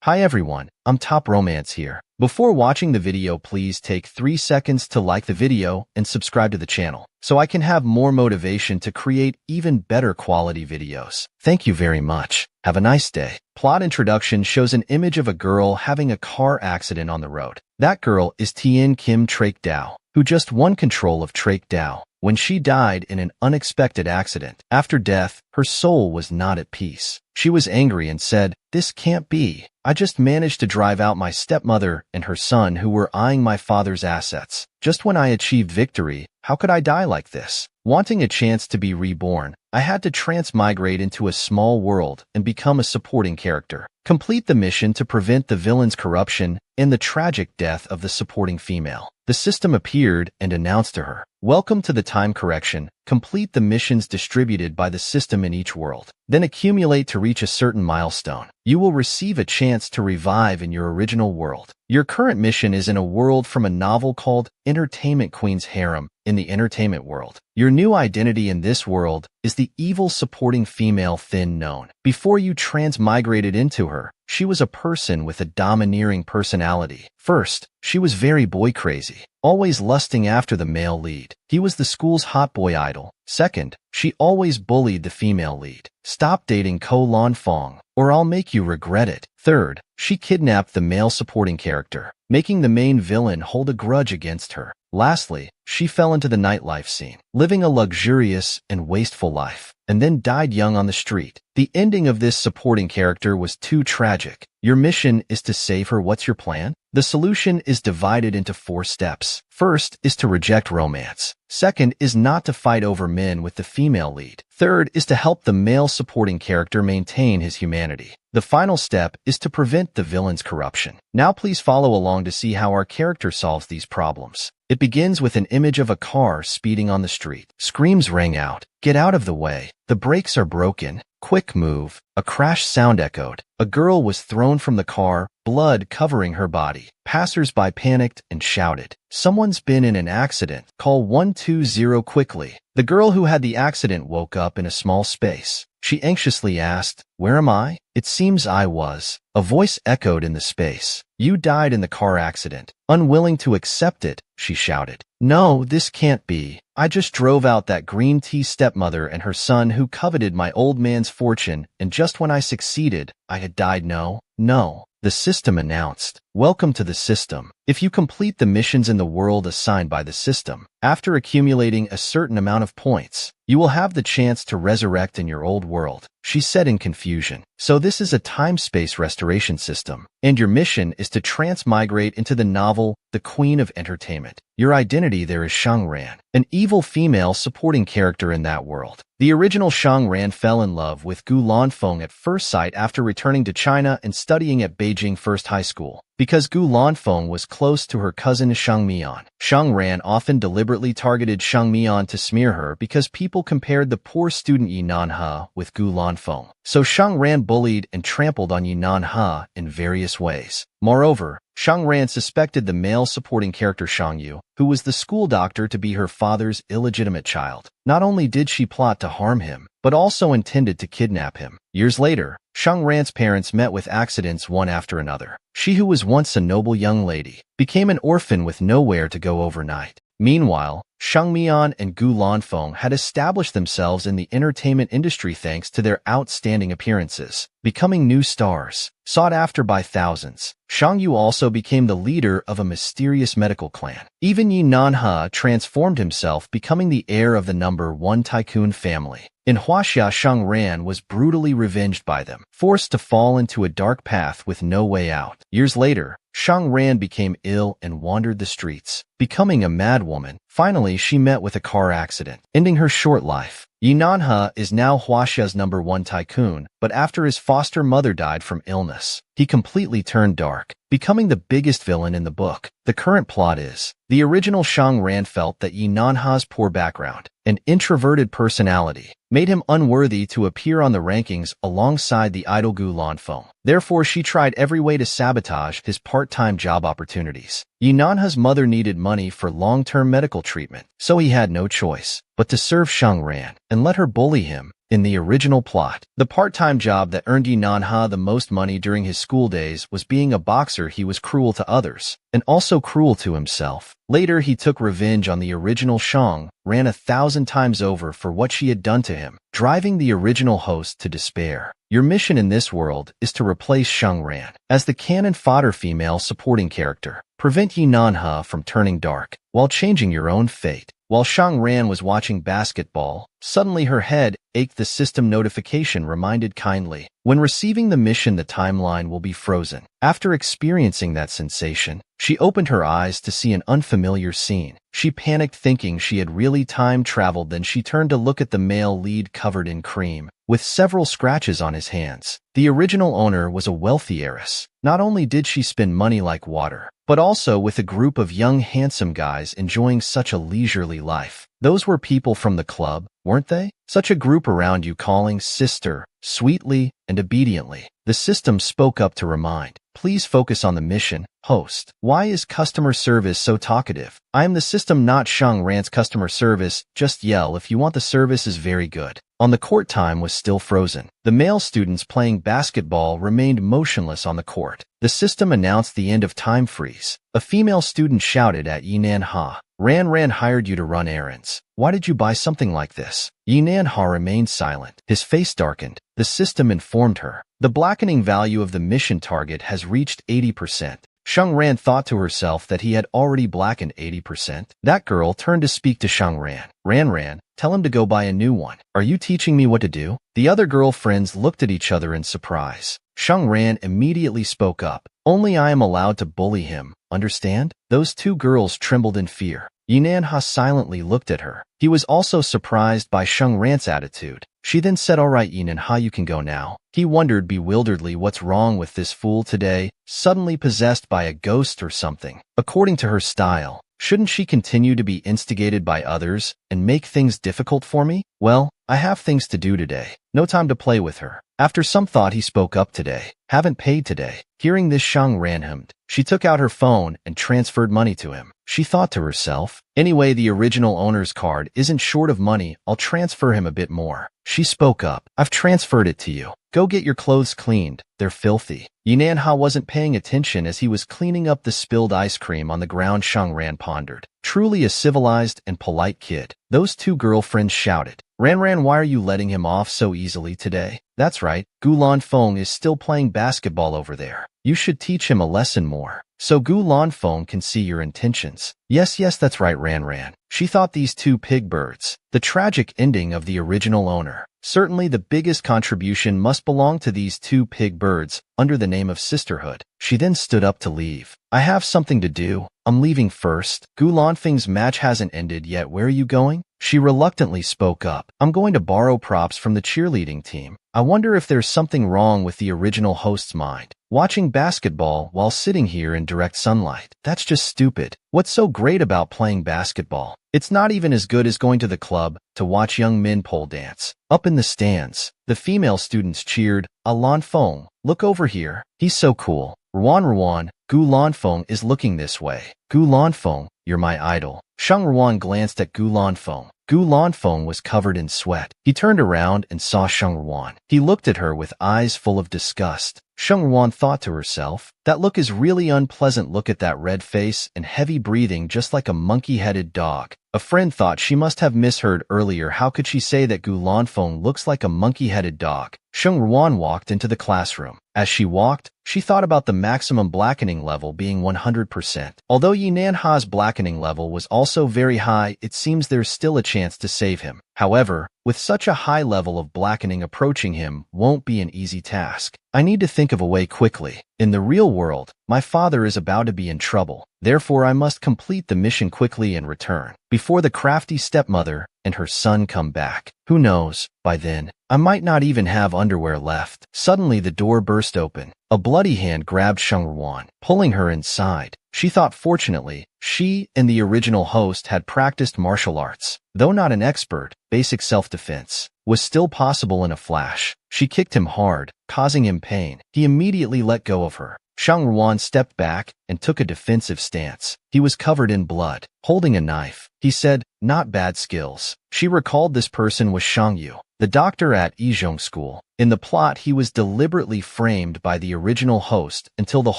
Hi everyone, I'm Top Romance here. Before watching the video, please take 3 seconds to like the video and subscribe to the channel so I can have more motivation to create even better quality videos. Thank you very much. Have a nice day. Plot introduction shows an image of a girl having a car accident on the road. That girl is Tien Kim Traek Dao, who just won control of Traek Dao when she died in an unexpected accident. After death, her soul was not at peace. She was angry and said, "This can't be. I just managed to drive out my stepmother and her son who were eyeing my father's assets. Just when I achieved victory, how could I die like this?" Wanting a chance to be reborn, I had to transmigrate into a small world and become a supporting character. Complete the mission to prevent the villain's corruption and the tragic death of the supporting female. The system appeared and announced to her, "Welcome to the time correction. Complete the missions distributed by the system in each world. Then accumulate to reach a certain milestone. You will receive a chance to revive in your original world." Your current mission is in a world from a novel called Entertainment Queen's Harem in the entertainment world. Your new identity in this world is the evil supporting female Thin known. Before you transmigrated into her, she was a person with a domineering personality. First, she was very boy crazy, always lusting after the male lead. He was the school's hot boy idol. Second, she always bullied the female lead. "Stop dating Ko Lan Fong, or I'll make you regret it." Third, she kidnapped the male supporting character, making the main villain hold a grudge against her. Lastly, she fell into the nightlife scene, living a luxurious and wasteful life, and then died young on the street. The ending of this supporting character was too tragic. Your mission is to save her. What's your plan? The solution is divided into 4 steps. First is to reject romance. Second is not to fight over men with the female lead. Third is to help the male supporting character maintain his humanity. The final step is to prevent the villain's corruption. Now please follow along to see how our character solves these problems. It begins with an image of a car speeding on the street. Screams rang out, "Get out of the way. The brakes are broken. Quick move." A crash sound echoed. A girl was thrown from the car, blood covering her body. Passers-by panicked and shouted, "Someone's been in an accident. Call 120 quickly." The girl who had the accident woke up in a small space. She anxiously asked, "Where am I?" "It seems I was." A voice echoed in the space. "You died in the car accident." Unwilling to accept it, she shouted, "No, this can't be. I just drove out that green tea stepmother and her son who coveted my old man's fortune, and just when I succeeded, I had died." "No, no." The system announced, "Welcome to the system. If you complete the missions in the world assigned by the system, after accumulating a certain amount of points, you will have the chance to resurrect in your old world," she said in confusion. "So this is a time-space restoration system, and your mission is to transmigrate into the novel The Queen of Entertainment. Your identity there is Shang Ran, an evil female supporting character in that world. The original Shang Ran fell in love with Gu Lanfeng at first sight after returning to China and studying at Beijing First High School. Because Gu Lanfeng was close to her cousin Shang Mian, Shang Ran often deliberately targeted Shang Mian to smear her because people compared the poor student Yi Nanhe with Gu Lanfeng. So Shang Ran bullied and trampled on Yi Nanhe in various ways. Moreover, Shang Ran suspected the male supporting character Shang Yu, who was the school doctor, to be her father's illegitimate child. Not only did she plot to harm him, but also intended to kidnap him. Years later, Shang Ran's parents met with accidents one after another. She, who was once a noble young lady, became an orphan with nowhere to go overnight. Meanwhile, Shang Mian and Gu Lanfeng had established themselves in the entertainment industry thanks to their outstanding appearances, becoming new stars, sought after by thousands. Shang Yu also became the leader of a mysterious medical clan. Even Yi Nanhe transformed himself, becoming the heir of the #1 tycoon family. In Huaxia, Shang Ran was brutally revenged by them, forced to fall into a dark path with no way out. Years later, Shang Ran became ill and wandered the streets, becoming a madwoman. Finally, she met with a car accident, ending her short life. Yi Nanhe is now Huaxia's #1 tycoon, but after his foster mother died from illness, he completely turned dark, becoming the biggest villain in the book. The current plot is, the original Shang Ran felt that Yi Nanhe's poor background and introverted personality made him unworthy to appear on the rankings alongside the idol Gu Lanfeng. Therefore, she tried every way to sabotage his part-time job opportunities. Yi Nanhe's mother needed money for long-term medical treatment, so he had no choice but to serve Shang Ran and let her bully him In the original plot, the part-time job that earned Yi Nanha the most money during his school days was being a boxer. He was cruel to others, and also cruel to himself. Later, he took revenge on the original Shang, ran 1,000 times over for what she had done to him, driving the original host to despair. Your mission in this world is to replace Shang Ran as the cannon fodder female supporting character. Prevent Yi Nanha from turning dark while changing your own fate. While Shang Ran was watching basketball, suddenly her head ached. The system notification reminded kindly, when receiving the mission the timeline will be frozen. After experiencing that sensation, she opened her eyes to see an unfamiliar scene. She panicked thinking she had really time traveled. Then she turned to look at the male lead covered in cream, with several scratches on his hands. The original owner was a wealthy heiress. Not only did she spend money like water, but also with a group of young handsome guys enjoying such a leisurely life. Those were people from the club, weren't they? Such a group around you calling sister, sweetly and obediently. The system spoke up to remind, please focus on the mission, host. Why is customer service so talkative? I am the system, not Shang Ran's customer service. Just yell if you want. The service is very good. On the court, time was still frozen. The male students playing basketball remained motionless on the court. The system announced the end of time freeze. A female student shouted at Yi Nanha, Ran hired you to run errands. Why did you buy something like this? Yi Nanha remained silent. His face darkened. The system informed her, the blackening value of the mission target has reached 80%. Shang Ran thought to herself that he had already blackened 80%. That girl turned to speak to Shang Ran. Ran, tell him to go buy a new one. Are you teaching me what to do? The other girlfriends looked at each other in surprise. Shang Ran immediately spoke up. Only I am allowed to bully him, understand? Those two girls trembled in fear. Yi Nanha silently looked at her. He was also surprised by Shang Ran's attitude. She then said, all right, Yi Nanha, you can go now. He wondered bewilderedly, what's wrong with this fool today? Suddenly possessed by a ghost or something. According to her style, shouldn't she continue to be instigated by others and make things difficult for me? Well, I have things to do today. No time to play with her. After some thought, he spoke up today. Haven't paid today. Hearing this, Shang Ran hummed. She took out her phone and transferred money to him. She thought to herself, anyway, the original owner's card isn't short of money. I'll transfer him a bit more. She spoke up. I've transferred it to you. Go get your clothes cleaned. They're filthy. Yi Nanha wasn't paying attention as he was cleaning up the spilled ice cream on the ground. Shang Ran pondered. Truly a civilized and polite kid. Those two girlfriends shouted. Ran, why are you letting him off so easily today? That's right, Gu Lanfeng is still playing basketball over there. You should teach him a lesson more, so Gu Lanfeng can see your intentions. Yes, that's right, Ran. She thought these two pig birds. The tragic ending of the original owner. Certainly the biggest contribution must belong to these two pig birds, under the name of sisterhood. She then stood up to leave. I have something to do. I'm leaving first. Gu Lanfeng's match hasn't ended yet. Where are you going? She reluctantly spoke up. I'm going to borrow props from the cheerleading team. I wonder if there's something wrong with the original host's mind. Watching basketball while sitting here in direct sunlight. That's just stupid. What's so great about playing basketball? It's not even as good as going to the club to watch young men pole dance. Up in the stands, the female students cheered, Lanfeng, look over here. He's so cool. Ruan, Gu Lanfeng is looking this way. Gu Lanfeng, you're my idol. Shang Ruan glanced at Gu Lanfeng. Gu Lanfeng was covered in sweat. He turned around and saw Shang Ruan. He looked at her with eyes full of disgust. Shang Ruan thought to herself, that look is really unpleasant. Look at that red face and heavy breathing, just like a monkey-headed dog. A friend thought she must have misheard earlier. How could she say that Gu Lanfeng looks like a monkey-headed dog? Shang Ruan walked into the classroom. As she walked, she thought about the maximum blackening level being 100%. Although Yi Nanha's blackening level was also very high, it seems there's still a chance to save him. However, with such a high level of blackening, approaching him won't be an easy task. I need to think of a way quickly. In the real world, my father is about to be in trouble. Therefore, I must complete the mission quickly and return before the crafty stepmother and her son come back. Who knows, by then, I might not even have underwear left. Suddenly, the door burst open. A bloody hand grabbed Shang Ruan, pulling her inside. She thought fortunately, she and the original host had practiced martial arts. Though not an expert, basic self-defense was still possible in a flash. She kicked him hard, causing him pain. He immediately let go of her. Shang Ruan stepped back and took a defensive stance. He was covered in blood, holding a knife. He said, not bad skills. She recalled this person was Shang Yu, the doctor at Ijong School. In the plot, he was deliberately framed by the original host until the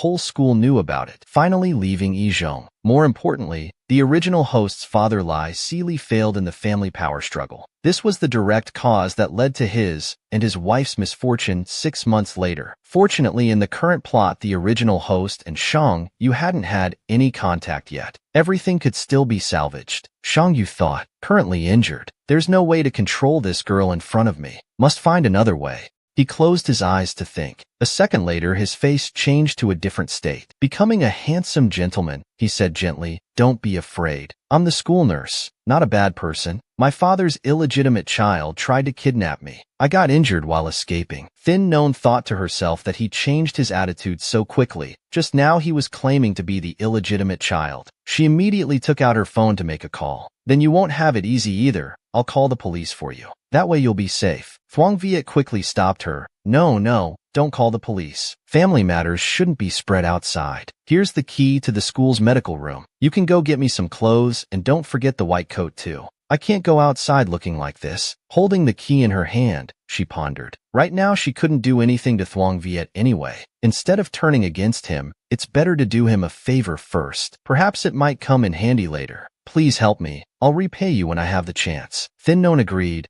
whole school knew about it, finally leaving Ijong. More importantly, the original host's father Lai Seely failed in the family power struggle. This was the direct cause that led to his and his wife's misfortune 6 months later. Fortunately, in the current plot, the original host and Shang Yu hadn't had any contact yet. Everything could still be salvaged. Shang Yu thought, currently injured. There's no way to control this girl in front of me. Must find another way. He closed his eyes to think. A second later, his face changed to a different state. Becoming a handsome gentleman, he said gently, "Don't be afraid. I'm the school nurse, not a bad person. My father's illegitimate child tried to kidnap me. I got injured while escaping." Thin Known thought to herself that he changed his attitude so quickly. Just now he was claiming to be the illegitimate child. She immediately took out her phone to make a call. "Then you won't have it easy either. I'll call the police for you. That way you'll be safe." Thuong Viet quickly stopped her. No, don't call the police. Family matters shouldn't be spread outside. Here's the key to the school's medical room. You can go get me some clothes and don't forget the white coat too. I can't go outside looking like this. Holding the key in her hand, she pondered. Right now she couldn't do anything to Thuong Viet anyway. Instead of turning against him, it's better to do him a favor first. Perhaps it might come in handy later. "Please help me. I'll repay you when I have the chance." Thin Known agreed.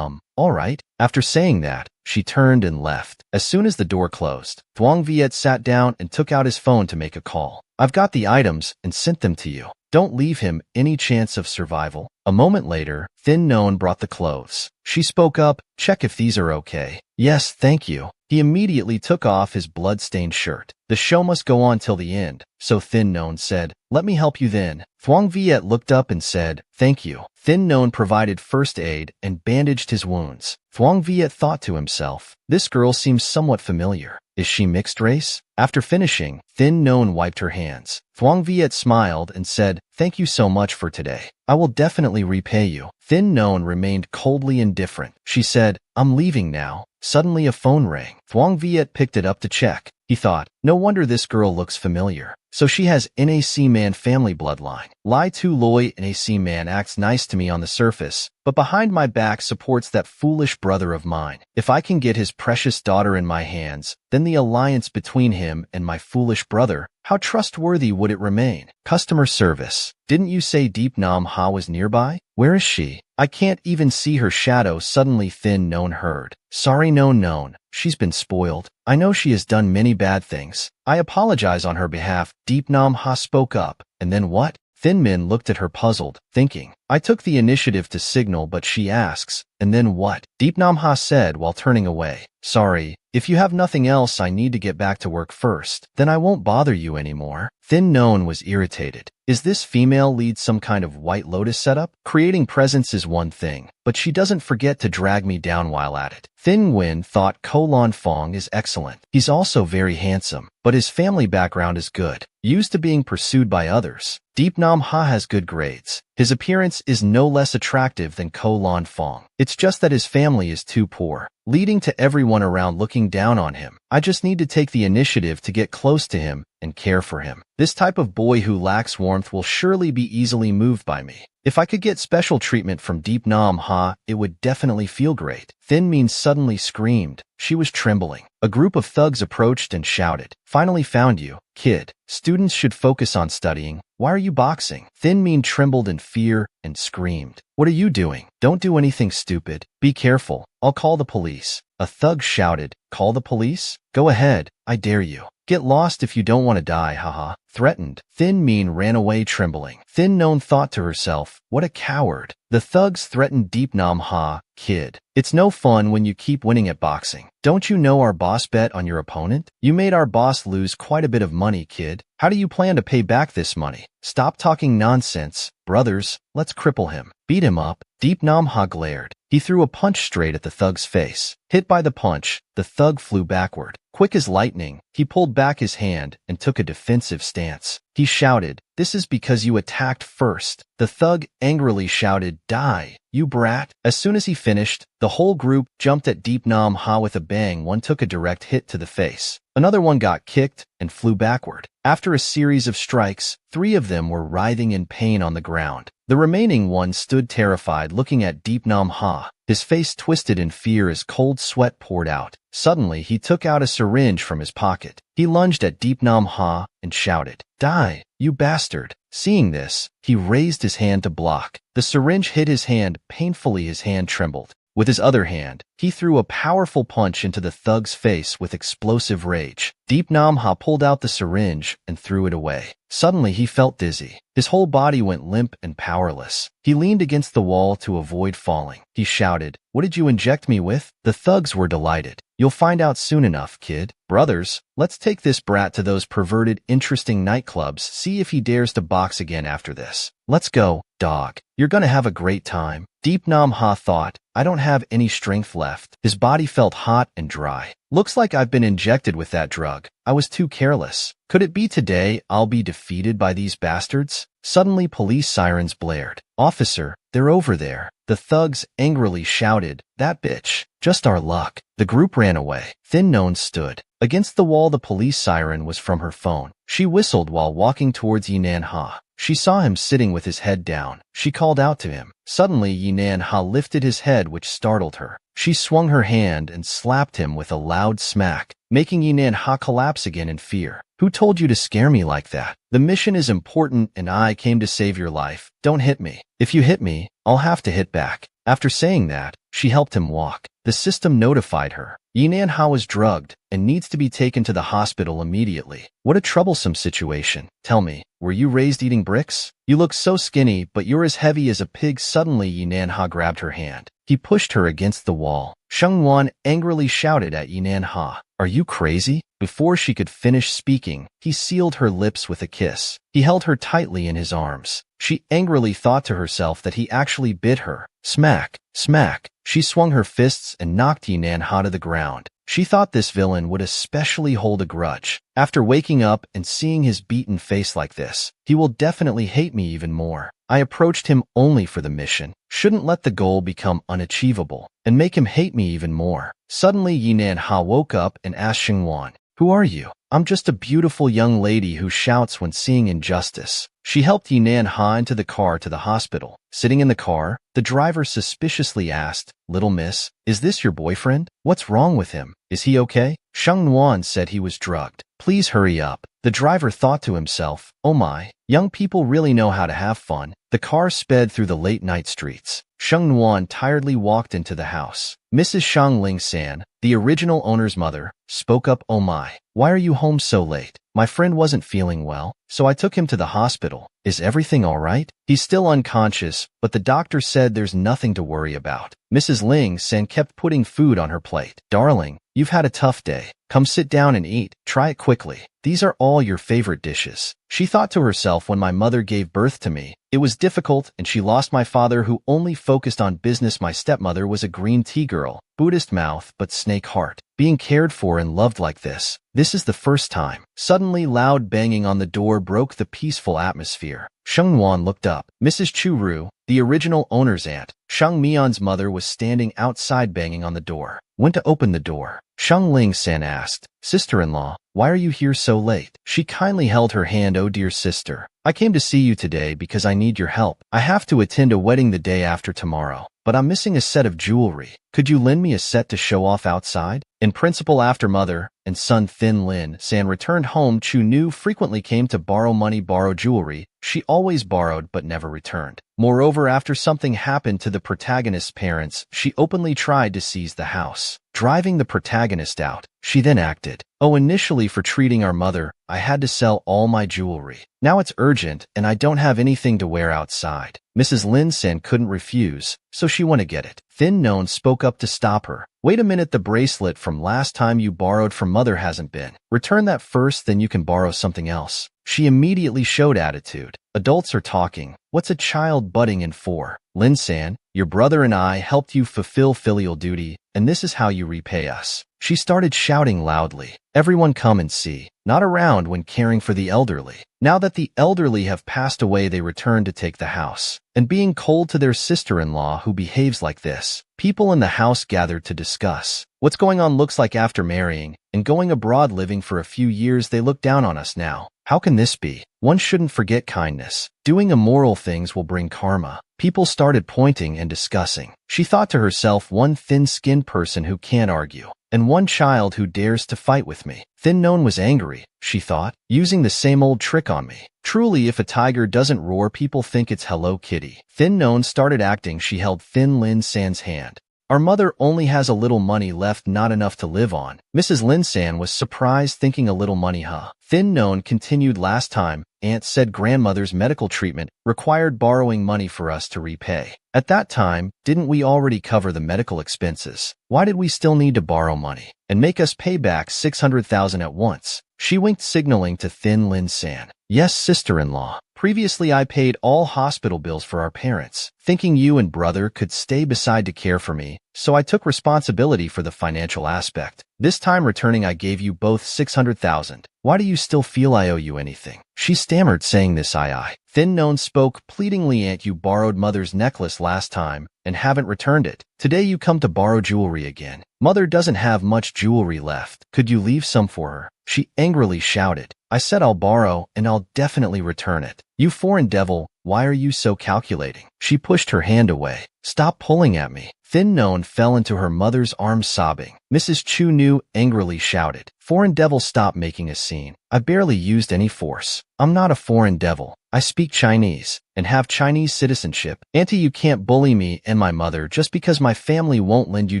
All right. After saying that, she turned and left. As soon as the door closed, Thuong Viet sat down and took out his phone to make a call. "I've got the items and sent them to you. Don't leave him any chance of survival." A moment later, Thin Known brought the clothes. She spoke up, "Check if these are okay." "Yes, thank you." He immediately took off his blood-stained shirt. The show must go on till the end, so Thin Known said, "Let me help you then." Thuong Viet looked up and said, "Thank you." Thin Known provided first aid and bandaged his wounds. Thuong Viet thought to himself, "This girl seems somewhat familiar. Is she mixed race?" After finishing, Thin Known wiped her hands. Thuong Viet smiled and said, "Thank you so much for today. I will definitely repay you." Thin Known remained coldly indifferent. She said, "I'm leaving now." Suddenly a phone rang. Thuong Viet picked it up to check. He thought, no wonder this girl looks familiar. So she has NAC Man family bloodline. Lai Tu Loi NAC Man acts nice to me on the surface, but behind my back supports that foolish brother of mine. If I can get his precious daughter in my hands, then the alliance between him and my foolish brother, how trustworthy would it remain? Customer service. Didn't you say Deep Nam Ha was nearby? Where is she? I can't even see her shadow. Suddenly Thin Known heard. Sorry, Known. She's been spoiled. I know she has done many bad things. I apologize on her behalf. Deep Nam Ha spoke up. And then what? Thin Min looked at her puzzled, thinking. I took the initiative to signal, but she asks, and then what? Deep Nam Ha said while turning away. Sorry, if you have nothing else, I need to get back to work first. Then I won't bother you anymore. Thin Known was irritated. Is this female lead some kind of White Lotus setup? Creating presence is one thing, but she doesn't forget to drag me down while at it. Thin Nguyen thought Ko Lan Fong is excellent. He's also very handsome, but his family background is good. Used to being pursued by others. Deep Nam Ha has good grades. His appearance is no less attractive than Ko Lan Fong. It's just that his family is too poor, leading to everyone around looking down on him. I just need to take the initiative to get close to him and care for him. This type of boy who lacks warmth will surely be easily moved by me. If I could get special treatment from Deep Nam Ha, it would definitely feel great. Thin Min suddenly screamed. She was trembling. A group of thugs approached and shouted, Finally found you, kid. Students should focus on studying. Why are you boxing? Thin Min trembled in fear and screamed. What are you doing? Don't do anything stupid. Be careful. I'll call the police. A thug shouted, Call the police? Go ahead. I dare you. Get lost if you don't want to die, haha. Threatened. Thin Min ran away trembling. Thin Known thought to herself, what a coward. The thugs threatened Deep Nam Ha, kid. It's no fun when you keep winning at boxing. Don't you know our boss bet on your opponent? You made our boss lose quite a bit of money, kid. How do you plan to pay back this money? Stop talking nonsense. Brothers, let's cripple him. Beat him up. Deep Nam Ha glared. He threw a punch straight at the thug's face. Hit by the punch, the thug flew backward. Quick as lightning, he pulled back his hand and took a defensive stance. He shouted, This is because you attacked first. The thug angrily shouted, Die, you brat. As soon as he finished, the whole group jumped at Deep Nam Ha with a bang. One took a direct hit to the face. Another one got kicked and flew backward. After a series of strikes, 3 of them were writhing in pain on the ground. The remaining one stood terrified looking at Deep Nam Ha. His face twisted in fear as cold sweat poured out. Suddenly, he took out a syringe from his pocket. He lunged at Deep Nam Ha and shouted, "Die, you bastard!" Seeing this, he raised his hand to block. The syringe hit his hand painfully. His hand trembled. With his other hand, he threw a powerful punch into the thug's face with explosive rage. Deep Nam Ha pulled out the syringe and threw it away. Suddenly, he felt dizzy. His whole body went limp and powerless. He leaned against the wall to avoid falling. He shouted, "What did you inject me with?" The thugs were delighted. "You'll find out soon enough, kid. Brothers, let's take this brat to those perverted, interesting nightclubs. See if he dares to box again after this. Let's go, dog. You're gonna have a great time." Deep Nam Ha thought, "I don't have any strength left." His body felt hot and dry. "Looks like I've been injected with that drug. I was too careless. Could it be today I'll be defeated by these bastards?" Suddenly, police sirens blared. "Officer, they're over there." The thugs angrily shouted, "That bitch. Just our luck." The group ran away. Thin Nose stood. Against the wall, the police siren was from her phone. She whistled while walking towards Yinan Ha. She saw him sitting with his head down. She called out to him. Suddenly, Yinan Ha lifted his head, which startled her. She swung her hand and slapped him with a loud smack, making Yinan Ha collapse again in fear. "Who told you to scare me like that? The mission is important and I came to save your life. Don't hit me. If you hit me, I'll have to hit back." After saying that, she helped him walk. The system notified her. Yinan Ha was drugged and needs to be taken to the hospital immediately. What a troublesome situation. "Tell me, were you raised eating bricks? You look so skinny, but you're as heavy as a pig." Suddenly, Yinan Ha grabbed her hand. He pushed her against the wall. Sheng Wan angrily shouted at Yinan Ha, "Are you crazy?" Before she could finish speaking, he sealed her lips with a kiss. He held her tightly in his arms. She angrily thought to herself that he actually bit her. Smack, smack. She swung her fists and knocked Yinan Ha to the ground. She thought this villain would especially hold a grudge. After waking up and seeing his beaten face like this, he will definitely hate me even more. I approached him only for the mission. Shouldn't let the goal become unachievable and make him hate me even more. Suddenly, Yinan Ha woke up and asked Xingwan, "Who are you?" "I'm just a beautiful young lady who shouts when seeing injustice." She helped Yinan Ha into the car to the hospital. Sitting in the car, the driver suspiciously asked, "Little miss, is this your boyfriend? What's wrong with him? Is he okay?" Sheng Nuan said he was drugged. "Please hurry up." The driver thought to himself, "Oh my, young people really know how to have fun." The car sped through the late-night streets. Sheng Nuan tiredly walked into the house. Mrs. Shang Ling-san, the original owner's mother, spoke up, "Oh my, why are you home so late? My friend wasn't feeling well, so I took him to the hospital. Is everything all right?" "He's still unconscious, but the doctor said there's nothing to worry about." Mrs. Ling-san kept putting food on her plate. "Darling, you've had a tough day. Come sit down and eat. Try it quickly. These are all your favorite dishes." She thought to herself, when my mother gave birth to me, it was difficult and she lost my father who only focused on business. My stepmother was a green tea girl, Buddhist mouth but snake heart. Being cared for and loved like this is the first time. Suddenly, loud banging on the door broke the peaceful atmosphere. Sheng Nuan looked up. Mrs. Chu Ru, the original owner's aunt, Sheng Mian's mother, was standing outside banging on the door. Went to open the door. Sheng Ling-san asked, "Sister-in-law, why are you here so late?" She kindly held her hand. "Oh dear sister, I came to see you today because I need your help. I have to attend a wedding the day after tomorrow, but I'm missing a set of jewelry. Could you lend me a set to show off outside?" In principle, after mother and son Thin Lin San returned home, Chu Nu frequently came to borrow money, borrow jewelry. She always borrowed but never returned. Moreover, after something happened to the protagonist's parents, she openly tried to seize the house, driving the protagonist out. She then acted, "Oh, initially for treating our mother, I had to sell all my jewelry. Now it's urgent and I don't have anything to wear outside." Mrs. Lin San couldn't refuse, so she went to get it. Thin Known spoke up to stop her. "Wait a minute, the bracelet from last time you borrowed from mother hasn't been. Return that first, then you can borrow something else." She immediately showed attitude. "Adults are talking. What's a child butting in for? Lin San, your brother and I helped you fulfill filial duty, and this is how you repay us." She started shouting loudly, "Everyone come and see." Not around when caring for the elderly. Now that the elderly have passed away, they return to take the house. And being cold to their sister-in-law who behaves like this, people in the house gathered to discuss. What's going on? Looks like after marrying and going abroad living for a few years, they look down on us now. How can this be? One shouldn't forget kindness. Doing immoral things will bring karma. People started pointing and discussing. She thought to herself, one thin-skinned person who can't argue, and one child who dares to fight with me. Thin Known was angry, she thought, using the same old trick on me. Truly, if a tiger doesn't roar, people think it's Hello Kitty. Thin Known started acting. She held Thin Lin San's hand. Our mother only has a little money left, not enough to live on. Mrs. Lin San was surprised, thinking a little money, huh? Thin Known continued. Last time, Aunt said grandmother's medical treatment required borrowing money for us to repay. At that time, didn't we already cover the medical expenses? Why did we still need to borrow money and make us pay back 600,000 at once? She winked, signaling to Thin Lin San. Yes, sister-in-law. Previously, I paid all hospital bills for our parents, thinking you and brother could stay beside to care for me, so I took responsibility for the financial aspect. This time returning, I gave you both 600,000. Why do you still feel I owe you anything? She stammered, saying this. I. Thin Known spoke pleadingly. Aunt, you borrowed mother's necklace last time and haven't returned it. Today you come to borrow jewelry again. Mother doesn't have much jewelry left. Could you leave some for her? She angrily shouted. I said I'll borrow and I'll definitely return it. You foreign devil, why are you so calculating? She pushed her hand away. Stop pulling at me. Thin Known fell into her mother's arms, sobbing. Mrs. Chu Nu angrily shouted. Foreign devil, stop making a scene. I barely used any force. I'm not a foreign devil. I speak Chinese and have Chinese citizenship. Auntie, you can't bully me and my mother just because my family won't lend you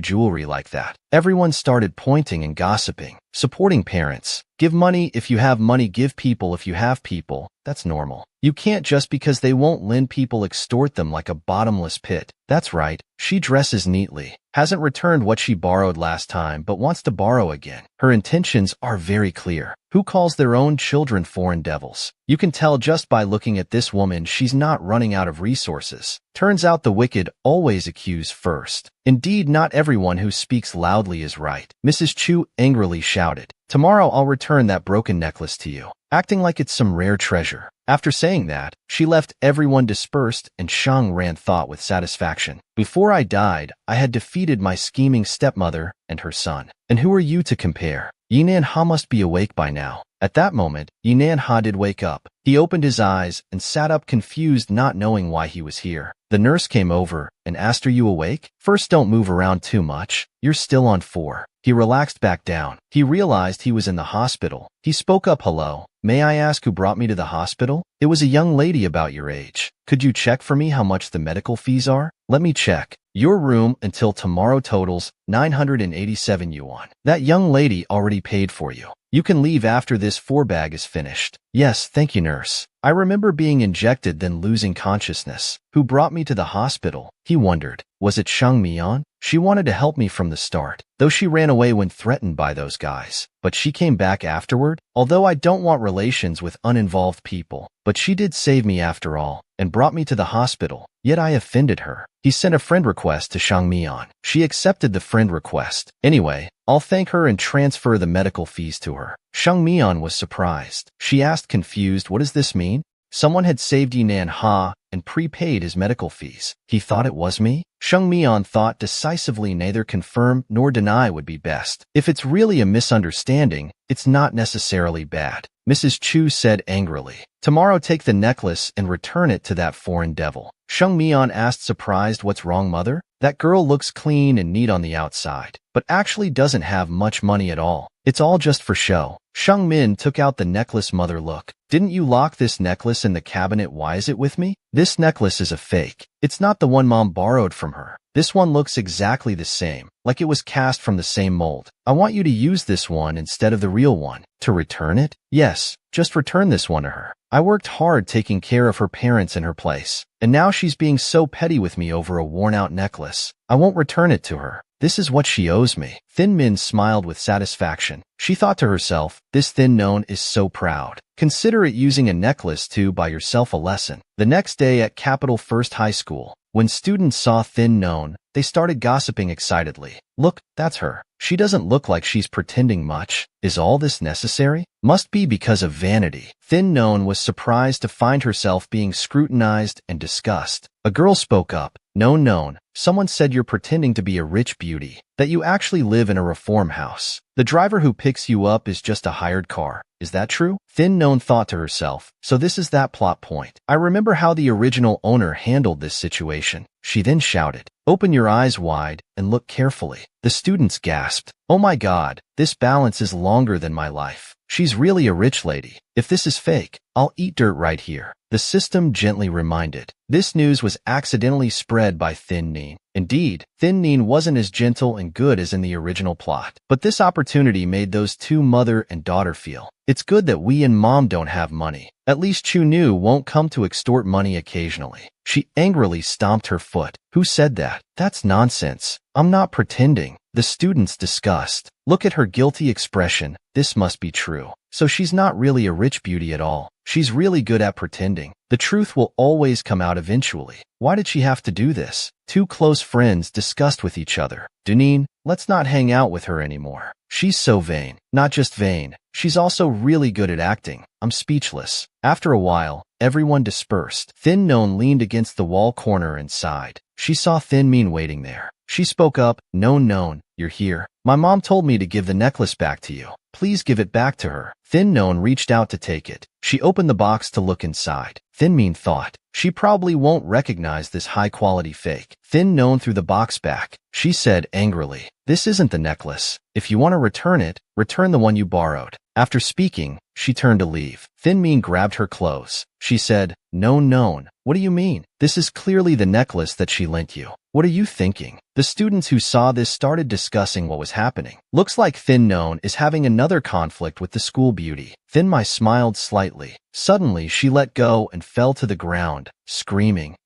jewelry like that. Everyone started pointing and gossiping, supporting parents. Give money if you have money. Give people if you have people. That's normal. You can't just because they won't lend people extort them like a bottomless pit. That's right. She dresses neatly, hasn't returned what she borrowed last time but wants to borrow again. Her intentions are very clear. Who calls their own children foreign devils? You can tell just by looking at this woman she's not running out of resources. Turns out the wicked always accuse first. Indeed, not everyone who speaks loudly is right. Mrs. Chu angrily shouted. Tomorrow I'll return that broken necklace to you, acting like it's some rare treasure. After saying that, she left. Everyone dispersed and Shang Ran thought with satisfaction. Before I died, I had defeated my scheming stepmother and her son. And who are you to compare? Yinan Ha must be awake by now. At that moment, Yinan Ha did wake up. He opened his eyes and sat up, confused, not knowing why he was here. The nurse came over and asked, are you awake? First, don't move around too much. You're still on 4. He relaxed back down. He realized he was in the hospital. He spoke up. Hello, may I ask who brought me to the hospital? It was a young lady about your age. Could you check for me how much the medical fees are? Let me check. Your room until tomorrow totals 987 yuan. That young lady already paid for you. You can leave after this 4 bag is finished. Yes, thank you, nurse. I remember being injected then losing consciousness. Who brought me to the hospital? He wondered. Was it Shang Mian? She wanted to help me from the start, though she ran away when threatened by those guys. But she came back afterward, although I don't want relations with uninvolved people. But she did save me after all, and brought me to the hospital. Yet I offended her. He sent a friend request to Shang Mian. She accepted the friend request. Anyway, I'll thank her and transfer the medical fees to her. Shang Mian was surprised. She asked, confused, what does this mean? Someone had saved Yinan Ha and prepaid his medical fees. He thought it was me? Shang Mian thought decisively neither confirm nor deny would be best. If it's really a misunderstanding, it's not necessarily bad. Mrs. Chu said angrily. Tomorrow take the necklace and return it to that foreign devil. Shang Mian asked, surprised, what's wrong, mother? That girl looks clean and neat on the outside, but actually doesn't have much money at all. It's all just for show. Shang Min took out the necklace. Mother, look. Didn't you lock this necklace in the cabinet? Why is it with me? This necklace is a fake. It's not the one Mom borrowed from her. This one looks exactly the same, like it was cast from the same mold. I want you to use this one instead of the real one. To return it? Yes, just return this one to her. I worked hard taking care of her parents in her place, and now she's being so petty with me over a worn-out necklace. I won't return it to her. This is what she owes me. Thin Min smiled with satisfaction. She thought to herself, this Thin Known is so proud. Consider it using a necklace to buy yourself a lesson. The next day at Capital First High School, when students saw Thin Known, they started gossiping excitedly. Look, that's her. She doesn't look like she's pretending much. Is all this necessary? Must be because of vanity. Thin Known was surprised to find herself being scrutinized and discussed. A girl spoke up. No, Someone said you're pretending to be a rich beauty, that you actually live in a reform house. The driver who picks you up is just a hired car. Is that true? Thin Known thought to herself, so this is that plot point. I remember how the original owner handled this situation. She then shouted, "Open your eyes wide and look carefully." The students gasped, "Oh my God, this balance is longer than my life. She's really a rich lady. If this is fake, I'll eat dirt right here." The system gently reminded. This news was accidentally spread by Thin Neen. Indeed, Thin Neen wasn't as gentle and good as in the original plot. But this opportunity made those two mother and daughter feel, it's good that we and mom don't have money. At least Chu Nu won't come to extort money occasionally. She angrily stomped her foot. Who said that? That's nonsense. I'm not pretending. The students discussed. Look at her guilty expression. This must be true. So she's not really a rich beauty at all. She's really good at pretending. The truth will always come out eventually. Why did she have to do this? Two close friends discussed with each other. Duneen, let's not hang out with her anymore. She's so vain. Not just vain, she's also really good at acting. I'm speechless. After a while, everyone dispersed. Thin Known leaned against the wall corner and sighed. She saw Thin Mean waiting there. She spoke up, Known, you're here. My mom told me to give the necklace back to you. Please give it back to her. Thin Known reached out to take it. She opened the box to look inside. Thin Mean thought, she probably won't recognize this high-quality fake. Thin Known threw the box back. She said angrily, this isn't the necklace. If you want to return it, return the one you borrowed. After speaking, she turned to leave. Thin Mean grabbed her clothes. She said, Known, what do you mean? This is clearly the necklace that she lent you. What are you thinking? The students who saw this started discussing what was happening. Looks like Thin Known is having another conflict with the school beauty. Thin Mai smiled slightly. Suddenly, she let go and fell to the ground, screaming,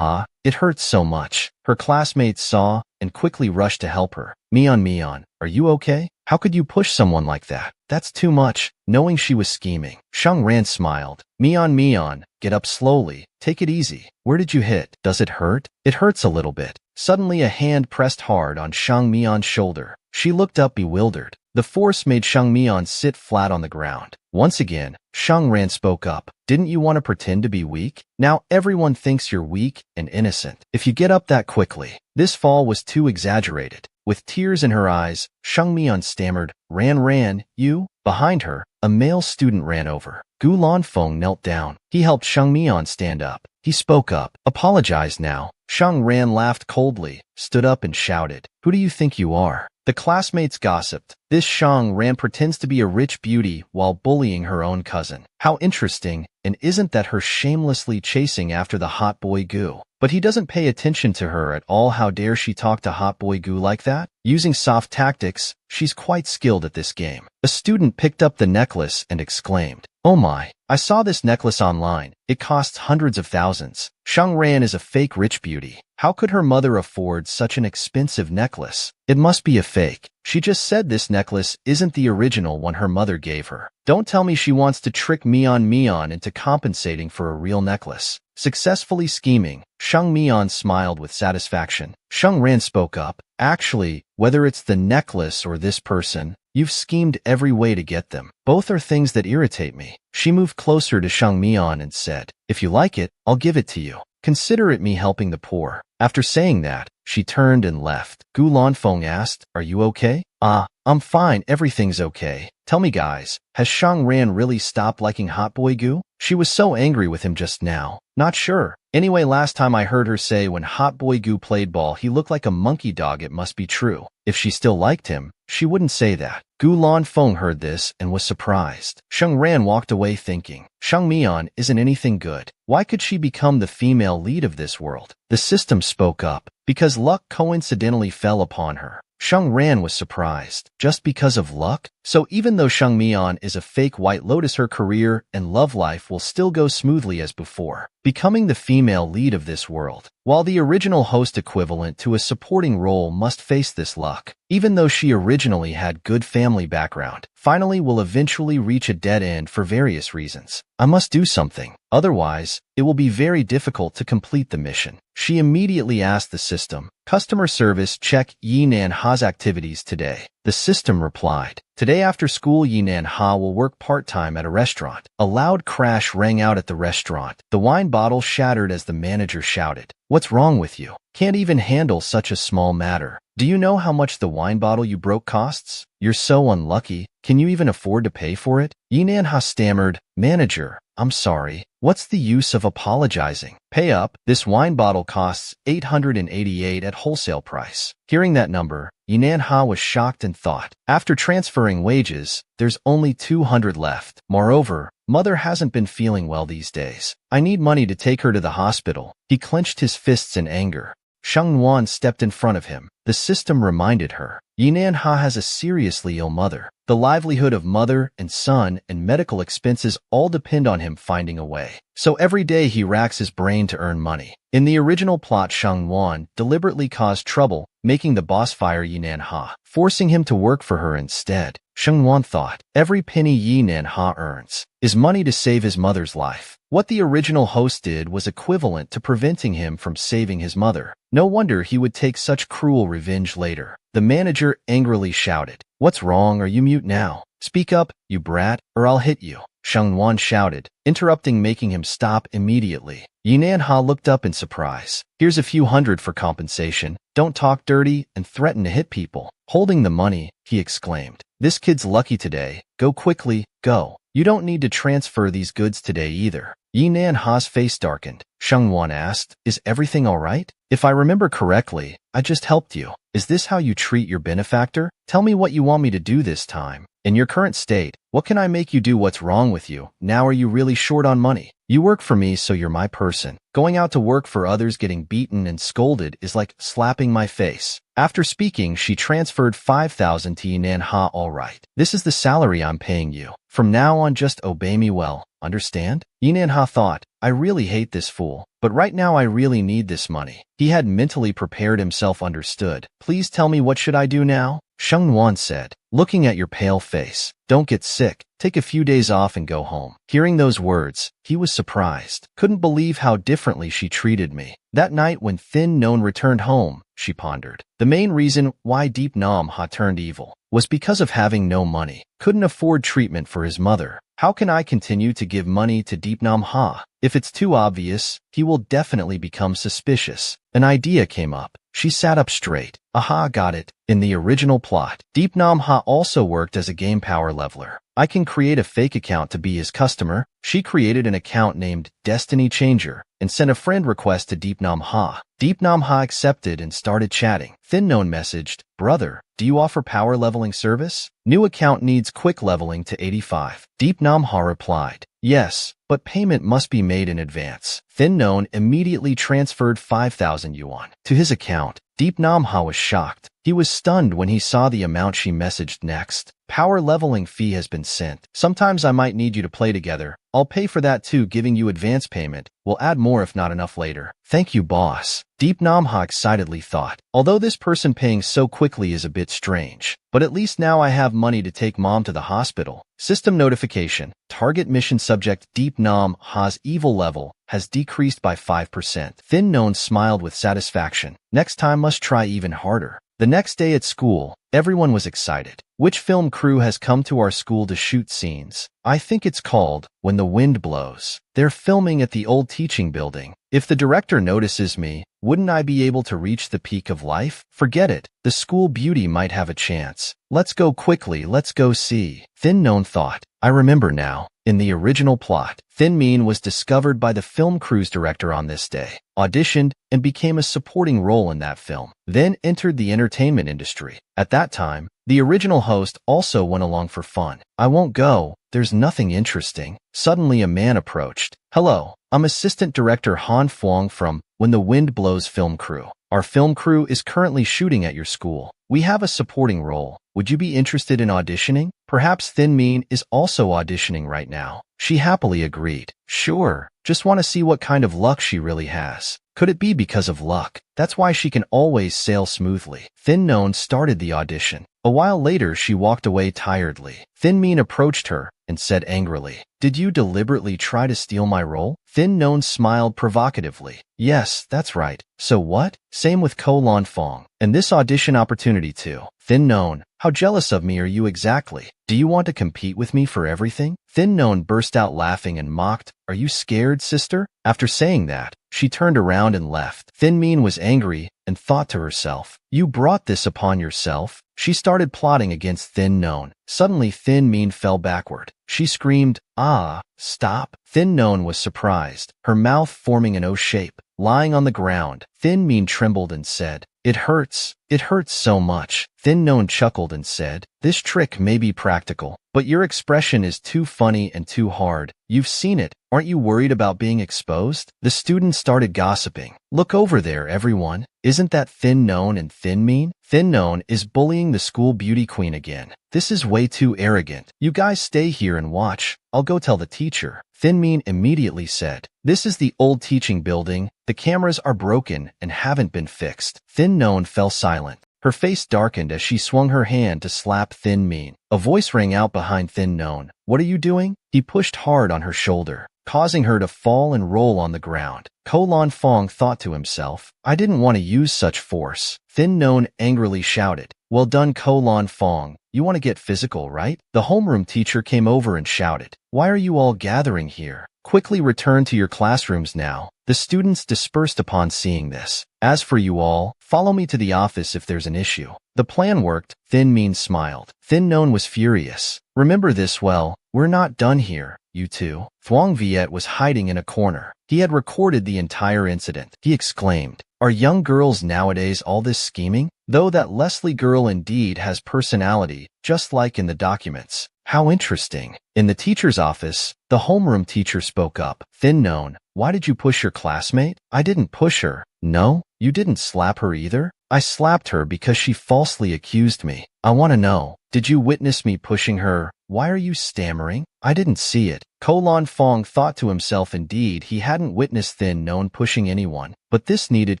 it hurts so much. Her classmates saw and quickly rushed to help her. Mion, are you okay? How could you push someone like that? That's too much. Knowing she was scheming, Shang Ran smiled. Mion, get up slowly. Take it easy. Where did you hit? Does it hurt? It hurts a little bit. Suddenly a hand pressed hard on Shang Mion's shoulder. She looked up bewildered. The force made Shang Mion sit flat on the ground. Once again, Shang Ran spoke up. Didn't you want to pretend to be weak? Now everyone thinks you're weak and innocent. If you get up that quickly. This fall was too exaggerated. With tears in her eyes, Shang Mion stammered, Ran, you? Behind her, a male student ran over. Gu Lanfeng knelt down. He helped Shang Mion stand up. He spoke up. Apologize now. Shang Ran laughed coldly, stood up and shouted, who do you think you are? The classmates gossiped. This Shang Ran pretends to be a rich beauty while bullying her own cousin. How interesting, and isn't that her shamelessly chasing after the hot boy Gu? But he doesn't pay attention to her at all. How dare she talk to hot boy Gu like that? Using soft tactics, she's quite skilled at this game. A student picked up the necklace and exclaimed, oh my, I saw this necklace online. It costs hundreds of thousands. Shang Ran is a fake rich beauty. How could her mother afford such an expensive necklace? It must be a fake. She just said this necklace isn't the original one her mother gave her. Don't tell me she wants to trick Mion into compensating for a real necklace. Successfully scheming, Shang Mion smiled with satisfaction. Shang Ran spoke up. Actually, whether it's the necklace or this person, you've schemed every way to get them. Both are things that irritate me. She moved closer to Shang Mion and said, if you like it, I'll give it to you. Consider it me helping the poor. After saying that, she turned and left. Gu Lanfeng asked, are you okay? I'm fine, everything's okay. Tell me guys, has Shang Ran really stopped liking hot boy Gu? She was so angry with him just now. Not sure. Anyway, last time I heard her say when hot boy Gu played ball he looked like a monkey dog. It must be true. If she still liked him, she wouldn't say that. Gu Lanfeng heard this and was surprised. Shang Ran walked away thinking, Shang Mion isn't anything good. Why could she become the female lead of this world? The system spoke up. Because luck coincidentally fell upon her. Shang Ran was surprised. Just because of luck? So even though Shang Mion is a fake White Lotus, her career and love life will still go smoothly as before, becoming the female lead of this world, while the original host equivalent to a supporting role must face this luck. Even though she originally had good family background, finally will eventually reach a dead end for various reasons. I must do something. Otherwise, it will be very difficult to complete the mission. She immediately asked the system, customer service, check Yinan Ha's activities today. The The system replied. Today after school, Yinan Ha will work part-time at a restaurant. A loud crash rang out at the restaurant. The wine bottle shattered as the manager shouted, "What's wrong with you? Can't even handle such a small matter. Do you know how much the wine bottle you broke costs? You're so unlucky. Can you even afford to pay for it?" Yinan Ha stammered, "Manager, I'm sorry. What's the use of apologizing? Pay up. This wine bottle costs 888 at wholesale price." Hearing that number, Yinan Ha was shocked and thought, after transferring wages, there's only 200 left. Moreover, mother hasn't been feeling well these days. I need money to take her to the hospital. He clenched his fists in anger. Sheng Nuan stepped in front of him. The system reminded her, Yinan Ha has a seriously ill mother. The livelihood of mother and son and medical expenses all depend on him finding a way. So every day he racks his brain to earn money. In the original plot, Sheng Nuan deliberately caused trouble, making the boss fire Yinan Ha, forcing him to work for her instead. Sheng Nuan thought, every penny Yinan Ha earns is money to save his mother's life. What the original host did was equivalent to preventing him from saving his mother. No wonder he would take such cruel revenge later. The manager angrily shouted, "What's wrong? Are you mute now? Speak up, you brat, or I'll hit you." Sheng Nuan shouted, interrupting, making him stop immediately. Yinan Ha looked up in surprise. "Here's a few hundred for compensation. Don't talk dirty and threaten to hit people." Holding the money, he exclaimed, "This kid's lucky today. Go quickly, go. You don't need to transfer these goods today either." Yinan Ha's face darkened. Sheng Nuan asked, "Is everything all right? If I remember correctly, I just helped you. Is this how you treat your benefactor? Tell me what you want me to do this time. In your current state, what can I make you do? What's wrong with you? Now are you really short on money? You work for me, so you're my person. Going out to work for others, getting beaten and scolded is like slapping my face." After speaking, she transferred 5,000 to Yinan Ha. "All right. This is the salary I'm paying you. From now on, just obey me well. Understand?" Yinan Ha thought, "I really hate this fool, but right now I really need this money." He had mentally prepared himself. Understood. "Please tell me, what should I do now?" Sheng Nuan said, looking at your pale face. "Don't get sick. Take a few days off and go home." Hearing those words, he was surprised. "Couldn't believe how differently she treated me." That night when Thin Non returned home, she pondered. The main reason why Deep Nam Ha turned evil was because of having no money. Couldn't afford treatment for his mother. How can I continue to give money to Deep Nam Ha? If it's too obvious, he will definitely become suspicious. An idea came up. She sat up straight. Aha, got it. In the original plot, Deep Nam Ha also worked as a game power leveler. I can create a fake account to be his customer. She created an account named Destiny Changer and sent a friend request to Deep Nam Ha. Deep Nam Ha accepted and started chatting. Thin Non messaged, "Brother, do you offer power leveling service? New account needs quick leveling to 85. Deep Nam Ha replied, "Yes, but payment must be made in advance." Thin Non immediately transferred 5,000 yuan to his account. Deep Nam Ha was shocked. He was stunned when he saw the amount she messaged next. "Power leveling fee has been sent. Sometimes I might need you to play together. I'll pay for that too, giving you advance payment. We'll add more if not enough later." "Thank you, boss." Deep Nam Ha excitedly thought. Although this person paying so quickly is a bit strange, but at least now I have money to take mom to the hospital. System notification. Target mission subject Deep Nam Ha's evil level has decreased by 5%. Thin Non smiled with satisfaction. Next time must try even harder. The next day at school, everyone was excited. "Which film crew has come to our school to shoot scenes?" "I think it's called When the Wind Blows. They're filming at the old teaching building. If the director notices me, wouldn't I be able to reach the peak of life? Forget it. The school beauty might have a chance. Let's go quickly, let's go see." Thin Non thought, "I remember now. In the original plot, Thin Min was discovered by the film crew's director on this day, auditioned, and became a supporting role in that film, then entered the entertainment industry. At that time, the original host also went along for fun. "I won't go. There's nothing interesting." Suddenly a man approached. "Hello, I'm Assistant Director Han Fuang from When the Wind Blows film crew. Our film crew is currently shooting at your school. We have a supporting role. Would you be interested in auditioning?" Perhaps Thin Min is also auditioning right now. She happily agreed. "Sure, just want to see what kind of luck she really has." Could it be because of luck? That's why she can always sail smoothly. Thin Non started the audition. A while later, she walked away tiredly. Thin Mean approached her and said angrily, "Did you deliberately try to steal my role?" Thin Known smiled provocatively. "Yes, that's right. So what?" Same with Ko Lan Fong. "And this audition opportunity too." Thin Known, "How jealous of me are you exactly? Do you want to compete with me for everything?" Thin Known burst out laughing and mocked, "Are you scared, sister?" After saying that, she turned around and left. Thin Mean was angry and thought to herself, "You brought this upon yourself." She started plotting against Thin Known. Suddenly, Thin Mean fell backward. She screamed, "Ah, stop." Thin Known was surprised, her mouth forming an O shape. Lying on the ground, Thin Mean trembled and said, "It hurts. It hurts so much." Thin Known chuckled and said, "This trick may be practical, but your expression is too funny and too hard. You've seen it. Aren't you worried about being exposed?" The students started gossiping. "Look over there, everyone. Isn't that Thin Known and Thin Mean? Thin Known is bullying the school beauty queen again. This is way too arrogant. You guys stay here and watch. I'll go tell the teacher." Thin Mean immediately said, "This is the old teaching building. The cameras are broken and haven't been fixed." Thin Known fell silent. Her face darkened as she swung her hand to slap Thin Mean. A voice rang out behind Thin Known. "What are you doing?" He pushed hard on her shoulder, causing her to fall and roll on the ground. Ko Lan Fong thought to himself, "I didn't want to use such force." Thin Known angrily shouted, "Well done, Ko Lan Fong. You want to get physical, right?" The homeroom teacher came over and shouted, "Why are you all gathering here? Quickly return to your classrooms now." The students dispersed upon seeing this. "As for you all, follow me to the office if there's an issue." The plan worked. Thin Mean smiled. Thin Known was furious. "Remember this well. We're not done here, you two." Thuong Viet was hiding in a corner. He had recorded the entire incident. He exclaimed, "Are young girls nowadays all this scheming? Though that Leslie girl indeed has personality, just like in the documents. How interesting." In the teacher's office, the homeroom teacher spoke up. "Thin Known, why did you push your classmate?" "I didn't push her." "No? You didn't slap her either?" "I slapped her because she falsely accused me." "I want to know, did you witness me pushing her?" "Why are you stammering?" "I didn't see it." Ko Lan Fong thought to himself indeed he hadn't witnessed Thin Known pushing anyone, but this needed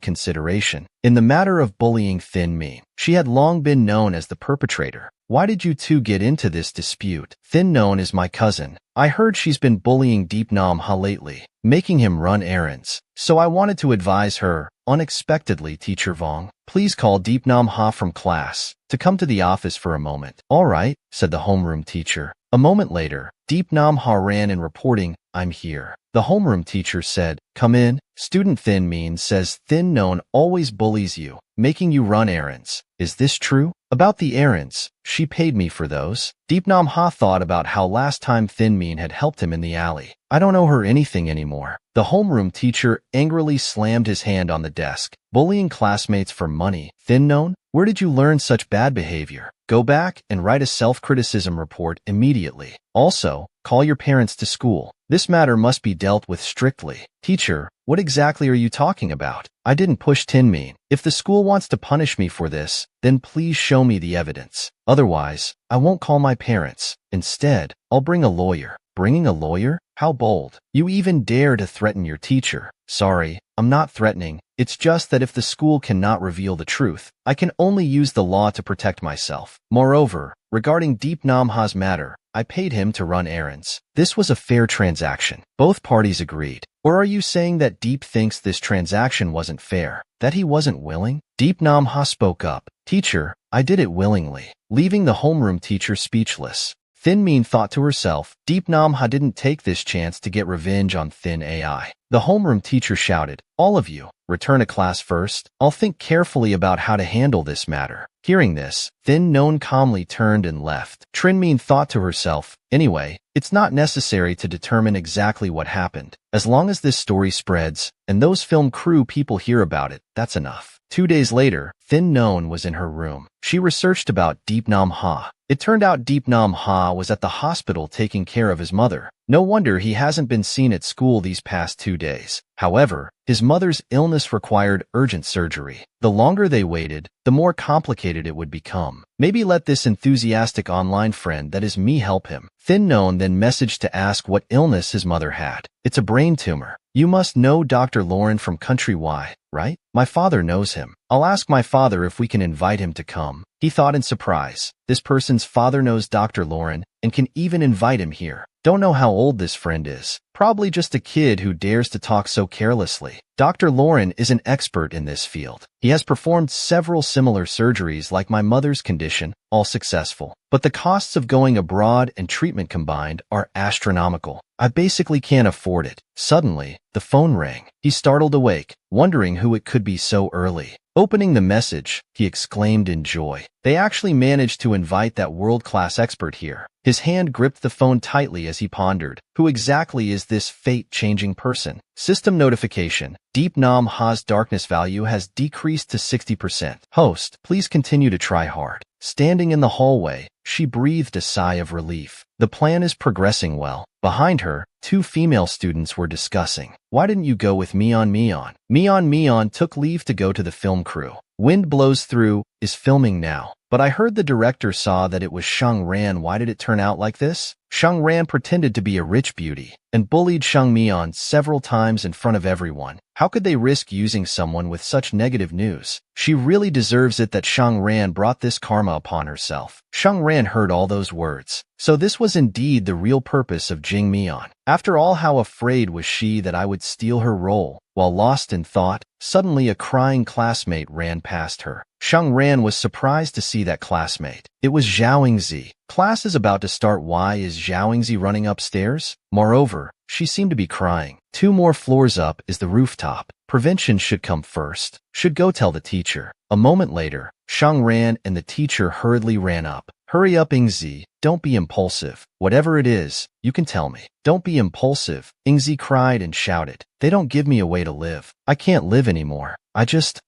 consideration. In the matter of bullying Thin Mean, she had long been known as the perpetrator. "Why did you two get into this dispute?" "Thin Known is my cousin. I heard she's been bullying Deep Nam Ha lately, making him run errands. So I wanted to advise her." Unexpectedly, Teacher Vong, "Please call Deep Nam Ha from class to come to the office for a moment." "All right," said the homeroom teacher. A moment later, Deep Nam Ha ran in reporting, "I'm here." The homeroom teacher said, "Come in." Student Thin Mean says Thin Known always bullies you, making you run errands. Is this true? About the errands, she paid me for those. Deep Nam Ha thought about how last time Thin Mean had helped him in the alley. "I don't owe her anything anymore." The homeroom teacher angrily slammed his hand on the desk. "Bullying classmates for money. Thin Known, where did you learn such bad behavior? Go back and write a self-criticism report immediately. Also, call your parents to school. This matter must be dealt with strictly." "Teacher, what exactly are you talking about? I didn't push Thin Mean. If the school wants to punish me for this, then please show me the evidence. Otherwise, I won't call my parents. Instead, I'll bring a lawyer." "Bringing a lawyer? How bold. You even dare to threaten your teacher." "Sorry, I'm not threatening. It's just that if the school cannot reveal the truth, I can only use the law to protect myself. Moreover, regarding Deep Nam Ha's matter, I paid him to run errands. This was a fair transaction." Both parties agreed. "Or are you saying that Deep thinks this transaction wasn't fair? That he wasn't willing?" Deep Nam Ha spoke up. "Teacher, I did it willingly," leaving the homeroom teacher speechless. Thin Mean thought to herself, Deep Nam Ha didn't take this chance to get revenge on Thin AI. The homeroom teacher shouted, "All of you, return to class first. I'll think carefully about how to handle this matter." Hearing this, Thin Known calmly turned and left. Trin Mean thought to herself, "Anyway, it's not necessary to determine exactly what happened. As long as this story spreads, and those film crew people hear about it, that's enough." 2 days later, Thin Known was in her room. She researched about Deep Nam Ha. It turned out Deep Nam Ha was at the hospital taking care of his mother. No wonder he hasn't been seen at school these past 2 days. However, his mother's illness required urgent surgery. The longer they waited, the more complicated it would become. Maybe let this enthusiastic online friend that is me help him. Thin known then messaged to ask what illness his mother had. It's a brain tumor. You must know Dr. Lauren from Country Y, right? My father knows him. I'll ask my father if we can invite him to come. He thought in surprise. This person's father knows Dr. Lauren and can even invite him here. Don't know how old this friend is. Probably just a kid who dares to talk so carelessly. Dr. Lauren is an expert in this field. He has performed several similar surgeries like my mother's condition, all successful. But the costs of going abroad and treatment combined are astronomical. I basically can't afford it. Suddenly, the phone rang. He startled awake, wondering who it could be so early. Opening the message, he exclaimed in joy. They actually managed to invite that world-class expert here. His hand gripped the phone tightly as he pondered. Who exactly is this fate-changing person? System notification. Deep Nam Ha's darkness value has decreased to 60%. Host, please continue to try hard. Standing in the hallway, she breathed a sigh of relief. The plan is progressing well. Behind her, 2 female students were discussing. Why didn't you go with Mion? Mion took leave to go to the film crew. Wind Blows Through is filming now. But I heard the director saw that it was Shang Ran. Why did it turn out like this? Shang Ran pretended to be a rich beauty and bullied Shang Mion several times in front of everyone. How could they risk using someone with such negative news? She really deserves it that Shang Ran brought this karma upon herself. Shang Ran heard all those words. So this was indeed the real purpose of Jing Mion. After all, how afraid was she that I would steal her role? While lost in thought, suddenly a crying classmate ran past her. Shang Ran was surprised to see that classmate. It was Zhao Yingzi. Class is about to start. Why is Zhao Yingzi running upstairs? Moreover, she seemed to be crying. 2 more floors up is the rooftop. Prevention should come first. Should go tell the teacher. A moment later, Shang Ran and the teacher hurriedly ran up. Hurry up, Yingzi. Don't be impulsive. Whatever it is, you can tell me. Don't be impulsive, Yingzi cried and shouted. They don't give me a way to live. I can't live anymore. I just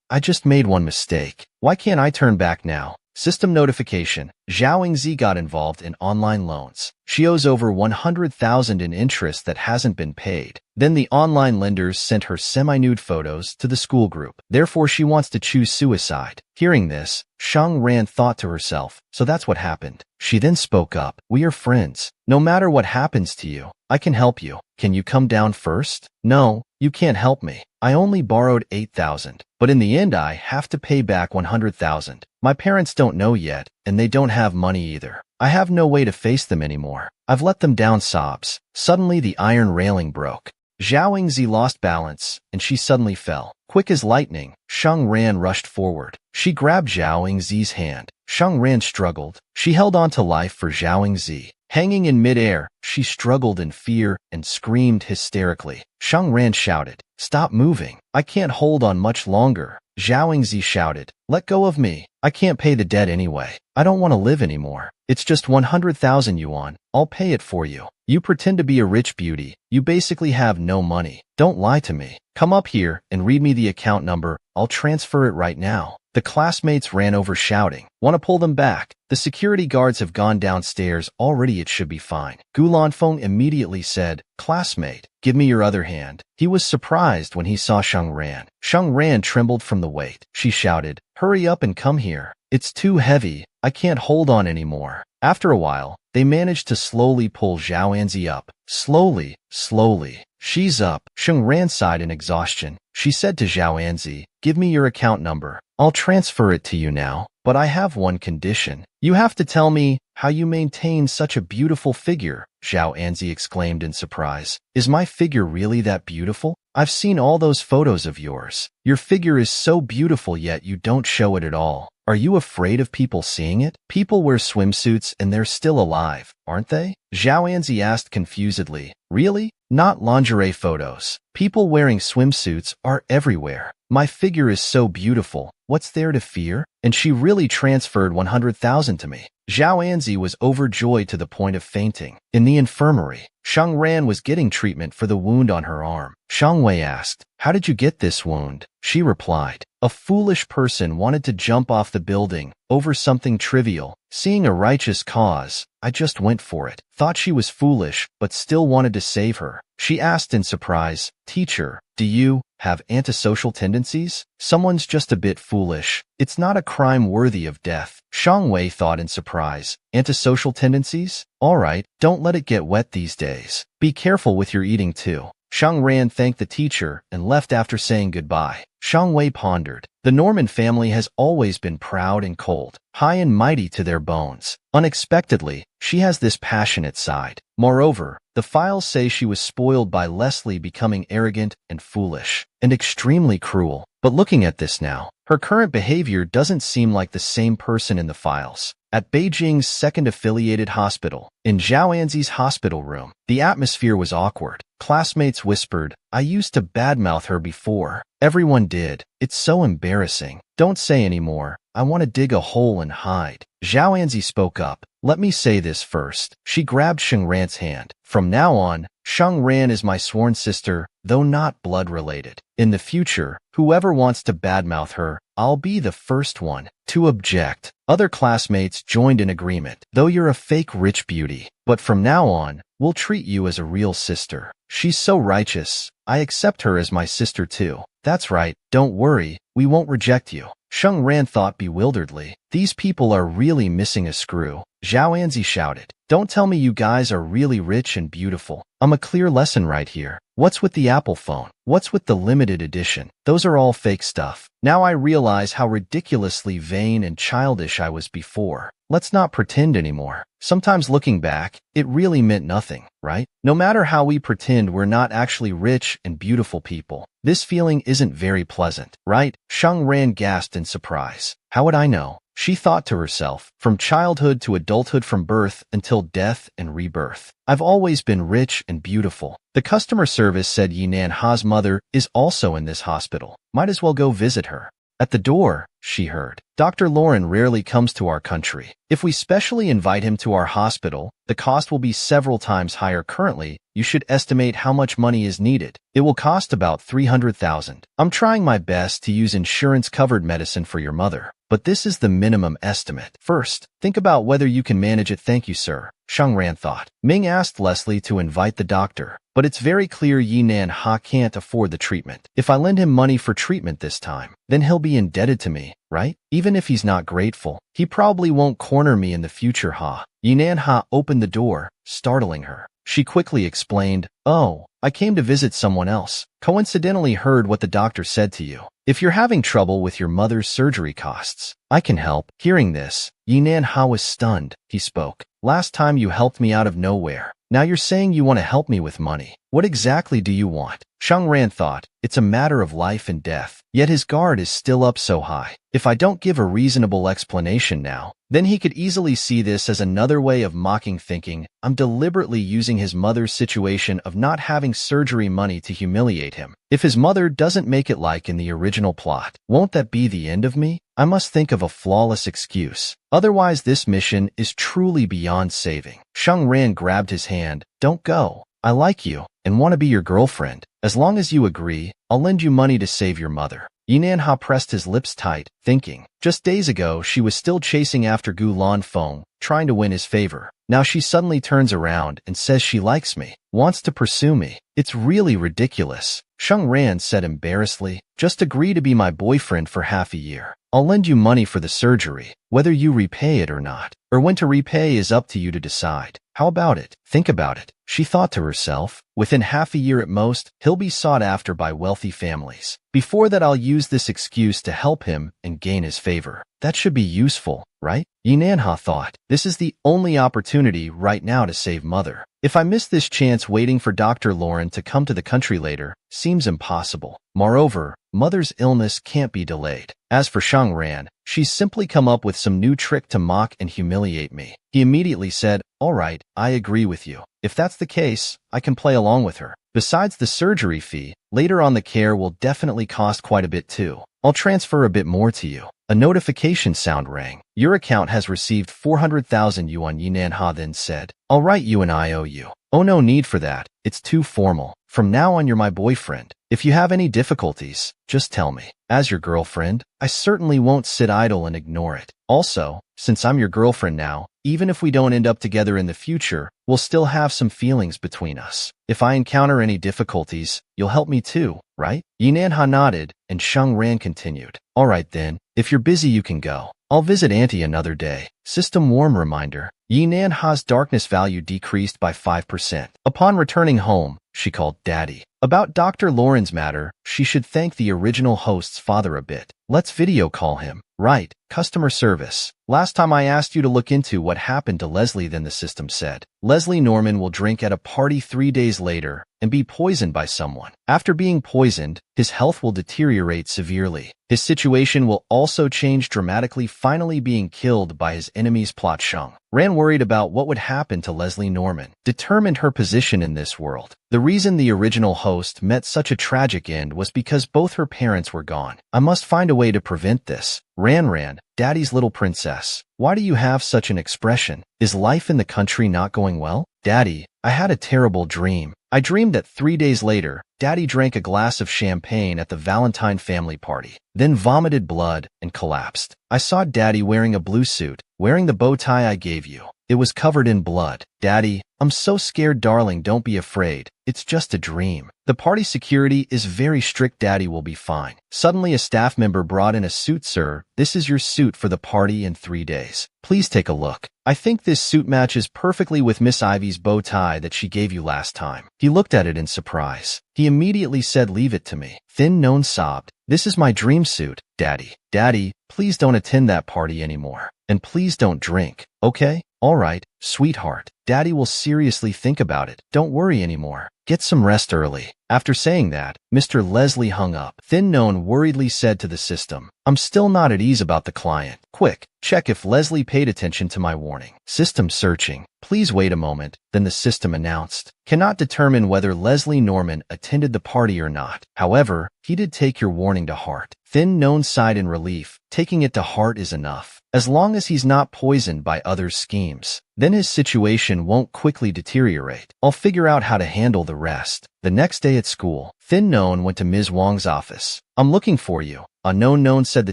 made one mistake. Why can't I turn back now? System notification. Zhao Yingzi got involved in online loans. She owes over 100,000 in interest that hasn't been paid. Then the online lenders sent her semi-nude photos to the school group. Therefore, she wants to choose suicide. Hearing this, Shang Ran thought to herself, so that's what happened. She then spoke up. We are friends. No matter what happens to you, I can help you. Can you come down first? No, you can't help me. I only borrowed 8,000. But in the end, I have to pay back 100,000. My parents don't know yet, and they don't have money either. I have no way to face them anymore. I've let them down. Sobs. Suddenly, the iron railing broke. Zhao Yingzi lost balance, and she suddenly fell. Quick as lightning, Shang Ran rushed forward. She grabbed Zhao Yingzi's hand. Shang Ran struggled. She held on to life for Zhao Yingzi. Hanging in midair, she struggled in fear and screamed hysterically. Shang Ran shouted, "Stop moving. I can't hold on much longer." Zhao Yingzi shouted, "Let go of me. I can't pay the debt anyway. I don't want to live anymore. It's just 100,000 yuan. I'll pay it for you. You pretend to be a rich beauty. You basically have no money. Don't lie to me. Come up here and read me the account number. I'll transfer it right now." The classmates ran over shouting, "Want to pull them back? The security guards have gone downstairs already. It should be fine." Gulanfeng immediately said, "Classmate, give me your other hand." He was surprised when he saw Shang Ran. Shang Ran trembled from the weight. She shouted, "Hurry up and come here. It's too heavy. I can't hold on anymore." After a while, they managed to slowly pull Zhao Yingzi up. Slowly, slowly. "She's up." Shang Ran sighed in exhaustion. She said to Zhao Yingzi, "Give me your account number. I'll transfer it to you now. But I have one condition. You have to tell me how you maintain such a beautiful figure." Zhao Yingzi exclaimed in surprise. "Is my figure really that beautiful? I've seen all those photos of yours. Your figure is so beautiful, yet you don't show it at all. Are you afraid of people seeing it? People wear swimsuits and they're still alive, aren't they?" Zhao Yingzi asked confusedly. "Really? Not lingerie photos. People wearing swimsuits are everywhere. My figure is so beautiful. What's there to fear? And she really transferred 100,000 to me. Zhao Anzi was overjoyed to the point of fainting. In the infirmary, Sheng Ran was getting treatment for the wound on her arm. Shang Wei asked, "How did you get this wound?" She replied, "A foolish person wanted to jump off the building over something trivial. Seeing a righteous cause, I just went for it. Thought she was foolish, but still wanted to save her." She asked in surprise, "Teacher, do you have antisocial tendencies? Someone's just a bit foolish. It's not a crime worthy of death." Shang Wei thought in surprise, "Antisocial tendencies? All right, don't let it get wet these days. Be careful with your eating too." Shang Ran thanked the teacher and left after saying goodbye. Shang Wei pondered. The Norman family has always been proud and cold, high and mighty to their bones. Unexpectedly, she has this passionate side. Moreover, the files say she was spoiled by Leslie becoming arrogant and foolish, and extremely cruel. But looking at this now, her current behavior doesn't seem like the same person in the files. At Beijing's second affiliated hospital, in Zhao Anzi's hospital room, the atmosphere was awkward. Classmates whispered, "I used to badmouth her before." Everyone did. "It's so embarrassing. Don't say any more. I want to dig a hole and hide." Zhao Anzi spoke up. "Let me say this first." She grabbed Sheng Ran's hand. "From now on, Sheng Ran is my sworn sister, though not blood-related. In the future, whoever wants to badmouth her, I'll be the first one to object." Other classmates joined in agreement. "Though you're a fake rich beauty, but from now on, we'll treat you as a real sister. She's so righteous. I accept her as my sister too." "That's right. Don't worry. We won't reject you." Sheng Ran thought bewilderedly. "These people are really missing a screw." Zhao Anzi shouted, "Don't tell me you guys are really rich and beautiful. I'm a clear lesson right here. What's with the Apple phone? What's with the limited edition? Those are all fake stuff." Now I realize how ridiculously vain and childish I was before. Let's not pretend anymore. Sometimes looking back, it really meant nothing, right? No matter how we pretend we're not actually rich and beautiful people, this feeling isn't very pleasant, right? Sheng Ran gasped in surprise. "How would I know?" She thought to herself, "From childhood to adulthood, from birth until death and rebirth, I've always been rich and beautiful." The customer service said Yinan Ha's mother is also in this hospital. Might as well go visit her. At the door, she heard, "Dr. Lauren rarely comes to our country. If we specially invite him to our hospital, the cost will be several times higher. Currently, you should estimate how much money is needed. It will cost about 300,000. I'm trying my best to use insurance-covered medicine for your mother, but this is the minimum estimate. First, think about whether you can manage it." "Thank you, sir," Sheng Ran thought. Ming asked Leslie to invite the doctor, but it's very clear Yinan Ha can't afford the treatment. If I lend him money for treatment this time, then he'll be indebted to me, right? Even if he's not grateful, he probably won't corner me in the future. Ha. Yinan Ha opened the door, startling her. She quickly explained, "Oh, I came to visit someone else. Coincidentally heard what the doctor said to you. If you're having trouble with your mother's surgery costs, I can help." Hearing this, Yinan Ha was stunned. He spoke. "Last time you helped me out of nowhere. Now you're saying you want to help me with money. What exactly do you want?" Sheng Ran thought, it's a matter of life and death. Yet his guard is still up so high. If I don't give a reasonable explanation now, then he could easily see this as another way of mocking, thinking, I'm deliberately using his mother's situation of not having surgery money to humiliate him. If his mother doesn't make it like in the original plot, won't that be the end of me? I must think of a flawless excuse. Otherwise, this mission is truly beyond saving. Sheng Ran grabbed his hand. "Don't go. I like you and want to be your girlfriend. As long as you agree, I'll lend you money to save your mother." Yinan Ha pressed his lips tight, thinking. Just days ago, she was still chasing after Gu Lanfeng, trying to win his favor. Now she suddenly turns around and says she likes me, wants to pursue me. It's really ridiculous. Sheng Ran said embarrassedly, "Just agree to be my boyfriend for half a year. I'll lend you money for the surgery. Whether you repay it or not, or when to repay is up to you to decide. How about it? Think about it." She thought to herself, within half a year at most, he'll be sought after by wealthy families. Before that, I'll use this excuse to help him and gain his favor. That should be useful, right? Yinan Ha thought, this is the only opportunity right now to save mother. If I miss this chance, waiting for Dr. Lauren to come to the country later seems impossible. Moreover, mother's illness can't be delayed. As for Sheng Ran, she's simply come up with some new trick to mock and humiliate me. He immediately said, "All right, I agree with you. If that's the case, I can play along with her." Besides the surgery fee, later on the care will definitely cost quite a bit too. I'll transfer a bit more to you. A notification sound rang. Your account has received 400,000 yuan, Manhwa then said. I'll write you an IOU. Oh, no need for that. It's too formal. From now on, you're my boyfriend. If you have any difficulties, just tell me. As your girlfriend, I certainly won't sit idle and ignore it. Also, since I'm your girlfriend now, even if we don't end up together in the future, we'll still have some feelings between us. If I encounter any difficulties, you'll help me too, right? Manhwa nodded, and Sheng Ran continued. All right then, if you're busy you can go. I'll visit Auntie another day. System warm reminder. Manhwa's darkness value decreased by 5%. Upon returning home, she called Daddy. About Dr. Lauren's matter, she should thank the original host's father a bit. Let's video call him. Right, customer service. Last time I asked you to look into what happened to Leslie, then the system said. Leslie Norman will drink at a party 3 days later and be poisoned by someone. After being poisoned, his health will deteriorate severely. His situation will also change dramatically, finally being killed by his enemy's plot. Sheng Ran worried about what would happen to Leslie Norman, determined her position in this world. The reason the original host met such a tragic end was because both her parents were gone. I must find a way to prevent this. Ran, Daddy's little princess. Why do you have such an expression? Is life in the country not going well? Daddy, I had a terrible dream. I dreamed that 3 days later, Daddy drank a glass of champagne at the Valentine family party, then vomited blood and collapsed. I saw Daddy wearing a blue suit, wearing the bow tie I gave you. It was covered in blood. Daddy, I'm so scared, darling, don't be afraid. It's just a dream. The party security is very strict. Daddy will be fine. Suddenly a staff member brought in a suit. Sir, this is your suit for the party in 3 days. Please take a look. I think this suit matches perfectly with Miss Ivy's bow tie that she gave you last time. He looked at it in surprise. He immediately said, leave it to me. Thin Non sobbed. This is my dream suit, Daddy. Daddy, please don't attend that party anymore. And please don't drink, okay? All right, sweetheart. Daddy will seriously think about it. Don't worry anymore. Get some rest early. After saying that, Mr. Leslie hung up. Thin Non worriedly said to the system, I'm still not at ease about the client. Quick, check if Leslie paid attention to my warning. System searching. Please wait a moment. Then the system announced, cannot determine whether Leslie Norman attended the party or not. However, he did take your warning to heart. Thin Non sighed in relief. Taking it to heart is enough. As long as he's not poisoned by others' schemes, then his situation won't quickly deteriorate. I'll figure out how to handle the rest. The next day at school, Thin Non went to Ms. Wang's office. I'm looking for you. Non, said the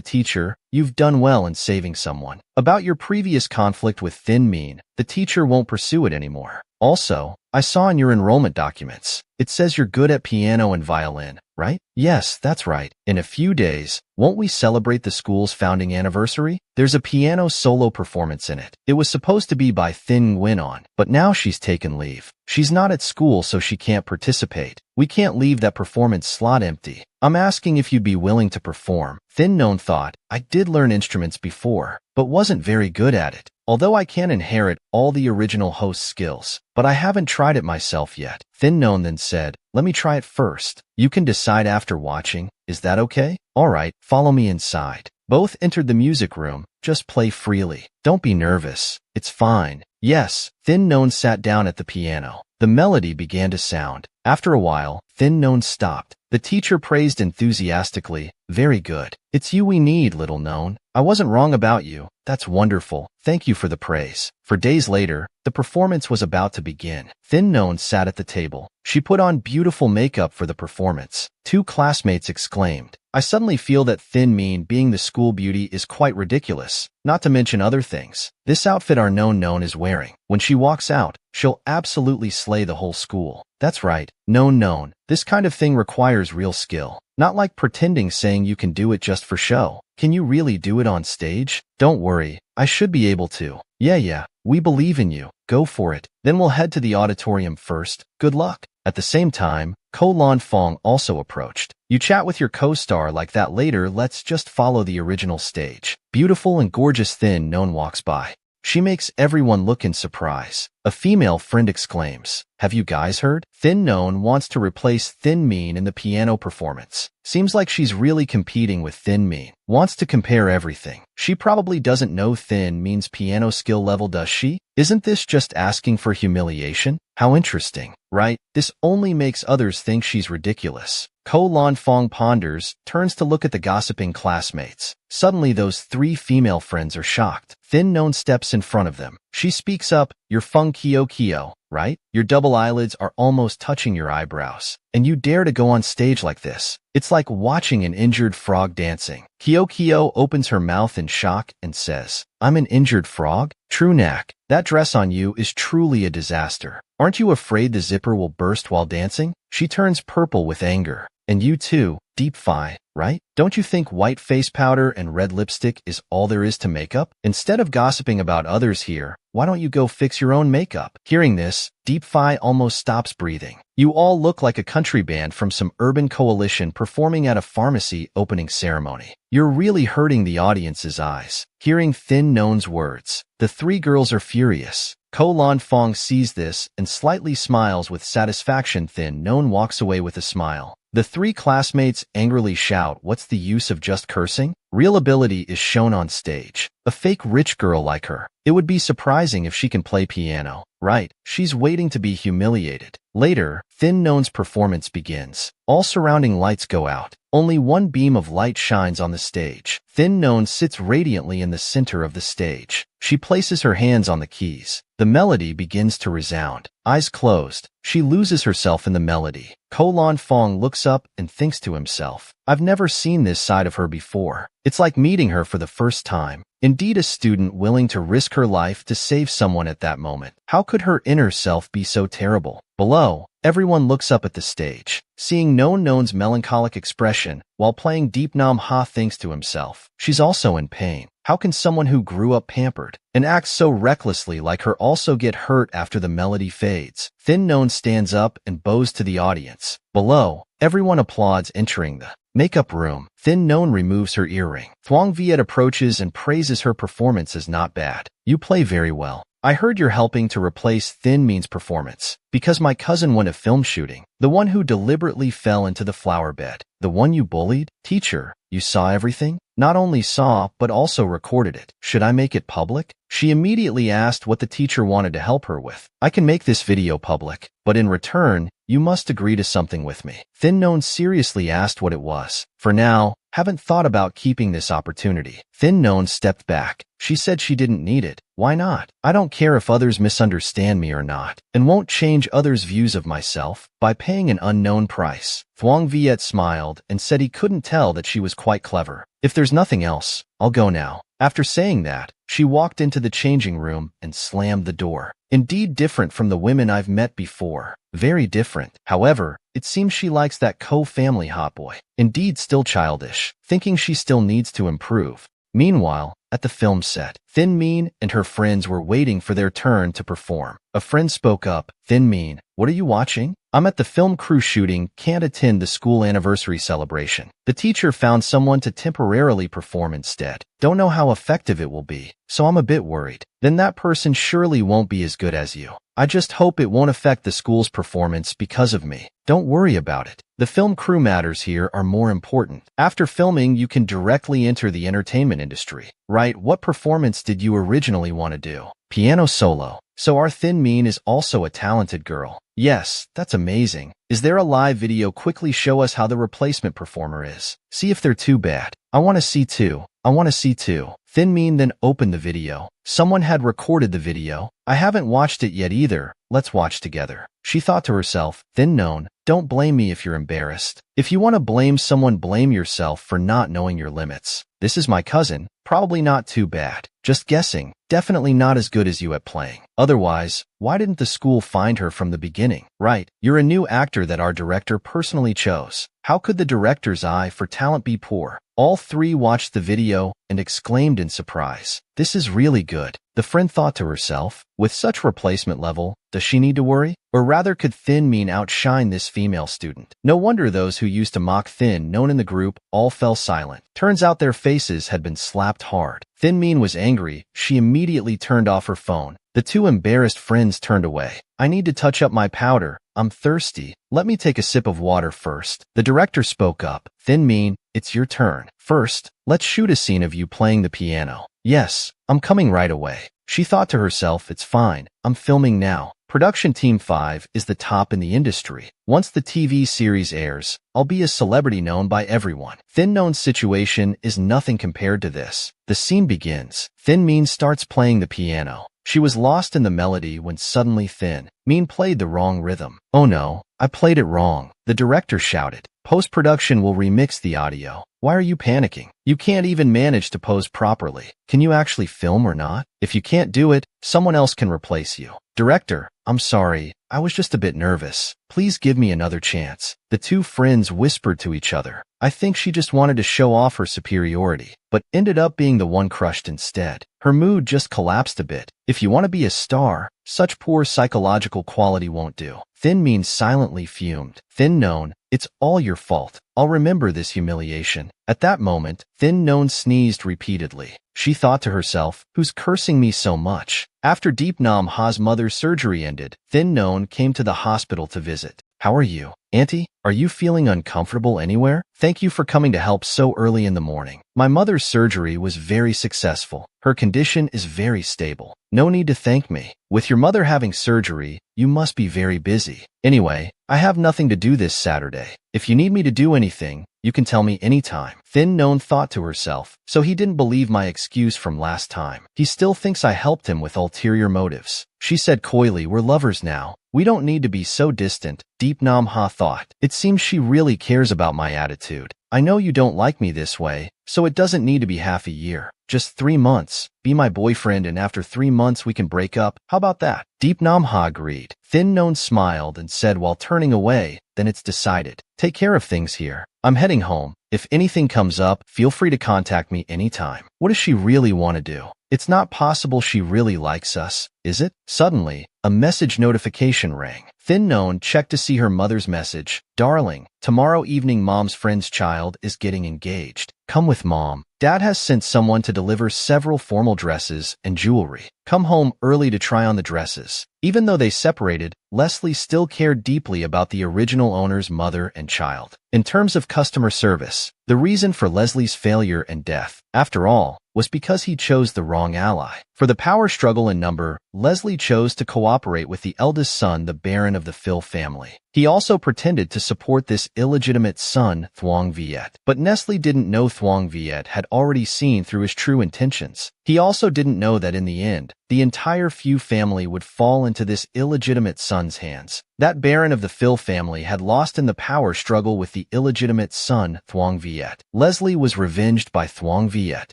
teacher. You've done well in saving someone. About your previous conflict with Thin Mean, the teacher won't pursue it anymore. Also, I saw in your enrollment documents, it says you're good at piano and violin, right? Yes, that's right. In a few days, won't we celebrate the school's founding anniversary? There's a piano solo performance in it. It was supposed to be by Thin Nguyen, but now she's taken leave. She's not at school, so she can't participate. We can't leave that performance slot empty. I'm asking if you'd be willing to perform. Thin Non thought, I did learn instruments before, but wasn't very good at it. Although I can inherit all the original host's skills, but I haven't tried it myself yet. Thin Non then said, let me try it first. You can decide after watching. Is that okay? All right, follow me inside. Both entered the music room. Just play freely. Don't be nervous. It's fine. Yes, Thin Non sat down at the piano. The melody began to sound. After a while, Thin Non stopped. The teacher praised enthusiastically. Very good. It's you we need, little Non. I wasn't wrong about you. That's wonderful. Thank you for the praise. For days later, the performance was about to begin. Thin Non sat at the table. She put on beautiful makeup for the performance. 2 classmates exclaimed. I suddenly feel that Thin Mean being the school beauty is quite ridiculous, not to mention other things. This outfit our Non is wearing. When she walks out, she'll absolutely slay the whole school. That's right, Non. This kind of thing requires real skill. Not like pretending saying you can do it just for show. Can you really do it on stage? Don't worry, I should be able to. Yeah, we believe in you. Go for it. Then we'll head to the auditorium first. Good luck. At the same time, Ko Lan Fong also approached. You chat with your co-star like that later. Let's just follow the original stage. Beautiful and gorgeous Thin Non walks by. She makes everyone look in surprise. A female friend exclaims, "Have you guys heard? Thin Known wants to replace Thin Mean in the piano performance. Seems like she's really competing with Thin Mean. Wants to compare everything. She probably doesn't know Thin Mean's piano skill level, does she? Isn't this just asking for humiliation? How interesting, right? This only makes others think she's ridiculous." Ko Lan Fong ponders, turns to look at the gossiping classmates. Suddenly those three female friends are shocked. Thin Known steps in front of them. She speaks up, "You're Fung Kyo Kyo, right? Your double eyelids are almost touching your eyebrows. And you dare to go on stage like this? It's like watching an injured frog dancing." Kyo Kyo opens her mouth in shock and says, "I'm an injured frog? True knack. That dress on you is truly a disaster. Aren't you afraid the zipper will burst while dancing?" She turns purple with anger. "And you too, Deep Fi, right? Don't you think white face powder and red lipstick is all there is to makeup? Instead of gossiping about others here, why don't you go fix your own makeup?" Hearing this, Deep Fi almost stops breathing. "You all look like a country band from some urban coalition performing at a pharmacy opening ceremony. You're really hurting the audience's eyes." Hearing Thin Known's words, the three girls are furious. Ko Lan Fong sees this and slightly smiles with satisfaction. Thin Known walks away with a smile. The three classmates angrily shout, "What's the use of just cursing?" Real ability is shown on stage. A fake rich girl like her. It would be surprising if she can play piano. Right, she's waiting to be humiliated. Later, Thin Known's performance begins. All surrounding lights go out. Only one beam of light shines on the stage. Thin Known sits radiantly in the center of the stage. She places her hands on the keys. The melody begins to resound. Eyes closed, she loses herself in the melody. Ko Lan Fong looks up and thinks to himself, "I've never seen this side of her before. It's like meeting her for the first time." Indeed, a student willing to risk her life to save someone at that moment. How could her inner self be so terrible? Below, everyone looks up at the stage. Seeing Known's melancholic expression, while playing Deep Nam Ha thinks to himself, "She's also in pain. How can someone who grew up pampered and acts so recklessly like her also get hurt after the melody fades?" Thin Known stands up and bows to the audience. Below, everyone applauds entering the makeup room. Thin Known removes her earring. Thuong Viet approaches and praises her performance as not bad. "You play very well. I heard you're helping to replace Thin Mean's performance. Because my cousin went a film shooting. The one who deliberately fell into the flower bed. The one you bullied? Teacher, you saw everything? Not only saw, but also recorded it. Should I make it public?" She immediately asked what the teacher wanted to help her with. "I can make this video public, but in return, you must agree to something with me." Thin Known seriously asked what it was. "For now, haven't thought about keeping this opportunity." Thin Known stepped back. She said she didn't need it. "Why not? I don't care if others misunderstand me or not, and won't change others' views of myself by paying an unknown price." Thuong Viet smiled and said he couldn't tell that she was quite clever. "If there's nothing else, I'll go now." After saying that, she walked into the changing room and slammed the door. Indeed different from the women I've met before. Very different. However, it seems she likes that co-family hot boy. Indeed still childish, thinking she still needs to improve. Meanwhile, at the film set, Thin Mean and her friends were waiting for their turn to perform. A friend spoke up, "Thin Mean, what are you watching?" "I'm at the film crew shooting, can't attend the school anniversary celebration. The teacher found someone to temporarily perform instead. Don't know how effective it will be, so I'm a bit worried." "Then that person surely won't be as good as you. I just hope it won't affect the school's performance because of me." "Don't worry about it. The film crew matters here are more important. After filming, you can directly enter the entertainment industry." "Right, what performance did you originally want to do?" "Piano solo." "So our Thin Mean is also a talented girl." "Yes, that's amazing. Is there a live video? Quickly show us how the replacement performer is. See if they're too bad. I want to see too. I want to see too." Thin Mean then opened the video. Someone had recorded the video. "I haven't watched it yet either. Let's watch together." She thought to herself, "Thin Known, don't blame me if you're embarrassed. If you want to blame someone, blame yourself for not knowing your limits. This is my cousin. Probably not too bad. Just guessing. Definitely not as good as you at playing. Otherwise, why didn't the school find her from the beginning?" "Right, you're a new actor that our director personally chose. How could the director's eye for talent be poor?" All three watched the video and exclaimed in surprise. This is really good. The friend thought to herself, with such replacement level, does she need to worry? Or rather, could Thin Mean outshine this female student? No wonder those who used to mock Thin, known in the group, all fell silent. Turns out their faces had been slapped hard. Thin Mean was angry. She immediately turned off her phone. The two embarrassed friends turned away. I need to touch up my powder. I'm thirsty. Let me take a sip of water first. The director spoke up. Thin Mean, it's your turn. First, let's shoot a scene of you playing the piano. Yes, I'm coming right away. She thought to herself, it's fine. I'm filming now. Production Team 5 is the top in the industry. Once the TV series airs, I'll be a celebrity known by everyone. Thin Known's situation is nothing compared to this. The scene begins. Thin Mean starts playing the piano. She was lost in the melody when suddenly Thin Mean played the wrong rhythm. Oh no, I played it wrong. The director shouted. Post-production will remix the audio. Why are you panicking? You can't even manage to pose properly. Can you actually film or not? If you can't do it, someone else can replace you. Director, I'm sorry. I was just a bit nervous. Please give me another chance. The two friends whispered to each other. I think she just wanted to show off her superiority, but ended up being the one crushed instead. Her mood just collapsed a bit. If you want to be a star, such poor psychological quality won't do. Thin Mean silently fumed. Thin Known, it's all your fault. I'll remember this humiliation. At that moment, Thin Known sneezed repeatedly. She thought to herself, who's cursing me so much? After Deep Nam Ha's mother's surgery ended, Thin Known came to the hospital to visit. How are you? Auntie, are you feeling uncomfortable anywhere? Thank you for coming to help so early in the morning. My mother's surgery was very successful. Her condition is very stable. No need to thank me. With your mother having surgery, you must be very busy. Anyway, I have nothing to do this Saturday. If you need me to do anything, you can tell me anytime. Thin Known thought to herself, so he didn't believe my excuse from last time. He still thinks I helped him with ulterior motives. She said coyly, we're lovers now. We don't need to be so distant. Deep Nam Ha thought. It seems she really cares about my attitude. I know you don't like me this way, so it doesn't need to be half a year. Just 3 months. Be my boyfriend and after 3 months we can break up. How about that? Deep Nam Ha agreed. Thin Known smiled and said while turning away, then it's decided. Take care of things here. I'm heading home. If anything comes up, feel free to contact me anytime. What does she really want to do? It's not possible she really likes us, is it? Suddenly, a message notification rang. Thin Known checked to see her mother's message. Darling, tomorrow evening mom's friend's child is getting engaged. Come with mom. Dad has sent someone to deliver several formal dresses and jewelry. Come home early to try on the dresses. Even though they separated, Leslie still cared deeply about the original owner's mother and child. In terms of customer service, the reason for Leslie's failure and death, after all, was because he chose the wrong ally. For the power struggle in number, Leslie chose to cooperate with the eldest son, the Baron of the Phil family. He also pretended to support this illegitimate son, Thuong Viet. But Nestle didn't know Thuong Viet had already seen through his true intentions. He also didn't know that in the end, the entire Phu family would fall into this illegitimate son's hands. That Baron of the Phil family had lost in the power struggle with the illegitimate son, Thuong Viet. Leslie was revenged by Thuong Viet,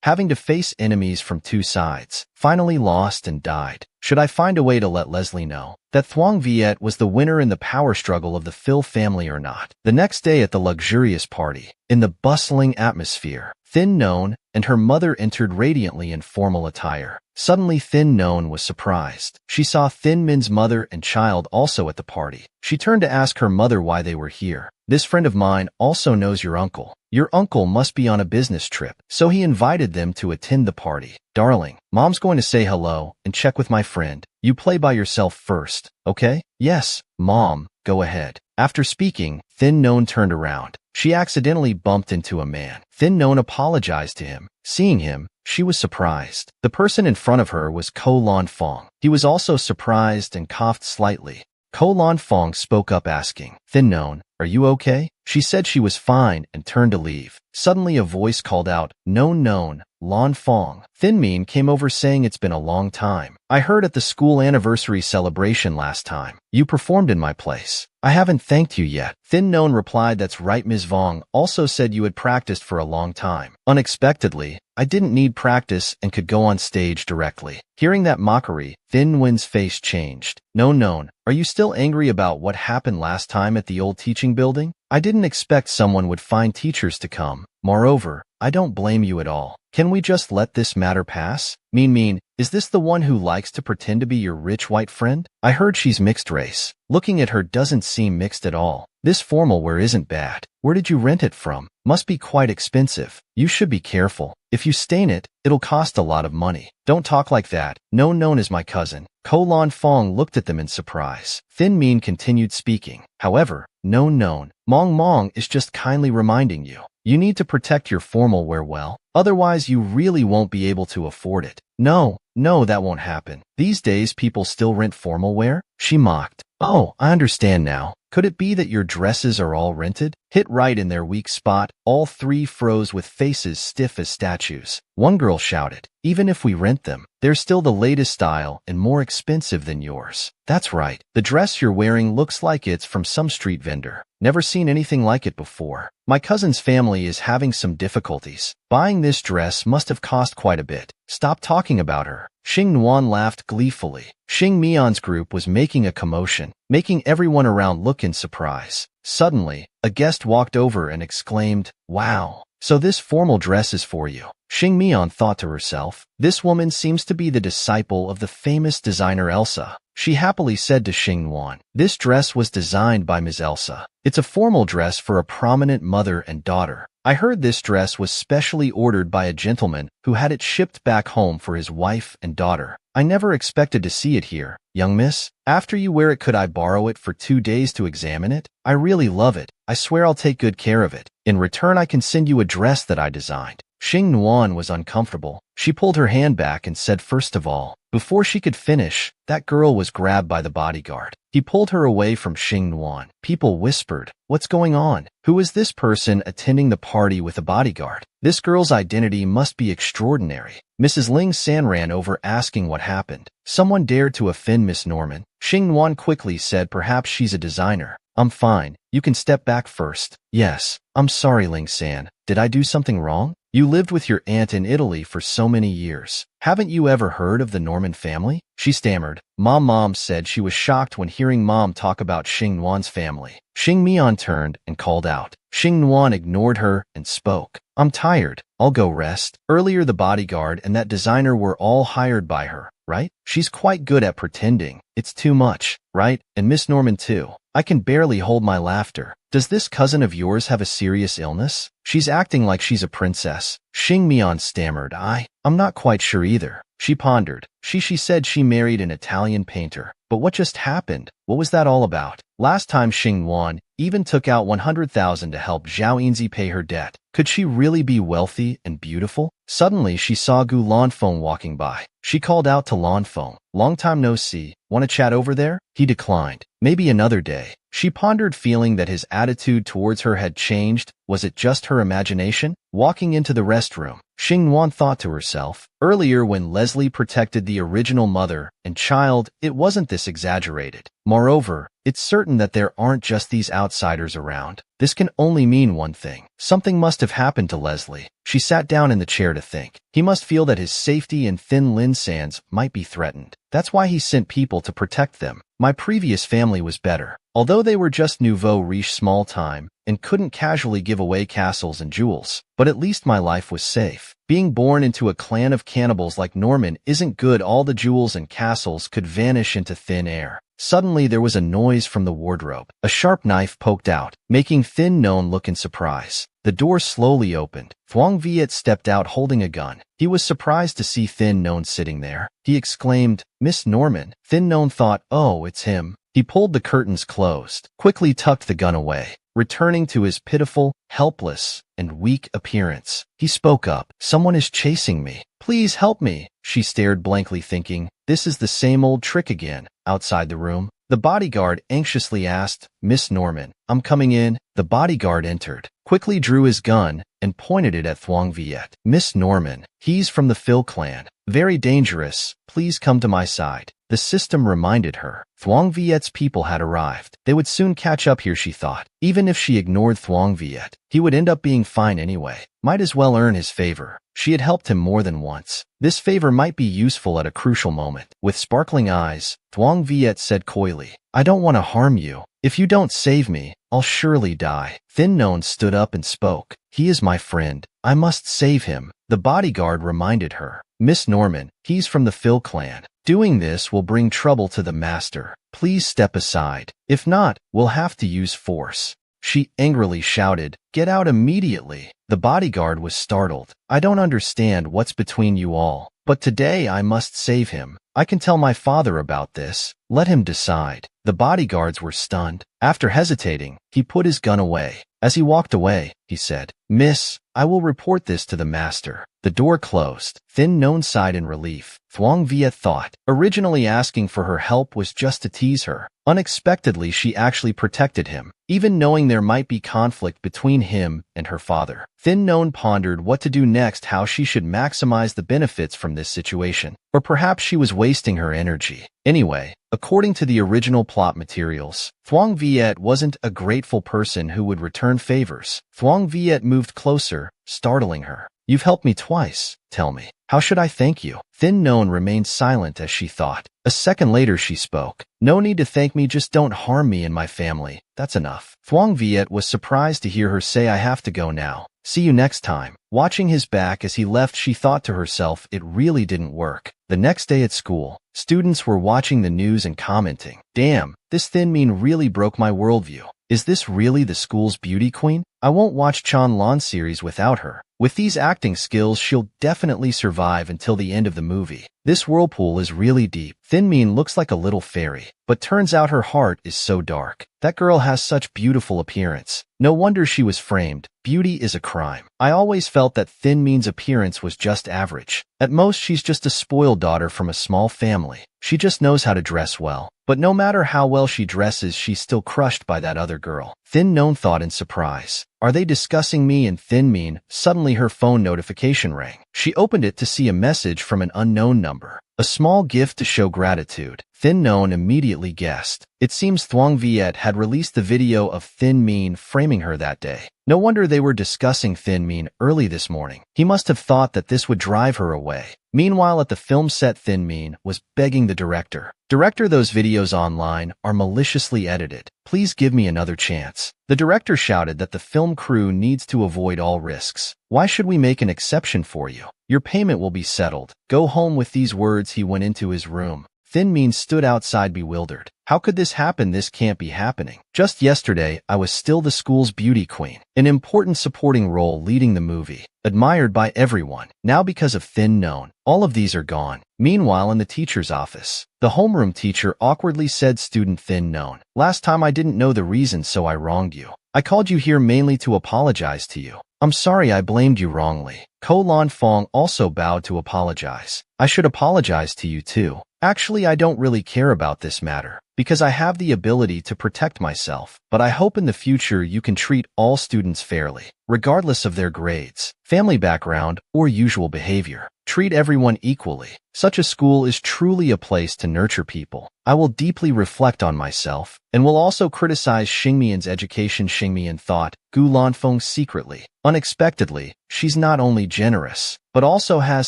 having to face enemies from 2 sides, finally lost and died. Should I find a way to let Leslie know that Thuong Viet was the winner in the power struggle of the Phil family or not? The next day at the luxurious party, in the bustling atmosphere, Thin Known and her mother entered radiantly in formal attire. Suddenly Thin Known was surprised. She saw Thin Min's mother and child also at the party. She turned to ask her mother why they were here. This friend of mine also knows your uncle. Your uncle must be on a business trip, so he invited them to attend the party. Darling, mom's going to say hello and check with my friend. You play by yourself first, okay? Yes, mom, go ahead. After speaking, Thin Known turned around. She accidentally bumped into a man. Thin Known apologized to him. Seeing him, she was surprised. The person in front of her was Ko Lan Fong. He was also surprised and coughed slightly. Ko Lan Fong spoke up asking, Thin Known, are you okay? She said she was fine and turned to leave. Suddenly a voice called out, Known, Lan Fong. Thin Mean came over saying it's been a long time. I heard at the school anniversary celebration last time. You performed in my place. I haven't thanked you yet. Thin Known replied, that's right. Ms. Vong also said you had practiced for a long time. Unexpectedly, I didn't need practice and could go on stage directly. Hearing that mockery, Thin Win's face changed. Known, are you still angry about what happened last time at the old teaching building? I didn't expect someone would find teachers to come. Moreover, I don't blame you at all. Can we just let this matter pass? Mean, is this the one who likes to pretend to be your rich white friend? I heard she's mixed race. Looking at her doesn't seem mixed at all. This formal wear isn't bad. Where did you rent it from? Must be quite expensive. You should be careful. If you stain it, it'll cost a lot of money. Don't talk like that. Known as my cousin. Ko Lan Fong looked at them in surprise. Thin Min continued speaking. However, known. Mong is just kindly reminding you. You need to protect your formal wear well. Otherwise, you really won't be able to afford it. No, that won't happen. These days, people still rent formal wear? She mocked. Oh, I understand now. Could it be that your dresses are all rented? Hit right in their weak spot, all three froze with faces stiff as statues. One girl shouted, even if we rent them, they're still the latest style and more expensive than yours. That's right. The dress you're wearing looks like it's from some street vendor. Never seen anything like it before. My cousin's family is having some difficulties. Buying this dress must have cost quite a bit. Stop talking about her. Xing Nuan laughed gleefully. Xing Mian's group was making a commotion, making everyone around look in surprise. Suddenly, a guest walked over and exclaimed, "Wow! So this formal dress is for you." Xing Mian thought to herself, this woman seems to be the disciple of the famous designer Elsa. She happily said to Xing Nuan, this dress was designed by Ms. Elsa. It's a formal dress for a prominent mother and daughter. I heard this dress was specially ordered by a gentleman who had it shipped back home for his wife and daughter. I never expected to see it here. Young miss, after you wear it, could I borrow it for 2 days to examine it? I really love it. I swear I'll take good care of it. In return, I can send you a dress that I designed. Xing Nuan was uncomfortable. She pulled her hand back and said, first of all, before she could finish, that girl was grabbed by the bodyguard. He pulled her away from Xing Nuan. People whispered, what's going on? Who is this person attending the party with a bodyguard? This girl's identity must be extraordinary. Mrs. Ling San ran over asking what happened. Someone dared to offend Miss Norman. Xing Nuan quickly said perhaps she's a designer. I'm fine. You can step back first. Yes. I'm sorry, Ling San. Did I do something wrong? You lived with your aunt in Italy for so many years. Haven't you ever heard of the Norman family? She stammered. Mom said she was shocked when hearing Mom talk about Xing Nuan's family. Xing Mian turned and called out. Xing Nuan ignored her and spoke. I'm tired. I'll go rest. Earlier the bodyguard and that designer were all hired by her, right? She's quite good at pretending. It's too much, right? And Miss Norman too. I can barely hold my laughter. Does this cousin of yours have a serious illness? She's acting like she's a princess. Xing Mian stammered. I'm not quite sure either. She pondered. She said she married an Italian painter. But what just happened? What was that all about? Last time Xing Nuan even took out 100,000 to help Zhao Yinzi pay her debt. Could she really be wealthy and beautiful? Suddenly, she saw Gu Lanfeng walking by. She called out to Lanfeng, long time no see. Want to chat over there? He declined. Maybe another day. She pondered, feeling that his attitude towards her had changed. Was it just her imagination? Walking into the restroom, Xing Nuan thought to herself, earlier when Leslie protected the original mother and child, it wasn't this exaggerated. Moreover, it's certain that there aren't just these outsiders around. This can only mean one thing. Something must have happened to Leslie. She sat down in the chair to think. He must feel that his safety and Thin Lin Sands might be threatened. That's why he sent people to protect them. My previous family was better. Although they were just nouveau riche small time and couldn't casually give away castles and jewels, but at least my life was safe. Being born into a clan of cannibals like Norman isn't good. All the jewels and castles could vanish into thin air. Suddenly there was a noise from the wardrobe. A sharp knife poked out, making Thin Non look in surprise. The door slowly opened. Thuong Viet stepped out holding a gun. He was surprised to see Thin Non sitting there. He exclaimed, Miss Norman. Thin Non thought, oh, it's him. He pulled the curtains closed, quickly tucked the gun away, returning to his pitiful, helpless, and weak appearance. He spoke up. Someone is chasing me. Please help me. She stared blankly, thinking, this is the same old trick again. Outside the room, the bodyguard anxiously asked, Miss Norman, I'm coming in. The bodyguard entered, quickly drew his gun, and pointed it at Thuong Viet. Miss Norman, he's from the Phil clan. Very dangerous. Please come to my side. The system reminded her. Thuong Viet's people had arrived. They would soon catch up here, she thought. Even if she ignored Thuong Viet, he would end up being fine anyway. Might as well earn his favor. She had helped him more than once. This favor might be useful at a crucial moment. With sparkling eyes, Thuong Viet said coyly, I don't want to harm you. If you don't save me, I'll surely die. Thin Non stood up and spoke. He is my friend. I must save him. The bodyguard reminded her. Miss Norman, he's from the Phil clan. Doing this will bring trouble to the master. Please step aside. If not, we'll have to use force. She angrily shouted, "Get out immediately." The bodyguard was startled. I don't understand what's between you all, but today I must save him. I can tell my father about this. Let him decide. The bodyguards were stunned. After hesitating, he put his gun away. As he walked away, he said, "Miss, I will report this to the master." The door closed. Thin Non sighed in relief. Thuong Viet thought. Originally asking for her help was just to tease her. Unexpectedly, she actually protected him, even knowing there might be conflict between him and her father. Thin Non pondered what to do next, how she should maximize the benefits from this situation. Or perhaps she was wasting her energy. Anyway, according to the original plot materials, Thuong Viet wasn't a grateful person who would return favors. Thuong Viet moved closer, startling her. "You've helped me twice. Tell me, how should I thank you?" Thin Non remained silent as she thought. A second later she spoke. "No need to thank me, just don't harm me and my family. That's enough." Thuong Viet was surprised to hear her say, "I have to go now. See you next time." Watching his back as he left, she thought to herself, it really didn't work. The next day at school, students were watching the news and commenting, "Damn, this Thin Min really broke my worldview. Is this really the school's beauty queen? I won't watch Chan Lan series without her. With these acting skills, she'll definitely survive until the end of the movie. This whirlpool is really deep. Thin Min looks like a little fairy, but turns out her heart is so dark. That girl has such beautiful appearance. No wonder she was framed. Beauty is a crime. I always felt that Thin Min's appearance was just average. At most, she's just a spoiled daughter from a small family. She just knows how to dress well. But no matter how well she dresses, she's still crushed by that other girl." Thin Non thought in surprise. Are they discussing me and Thin Min? Suddenly her phone notification rang. She opened it to see a message from an unknown number. A small gift to show gratitude. Thin Non immediately guessed. It seems Thuong Viet had released the video of Thin Min framing her that day. No wonder they were discussing Thin Min early this morning. He must have thought that this would drive her away. Meanwhile, at the film set, Thin Min was begging the director, "Director, those videos online are maliciously edited. Please give me another chance." The director shouted that the film crew needs to avoid all risks. "Why should we make an exception for you? Your payment will be settled. Go home." With these words, he went into his room. Thin Min stood outside bewildered. How could this happen? This can't be happening. Just yesterday, I was still the school's beauty queen. An important supporting role leading the movie. Admired by everyone. Now because of Thin Non, all of these are gone. Meanwhile, in the teacher's office, the homeroom teacher awkwardly said, "Student Thin Non, last time I didn't know the reason, so I wronged you. I called you here mainly to apologize to you. I'm sorry I blamed you wrongly." Ko Lan Fong also bowed to apologize. "I should apologize to you too. Actually, I don't really care about this matter, because I have the ability to protect myself. But I hope in the future you can treat all students fairly, regardless of their grades, family background, or usual behavior. Treat everyone equally. Such a school is truly a place to nurture people. I will deeply reflect on myself, and will also criticize Xingmian's education." Xingmian thought. Gu Lanfeng secretly. Unexpectedly, she's not only generous, but also has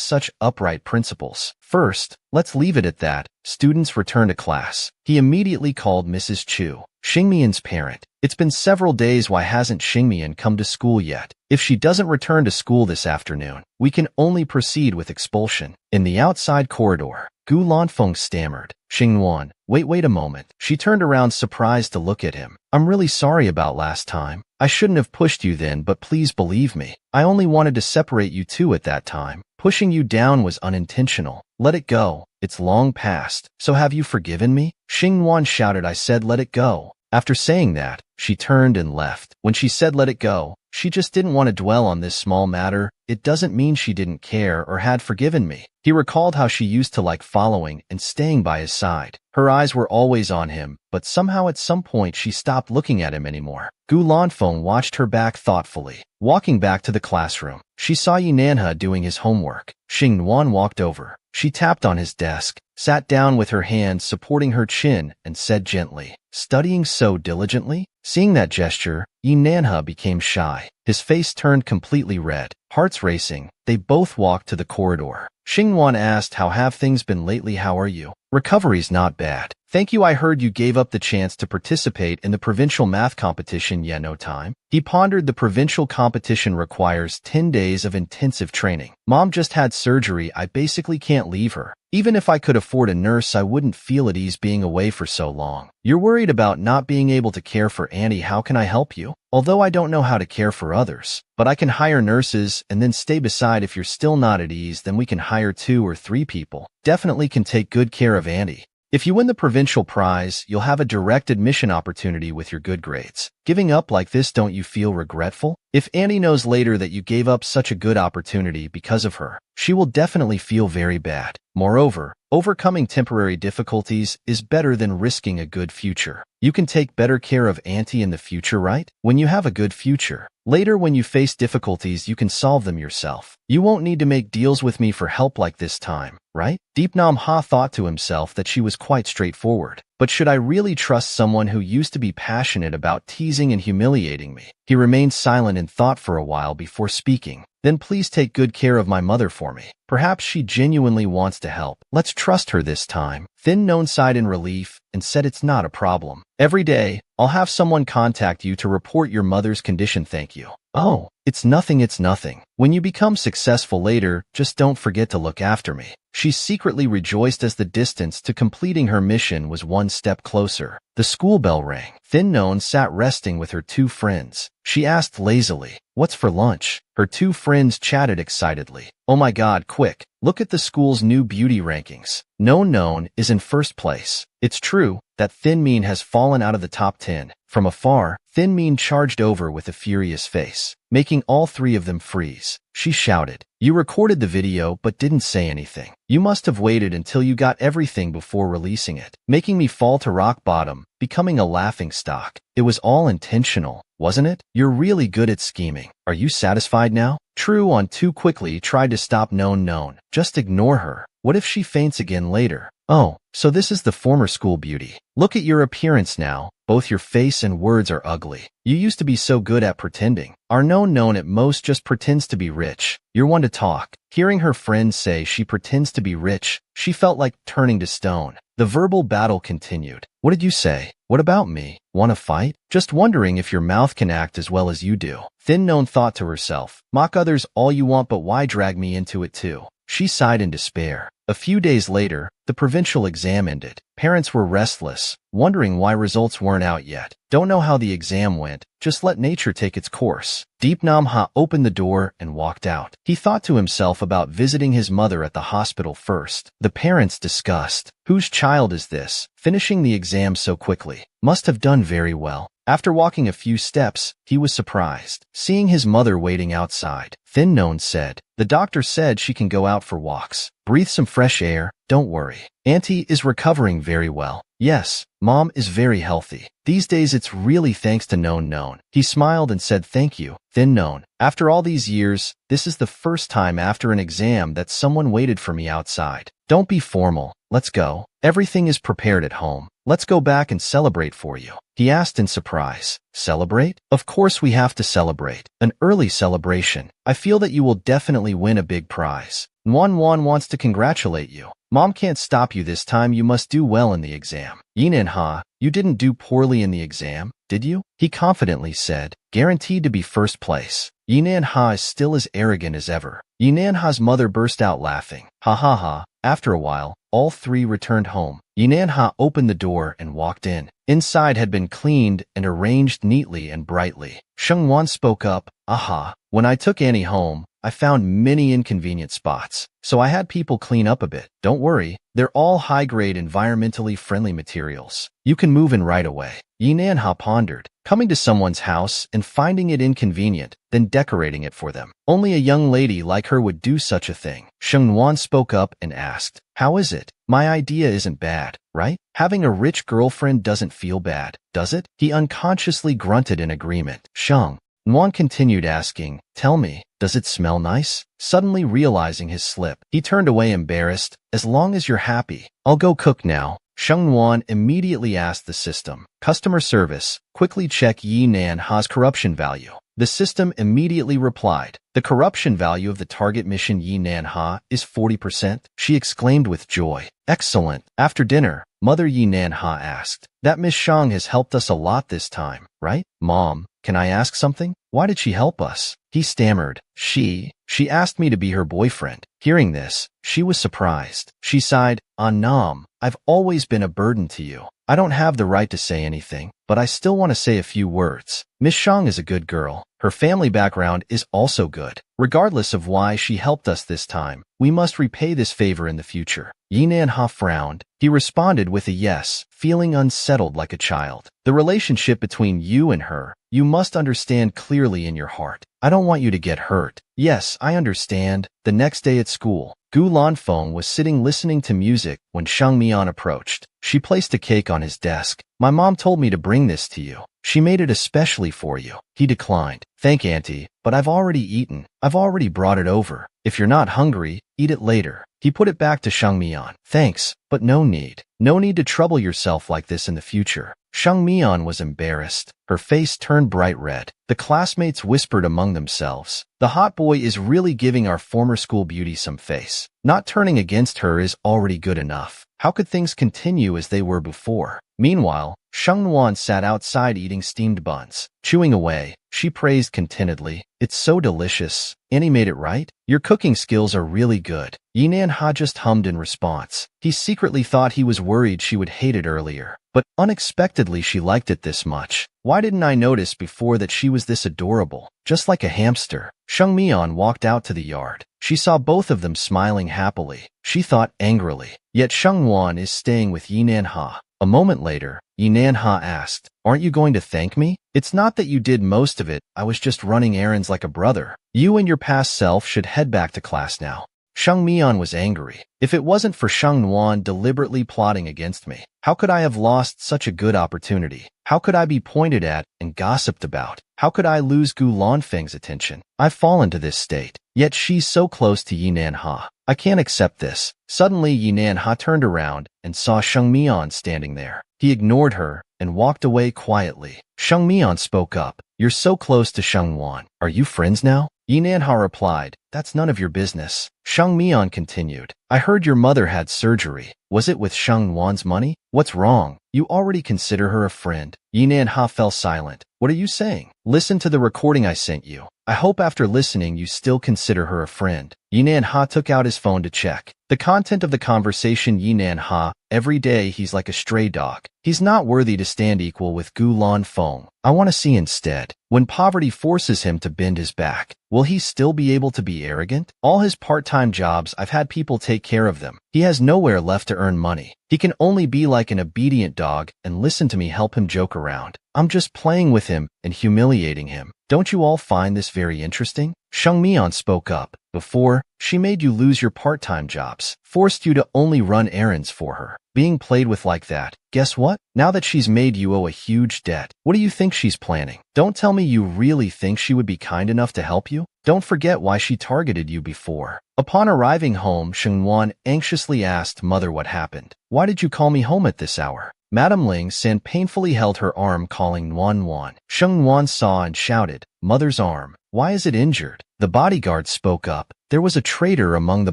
such upright principles. First, let's leave it at that. Students return to class. He immediately called Mrs. Chu, Xingmian's parent. "It's been several days. Why hasn't Xingmian come to school yet? If she doesn't return to school this afternoon, we can only proceed with expulsion." In the outside corridor, Gu Lanfeng stammered, "Xingwan, wait a moment." She turned around surprised to look at him. "I'm really sorry about last time. I shouldn't have pushed you then, but please believe me. I only wanted to separate you two at that time. Pushing you down was unintentional. Let it go. It's long past. So have you forgiven me?" Xingwan shouted. "I said let it go." After saying that, she turned and left. When she said let it go, she just didn't want to dwell on this small matter. It doesn't mean she didn't care or had forgiven me. He recalled how she used to like following and staying by his side. Her eyes were always on him, but somehow at some point she stopped looking at him anymore. Gu Lanfeng watched her back thoughtfully. Walking back to the classroom, she saw Yi Nanhe doing his homework. Xing Nuan walked over. She tapped on his desk, sat down with her hands supporting her chin, and said gently, "Studying so diligently?" Seeing that gesture, Yi Nanhe became shy. His face turned completely red. Hearts racing, they both walked to the corridor. Xingwan asked, how have things been lately? How are you? Recovery's not bad. Thank you. I heard you gave up the chance to participate in the provincial math competition. Yeah, no time. He pondered. The provincial competition requires 10 days of intensive training. Mom just had surgery. I basically can't leave her. Even if I could afford a nurse, I wouldn't feel at ease being away for so long. You're worried about not being able to care for Auntie. How can I help you? Although I don't know how to care for others, but I can hire nurses and then stay beside. If you're still not at ease, then we can hire 2 or 3 people. Definitely can take good care of Auntie. If you win the provincial prize, you'll have a direct admission opportunity with your good grades. Giving up like this, don't you feel regretful? If Auntie knows later that you gave up such a good opportunity because of her, she will definitely feel very bad. Moreover, overcoming temporary difficulties is better than risking a good future. You can take better care of Auntie in the future, right? When you have a good future, later when you face difficulties, you can solve them yourself. You won't need to make deals with me for help like this time, right? Deep Nam Ha thought to himself that she was quite straightforward. But should I really trust someone who used to be passionate about teasing and humiliating me? He remained silent in thought for a while before speaking. Then please take good care of my mother for me. Perhaps she genuinely wants to help. Let's trust her this time. Thin Non sighed in relief and said, it's not a problem. Every day, I'll have someone contact you to report your mother's condition. Thank you. Oh, it's nothing. It's nothing. When you become successful later, just don't forget to look after me. She secretly rejoiced as the distance to completing her mission was one step closer. The school bell rang. Thin Non sat resting with her 2 friends. She asked lazily, what's for lunch? Her 2 friends chatted excitedly. Oh my God, quick, look at the school's new beauty rankings. Non is in first place. It's true that Thin Min has fallen out of the top 10. From afar, Thin Min charged over with a furious face, making all 3 of them freeze. She shouted, you recorded the video but didn't say anything. You must have waited until you got everything before releasing it, making me fall to rock bottom, becoming a laughingstock. It was all intentional, wasn't it? You're really good at scheming. Are you satisfied now? True On too quickly tried to stop Non. Just ignore her. What if she faints again later? Oh, so this is the former school beauty. Look at your appearance now. Both your face and words are ugly. You used to be so good at pretending. Our Non at most just pretends to be rich. You're one to talk. Hearing her friends say she pretends to be rich, she felt like turning to stone. The verbal battle continued. What did you say? What about me? Want to fight? Just wondering if your mouth can act as well as you do. Thin Non thought to herself. Mock others all you want, but why drag me into it too? She sighed in despair. A few days later, the provincial exam ended. Parents were restless, wondering why results weren't out yet. Don't know how the exam went, just let nature take its course. Deep Nam Ha opened the door and walked out. He thought to himself about visiting his mother at the hospital first. The parents discussed, whose child is this? Finishing the exam so quickly. Must have done very well. After walking a few steps, he was surprised, seeing his mother waiting outside. Thin Non said, the doctor said she can go out for walks. Breathe some fresh air. Don't worry. Auntie is recovering very well. Yes, Mom is very healthy. These days it's really thanks to Non. He smiled and said thank you, Thin Non. After all these years, this is the first time after an exam that someone waited for me outside. Don't be formal. Let's go. Everything is prepared at home. Let's go back and celebrate for you. He asked in surprise. Celebrate? Of course we have to celebrate. An early celebration. I feel that you will definitely win a big prize. Wan wants to congratulate you. Mom can't stop you this time. You must do well in the exam. Yinan Ha, you didn't do poorly in the exam, did you? He confidently said, guaranteed to be first place. Yinan Ha is still as arrogant as ever. Yinan Ha's mother burst out laughing. Ha ha ha. After a while, all 3 returned home. Yinan Ha opened the door and walked in. Inside had been cleaned and arranged neatly and brightly. Sheng Wan spoke up, aha. When I took Annie home, I found many inconvenient spots, so I had people clean up a bit. Don't worry, they're all high-grade environmentally friendly materials. You can move in right away. Yinan Ha pondered, coming to someone's house and finding it inconvenient, then decorating it for them. Only a young lady like her would do such a thing. Sheng Wan spoke up and asked, how is it? My idea isn't bad, right? Having a rich girlfriend doesn't feel bad, does it? He unconsciously grunted in agreement. Sheng Wan continued asking, tell me, does it smell nice? Suddenly realizing his slip, he turned away embarrassed. As long as you're happy, I'll go cook now. Sheng Wan immediately asked the system. Customer service, quickly check Yinan Ha's corruption value. The system immediately replied, "The corruption value of the target mission Yi Nanha is 40%. She exclaimed with joy. "Excellent." After dinner, Mother Yi Nanha asked, "That Miss Shang has helped us a lot this time, right?" "Mom, can I ask something? Why did she help us?" He stammered. She asked me to be her boyfriend." Hearing this, she was surprised. She sighed, "Nam, I've always been a burden to you. I don't have the right to say anything, but I still want to say a few words. Miss Shang is a good girl. Her family background is also good. Regardless of why she helped us this time, we must repay this favor in the future." Yi Nanha frowned. He responded with a yes, feeling unsettled like a child. "The relationship between you and her, you must understand clearly in your heart. I don't want you to get hurt." "Yes, I understand." The next day at school, Gu Lanfeng was sitting listening to music when Shang Mian approached. She placed a cake on his desk. "My mom told me to bring this to you. She made it especially for you." He declined. "Thank Auntie, but I've already eaten. I've already brought it over. If you're not hungry, eat it later." He put it back to Shang Mian. "Thanks, but no need. No need to trouble yourself like this in the future." Shang Mian was embarrassed. Her face turned bright red. The classmates whispered among themselves, "The hot boy is really giving our former school beauty some face. Not turning against her is already good enough. How could things continue as they were before?" Meanwhile, Sheng Nuan sat outside eating steamed buns. Chewing away, she praised contentedly, "It's so delicious. Annie made it right? Your cooking skills are really good." Yinan Ha just hummed in response. He secretly thought he was worried she would hate it earlier, but unexpectedly she liked it this much. "Why didn't I notice before that she was this adorable? Just like a hamster." Sheng Mian walked out to the yard. She saw both of them smiling happily. She thought angrily, "Yet Sheng Nuan is staying with Yinan Ha." A moment later, Yinan Ha asked, "Aren't you going to thank me? It's not that you did most of it. I was just running errands like a brother. You and your past self should head back to class now." Sheng Mian was angry. "If it wasn't for Sheng Nuan deliberately plotting against me, how could I have lost such a good opportunity? How could I be pointed at and gossiped about? How could I lose Gu Lanfeng's attention? I've fallen to this state. Yet she's so close to Yinan Ha. I can't accept this." Suddenly, Yinan Ha turned around and saw Sheng Mian standing there. He ignored her and walked away quietly. Sheng Mian spoke up, "You're so close to Sheng Nuan. Are you friends now?" Yinan Ha replied, "That's none of your business." Sheng Mian continued, "I heard your mother had surgery. Was it with Sheng Nuan's money? What's wrong? You already consider her a friend." Yinan Ha fell silent. "What are you saying? Listen to the recording I sent you. I hope after listening you still consider her a friend." Yinan Ha took out his phone to check the content of the conversation. Yinan Ha, every day he's like a stray dog. He's not worthy to stand equal with Gu Lanfeng. I want to see instead, when poverty forces him to bend his back, will he still be able to be arrogant? All his part-time jobs, I've had people take care of them. He has nowhere left to earn money. He can only be like an obedient dog and listen to me help him joke around. I'm just playing with him and humiliating him. Don't you all find this very interesting? Sheng Mian spoke up. Before, she made you lose your part-time jobs, forced you to only run errands for her. Being played with like that, guess what? Now that she's made you owe a huge debt, what do you think she's planning? Don't tell me you really think she would be kind enough to help you? Don't forget why she targeted you before." Upon arriving home, Sheng Nuan anxiously asked Mother what happened. "Why did you call me home at this hour?" Madame Ling San painfully held her arm, calling Nuan Nuan. Sheng Nuan saw and shouted, "Mother's arm. Why is it injured?" The bodyguard spoke up. "There was a traitor among the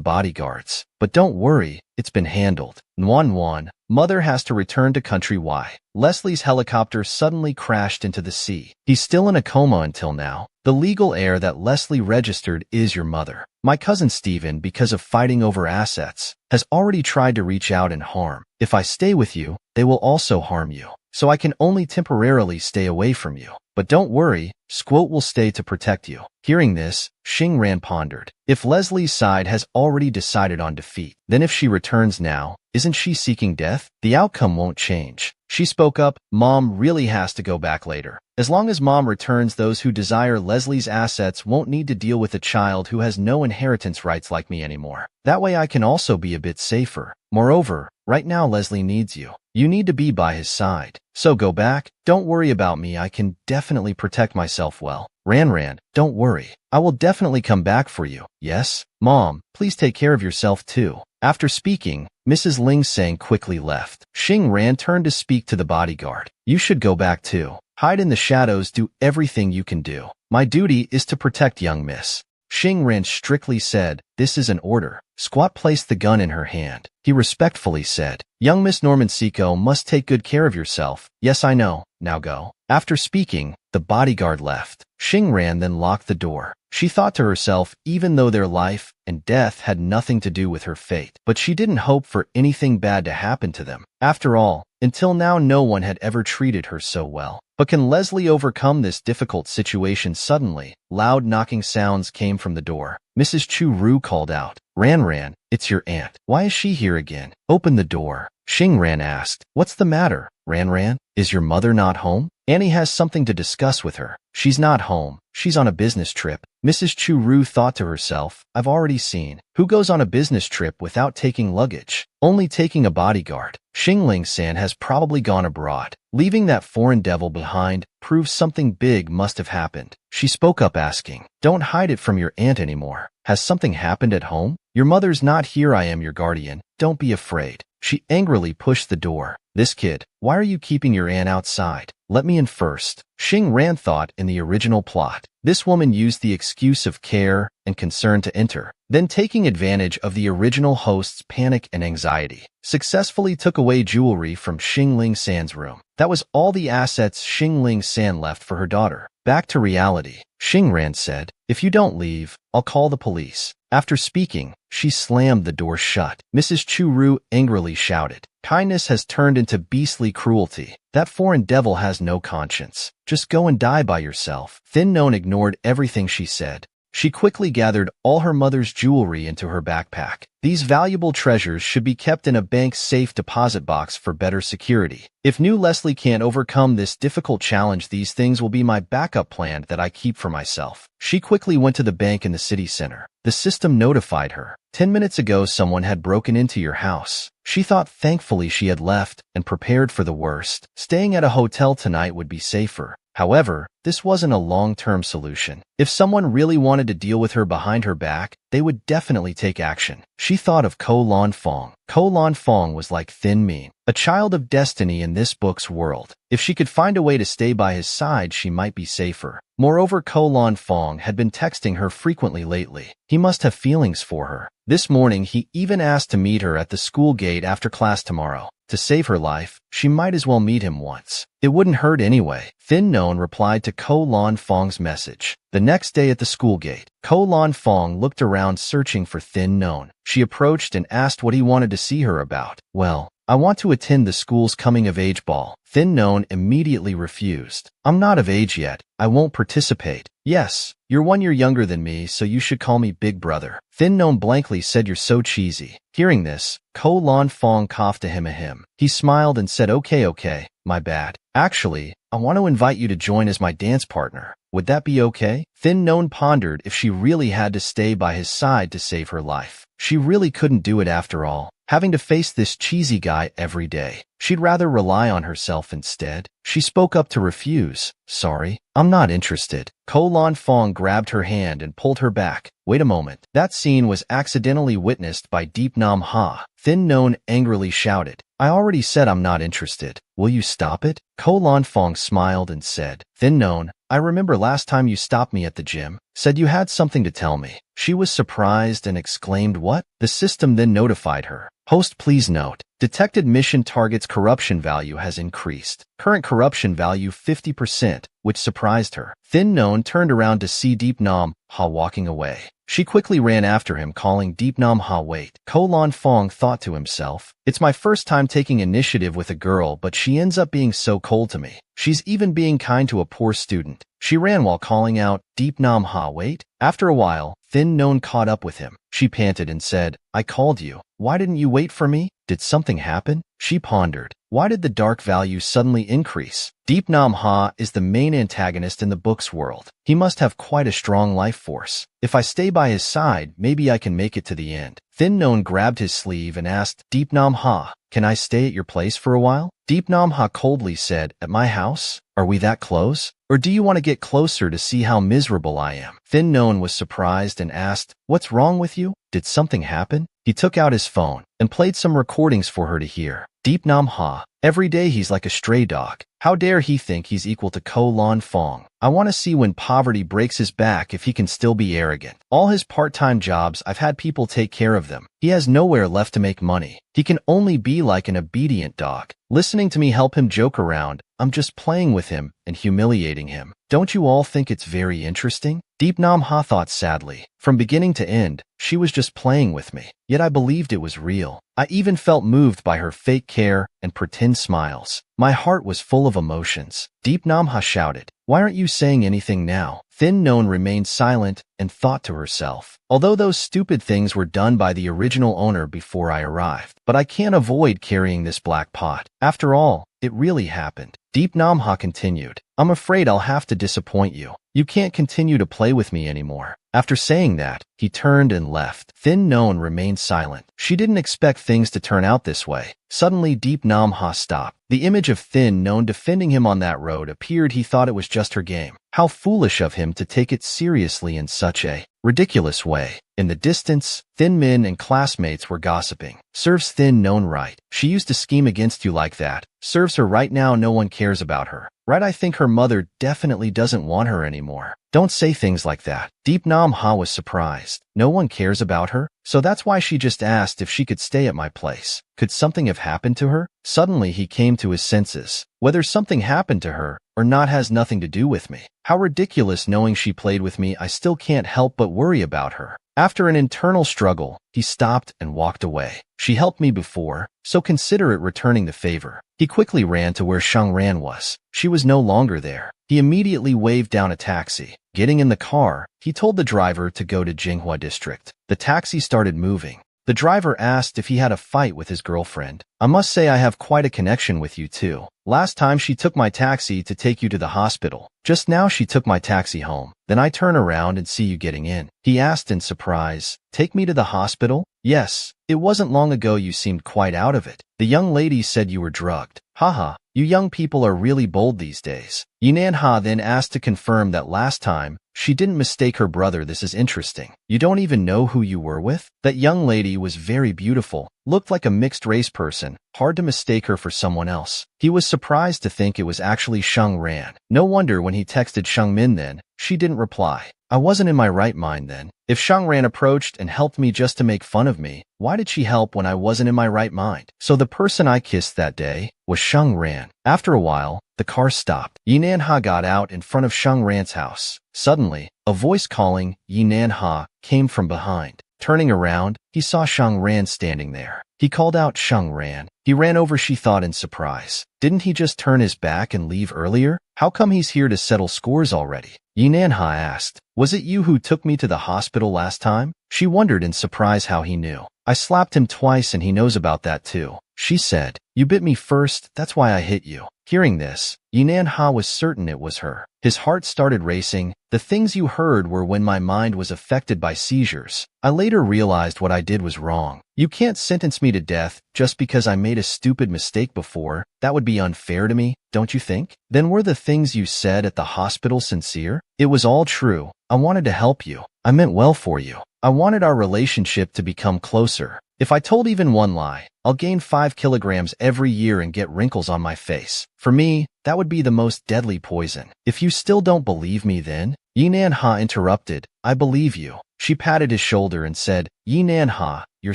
bodyguards. But don't worry, it's been handled." Nuan Nuan, Mother has to return to country. Why? Leslie's helicopter suddenly crashed into the sea. He's still in a coma until now. The legal heir that Leslie registered is your mother. My cousin Stephen, because of fighting over assets, has already tried to reach out and harm. If I stay with you, they will also harm you. So I can only temporarily stay away from you. But don't worry, Squot will stay to protect you." Hearing this, Xing Ran pondered. If Leslie's side has already decided on defeat, then if she returns now, isn't she seeking death? The outcome won't change. She spoke up, "Mom really has to go back later. As long as Mom returns, those who desire Leslie's assets won't need to deal with a child who has no inheritance rights like me anymore. That way I can also be a bit safer. Moreover, right now Leslie needs you. You need to be by his side. So go back. Don't worry about me. I can definitely protect myself well. Ran, don't worry. I will definitely come back for you. Yes? Mom, please take care of yourself too." After speaking, Mrs. Ling Sang quickly left. Xing Ran turned to speak to the bodyguard. "You should go back too. Hide in the shadows, do everything you can do. My duty is to protect young miss. Xing Ran strictly said, this is an order. Squat placed the gun in her hand. He respectfully said, young Miss Norman Seiko must take good care of yourself. Yes, I know. Now go. After speaking, the bodyguard left. Xing Ran then locked the door. She thought to herself, even though their life and death had nothing to do with her fate, but she didn't hope for anything bad to happen to them. After all, until now no one had ever treated her so well. But can Leslie overcome this difficult situation? Suddenly, loud knocking sounds came from the door. Mrs. Chu Ru called out, Ran, it's your aunt. Why is she here again? Open the door. Xing Ran asked, what's the matter? Ran, is your mother not home? Annie has something to discuss with her. She's not home. She's on a business trip. Mrs. Chu Ru thought to herself, I've already seen. Who goes on a business trip without taking luggage? Only taking a bodyguard. Xingling-san has probably gone abroad. Leaving that foreign devil behind proves something big must have happened. She spoke up asking, don't hide it from your aunt anymore. Has something happened at home? Your mother's not here. I am your guardian. Don't be afraid. She angrily pushed the door. This kid, why are you keeping your aunt outside? Let me in first. Xing Ran thought in the original plot. This woman used the excuse of care and concern to enter, then taking advantage of the original host's panic and anxiety, successfully took away jewelry from Xingling-san's room. That was all the assets Xingling-san left for her daughter. Back to reality, Xing Ran said, if you don't leave, I'll call the police. After speaking, she slammed the door shut. Mrs. Chu Ru angrily shouted, kindness has turned into beastly cruelty. That foreign devil has no conscience. Just go and die by yourself. Thin Non ignored everything she said. She quickly gathered all her mother's jewelry into her backpack. These valuable treasures should be kept in a bank's safe deposit box for better security. If new Leslie can't overcome this difficult challenge, these things will be my backup plan that I keep for myself. She quickly went to the bank in the city center. The system notified her. 10 minutes ago, someone had broken into your house. She thought thankfully she had left and prepared for the worst. Staying at a hotel tonight would be safer. However, this wasn't a long-term solution. If someone really wanted to deal with her behind her back, they would definitely take action. She thought of Ko Lan Fong. Ko Lan Fong was like Thin Mean, a child of destiny in this book's world. If she could find a way to stay by his side, she might be safer. Moreover, Ko Lan Fong had been texting her frequently lately. He must have feelings for her. This morning, he even asked to meet her at the school gate after class tomorrow. To save her life, she might as well meet him once. It wouldn't hurt anyway. Thin Non replied to Ko Lan Fong's message. The next day at the school gate, Ko Lan Fong looked around searching for Thin Non. She approached and asked what he wanted to see her about. Well, I want to attend the school's coming-of-age ball. Thin Non immediately refused. I'm not of age yet. I won't participate. Yes, you're 1 year younger than me, so you should call me Big Brother. Thin Non blankly said, you're so cheesy. Hearing this, Ko Lan Fong coughed to him a him. He smiled and said, okay, my bad. Actually, I want to invite you to join as my dance partner. Would that be okay? Thin Non pondered if she really had to stay by his side to save her life. She really couldn't do it after all, having to face this cheesy guy every day. She'd rather rely on herself instead. She spoke up to refuse. Sorry, I'm not interested. Ko Lan Fong grabbed her hand and pulled her back. Wait a moment. That scene was accidentally witnessed by Deep Nam Ha. Thin Non angrily shouted, I already said I'm not interested. Will you stop it? Ko Lan Fong smiled and said, Thin Non, I remember last time you stopped me at the gym, said you had something to tell me. She was surprised and exclaimed, what? The system then notified her. Host, please note, detected mission target's corruption value has increased. Current corruption value 50%, which surprised her. Thin Non turned around to see Deep Nam Ha walking away. She quickly ran after him, calling Deep Nam Ha, wait. Ko Lan Fong thought to himself, it's my first time taking initiative with a girl, but she ends up being so cold to me. She's even being kind to a poor student. She ran while calling out, Deep Nam Ha, wait. After a while, Thin Non caught up with him. She panted and said, I called you. Why didn't you wait for me? Did something happen? She pondered. Why did the dark value suddenly increase? Deep Nam Ha is the main antagonist in the book's world. He must have quite a strong life force. If I stay by his side, maybe I can make it to the end. Thin Non grabbed his sleeve and asked, Deep Nam Ha, can I stay at your place for a while? Deep Nam Ha coldly said, at my house? Are we that close? Or do you want to get closer to see how miserable I am? Thin Non was surprised and asked, what's wrong with you? Did something happen? He took out his phone. and played some recordings for her to hear. Deep Nam Ha. Every day he's like a stray dog. How dare he think he's equal to Ko Lan Fong? I want to see when poverty breaks his back if he can still be arrogant. All his part-time jobs, I've had people take care of them. He has nowhere left to make money. He can only be like an obedient dog. Listening to me help him joke around, I'm just playing with him and humiliating him. Don't you all think it's very interesting? Deep Nam Ha thought sadly. From beginning to end, she was just playing with me. Yet I believed it was real. I even felt moved by her fake care and pretend smiles. My heart was full of emotions. Deep Nam Ha shouted, "Why aren't you saying anything now?" Thin Non remained silent and thought to herself, although those stupid things were done by the original owner before I arrived. But I can't avoid carrying this black pot. After all, it really happened. Deep Nam Ha continued, "I'm afraid I'll have to disappoint you. You can't continue to play with me anymore." After saying that, he turned and left. Thin Non remained silent. She didn't expect things to turn out this way. Suddenly, Deep Nam Ha stopped. The image of Thin Non defending him on that road appeared. He thought it was just her game. How foolish of him to take it seriously in such a ridiculous way. In the distance, Thin Min and classmates were gossiping. Serves Thin Non right. She used to scheme against you like that. Serves her right now. No one cares about her. Right, I think her mother definitely doesn't want her anymore. Don't say things like that. Deep Nam Ha was surprised. No one cares about her? So that's why she just asked if she could stay at my place. Could something have happened to her? Suddenly he came to his senses. Whether something happened to her or not has nothing to do with me. How ridiculous. Knowing she played with me, I still can't help but worry about her. After an internal struggle, he stopped and walked away. She helped me before, so consider it returning the favor. He quickly ran to where Shang Ran was. She was no longer there. He immediately waved down a taxi. Getting in the car, he told the driver to go to Jinghua District. The taxi started moving. The driver asked if he had a fight with his girlfriend. "I must say I have quite a connection with you too. Last time she took my taxi to take you to the hospital. Just now she took my taxi home. Then I turn around and see you getting in." He asked in surprise, "Take me to the hospital?" "Yes. It wasn't long ago you seemed quite out of it. The young lady said you were drugged." "Haha, you young people are really bold these days." Yinan Ha then asked to confirm that last time, she didn't mistake her brother. "This is interesting. You don't even know who you were with?" That young lady was very beautiful, looked like a mixed-race person, hard to mistake her for someone else. He was surprised to think it was actually Shang Ran. No wonder when he texted Shang Min then, she didn't reply. I wasn't in my right mind then. If Shang Ran approached and helped me just to make fun of me, why did she help when I wasn't in my right mind? So the person I kissed that day was Shang Ran. After a while, the car stopped. Yinan Ha got out in front of Shang Ran's house. Suddenly, a voice calling Yinan Ha came from behind. Turning around, he saw Shang Ran standing there. He called out Shang Ran. He ran over, she thought in surprise. Didn't he just turn his back and leave earlier? How come he's here to settle scores already? Yinan Ha asked. Was it you who took me to the hospital last time? She wondered in surprise how he knew. I slapped him twice and he knows about that too. She said, you bit me first, that's why I hit you. Hearing this, Yinan Ha was certain it was her. His heart started racing. The things you heard were when my mind was affected by seizures. I later realized what I did was wrong. You can't sentence me to death just because I made a stupid mistake before. That would be unfair to me, don't you think? Then were the things you said at the hospital sincere? It was all true. I wanted to help you. I meant well for you. I wanted our relationship to become closer. If I told even one lie, I'll gain 5 kilograms every year and get wrinkles on my face. For me, that would be the most deadly poison. If you still don't believe me then? Yinan Ha interrupted. I believe you. She patted his shoulder and said, Yinan Ha, you're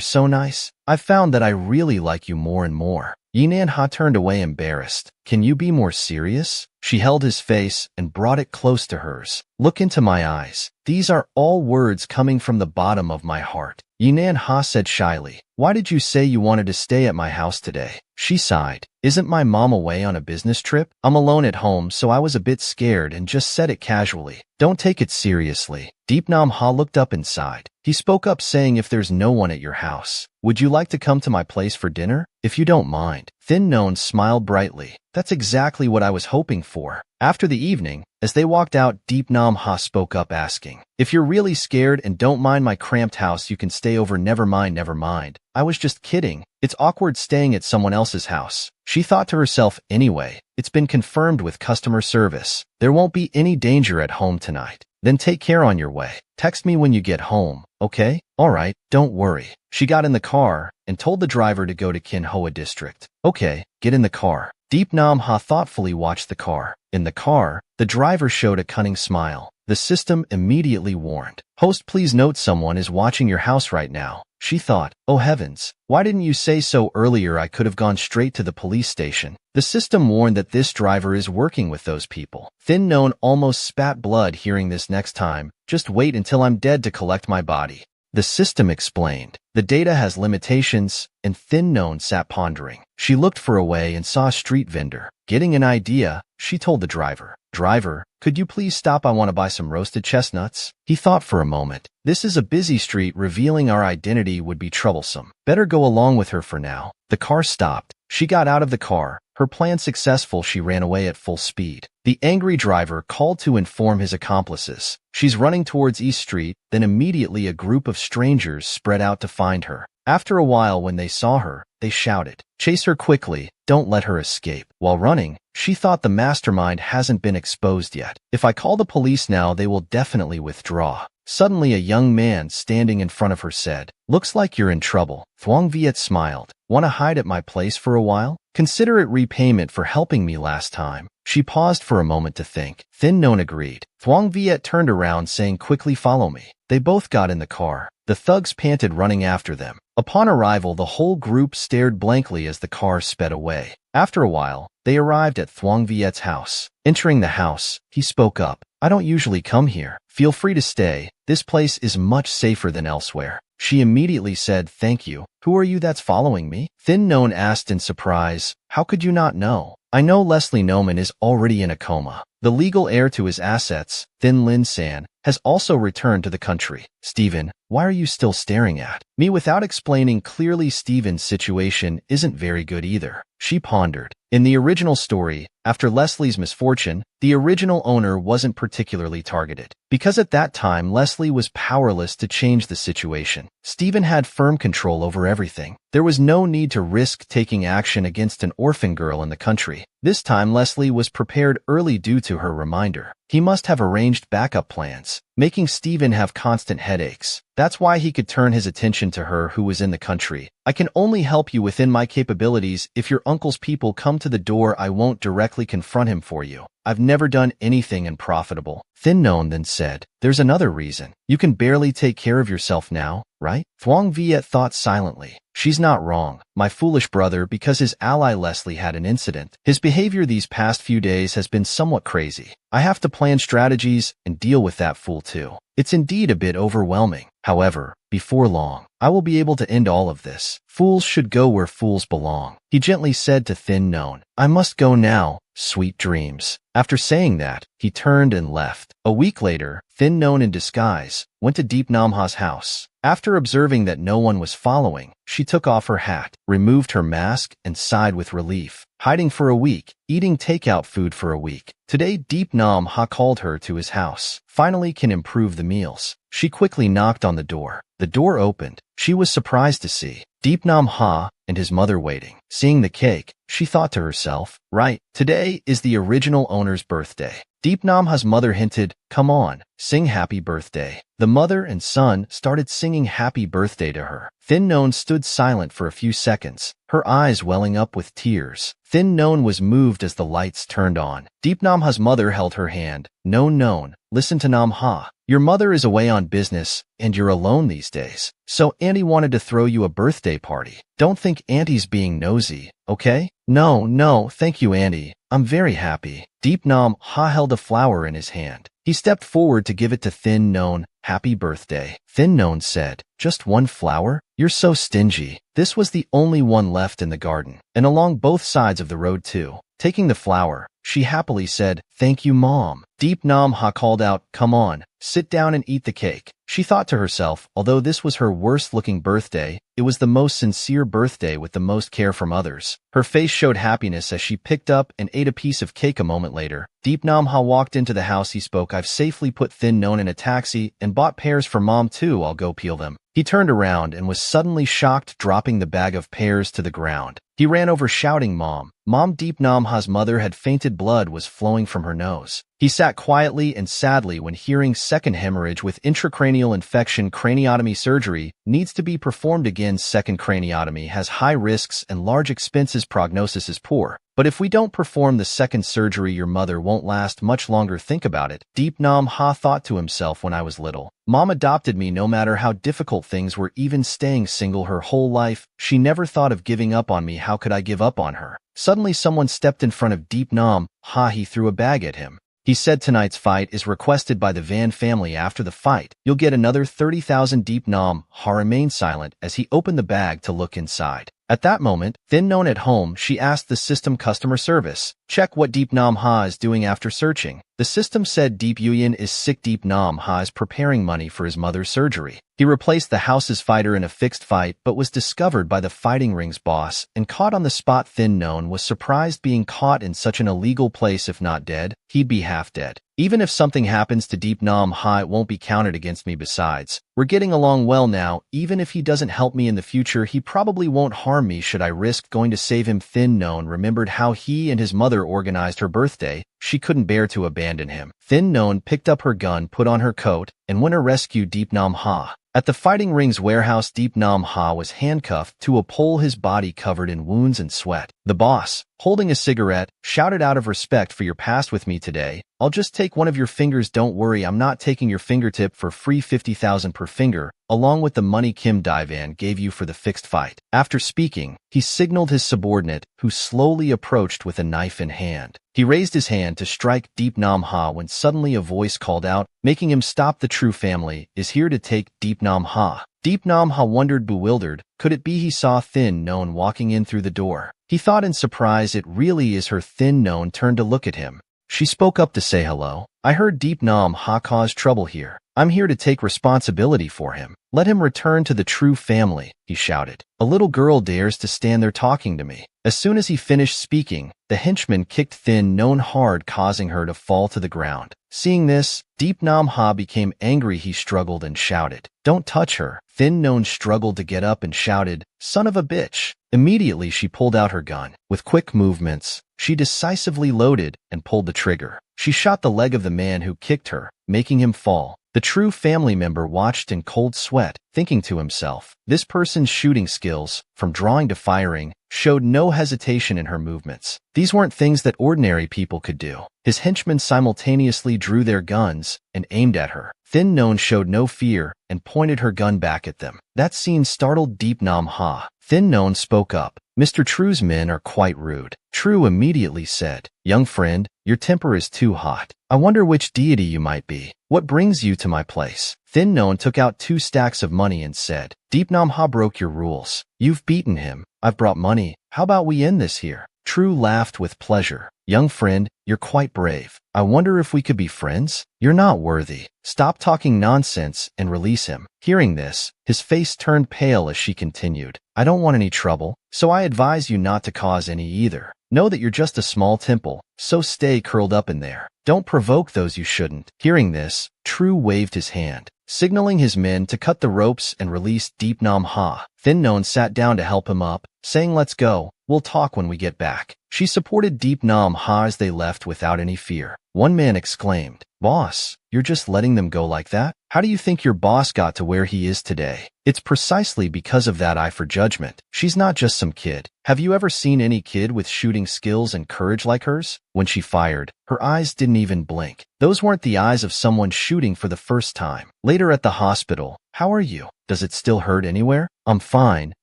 so nice. I've found that I really like you more and more. Yinan Ha turned away embarrassed. Can you be more serious? She held his face and brought it close to hers. Look into my eyes. These are all words coming from the bottom of my heart. Yinan Ha said shyly, why did you say you wanted to stay at my house today? She sighed. Isn't my mom away on a business trip? I'm alone at home, so I was a bit scared and just said it casually. Don't take it seriously. Deep Nam Ha looked up and sighed. He spoke up saying, if there's no one at your house, would you like to come to my place for dinner? If you don't mind. Thin Non smiled brightly. That's exactly what I was hoping for. After the evening, as they walked out, Deep Nam Ha spoke up asking, "If you're really scared and don't mind my cramped house, you can stay over. Never mind, never mind. I was just kidding. It's awkward staying at someone else's house." She thought to herself, anyway, it's been confirmed with customer service. There won't be any danger at home tonight. Then take care on your way. Text me when you get home, okay? Alright, don't worry. She got in the car and told the driver to go to Kin Hoa district. Okay, get in the car. Deep Nam Ha thoughtfully watched the car. In the car, the driver showed a cunning smile. The system immediately warned, "Host, please note someone is watching your house right now." She thought, "Oh heavens, why didn't you say so earlier? I could have gone straight to the police station." The system warned that this driver is working with those people. Thin Known almost spat blood hearing this. "Next time, just wait until I'm dead to collect my body." The system explained, "The data has limitations," and Thin Known sat pondering. She looked for a way and saw a street vendor. Getting an idea, she told the driver, "Driver, could you please stop? I want to buy some roasted chestnuts." He thought for a moment. This is a busy street. Revealing our identity would be troublesome. Better go along with her for now. The car stopped. She got out of the car. Her plan successful, she ran away at full speed. The angry driver called to inform his accomplices. She's running towards East Street, then immediately a group of strangers spread out to find her. After a while, when they saw her, they shouted, "Chase her quickly, don't let her escape." While running, she thought the mastermind hasn't been exposed yet. "If I call the police now, they will definitely withdraw." Suddenly, a young man standing in front of her said, "Looks like you're in trouble." Thuong Viet smiled. "Want to hide at my place for a while? Consider it repayment for helping me last time." She paused for a moment to think. Thin Known agreed. Thuong Viet turned around saying, "Quickly follow me." They both got in the car. The thugs panted running after them. Upon arrival, the whole group stared blankly as the car sped away. After a while, they arrived at Thuong Viet's house. Entering the house, he spoke up, "I don't usually come here. Feel free to stay. This place is much safer than elsewhere." She immediately said, "Thank you." "Who are you that's following me?" Thin Known asked in surprise. "How could you not know? I know Leslie Noman is already in a coma. The legal heir to his assets, Thin Lin San, has also returned to the country." "Stephen, why are you still staring at me?" Without explaining clearly, Stephen's situation isn't very good either. She pondered. In the original story, after Leslie's misfortune, the original owner wasn't particularly targeted, because at that time Leslie was powerless to change the situation. Stephen had firm control over everything. There was no need to risk taking action against an orphan girl in the country. This time Leslie was prepared early due to her reminder. He must have arranged backup plans, making Stephen have constant headaches. That's why he could turn his attention to her who was in the country. "I can only help you within my capabilities. If your uncle's people come to the door, I won't directly confront him for you. I've never done anything unprofitable." Thin Known then said, "There's another reason. You can barely take care of yourself now, right?" Thuong Viet thought silently. She's not wrong. My foolish brother, because his ally Leslie had an incident. His behavior these past few days has been somewhat crazy. I have to plan strategies and deal with that fool too. It's indeed a bit overwhelming. However, before long, I will be able to end all of this. Fools should go where fools belong. He gently said to Thin Known, "I must go now. Sweet dreams." After saying that, he turned and left. A week later, Thin Known in disguise went to Deep Nam Ha's house. After observing that no one was following, she took off her hat, removed her mask, and sighed with relief. Hiding for a week, eating takeout food for a week. Today, Deep Nam Ha called her to his house. Finally can improve the meals. She quickly knocked on the door. The door opened. She was surprised to see Deep Nam Ha and his mother waiting. Seeing the cake, she thought to herself, "Right, today is the original owner's birthday." Deep Nam Ha's mother hinted, "Come on, sing happy birthday." The mother and son started singing happy birthday to her. Thin Known stood silent for a few seconds, her eyes welling up with tears. Thin Known was moved as the lights turned on. Deep Nam Ha's mother held her hand. "Known, listen to Nam Ha. Your mother is away on business, and you're alone these days. So Auntie wanted to throw you a birthday party. Don't think Auntie's being nosy, okay?" No, thank you, Auntie. I'm very happy." Deep Nam Ha held a flower in his hand. He stepped forward to give it to Thin Known. "Happy birthday." Thin Known said, "Just one flower? You're so stingy." This was the only one left in the garden, and along both sides of the road too. Taking the flower, she happily said, "Thank you, Mom." Deep Nam Ha called out, "Come on, sit down and eat the cake." She She thought to herself, although this was her worst-looking birthday, it was the most sincere birthday with the most care from others. Her face showed happiness as she picked up and ate a piece of cake a moment later. Deep Nam Ha walked into the house. He spoke, "I've safely put Thin Non in a taxi and bought pears for Mom too. I'll go peel them." He turned around and was suddenly shocked, dropping the bag of pears to the ground. He ran over shouting, "Mom! Mom!" Deep Nam Ha's mother had fainted. Blood was flowing from her nose. He sat quietly and sadly when hearing second hemorrhage with intracranial infection. Craniotomy surgery needs to be performed again. Second craniotomy has high risks and large expenses. Prognosis is poor. But if we don't perform the second surgery, your mother won't last much longer. Think about it. Deep Nam Ha thought to himself, when I was little, Mom adopted me no matter how difficult things were, even staying single her whole life. She never thought of giving up on me. How could I give up on her? Suddenly someone stepped in front of Deep Nam Ha. He threw a bag at him. He said, "Tonight's fight is requested by the Van family. After the fight, you'll get another 30,000. Deep Nam Ha remained silent as he opened the bag to look inside. At that moment, Thin Non at home, she asked the system customer service, "Check what Deep Nam Ha is doing." After searching, the system said Deep Yuyan is sick. Deep Nam Ha is preparing money for his mother's surgery. He replaced the house's fighter in a fixed fight but was discovered by the fighting ring's boss and caught on the spot. Thin Non was surprised being caught in such an illegal place. If not dead, he'd be half dead. Even if something happens to Deep Nam Ha, it won't be counted against me. Besides, we're getting along well now. Even if he doesn't help me in the future, he probably won't harm me. Should I risk going to save him? Thin Non remembered how he and his mother organized her birthday. She couldn't bear to abandon him. Thin Non picked up her gun, put on her coat, and went to rescue Deep Nam Ha. At the fighting ring's warehouse, Deep Nam Ha was handcuffed to a pole, his body covered in wounds and sweat. The boss, holding a cigarette, shouted, "Out of respect for your past with me today, I'll just take one of your fingers." "Don't worry, I'm not taking your fingertip for free. 50,000 per finger, along with the money Kim Daivan gave you for the fixed fight." After speaking, he signaled his subordinate, who slowly approached with a knife in hand. He raised his hand to strike Deep Nam Ha when suddenly a voice called out, making him stop. "The true family is here to take Deep Nam Ha." Deep Nam Ha wondered, bewildered. Could it be he saw Thin Non walking in through the door? He thought in surprise, it really is her. Thin Non turned to look at him. She spoke up to say hello. "I heard Deep Nam Ha caused trouble here. I'm here to take responsibility for him. Let him return to the true family," he shouted. "A little girl dares to stand there talking to me." As soon as he finished speaking, the henchman kicked Thin Non hard, causing her to fall to the ground. Seeing this, Deep Nam Ha became angry. He struggled and shouted, "Don't touch her." Thin Non struggled to get up and shouted, "Son of a bitch." Immediately she pulled out her gun. With quick movements, she decisively loaded and pulled the trigger. She shot the leg of the man who kicked her, making him fall. The true family member watched in cold sweat, thinking to himself, this person's shooting skills, from drawing to firing, showed no hesitation in her movements. These weren't things that ordinary people could do. His henchmen simultaneously drew their guns and aimed at her. Thin Non showed no fear and pointed her gun back at them. That scene startled Deep Nam Ha. Thin Non spoke up. "Mr. True's men are quite rude." True immediately said, "Young friend, your temper is too hot. I wonder which deity you might be. What brings you to my place?" Thin Non took out 2 stacks of money and said, "Deep Nam Ha broke your rules. You've beaten him. I've brought money. How about we end this here?" True laughed with pleasure. "Young friend, you're quite brave. I wonder if we could be friends? You're not worthy. Stop talking nonsense and release him." Hearing this, his face turned pale as she continued, "I don't want any trouble, so I advise you not to cause any either. Know that you're just a small temple, so stay curled up in there. Don't provoke those you shouldn't." Hearing this, True waved his hand, signaling his men to cut the ropes and release Deep Nam Ha. Thin Non sat down to help him up, saying, "Let's go. We'll talk when we get back." She supported Deep Nam Ha as they left without any fear. One man exclaimed, "Boss, you're just letting them go like that? How do you think your boss got to where he is today?" "It's precisely because of that eye for judgment. She's not just some kid. Have you ever seen any kid with shooting skills and courage like hers? When she fired, her eyes didn't even blink. Those weren't the eyes of someone shooting for the first time." Later at the hospital, "How are you? Does it still hurt anywhere?" "I'm fine,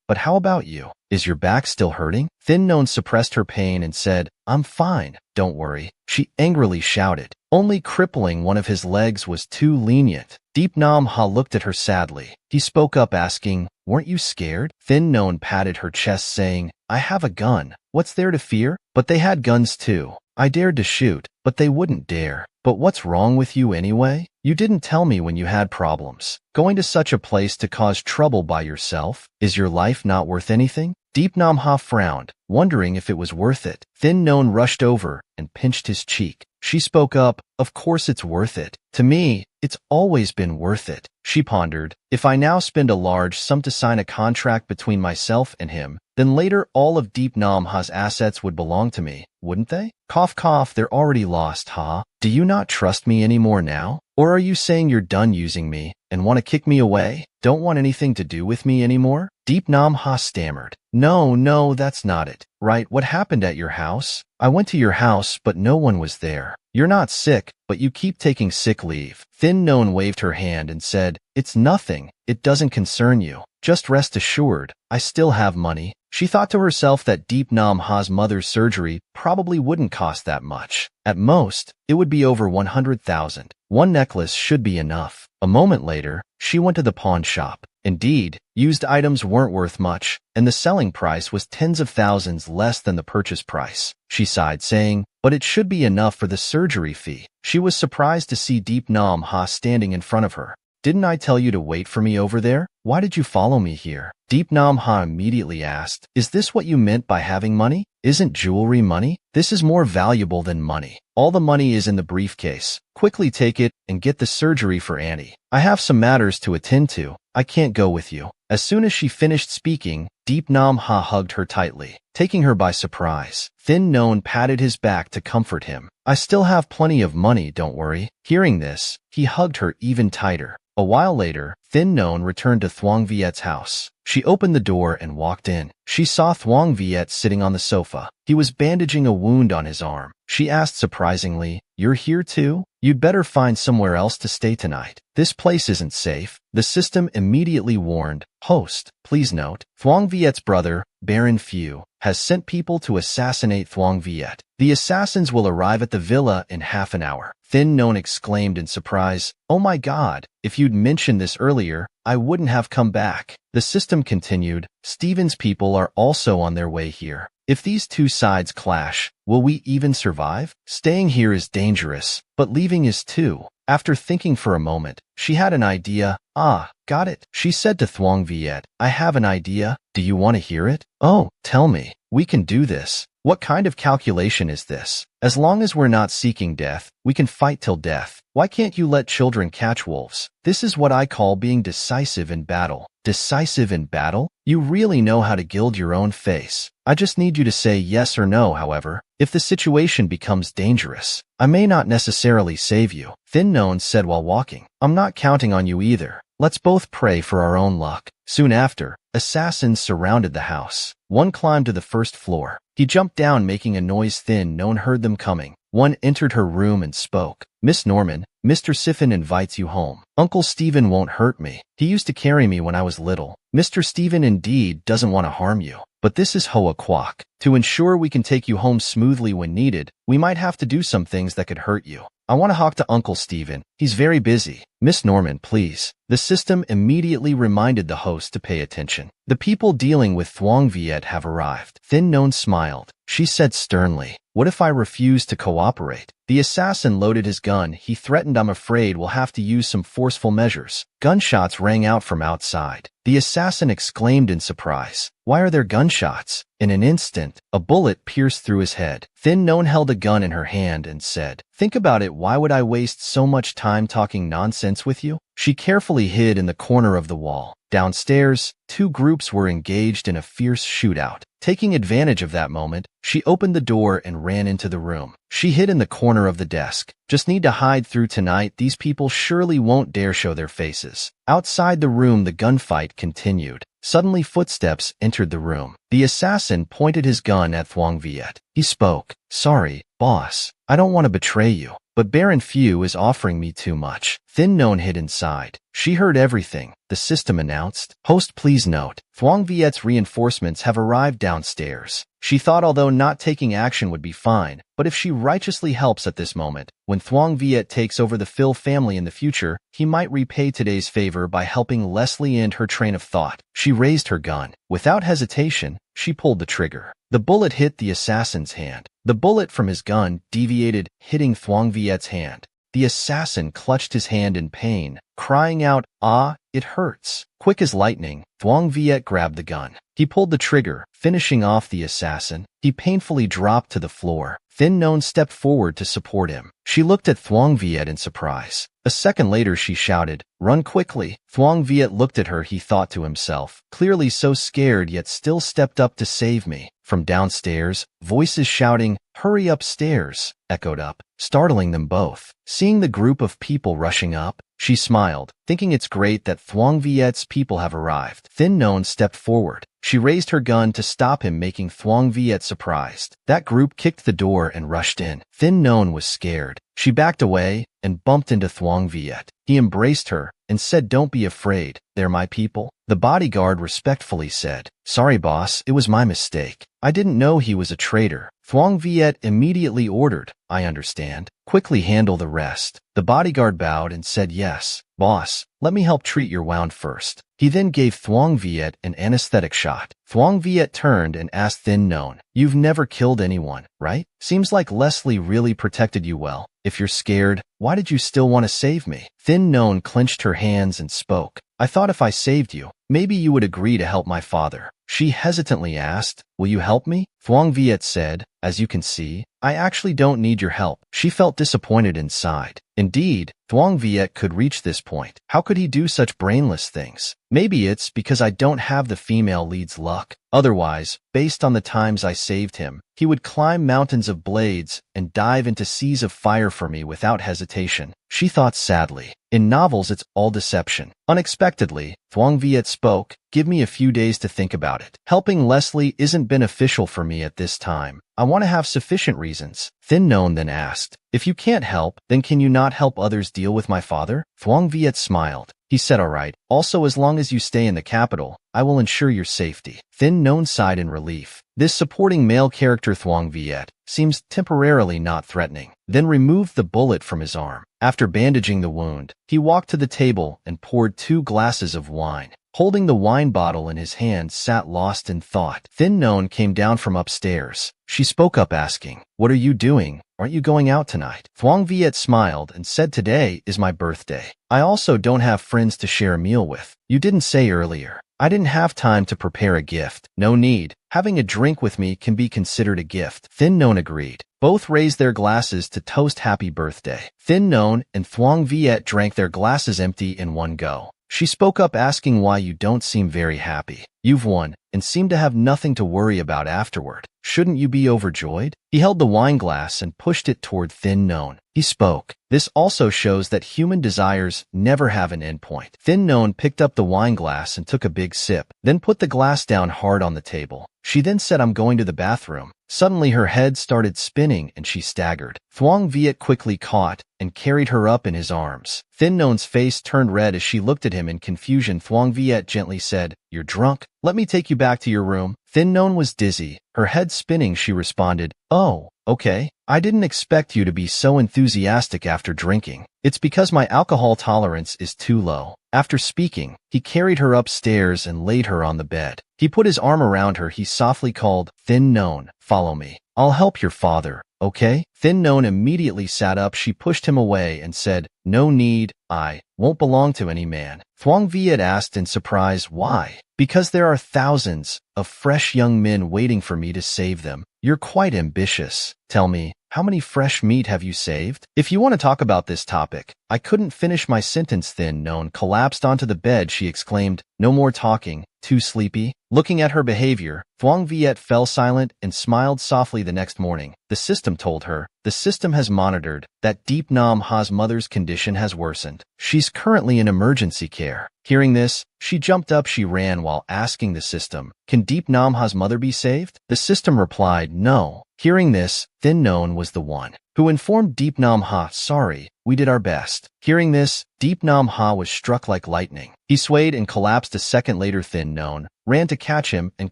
but how about you? Is your back still hurting?" Thin Non suppressed her pain and said, "I'm fine. Don't worry." She angrily shouted. Only crippling one of his legs was too lenient. Deep Nam Ha looked at her sadly. He spoke up asking, "Weren't you scared?" Thin Non patted her chest saying, "I have a gun. What's there to fear?" But they had guns too. I dared to shoot, but they wouldn't dare. But what's wrong with you anyway? You didn't tell me when you had problems. Going to such a place to cause trouble by yourself? Is your life not worth anything? Deep Namha frowned, wondering if it was worth it. Thin Non rushed over and pinched his cheek. She spoke up, of course it's worth it. To me, it's always been worth it. She pondered, if I now spend a large sum to sign a contract between myself and him, then later all of Deep Namha's assets would belong to me, wouldn't they? Cough cough, they're already lost, huh? Do you not trust me anymore now? Or are you saying you're done using me and want to kick me away? Don't want anything to do with me anymore? Deep Namha stammered. No, that's not it. Right, what happened at your house? I went to your house, but no one was there. You're not sick, but you keep taking sick leave. Thin Non waved her hand and said, it's nothing. It doesn't concern you. Just rest assured, I still have money. She thought to herself that Deep Namha's mother's surgery probably wouldn't cost that much. At most, it would be over 100,000. One necklace should be enough. A moment later, she went to the pawn shop. Indeed, used items weren't worth much, and the selling price was tens of thousands less than the purchase price. She sighed, saying, but it should be enough for the surgery fee. She was surprised to see Deep Namha standing in front of her. Didn't I tell you to wait for me over there? Why did you follow me here? Deep Namha immediately asked, is this what you meant by having money? Isn't jewelry money? This is more valuable than money. All the money is in the briefcase. Quickly take it and get the surgery for Annie. I have some matters to attend to. I can't go with you. As soon as she finished speaking, Deep Namha hugged her tightly, taking her by surprise. Thin Non patted his back to comfort him. I still have plenty of money, don't worry. Hearing this, he hugged her even tighter. A while later, Thin Non returned to Thuong Viet's house. She opened the door and walked in. She saw Thuong Viet sitting on the sofa. He was bandaging a wound on his arm. She asked surprisingly, you're here too? You'd better find somewhere else to stay tonight. This place isn't safe. The system immediately warned, host, please note, Thuong Viet's brother, Baron Phu, has sent people to assassinate Thuong Viet. The assassins will arrive at the villa in half an hour. Thin Non exclaimed in surprise, oh my god, if you'd mentioned this earlier, I wouldn't have come back. The system continued, Steven's people are also on their way here. If these two sides clash, will we even survive? Staying here is dangerous, but leaving is too. After thinking for a moment, she had an idea. Ah, got it. She said to Thuong Viet, I have an idea. Do you want to hear it? Oh, tell me. We can do this. What kind of calculation is this? As long as we're not seeking death, we can fight till death. Why can't you let children catch wolves? This is what I call being decisive in battle. Decisive in battle? You really know how to gild your own face. I just need you to say yes or no, however. If the situation becomes dangerous, I may not necessarily save you. Thin Non said while walking. I'm not counting on you either. Let's both pray for our own luck. Soon after, assassins surrounded the house. One climbed to the first floor. He jumped down, making a noise. Thin Non heard them coming. One entered her room and spoke. Miss Norman, Mr. Siphon invites you home. Uncle Stephen won't hurt me. He used to carry me when I was little. Mr. Stephen indeed doesn't want to harm you. But this is Hoa Quoc. To ensure we can take you home smoothly when needed, we might have to do some things that could hurt you. I want to talk to Uncle Stephen. He's very busy. Miss Norman, please. The system immediately reminded the host to pay attention. The people dealing with Thuong Viet have arrived. Thin Non smiled. She said sternly, what if I refuse to cooperate? The assassin loaded his gun. He threatened, I'm afraid we'll have to use some forceful measures. Gunshots rang out from outside. The assassin exclaimed in surprise, why are there gunshots? In an instant, a bullet pierced through his head. Thin Non held a gun in her hand and said, think about it, why would I waste so much time talking nonsense with you? She carefully hid in the corner of the wall. Downstairs, two groups were engaged in a fierce shootout. Taking advantage of that moment, she opened the door and ran into the room. She hid in the corner of the desk. Just need to hide through tonight. These people surely won't dare show their faces. Outside the room, the gunfight continued. Suddenly, footsteps entered the room. The assassin pointed his gun at Thuong Viet. He spoke, sorry, boss. I don't want to betray you, but Baron Phu is offering me too much. Thin Non hid inside. She heard everything. The system announced, host, please note, Thuong Viet's reinforcements have arrived downstairs. She thought although not taking action would be fine, but if she righteously helps at this moment, when Thuong Viet takes over the Phil family in the future, he might repay today's favor by helping Leslie end her train of thought. She raised her gun. Without hesitation, she pulled the trigger. The bullet hit the assassin's hand. The bullet from his gun deviated, hitting Thuong Viet's hand. The assassin clutched his hand in pain, crying out, "Ah, it hurts." Quick as lightning, Thuong Viet grabbed the gun. He pulled the trigger, finishing off the assassin. He painfully dropped to the floor. Thin Non stepped forward to support him. She looked at Thuong Viet in surprise. A second later she shouted, "Run quickly." Thuong Viet looked at her, he thought to himself, clearly so scared yet still stepped up to save me. From downstairs, voices shouting, "Hurry upstairs," echoed up, startling them both. Seeing the group of people rushing up, she smiled, thinking it's great that Thuong Viet's people have arrived. Thin Non stepped forward. She raised her gun to stop him, making Thuong Viet surprised. That group kicked the door and rushed in. Thin Non was scared. She backed away and bumped into Thuong Viet. He embraced her and said, "Don't be afraid. They're my people." The bodyguard respectfully said, "Sorry, boss, it was my mistake. I didn't know he was a traitor." Thuong Viet immediately ordered, "I understand. Quickly handle the rest." The bodyguard bowed and said, "Yes, boss. Let me help treat your wound first." He then gave Thuong Viet an anesthetic shot. Thuong Viet turned and asked Thin Non, "You've never killed anyone, right? Seems like Leslie really protected you well. If you're scared, why did you still want to save me?" Thin Non clenched her hands and spoke, "I thought if I saved you, maybe you would agree to help my father." She hesitantly asked, "Will you help me?" Thuong Viet said, "As you can see, I actually don't need your help." She felt disappointed inside. Indeed, Thuong Viet could reach this point. How could he do such brainless things? Maybe it's because I don't have the female lead's luck. Otherwise, based on the times I saved him, he would climb mountains of blades and dive into seas of fire for me without hesitation. She thought sadly. In novels, it's all deception. Unexpectedly, Thuong Viet spoke, "Give me a few days to think about it. Helping Leslie isn't beneficial for me at this time. I want to have sufficient reasons." Thin Non then asked, "If you can't help, then can you not help others deal with my father?" Thuong Viet smiled. He said, "All right. Also, as long as you stay in the capital, I will ensure your safety." Thin Non sighed in relief. This supporting male character, Thuong Viet, seems temporarily not threatening. Then removed the bullet from his arm. After bandaging the wound, he walked to the table and poured 2 glasses of wine. Holding the wine bottle in his hand, sat lost in thought. Thin Non came down from upstairs. She spoke up asking, "What are you doing? Aren't you going out tonight?" Thuong Viet smiled and said, "Today is my birthday. I also don't have friends to share a meal with." "You didn't say earlier." "I didn't have time to prepare a gift." "No need. Having a drink with me can be considered a gift." Thin Non agreed. Both raised their glasses to toast happy birthday. Thin Non and Thuong Viet drank their glasses empty in one go. She spoke up asking, "Why you don't seem very happy. You've won and seem to have nothing to worry about afterward. Shouldn't you be overjoyed?" He held the wine glass and pushed it toward Thin Non. He spoke, "This also shows that human desires never have an endpoint." Thin Non picked up the wine glass and took a big sip, then put the glass down hard on the table. She then said, "I'm going to the bathroom." Suddenly her head started spinning and she staggered. Thuong Viet quickly caught and carried her up in his arms. Thin Non's face turned red as she looked at him in confusion. Thuong Viet gently said, "You're drunk. Let me take you back to your room." Thin Non was dizzy. Her head spinning, she responded, "Oh, okay. I didn't expect you to be so enthusiastic after drinking. It's because my alcohol tolerance is too low." After speaking, he carried her upstairs and laid her on the bed. He put his arm around her. He softly called, "Thin Non, follow me. I'll help your father, okay?" Thin Non immediately sat up. She pushed him away and said, "No need. I won't belong to any man." Thuong Viet asked in surprise, "Why?" "Because there are thousands of fresh young men waiting for me to save them." "You're quite ambitious. Tell me, how many fresh meat have you saved?" "If you want to talk about this topic." I couldn't finish my sentence. Thin Non collapsed onto the bed. She exclaimed, "No more talking. Too sleepy?" Looking at her behavior, Thuong Viet fell silent and smiled softly. The next morning, the system told her, "The system has monitored that Deep Nam Ha's mother's condition has worsened. She's currently in emergency care." Hearing this, she jumped up. She ran while asking the system, "Can Deep Nam Ha's mother be saved?" The system replied, "No." Hearing this, Thin Non was the one. who informed Deep Nam Ha, sorry, we did our best. Hearing this, Deep Nam Ha was struck like lightning. He swayed and collapsed a second later. Thin Non ran to catch him and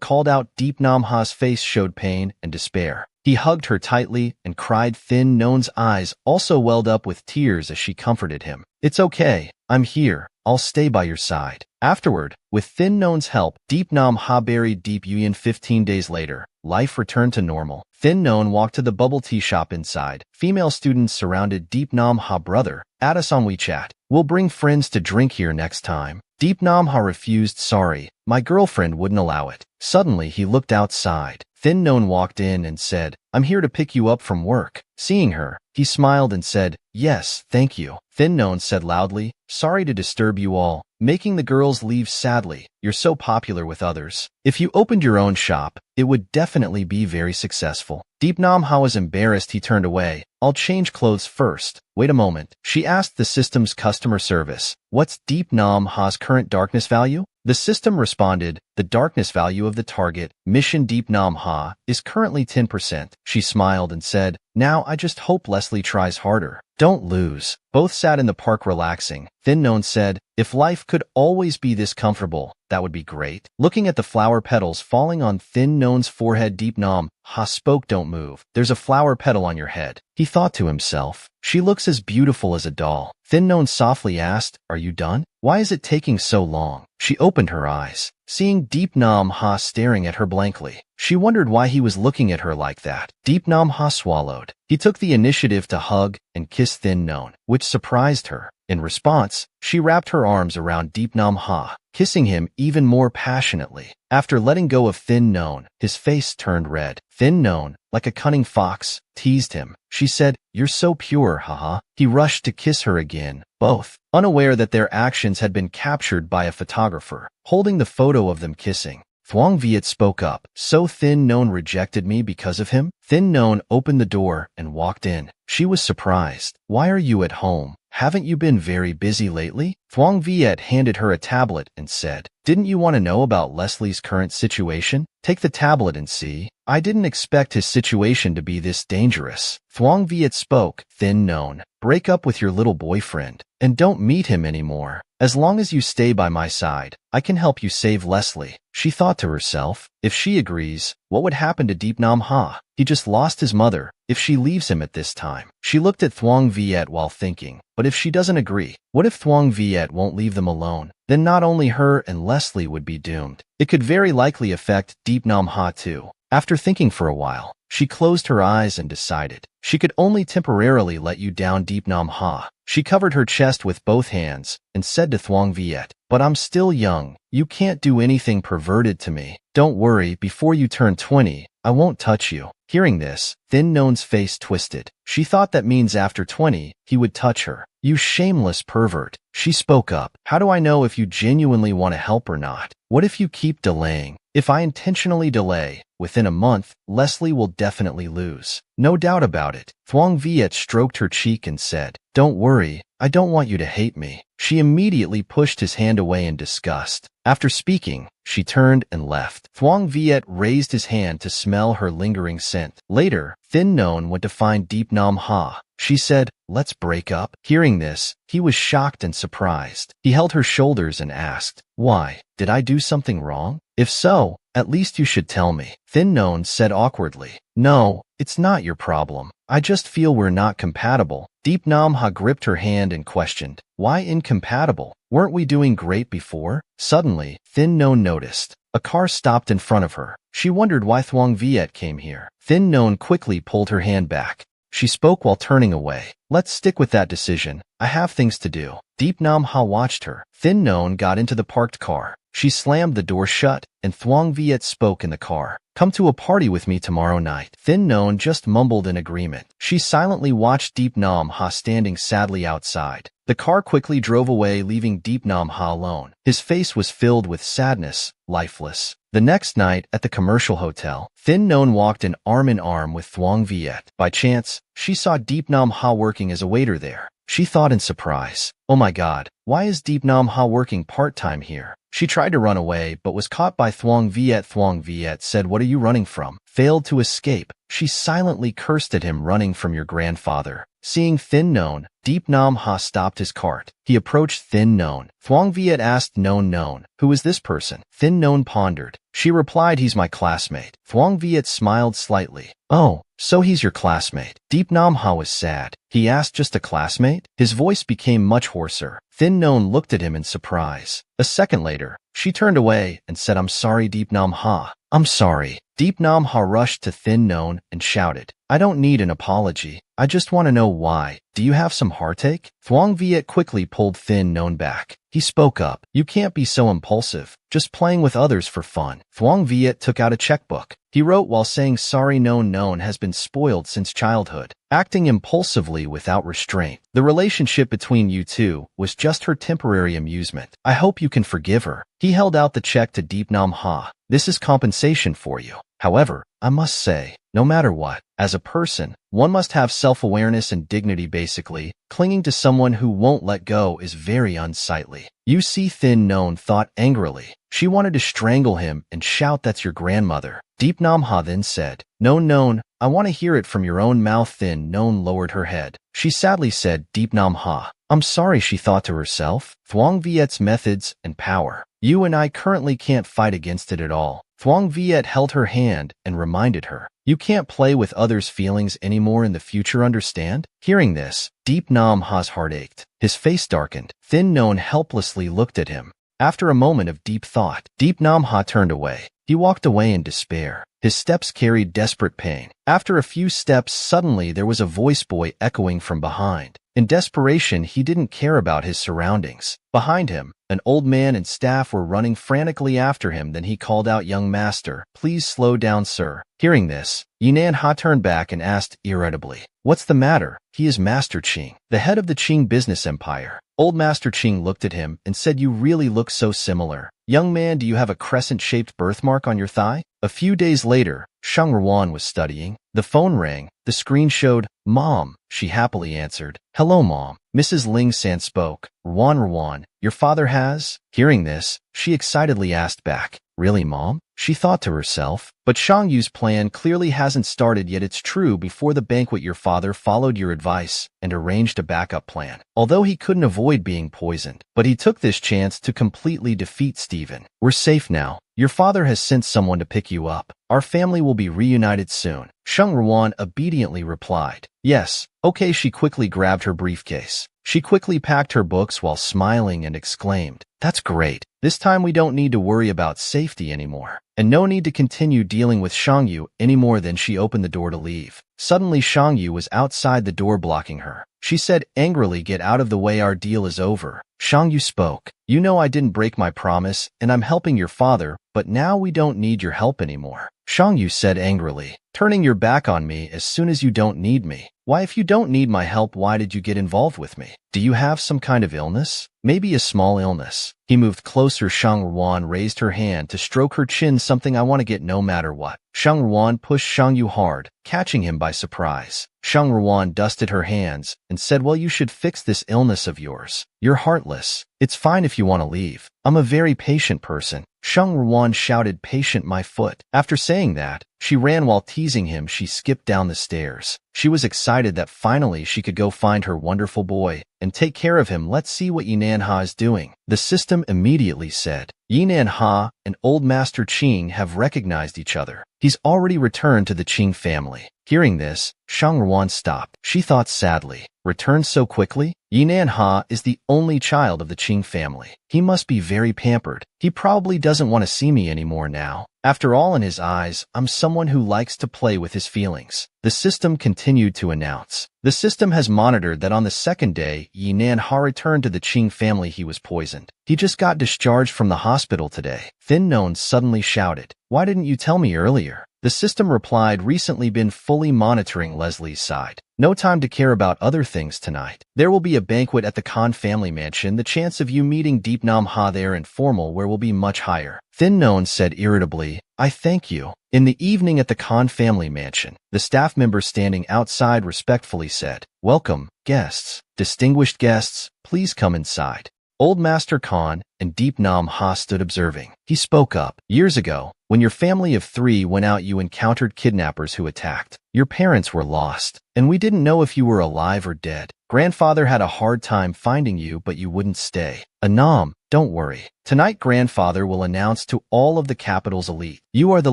called out. Deep Nam Ha's face showed pain and despair. He hugged her tightly and cried. Thin Non's eyes also welled up with tears as she comforted him. It's okay, I'm here, I'll stay by your side. Afterward, with Thin Non's help, Deep Nam Ha buried Deep Yuyan. 15 days later, life returned to normal. Thin Non walked to the bubble tea shop inside. Female students surrounded Deep Nam Ha. Brother, add us on WeChat. We'll bring friends to drink here next time. Deep Nam Ha refused. Sorry, my girlfriend wouldn't allow it. Suddenly, he looked outside. Thin Non walked in and said, I'm here to pick you up from work. Seeing her, he smiled and said, yes, thank you. Thin Non said loudly, sorry to disturb you all, making the girls leave sadly. You're so popular with others. If you opened your own shop, it would definitely be very successful. Deep Nam Ha was embarrassed. He turned away. I'll change clothes first. Wait a moment. She asked the system's customer service. What's Deep Nam Ha's current darkness value? The system responded, the darkness value of the target mission Deep Nam Ha is currently 10%. She smiled and said, now I just hope Leslie tries harder. Don't lose. Both sat in the park relaxing. Thin Non said, if life could always be this comfortable, that would be great. Looking at the flower petals falling on Thin Non's forehead, Deep Nam Ha spoke, don't move. There's a flower petal on your head. He thought to himself, she looks as beautiful as a doll. Thin Non softly asked, are you done? Why is it taking so long? She opened her eyes, seeing Deep Nam Ha staring at her blankly. She wondered why he was looking at her like that. Deep Nam Ha swallowed. He took the initiative to hug and kiss Thin Non, which surprised her. In response, she wrapped her arms around Deep Nam Ha, kissing him even more passionately. After letting go of Thin Non, his face turned red. Thin Non, like a cunning fox, teased him. She said, you're so pure, haha. He rushed to kiss her again, both unaware that their actions had been captured by a photographer, holding the photo of them kissing. Thuong Viet spoke up. So Thin Non rejected me because of him? Thin Non opened the door and walked in. She was surprised. Why are you at home? Haven't you been very busy lately? Thuong Viet handed her a tablet and said, didn't you want to know about Leslie's current situation? Take the tablet and see. I didn't expect his situation to be this dangerous. Thuong Viet spoke. Thin Non, break up with your little boyfriend and don't meet him anymore. As long as you stay by my side, I can help you save Leslie. She thought to herself, if she agrees, what would happen to Deep Nam Ha? He just lost his mother. If she leaves him at this time, she looked at Thuong Viet while thinking, but if she doesn't agree, what if Thuong Viet won't leave them alone? Then not only her and Leslie would be doomed. It could very likely affect Deep Nam Ha too. After thinking for a while, she closed her eyes and decided she could only temporarily let you down, Deep Nam Ha. She covered her chest with both hands and said to Thuong Viet, but I'm still young. You can't do anything perverted to me. Don't worry, before you turn 20, I won't touch you. Hearing this, Thin Non's face twisted. She thought that means after 20, he would touch her. You shameless pervert. She spoke up. How do I know if you genuinely want to help or not? What if you keep delaying? If I intentionally delay, within a month, Leslie will definitely lose. No doubt about it. Thuong Viet stroked her cheek and said, don't worry, I don't want you to hate me. She immediately pushed his hand away in disgust. After speaking, she turned and left. Thuong Viet raised his hand to smell her lingering scent. Later, Thin Non went to find Deep Nam Ha. She said, let's break up. Hearing this, he was shocked and surprised. He held her shoulders and asked, why? Did I do something wrong? If so, at least you should tell me. Thin Non said awkwardly, no, it's not your problem. I just feel we're not compatible. Deep Nam Ha gripped her hand and questioned, why incompatible? Weren't we doing great before? Suddenly, Thin Non noticed. A car stopped in front of her. She wondered why Thuong Viet came here. Thin Non quickly pulled her hand back. She spoke while turning away. Let's stick with that decision. I have things to do. Deep Nam Ha watched her. Thin Non got into the parked car. She slammed the door shut, and Thuong Viet spoke in the car. Come to a party with me tomorrow night. Thin Non just mumbled in agreement. She silently watched Deep Nam Ha standing sadly outside. The car quickly drove away, leaving Deep Nam Ha alone. His face was filled with sadness, lifeless. The next night, at the commercial hotel, Thin Non walked in arm with Thuong Viet. By chance, she saw Deep Nam Ha working as a waiter there. She thought in surprise, oh my god, why is Deep Nam Ha working part-time here? She tried to run away, but was caught by Thuong Viet. Thuong Viet said, what are you running from? failed to escape. She silently cursed at him, running from your grandfather. Seeing Thin Non, Deep Nam Ha stopped his cart. He approached Thin Non. Thuong Viet asked Non, who is this person? Thin Non pondered. She replied, he's my classmate. Thuong Viet smiled slightly. Oh, so he's your classmate. Deep Nam Ha was sad. He asked, just a classmate? His voice became much hoarser. Thin Non looked at him in surprise. A second later, she turned away and said, I'm sorry, Deep Nam Ha. I'm sorry. Deep Nam Ha rushed to Thin Non and shouted, I don't need an apology. I just want to know why. Do you have some heartache? Thuong Viet quickly pulled Thin Non back. He spoke up. You can't be so impulsive. Just playing with others for fun. Thuong Viet took out a checkbook. He wrote while saying, sorry, Non has been spoiled since childhood, acting impulsively without restraint. The relationship between you two was just her temporary amusement. I hope you can forgive her. He held out the check to Deep Nam Ha. This is compensation for you. However, I must say, no matter what, as a person, one must have self-awareness and dignity. Basically, clinging to someone who won't let go is very unsightly. You see, Thin Non thought angrily. She wanted to strangle him and shout, that's your grandmother. Deep Nam Ha then said, Non, I want to hear it from your own mouth. Thin Non lowered her head. She sadly said, Deep Nam Ha, I'm sorry, she thought to herself. Thuong Viet's methods and power. You and I currently can't fight against it at all. Thuong Viet held her hand and reminded her, you can't play with others' feelings anymore in the future, understand? Hearing this, Deep Nam Ha's heart ached. His face darkened. Thin Non helplessly looked at him. After a moment of deep thought, Deep Nam Ha turned away. He walked away in despair. His steps carried desperate pain. After a few steps, suddenly there was a voice boy echoing from behind. In desperation, he didn't care about his surroundings. Behind him, an old man and staff were running frantically after him. Then he called out, young master, please slow down, sir. Hearing this, Yinan Ha turned back and asked irritably, what's the matter? He is Master Ching, the head of the Qing business empire. Old Master Ching looked at him and said, you really look so similar. Young man, do you have a crescent-shaped birthmark on your thigh? A few days later, Shang Ruan was studying. The phone rang. The screen showed, Mom. She happily answered, hello, Mom. Mrs. Ling San spoke. Ruan, your father has? Hearing this, she excitedly asked back, really, Mom? She thought to herself, but Shang Yu's plan clearly hasn't started yet. It's true, before the banquet your father followed your advice and arranged a backup plan. Although he couldn't avoid being poisoned, but he took this chance to completely defeat Stephen. We're safe now. Your father has sent someone to pick you up. Our family will be reunited soon. Shang Ruan obediently replied, yes, okay. She quickly grabbed her briefcase. She quickly packed her books while smiling and exclaimed, that's great. This time we don't need to worry about safety anymore, and no need to continue dealing with Shang Yu any more. Then she opened the door to leave. Suddenly Shang Yu was outside the door blocking her. She said angrily, get out of the way, our deal is over. Shang Yu spoke, you know I didn't break my promise and I'm helping your father, but now we don't need your help anymore. Shang Yu said angrily, turning your back on me as soon as you don't need me. Why, if you don't need my help, why did you get involved with me? Do you have some kind of illness? Maybe a small illness. He moved closer. Shang Ruan raised her hand to stroke her chin. Something I want to get no matter what. Shang Ruan pushed Shang Yu hard, catching him by surprise. Shang Ruan dusted her hands and said, well, you should fix this illness of yours. You're heartless. It's fine if you want to leave. I'm a very patient person. Shang Ruan shouted, patient, my foot. After saying that, she ran while teasing him. She skipped down the stairs. She was excited that finally she could go find her wonderful boy and take care of him. Let's see what Yinan Ha is doing. The system immediately said, Yinan Ha and Old Master Qing have recognized each other. He's already returned to the Qing family. Hearing this, Shang Ruan stopped. She thought sadly, returned so quickly? Yinan Ha is the only child of the Qing family. He must be very pampered. He probably doesn't want to see me anymore now. After all, in his eyes, I'm someone who likes to play with his feelings. The system continued to announce. The system has monitored that on the second day Yinan Ha returned to the Qing family, he was poisoned. He just got discharged from the hospital today. Thin Non suddenly shouted, why didn't you tell me earlier? The system replied, recently been fully monitoring Leslie's side. No time to care about other things tonight. There will be a banquet at the Khan family mansion. The chance of you meeting Deep Nam Ha there informal where will be much higher. Thin Non said irritably, I thank you. In the evening at the Khan family mansion, the staff member standing outside respectfully said, welcome, guests. Distinguished guests, please come inside. Old Master Khan and Deep Nam Ha stood observing. He spoke up. Years ago, when your family of 3 went out, you encountered kidnappers who attacked. Your parents were lost, and we didn't know if you were alive or dead. Grandfather had a hard time finding you, but you wouldn't stay. Anam, don't worry. Tonight, Grandfather will announce to all of the capital's elite, you are the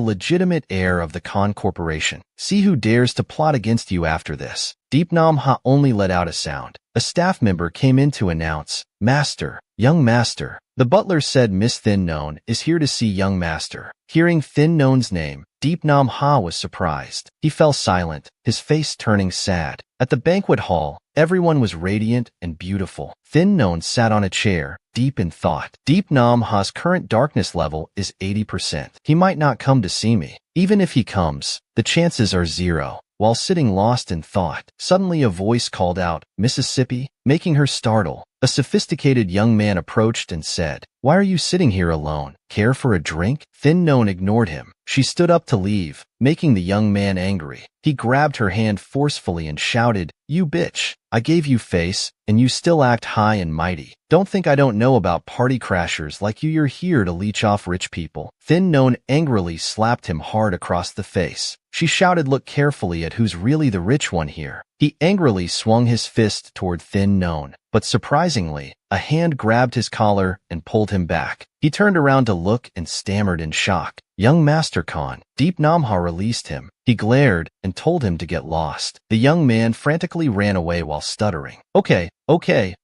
legitimate heir of the Khan Corporation. See who dares to plot against you after this. Deep Nam Ha only let out a sound. A staff member came in to announce, Master, young master. The butler said Miss Thin Known is here to see young master. Hearing Thin Known's name, Deep Nam Ha was surprised. He fell silent, his face turning sad. At the banquet hall, everyone was radiant and beautiful. Thin Known sat on a chair, deep in thought. Deep Nam Ha's current darkness level is 80%. He might not come to see me. Even if he comes, the chances are 0. While sitting lost in thought, suddenly a voice called out, Mississippi, making her startle. A sophisticated young man approached and said, Why are you sitting here alone? Care for a drink? Thin Known ignored him. She stood up to leave, making the young man angry. He grabbed her hand forcefully and shouted, You bitch! I gave you face, and you still act high and mighty. Don't think I don't know about party crashers like you. You're here to leech off rich people. Thin Known angrily slapped him hard across the face. She shouted, Look carefully at who's really the rich one here. He angrily swung his fist toward Thin Known, but surprisingly, a hand grabbed his collar and pulled him back. He turned around to look and stammered in shock. Young Master Khan. Deep Nam Ha released him. He glared and told him to get lost. The young man frantically ran away while stuttering. Okay,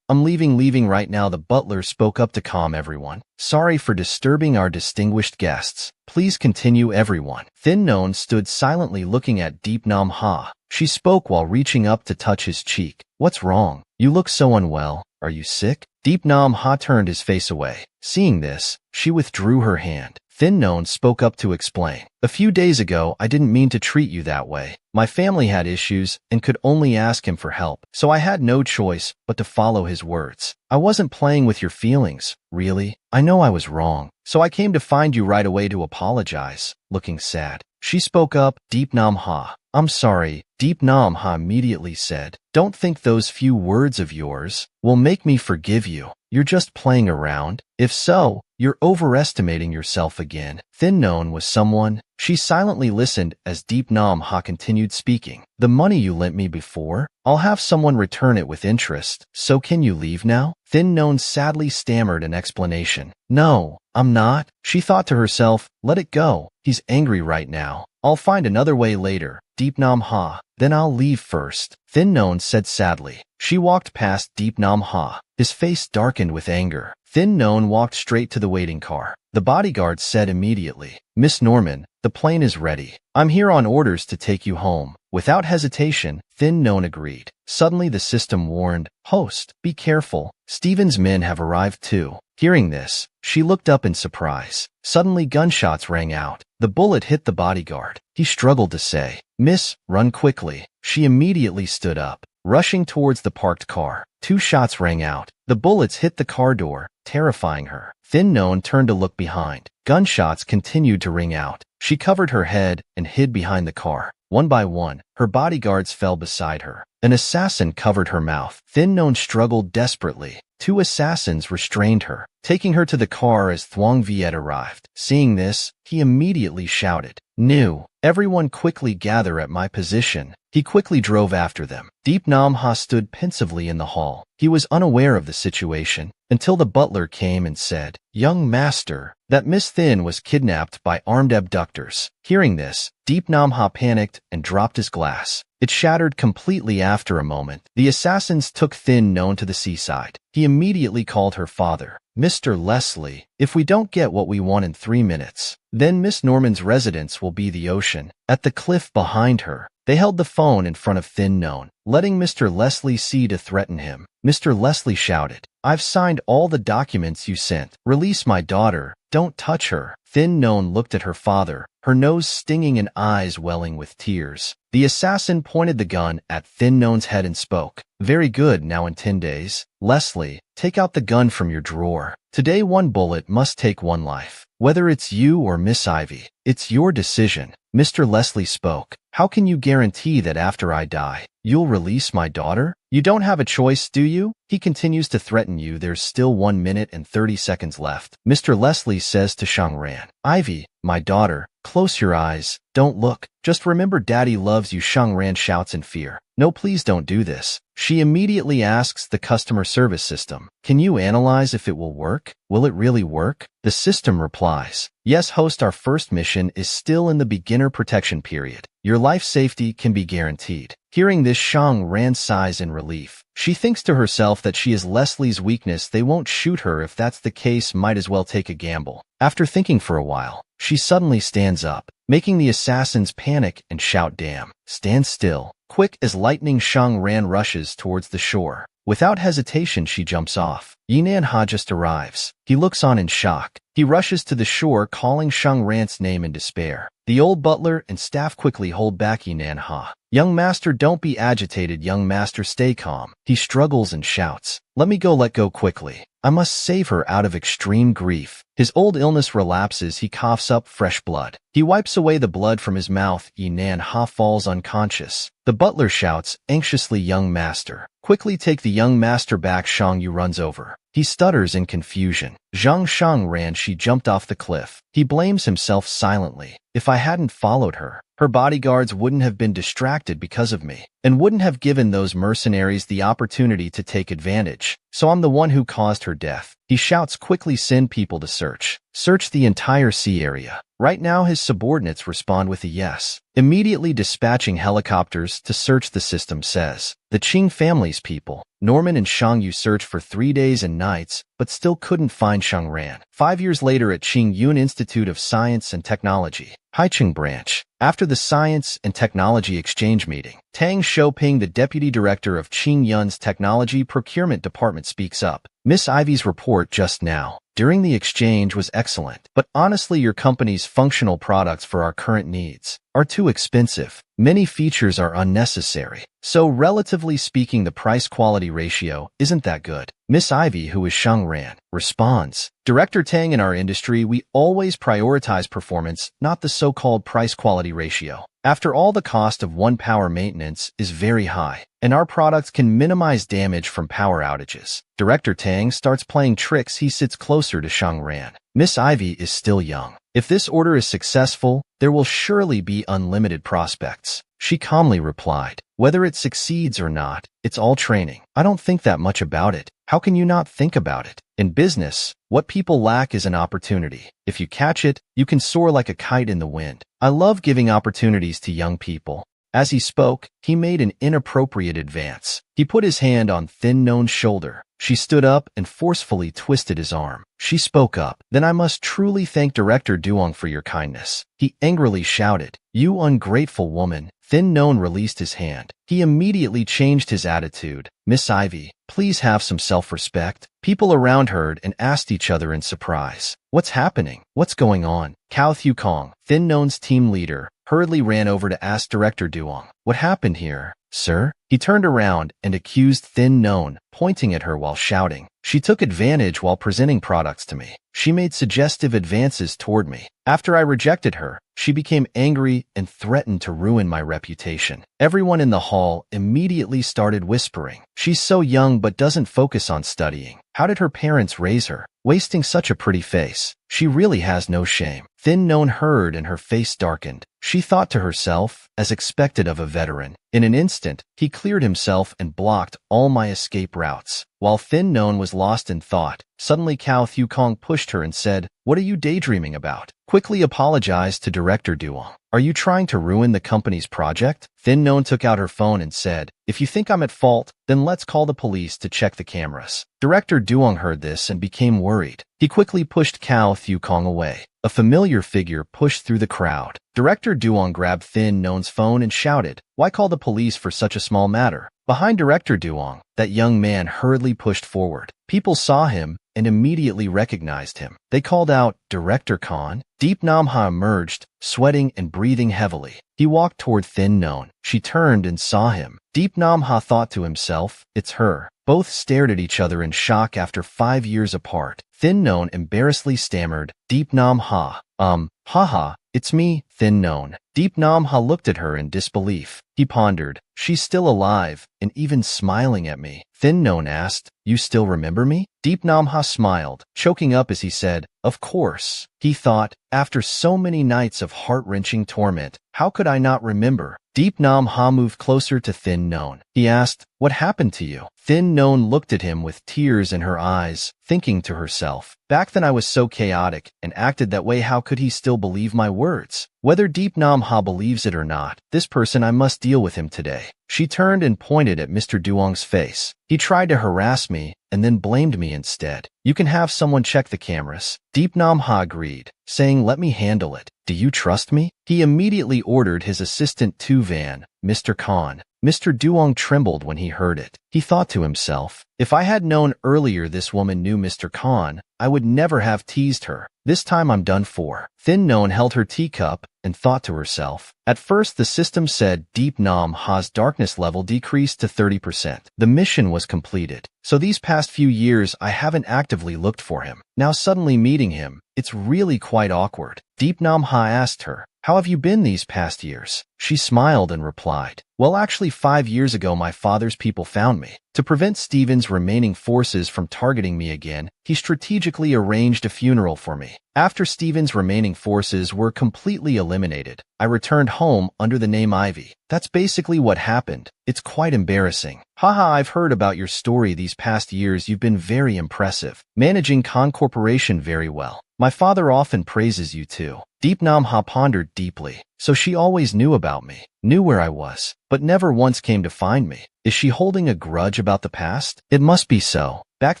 I'm leaving right now. The butler spoke up to calm everyone. Sorry for disturbing our distinguished guests. Please continue, everyone. Thin Known stood silently looking at Deep Nam Ha. She spoke while reaching up to touch his cheek. What's wrong? You look so unwell. Are you sick? Deep Nam Ha turned his face away. Seeing this, she withdrew her hand. Thin Known spoke up to explain. A few days ago, I didn't mean to treat you that way. My family had issues and could only ask him for help, so I had no choice but to follow his words. I wasn't playing with your feelings, really. I know I was wrong, so I came to find you right away to apologize. Looking sad, she spoke up, Deep Nam Ha. I'm sorry, Deep Nam Ha immediately said. Don't think those few words of yours will make me forgive you. You're just playing around. If so, you're overestimating yourself again. Thin Known was someone. She silently listened as Deep Nam Ha continued speaking. The money you lent me before, I'll have someone return it with interest. So can you leave now? Thin Known sadly stammered an explanation. No, I'm not. She thought to herself, let it go. He's angry right now. I'll find another way later. Deep Nam Ha. Then I'll leave first. Thin Known said sadly. She walked past Deep Nam Ha. His face darkened with anger. Thin Known walked straight to the waiting car. The bodyguard said immediately, Miss Norman, the plane is ready. I'm here on orders to take you home. Without hesitation, Thin Known agreed. Suddenly the system warned, Host, be careful. Steven's men have arrived too. Hearing this, she looked up in surprise. Suddenly gunshots rang out. The bullet hit the bodyguard. He struggled to say, Miss, run quickly. She immediately stood up, rushing towards the parked car. 2 shots rang out. The bullets hit the car door, terrifying her. Thin Known turned to look behind. Gunshots continued to ring out. She covered her head and hid behind the car. One by one, her bodyguards fell beside her. An assassin covered her mouth. Thin Known struggled desperately. 2 assassins restrained her, taking her to the car as Thuong Viet arrived. Seeing this, he immediately shouted, New, everyone quickly gather at my position. He quickly drove after them. Deep Nam Ha stood pensively in the hall. He was unaware of the situation until the butler came and said, Young master, that Miss Thin was kidnapped by armed abductors. Hearing this, Deep Nam Ha panicked and dropped his glass. It shattered completely after a moment. The assassins took Thin Known to the seaside. He immediately called her father. Mr. Leslie, if we don't get what we want in 3 minutes, then Miss Norman's residence will be the ocean. At the cliff behind her, they held the phone in front of Thin Known, letting Mr. Leslie see to threaten him. Mr. Leslie shouted, I've signed all the documents you sent. Release my daughter. Don't touch her. Thin Known looked at her father, her nose stinging and eyes welling with tears. The assassin pointed the gun at Thin Known's head and spoke, Very good, now in 10 days. Leslie, take out the gun from your drawer. Today 1 bullet must take 1 life. Whether it's you or Miss Ivy, it's your decision. Mr. Leslie spoke. How can you guarantee that after I die, you'll release my daughter? You don't have a choice, do you? He continues to threaten you. There's still 1 minute and 30 seconds left. Mr. Leslie says to Shangran, Ivy, my daughter, close your eyes. Don't look. Just remember Daddy loves you. Shangran shouts in fear. No, please don't do this. She immediately asks the customer service system, can you analyze if it will work? Will it really work? The system replies, yes, host, our first mission is still in the beginner protection period. Your life safety can be guaranteed. Hearing this, Shangran sighs in relief. She thinks to herself that she is Leslie's weakness. They won't shoot her. If that's the case, might as well take a gamble. After thinking for a while, she suddenly stands up, making the assassins panic and shout, damn, stand still. Quick as lightning, Shangran rushes towards the shore. Without hesitation, she jumps off. Yinan Ha just arrives. He looks on in shock. He rushes to the shore, calling Shangran's name in despair. The old butler and staff quickly hold back Yinan Ha. Young master, don't be agitated. Young master, stay calm. He struggles and shouts, let me go, let go quickly. I must save her out of extreme grief. His old illness relapses. He coughs up fresh blood. He wipes away the blood from his mouth. Yinan Ha falls unconscious. The butler shouts anxiously, young master, quickly take the young master back. Shang Yu runs over. He stutters in confusion. Zhang Shang ran. She jumped off the cliff. He blames himself silently. If I hadn't followed her, her bodyguards wouldn't have been distracted because of me, and wouldn't have given those mercenaries the opportunity to take advantage. So I'm the one who caused her death. He shouts, quickly send people to search. Search the entire sea area. Right now his subordinates respond with a yes. Immediately dispatching helicopters to search, the system says. The Qing family's people, Norman and Shang Yu, searched for 3 days and nights, but still couldn't find Shangran. 5 years later at Qing Yun Institute of Science and Technology, Haicheng branch. After the Science and Technology Exchange meeting, Tang Xiaoping, the deputy director of Qing Yun's Technology Procurement Department, speaks up. Miss Ivy's report just now during the exchange was excellent, but honestly your company's functional products for our current needs are too expensive. Many features are unnecessary. So relatively speaking, the price-quality ratio isn't that good. Miss Ivy, who is Shangran, responds, Director Tang, in our industry, we always prioritize performance, not the so-called price-quality ratio. After all, the cost of one power maintenance is very high, and our products can minimize damage from power outages. Director Tang starts playing tricks. He sits closer to Shangran. Miss Ivy is still young. If this order is successful, there will surely be unlimited prospects. She calmly replied, whether it succeeds or not, it's all training. I don't think that much about it. How can you not think about it? In business, what people lack is an opportunity. If you catch it, you can soar like a kite in the wind. I love giving opportunities to young people. As he spoke, he made an inappropriate advance. He put his hand on Thin None's shoulder. She stood up and forcefully twisted his arm. She spoke up. Then I must truly thank Director Duong for your kindness. He angrily shouted, you ungrateful woman. Thin None released his hand. He immediately changed his attitude. Miss Ivy, please have some self-respect. People around heard and asked each other in surprise. What's happening? What's going on? Cao Thukong, Thin None's team leader, hurriedly ran over to ask Director Duong, what happened here, sir? He turned around and accused Thin None, pointing at her while shouting, she took advantage while presenting products to me. She made suggestive advances toward me. After I rejected her, she became angry and threatened to ruin my reputation. Everyone in the hall immediately started whispering, she's so young but doesn't focus on studying. How did her parents raise her? Wasting such a pretty face. She really has no shame. Thin None heard and her face darkened. She thought to herself, as expected of a veteran. In an instant, he cleared himself and blocked all my escape routes. While Thin None was lost in thought, suddenly Cao Thukong pushed her and said, what are you daydreaming about? Quickly apologized to Director Duong. Are you trying to ruin the company's project? Thin None took out her phone and said, if you think I'm at fault, then let's call the police to check the cameras. Director Duong heard this and became worried. He quickly pushed Cao Thukong away. A familiar figure pushed through the crowd. Director Duong grabbed Thin None's phone and shouted, Why call the police for such a small matter? Behind Director Duong, that young man hurriedly pushed forward. People saw him and immediately recognized him. They called out, "Director Khan?" Deep Nam Ha emerged, sweating and breathing heavily. He walked toward Thin Non. She turned and saw him. Deep Nam Ha thought to himself, "It's her." Both stared at each other in shock after 5 years apart. Thin Non embarrassedly stammered, "Deep Nam Ha, haha, it's me, Thin Non." Deep Nam Ha looked at her in disbelief. He pondered, "She's still alive, and even smiling at me." Thin Non asked, "You still remember me?" Deep Nam Ha smiled, choking up as he said, "Of course." He thought, after so many nights of heart-wrenching torment, how could I not remember? Deep Nam Ha moved closer to Thin Non. He asked, "What happened to you?" Thin Non looked at him with tears in her eyes, thinking to herself, "Back then I was so chaotic and acted that way. How could he still believe my words?" Whether Deep Nam Ha believes it or not, this person, I must deal with him today. She turned and pointed at Mr. Duong's face. "He tried to harass me and then blamed me instead. You can have someone check the cameras." Deep Nam Ha agreed, saying, "Let me handle it. Do you trust me?" He immediately ordered his assistant to Van, "Mr. Khan." Mr. Duong trembled when he heard it. He thought to himself, "If I had known earlier this woman knew Mr. Khan, I would never have teased her. This time I'm done for." Thin Non held her teacup and thought to herself. At first the system said Deep Nam Ha's darkness level decreased to 30%. The mission was completed. So these past few years I haven't actively looked for him. Now suddenly meeting him, it's really quite awkward. Deep Nam Ha asked her, "How have you been these past years?" She smiled and replied, "Well, actually 5 years ago my father's people found me. To prevent Steven's remaining forces from targeting me again, he strategically arranged a funeral for me. After Steven's remaining forces were completely eliminated, I returned home under the name Ivy. That's basically what happened. It's quite embarrassing. Haha, I've heard about your story these past years. You've been very impressive, managing Khan Corporation very well. My father often praises you too." Deep Nam Ha pondered deeply. So she always knew about me, knew where I was, but never once came to find me. Is she holding a grudge about the past? It must be so. Back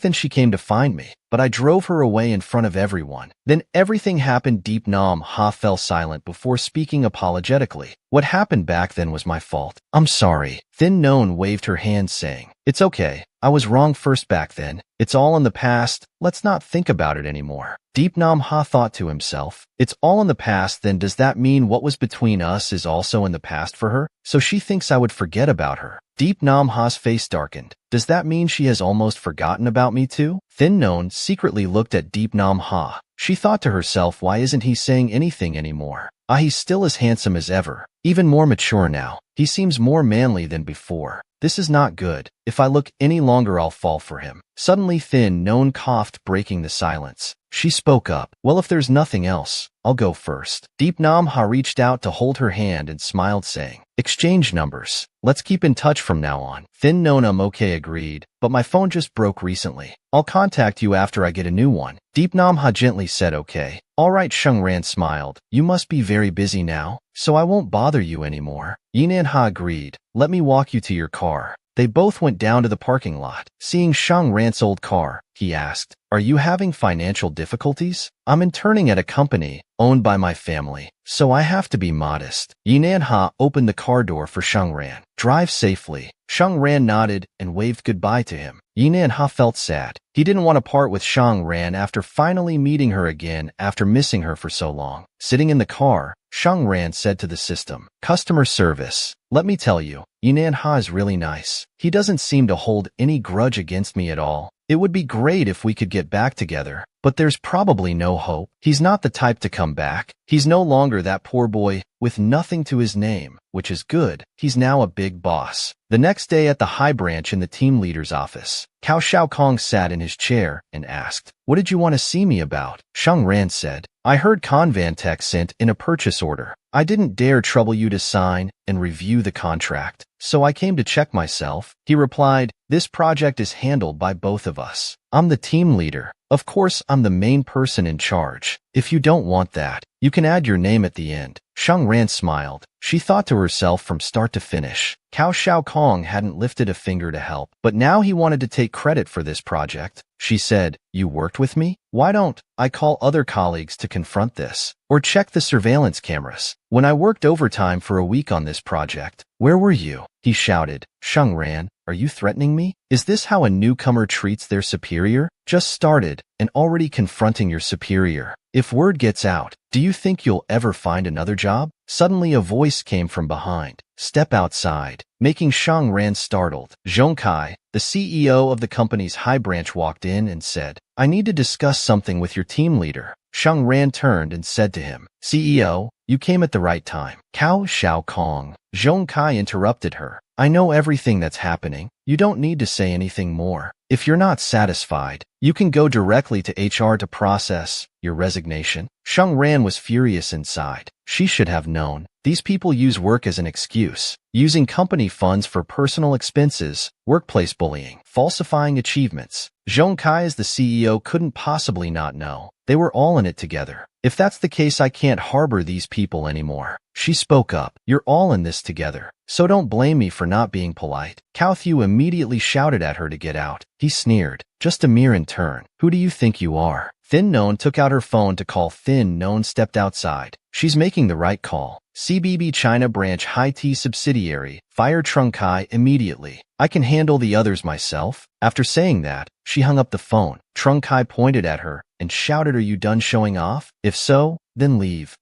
then she came to find me, but I drove her away in front of everyone. Then everything happened. Deep Nam Ha fell silent before speaking apologetically. "What happened back then was my fault. I'm sorry." Thin Non waved her hand saying, "It's okay. I was wrong first back then. It's all in the past. Let's not think about it anymore." Deep Nam Ha thought to himself, "It's all in the past, then does that mean what was between us is also in the past for her? So she thinks I would forget about her." Deep Nam Ha's face darkened. "Does that mean she has almost forgotten about me too?" Thin Non secretly looked at Deep Nam Ha. She thought to herself, why isn't he saying anything anymore? He's still as handsome as ever, even more mature now. He seems more manly than before. This is not good. If I look any longer, I'll fall for him. Suddenly Thin Non coughed, breaking the silence. She spoke up. "Well, if there's nothing else, I'll go first." Deep Nam Ha reached out to hold her hand and smiled, saying, "Exchange numbers. Let's keep in touch from now on." Thin Non okay agreed, "But my phone just broke recently. I'll contact you after I get a new one." Deep Nam Ha gently said, "Okay." "All right." Sheng Ran smiled. "You must be very busy now, so I won't bother you anymore." Yinan Ha agreed. "Let me walk you to your car." They both went down to the parking lot. Seeing Sheng Ran's old car, he asked, "Are you having financial difficulties?" "I'm interning at a company owned by my family, so I have to be modest." Yinan Ha opened the car door for Sheng Ran. "Drive safely." Sheng Ran nodded and waved goodbye to him. Yinan Ha felt sad. He didn't want to part with Sheng Ran after finally meeting her again after missing her for so long. Sitting in the car, Sheng Ran said to the system, "Customer service. Let me tell you, Yinan Ha is really nice. He doesn't seem to hold any grudge against me at all. It would be great if we could get back together, but there's probably no hope. He's not the type to come back. He's no longer that poor boy with nothing to his name, which is good. He's now a big boss." The next day at the high branch in the team leader's office, Cao Xiaokong sat in his chair and asked, "What did you want to see me about?" Sheng Ran said, "I heard Convantech sent in a purchase order. I didn't dare trouble you to sign and review the contract, so I came to check myself." He replied, "This project is handled by both of us. I'm the team leader. Of course, I'm the main person in charge. If you don't want that, you can add your name at the end." Sheng Ran smiled. She thought to herself from start to finish, Cao Xiaokong hadn't lifted a finger to help, but now he wanted to take credit for this project. She said, "You worked with me? Why don't I call other colleagues to confront this? Or check the surveillance cameras? When I worked overtime for a week on this project, where were you?" He shouted. "Shang Ran, are you threatening me? Is this how a newcomer treats their superior? Just started and already confronting your superior. If word gets out, do you think you'll ever find another job?" Suddenly a voice came from behind. "Step outside," making Shang Ran startled. Zhong Kai, the CEO of the company's high branch, walked in and said, "I need to discuss something with your team leader." Shang Ran turned and said to him, "CEO, you came at the right time." "Cao Xiao Kong," Zhong Kai interrupted her. "I know everything that's happening. You don't need to say anything more. If you're not satisfied, you can go directly to HR to process your resignation." Shang Ran was furious inside. She should have known. These people use work as an excuse, using company funds for personal expenses, workplace bullying, falsifying achievements. Zhong Kai, as the CEO, couldn't possibly not know. They were all in it together. "If that's the case, I can't harbor these people anymore." She spoke up. "You're all in this together, so don't blame me for not being polite." Cao Thieu immediately shouted at her to get out. He sneered, "Just a mere intern. Who do you think you are?" Thin Non took out her phone to call. Thin Non stepped outside. "She's making the right call. CBB China branch High T subsidiary. Fire Trung Kai immediately. I can handle the others myself." After saying that, she hung up the phone. Trung Kai pointed at her and shouted, "Are you done showing off? If so, then leave."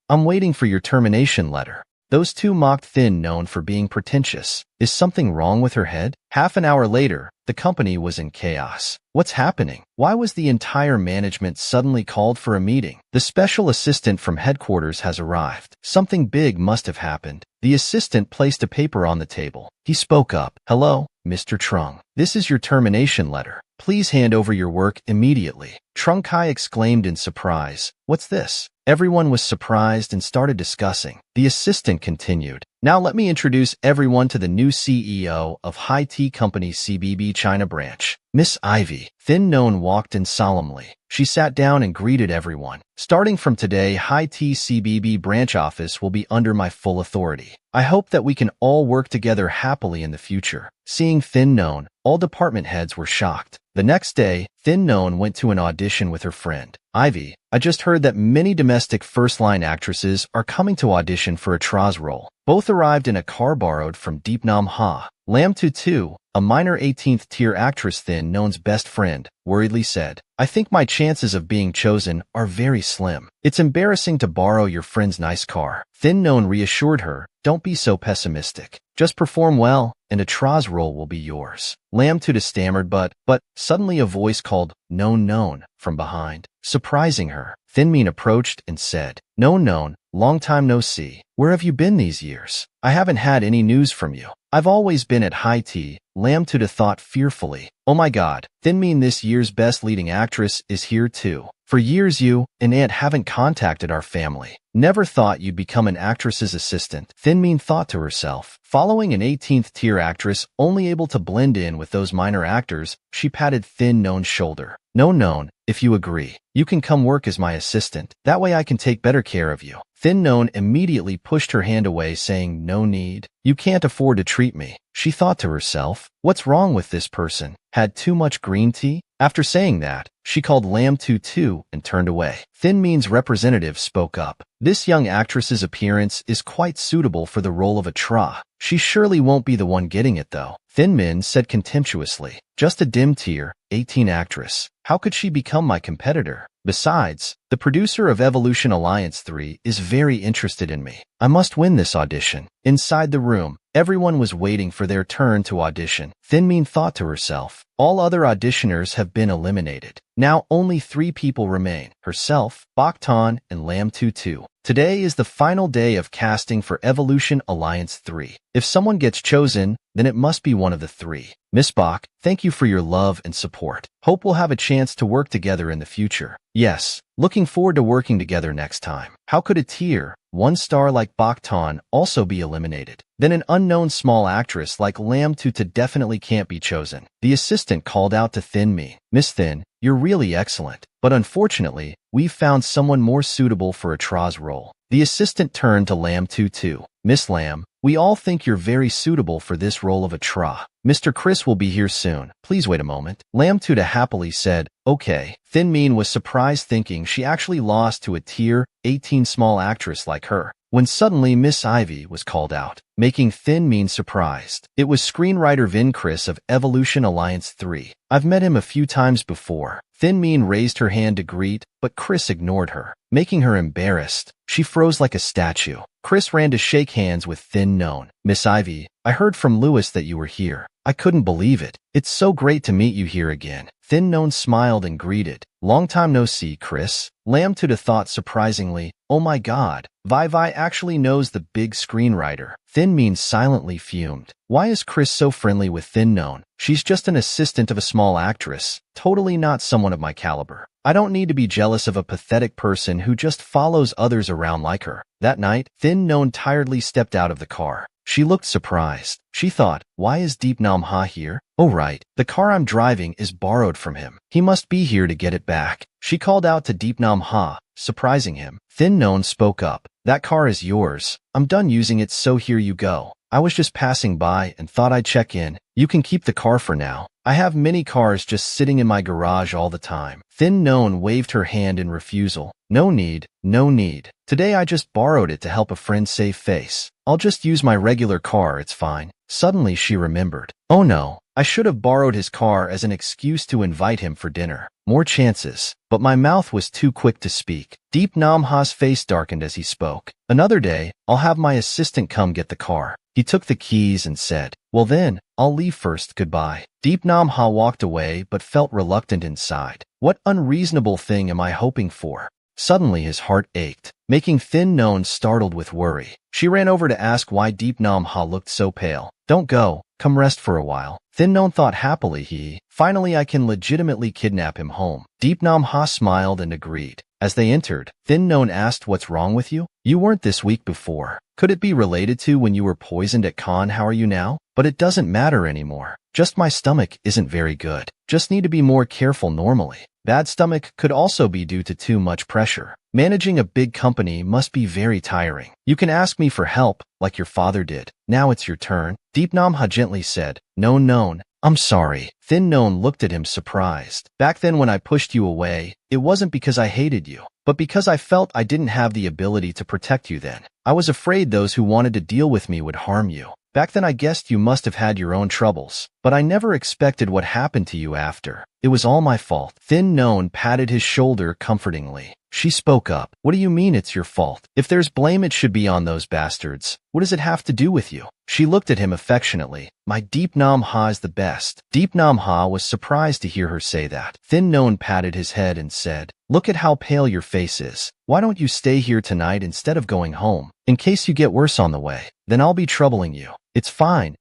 "I'm waiting for your termination letter." Those two mocked Thin Non for being pretentious. Is something wrong with her head? Half an hour later, the company was in chaos. What's happening? Why was the entire management suddenly called for a meeting? The special assistant from headquarters has arrived. Something big must have happened. The assistant placed a paper on the table. He spoke up. "Hello, Mr. Trung. This is your termination letter. Please hand over your work immediately." Trung Kai exclaimed in surprise. "What's this?" Everyone was surprised and started discussing. The assistant continued. "Now let me introduce everyone to the new CEO of High Tea Company CBB China branch, Miss Ivy." Thin Non walked in solemnly. She sat down and greeted everyone. "Starting from today, High Tea CBB branch office will be under my full authority. I hope that we can all work together happily in the future." Seeing Thin Non, all department heads were shocked. The next day, Thin Non went to an audition with her friend. "Ivy, I just heard that many domestic first-line actresses are coming to audition for a Traz role." Both arrived in a car borrowed from Deep Nam Ha. Lam Tutu, a minor 18th tier actress, Thin Non's best friend, worriedly said, "I think my chances of being chosen are very slim. It's embarrassing to borrow your friend's nice car." Thin Non reassured her, "Don't be so pessimistic. Just perform well, and a Traz role will be yours." Lam Tutu stammered, but suddenly a voice called, "Non Non," from behind. Surprising her, Thin Min approached and said, "Non Non, long time no see. Where have you been these years? I haven't had any news from you." "I've always been at High Tea," Lam Tutu thought fearfully. "Oh my god, Thin Min, this year's best leading actress, is here too. For years you and Aunt haven't contacted our family. Never thought you'd become an actress's assistant." Thin Min thought to herself. Following an 18th tier actress only able to blend in with those minor actors, she patted Thin Non's shoulder. "Non Non, if you agree, you can come work as my assistant. That way I can take better care of you." Thin Non immediately pushed her hand away, saying, "No need. You can't afford to treat me." She thought to herself, "What's wrong with this person? Had too much green tea?" After saying that, she called Lam Tutu and turned away. Thin Min's representative spoke up. "This young actress's appearance is quite suitable for the role of a Tra. She surely won't be the one getting it, though." Thin Min said contemptuously, "Just a dim tier, 18 actress. How could she become my competitor? Besides, the producer of Evolution Alliance 3 is very interested in me. I must win this audition." Inside the room, everyone was waiting for their turn to audition. Thin Min thought to herself, all other auditioners have been eliminated. Now only 3 people remain, herself, Bak Tan, and Lam Tutu. Today is the final day of casting for Evolution Alliance 3. If someone gets chosen, then it must be one of the 3. "Miss Bak, thank you for your love and support. Hope we'll have a chance to work together in the future." "Yes, looking forward to working together next time." How could a tier 1 star like Bak Tan also be eliminated? Then an unknown small actress like Lam Tutu definitely can't be chosen. The assistant called out to Thin Min, "Miss Thin, you're really excellent, but unfortunately, we've found someone more suitable for a Traz role." The assistant turned to Lam Tutu. "Miss Lam, We all think you're very suitable for this role of a tra. Mr. Chris will be here soon. Please wait a moment. Lam Tuda happily said, okay. Thin Mean was surprised thinking she actually lost to a tier 18 small actress like her, when suddenly Miss Ivy was called out, making Thin Mean surprised. It was screenwriter Vin Chris of Evolution Alliance 3. I've met him a few times before. Thin Mean raised her hand to greet, but Chris ignored her, making her embarrassed. She froze like a statue. Chris ran to shake hands with Thin Known. Miss Ivy, I heard from Lewis that you were here. I couldn't believe it. It's so great to meet you here again. Thin Known smiled and greeted. Long time no see, Chris. Lam Tuda thought surprisingly, oh my god, Vi actually knows the big screenwriter. Thin Mean silently fumed. Why is Chris so friendly with Thin Known? She's just an assistant of a small actress, totally not someone of my caliber. I don't need to be jealous of a pathetic person who just follows others around like her. That night, Thin Known tiredly stepped out of the car. She looked surprised. She thought, why is Deep Nam Ha here? Oh right, the car I'm driving is borrowed from him. He must be here to get it back. She called out to Deep Nam Ha, surprising him. Thin Known spoke up. That car is yours. I'm done using it, so here you go. I was just passing by and thought I'd check in. You can keep the car for now. I have many cars just sitting in my garage all the time. Thin Known waved her hand in refusal. No need, no need. Today I just borrowed it to help a friend save face. I'll just use my regular car, it's fine. Suddenly she remembered. Oh no, I should have borrowed his car as an excuse to invite him for dinner. More chances. But my mouth was too quick to speak. Deep Nam Ha's face darkened as he spoke. Another day, I'll have my assistant come get the car. He took the keys and said, well then, I'll leave first, goodbye. Deep Nam Ha walked away but felt reluctant inside. What unreasonable thing am I hoping for? Suddenly his heart ached, making Thin Known startled with worry. She ran over to ask why Deep Nam Ha looked so pale. Don't go, come rest for a while. Thin Known thought happily finally I can legitimately kidnap him home. Deep Nam Ha smiled and agreed. As they entered, Thin Known asked, what's wrong with you? You weren't this weak before. Could it be related to when you were poisoned at Khan? How are you now? But it doesn't matter anymore. Just my stomach isn't very good. Just need to be more careful normally. Bad stomach could also be due to too much pressure. Managing a big company must be very tiring. You can ask me for help, like your father did. Now it's your turn. Deep Nam Ha gently said. Known, I'm sorry. Thin Known looked at him surprised. Back then when I pushed you away, it wasn't because I hated you, but because I felt I didn't have the ability to protect you then. I was afraid those who wanted to deal with me would harm you. Back then I guessed you must have had your own troubles, but I never expected what happened to you after. It was all my fault. Thin Known patted his shoulder comfortingly. She spoke up. What do you mean it's your fault? If there's blame, it should be on those bastards. What does it have to do with you? She looked at him affectionately. My Deep Nam Ha is the best. Deep Nam Ha was surprised to hear her say that. Thin Known patted his head and said, look at how pale your face is. Why don't you stay here tonight instead of going home? In case you get worse on the way, then I'll be troubling you. It's fine.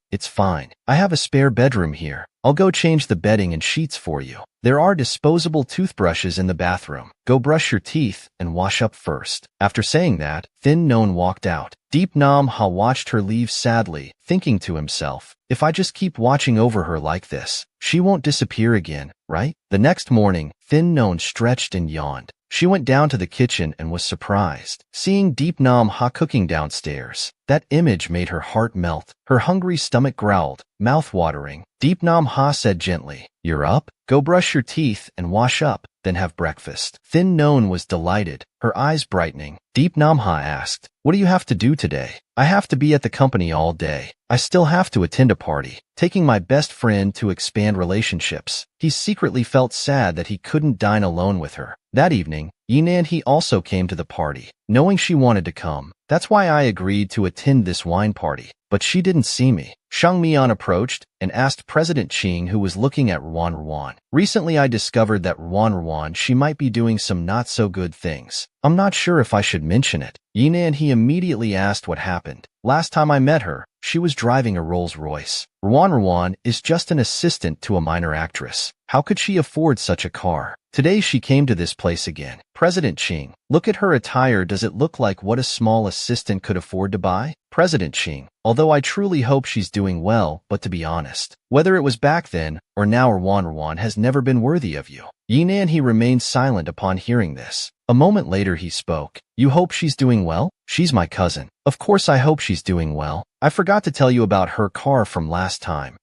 I have a spare bedroom here. I'll go change the bedding and sheets for you. There are disposable toothbrushes in the bathroom. Go brush your teeth and wash up first. After saying that, Thin Known walked out. Deep Nam Ha watched her leave sadly, thinking to himself, if I just keep watching over her like this, she won't disappear again, right? The next morning, Thin Known stretched and yawned. She went down to the kitchen and was surprised, seeing Deep Nam Ha cooking downstairs. That image made her heart melt. Her hungry stomach growled, mouth-watering. Deep Nam Ha said gently, you're up? Go brush your teeth and wash up, then have breakfast. Thin Known was delighted, her eyes brightening. Deep Nam Ha asked, what do you have to do today? I have to be at the company all day. I still have to attend a party, taking my best friend to expand relationships. He secretly felt sad that he couldn't dine alone with her. That evening, Yinan He also came to the party, knowing she wanted to come. That's why I agreed to attend this wine party. But she didn't see me. Shang Mian approached and asked President Qing, who was looking at Ruan. Recently I discovered that Ruan she might be doing some not-so-good things. I'm not sure if I should mention it. Yinan He immediately asked what happened. Last time I met her, she was driving a Rolls-Royce. Ruan is just an assistant to a minor actress. How could she afford such a car? Today she came to this place again. President Qing, look at her attire. Does it look like what a small assistant could afford to buy? President Ching, although I truly hope she's doing well, but to be honest, whether it was back then or now, Erwan has never been worthy of you. Yinan he remained silent upon hearing this. A moment later he spoke. You hope she's doing well? She's my cousin. Of course I hope she's doing well. I forgot to tell you about her car from last time.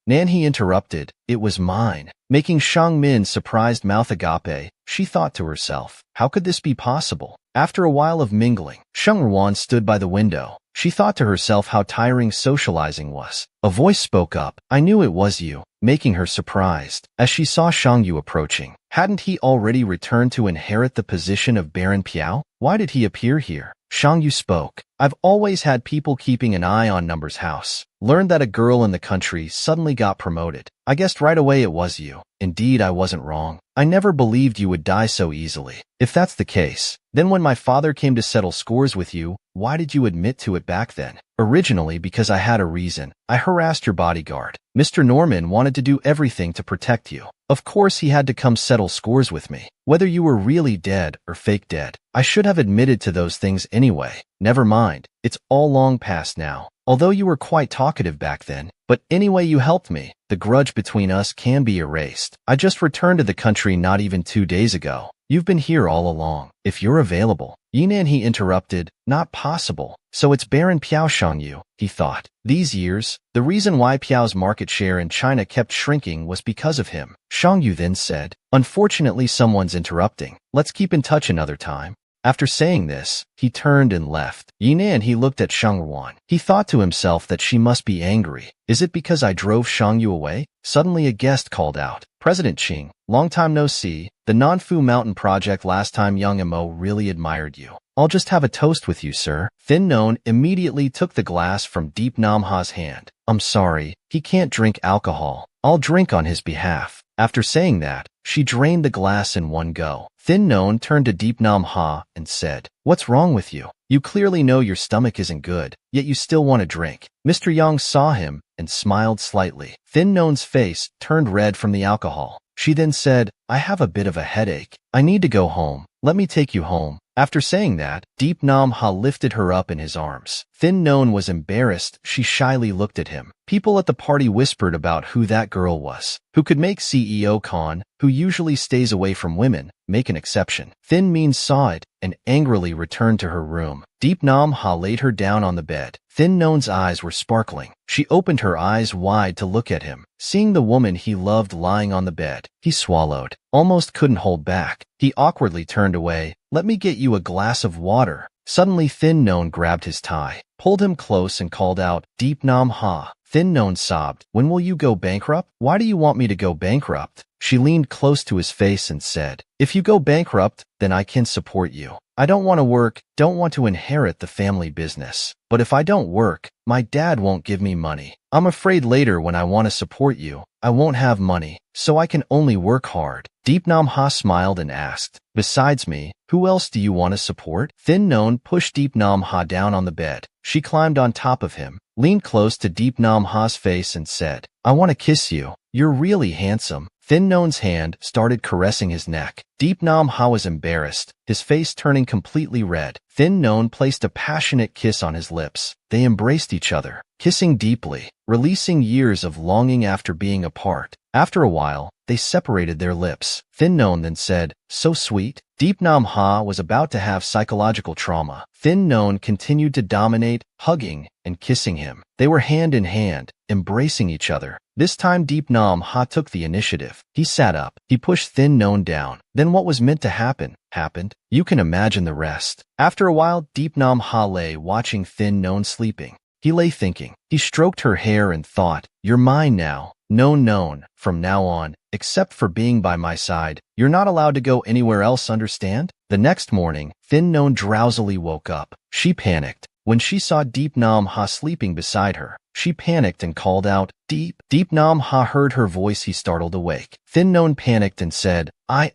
Nan he interrupted. It was mine. Making Shang Min's surprised mouth agape, she thought to herself, how could this be possible? After a while of mingling, Shang Erwan stood by the window. She thought to herself how tiring socializing was. A voice spoke up. I knew it was you, making her surprised. As she saw Shang Yu approaching, hadn't he already returned to inherit the position of Baron Piao? Why did he appear here? Shang Yu spoke. I've always had people keeping an eye on Number's house. Learned that a girl in the country suddenly got promoted. I guessed right away it was you. Indeed, I wasn't wrong. I never believed you would die so easily. If that's the case, then when my father came to settle scores with you, why did you admit to it back then? Originally because I had a reason. I harassed your bodyguard. Mr. Norman wanted to do everything to protect you. Of course he had to come settle scores with me. Whether you were really dead or fake dead, I should have admitted to those things anyway. Never mind. It's all long past now. Although you were quite talkative back then, but anyway you helped me. The grudge between us can be erased. I just returned to the country not even 2 days ago. You've been here all along. If you're available. Yinan he interrupted. Not possible. So it's Baron Piao Shang Yu, he thought. These years, the reason why Piao's market share in China kept shrinking was because of him. Shang Yu then said, unfortunately someone's interrupting. Let's keep in touch another time. After saying this, he turned and left. Yinan he looked at Shang Erwan. He thought to himself that she must be angry. Is it because I drove Shang Yu away? Suddenly a guest called out. President Ching, long time no see. The Nanfu Mountain project last time Young Mo really admired you. I'll just have a toast with you, sir. Thin Non immediately took the glass from Deep Nam Ha's hand. I'm sorry, he can't drink alcohol. I'll drink on his behalf. After saying that, she drained the glass in one go. Thin Non turned to Deep Nam Ha and said, what's wrong with you? You clearly know your stomach isn't good, yet you still want to drink. Mr. Yang saw him and smiled slightly. Thin Non's face turned red from the alcohol. She then said, I have a bit of a headache. I need to go home. Let me take you home. After saying that, Deep Nam Ha lifted her up in his arms. Thin Non was embarrassed. She shyly looked at him. People at the party whispered about who that girl was, who could make CEO Khan, who usually stays away from women, make an exception. Thin Mean saw it and angrily returned to her room. Deep Nam Ha laid her down on the bed. Thin Non's eyes were sparkling. She opened her eyes wide to look at him. Seeing the woman he loved lying on the bed, he swallowed. Almost couldn't hold back. He awkwardly turned away. Let me get you a glass of water. Suddenly Thin Non grabbed his tie, pulled him close and called out, Deep Nam Ha. Thin Non sobbed. When will you go bankrupt? Why do you want me to go bankrupt? She leaned close to his face and said, if you go bankrupt, then I can support you. I don't want to work, don't want to inherit the family business. But if I don't work, my dad won't give me money. I'm afraid later when I want to support you, I won't have money, so I can only work hard. Deep Nam Ha smiled and asked, besides me, who else do you want to support? Thin Non pushed Deep Nam Ha down on the bed. She climbed on top of him, leaned close to Deep Nam Ha's face and said, I want to kiss you. You're really handsome. Thin Non's hand started caressing his neck. Deep Nam Ha was embarrassed, his face turning completely red. Thin Non placed a passionate kiss on his lips. They embraced each other, kissing deeply, releasing years of longing after being apart. After a while, they separated their lips. Thin Non then said, so sweet. Deep Nam Ha was about to have psychological trauma. Thin Non continued to dominate, hugging and kissing him. They were hand in hand, embracing each other. This time Deep Nam Ha took the initiative. He sat up. He pushed Thin Non down. Then what was meant to happen, happened. You can imagine the rest. After a while, Deep Nam Ha lay watching Thin Non sleeping. He lay thinking. He stroked her hair and thought, you're mine now. No, from now on, except for being by my side, you're not allowed to go anywhere else, understand? The next morning, Thin Non drowsily woke up. She panicked. When she saw Deep Nam Ha sleeping beside her, she panicked and called out, Deep. Deep Nam Ha heard her voice. He startled awake. Thin Non panicked and said, I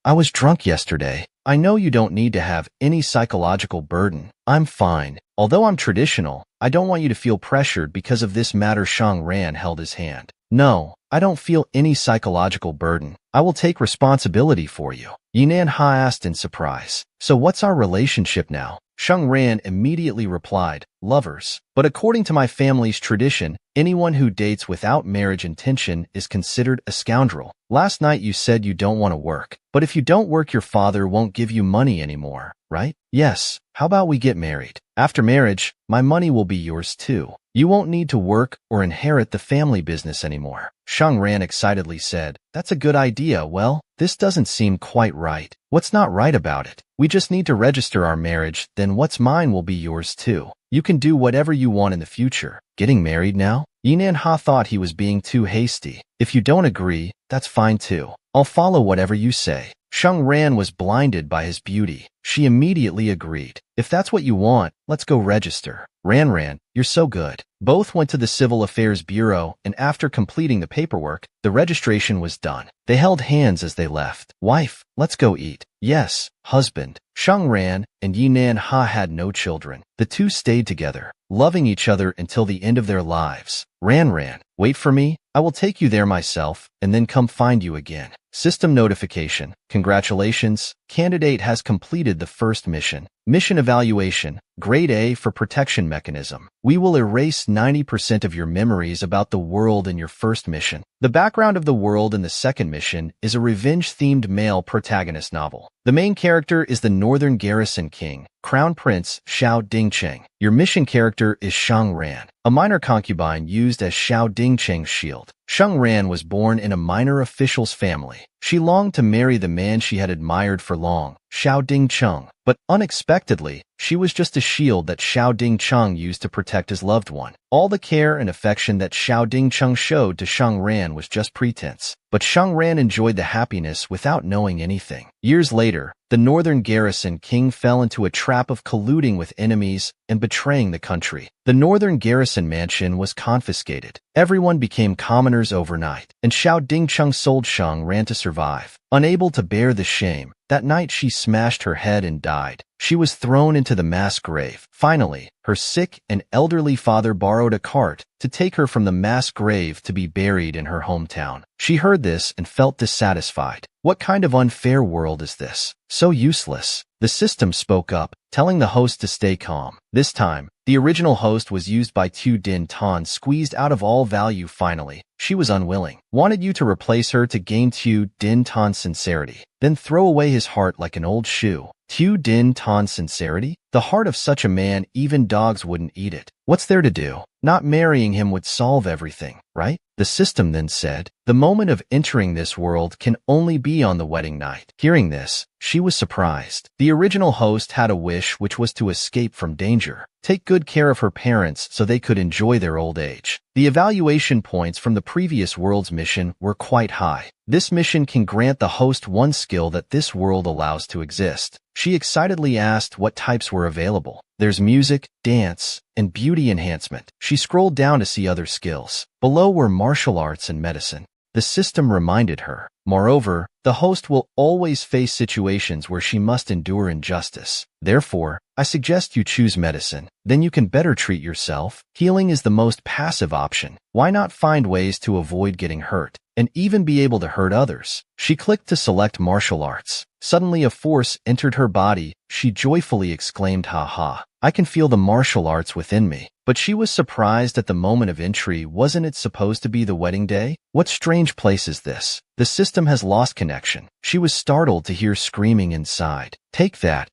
was drunk yesterday. I know you don't need to have any psychological burden. I'm fine. Although I'm traditional, I don't want you to feel pressured because of this matter. Shang Ran held his hand. No, I don't feel any psychological burden. I will take responsibility for you. Yinan Ha asked in surprise. So what's our relationship now? Shang Ran immediately replied, lovers. But according to my family's tradition, anyone who dates without marriage intention is considered a scoundrel. Last night you said you don't want to work, but if you don't work your father won't give you money anymore, right? Yes, how about we get married? After marriage, my money will be yours too. You won't need to work or inherit the family business anymore. Shang Ran excitedly said, that's a good idea. Well, this doesn't seem quite right. What's not right about it? We just need to register our marriage, then what's mine will be yours too. You can do whatever you want in the future. Getting married now? Yinan Ha thought he was being too hasty. If you don't agree, that's fine too. I'll follow whatever you say. Shang Ran was blinded by his beauty. She immediately agreed. If that's what you want, let's go register. Ran, you're so good. Both went to the Civil Affairs Bureau, and after completing the paperwork, the registration was done. They held hands as they left. Wife, let's go eat. Yes, husband. Shang Ran and Yinan Ha had no children. The two stayed together, loving each other until the end of their lives. Ran, wait for me. I will take you there myself, and then come find you again. System notification. Congratulations. Candidate has completed the first mission. Mission evaluation. Grade A for protection mechanism. We will erase 90% of your memories about the world in your first mission. The background of the world in the second mission is a revenge-themed male protagonist novel. The main character is the Northern Garrison King, Crown Prince Xiao Dingcheng. Your mission character is Shang Ran, a minor concubine used as Xiao Dingcheng's shield. Shang Ran was born in a minor official's family. She longed to marry the man she had admired for long, Xiao Dingcheng. But unexpectedly, she was just a shield that Xiao Dingcheng used to protect his loved one. All the care and affection that Xiao Dingcheng showed to Shang Ran was just pretense. But Shang Ran enjoyed the happiness without knowing anything. Years later, the Northern Garrison King fell into a trap of colluding with enemies and betraying the country. The Northern Garrison mansion was confiscated. Everyone became commoners overnight, and Xiao Dingcheng sold Shang Ran to survive. Unable to bear the shame, that night she smashed her head and died. She was thrown into the mass grave. Finally, her sick and elderly father borrowed a cart to take her from the mass grave to be buried in her hometown. She heard this and felt dissatisfied. What kind of unfair world is this? So useless. The system spoke up, telling the host to stay calm. This time, the original host was used by Tu Din Tan, squeezed out of all value finally. She was unwilling. Wanted you to replace her to gain Tu Din Tan's sincerity. Then throw away his heart like an old shoe. Tu Din Tan's sincerity? The heart of such a man, even dogs wouldn't eat it. What's there to do? Not marrying him would solve everything, right? The system then said, the moment of entering this world can only be on the wedding night. Hearing this, she was surprised. The original host had a wish, which was to escape from danger, take good care of her parents so they could enjoy their old age. The evaluation points from the previous world's mission were quite high. This mission can grant the host one skill that this world allows to exist. She excitedly asked what types were available. There's music, dance, and beauty enhancement. She scrolled down to see other skills. Below were martial arts and medicine. The system reminded her. Moreover, the host will always face situations where she must endure injustice. Therefore, I suggest you choose medicine. Then you can better treat yourself. Healing is the most passive option. Why not find ways to avoid getting hurt, and even be able to hurt others? She clicked to select martial arts. Suddenly a force entered her body. She joyfully exclaimed, "Ha ha! I can feel the martial arts within me." But she was surprised at the moment of entry. Wasn't it supposed to be the wedding day? What strange place is this? The system has lost connection. She was startled to hear screaming inside. Take that,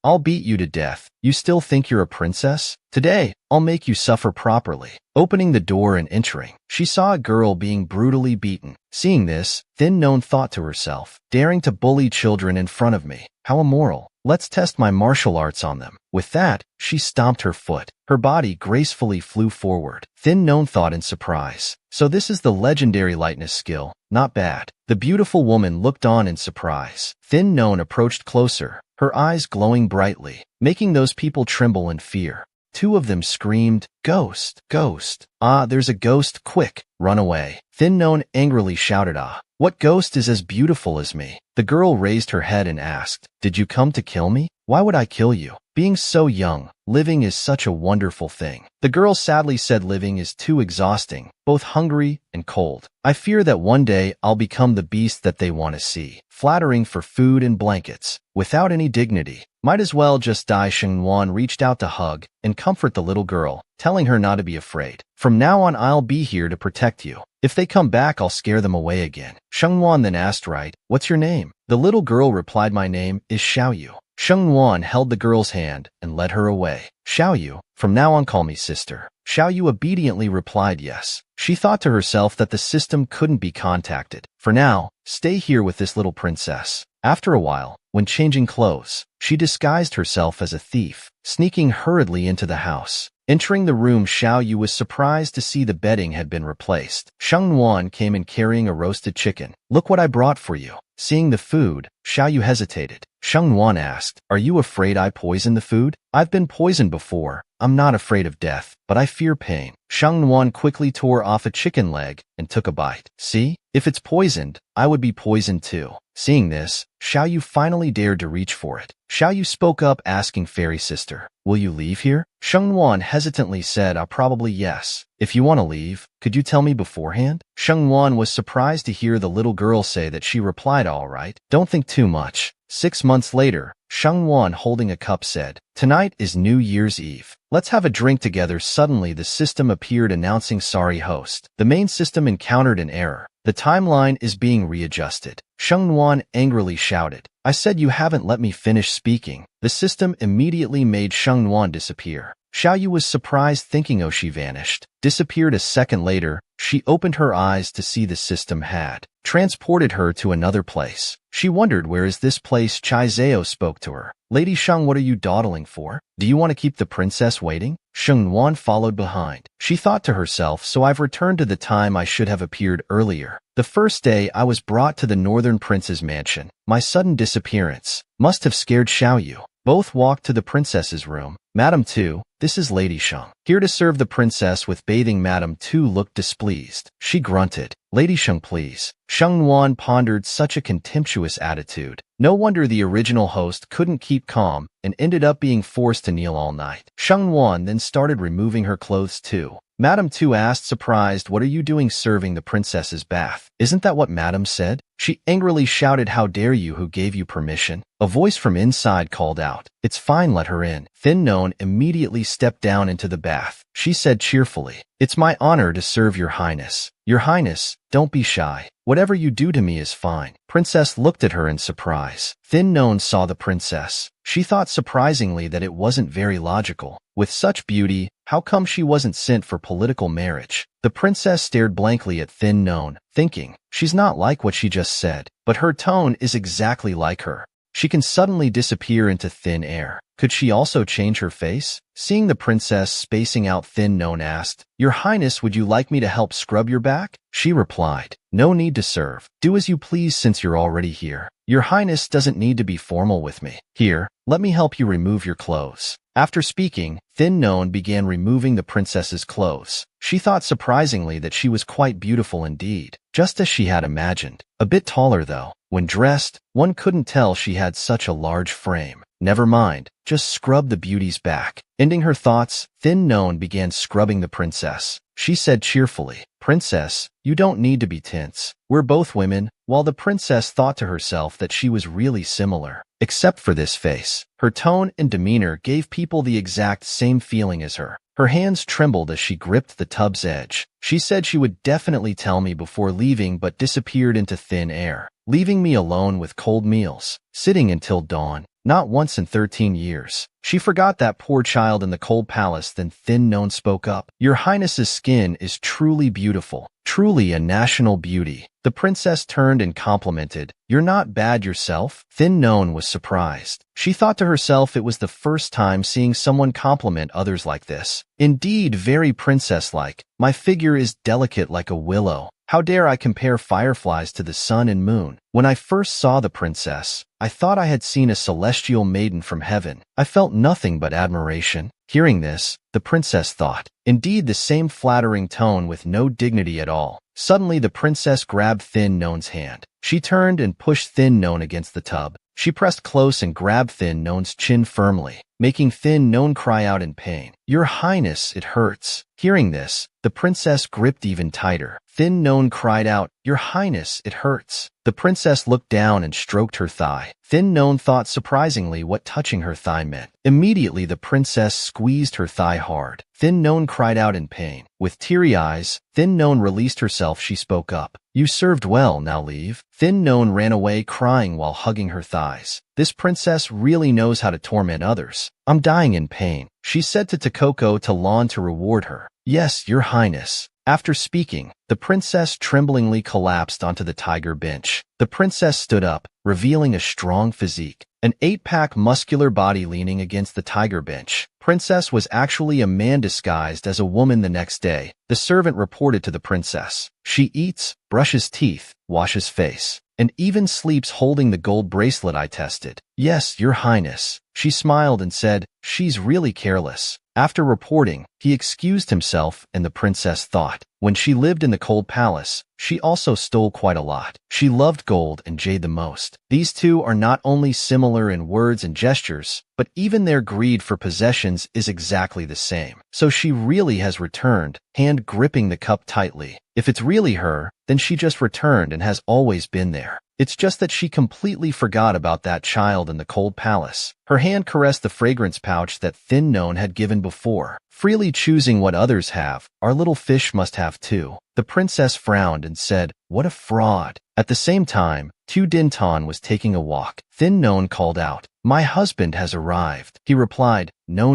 I'll beat you to death. You still think you're a princess? Today, I'll make you suffer properly. Opening the door and entering, she saw a girl being brutally beaten. Seeing this, Thin Known thought to herself, daring to bully children in front of me. How immoral. Let's test my martial arts on them. With that, she stomped her foot. Her body gracefully flew forward. Thin Known thought in surprise. So this is the legendary lightness skill. Not bad. The beautiful woman looked on in surprise. Thin Known approached closer, her eyes glowing brightly, making those people tremble in fear. Two of them screamed, "Ghost! Ghost! Ah, there's a ghost! Quick, run away!" Thin Known angrily shouted, "Ah, what ghost is as beautiful as me?" The girl raised her head and asked, "Did you come to kill me? Why would I kill you? Being so young, living is such a wonderful thing." The girl sadly said, "Living is too exhausting, both hungry and cold. I fear that one day I'll become the beast that they want to see, flattering for food and blankets, without any dignity. Might as well just die. Shengwan reached out to hug and comfort the little girl, telling her not to be afraid. From now on, I'll be here to protect you. If they come back, I'll scare them away again. Shengwan then asked, right, what's your name? The little girl replied, my name is Xiaoyu. Shengwan held the girl's hand and led her away. Xiaoyu, from now on call me sister. Xiaoyu obediently replied yes. She thought to herself that the system couldn't be contacted. For now, stay here with this little princess. After a while, when changing clothes, she disguised herself as a thief, sneaking hurriedly into the house. Entering the room, Xiaoyu was surprised to see the bedding had been replaced. Shengwan came in carrying a roasted chicken. Look what I brought for you. Seeing the food, Xiaoyu hesitated. Shengwan asked, are you afraid I poisoned the food? I've been poisoned before. I'm not afraid of death, but I fear pain. Shengwan quickly tore off a chicken leg and took a bite. See? If it's poisoned, I would be poisoned too. Seeing this, Xiaoyu finally dared to reach for it. Xiaoyu spoke up asking fairy sister, will you leave here? Shengwan hesitantly said, probably yes. If you want to leave, could you tell me beforehand? Shengwan was surprised to hear the little girl say that. She replied, all right. Don't think too much. 6 months later, Shengwan holding a cup said, tonight is New Year's Eve. Let's have a drink together. Suddenly the system appeared announcing sorry host. The main system encountered an error. The timeline is being readjusted. Shengwan angrily shouted, I said you haven't let me finish speaking. The system immediately made Shengwan disappear. Xiaoyu was surprised thinking she vanished. Disappeared a second later, she opened her eyes to see the system had transported her to another place. She wondered, where is this place? Chai Zhao spoke to her. Lady Sheng, what are you dawdling for? Do you want to keep the princess waiting? Shengwan followed behind. She thought to herself, so I've returned to the time I should have appeared earlier. The first day I was brought to the northern prince's mansion. My sudden disappearance must have scared Xiaoyu. Both walked to the princess's room. Madam Tu, this is Lady Sheng. Here to serve the princess with bathing. Madam Tu looked displeased. She grunted, Lady Sheng, please. Shengwan pondered such a contemptuous attitude. No wonder the original host couldn't keep calm and ended up being forced to kneel all night. Shengwan then started removing her clothes too. Madam Tu asked, surprised, what are you doing serving the princess's bath? Isn't that what Madam said? She angrily shouted, how dare you, who gave you permission? A voice from inside called out, it's fine, let her in. Thin Non immediately stepped down into the bath. She said cheerfully, it's my honor to serve your highness. Your highness, don't be shy. Whatever you do to me is fine. Princess looked at her in surprise. Thin Non saw the princess. She thought surprisingly that it wasn't very logical. With such beauty, how come she wasn't sent for political marriage? The princess stared blankly at Thin Non, thinking, she's not like what she just said, but her tone is exactly like her. She can suddenly disappear into thin air. Could she also change her face? Seeing the princess spacing out, Thin Non asked, Your Highness, would you like me to help scrub your back? She replied, no need to serve. Do as you please since you're already here. Your Highness doesn't need to be formal with me. Here, let me help you remove your clothes. After speaking, Thin Non began removing the princess's clothes. She thought surprisingly that she was quite beautiful indeed, just as she had imagined. A bit taller though. When dressed, one couldn't tell she had such a large frame. Never mind, just scrub the beauty's back. Ending her thoughts, Thin Non began scrubbing the princess. She said cheerfully, Princess, you don't need to be tense. We're both women. While the princess thought to herself that she was really similar, except for this face. Her tone and demeanor gave people the exact same feeling as her. Her hands trembled as she gripped the tub's edge. She said she would definitely tell me before leaving, but disappeared into thin air, leaving me alone with cold meals, sitting until dawn. Not once in 13 years. She forgot that poor child in the cold palace. Then Thin Non spoke up. Your Highness's skin is truly beautiful, truly a national beauty. The princess turned and complimented, You're not bad yourself? Thin Non was surprised. She thought to herself it was the first time seeing someone compliment others like this. Indeed, very princess-like. My figure is delicate like a willow. How dare I compare fireflies to the sun and moon? When I first saw the princess, I thought I had seen a celestial maiden from heaven. I felt nothing but admiration. Hearing this, the princess thought, indeed the same flattering tone with no dignity at all. Suddenly the princess grabbed Thin Non's hand. She turned and pushed Thin Non against the tub. She pressed close and grabbed Thin Non's chin firmly, making Thin Non cry out in pain. Your Highness, it hurts. Hearing this, the princess gripped even tighter. Thin None cried out, "Your Highness, it hurts." The princess looked down and stroked her thigh. Thin None thought surprisingly what touching her thigh meant. Immediately the princess squeezed her thigh hard. Thin None cried out in pain. With teary eyes, Thin None released herself. She spoke up. "You served well, now leave." Thin None ran away crying while hugging her thighs. This princess really knows how to torment others. "I'm dying in pain," she said to Takoko to Lan to reward her. "Yes, your highness." After speaking, the princess tremblingly collapsed onto the tiger bench. The princess stood up, revealing a strong physique, an 8-pack muscular body leaning against the tiger bench. Princess was actually a man disguised as a woman. The next day, the servant reported to the princess. She eats, brushes teeth, washes face, and even sleeps holding the gold bracelet I tested. "Yes, your highness." She smiled and said, "She's really careless." After reporting, he excused himself, and the princess thought, when she lived in the cold palace, she also stole quite a lot. She loved gold and jade the most. These two are not only similar in words and gestures, but even their greed for possessions is exactly the same. So she really has returned, hand gripping the cup tightly. If it's really her, then she just returned and has always been there. It's just that she completely forgot about that child in the cold palace. Her hand caressed the fragrance pouch that Thin None had given before, freely choosing what others have. "Our little fish must have too." The princess frowned and said, "What a fraud." At the same time, Tu Dinton was taking a walk. Thin None called out, "My husband has arrived." He replied, "No.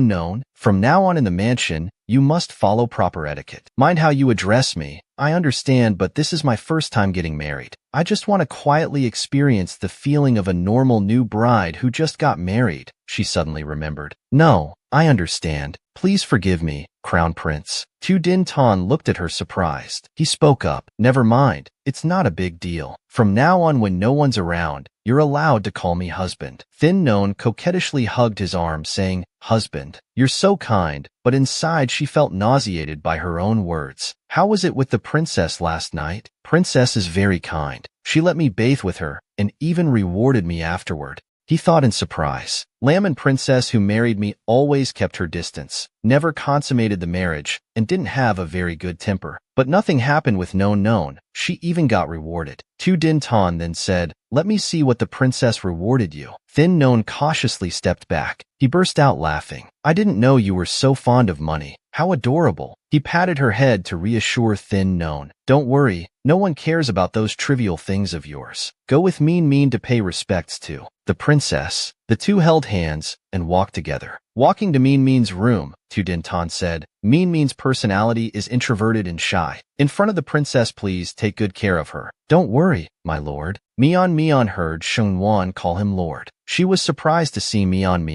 From now on in the mansion, you must follow proper etiquette. Mind how you address me. I understand, but this is my first time getting married. I just want to quietly experience the feeling of a normal new bride who just got married." She suddenly remembered. "No, I understand. Please forgive me, Crown Prince." Tu Dinton looked at her surprised. He spoke up, "Never mind. It's not a big deal. From now on, when no one's around, you're allowed to call me husband." Thin None coquettishly hugged his arm, saying, "Husband, you're so kind," but inside she felt nauseated by her own words. How was it with the princess last night? Princess is very kind. She let me bathe with her, and even rewarded me afterward. He thought in surprise. Lamb princess who married me always kept her distance, never consummated the marriage, and didn't have a very good temper. But nothing happened with None. She even got rewarded. Tu Dinton then said, "Let me see what the princess rewarded you." Thin None cautiously stepped back. He burst out laughing. "I didn't know you were so fond of money. How adorable." He patted her head to reassure Thin None. "Don't worry, no one cares about those trivial things of yours. Go with Mean to pay respects to the princess." The two held hands and walked together. Walking to Mean's room, Tu Dinton said, Mean's personality is introverted and shy. In front of the princess, please take good care of her." "Don't worry, my lord." Mian heard Shengwan call him lord. She was surprised to see Mian.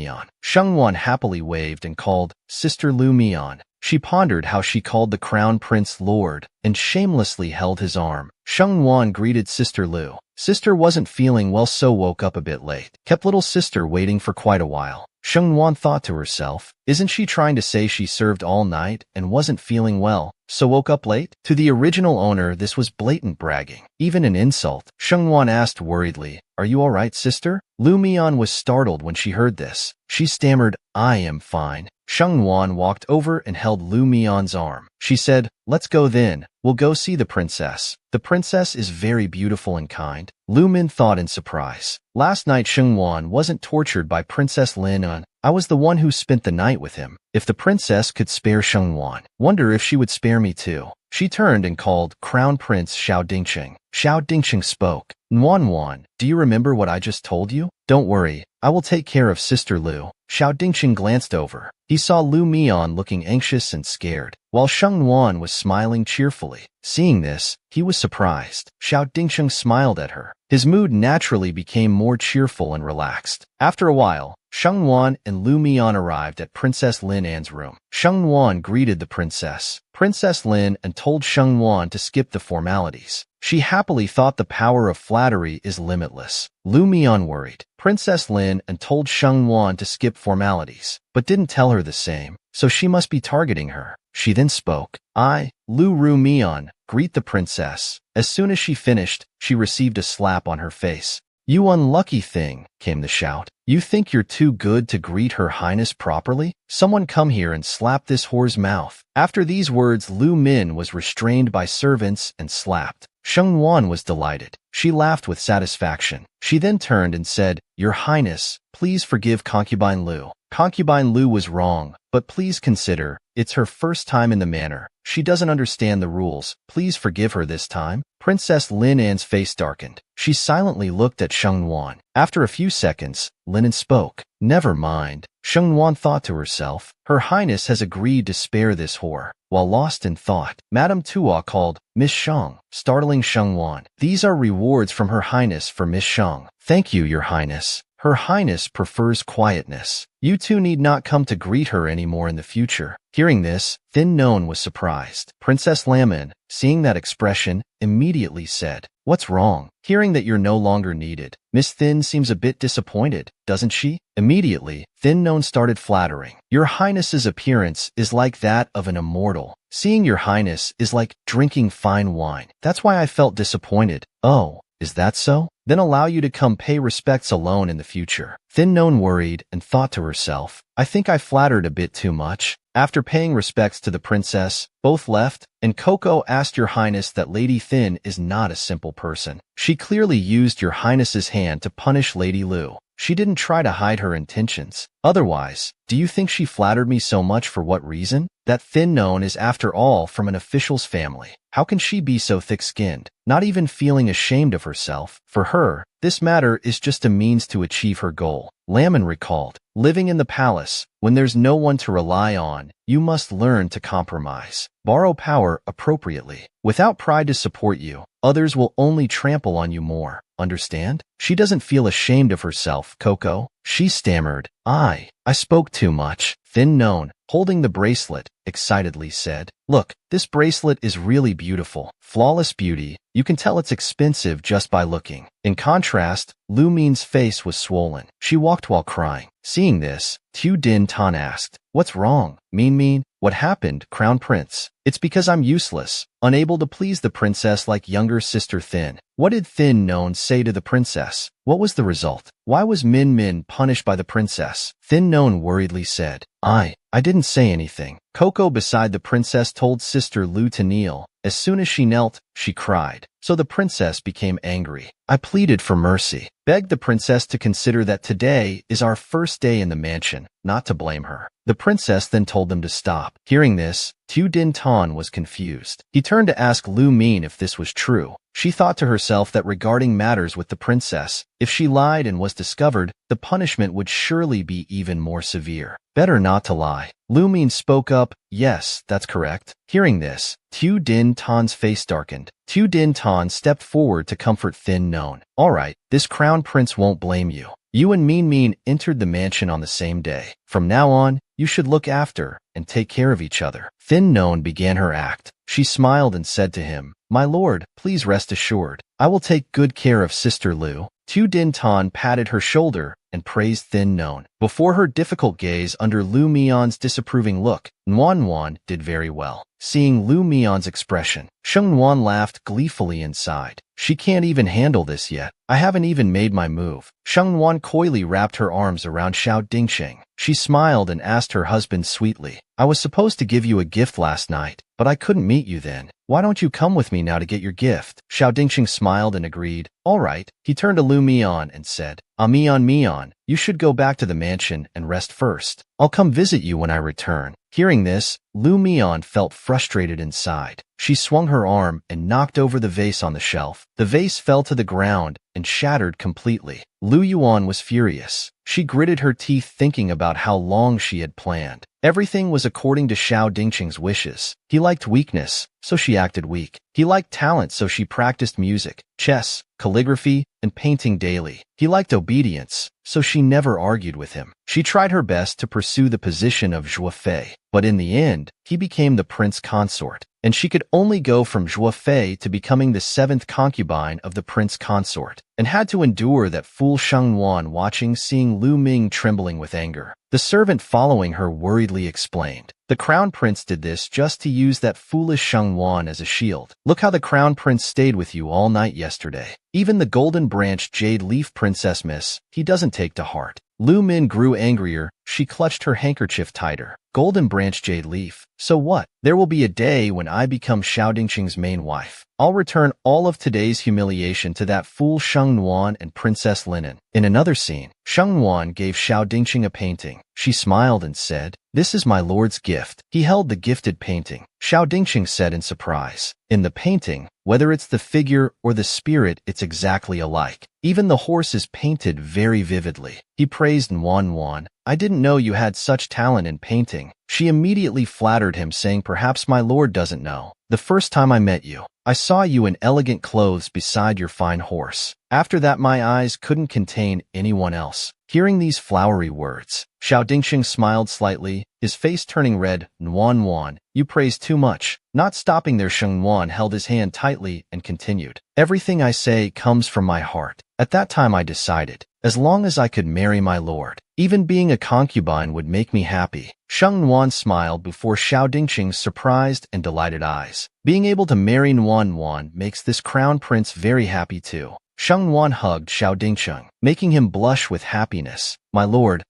Shengwan happily waved and called, "Sister Lu Mian." She pondered how she called the crown prince lord, and shamelessly held his arm. Shengwan greeted Sister Lu. Sister wasn't feeling well, so woke up a bit late. Kept little sister waiting for quite a while. Shengwan thought to herself, isn't she trying to say she served all night and wasn't feeling well, so woke up late? To the original owner, this was blatant bragging, even an insult. Shengwan asked worriedly, "Are you all right, sister?" Lu Mian was startled when she heard this. She stammered, "I am fine." Shengwan walked over and held Lu Mian's arm. She said, "Let's go then. We'll go see the princess. The princess is very beautiful and kind." Lu Min thought in surprise. Last night Shengwan wasn't tortured by Princess Lin. I was the one who spent the night with him. If the princess could spare Shengwan, wonder if she would spare me too. She turned and called Crown Prince Xiao Dingqing. Xiao Dingqing spoke. "Nuan, do you remember what I just told you?" "Don't worry, I will take care of Sister Lu." Xiao Dingqing glanced over. He saw Lu Mian looking anxious and scared, while Shengwan was smiling cheerfully. Seeing this, he was surprised. Xiao Dingqing smiled at her. His mood naturally became more cheerful and relaxed. After a while, Shengwan and Lu Mian arrived at Princess Lin An's room. Shengwan greeted the princess, Princess Lin, and told Shengwan to skip the formalities. She happily thought the power of flattery is limitless. Lu Mian worried Princess Lin and told Shengwan to skip formalities, but didn't tell her the same, so she must be targeting her. She then spoke. Lu Mian, greet the princess." As soon as she finished, she received a slap on her face. "You unlucky thing," came the shout. "You think you're too good to greet Her Highness properly? Someone come here and slap this whore's mouth." After these words, Lu Min was restrained by servants and slapped. Sheng Wan was delighted. She laughed with satisfaction. She then turned and said, "Your Highness, please forgive Concubine Lu." Concubine Lu was wrong, but please consider, it's her first time in the manor. She doesn't understand the rules. Please forgive her this time. Princess Lin An's face darkened. She silently looked at Sheng Wan. After a few seconds, Lin spoke. "Never mind." Sheng Wan thought to herself, "Her Highness has agreed to spare this whore." While lost in thought, Madame Tua called, "Miss Sheng," startling Sheng Wan. "These are rewards from Her Highness for Miss Sheng." "Thank you, Your Highness. Her Highness prefers quietness. You two need not come to greet her anymore in the future." Hearing this, Thin Non was surprised. Princess Lamin, seeing that expression, immediately said, "What's wrong?" "Hearing that you're no longer needed. Miss Thin seems a bit disappointed, doesn't she?" Immediately, Thin Non started flattering. "Your Highness's appearance is like that of an immortal. Seeing Your Highness is like drinking fine wine. That's why I felt disappointed." "Oh, is that so? Then allow you to come pay respects alone in the future." Thin Non worried and thought to herself, "I think I flattered a bit too much." After paying respects to the princess, both left, and Coco asked Your Highness that Lady Thin is not a simple person. She clearly used Your Highness's hand to punish Lady Lu. She didn't try to hide her intentions. Otherwise, do you think she flattered me so much for what reason? That Thin Non is after all from an official's family. How can she be so thick-skinned, not even feeling ashamed of herself? For her, this matter is just a means to achieve her goal. Lamin recalled, "Living in the palace, when there's no one to rely on, you must learn to compromise. Borrow power appropriately. Without pride to support you, others will only trample on you more. Understand?" She doesn't feel ashamed of herself, Coco. She stammered, I spoke too much." Thin Non, holding the bracelet, excitedly said, "Look, this bracelet is really beautiful. Flawless beauty. You can tell it's expensive just by looking." In contrast, Lu Min's face was swollen. She walked while crying. Seeing this, Tu Din Tan asked, "What's wrong? Mean, what happened, Crown Prince?" "It's because I'm useless, unable to please the princess like younger sister Thin." "What did Thin Non say to the princess? What was the result? Why was Min Min punished by the princess?" Thin Non worriedly said, I didn't say anything." Coco beside the princess told sister Lu to kneel. As soon as she knelt, she cried. So the princess became angry. "I pleaded for mercy, begged the princess to consider that today is our first day in the mansion, not to blame her." The princess then told them to stop. Hearing this, Tu Din Tan was confused. He turned to ask Lu Min if this was true. She thought to herself that regarding matters with the princess, if she lied and was discovered, the punishment would surely be even more severe. Better not to lie. Lu Min spoke up, "Yes, that's correct." Hearing this, Tu Din Tan's face darkened. Tu Din Tan stepped forward to comfort Thin Non. "All right, this crown prince won't blame you. You and Min Min entered the mansion on the same day. From now on, you should look after and take care of each other." Thin Non began her act. She smiled and said to him, "My lord, please rest assured. I will take good care of Sister Lu." Tu Din Tan patted her shoulder and praised Thin Non. Before her difficult gaze under Lu Mion's disapproving look, Nguyen Nguyen did very well. Seeing Lu Mion's expression, Sheng Nguyen laughed gleefully inside. "She can't even handle this yet. I haven't even made my move." Sheng Nguyen coyly wrapped her arms around Xiao Dingsheng. She smiled and asked her husband sweetly, "I was supposed to give you a gift last night, but I couldn't meet you then. Why don't you come with me now to get your gift?" Xiao Dingsheng smiled and agreed. "All right." He turned to Lu Mion and said, Mion, you should go back to the mansion and rest first. I'll come visit you when I return." Hearing this, Lu Mion felt frustrated inside. She swung her arm and knocked over the vase on the shelf. The vase fell to the ground and shattered completely. Lu Yuan was furious. She gritted her teeth thinking about how long she had planned. Everything was according to Xiao Dingsheng's wishes. He liked weakness, so she acted weak. He liked talent, so she practiced music, chess, calligraphy, and painting daily. He liked obedience, so she never argued with him. She tried her best to pursue the position of Zhuofei, but in the end, he became the prince consort, and she could only go from Zhuofei to becoming the 7th concubine of the prince consort, and had to endure that fool Sheng Wan watching, seeing Lu Ming trembling with anger. The servant following her worriedly explained. The crown prince did this just to use that foolish Shengwan as a shield. Look how the crown prince stayed with you all night yesterday. Even the golden branch jade leaf princess miss, he doesn't take to heart. Lu Min grew angrier. She clutched her handkerchief tighter. Golden branch jade leaf. So what? There will be a day when I become Xiao Dingqing's main wife. I'll return all of today's humiliation to that fool Sheng Nuan and Princess Linen. In another scene, Sheng Nuan gave Xiao Dingqing a painting. She smiled and said, "This is my lord's gift." He held the gifted painting. Xiao Dingqing said in surprise, "In the painting, whether it's the figure or the spirit, it's exactly alike. Even the horse is painted very vividly." He praised Nuan Nuan. "I didn't know you had such talent in painting." She immediately flattered him, saying, "Perhaps my lord doesn't know. The first time I met you, I saw you in elegant clothes beside your fine horse. After that, my eyes couldn't contain anyone else." Hearing these flowery words, Xiao Dingqing smiled slightly, his face turning red. "Nuan Nuan, you praise too much." Not stopping there, Sheng Nuan held his hand tightly and continued, "Everything I say comes from my heart. At that time I decided, as long as I could marry my lord, even being a concubine would make me happy." Sheng Nuan smiled before Xiao Dingqing's surprised and delighted eyes. Being able to marry Nuan Nuan makes this crown prince very happy too. Sheng Nuan hugged Xiao Dingqing, making him blush with happiness. "My lord,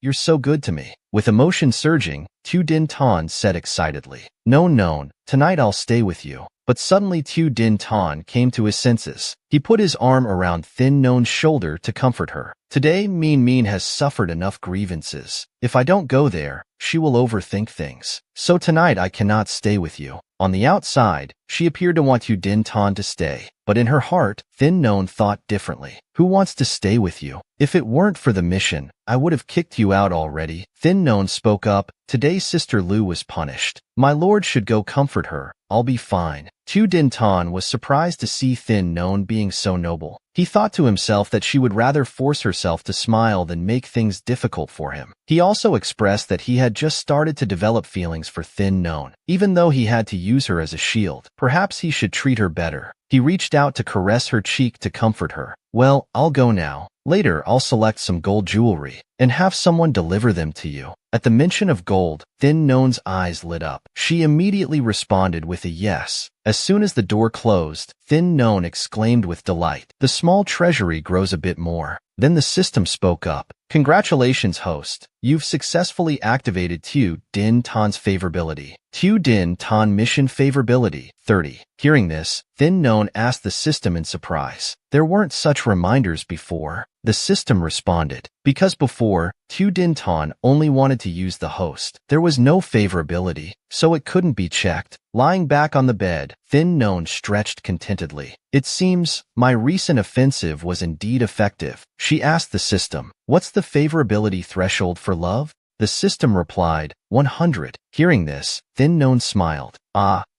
you're so good to me." With emotion surging, Tu Din Tan said excitedly, No, tonight I'll stay with you." But suddenly Tu Din Tan came to his senses. He put his arm around Thin Noan's shoulder to comfort her. "Today, Min has suffered enough grievances. If I don't go there, she will overthink things. So tonight I cannot stay with you." On the outside, she appeared to want Tu Din Tan to stay, but in her heart, Thin Noan thought differently. "Who wants to stay with you? If it weren't for the mission, I would have kicked you out already." Thin Noan spoke up. "Today Sister Lu was punished. My lord should go comfort her. I'll be fine." Tu Din Tan was surprised to see Thin Noan being so noble. He thought to himself that she would rather force herself to smile than make things difficult for him. He also expressed that he had just started to develop feelings for Thin Noan, even though he had to use her as a shield. Perhaps he should treat her better. He reached out to caress her cheek to comfort her. "Well, I'll go now. Later, I'll select some gold jewelry and have someone deliver them to you." At the mention of gold, Thin Noan's eyes lit up. She immediately responded with a yes. As soon as the door closed, Thin Noan exclaimed with delight, "The small treasury grows a bit more." Then the system spoke up. "Congratulations, host. You've successfully activated Tu Din Tan's favorability. Tu Din Tan mission favorability 30. Hearing this, Thin Noan asked the system in surprise. "There weren't such reminders before." The system responded, "Because before, Tu Din Tan only wanted to use the host. There was no favorability, so it couldn't be checked." Lying back on the bed, Thin Noan stretched contentedly. "It seems my recent offensive was indeed effective." She asked the system, "What's the favorability threshold for love?" The system replied, 100. Hearing this, Thin Noan smiled.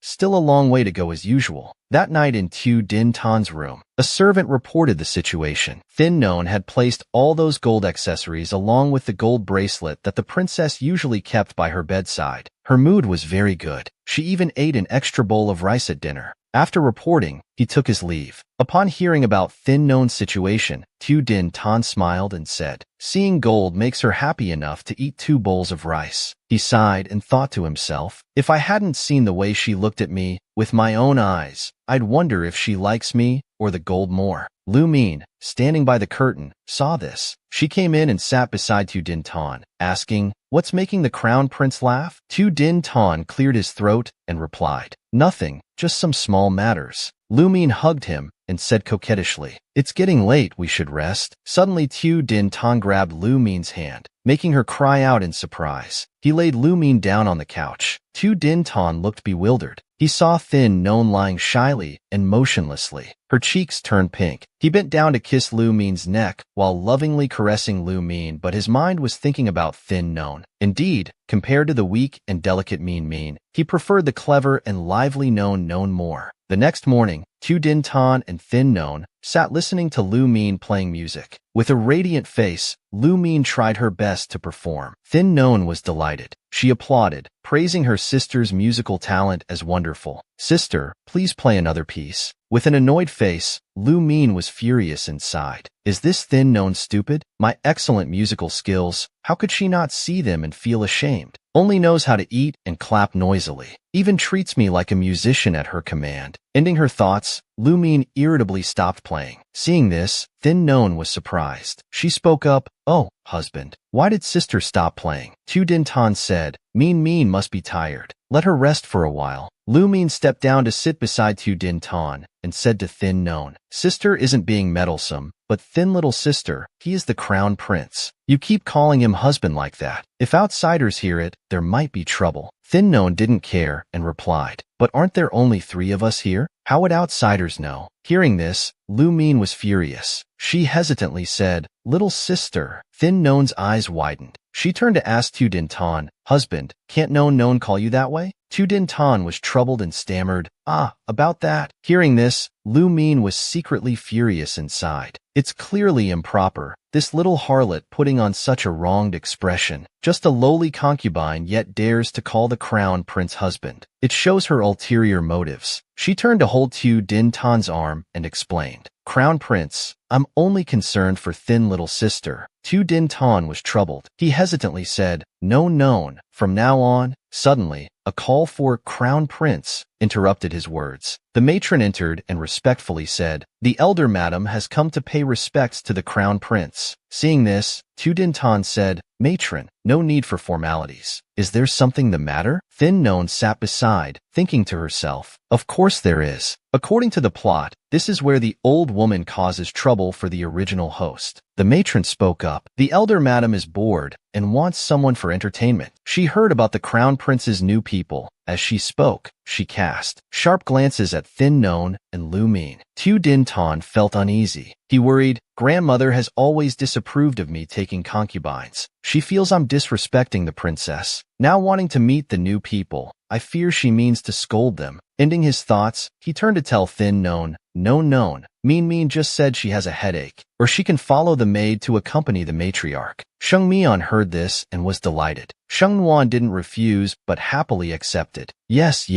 Still a long way to go as usual. That night in Tu Din Tan's room, a servant reported the situation. Thin Noan had placed all those gold accessories along with the gold bracelet that the princess usually kept by her bedside. Her mood was very good. She even ate an extra bowl of rice at dinner. After reporting, he took his leave. Upon hearing about Thin Noan's situation, Tu Din Tan smiled and said, "Seeing gold makes her happy enough to eat 2 bowls of rice." He sighed and thought to himself, "If I hadn't seen the way she looked at me with my own eyes, I'd wonder if she likes me or the gold more." Lu Min, standing by the curtain, saw this. She came in and sat beside Tu Din Tan, asking, "What's making the crown prince laugh?" Tu Din Tan cleared his throat and replied, "Nothing, just some small matters." Lu Min hugged him and said coquettishly, "It's getting late, we should rest." Suddenly Tu Din Tan grabbed Lu Min's hand, making her cry out in surprise. He laid Lu Min down on the couch. Tu Din Tan looked bewildered. He saw Thin Noan lying shyly and motionlessly. Her cheeks turned pink. He bent down to kiss Lu Min's neck while lovingly caressing Lu Min, but his mind was thinking about Thin Noan. Indeed, compared to the weak and delicate Min, he preferred the clever and lively Noan more. The next morning, Tu Din Tan and Thin Noan sat listening to Lu Min playing music. With a radiant face, Lu Min tried her best to perform. Thin Noan was delighted. She applauded, praising her sister's musical talent as wonderful. "Sister, please play another piece." With an annoyed face, Lu Min was furious inside. Is this Thin known stupid? My excellent musical skills, how could she not see them and feel ashamed? Only knows how to eat and clap noisily. Even treats me like a musician at her command. Ending her thoughts, Lu Min irritably stopped playing. Seeing this, Thin known was surprised. She spoke up, "Oh, husband, why did sister stop playing?" Tu Din Tan said, Min must be tired. Let her rest for a while." Lu Min stepped down to sit beside Tu Din Tan and said to Thin known, "Sister isn't being meddlesome, but Thin little sister, he is the crown prince. You keep calling him husband like that. If outsiders hear it, there might be trouble." Thin known didn't care and replied, "But aren't there only 3 of us here? How would outsiders know?" Hearing this, Lu Min was furious. She hesitantly said, "Little sister." Thin known's eyes widened. She turned to ask Tu Din Tan, "Husband, can't known call you that way?" Tu Din Tan was troubled and stammered, "About that." Hearing this, Lu Min was secretly furious inside. It's clearly improper, this little harlot putting on such a wronged expression. Just a lowly concubine yet dares to call the crown prince husband. It shows her ulterior motives. She turned to hold Tu Din Tan's arm and explained, "Crown prince, I'm only concerned for Thin little sister." Tu Din Tan was troubled. He hesitantly said, "Known, from now on." Suddenly, a call for "Crown Prince" interrupted his words. The matron entered and respectfully said, "The elder madam has come to pay respects to the Crown Prince." Seeing this, Tu Din Tan said, "Matron, no need for formalities. Is there something the matter?" Thin known sat beside, thinking to herself, "Of course there is." According to the plot, this is where the old woman causes trouble for the original host. The matron spoke up. The elder madam is bored and wants someone for entertainment. She heard about the crown prince's new people. As she spoke, she cast sharp glances at Thin known and Lu Min. Tu Din Tan felt uneasy. He worried, "Grandmother has always disapproved of me taking concubines. She feels I'm disrespecting the princess. Now wanting to meet the new people, I fear she means to scold them." Ending his thoughts, he turned to tell Thin known, Min just said she has a headache, or she can follow the maid to accompany the matriarch." Sheng Mian heard this and was delighted. Sheng Nuan didn't refuse, but happily accepted. Yes,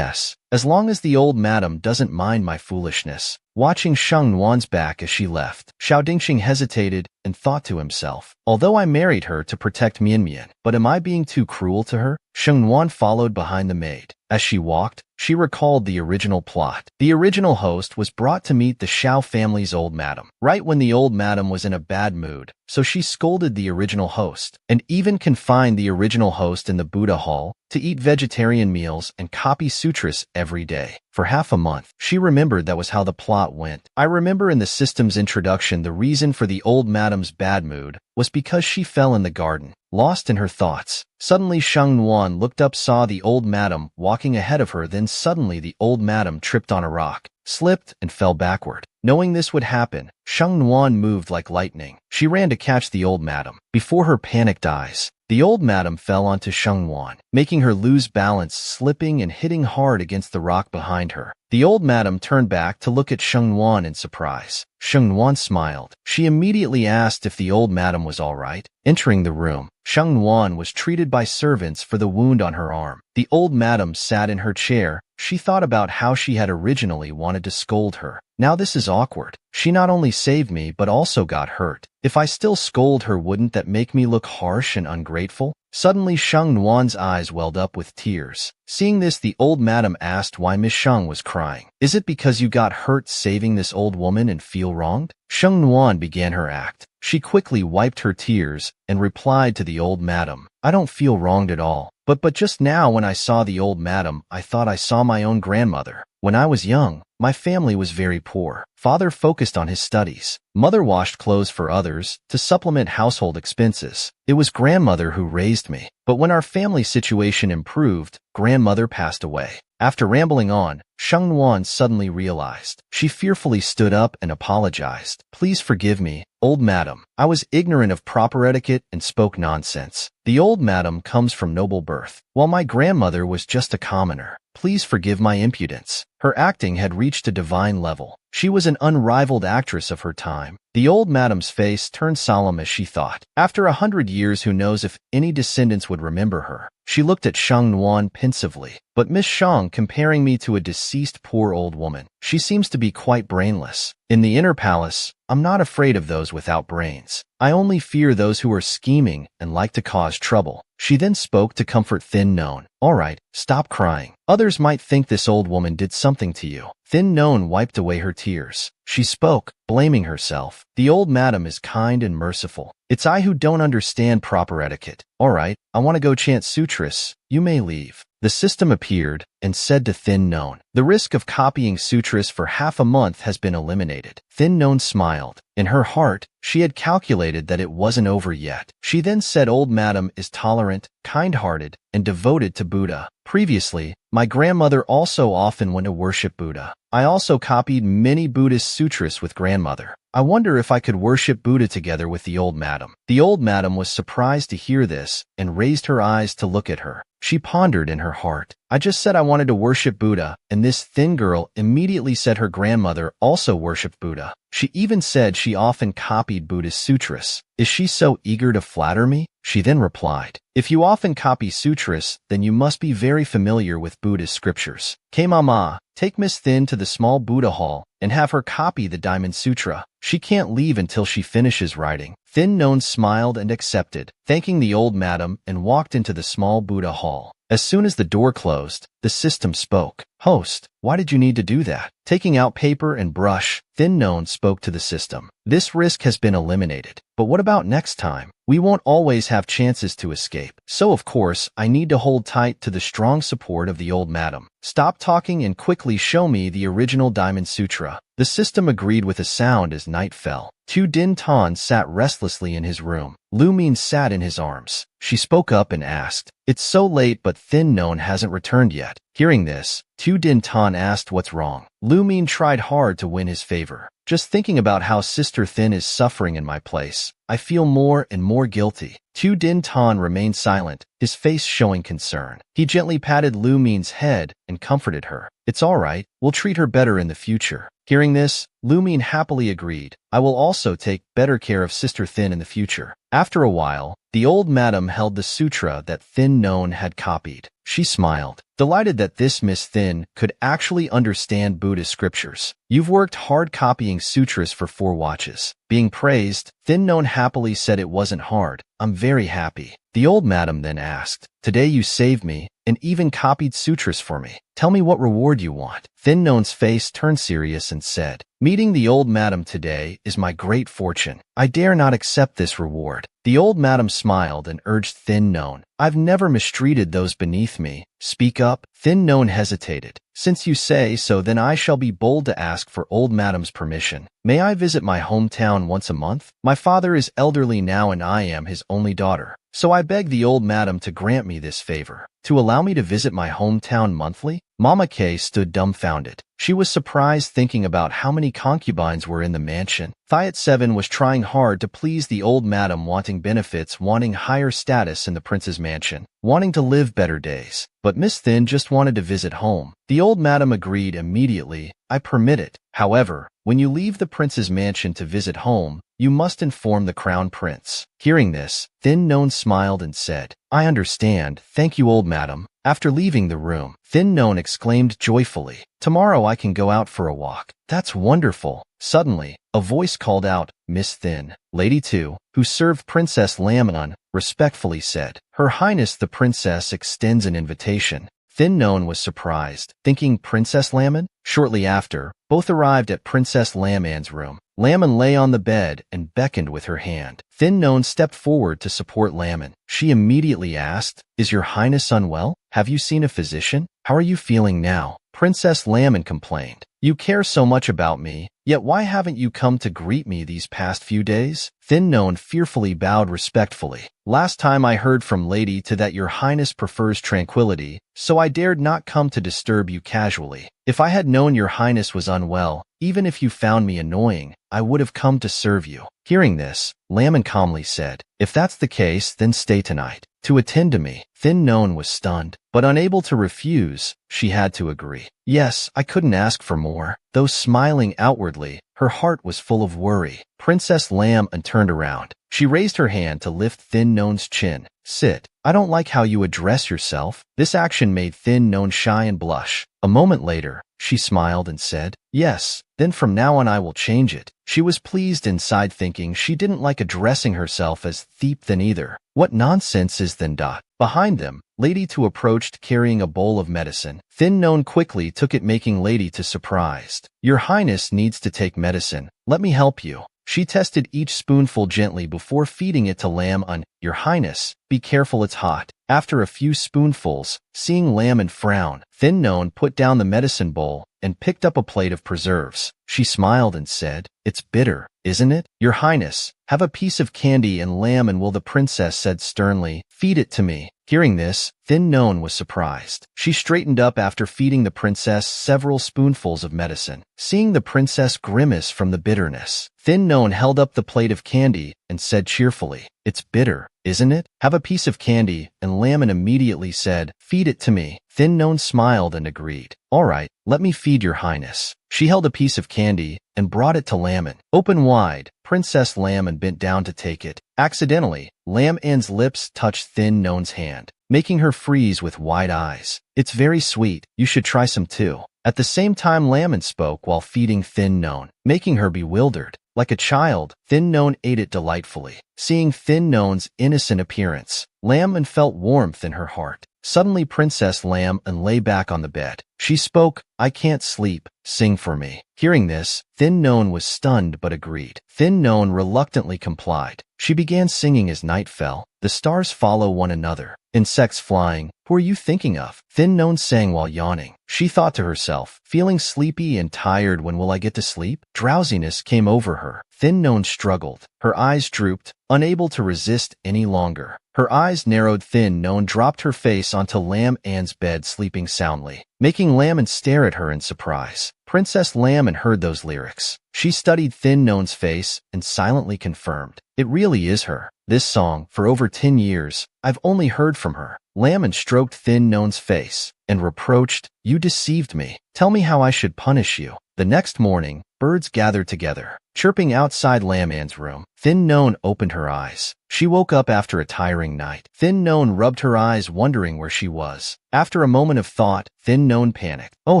as long as the old madam doesn't mind my foolishness." Watching Sheng Nuan's back as she left, Xiao Dingxing hesitated and thought to himself, "Although I married her to protect Mian, but am I being too cruel to her?" Sheng Nuan followed behind the maid. As she walked, she recalled the original plot. The original host was brought to meet the Xiao family's old madam, right when the old madam was in a bad mood, so she scolded the original host, and even confined the original host in the Buddha hall to eat vegetarian meals and copy sutras every day. For half a month, she remembered that was how the plot went. I remember in the system's introduction the reason for the old madam's bad mood was because she fell in the garden. Lost in her thoughts, suddenly Sheng Nuan looked up, saw the old madam walking ahead of her, then suddenly the old madam tripped on a rock, slipped, and fell backward. Knowing this would happen, Sheng Nuan moved like lightning. She ran to catch the old madam. Before her panicked eyes, the old madam fell onto Sheng Nuan, making her lose balance, slipping and hitting hard against the rock behind her. The old madam turned back to look at Sheng Nuan in surprise. Sheng Nuan smiled. She immediately asked if the old madam was all right. Entering the room, Sheng Nuan was treated by servants for the wound on her arm. The old madam sat in her chair. She thought about how she had originally wanted to scold her. Now this is awkward. She not only saved me but also got hurt. If I still scold her, wouldn't that make me look harsh and ungrateful? Suddenly Sheng Nuan's eyes welled up with tears. Seeing this, the old madam asked why Miss Sheng was crying. "Is it because you got hurt saving this old woman and feel wronged?" Sheng Nuan began her act. She quickly wiped her tears and replied to the old madam, "I don't feel wronged at all. But just now when I saw the old madam, I thought I saw my own grandmother. When I was young, my family was very poor. Father focused on his studies. Mother washed clothes for others to supplement household expenses. It was grandmother who raised me. But when our family situation improved, grandmother passed away." After rambling on, Sheng Nuan suddenly realized. She fearfully stood up and apologized. "Please forgive me, old madam. I was ignorant of proper etiquette and spoke nonsense. The old madam comes from noble birth, while my grandmother was just a commoner. Please forgive my impudence." Her acting had reached a divine level. She was an unrivaled actress of her time. The old madam's face turned solemn as she thought. After 100 years, who knows if any descendants would remember her. She looked at Shang Nuan pensively. But Miss Shang, comparing me to a deceased poor old woman. She seems to be quite brainless. In the inner palace, I'm not afraid of those without brains. I only fear those who are scheming and like to cause trouble. She then spoke to comfort Thin Non. All right, stop crying. Others might think this old woman did something to you. Thin Non wiped away her tears. She spoke, blaming herself. The old madam is kind and merciful. It's I who don't understand proper etiquette. All right, I want to go chant sutras. You may leave. The system appeared and said to Thin Non, the risk of copying sutras for half a month has been eliminated. Thin Non smiled. In her heart, she had calculated that it wasn't over yet. She then said, old madam is tolerant, kind-hearted, and devoted to Buddha. Previously, my grandmother also often went to worship Buddha. I also copied many Buddhist sutras with grandmother. I wonder if I could worship Buddha together with the old madam. The old madam was surprised to hear this and raised her eyes to look at her. She pondered in her heart. I just said I wanted to worship Buddha, and this thin girl immediately said her grandmother also worshipped Buddha. She even said she often copied Buddhist sutras. Is she so eager to flatter me? She then replied, if you often copy sutras, then you must be very familiar with Buddhist scriptures. K Mama, take Miss Thin to the small Buddha hall and have her copy the Diamond Sutra. She can't leave until she finishes writing. Thin Non smiled and accepted, thanking the old madam, and walked into the small Buddha hall. As soon as the door closed, the system spoke. Host, why did you need to do that? Taking out paper and brush, Thin Non spoke to the system. This risk has been eliminated. But what about next time? We won't always have chances to escape. So of course, I need to hold tight to the strong support of the old madam. Stop talking and quickly show me the original Diamond Sutra. The system agreed with a sound as night fell. Tu Din Tan sat restlessly in his room. Lu Min sat in his arms. She spoke up and asked, it's so late but Thin Non hasn't returned yet. Hearing this, Tu Din Tan asked what's wrong. Lu Min tried hard to win his favor. Just thinking about how Sister Thin is suffering in my place, I feel more and more guilty. Tu Din Tan remained silent, his face showing concern. He gently patted Lu Min's head and comforted her. It's all right, we'll treat her better in the future. Hearing this, Lu Min happily agreed. I will also take better care of Sister Thin in the future. After a while, the old madam held the sutra that Thin Non had copied. She smiled, delighted that this Miss Thin could actually understand Buddhist scriptures. You've worked hard copying sutras for 4 watches. Being praised, Thin Non happily said it wasn't hard. I'm very happy. The old madam then asked, today you saved me and even copied sutras for me. Tell me what reward you want. Thin Non's face turned serious and said, meeting the old madam today is my great fortune. I dare not accept this reward. The old madam smiled and urged Thin Non. I've never mistreated those beneath me. Speak up. Thin Non hesitated. Since you say so, then I shall be bold to ask for old madam's permission. May I visit my hometown once a month? My father is elderly now and I am his only daughter. So I beg the old madam to grant me this favor, to allow me to visit my hometown monthly. Mama K stood dumbfounded. She was surprised thinking about how many concubines were in the mansion. Thiat 7 was trying hard to please the old madam, wanting benefits, wanting higher status in the prince's mansion, wanting to live better days. But Miss Thin just wanted to visit home. The old madam agreed immediately. I permit it. However, when you leave the prince's mansion to visit home, you must inform the crown prince. Hearing this, Thin Non smiled and said, I understand. Thank you, old madam. After leaving the room, Thin Non exclaimed joyfully, tomorrow I can go out for a walk. That's wonderful. Suddenly, a voice called out, Miss Thin. Lady 2, who served Princess Lamon, respectfully said, Her Highness the Princess extends an invitation. Thin Non was surprised, thinking Princess Lamon? Shortly after, both arrived at Princess Lamon's room. Lamon lay on the bed and beckoned with her hand. Thin Non stepped forward to support Lamon. She immediately asked, Is your highness unwell? Have you seen a physician? How are you feeling now? Princess Lamon complained. You care so much about me, yet why haven't you come to greet me these past few days? Thin Non fearfully bowed respectfully. Last time I heard from Lady to that your highness prefers tranquility, so I dared not come to disturb you casually. If I had known your highness was unwell, even if you found me annoying, I would have come to serve you. Hearing this, Lamon calmly said, If that's the case, then stay tonight to attend to me. Thin Non was stunned, but unable to refuse, she had to agree. Yes, I couldn't ask for more. Though smiling outwardly, her heart was full of worry. Princess Lam turned around. She raised her hand to lift Thin Non's chin. Sit. I don't like how you address yourself. This action made Thin Non shy and blush. A moment later, she smiled and said, yes, then from now on I will change it. She was pleased inside, thinking she didn't like addressing herself as Thiep Thin either. What nonsense is Thin Dot? Behind them, Lady Two approached carrying a bowl of medicine. Thin Non quickly took it, making Lady Two surprised. Your Highness needs to take medicine. Let me help you. She tested each spoonful gently before feeding it to Lam. Your Highness, be careful, it's hot. After a few spoonfuls, seeing Lam frown, Thin Non put down the medicine bowl and picked up a plate of preserves. She smiled and said, it's bitter, isn't it? Your Highness, have a piece of candy and Lam will, the princess said sternly. Feed it to me. Hearing this, Thin Non was surprised. She straightened up after feeding the princess several spoonfuls of medicine. Seeing the princess grimace from the bitterness, Thin Non held up the plate of candy and said cheerfully, it's bitter, isn't it? Have a piece of candy, and Lam immediately said, feed it to me. Thin Non smiled and agreed. All right, let me feed your Highness. She held a piece of candy and brought it to Lam. Open wide, Princess Lam bent down to take it. Accidentally, Lam's lips touched Thin Non's hand, making her freeze with wide eyes. It's very sweet, you should try some too. At the same time, Lam spoke while feeding Thin Non, making her bewildered. Like a child, Thin Non ate it delightfully. Seeing Thin Non's innocent appearance, Lam felt warmth in her heart. Suddenly, Princess Lam lay back on the bed. She spoke, I can't sleep, sing for me. Hearing this, Thin Non was stunned but agreed. Thin Non reluctantly complied. She began singing as night fell. The stars follow one another. Insects flying. Who are you thinking of? Thin Non sang while yawning. She thought to herself, feeling sleepy and tired, when will I get to sleep? Drowsiness came over her. Thin Non struggled. Her eyes drooped, unable to resist any longer. Her eyes narrowed. Thin Non dropped her face onto Lam's bed, sleeping soundly, making Lam stare at her in surprise. Princess Lam heard those lyrics. She studied Thin Non's face and silently confirmed, it really is her. This song, for over 10 years, I've only heard from her. Lam stroked Thin Non's face and reproached, you deceived me. Tell me how I should punish you. The next morning, birds gathered together, chirping outside Lam's room. Thin Non opened her eyes. She woke up after a tiring night. Thin Non rubbed her eyes, wondering where she was. After a moment of thought, Thin Non panicked. Oh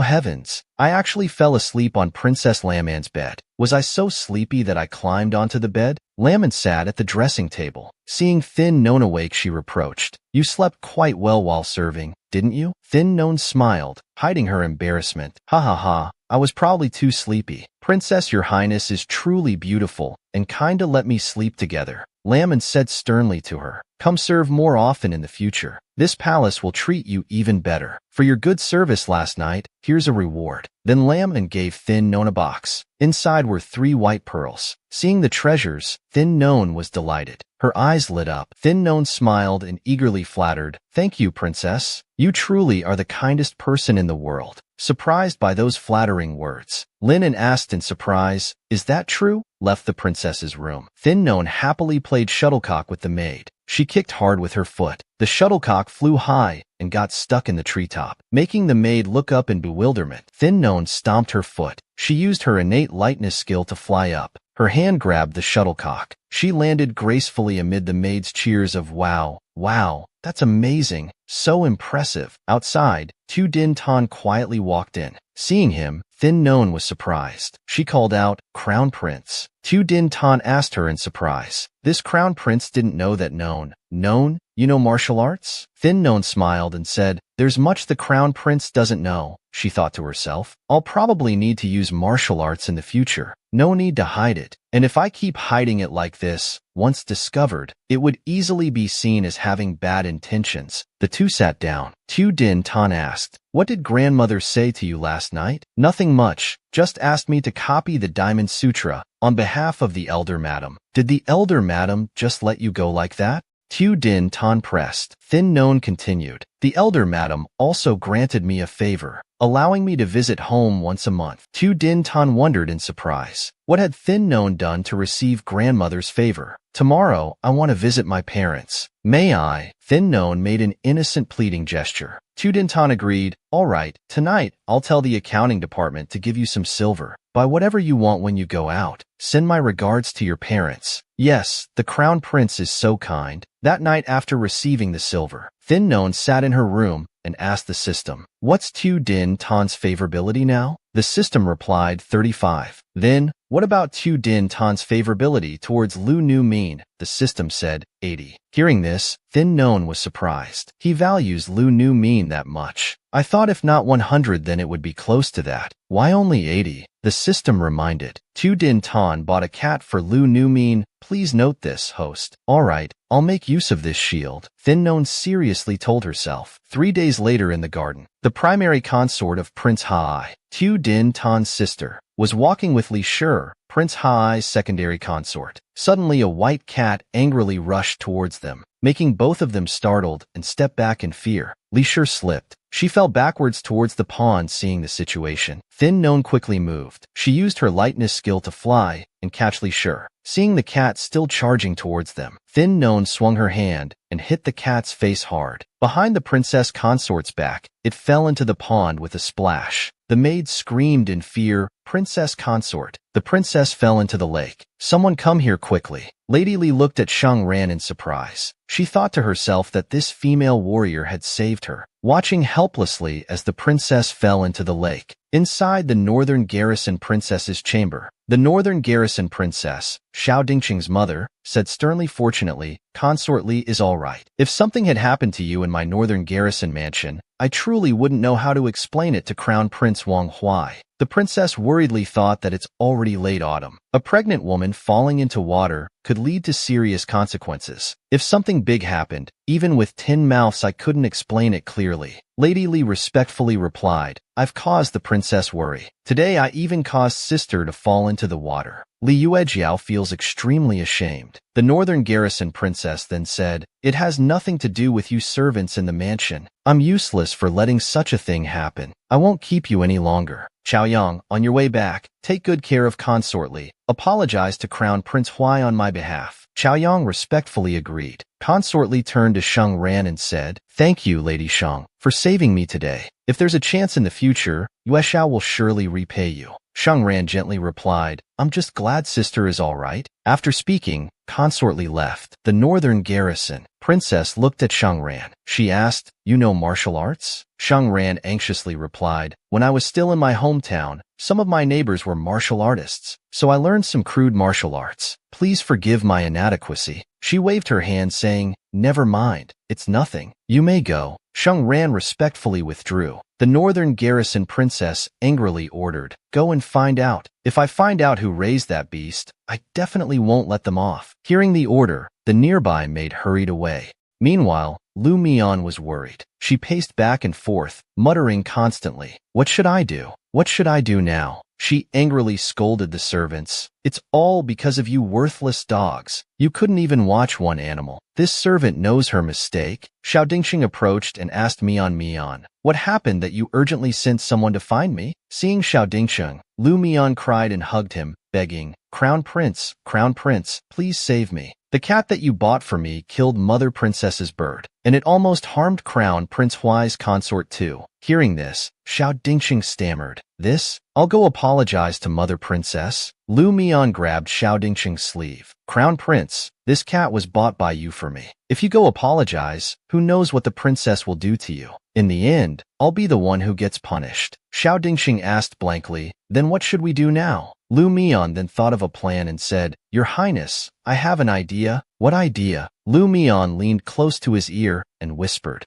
heavens, I actually fell asleep on Princess Lam's bed. Was I so sleepy that I climbed onto the bed? Lam sat at the dressing table. Seeing Thin Non awake, she reproached, you slept quite well while serving, didn't you? Thin Non smiled, hiding her embarrassment. Ha ha ha, I was probably too sleepy. Princess, your Highness is truly beautiful, and kinda let me sleep together. Lam said sternly to her, come serve more often in the future. This palace will treat you even better. For your good service last night, here's a reward. Then Lam gave Thin Non a box. Inside were 3 white pearls. Seeing the treasures, Thin Non was delighted. Her eyes lit up. Thin Non smiled and eagerly flattered, thank you, Princess. You truly are the kindest person in the world. Surprised by those flattering words, Lin asked in surprise, is that true? Left the princess's room. Thin Non happily played shuttlecock with the maid. She kicked hard with her foot. The shuttlecock flew high and got stuck in the treetop, making the maid look up in bewilderment. Thin Non stomped her foot. She used her innate lightness skill to fly up. Her hand grabbed the shuttlecock. She landed gracefully amid the maid's cheers of wow, wow, that's amazing, so impressive. Outside, Tu Din Tan quietly walked in. Seeing him, Thin Non was surprised. She called out, Crown Prince. Tu Din Tan asked her in surprise. This Crown Prince didn't know that known, you know martial arts? Thin Non smiled and said, there's much the Crown Prince doesn't know. She thought to herself, I'll probably need to use martial arts in the future. No need to hide it. And if I keep hiding it like this, once discovered, it would easily be seen as having bad intentions. The two sat down. Tu Din Tan asked, what did grandmother say to you last night? Nothing much, just asked me to copy the Diamond Sutra on behalf of the elder madam. Did the elder madam just let you go like that? Tu Din Tan pressed. Thin Non continued, the elder madam also granted me a favor, allowing me to visit home once a month. Tu Din Tan wondered in surprise. What had Thin Non done to receive grandmother's favor? Tomorrow, I want to visit my parents. May I? Thin Non made an innocent pleading gesture. Tu Din Tan agreed. All right, tonight I'll tell the accounting department to give you some silver. Buy whatever you want when you go out. Send my regards to your parents. Yes, the crown prince is so kind. That night after receiving the silver, Thin Non sat in her room and asked the system, what's Tu Din Tan's favorability now? The system replied 35. Then, what about Tu Din Tan's favorability towards Lu Nu Min? The system said 80. Hearing this, Thin Non was surprised. He values Lu Nu Min that much. I thought if not 100 then it would be close to that. Why only 80? The system reminded. Tu Din Tan bought a cat for Lu Nu Min. Please note this, host. Alright, I'll make use of this shield. Thin Non seriously told herself. 3 days later in the garden, the primary consort of Prince Hai, Tu Din Tan's sister, was walking with Li Shi, Prince Hai's secondary consort. Suddenly a white cat angrily rushed towards them, making both of them startled and step back in fear. Li Shi slipped. She fell backwards towards the pond seeing the situation. Thin Non quickly moved. She used her lightness skill to fly and catch Li Shi. Seeing the cat still charging towards them, Thin Non swung her hand and hit the cat's face hard. Behind the princess consort's back, it fell into the pond with a splash. The maid screamed in fear, Princess consort. The princess fell into the lake. Someone come here quickly. Lady Li looked at Shang Ran in surprise. She thought to herself that this female warrior had saved her, watching helplessly as the princess fell into the lake. Inside the Northern Garrison Princess's chamber, the Northern Garrison Princess, Xiao Dingqing's mother, said sternly, fortunately, Consort Li is all right. If something had happened to you in my Northern Garrison mansion, I truly wouldn't know how to explain it to Crown Prince Wang Huai. The princess worriedly thought that it's already late autumn. A pregnant woman falling into water could lead to serious consequences. If something big happened, even with 10 mouths I couldn't explain it clearly. Lady Li respectfully replied, I've caused the princess worry. Today I even caused sister to fall into the water. Li Yuejiao feels extremely ashamed. The Northern Garrison Princess then said, it has nothing to do with you servants in the mansion. I'm useless for letting such a thing happen. I won't keep you any longer. Chaoyang, on your way back, take good care of Consort Li. Apologize to Crown Prince Huai on my behalf. Chaoyang respectfully agreed. Consort Li turned to Shang Ran and said, thank you, Lady Shang, for saving me today. If there's a chance in the future, Yuexiao will surely repay you. Shang Ran gently replied, I'm just glad sister is all right. After speaking, Consort Li left. The Northern Garrison Princess looked at Shang Ran. She asked, you know martial arts? Shang Ran anxiously replied, when I was still in my hometown, some of my neighbors were martial artists, so I learned some crude martial arts. Please forgive my inadequacy. She waved her hand saying, never mind, it's nothing. You may go. Shang Ran respectfully withdrew. The Northern Garrison Princess angrily ordered, go and find out. If I find out who raised that beast, I definitely won't let them off. Hearing the order, the nearby maid hurried away. Meanwhile, Lu Mian was worried. She paced back and forth, muttering constantly, what should I do? What should I do now? She angrily scolded the servants. It's all because of you worthless dogs. You couldn't even watch one animal. This servant knows her mistake. Xiao Dingqing approached and asked Mian, what happened that you urgently sent someone to find me? Seeing Xiao Dingqing, Lu Mian cried and hugged him, begging, Crown Prince, please save me. The cat that you bought for me killed Mother Princess's bird, and it almost harmed Crown Prince Huai's consort too. Hearing this, Xiao Dingqing stammered, this? I'll go apologize to Mother Princess. Lu Mian grabbed Xiao Dingqing's sleeve. Crown Prince, this cat was bought by you for me. If you go apologize, who knows what the princess will do to you? In the end, I'll be the one who gets punished. Xiao Dingqing asked blankly, then what should we do now? Lu Mian then thought of a plan and said, Your Highness, I have an idea. What idea? Lu Mian leaned close to his ear and whispered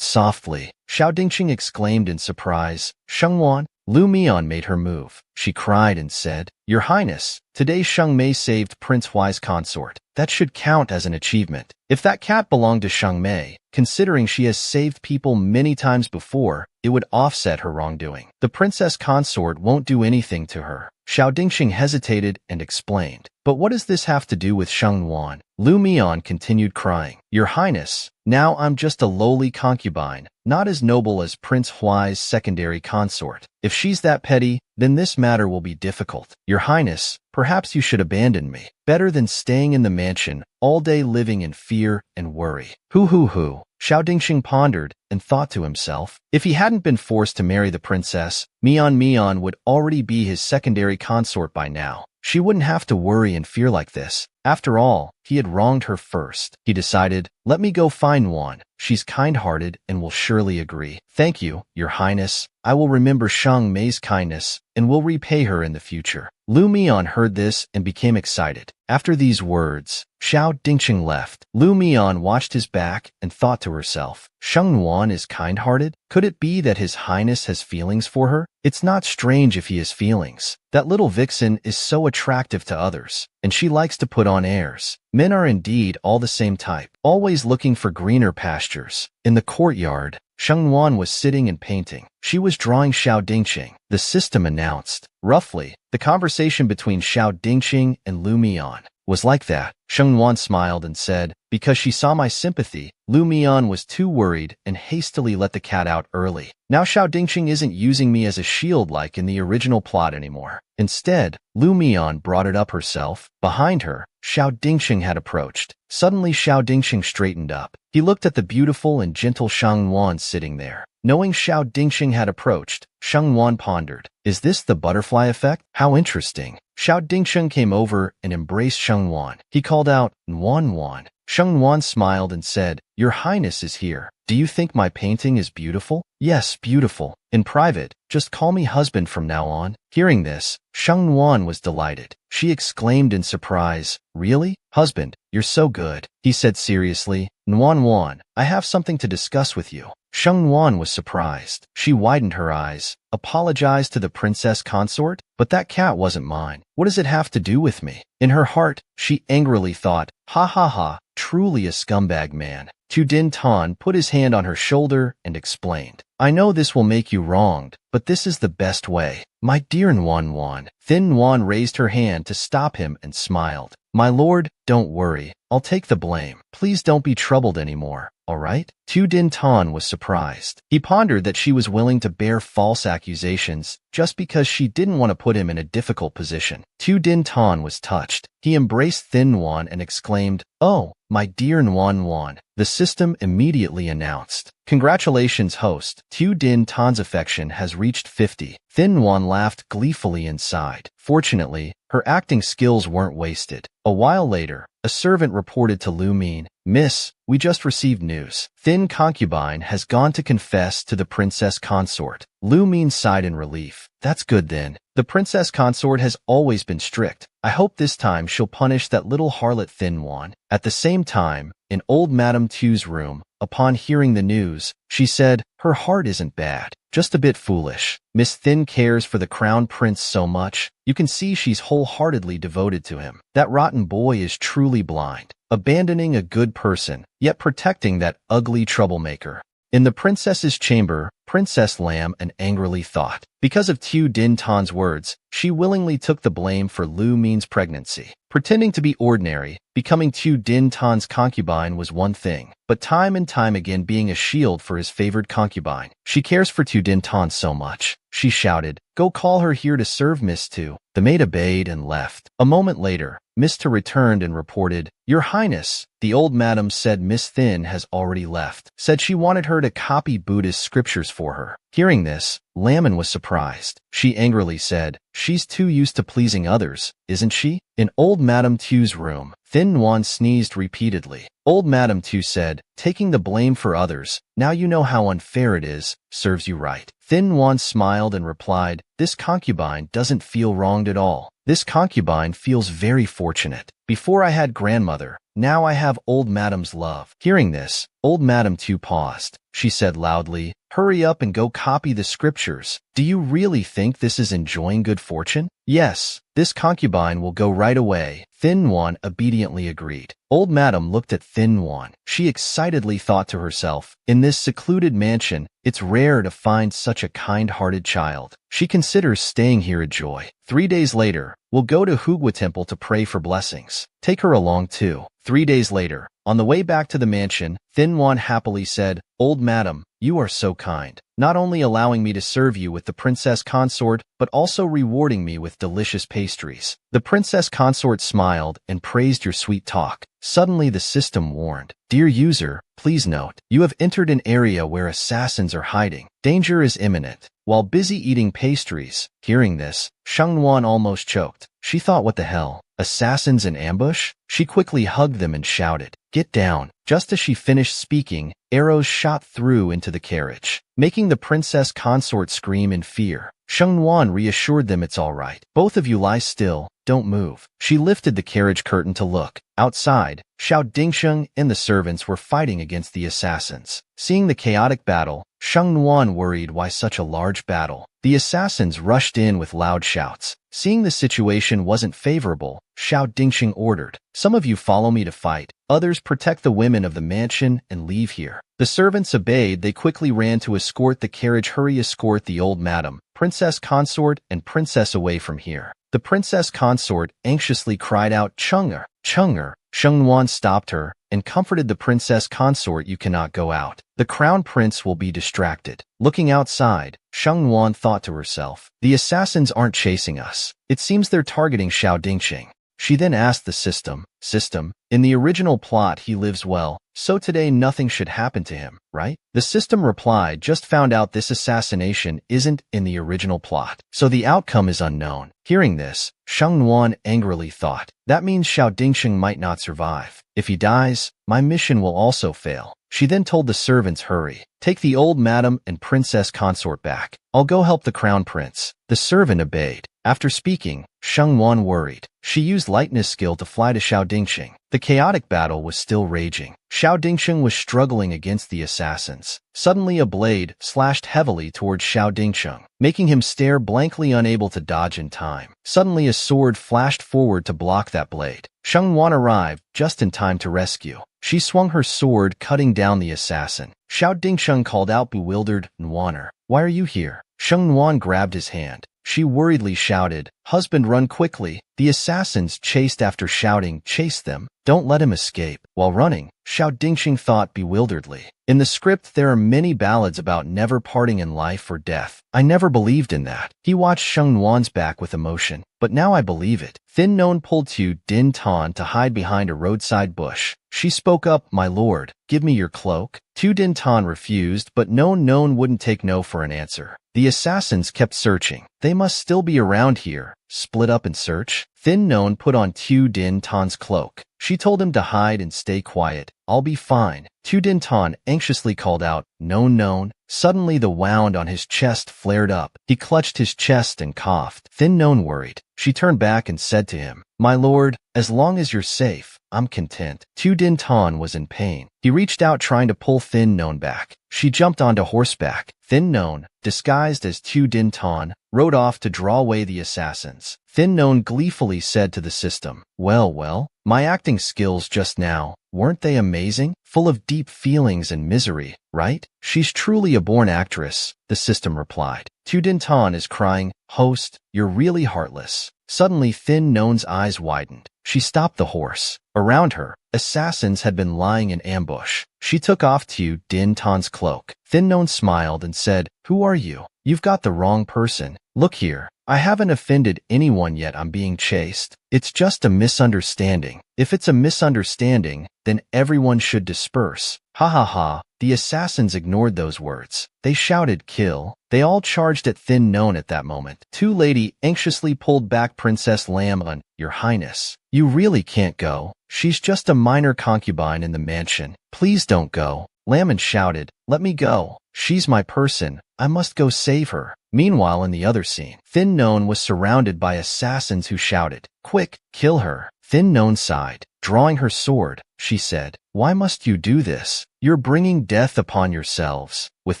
softly. Xiao Dingqing exclaimed in surprise, Shengwan. Lu Mian made her move. She cried and said, Your Highness, today Sheng Mei saved Prince Huai's consort. That should count as an achievement. If that cat belonged to Sheng Mei, considering she has saved people many times before, it would offset her wrongdoing. The princess consort won't do anything to her. Xiao Dingxing hesitated and explained. But what does this have to do with Sheng Wan? Lu Mian continued crying. Your Highness, now I'm just a lowly concubine, not as noble as Prince Huai's secondary consort. If she's that petty, then this matter will be difficult. Your Highness, perhaps you should abandon me. Better than staying in the mansion, all day living in fear and worry. Hu. Xiao Dingxing pondered and thought to himself, if he hadn't been forced to marry the princess, Mian would already be his secondary consort by now. She wouldn't have to worry and fear like this. After all, he had wronged her first. He decided, let me go find Wan. She's kind-hearted and will surely agree. Thank you, Your Highness. I will remember Shang Mei's kindness and will repay her in the future. Lu Mian heard this and became excited. After these words, Xiao Dingxing left. Lu Mian watched his back and thought to herself, Sheng Wan is kind-hearted? Could it be that His Highness has feelings for her? It's not strange if he has feelings. That little vixen is so attractive to others, and she likes to put on airs. Men are indeed all the same type, always looking for greener pastures. In the courtyard, Sheng Wan was sitting and painting. She was drawing Xiao Dingxing. The system announced. Roughly, the conversation between Xiao Dingxing and Lu Mian was like that. Sheng Wan smiled and said, because she saw my sympathy, Lu Mian was too worried and hastily let the cat out early. Now Xiao Dingxing isn't using me as a shield like in the original plot anymore. Instead, Lu Mian brought it up herself. Behind her, Xiao Dingxing had approached. Suddenly Xiao Dingxing straightened up. He looked at the beautiful and gentle Sheng Wan sitting there. Knowing Xiao Dingxing had approached, Sheng Wan pondered, is this the butterfly effect? How interesting. Xiao Dingxing came over and embraced Sheng Wan. He called out, Wan. Sheng Wan smiled and said, Your Highness is here. Do you think my painting is beautiful? Yes, beautiful. In private, just call me husband from now on. Hearing this, Sheng Wan was delighted. She exclaimed in surprise, Really? Husband, you're so good. He said seriously, Wan, I have something to discuss with you. Sheng Wan was surprised. She widened her eyes. Apologized to the princess consort? But that cat wasn't mine. What does it have to do with me? In her heart, she angrily thought, ha, truly a scumbag man. Tu Din Tan put his hand on her shoulder and explained, I know this will make you wronged, but this is the best way. My dear Wan. Thin Wan raised her hand to stop him and smiled. My lord, don't worry. I'll take the blame. Please don't be troubled anymore, all right? Tu Din Tan was surprised. He pondered that she was willing to bear false accusations just because she didn't want to put him in a difficult position. Tu Din Tan was touched. He embraced Thin Wan and exclaimed, Oh, my dear Wan. The system immediately announced. Congratulations, host. Tu Din Tan's affection has reached 50. Thin Wan laughed gleefully inside. Fortunately, her acting skills weren't wasted. A while later, a servant reported to Lu Min, Miss, we just received news. Thin concubine has gone to confess to the princess consort. Lu Min sighed in relief. That's good then. The princess consort has always been strict. I hope this time she'll punish that little harlot Thin Wan. At the same time, in old Madame Tu's room, upon hearing the news, she said, her heart isn't bad, just a bit foolish. Miss Thin cares for the crown prince so much, you can see she's wholeheartedly devoted to him. That rotten boy is truly blind, abandoning a good person, yet protecting that ugly troublemaker. In the princess's chamber, Princess Lam angrily thought. Because of Tu Din Tan's words, she willingly took the blame for Lu Min's pregnancy. Pretending to be ordinary, becoming Tu Din Tan's concubine was one thing, but time and time again being a shield for his favored concubine. She cares for Tu Din Tan so much. She shouted, Go call her here to serve Miss Tu. The maid obeyed and left. A moment later, Miss Tu returned and reported, Your Highness, the old madam said Miss Thin has already left. Said she wanted her to copy Buddhist scriptures for her. Hearing this, Lamon was surprised. She angrily said, She's too used to pleasing others, isn't she? In old Madame Tu's room, Thin Wan sneezed repeatedly. Old Madame Tu said, Taking the blame for others, now you know how unfair it is, serves you right. Thin Wan smiled and replied, This concubine doesn't feel wronged at all. This concubine feels very fortunate. Before I had grandmother, now I have old Madame's love. Hearing this, old Madame Tu paused. She said loudly, Hurry up and go copy the scriptures. Do you really think this is enjoying good fortune? Yes, this concubine will go right away. Thin Wan obediently agreed. Old Madam looked at Thin Wan. She excitedly thought to herself, in this secluded mansion, it's rare to find such a kind-hearted child. She considers staying here a joy. 3 days later, we'll go to Hugwa Temple to pray for blessings. Take her along too. 3 days later, on the way back to the mansion, Thin Wan happily said, Old Madam, you are so kind, not only allowing me to serve you with the princess consort, but also rewarding me with delicious pastries. The princess consort smiled and praised your sweet talk. Suddenly the system warned, Dear user, please note, you have entered an area where assassins are hiding. Danger is imminent. While busy eating pastries, hearing this, Shengnuan almost choked. She thought, what the hell? Assassins in ambush? She quickly hugged them and shouted, Get down. Just as she finished speaking, arrows shot through into the carriage, making the princess consort scream in fear. Shengnuan reassured them it's all right. Both of you lie still, don't move. She lifted the carriage curtain to look. Outside, Xiao Dingsheng and the servants were fighting against the assassins. Seeing the chaotic battle, Shengnuan worried why such a large battle. The assassins rushed in with loud shouts. Seeing the situation wasn't favorable, Xiao Dingsheng ordered, Some of you follow me to fight. Others protect the women of the mansion and leave here. The servants obeyed. They quickly ran to escort the carriage. Hurry, escort the old madam, princess consort, and princess away from here. The princess consort anxiously cried out, Cheng'er, Cheng'er. Shengnuan stopped her and comforted the princess consort. You cannot go out. The crown prince will be distracted. Looking outside, Shengnuan thought to herself, The assassins aren't chasing us. It seems they're targeting Xiao Dingsheng. She then asked the system, in the original plot he lives well, so today nothing should happen to him, right? The system replied, just found out this assassination isn't in the original plot, so the outcome is unknown. Hearing this, Shengnuan angrily thought, that means Xiao Dingsheng might not survive. If he dies, my mission will also fail. She then told the servants, hurry, take the old madam and princess consort back. I'll go help the crown prince. The servant obeyed. After speaking, Shengnuan worried. She used lightness skill to fly to Xiao Dingsheng. The chaotic battle was still raging. Xiao Dingsheng was struggling against the assassins. Suddenly a blade slashed heavily towards Xiao Dingsheng, making him stare blankly, unable to dodge in time. Suddenly a sword flashed forward to block that blade. Shengnuan arrived just in time to rescue. She swung her sword, cutting down the assassin. Xiao Dingsheng called out, bewildered, Nuaner, why are you here? Shengnuan grabbed his hand. She worriedly shouted, Husband, run quickly. The assassins chased after, shouting, Chase them. Don't let him escape. While running, Xiao Dingsheng thought bewilderedly. In the script there are many ballads about never parting in life or death. I never believed in that. He watched Shengnuan's back with emotion, but now I believe it. Thin Non pulled Tu Din Tan to hide behind a roadside bush. She spoke up, My lord, give me your cloak. Tu Din Tan refused, but Non wouldn't take no for an answer. The assassins kept searching. They must still be around here. Split up and search. Thin Non put on Tu Din Tan's cloak. She told him to hide and stay quiet. I'll be fine. Tu Din Tan anxiously called out, Non. Suddenly the wound on his chest flared up. He clutched his chest and coughed. Thin Non worried. She turned back and said to him, My lord, as long as you're safe, I'm content. Tu Din Tan was in pain. He reached out trying to pull Thin Non back. She jumped onto horseback. Thin Non, disguised as Tu Din Tan, rode off to draw away the assassins. Thin Non gleefully said to the system, Well, my acting skills just now, weren't they amazing? Full of deep feelings and misery, right? She's truly a born actress, the system replied. Tu Din Tan is crying, Host, you're really heartless. Suddenly Thin Non's eyes widened. She stopped the horse. Around her, assassins had been lying in ambush. She took off Tu Din Tan's cloak. Thin Non smiled and said, Who are you? You've got the wrong person. Look here. I haven't offended anyone yet. I'm being chased. It's just a misunderstanding. If it's a misunderstanding, then everyone should disperse. Ha ha ha. The assassins ignored those words. They shouted, Kill. They all charged at Thin Non at that moment. Tu Lady anxiously pulled back Princess Lam. Your Highness, you really can't go. She's just a minor concubine in the mansion. Please don't go. Lamon shouted, Let me go. She's my person. I must go save her. Meanwhile, in the other scene, Thin Non was surrounded by assassins who shouted, Quick, kill her. Thin Non sighed. Drawing her sword, she said, Why must you do this? You're bringing death upon yourselves. With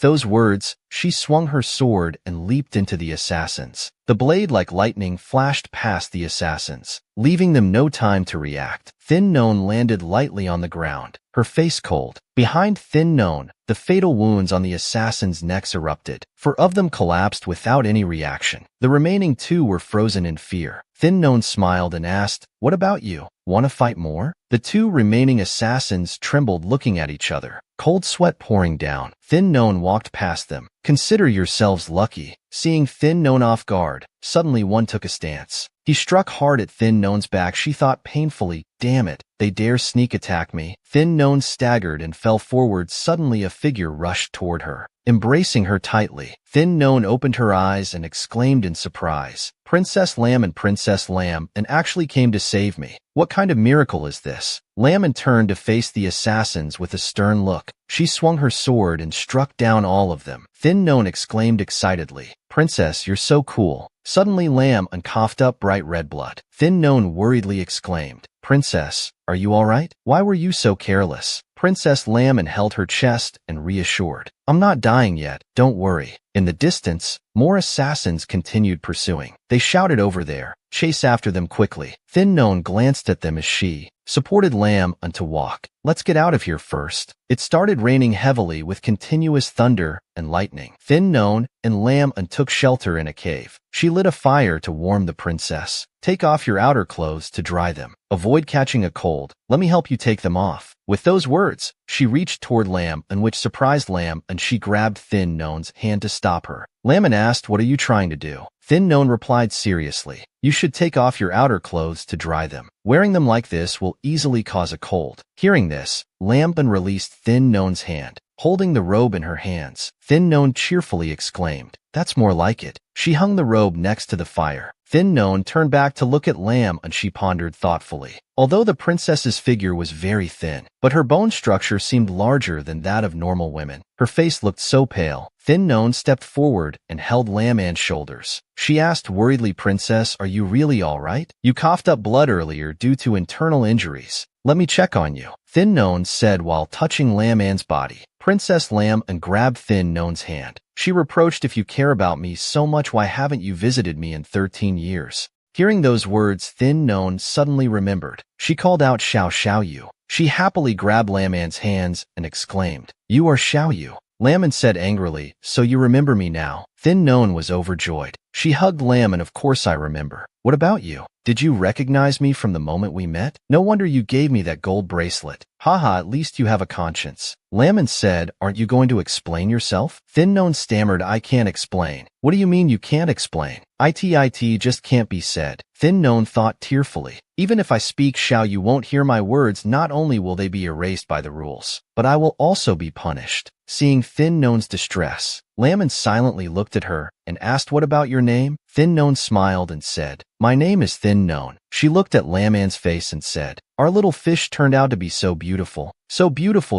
those words, she swung her sword and leaped into the assassins. The blade like lightning flashed past the assassins, leaving them no time to react. Thin None landed lightly on the ground, her face cold. Behind Thin None, the fatal wounds on the assassins' necks erupted. 4 of them collapsed without any reaction. The remaining 2 were frozen in fear. Thin None smiled and asked, "What about you? Want to fight more?" The 2 remaining assassins trembled, looking at each other, cold sweat pouring down. Thin None walked past them. "Consider yourselves lucky." Seeing Thin None off guard, suddenly one took a stance. He struck hard at Thin None's back. She thought painfully, "Damn it, they dare sneak attack me." Thin None staggered and fell forward. Suddenly a figure rushed toward her, embracing her tightly. Thin None opened her eyes and exclaimed in surprise, "Princess Lamb and Princess Lamb, and actually came to save me. What kind of miracle is this?" Lamb turned to face the assassins with a stern look. She swung her sword and struck down all of them. Thin None exclaimed excitedly, "Princess, you're so cool." Suddenly Lamb coughed up bright red blood. Thin None worriedly exclaimed, "Princess, are you all right? Why were you so careless?" Princess Lamb held her chest and reassured, "I'm not dying yet, don't worry." In the distance, more assassins continued pursuing. They shouted over there, "Chase after them quickly." Thin None glanced at them as she supported Lamb to walk. "Let's get out of here first." It started raining heavily with continuous thunder and lightning. Thin None and Lamb took shelter in a cave. She lit a fire to warm the princess. "Take off your outer clothes to dry them. Avoid catching a cold. Let me help you take them off." With those words, she reached toward Lamb, which surprised Lamb, and she grabbed Thin None's hand to stop her. Lamb asked, "What are you trying to do?" Thin None replied seriously, "You should take off your outer clothes to dry them. Wearing them like this will easily cause a cold." Hearing this, Lamb released Thin None's hand. Holding the robe in her hands, Thin None cheerfully exclaimed, "That's more like it." She hung the robe next to the fire. Thin None turned back to look at Lamb, and she pondered thoughtfully. Although the princess's figure was very thin, but her bone structure seemed larger than that of normal women. Her face looked so pale. Thin None stepped forward and held Lamb shoulders. She asked worriedly, "Princess, are you really all right? You coughed up blood earlier due to internal injuries. Let me check on you," Thin None said while touching Lamb's body. Princess Lamb grabbed Thin None's hand. She reproached, "If you care about me so much, why haven't you visited me in 13 years? Hearing those words, Thin None suddenly remembered. She called out, "Xiao Xiao Yu." She happily grabbed Lamb's hands and exclaimed, "You are Xiao Yu." Lamb said angrily, "So you remember me now?" Thin None was overjoyed. She hugged Lamb, "Of course I remember. What about you? Did you recognize me from the moment we met? No wonder you gave me that gold bracelet. Haha, at least you have a conscience." Lamb said, "Aren't you going to explain yourself?" Thin None stammered, "I can't explain." "What do you mean you can't explain?" It just can't be said." Thin None thought tearfully, "Even if I speak Xiao, you won't hear my words. Not only will they be erased by the rules, but I will also be punished." Seeing Thin None's distress, Lamb silently looked at her and asked, "What about your name?" Thin None smiled and said, "My name is Thin None." She looked at Lamb's face and said, "Our little fish turned out to be so beautiful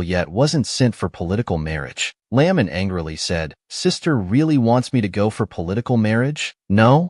yet wasn't sent for political marriage." Lamb angrily said, "Sister really wants me to go for political marriage? No,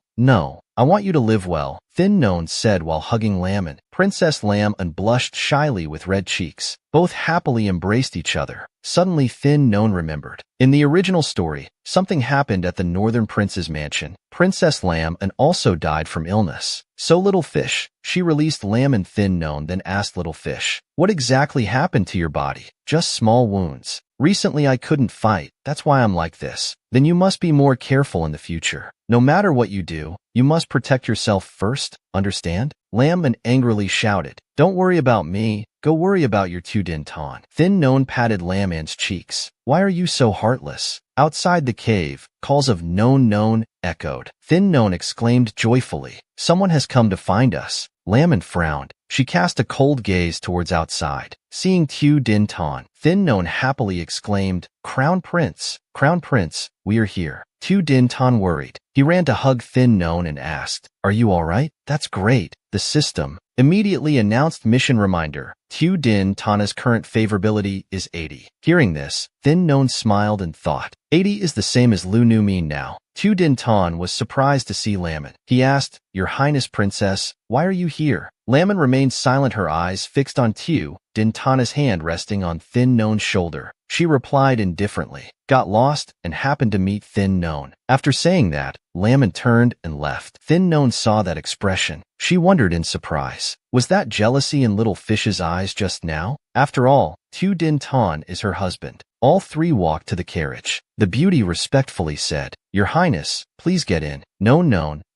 I want you to live well," Thin None said while hugging Lamb. Princess Lamb blushed shyly with red cheeks. Both happily embraced each other. Suddenly Thin None remembered. In the original story, something happened at the Northern Prince's mansion. Princess Lamb also died from illness. So Little Fish, she released Lamb and Thin None, then asked Little Fish, "What exactly happened to your body?" "Just small wounds. Recently I couldn't fight, that's why I'm like this." "Then you must be more careful in the future. No matter what you do, you must protect yourself first, understand?" Lamb angrily shouted, "Don't worry about me, go worry about your two Dinton." Thin None patted Lamb's cheeks. "Why are you so heartless?" Outside the cave, calls of "None" echoed. Thin None exclaimed joyfully, "Someone has come to find us." Lamb frowned. She cast a cold gaze towards outside. Seeing Tu Dinton, Thin None happily exclaimed, Crown Prince, we are here." Tu Dinton worried. He ran to hug Thin None and asked, "Are you all right?" "That's great." The system immediately announced mission reminder. Tu Din Tana's current favorability is 80. Hearing this, Thin Non smiled and thought, 80 is the same as Lu Nu Min now. Tu Din Tan was surprised to see Laman. He asked, Your Highness Princess, why are you here? Laman remained silent, her eyes fixed on Tu Din Tana's hand resting on Thin Non's shoulder. She replied indifferently, got lost and happened to meet Thin Non. After saying that, Laman turned and left. Thin Non saw that expression. She wondered in surprise. Was that jealousy in little fish's eyes just now? After all, Tu Din Tan is her husband. All three walked to the carriage. The beauty respectfully said, Your Highness, please get in. No,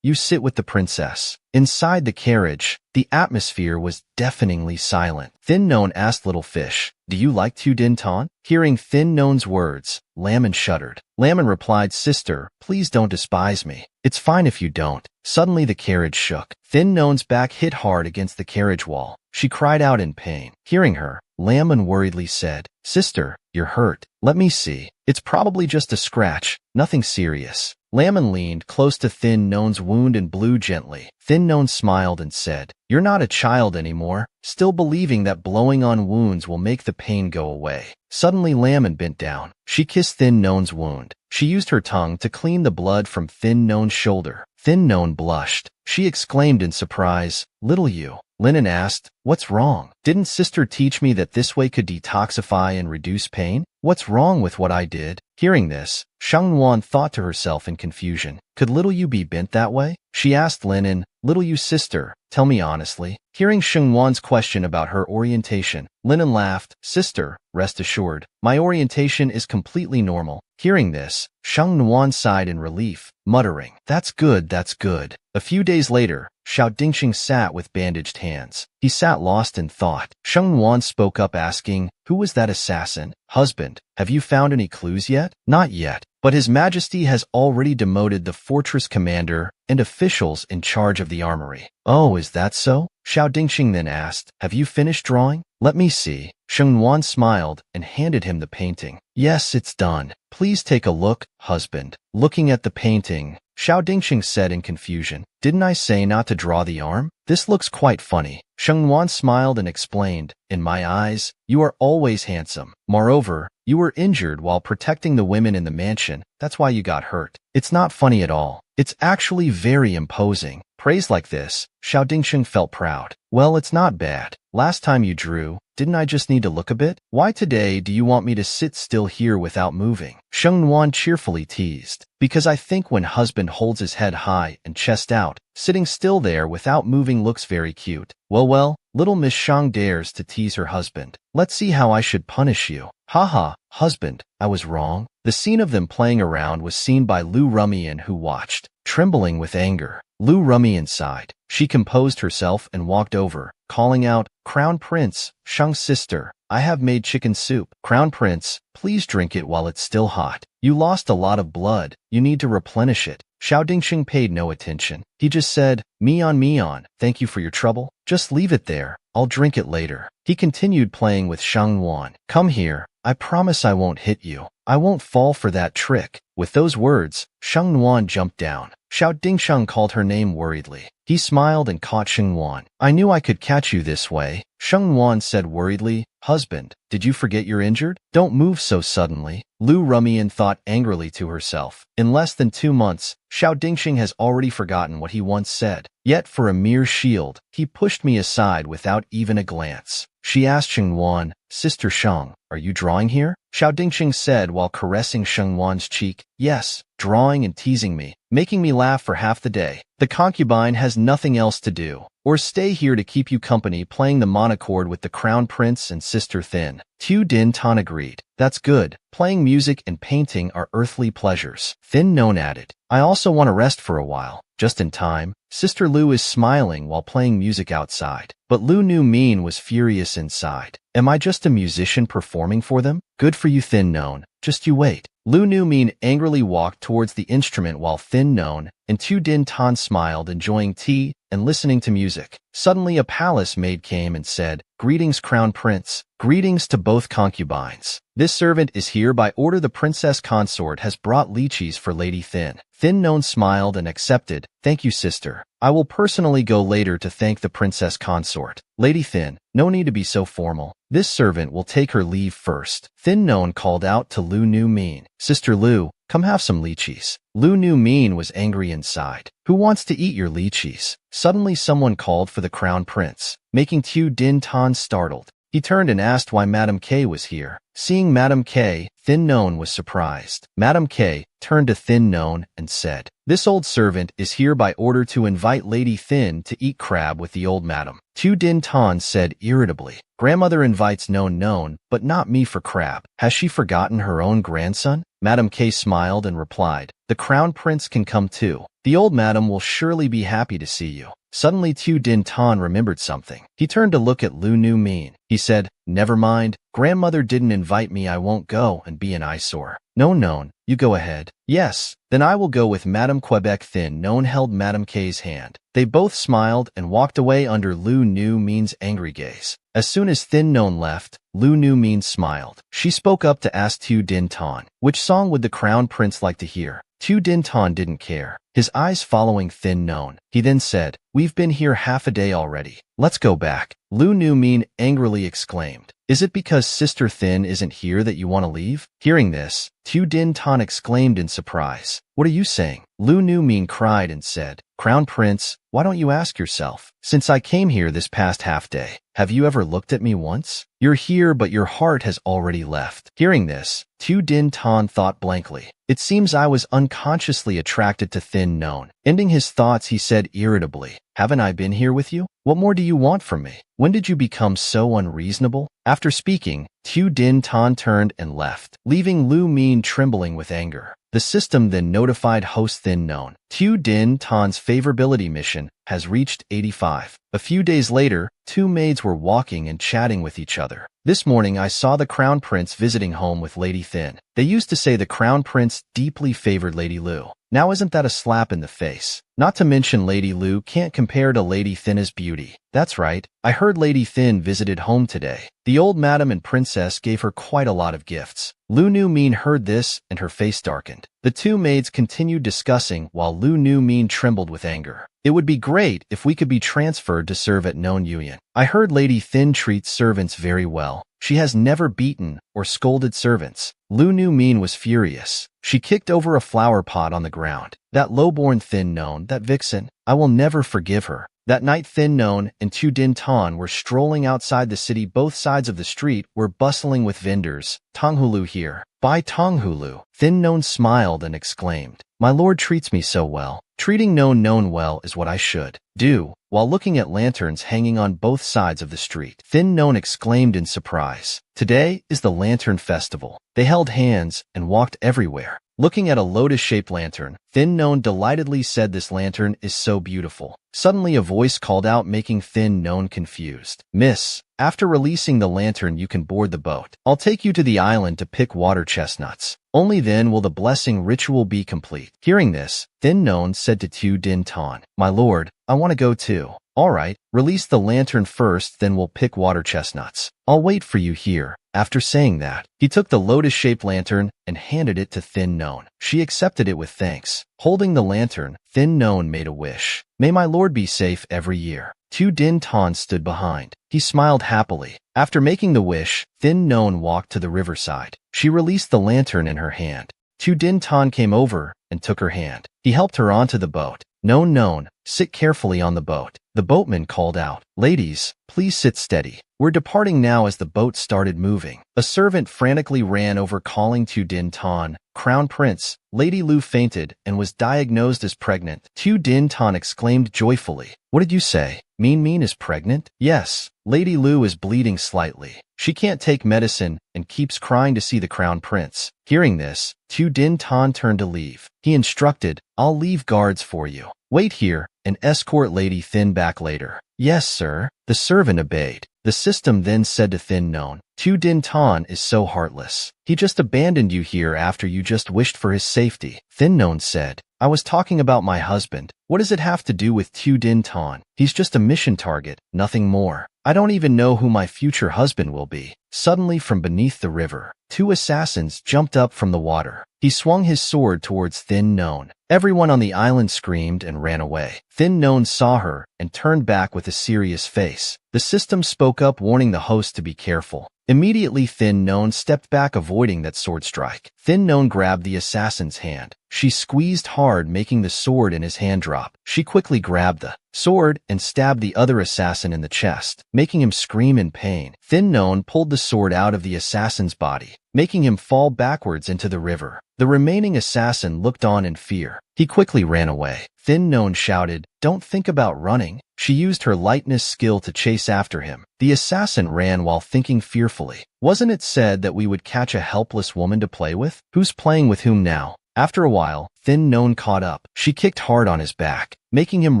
you sit with the princess. Inside the carriage, the atmosphere was deafeningly silent. Thin Non asked little fish, Do you like Tu Din Tan? Hearing Thin Non's words, Laman shuddered. Laman replied, Sister, please don't despise me. It's fine if you don't. Suddenly the carriage shook. Thin Non's back hit hard against the carriage wall. She cried out in pain. Hearing her, Laman worriedly said, Sister, you're hurt. Let me see. It's probably just a scratch, nothing serious. Laman leaned close to Thin Non's wound and blew gently. Thin Non smiled and said, You're not a child anymore, still believing that blowing on wounds will make the pain go away. Suddenly Laman bent down. She kissed Thin Non's wound. She used her tongue to clean the blood from Thin Non's shoulder. Thin Non blushed. She exclaimed in surprise, Little you. Linen asked, What's wrong? Didn't sister teach me that this way could detoxify and reduce pain? What's wrong with what I did? Hearing this, Shang Wan thought to herself in confusion, Could little you be bent that way? She asked Linen, Little you sister, tell me honestly. Hearing Shang Wan's question about her orientation, Linen laughed, Sister, rest assured, my orientation is completely normal. Hearing this, Shang Wan sighed in relief, muttering, That's good, that's good. A few days later, Xiao Dingxing sat with bandaged hands. He sat lost in thought. Shang Wan spoke up asking, Who was that assassin? Husband, have you found any clues yet? Not yet, but His Majesty has already demoted the fortress commander and officials in charge of the armory. Oh, is that so? Xiao Dingxing then asked, Have you finished drawing? Let me see. Shang Wan smiled and handed him the painting. Yes, it's done. Please take a look, husband. Looking at the painting, Xiao Dingxing said in confusion, Didn't I say not to draw the arm? This looks quite funny. Shang Wan smiled and explained, In my eyes, you are always handsome. Moreover, you were injured while protecting the women in the mansion. That's why you got hurt. It's not funny at all. It's actually very imposing. Praise like this, Xiao Dingxing felt proud. Well, it's not bad. Last time you drew, didn't I just need to look a bit? Why today do you want me to sit still here without moving? Shang Wan cheerfully teased. Because I think when husband holds his head high and chest out, sitting still there without moving looks very cute. Well, little Miss Shang dares to tease her husband. Let's see how I should punish you. Haha, husband, I was wrong. The scene of them playing around was seen by Lu Rumian, who watched, trembling with anger. Lu Rumian sighed. She composed herself and walked over, calling out, Crown Prince, Shang's sister, I have made chicken soup. Crown Prince, please drink it while it's still hot. You lost a lot of blood. You need to replenish it. Xiao Dingxing paid no attention. He just said, Me on, thank you for your trouble. Just leave it there. I'll drink it later. He continued playing with Shang Wan. Come here. I promise I won't hit you. I won't fall for that trick. With those words, Shang Wan jumped down. Xiao Dingxing called her name worriedly. He smiled and caught Shang Wan. I knew I could catch you this way. Shang Wan said worriedly, Husband, did you forget you're injured? Don't move so suddenly. Lu Rumian thought angrily to herself. In less than 2 months, Xiao Dingxing has already forgotten what he once said. Yet for a mere shield, he pushed me aside without even a glance. She asked Shang Wan, Sister Shang, are you drawing here? Xiao Dingxing said while caressing Shang Wan's cheek, Yes, drawing and teasing me, making me laugh for half the day. The concubine has nothing else to do, or stay here to keep you company playing the monochord with the crown prince and sister Thin. Tu Din Tan agreed. That's good. Playing music and painting are earthly pleasures. Thin Non added. I also want to rest for a while. Just in time, Sister Lu is smiling while playing music outside. But Lu Nu Min was furious inside. Am I just a musician performing for them? Good for you, Thin Non. Just you wait. Lu Nu Min angrily walked towards the instrument while Thin Non and Tu Din Tan smiled, enjoying tea and listening to music. Suddenly a palace maid came and said, Greetings, Crown Prince. Greetings to both concubines. This servant is here by order. The princess consort has brought lychees for Lady Thin. Thin Non smiled and accepted. Thank you, sister. I will personally go later to thank the princess consort. Lady Thin, no need to be so formal. This servant will take her leave first. Thin Non called out to Lu Nu Min. Sister Lu, come have some lychees. Lu Nu Min was angry inside. Who wants to eat your lychees? Suddenly someone called for the crown prince, making Tu Din Tan startled. He turned and asked why Madame K was here. Seeing Madame K, Thin Non was surprised. Madame K turned to Thin Non and said, "This old servant is here by order to invite Lady Thin to eat crab with the old madam." Tu Din Tan said irritably, "Grandmother invites Non, but not me for crab. Has she forgotten her own grandson?" Madame K smiled and replied, "The crown prince can come too. The old madam will surely be happy to see you." Suddenly Tu Din Tan remembered something. He turned to look at Lu Nu Min. He said, "Never mind. Grandmother didn't invite me. I won't go and be an eyesore." Non, you go ahead." "Yes, then I will go with Madame Quebec." Thin Non held Madame K's hand. They both smiled and walked away under Lu Nu Min's angry gaze. As soon as Thin Non left, Lu Nu Min smiled. She spoke up to ask Tu Din Tan, which song would the crown prince like to hear? Tu Din Tan didn't care, his eyes following Thin Non. He then said, "We've been here half a day already. Let's go back." Lu Nu Min angrily exclaimed, "Is it because Sister Thin isn't here that you want to leave?" Hearing this, Tu Din Tan exclaimed in surprise, "What are you saying?" Lu Nu Min cried and said, "Crown Prince, why don't you ask yourself? Since I came here this past half day, have you ever looked at me once? You're here, but your heart has already left." Hearing this, Tu Din Tan thought blankly. It seems I was unconsciously attracted to Thin Non. Ending his thoughts, he said irritably, "Haven't I been here with you? What more do you want from me? When did you become so unreasonable?" After speaking, Tu Din Tan turned and left, leaving Lu Min trembling with anger. The system then notified host Thin Non. Tu Din Tan's favorability mission has reached 85. A few days later, two maids were walking and chatting with each other. "This morning I saw the crown prince visiting home with Lady Thin. They used to say the crown prince deeply favored Lady Lu. Now isn't that a slap in the face? Not to mention Lady Lu can't compare to Lady Thin's beauty." "That's right. I heard Lady Thin visited home today. The old madam and princess gave her quite a lot of gifts." Lu Nu Min heard this and her face darkened. The two maids continued discussing while Lu Nu Min trembled with anger. "It would be great if we could be transferred to serve at Non Yuan. I heard Lady Thin treats servants very well. She has never beaten or scolded servants." Lu Nu Min was furious. She kicked over a flower pot on the ground. "That lowborn Thin Non, that vixen, I will never forgive her." That night Thin Non and Tu Din Tan were strolling outside the city. Both sides of the street were bustling with vendors. "Tonghulu here. Buy Tonghulu." Thin Non smiled and exclaimed, "My lord treats me so well. Treating Non well is what I should do." While looking at lanterns hanging on both sides of the street, Thin Non exclaimed in surprise, "Today is the Lantern Festival." They held hands and walked everywhere. Looking at a lotus-shaped lantern, Thin Non delightedly said, "This lantern is so beautiful." Suddenly a voice called out, making Thin Non confused. "Miss, after releasing the lantern you can board the boat. I'll take you to the island to pick water chestnuts. Only then will the blessing ritual be complete." Hearing this, Thin Non said to Tu Din Tan, "My lord, I want to go too." "All right, release the lantern first, then we'll pick water chestnuts. I'll wait for you here." After saying that, he took the lotus-shaped lantern and handed it to Thin Non. She accepted it with thanks. Holding the lantern, Thin Non made a wish. "May my lord be safe every year." Tu Din Tan stood behind. He smiled happily. After making the wish, Thin Non walked to the riverside. She released the lantern in her hand. Tu Din Tan came over and took her hand. He helped her onto the boat. Non, sit carefully on the boat." The boatman called out, "Ladies, please sit steady. We're departing now." As the boat started moving, a servant frantically ran over calling Tu Din Tan, "Crown Prince, Lady Lu fainted and was diagnosed as pregnant." Tu Din Tan exclaimed joyfully, "What did you say? Min is pregnant?" "Yes, Lady Lu is bleeding slightly. She can't take medicine and keeps crying to see the Crown Prince." Hearing this, Tu Din Tan turned to leave. He instructed, "I'll leave guards for you. Wait here and escort Lady Thin back later." "Yes, sir." The servant obeyed. The system then said to Thin Non, "Tu Din Tan is so heartless. He just abandoned you here after you just wished for his safety." Thin Non said, "I was talking about my husband. What does it have to do with Tu Din Tan? He's just a mission target, nothing more. I don't even know who my future husband will be." Suddenly from beneath the river, two assassins jumped up from the water. He swung his sword towards Thin Known. Everyone on the island screamed and ran away. Thin Known saw her and turned back with a serious face. The system spoke up, warning the host to be careful. Immediately, Thin Known stepped back, avoiding that sword strike. Thin Known grabbed the assassin's hand. She squeezed hard, making the sword in his hand drop. She quickly grabbed the sword and stabbed the other assassin in the chest, making him scream in pain. Thin Known pulled the sword out of the assassin's body, making him fall backwards into the river. The remaining assassin looked on in fear. He quickly ran away. Thin Known shouted, "Don't think about running." She used her lightness skill to chase after him. The assassin ran while thinking fearfully. Wasn't it said that we would catch a helpless woman to play with? Who's playing with whom now? After a while, Thin Known caught up. She kicked hard on his back, making him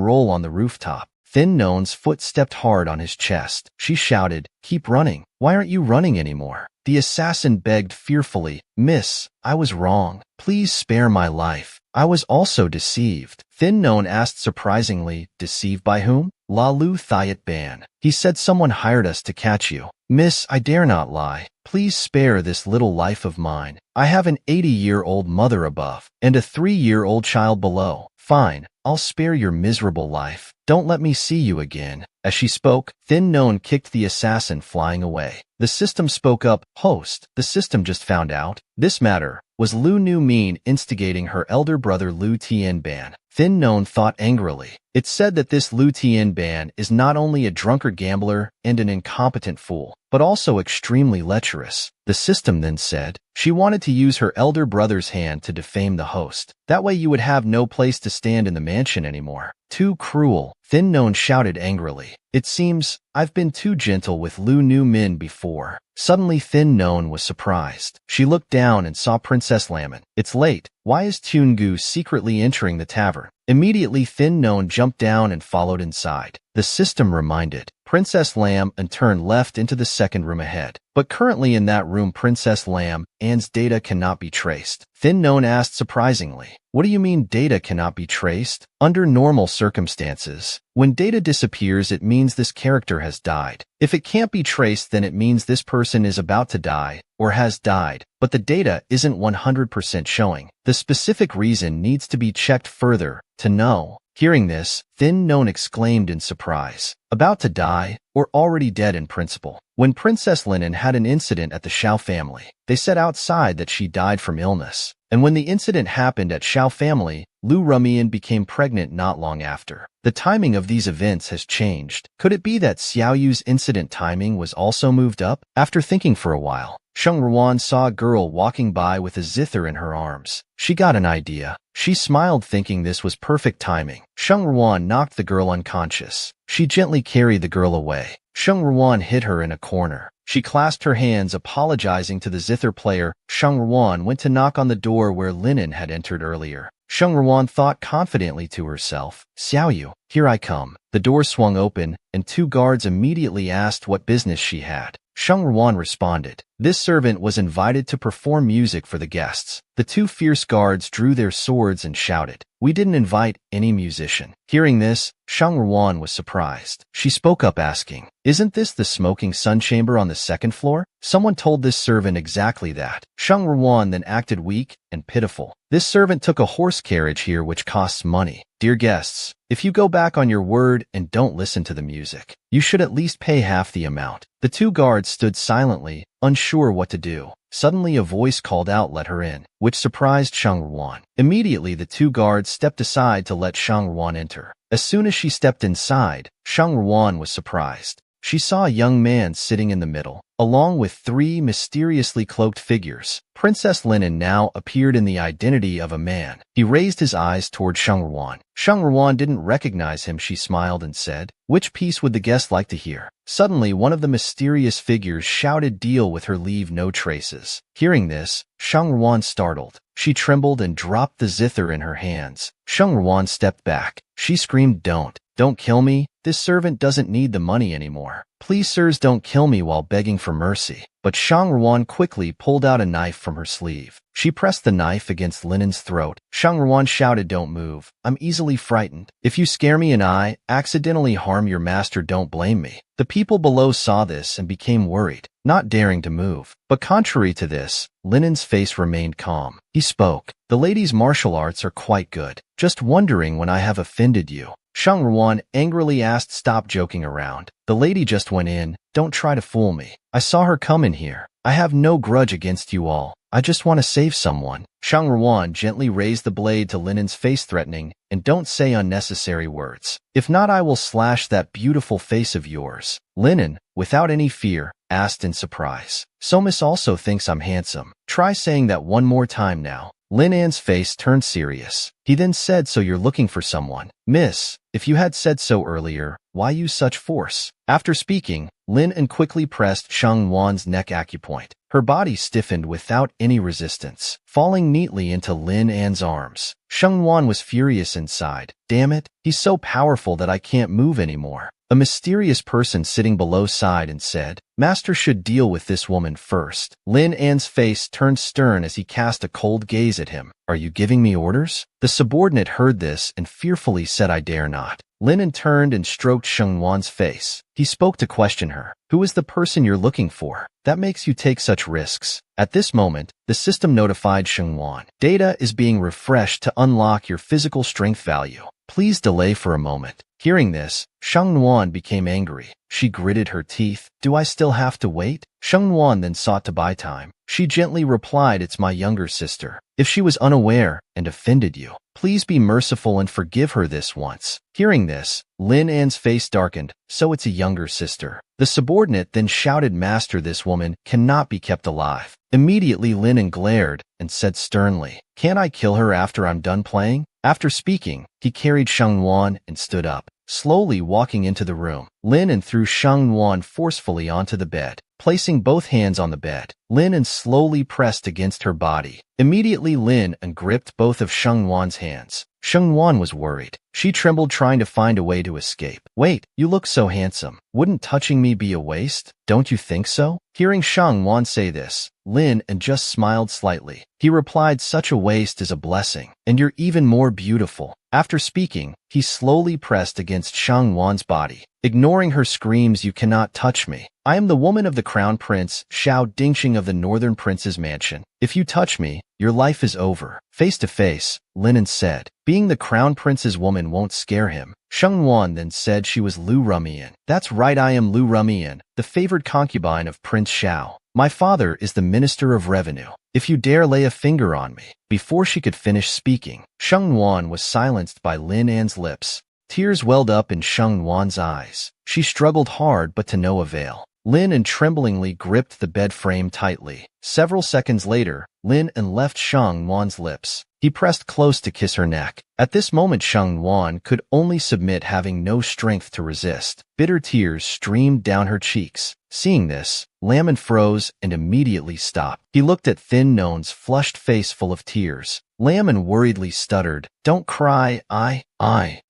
roll on the rooftop. Thin Known's foot stepped hard on his chest. She shouted, "Keep running. Why aren't you running anymore?" The assassin begged fearfully, "Miss, I was wrong. Please spare my life. I was also deceived." Thin Known asked surprisingly, "Deceived by whom?" "La Lu Thiet Ban. He said someone hired us to catch you." "Miss, I dare not lie. Please spare this little life of mine. I have an 80-year-old mother above and a 3-year-old child below." "Fine, I'll spare your miserable life. Don't let me see you again." As she spoke, Thin Known kicked the assassin, flying away. The system spoke up, "Host, the system just found out. This matter was Lu Nu Min instigating her elder brother Lu Tien Ban." Thin Known thought angrily. It said that this Lu Tien Ban is not only a drunkard gambler and an incompetent fool, but also extremely lecherous. The system then said she wanted to use her elder brother's hand to defame the host. That way you would have no place to stand in the mansion anymore. Too cruel, Thin Known shouted angrily. It seems I've been too gentle with Lu Nu Min before. Suddenly Thin Known was surprised. She looked down and saw Princess Lamon. "It's late. Why is Tungu secretly entering the tavern?" Immediately Thin Known jumped down and followed inside. The system reminded Princess Lam and turned left into the second room ahead. But currently in that room, Princess Lam Anne's data cannot be traced. Thin Known asked surprisingly, "What do you mean data cannot be traced?" Under normal circumstances, when data disappears, it means this character has died. If it can't be traced, then it means this person is about to die or has died, but the data isn't 100% showing. The specific reason needs to be checked further to know. Hearing this, Thin Known exclaimed in surprise. About to die, or already dead in principle? When Princess Linen had an incident at the Xiao family, they said outside that she died from illness. And when the incident happened at Xiao family, Lu Rumian became pregnant not long after. The timing of these events has changed. Could it be that Xiao Yu's incident timing was also moved up? After thinking for a while, Sheng Ruan saw a girl walking by with a zither in her arms. She got an idea. She smiled, thinking this was perfect timing. Sheng Ruan knocked the girl unconscious. She gently carried the girl away. Sheng Ruan hid her in a corner. She clasped her hands, apologizing to the zither player. Sheng Ruan went to knock on the door where Linen had entered earlier. Sheng Ruan thought confidently to herself, "Xiao Yu, here I come." The door swung open, and two guards immediately asked what business she had. Sheng Ruan responded. This servant was invited to perform music for the guests. The two fierce guards drew their swords and shouted, "We didn't invite any musician." Hearing this, Sheng Ruan was surprised. She spoke up asking, "Isn't this the smoking sun chamber on the second floor?" Someone told this servant exactly that. Sheng Ruan then acted weak and pitiful. "This servant took a horse carriage here which costs money. Dear guests, if you go back on your word and don't listen to the music, you should at least pay half the amount." The two guards stood silently, unsure what to do. Suddenly a voice called out, "Let her in," which surprised Sheng Ruan. Immediately the two guards stepped aside to let Sheng Ruan enter. As soon as she stepped inside, Sheng Ruan was surprised. She saw a young man sitting in the middle, along with three mysteriously cloaked figures. Princess Linen now appeared in the identity of a man. He raised his eyes toward Sheng Ruan. Sheng Ruan didn't recognize him. She smiled and said, "Which piece would the guest like to hear?" Suddenly, one of the mysterious figures shouted, "Deal with her, leave no traces." Hearing this, Sheng Ruan startled. She trembled and dropped the zither in her hands. Sheng Ruan stepped back. She screamed, Don't kill me. This servant doesn't need the money anymore. Please, sirs, don't kill me," while begging for mercy. But Sheng Ruan quickly pulled out a knife from her sleeve. She pressed the knife against Linen's throat. Sheng Ruan shouted, "Don't move. I'm easily frightened. If you scare me and I accidentally harm your master, don't blame me." The people below saw this and became worried. not daring to move. But contrary to this, Linen's face remained calm. He spoke. The lady's martial arts are quite good. Just wondering when I have offended you. Shang Ruan angrily asked, stop joking around. The lady just went in. Don't try to fool me. I saw her come in here. I have no grudge against you all. I just want to save someone. Shang Ruan gently raised the blade to Linen's face, threatening, and don't say unnecessary words. If not, I will slash that beautiful face of yours. Linen, without any fear, asked in surprise. So Miss also thinks I'm handsome. Try saying that one more time now. Lin An's face turned serious. He then said, so you're looking for someone. Miss, if you had said so earlier, why use such force? After speaking, Lin An quickly pressed Shang Wan's neck acupoint. Her body stiffened without any resistance, falling neatly into Lin An's arms. Shang Wan was furious inside. Damn it, he's so powerful that I can't move anymore. A mysterious person sitting below sighed and said, Master should deal with this woman first. Lin An's face turned stern as he cast a cold gaze at him. Are you giving me orders? The subordinate heard this and fearfully said, I dare not. Lin An turned and stroked Shang Wan's face. He spoke to question her. Who is the person you're looking for? That makes you take such risks. At this moment, the system notified Shang Wan. Data is being refreshed to unlock your physical strength value. Please delay for a moment. Hearing this, Shang Wan became angry. She gritted her teeth. Do I still have to wait? Shang Wan then sought to buy time. She gently replied, it's my younger sister. If she was unaware and offended you, please be merciful and forgive her this once. Hearing this, Lin An's face darkened. So it's a younger sister. The subordinate then shouted, Master, this woman cannot be kept alive. Immediately Lin An glared and said sternly, can't I kill her after I'm done playing? After speaking, he carried Shang Wan and stood up, slowly walking into the room. Lin An threw Shang Wan forcefully onto the bed. Placing both hands on the bed, Lin An slowly pressed against her body. Immediately Lin An gripped both of Shang Wan's hands. Shang Wan was worried. She trembled, trying to find a way to escape. Wait, you look so handsome. Wouldn't touching me be a waste? Don't you think so? Hearing Shang Wan say this, Lin An just smiled slightly. He replied, such a waste is a blessing, and you're even more beautiful. After speaking, he slowly pressed against Shang Wan's body. Ignoring her screams, you cannot touch me. I am the woman of the Crown Prince, Xiao Dingxing of the Northern Prince's mansion. If you touch me, your life is over. Face to face, Lin An said. Being the Crown Prince's woman won't scare him. Shang Wan then said she was Lu Rumian. That's right, I am Lu Rumian, the favored concubine of Prince Xiao. My father is the Minister of Revenue. If you dare lay a finger on me. Before she could finish speaking, Shang Wan was silenced by Lin An's lips. Tears welled up in Shang Wan's eyes. She struggled hard, but to no avail. Lin An tremblingly gripped the bed frame tightly. Several seconds later, Lin An left Shang Wan's lips. He pressed close to kiss her neck. At this moment, Shang Wan could only submit, having no strength to resist. Bitter tears streamed down her cheeks. Seeing this, Lam froze and immediately stopped. He looked at Thin Non's flushed face full of tears. Lam worriedly stuttered, don't cry, I.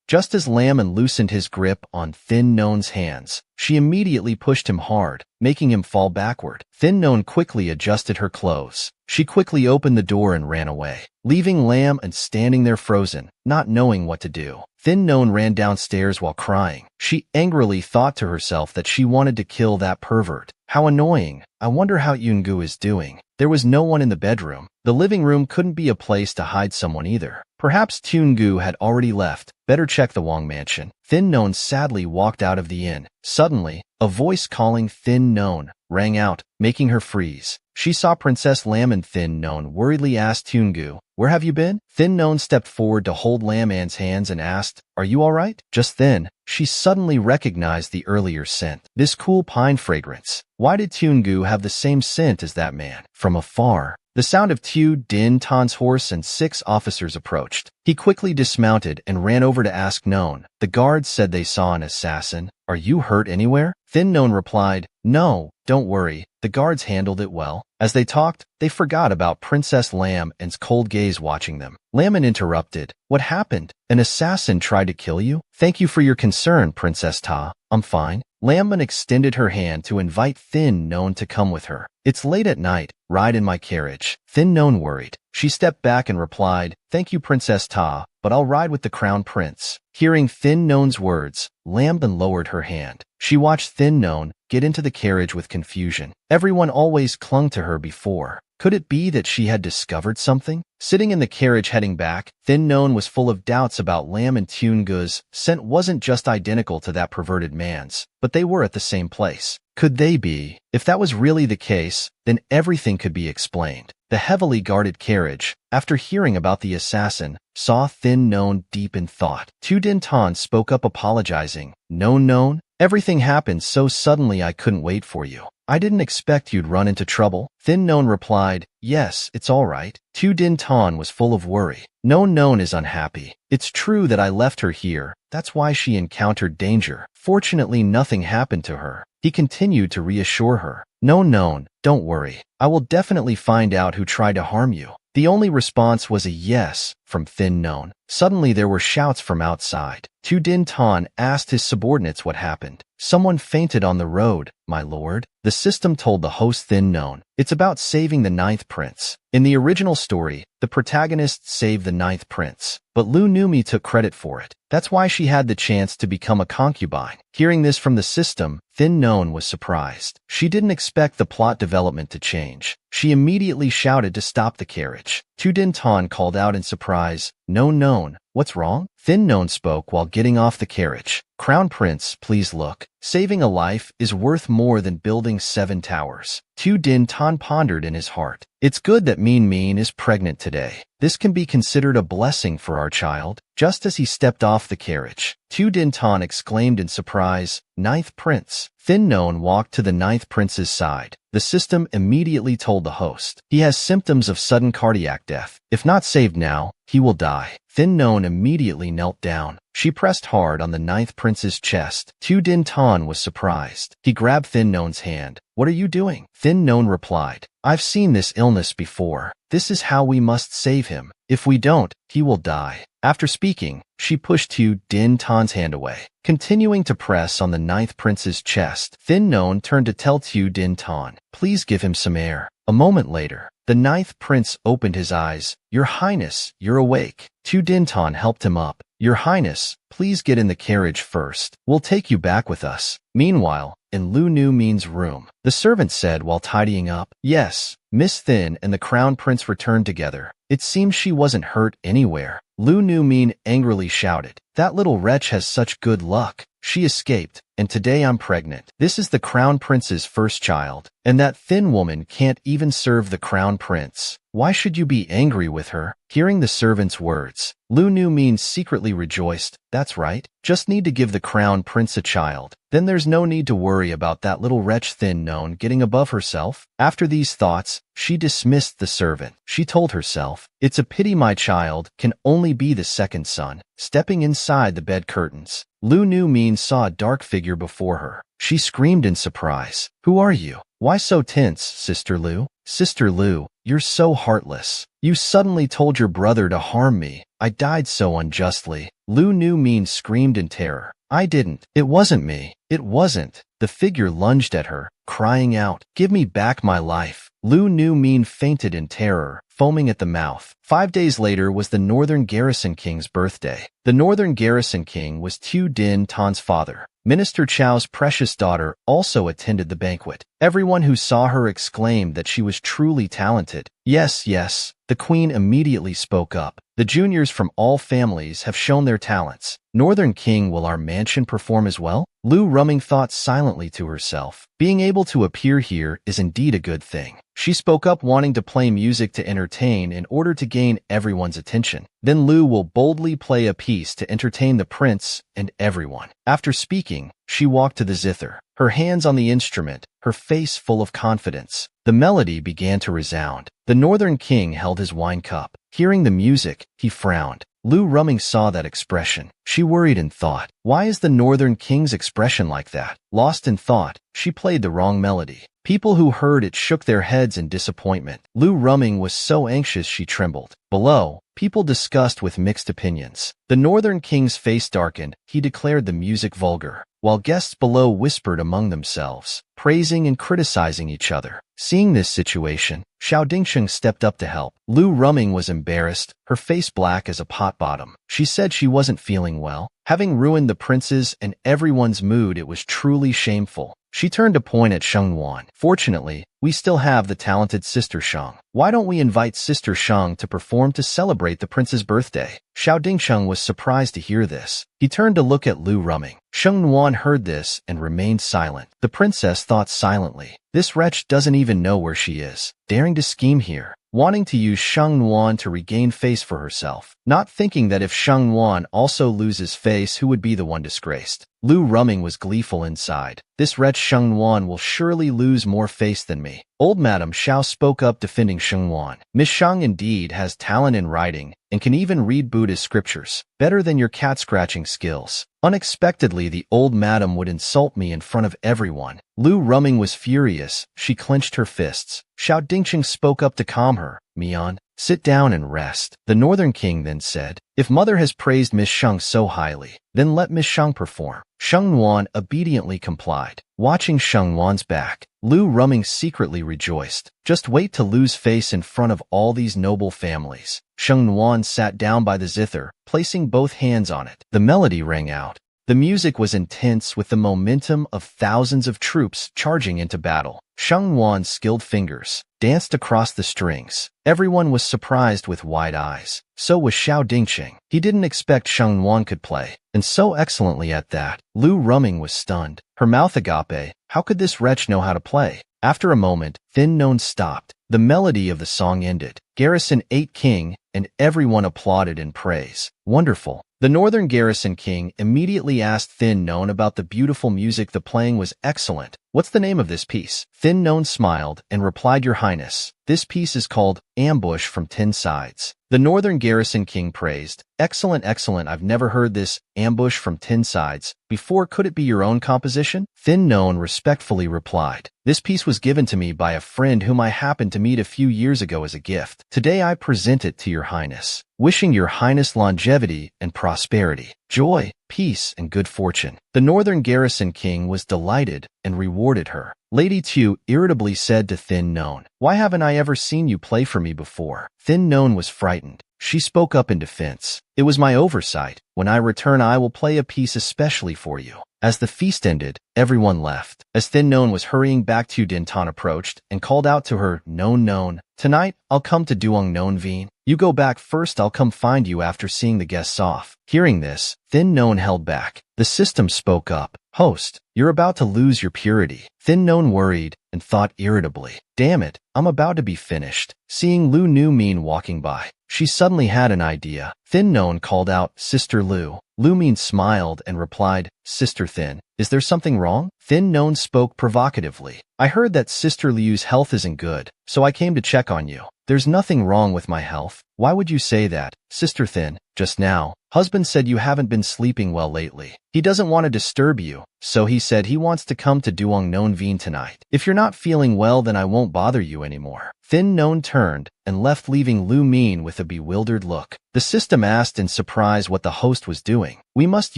Just as Lam loosened his grip on Thin Non's hands, she immediately pushed him hard, making him fall backward. Thin Non quickly adjusted her clothes. She quickly opened the door and ran away, leaving Lam standing there frozen, not knowing what to do. Thin Non ran downstairs while crying. She angrily thought to herself that she wanted to kill that pervert. How annoying. I wonder how Yungu is doing. There was no one in the bedroom. The living room couldn't be a place to hide someone either. Perhaps Tungu had already left. Better check the Wang mansion. Thin Non sadly walked out of the inn. Suddenly, a voice calling Thin Non rang out, making her freeze. She saw Princess Lam and Thin Non worriedly asked Tungu, where have you been? Thin Non stepped forward to hold Lam An's hands and asked, are you all right? Just then, she suddenly recognized the earlier scent. This cool pine fragrance. Why did Tungu have the same scent as that man? From afar, the sound of Tu Din Tan's horse and 6 officers approached. He quickly dismounted and ran over to ask Non. The guards said they saw an assassin. Are you hurt anywhere? Thin Non replied, no, don't worry. The guards handled it well. As they talked, they forgot about Princess Lam and's cold gaze watching them. Lam interrupted. What happened? An assassin tried to kill you? Thank you for your concern, Princess Ta. I'm fine. Lam extended her hand to invite Thin Non to come with her. It's late at night. Ride in my carriage. Thin Non worried. She stepped back and replied, thank you, Princess Ta, but I'll ride with the Crown Prince. Hearing Thin Non's words, Lam lowered her hand. She watched Thin Non get into the carriage with confusion. Everyone always clung to her before. Could it be that she had discovered something? Sitting in the carriage heading back, Thin Non was full of doubts about Lam and Tungu's scent wasn't just identical to that perverted man's, but they were at the same place. Could they be? If that was really the case, then everything could be explained. The heavily guarded carriage, after hearing about the assassin, saw Thin Non deep in thought. Tu Din Tan spoke up apologizing. Non, everything happened so suddenly I couldn't wait for you. I didn't expect you'd run into trouble. Thin Non replied, yes, it's all right. Tu Din Tan was full of worry. Non is unhappy. It's true that I left her here. That's why she encountered danger. Fortunately, nothing happened to her. He continued to reassure her. Non, don't worry. I will definitely find out who tried to harm you. The only response was a yes from Thin Non. Suddenly there were shouts from outside. Tu Din Tan asked his subordinates what happened. Someone fainted on the road, my lord. The system told the host Thin Non. It's about saving the ninth prince. In the original story, the protagonist saved the ninth prince, but Lu Numi took credit for it. That's why she had the chance to become a concubine. Hearing this from the system, Thin Non was surprised. She didn't expect the plot development to change. She immediately shouted to stop the carriage. Tu Din Tan called out in surprise, Non, what's wrong? Thin Non spoke while getting off the carriage. Crown Prince, please look. Saving a life is worth more than building 7 towers. Tu Din Tan pondered in his heart. It's good that Mean is pregnant today. This can be considered a blessing for our child. Just as he stepped off the carriage, Tu Din Tan exclaimed in surprise, Ninth Prince. Thin Non walked to the ninth prince's side. The system immediately told the host. He has symptoms of sudden cardiac death. If not saved now, he will die. Thin Non immediately knelt down. She pressed hard on the ninth prince's chest. Tu Din Tan was surprised. He grabbed Thin Non's hand. What are you doing? Thin Non replied, I've seen this illness before. This is how we must save him. If we don't, he will die. After speaking, she pushed Tu Din Tan's hand away. Continuing to press on the ninth prince's chest, Thin Non turned to tell Tu Din Tan, please give him some air. A moment later, the ninth prince opened his eyes. Your Highness, you're awake. Tu Din Tan helped him up. Your Highness, please get in the carriage first. We'll take you back with us. Meanwhile, in Lu Nu Min's room, the servant said while tidying up, yes, Miss Thin and the Crown Prince returned together. It seems she wasn't hurt anywhere. Lu Nu Min angrily shouted, that little wretch has such good luck. She escaped, and today I'm pregnant. This is the Crown Prince's first child, and that thin woman can't even serve the Crown Prince. Why should you be angry with her? Hearing the servant's words, Lu Nu Min secretly rejoiced. That's right. Just need to give the Crown Prince a child. Then there's no need to worry about that little wretch Thin Non getting above herself. After these thoughts, she dismissed the servant. She told herself, it's a pity my child can only be the second son. Stepping inside the bed curtains, Lu Nu Min saw a dark figure before her. She screamed in surprise. Who are you? Why so tense, Sister Lu? Sister Lu, you're so heartless. You suddenly told your brother to harm me. I died so unjustly. Lu Nu Min screamed in terror. I didn't. It wasn't me. It wasn't. The figure lunged at her, crying out, give me back my life. Lu Nu Min fainted in terror, foaming at the mouth. 5 days later was the Northern Garrison King's birthday. The Northern Garrison King was Tu Din Tan's father. Minister Chao's precious daughter also attended the banquet. Everyone who saw her exclaimed that she was truly talented. Yes, yes, the queen immediately spoke up. The juniors from all families have shown their talents. Northern King, will our mansion perform as well? Lu Rumming thought silently to herself. Being able to appear here is indeed a good thing. She spoke up, wanting to play music to entertain in order to gain everyone's attention. Then Lu will boldly play a piece to entertain the prince and everyone. After speaking, she walked to the zither, her hands on the instrument, her face full of confidence. The melody began to resound. The Northern King held his wine cup. Hearing the music, he frowned. Lu Rumming saw that expression. She worried and thought, why is the Northern King's expression like that? Lost in thought, she played the wrong melody. People who heard it shook their heads in disappointment. Lu Rumming was so anxious she trembled. Below, people discussed with mixed opinions. The Northern King's face darkened. He declared the music vulgar, while guests below whispered among themselves, praising and criticizing each other. Seeing this situation, Xiao Dingsheng stepped up to help. Lu Rumming was embarrassed, her face black as a pot bottom. She said she wasn't feeling well. Having ruined the prince's and everyone's mood, it was truly shameful. She turned to point at Sheng Wan. Fortunately, we still have the talented Sister Sheng. Why don't we invite Sister Sheng to perform to celebrate the prince's birthday? Xiao Dingsheng was surprised to hear this. He turned to look at Lu Rumming. Sheng Wan heard this and remained silent. The princess thought silently. This wretch doesn't even know where she is, daring to scheme here, wanting to use Sheng Wan to regain face for herself, not thinking that if Sheng Wan also loses face, who would be the one disgraced. Lu Rumming was gleeful inside. This wretch Sheng Wan will surely lose more face than me. Old Madame Xiao spoke up, defending Sheng Wan. Miss Sheng indeed has talent in writing and can even read Buddhist scriptures better than your cat-scratching skills. Unexpectedly, the old madam would insult me in front of everyone. Lu Rumming was furious. She clenched her fists. Xiao Dingsheng spoke up to calm her. Mian, sit down and rest. The Northern King then said, if Mother has praised Miss Sheng so highly, then let Miss Sheng perform. Sheng Wan obediently complied. Watching Sheng Wan's back, Lu Rumming secretly rejoiced. Just wait to lose face in front of all these noble families. Sheng Wan sat down by the zither, placing both hands on it. The melody rang out. The music was intense with the momentum of thousands of troops charging into battle. Sheng Wan's skilled fingers danced across the strings. Everyone was surprised with wide eyes. So was Xiao Dingsheng. He didn't expect Sheng Wan could play, and so excellently at that. Lu Rumming was stunned. Her mouth agape. How could this wretch know how to play? After a moment, Thin Known stopped. The melody of the song ended. Garrison 8 King, and everyone applauded in praise. Wonderful. The Northern Garrison King immediately asked Thin Known about the beautiful music. The playing was excellent. What's the name of this piece? Thin Known smiled and replied, Your Highness, this piece is called Ambush from 10 Sides. The Northern Garrison King praised. Excellent, excellent. I've never heard this Ambush from 10 Sides before. Could it be your own composition? Thin Known respectfully replied. This piece was given to me by a friend whom I happened to meet a few years ago as a gift. Today I present it to Your Highness, wishing Your Highness longevity and prosperity, joy, peace, and good fortune. The Northern Garrison King was delighted and rewarded her. Lady Tu irritably said to Thin Known, Why haven't I ever seen you play for me before? Thin Known was frightened. She spoke up in defense. It was my oversight. When I return, I will play a piece especially for you. As the feast ended, everyone left. As Thin Known was hurrying back, Tu Dinton approached and called out to her, Known, tonight I'll come to Duong Known Veen. You go back first, I'll come find you after seeing the guests off. Hearing this, Thin Known held back. The system spoke up. Host, you're about to lose your purity. Thin Known worried and thought irritably. Damn it, I'm about to be finished. Seeing Lu Nu Mean walking by, she suddenly had an idea. Thin Known called out, Sister Lu. Lu Mean smiled and replied, Sister Thin, is there something wrong? Thin Known spoke provocatively. I heard that Sister Liu's health isn't good, so I came to check on you. There's nothing wrong with my health. Why would you say that? Sister Thin, just now, husband said you haven't been sleeping well lately. He doesn't want to disturb you, so he said he wants to come to Duong Known Veen tonight. If you're not feeling well, then I won't bother you anymore. Thin Known turned and left, leaving Lu Mean with a bewildered look. The system asked in surprise what the host was doing. We must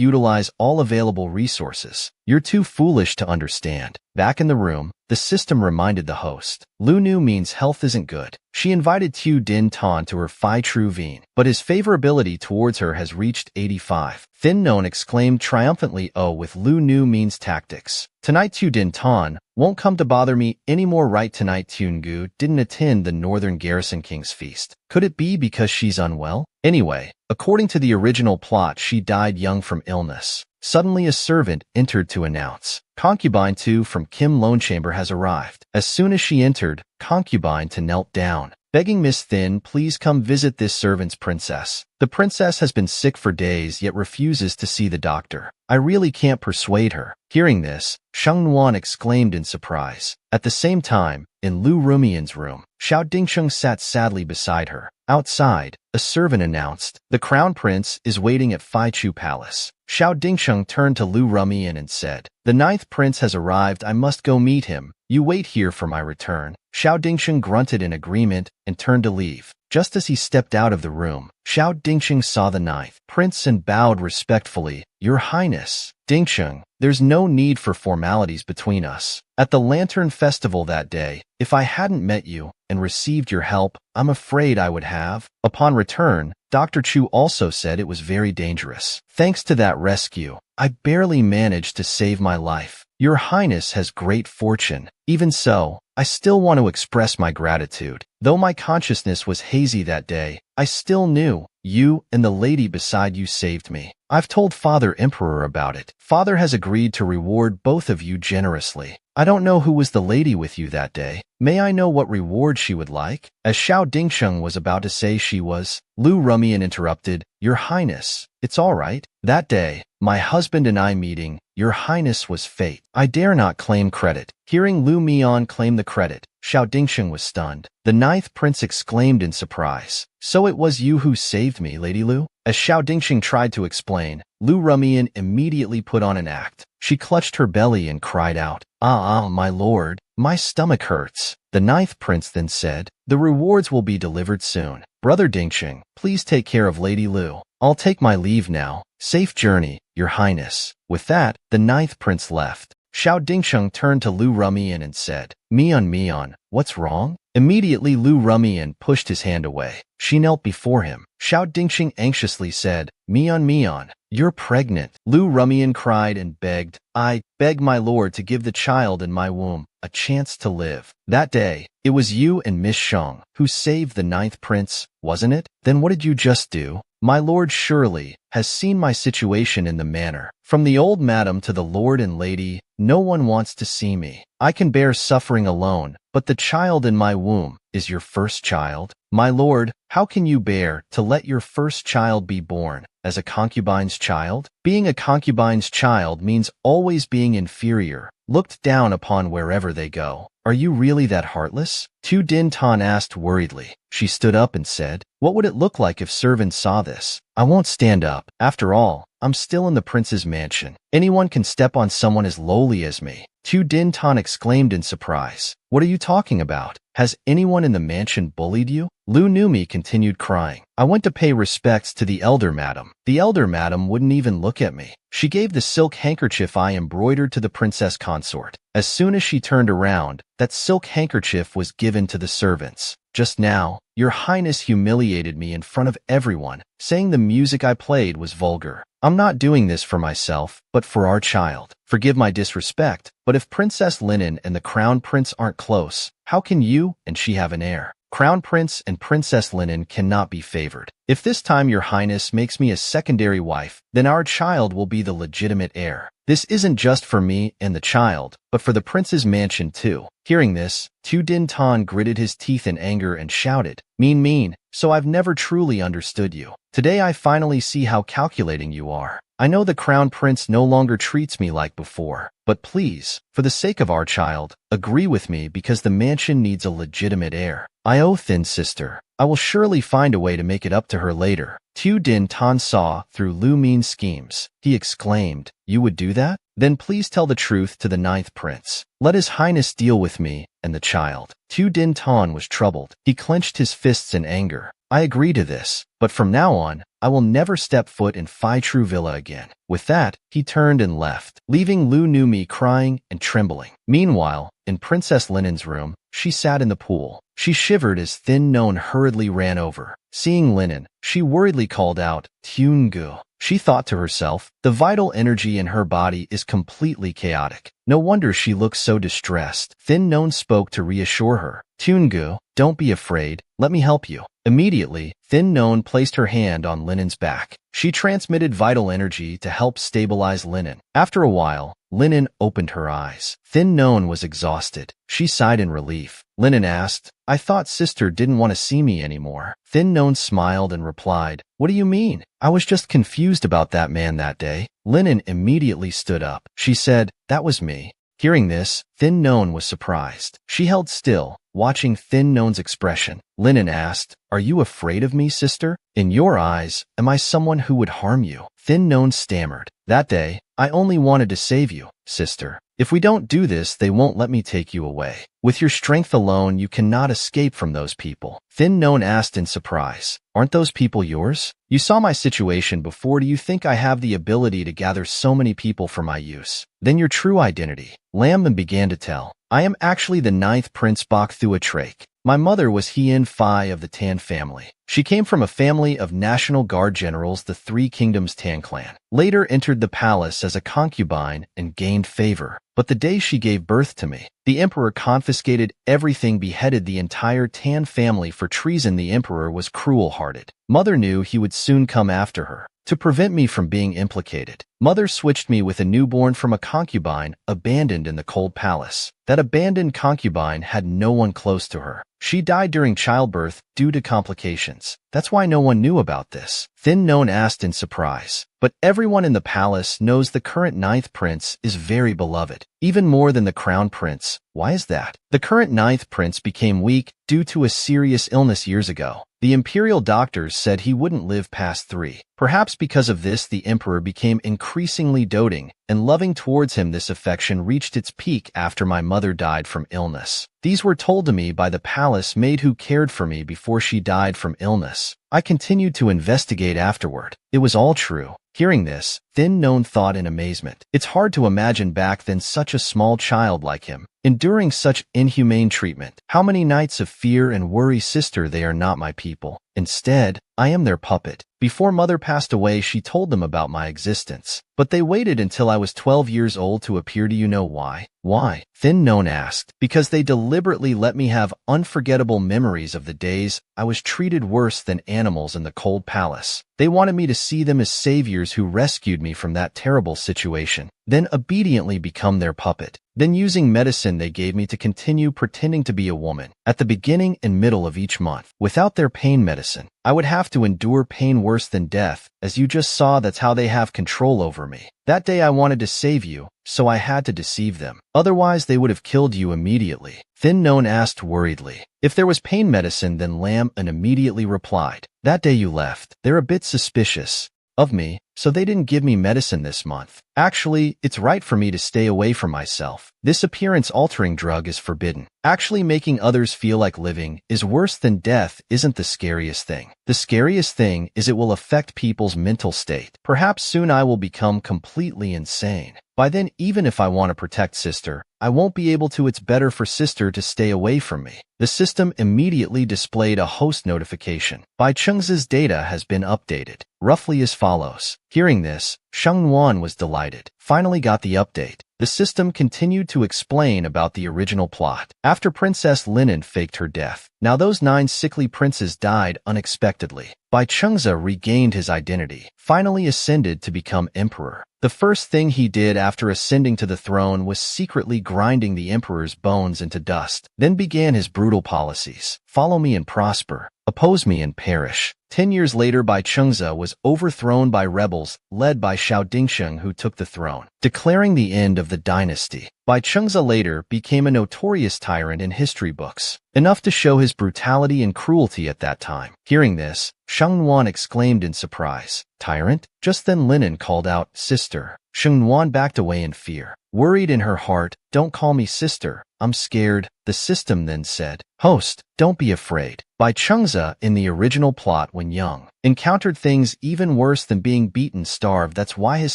utilize all available resources. You're too foolish to understand. Back in the room, the system reminded the host. Lu Nu Mean's health isn't good. She invited Tu Din Ton to her Phi True Veen, but his favorability towards her has reached 85. Thin Known exclaimed triumphantly, Oh, with Lu Nu Mean's tactics. Tonight Tu Din Ton won't come to bother me anymore, right? Tonight Tun Gu didn't attend the Northern Garrison King's feast. Could it be because she's unwell? Anyway, according to the original plot, she died young from illness. Suddenly a servant entered to announce, Concubine 2 from Kim Lone Chamber has arrived. As soon as she entered, Concubine 2 knelt down, begging Miss Thin, please come visit this servant's princess. The princess has been sick for days yet refuses to see the doctor. I really can't persuade her. Hearing this, Sheng Wan exclaimed in surprise. At the same time, in Lu Rumian's room, Xiao Dingsheng sat sadly beside her. Outside, a servant announced, the crown prince is waiting at Phi Chu Palace. Xiao Dingsheng turned to Lu Rumian and said, the 9th prince has arrived. I must go meet him. You wait here for my return. Xiao Dingsheng grunted in agreement and turned to leave. Just as he stepped out of the room, Xiao Dingsheng saw the 9th prince and bowed respectfully. Your Highness, Dingsheng, there's no need for formalities between us. At the Lantern Festival that day, if I hadn't met you, and received your help I'm afraid I would have. Upon return, Dr. Chu also said it was very dangerous. Thanks to that rescue, I barely managed to save my life. Your Highness has great fortune. Even so, I still want to express my gratitude. Though my consciousness was hazy that day, I still knew you and the lady beside you saved me. I've told Father Emperor about it. Father has agreed to reward both of you generously. I don't know who was the lady with you that day. May I know what reward she would like? As Xiao Dingsheng was about to say she was, Lu Rumian interrupted, Your Highness, it's all right. That day, my husband and I meeting, Your Highness was fate. I dare not claim credit. Hearing Lu Mian claim the credit, Xiao Dingsheng was stunned. The ninth prince exclaimed in surprise. So it was you who saved me, Lady Lu? As Xiao Dingsheng tried to explain, Lu Rumian immediately put on an act. She clutched her belly and cried out, my lord, my stomach hurts. The ninth prince then said, The rewards will be delivered soon. Brother Dingsheng, please take care of Lady Lu. I'll take my leave now. Safe journey, Your Highness. With that, the ninth prince left. Xiao Dingsheng turned to Lu Rumian and said, Mian, what's wrong? Immediately Lu Rumian pushed his hand away. She knelt before him. Xiao Dingsheng anxiously said, Mian, you're pregnant. Lu Rumian cried and begged, I beg my lord to give the child in my womb a chance to live. That day, it was you and Miss Shang who saved the ninth prince, wasn't it? Then what did you just do? My lord surely has seen my situation in the manor. From the old madam to the lord and lady, no one wants to see me. I can bear suffering alone, but the child in my womb is your first child. My lord, how can you bear to let your first child be born as a concubine's child? Being a concubine's child means always being inferior, looked down upon wherever they go. Are you really that heartless? Tu Din Tan asked worriedly. She stood up and said, What would it look like if servants saw this? I won't stand up. After all, I'm still in the prince's mansion. Anyone can step on someone as lowly as me. Tu Din Tan exclaimed in surprise. What are you talking about? Has anyone in the mansion bullied you? Lu Numi continued crying. I went to pay respects to the elder madam. The elder madam wouldn't even look at me. She gave the silk handkerchief I embroidered to the princess consort. As soon as she turned around, that silk handkerchief was given to the servants. Just now, Your Highness humiliated me in front of everyone, saying the music I played was vulgar. I'm not doing this for myself, but for our child. Forgive my disrespect, but if Princess Linen and the Crown Prince aren't close, how can you and she have an heir? Crown Prince and Princess Linen cannot be favored. If this time Your Highness makes me a secondary wife, then our child will be the legitimate heir. This isn't just for me and the child, but for the prince's mansion too. Hearing this, Tu Din Tan gritted his teeth in anger and shouted, Mean, so I've never truly understood you. Today I finally see how calculating you are. I know the Crown Prince no longer treats me like before, but please, for the sake of our child, agree with me because the mansion needs a legitimate heir. I owe Thin Sister. I will surely find a way to make it up to her later. Tu Din Tan saw through Lu Min's schemes. He exclaimed, You would do that? Then please tell the truth to the ninth prince. Let his highness deal with me and the child. Tu Din Tan was troubled. He clenched his fists in anger. I agree to this, but from now on, I will never step foot in Phi True Villa again. With that, he turned and left, leaving Lu Numi crying and trembling. Meanwhile, in Princess Linen's room, she sat in the pool. She shivered as Thin Non hurriedly ran over. Seeing Linen, she worriedly called out, Tungu. She thought to herself, the vital energy in her body is completely chaotic. No wonder she looks so distressed. Thin Non spoke to reassure her. Tungu, don't be afraid. Let me help you. Immediately, Thin Non placed her hand on Linen's back. She transmitted vital energy to help stabilize Linen. After a while, Linen opened her eyes. Thin Non was exhausted. She sighed in relief. Linen asked, I thought sister didn't want to see me anymore. Thin Non smiled and replied, What do you mean? I was just confused about that man that day. Linen immediately stood up. She said, That was me. Hearing this, Thin Non was surprised. She held still, watching Thin Non's expression. Linen asked, Are you afraid of me, sister? In your eyes, am I someone who would harm you? Thin Non stammered. That day, I only wanted to save you, sister. If we don't do this, they won't let me take you away. With your strength alone, you cannot escape from those people. Thin Non asked in surprise, Aren't those people yours? You saw my situation before. Do you think I have the ability to gather so many people for my use? Then your true identity. Lam began to tell. I am actually the ninth Prince Bok Thua Trake. My mother was Hien Phi of the Tan family. She came from a family of National Guard generals, the Three Kingdoms Tan clan. Later entered the palace as a concubine and gained favor. But the day she gave birth to me, the emperor confiscated everything, beheaded the entire Tan family for treason. The emperor was cruel-hearted. Mother knew he would soon come after her. To prevent me from being implicated, mother switched me with a newborn from a concubine abandoned in the cold palace. That abandoned concubine had no one close to her. She died during childbirth due to complications. That's why no one knew about this. Thin Known asked in surprise. But everyone in the palace knows the current 9th prince is very beloved, even more than the crown prince. Why is that? The current 9th prince became weak due to a serious illness years ago. The imperial doctors said he wouldn't live past 3. Perhaps because of this, the emperor became increasingly doting and loving towards him. This affection reached its peak after my mother died from illness. These were told to me by the palace maid who cared for me before she died from illness. I continued to investigate afterward. It was all true. Hearing this, Thin Known thought in amazement. It's hard to imagine back then such a small child like him enduring such inhumane treatment. How many nights of fear and worry. Sister, they are not my people. Instead, I am their puppet. Before mother passed away, she told them about my existence. But they waited until I was 12 years old to appear. Do you know why? Why? Thin Known asked. Because they deliberately let me have unforgettable memories of the days I was treated worse than animals in the cold palace. They wanted me to see them as saviors who rescued me from that terrible situation, then obediently become their puppet. Then using medicine they gave me to continue pretending to be a woman. At the beginning and middle of each month, without their pain medicine, I would have to endure pain worse than death. As you just saw, that's how they have control over me. That day I wanted to save you, so I had to deceive them. Otherwise they would have killed you immediately. Thin Known asked worriedly. If there was pain medicine, then Lam and immediately replied. That day you left. They're a bit suspicious of me, so they didn't give me medicine this month. Actually, it's right for me to stay away from myself. This appearance-altering drug is forbidden. Actually, making others feel like living is worse than death isn't the scariest thing. The scariest thing is it will affect people's mental state. Perhaps soon I will become completely insane. By then, even if I want to protect sister, I won't be able to. It's better for sister to stay away from me. The system immediately displayed a host notification. Bai Cheng's data has been updated, roughly as follows. Hearing this, Sheng Nuan was delighted. Finally got the update. The system continued to explain about the original plot. After Princess Linen faked her death, now those 9 sickly princes died unexpectedly. Bai Chengzi regained his identity, finally ascended to become emperor. The first thing he did after ascending to the throne was secretly grinding the emperor's bones into dust, then began his brutal policies. Follow me and prosper. Oppose me and perish. 10 years later, Bai Chengzi was overthrown by rebels led by Xiao Dingsheng, who took the throne, declaring the end of the dynasty. Bai Chengzi later became a notorious tyrant in history books, enough to show his brutality and cruelty at that time. Hearing this, Sheng Nuan exclaimed in surprise. Tyrant? Just then Linen called out, Sister. Sheng Nuan backed away in fear, worried in her heart. Don't call me sister. I'm scared. The system then said, Host, don't be afraid. Bai Chengzi, in the original plot when young, encountered things even worse than being beaten, starved. That's why his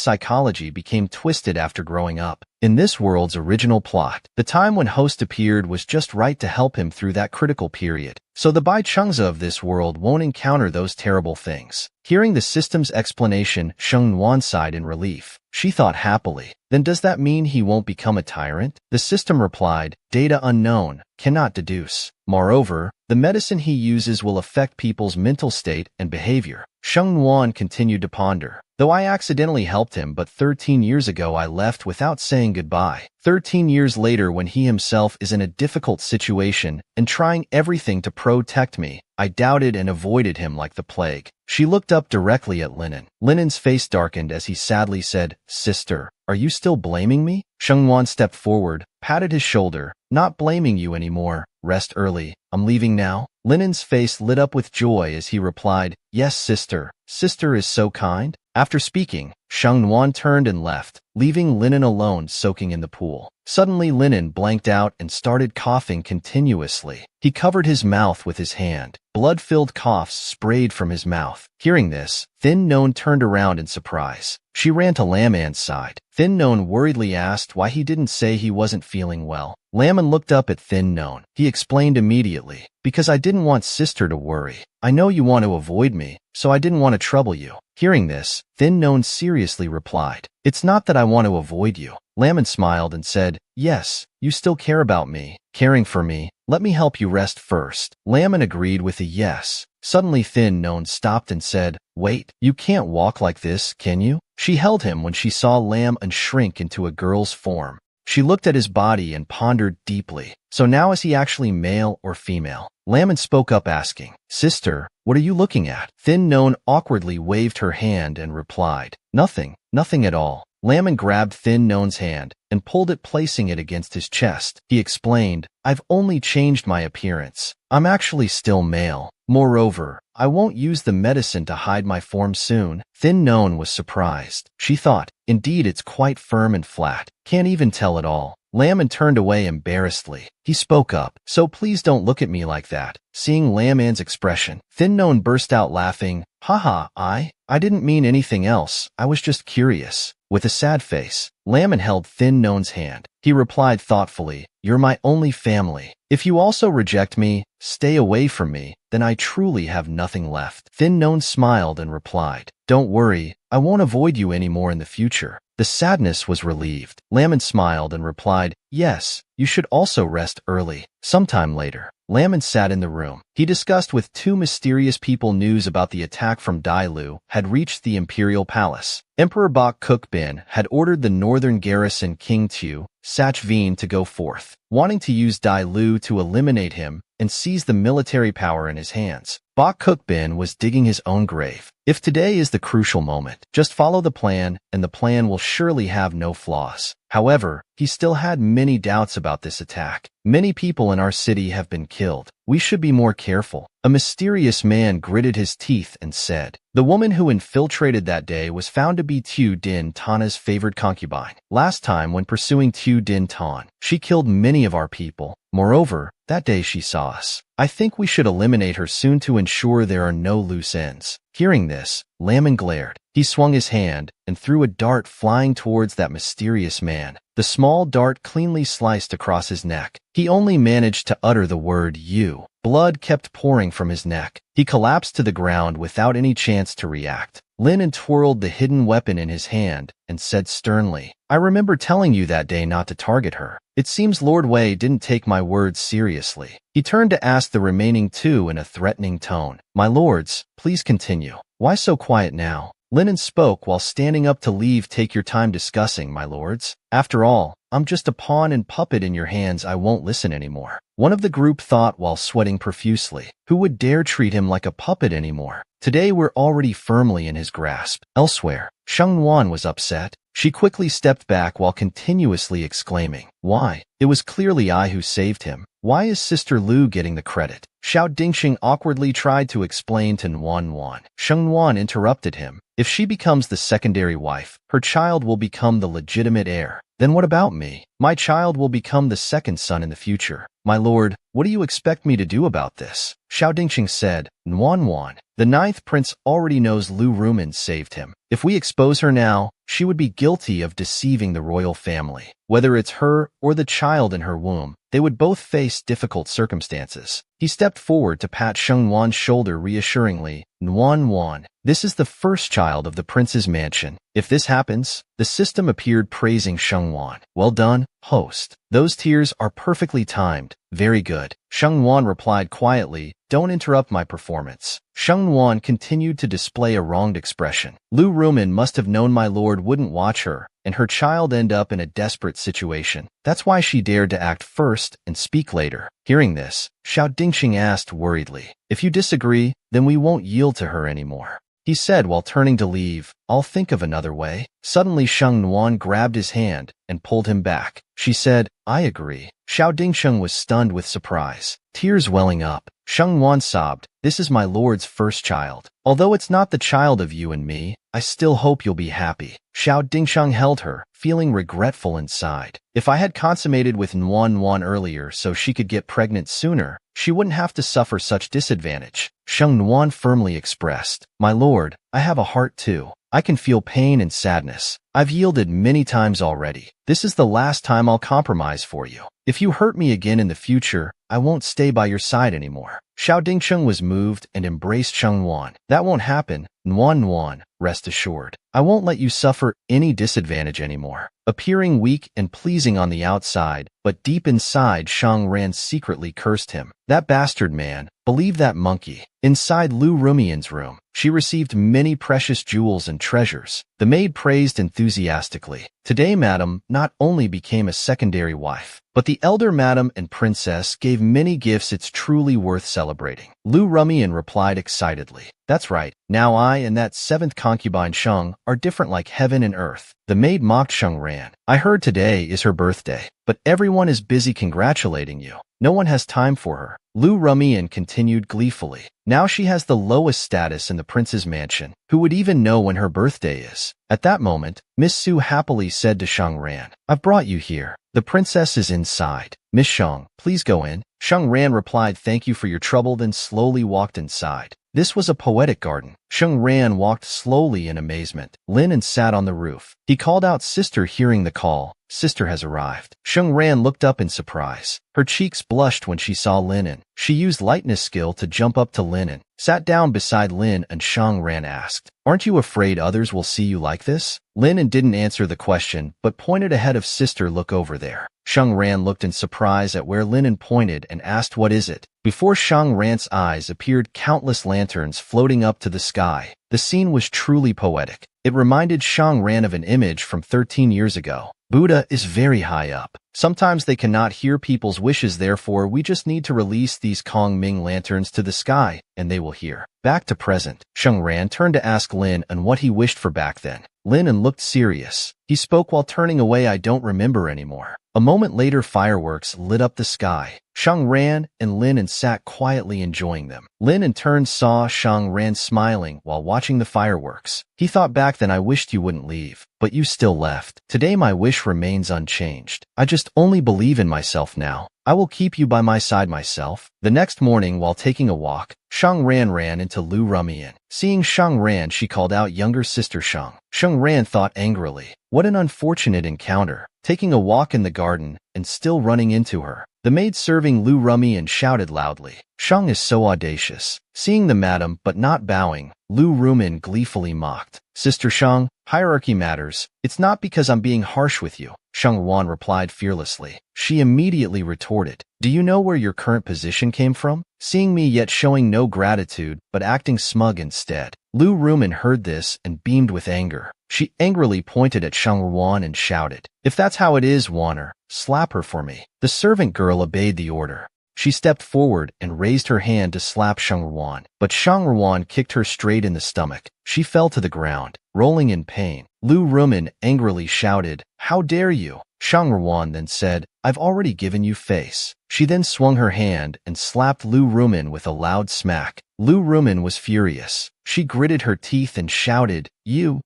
psychology became twisted after growing up. In this world's original plot, the time when Host appeared was just right to help him through that critical period, so the Bai Chengzi of this world won't encounter those terrible things. Hearing the system's explanation, Sheng Nuan sighed in relief. She thought happily. Then does that mean he won't become a tyrant? The system replied, Data unknown, cannot deduce. Moreover, the medicine he uses will affect people's mental state and behavior. Sheng Nuan continued to ponder. Though I accidentally helped him, but 13 years ago I left without saying goodbye. 13 years later, when he himself is in a difficult situation and trying everything to protect me, I doubted and avoided him like the plague. She looked up directly at Linen. Linen's face darkened as he sadly said, Sister, are you still blaming me? Sheng Nuan stepped forward, patted his shoulder. Not blaming you anymore. Rest early. I'm leaving now. Linen's face lit up with joy as he replied, Yes, sister. Sister is so kind. After speaking, Shang Nuan turned and left, leaving Linen alone soaking in the pool. Suddenly Linen blanked out and started coughing continuously. He covered his mouth with his hand. Blood-filled coughs sprayed from his mouth. Hearing this, Thin Non turned around in surprise. She ran to Laman's side. Thin Non worriedly asked why he didn't say he wasn't feeling well. Laman looked up at Thin Non. He explained immediately, "Because I didn't want sister to worry. I know you want to avoid me, so I didn't want to trouble you." Hearing this, Thin Non seriously replied, "It's not that I want to avoid you." Laman smiled and said, "Yes, you still care about me, caring for me. Let me help you rest first." Laman agreed with a yes. Suddenly Thin Non stopped and said, "Wait, you can't walk like this, can you?" She held him when she saw Laman shrink into a girl's form. She looked at his body and pondered deeply. So now is he actually male or female? Laman spoke up asking, "Sister, what are you looking at?" Thin Non awkwardly waved her hand and replied, "Nothing, nothing at all." Laman grabbed Thin Non's hand and pulled it, placing it against his chest. He explained, "I've only changed my appearance. I'm actually still male. Moreover, I won't use the medicine to hide my form soon." Thin Non was surprised. She thought, "Indeed, it's quite firm and flat. Can't even tell at all." Laman turned away embarrassedly. He spoke up, "So please don't look at me like that." Seeing Laman's expression, Thin Non burst out laughing, "Haha, I didn't mean anything else. I was just curious." With a sad face, Laman held Thin Non's hand. He replied thoughtfully, "You're my only family. If you also reject me, stay away from me, then I truly have nothing left." Thin Non smiled and replied, "Don't worry, I won't avoid you anymore in the future." The sadness was relieved. Laman smiled and replied, "Yes, you should also rest early." Sometime later, Laman sat in the room. He discussed with two mysterious people news about the attack from Dailu had reached the imperial palace. Emperor Bak Kukbin had ordered the northern garrison King Tu, Sachveen to go forth, wanting to use Dailu to eliminate him and seize the military power in his hands. Bak Kukbin was digging his own grave. If today is the crucial moment, just follow the plan, and the plan will surely have no flaws. However, he still had many doubts about this attack. Many people in our city have been killed. We should be more careful. A mysterious man gritted his teeth and said, "The woman who infiltrated that day was found to be Tu Din Tana's favored concubine. Last time when pursuing Tu Din Tan, she killed many of our people. Moreover, that day she saw us. I think we should eliminate her soon to ensure there are no loose ends." Hearing this, Laman glared. He swung his hand and threw a dart flying towards that mysterious man. The small dart cleanly sliced across his neck. He only managed to utter the word "you." Blood kept pouring from his neck. He collapsed to the ground without any chance to react. Lin twirled the hidden weapon in his hand and said sternly, "I remember telling you that day not to target her. It seems Lord Wei didn't take my words seriously." He turned to ask the remaining two in a threatening tone, "My lords, please continue. Why so quiet now?" Linen spoke while standing up to leave. "Take your time discussing, my lords. After all, I'm just a pawn and puppet in your hands. I won't listen anymore." One of the group thought while sweating profusely, "Who would dare treat him like a puppet anymore? Today we're already firmly in his grasp." Elsewhere, Shang Nuan was upset. She quickly stepped back while continuously exclaiming, "Why? It was clearly I who saved him. Why is Sister Lu getting the credit?" Xiao Dingxing awkwardly tried to explain to Nuan Nuan. Shang Nuan interrupted him. "If she becomes the secondary wife, her child will become the legitimate heir. Then what about me? My child will become the second son in the future. My lord, what do you expect me to do about this?" Xiao Dingxing said, "Nuan Nuan, the ninth prince already knows Lu Rumen saved him. If we expose her now, she would be guilty of deceiving the royal family. Whether it's her or the child in her womb, they would both face difficult circumstances." He stepped forward to pat Shang Nuan's shoulder reassuringly. "Nuan Nuan, this is the first child of the prince's mansion. If this happens..." The system appeared praising Shang Nuan. "Well done, host. Those tears are perfectly timed. Very good." Shang Nuan replied quietly, "Don't interrupt my performance." Shang Nuan continued to display a wronged expression. "Lu Rumen must have known my lord wouldn't watch her, and her child end up in a desperate situation. That's why she dared to act first and speak later." Hearing this, Xiao Dingxing asked worriedly, "If you disagree, then we won't yield to her anymore." He said while turning to leave, "I'll think of another way." Suddenly Shang Nuan grabbed his hand and pulled him back. She said, "I agree." Xiao Dingxing was stunned with surprise. Tears welling up, Sheng Wan sobbed, "This is my lord's first child. Although it's not the child of you and me, I still hope you'll be happy." Xiao Dingsheng held her, feeling regretful inside. If I had consummated with Nuan earlier so she could get pregnant sooner, she wouldn't have to suffer such disadvantage. Sheng Nuan firmly expressed, "My lord, I have a heart too. I can feel pain and sadness. I've yielded many times already. This is the last time I'll compromise for you. If you hurt me again in the future, I won't stay by your side anymore." Xiao Dingsheng was moved and embraced Sheng Nuan. "That won't happen, Nuan, rest assured. I won't let you suffer any disadvantage anymore." Appearing weak and pleasing on the outside, but deep inside Shang Ran secretly cursed him. That bastard man, believe that monkey. Inside Lu Rumian's room, she received many precious jewels and treasures. The maid praised enthusiastically. Today Madam not only became a secondary wife, but the elder Madam and Princess gave many gifts. It's truly worth celebrating. Lu Rumian replied excitedly. "That's right. Now I and that seventh concubine Sheng are different like heaven and earth." The maid mocked Sheng Ran. "I heard today is her birthday, but everyone is busy congratulating you. No one has time for her." Lu Rumian continued gleefully. "Now she has the lowest status in the prince's mansion. Who would even know when her birthday is?" At that moment, Miss Su happily said to Sheng Ran, "I've brought you here. The princess is inside. Miss Sheng, please go in." Sheng Ran replied, "Thank you for your trouble," then slowly walked inside. This was a poetic garden. Sheng Ran walked slowly in amazement. Lin sat on the roof. He called out, "Sister," hearing the call. "Sister has arrived." Sheng Ran looked up in surprise. Her cheeks blushed when she saw Lin. She used lightness skill to jump up to Lin, sat down beside Lin, and Sheng Ran asked, "Aren't you afraid others will see you like this?" Lin didn't answer the question, but pointed ahead of "Sister, look over there." Sheng Ran looked in surprise at where Lin pointed and asked, "What is it?" Before Sheng Ran's eyes appeared countless lanterns floating up to the sky. The scene was truly poetic. It reminded Sheng Ran of an image from 13 years ago. Buddha is very high up. Sometimes they cannot hear people's wishes, therefore we just need to release these Kong Ming lanterns to the sky, and they will hear. Back to present, Sheng Ran turned to ask Lin what he wished for back then. Lin looked serious. He spoke while turning away, "I don't remember anymore." A moment later, fireworks lit up the sky. Sheng Ran and Lin sat quietly enjoying them. Lin in turn saw Sheng Ran smiling while watching the fireworks. He thought, "Back then I wished you wouldn't leave, but you still left. Today my wish remains unchanged. I just only believe in myself now. I will keep you by my side myself." The next morning, while taking a walk, Sheng Ran ran into Lu Rumian. Seeing Sheng Ran, she called out, "Younger sister Sheng." Sheng Ran thought angrily, "What an unfortunate encounter, taking a walk in the garden and still running into her." The maid serving Lu Rumian shouted loudly, "Sheng is so audacious." Seeing the madam but not bowing, Lu Rumian gleefully mocked, "Sister Sheng, hierarchy matters. It's not because I'm being harsh with you." Sheng Wan replied fearlessly. She immediately retorted, "Do you know where your current position came from? Seeing me yet showing no gratitude, but acting smug instead." Lu Rumian heard this and beamed with anger. She angrily pointed at Sheng Wan and shouted, "If that's how it is, Wanner, slap her for me." The servant girl obeyed the order. She stepped forward and raised her hand to slap Sheng Wan, but Sheng Wan kicked her straight in the stomach. She fell to the ground, rolling in pain. Lu Rumian angrily shouted, "How dare you?" Sheng Wan then said, "I've already given you face." She then swung her hand and slapped Lu Rumian with a loud smack. Lu Rumian was furious. She gritted her teeth and shouted, You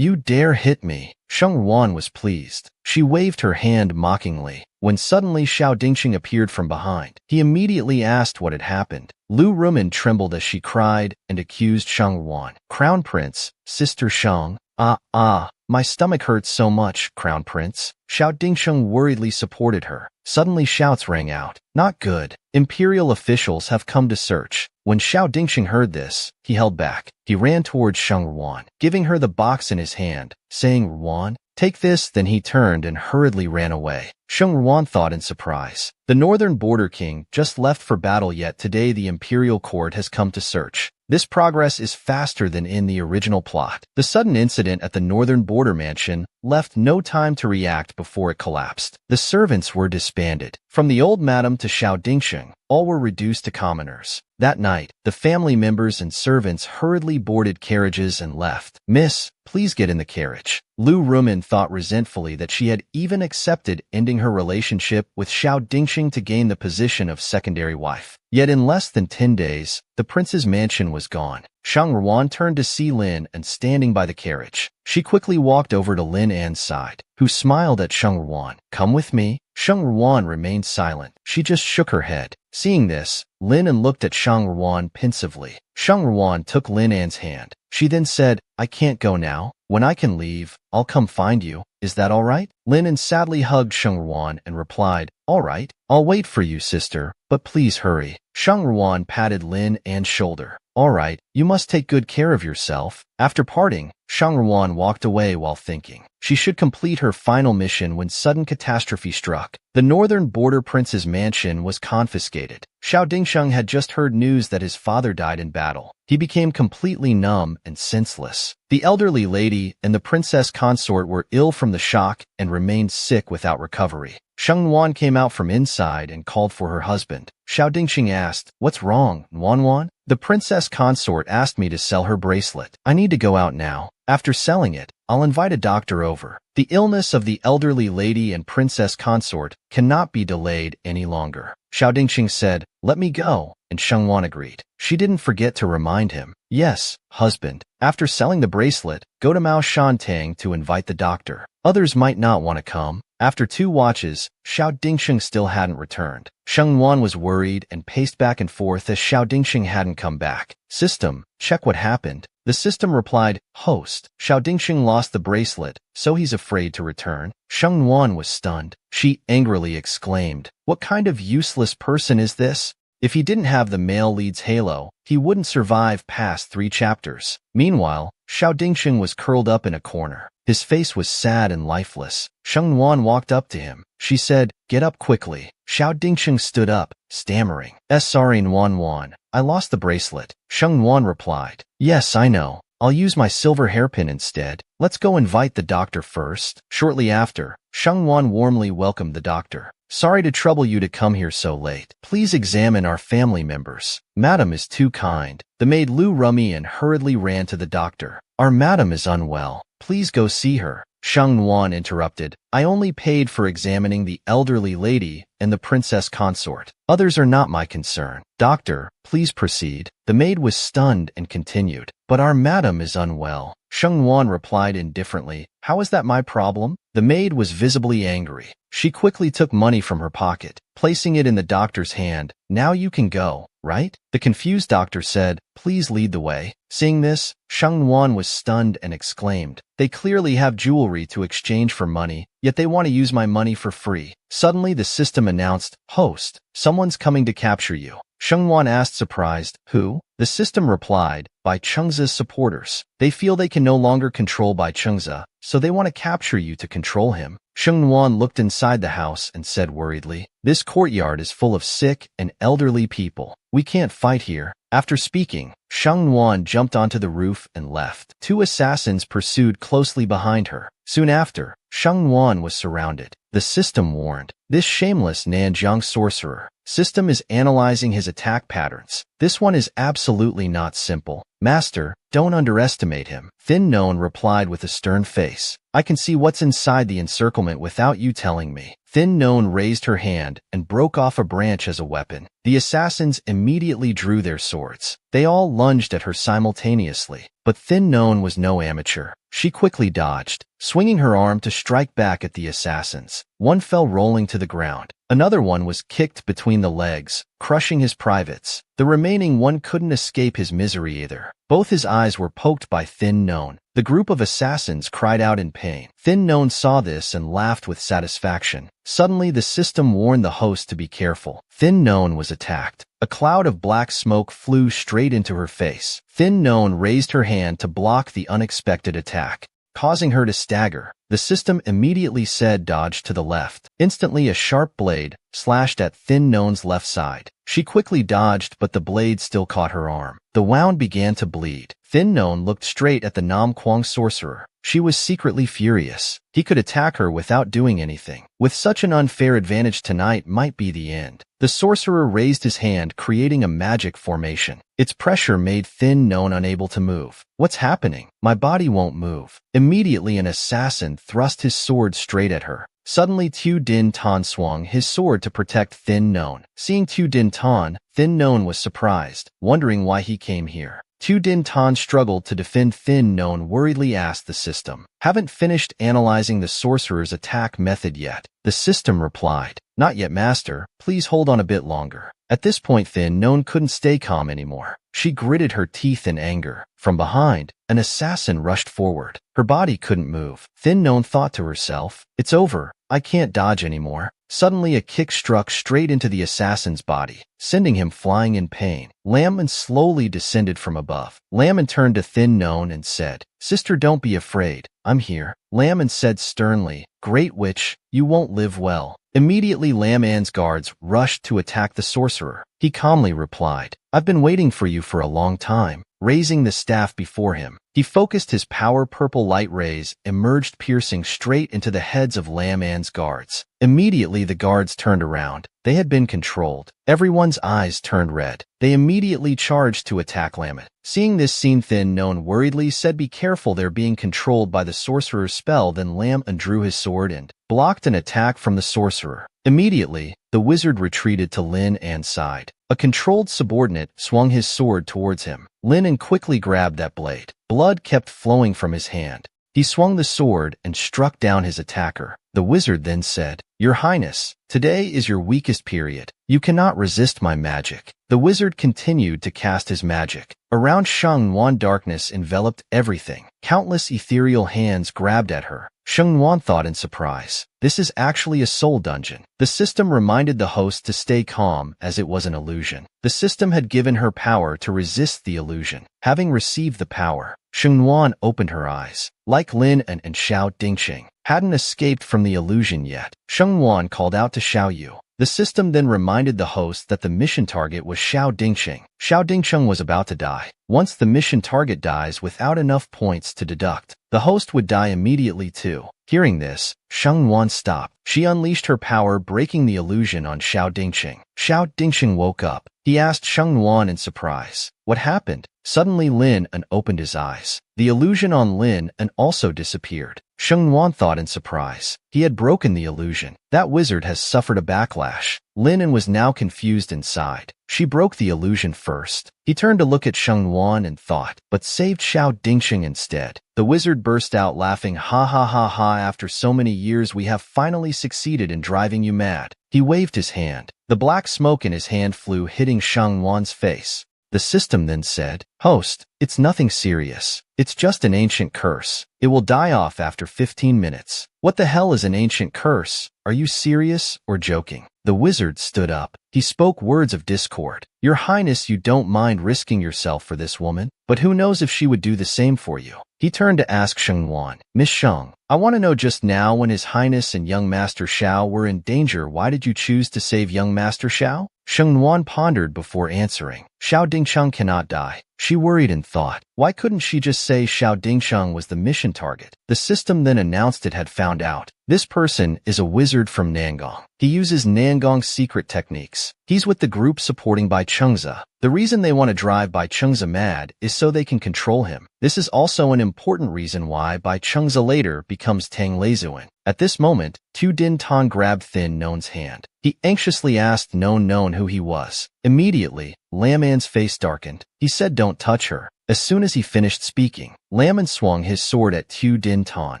dare hit me." Sheng Wan was pleased. She waved her hand mockingly, when suddenly Xiao Dingxing appeared from behind. He immediately asked what had happened. Lu Rumian trembled as she cried and accused Sheng Wan. "Crown Prince, Sister Sheng, my stomach hurts so much, Crown Prince." Xiao Dingsheng worriedly supported her. Suddenly shouts rang out, "Not good. Imperial officials have come to search." When Xiao Dingsheng heard this, he held back. He ran towards Sheng Wan, giving her the box in his hand, saying, "Wan, take this." Then he turned and hurriedly ran away. Sheng Wan thought in surprise. The northern border king just left for battle, yet today the imperial court has come to search. This progress is faster than in the original plot. The sudden incident at the northern border mansion left no time to react before it collapsed. The servants were disbanded. From the old madam to Xiao Dingsheng, all were reduced to commoners. That night, the family members and servants hurriedly boarded carriages and left. "Miss, please get in the carriage." Lu Rumian thought resentfully that she had even accepted ending using her relationship with Xiao Dingxing to gain the position of secondary wife. Yet in less than 10 days, the prince's mansion was gone. Shang Ruan turned to see Lin and standing by the carriage. She quickly walked over to Lin An's side, who smiled at Shang Ruan. "Come with me." Shang Ruan remained silent. She just shook her head. Seeing this, Lin An looked at Shang Ruan pensively. Shang Ruan took Lin An's hand. She then said, "I can't go now. When I can leave, I'll come find you. Is that all right?" Lin An sadly hugged Shang Ruan and replied, "All right. I'll wait for you, sister, but please hurry." Shang Ruan patted Lin An's shoulder. "All right, you must take good care of yourself." After parting, Shang Ruan walked away while thinking. She should complete her final mission when sudden catastrophe struck. The northern border prince's mansion was confiscated. Xiao Dingsheng had just heard news that his father died in battle. He became completely numb and senseless. The elderly lady and the princess consort were ill from the shock and remained sick without recovery. Sheng Wan came out from inside and called for her husband. Xiao Dingxing asked, "What's wrong, Wan?" "The princess consort asked me to sell her bracelet. I need to go out now. After selling it, I'll invite a doctor over." The illness of the elderly lady and princess consort cannot be delayed any longer. Xiao Dingxing said, "Let me go," and Sheng Wan agreed. She didn't forget to remind him, "Yes, husband. After selling the bracelet, go to Mao Shantang to invite the doctor. Others might not want to come." After 2 watches, Xiao Dingxing still hadn't returned. Sheng Wan was worried and paced back and forth as Xiao Dingxing hadn't come back. "System, check what happened." The system replied, "Host, Xiao Dingxing lost the bracelet, so he's afraid to return." Sheng Wan was stunned. She angrily exclaimed, "What kind of useless person is this? If he didn't have the male lead's halo, he wouldn't survive past 3 chapters. Meanwhile, Xiao Dingxing was curled up in a corner. His face was sad and lifeless. Sheng Wan walked up to him. She said, "Get up quickly." Xiao Dingxing stood up, stammering, "Sorry, Wan. I lost the bracelet." Sheng Wan replied, "Yes, I know. I'll use my silver hairpin instead. Let's go invite the doctor first." Shortly after, Sheng Wan warmly welcomed the doctor. "Sorry to trouble you to come here so late. Please examine our family members. Madam is too kind." The maid Lu Rummy and hurriedly ran to the doctor. "Our madam is unwell. Please go see her." Sheng Wan interrupted, "I only paid for examining the elderly lady and the princess consort. Others are not my concern." "Doctor, please proceed." The maid was stunned and continued, "But our madam is unwell." Sheng Wan replied indifferently, "How is that my problem?" The maid was visibly angry. She quickly took money from her pocket, placing it in the doctor's hand. "Now you can go, right?" The confused doctor said, "Please lead the way." Seeing this, Sheng Wan was stunned and exclaimed, "They clearly have jewelry to exchange for money, yet they want to use my money for free." Suddenly the system announced, "Host, someone's coming to capture you." Sheng Wan asked surprised, "Who?" The system replied, "Bai Chengza's supporters. They feel they can no longer control Bai Chengza, so they want to capture you to control him." Sheng Wan looked inside the house and said worriedly, "This courtyard is full of sick and elderly people. We can't fight here." After speaking, Sheng Wan jumped onto the roof and left. 2 assassins pursued closely behind her. Soon after, Sheng Wan was surrounded. The system warned, "This shameless Nanjiang sorcerer. System is analyzing his attack patterns. This one is absolutely not simple. Master, don't underestimate him." Thin Known replied with a stern face, "I can see what's inside the encirclement without you telling me." Thin Known raised her hand and broke off a branch as a weapon. The assassins immediately drew their swords. They all lunged at her simultaneously, but Thin Known was no amateur. She quickly dodged, swinging her arm to strike back at the assassins. One fell rolling to the ground. Another one was kicked between the legs, crushing his privates. The remaining one couldn't escape his misery either. Both his eyes were poked by Thin Known. The group of assassins cried out in pain. Thin Known saw this and laughed with satisfaction. Suddenly, the system warned the host to be careful. Thin Known was attacked. A cloud of black smoke flew straight into her face. Thin Known raised her hand to block the unexpected attack, causing her to stagger. The system immediately said dodge to the left. Instantly, a sharp blade slashed at Thin Known's left side. She quickly dodged, but the blade still caught her arm. The wound began to bleed. Thin Known looked straight at the Nam Quang sorcerer. She was secretly furious. He could attack her without doing anything. With such an unfair advantage, tonight might be the end. The sorcerer raised his hand, creating a magic formation. Its pressure made Thin Known unable to move. "What's happening? My body won't move." Immediately, an assassin thrust his sword straight at her. Suddenly Tu Din Tan swung his sword to protect Thin Non. Seeing Tu Din Tan, Thin Non was surprised, wondering why he came here. Tu Din Tan struggled to defend Thin Non, worriedly asked the system. Haven't finished analyzing the sorcerer's attack method yet. The system replied, not yet, master. Please hold on a bit longer. At this point, Thin Non couldn't stay calm anymore. She gritted her teeth in anger. From behind, an assassin rushed forward. Her body couldn't move. Thin Non thought to herself, it's over. I can't dodge anymore. Suddenly, a kick struck straight into the assassin's body, sending him flying in pain. Lamon slowly descended from above. Lamon turned to Thin Non and said, Sister, don't be afraid. I'm here. Lamon said sternly, Great Witch, you won't live well. Immediately, Lamon's guards rushed to attack the sorcerer. He calmly replied, I've been waiting for you for a long time. Raising the staff before him, he focused his power. Purple light rays emerged, piercing straight into the heads of Lamon's guards. Immediately, the guards turned around. They had been controlled. Everyone's eyes turned red. They immediately charged to attack Lamon. Seeing this scene, Thin Non worriedly said, Be careful, they're being controlled by the sorcerer's spell. Then Lamon drew his sword and blocked an attack from the sorcerer. Immediately, the wizard retreated to Lin An's side. A controlled subordinate swung his sword towards him. Lin An quickly grabbed that blade. Blood kept flowing from his hand. He swung the sword and struck down his attacker. The wizard then said, Your Highness, today is your weakest period. You cannot resist my magic. The wizard continued to cast his magic. Around Shangnuan, darkness enveloped everything. Countless ethereal hands grabbed at her. Shangnuan thought in surprise, this is actually a soul dungeon. The system reminded the host to stay calm, as it was an illusion. The system had given her power to resist the illusion. Having received the power, Shangnuan opened her eyes. Like Lin An and Xiao Dingxing hadn't escaped from the illusion yet. Shangnuan called out to Xiao Yu. The system then reminded the host that the mission target was Xiao Dingxing. Xiao Dingxing was about to die. Once the mission target dies without enough points to deduct, the host would die immediately too. Hearing this, Shangnuan stopped. She unleashed her power, breaking the illusion on Xiao Dingxing. Xiao Dingxing woke up. He asked Shangnuan in surprise, What happened? Suddenly, Lin An opened his eyes. The illusion on Lin An also disappeared. Shangnuan thought in surprise. He had broken the illusion. That wizard has suffered a backlash. Lin An was now confused inside. She broke the illusion first. He turned to look at Shangnuan and thought, but saved Xiao Dingxing instead. The wizard burst out laughing, Ha ha ha ha, after so many years we have finally succeeded in driving you mad. He waved his hand. The black smoke in his hand flew, hitting Shangnuan's face. The system then said, Host, it's nothing serious. It's just an ancient curse. It will die off after 15 minutes. What the hell is an ancient curse? Are you serious or joking? The wizard stood up. He spoke words of discord. Your Highness, you don't mind risking yourself for this woman, but who knows if she would do the same for you. He turned to ask Shangnuan, Miss Shang, I want to know, just now when His Highness and young Master Xiao were in danger, why did you choose to save young Master Xiao? Shangnuan pondered before answering. Xiao Dingsheng cannot die. She worried and thought, why couldn't she just say Xiao Dingsheng was the mission target? The system then announced it had found out. This person is a wizard from Nangong. He uses Nangong's secret techniques. He's with the group supporting Bai Chengza. The reason they want to drive Bai Chengza mad is so they can control him. This is also an important reason why Bai Chengza later becomes Tang Leizuan. At this moment, Tu Din Tan grabbed Thin Non's hand. He anxiously asked Non who he was. Immediately, Lamon's face darkened. He said, Don't touch her. As soon as he finished speaking, Lamon swung his sword at Tu Din Tan.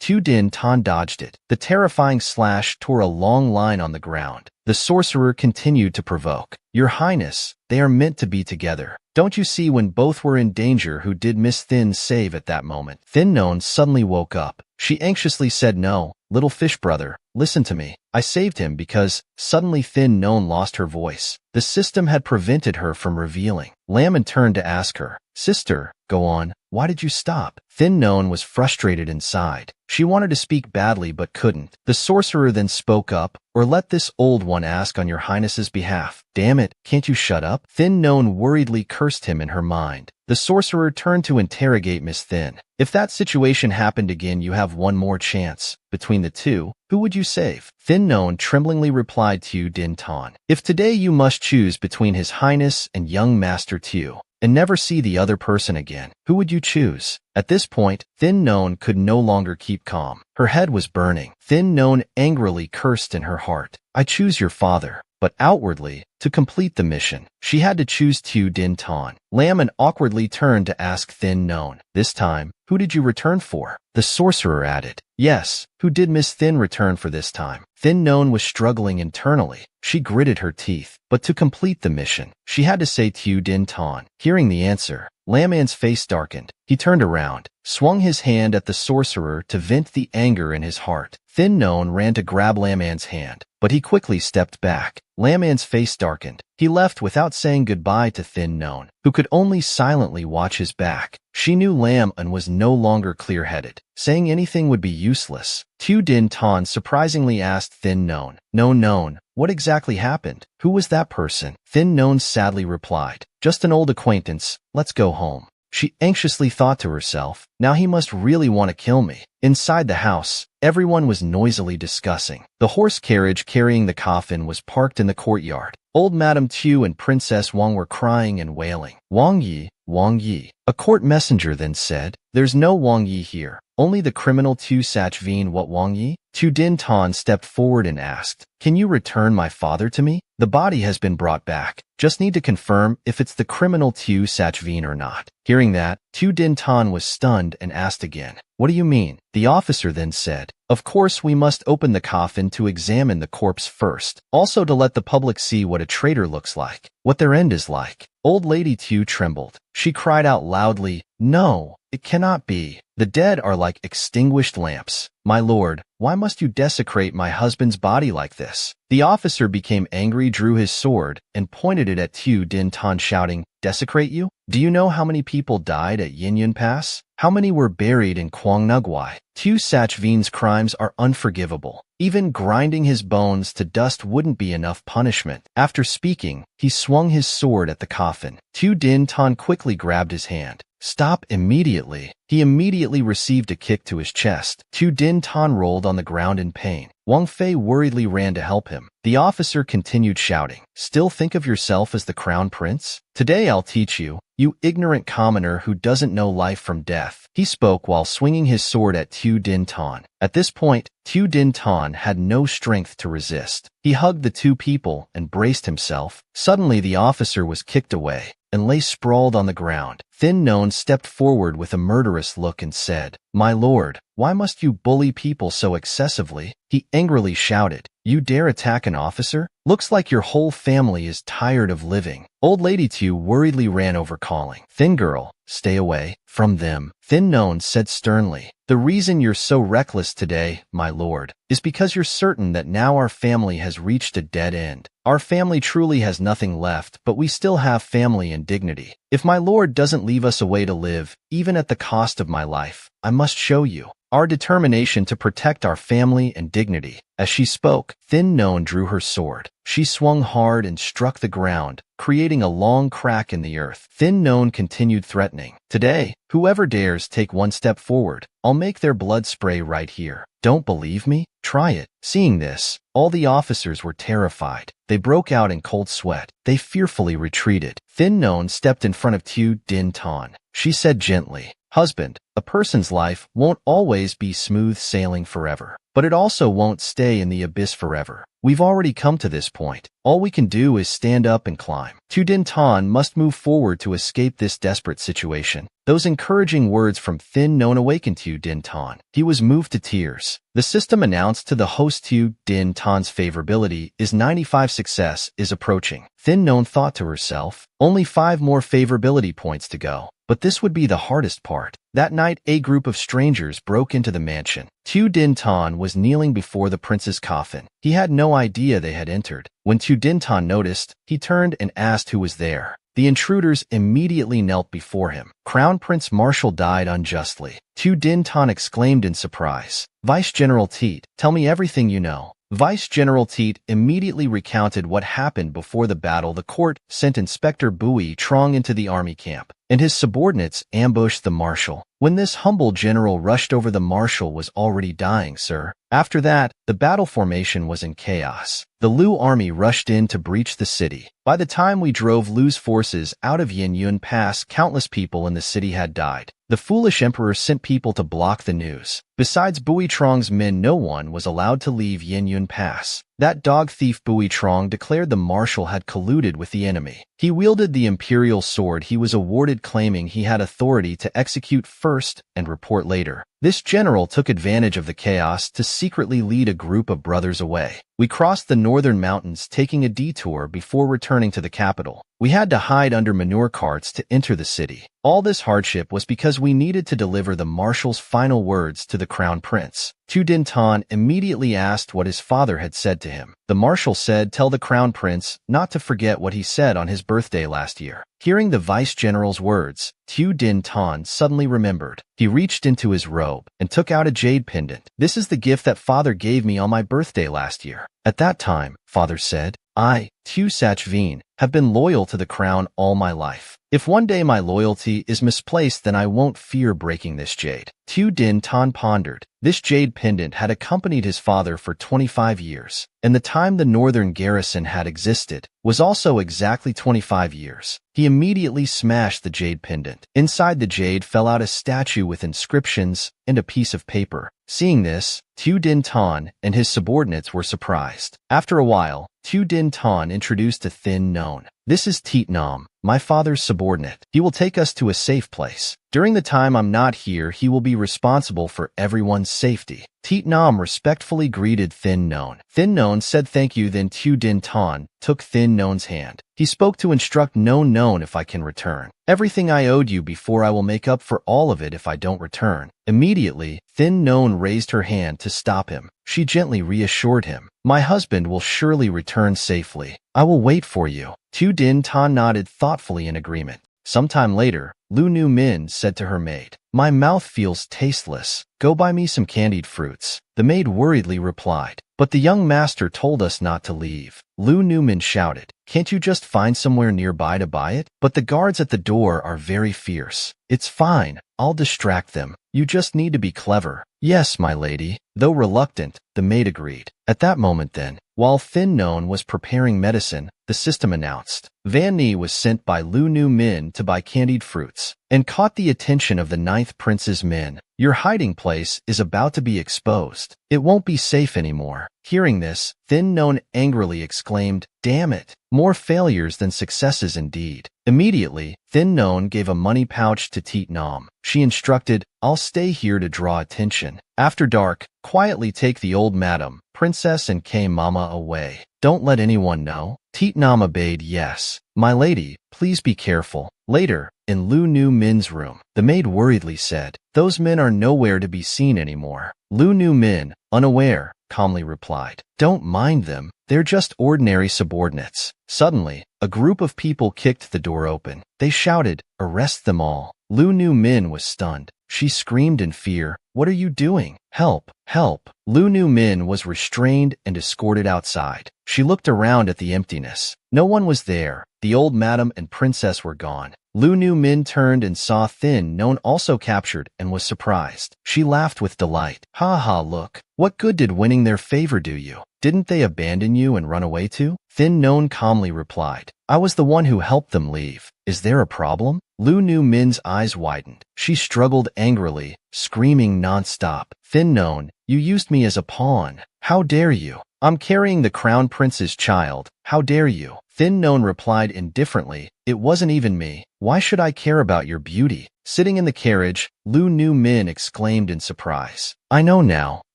Tu Din Tan dodged it. The terrifying slash tore a long line on the ground. The sorcerer continued to provoke. Your Highness, they are meant to be together. Don't you see, when both were in danger, who did Miss Thin save at that moment? Thin Non suddenly woke up. She anxiously said, No, little fish brother, listen to me. I saved him because… Suddenly Thin Non lost her voice. The system had prevented her from revealing. Lamon turned to ask her, Sister, go on. Why did you stop? Thin Non was frustrated inside. She wanted to speak badly but couldn't. The sorcerer then spoke up, Or let this old one ask on your Highness's behalf. Damn it, can't you shut up? Thin Non worriedly cursed him in her mind. The sorcerer turned to interrogate Miss Thin. If that situation happened again, you have one more chance. Between the two, who would you save? Thin Non tremblingly replied to Din Tan. If today you must choose between His Highness and young Master Tu, and never see the other person again. Who would you choose? At this point, Thin Non could no longer keep calm. Her head was burning. Thin Non angrily cursed in her heart. I choose your father. But outwardly, to complete the mission, she had to choose Tu Din Tan. Lam awkwardly turned to ask Thin Non. This time, who did you return for? The sorcerer added. Yes, who did Miss Thin return for this time? Thin Non was struggling internally. She gritted her teeth. But to complete the mission, she had to say Tu Din Tan. Hearing the answer, Lam-An's face darkened. He turned around, swung his hand at the sorcerer to vent the anger in his heart. Thin Non ran to grab Lam-An's hand, but he quickly stepped back. Lam-An's face darkened. He left without saying goodbye to Thin Non, who could only silently watch his back. She knew Lam-An was no longer clear-headed. Saying anything would be useless. Tu Din Tan surprisingly asked Thin Non. No, what exactly happened? Who was that person? Thin Non sadly replied. Just an old acquaintance. Let's go home. She anxiously thought to herself, now he must really want to kill me. Inside the house, everyone was noisily discussing. The horse carriage carrying the coffin was parked in the courtyard. Old Madame Tu and Princess Wang were crying and wailing. Wang Yi. A court messenger then said, there's no Wang Yi here. Only the criminal Tu Sachveen. What Wang Yi? Tu Din Tan stepped forward and asked, can you return my father to me? The body has been brought back. Just need to confirm if it's the criminal Tu Sachveen or not. Hearing that, Tu Din Tan was stunned and asked again, what do you mean? The officer then said, of course we must open the coffin to examine the corpse first, also to let the public see what a traitor looks like, what their end is like. Old Lady Tu trembled. She cried out loudly, no, it cannot be. The dead are like extinguished lamps. My lord, why must you desecrate my husband's body like this? The officer became angry, drew his sword, and pointed it at Tu Din Tan, shouting, desecrate you? Do you know how many people died at Yinyun Pass? How many were buried in Quang Nugwai? Tu Sachveen's crimes are unforgivable. Even grinding his bones to dust wouldn't be enough punishment. After speaking, he swung his sword at the coffin. Tu Din Tan quickly grabbed his hand. Stop immediately. He immediately received a kick to his chest. Tu Din Tan rolled on the ground in pain. Wang Fei worriedly ran to help him. The officer continued shouting, still think of yourself as the crown prince? Today I'll teach you, you ignorant commoner who doesn't know life from death. He spoke while swinging his sword at Tu Din Tan. At this point, Tu Din Tan had no strength to resist. He hugged the two people and braced himself. Suddenly the officer was kicked away and lay sprawled on the ground. Thin Non stepped forward with a murderous look and said, my lord, why must you bully people so excessively? He angrily shouted, you dare attack an officer? Looks like your whole family is tired of living. Old Lady Tu worriedly ran over, calling, Thin girl, stay away from them. Thin Non said sternly, the reason you're so reckless today, my lord, is because you're certain that now our family has reached a dead end. Our family truly has nothing left, but we still have family and dignity. If my lord doesn't leave us a way to live, even at the cost of my life, I must show you our determination to protect our family and dignity. As she spoke, Thin Non drew her sword. She swung hard and struck the ground, creating a long crack in the earth. Thin Non continued threatening, today, whoever dares take one step forward, I'll make their blood spray right here. Don't believe me? Try it. Seeing this, all the officers were terrified. They broke out in cold sweat. They fearfully retreated. Thin Non stepped in front of Tu Din Tan. She said gently, husband, a person's life won't always be smooth sailing forever, but it also won't stay in the abyss forever. We've already come to this point. All we can do is stand up and climb. Tu Din Tan must move forward to escape this desperate situation. Those encouraging words from Thin Non awakened Tu Din Tan. He was moved to tears. The system announced to the host Tu Din Tan's favorability is 95. Success is approaching. Thin Non thought to herself, only 5 more favorability points to go. But this would be the hardest part. That night, a group of strangers broke into the mansion. Tu Din Tan was kneeling before the prince's coffin. He had no idea they had entered. When Tu Din Tan noticed, he turned and asked who was there. The intruders immediately knelt before him. Crown Prince Marshall died unjustly. Tu Din Tan exclaimed in surprise. Vice General Teet, tell me everything you know. Vice General Teet immediately recounted what happened before the battle. The court sent Inspector Bui Trong into the army camp. and his subordinates ambushed the marshal. When this humble general rushed over, the marshal was already dying, sir. After that, the battle formation was in chaos. The Lu army rushed in to breach the city. By the time we drove Lu's forces out of Yinyun Pass, countless people in the city had died. The foolish emperor sent people to block the news. Besides Bui Trong's men, no one was allowed to leave Yinyun Pass. That dog thief Bui Trong declared the marshal had colluded with the enemy. He wielded the imperial sword he was awarded, claiming he had authority to execute first and report later. This general took advantage of the chaos to secretly lead a group of brothers away. We crossed the northern mountains, taking a detour before returning to the capital. We had to hide under manure carts to enter the city. All this hardship was because we needed to deliver the marshal's final words to the crown prince. Tu Din Tan immediately asked what his father had said to him. The marshal said, "Tell the crown prince not to forget what he said on his birthday last year." Hearing the vice-general's words, Tu Din Tan suddenly remembered. He reached into his robe and took out a jade pendant. "This is the gift that father gave me on my birthday last year." At that time, father said, "I, Tu Sachveen, have been loyal to the crown all my life. If one day my loyalty is misplaced, then I won't fear breaking this jade." Tu Din Tan pondered. This jade pendant had accompanied his father for 25 years, and the time the northern garrison had existed was also exactly 25 years. He immediately smashed the jade pendant. Inside the jade fell out a statue with inscriptions and a piece of paper. Seeing this, Tu Din Tan and his subordinates were surprised. After a while, Tu Din Tan introduced a Thin Known. "This is Teet Nam, my father's subordinate. He will take us to a safe place. During the time I'm not here, he will be responsible for everyone's safety." Teet Nam respectfully greeted Thin Known. Thin Known said thank you, then Tu Din Tan took Thin Known's hand. He spoke to instruct Known if I can return. "Everything I owed you before, I will make up for all of it if I don't return." Immediately, Thin Known raised her hand to stop him. She gently reassured him, "My husband will surely return safely. I will wait for you." Tu Din Tan nodded thoughtfully in agreement. Sometime later, Lu Nu Min said to her maid, "My mouth feels tasteless. Go buy me some candied fruits." The maid worriedly replied, "But the young master told us not to leave." Lu Nu Min shouted, "Can't you just find somewhere nearby to buy it? But the guards at the door are very fierce." "It's fine. I'll distract them. You just need to be clever." "Yes, my lady." Though reluctant, the maid agreed. At that moment then, while Thin Known was preparing medicine, the system announced. Van Ni was sent by Lu Nu Min to buy candied fruits and caught the attention of the 9th Prince's men. "Your hiding place is about to be exposed. It won't be safe anymore." Hearing this, Thin Known angrily exclaimed, "Damn it! More failures than successes indeed." Immediately, Thin Known gave a money pouch to Teet Nam. She instructed, "I'll stay here to draw attention. After dark, quietly take the old madam, princess and K Mama away. Don't let anyone know." Teet Nam obeyed. "Yes, my lady, please be careful." Later, in Lu Nu Min's room, the maid worriedly said, "Those men are nowhere to be seen anymore." Lu Nu Min, unaware, calmly replied, "Don't mind them. They're just ordinary subordinates." Suddenly, a group of people kicked the door open. They shouted, "Arrest them all." Lu Nu Min was stunned. She screamed in fear, "What are you doing? Help! Help!" Lu Nu Min was restrained and escorted outside. She looked around at the emptiness. No one was there. The old madam and princess were gone. Lu Nu Min turned and saw Thin Known also captured and was surprised. She laughed with delight. "Ha ha, look. What good did winning their favor do you? Didn't they abandon you and run away too?" Thin Known calmly replied, "I was the one who helped them leave. Is there a problem?" Lu Nu Min's eyes widened. She struggled angrily, screaming non-stop, "Thin Known, you used me as a pawn. How dare you? I'm carrying the crown prince's child. How dare you?" Thin Known replied indifferently, "It wasn't even me. Why should I care about your beauty?" Sitting in the carriage, Lu Nu Min exclaimed in surprise, I know now.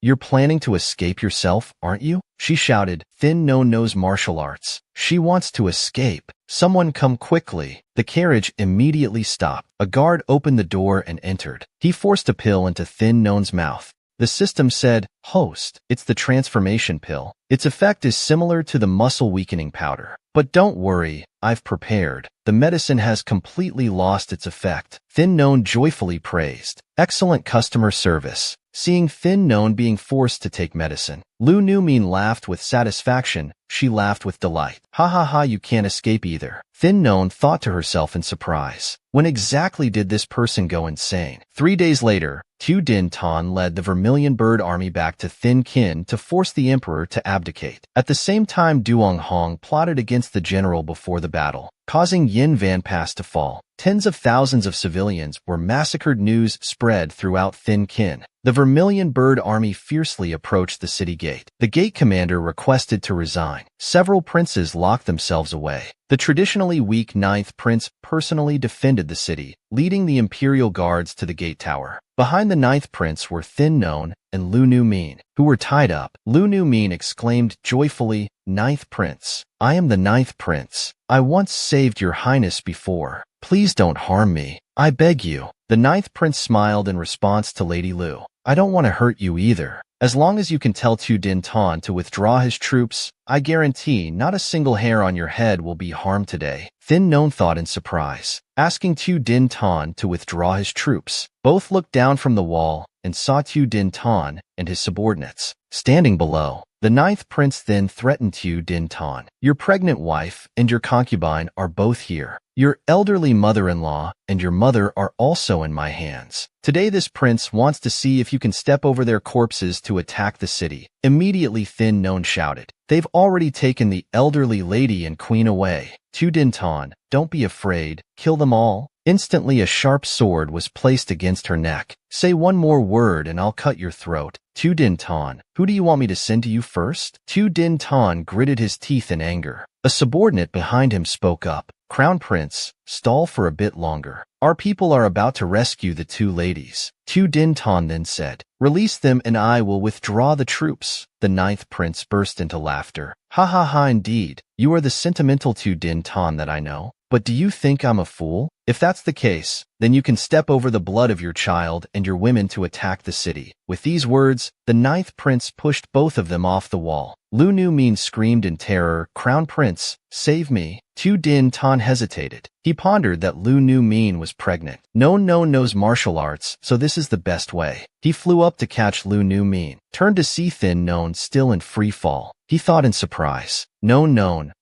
You're planning to escape yourself, aren't you?" She shouted, "Thin Known knows martial arts. She wants to escape. Someone come quickly." The carriage immediately stopped. A guard opened the door and entered. He forced a pill into Thin Known's mouth. The system said, "Host, it's the transformation pill. Its effect is similar to the muscle-weakening powder. But don't worry, I've prepared. The medicine has completely lost its effect." Thin Known joyfully praised, "Excellent customer service. seeing Thin Known being forced to take medicine. Lu Numin laughed with satisfaction. She laughed with delight. Ha ha ha, you can't escape either. Thin Known thought to herself in surprise. When exactly did this person go insane? 3 days later, Tu Din Tan led the Vermilion Bird army back to Thin Kin to force the emperor to abdicate. At the same time, Duong Hong plotted against the general before the battle, causing Yin Van Pass to fall. Tens of thousands of civilians were massacred. News spread throughout Thin Kin. The Vermilion Bird army fiercely approached the city gate. The gate commander requested to resign. Several princes locked themselves away. The traditionally weak 9th prince personally defended the city, leading the imperial guards to the gate tower. Behind the 9th prince were Thin Known and Lu Numin, who were tied up. Lu Numin exclaimed joyfully, "9th prince, I am the 9th prince. I once saved your highness before. Please don't harm me. I beg you." The 9th prince smiled in response to Lady Lu. "I don't want to hurt you either. As long as you can tell Tu Din Tan to withdraw his troops, I guarantee not a single hair on your head will be harmed today." Thin Known thought in surprise, asking Tu Din Tan to withdraw his troops. Both looked down from the wall and saw Tu Din Tan and his subordinates standing below. The 9th prince then threatened Tu Din Tan. "Your pregnant wife and your concubine are both here. Your elderly mother-in-law and your mother are also in my hands. Today this prince wants to see if you can step over their corpses to attack the city." Immediately Thin Known shouted, "They've already taken the elderly lady and queen away. Tu Din Tan, don't be afraid. Kill them all." Instantly a sharp sword was placed against her neck. "Say one more word and I'll cut your throat." Tu Din Tan, "Who do you want me to send to you first?" Tu Din Tan gritted his teeth in anger. A subordinate behind him spoke up, "Crown Prince, stall for a bit longer. Our people are about to rescue the 2 ladies." Tu Din Tan then said, "Release them and I will withdraw the troops." The 9th prince burst into laughter. "Ha ha ha, indeed. You are the sentimental Tu Din Tan that I know. But do you think I'm a fool? If that's the case, then you can step over the blood of your child and your women to attack the city." With these words, the 9th prince pushed both of them off the wall. Lu Numin screamed in terror, "Crown Prince, save me." Tu Din Tan hesitated. He pondered that Lu Numin was pregnant. No knows martial arts, so this is the best way. He flew up to catch Lu Numin, turned to see Thin Known still in free fall. He thought in surprise, "No,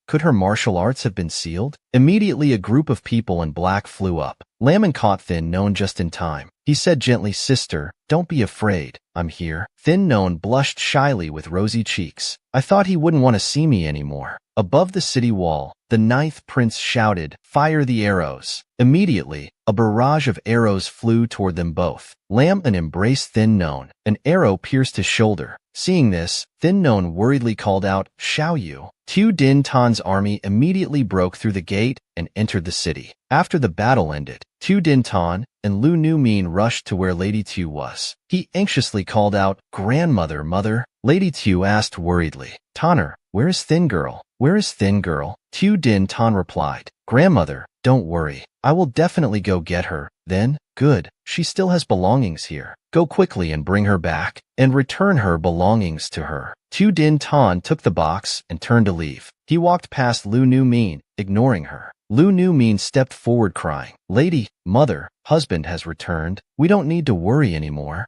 could her martial arts have been sealed?" Immediately a group of people in black flew up. Lamon caught Thin Known just in time. He said gently, "Sister, don't be afraid. I'm here." Thin Known blushed shyly with rosy cheeks. "I thought he wouldn't want to see me anymore." Above the city wall, the 9th prince shouted, "Fire the arrows." Immediately, a barrage of arrows flew toward them both. Lamon embraced Thin Known. An arrow pierced his shoulder. Seeing this, Thin Known worriedly called out, "Xiao Yu." Tu Din Tan's army immediately broke through the gate and entered the city. After the battle ended, Tu Din Tan and Lu Numin rushed to where Lady Tu was. He anxiously called out, "Grandmother, mother." Lady Tu asked worriedly, "Tanner, where is Thin Girl? Where is Thin Girl?" Tu Din Tan replied, "Grandmother, don't worry. I will definitely go get her. Then, good. She still has belongings here. Go quickly and bring her back, and return her belongings to her." Tu Din Tan took the box and turned to leave. He walked past Lu Numin, ignoring her. Lu Numin stepped forward crying, "Lady, mother, husband has returned. We don't need to worry anymore."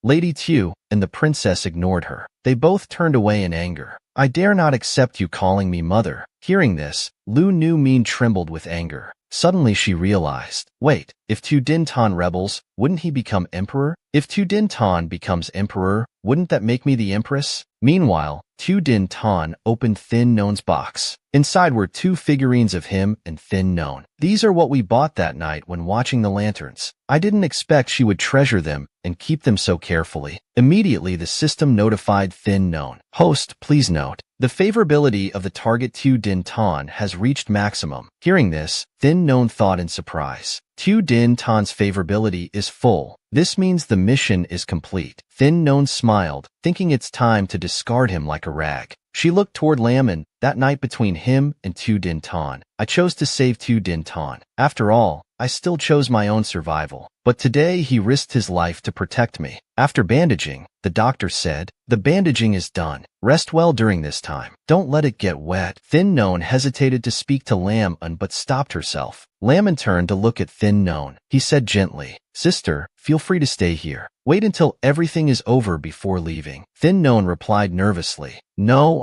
Lady Tu and the princess ignored her. They both turned away in anger. "I dare not accept you calling me mother." Hearing this, Lu Numin trembled with anger. Suddenly she realized, wait, if Tu Din Tan rebels, wouldn't he become emperor? If Tu Din Tan becomes emperor, wouldn't that make me the empress? Meanwhile, Tu Din Tan opened Thin Known's box. Inside were 2 figurines of him and Thin Known. "These are what we bought that night when watching the lanterns. I didn't expect she would treasure them and keep them so carefully." Immediately the system notified Thin Known. "Host, please note, the favorability of the target Tu Din Tan has reached maximum." Hearing this, Thin Known thought in surprise. Tu Din Tan's favorability is full. This means the mission is complete. Thin Known smiled, thinking it's time to discard him like a rag. She looked toward Lamon. "That night between him and Tu Din Tan, I chose to save Tu Din Tan. After all, I still chose my own survival. But today he risked his life to protect me." After bandaging, the doctor said, "The bandaging is done. Rest well during this time. Don't let it get wet." Thin Known hesitated to speak to Lamon but stopped herself. Laman turned to look at Thin Non. He said gently, "Sister, feel free to stay here. Wait until everything is over before leaving." Thin Non replied nervously, "No,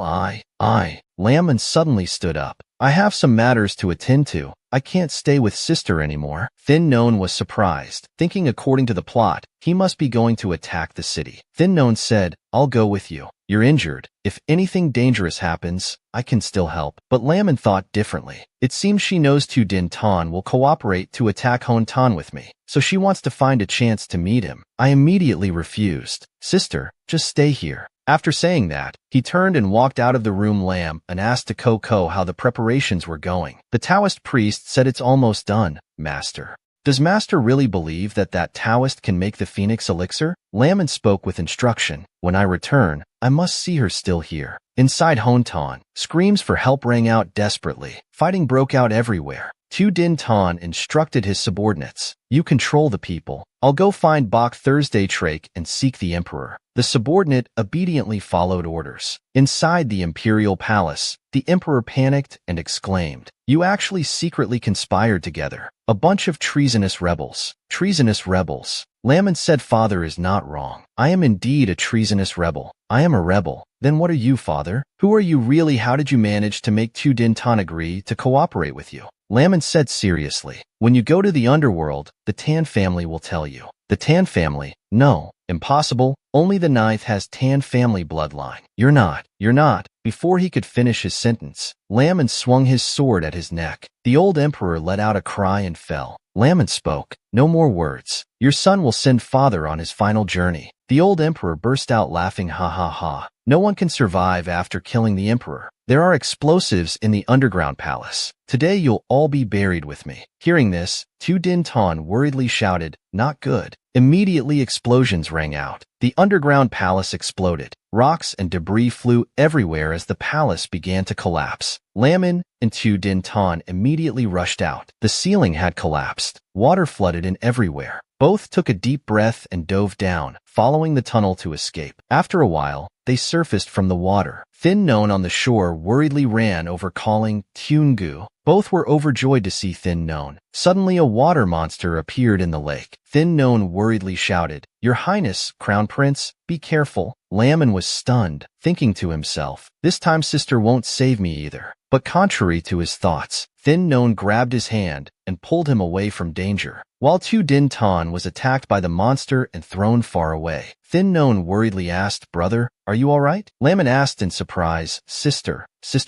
Laman suddenly stood up. "I have some matters to attend to. I can't stay with sister anymore." Thin Non was surprised, thinking according to the plot, he must be going to attack the city. Thin Non said, "I'll go with you. You're injured. If anything dangerous happens, I can still help." But Laman thought differently. It seems she knows Tu Din Tan will cooperate to attack Hon Tan with me, so she wants to find a chance to meet him. I immediately refused. "Sister, just stay here." After saying that, he turned and walked out of the room and asked to Coco how the preparations were going. The Taoist priest said, "It's almost done, Master." "Does Master really believe that Taoist can make the Phoenix elixir?" Laman spoke with instruction. "When I return, I must see her still here." Inside Hontan, screams for help rang out desperately. Fighting broke out everywhere. Tu Din Tan instructed his subordinates, "You control the people. I'll go find Bok Thursday Trake and seek the emperor." The subordinate obediently followed orders. Inside the imperial palace, the emperor panicked and exclaimed, "You actually secretly conspired together. A bunch of treasonous rebels." Treasonous rebels. Laman said, "Father is not wrong. I am indeed a treasonous rebel. I am a rebel." "Then what are you, father? Who are you really? How did you manage to make Tu Din Tan agree to cooperate with you?" Laman said seriously, "When you go to the underworld, the Tan family will tell you." "The Tan family? No, impossible. Only the ninth has Tan family bloodline." You're not. Before he could finish his sentence, Laman swung his sword at his neck. The old emperor let out a cry and fell. Laman spoke, "No more words. Your son will send father on his final journey." The old emperor burst out laughing, "Ha ha ha. No one can survive after killing the emperor. There are explosives in the underground palace. Today you'll all be buried with me." Hearing this, Tu Din Tan worriedly shouted, "Not good." Immediately explosions rang out. The underground palace exploded. Rocks and debris flew everywhere as the palace began to collapse. Laman and Tu Din Tan immediately rushed out. The ceiling had collapsed. Water flooded in everywhere. Both took a deep breath and dove down, following the tunnel to escape. After a while, they surfaced from the water. Thin Non on the shore worriedly ran over, calling, "Tungu." Both were overjoyed to see Thin Non. Suddenly a water monster appeared in the lake. Thin Non worriedly shouted, "Your Highness, Crown Prince, be careful." Laman was stunned, thinking to himself, "This time sister won't save me either." But contrary to his thoughts, Thin Non grabbed his hand and pulled him away from danger. While Tu Din Tan was attacked by the monster and thrown far away, Thin Non worriedly asked, "Brother, are you all right?" Laman asked in surprise, Sister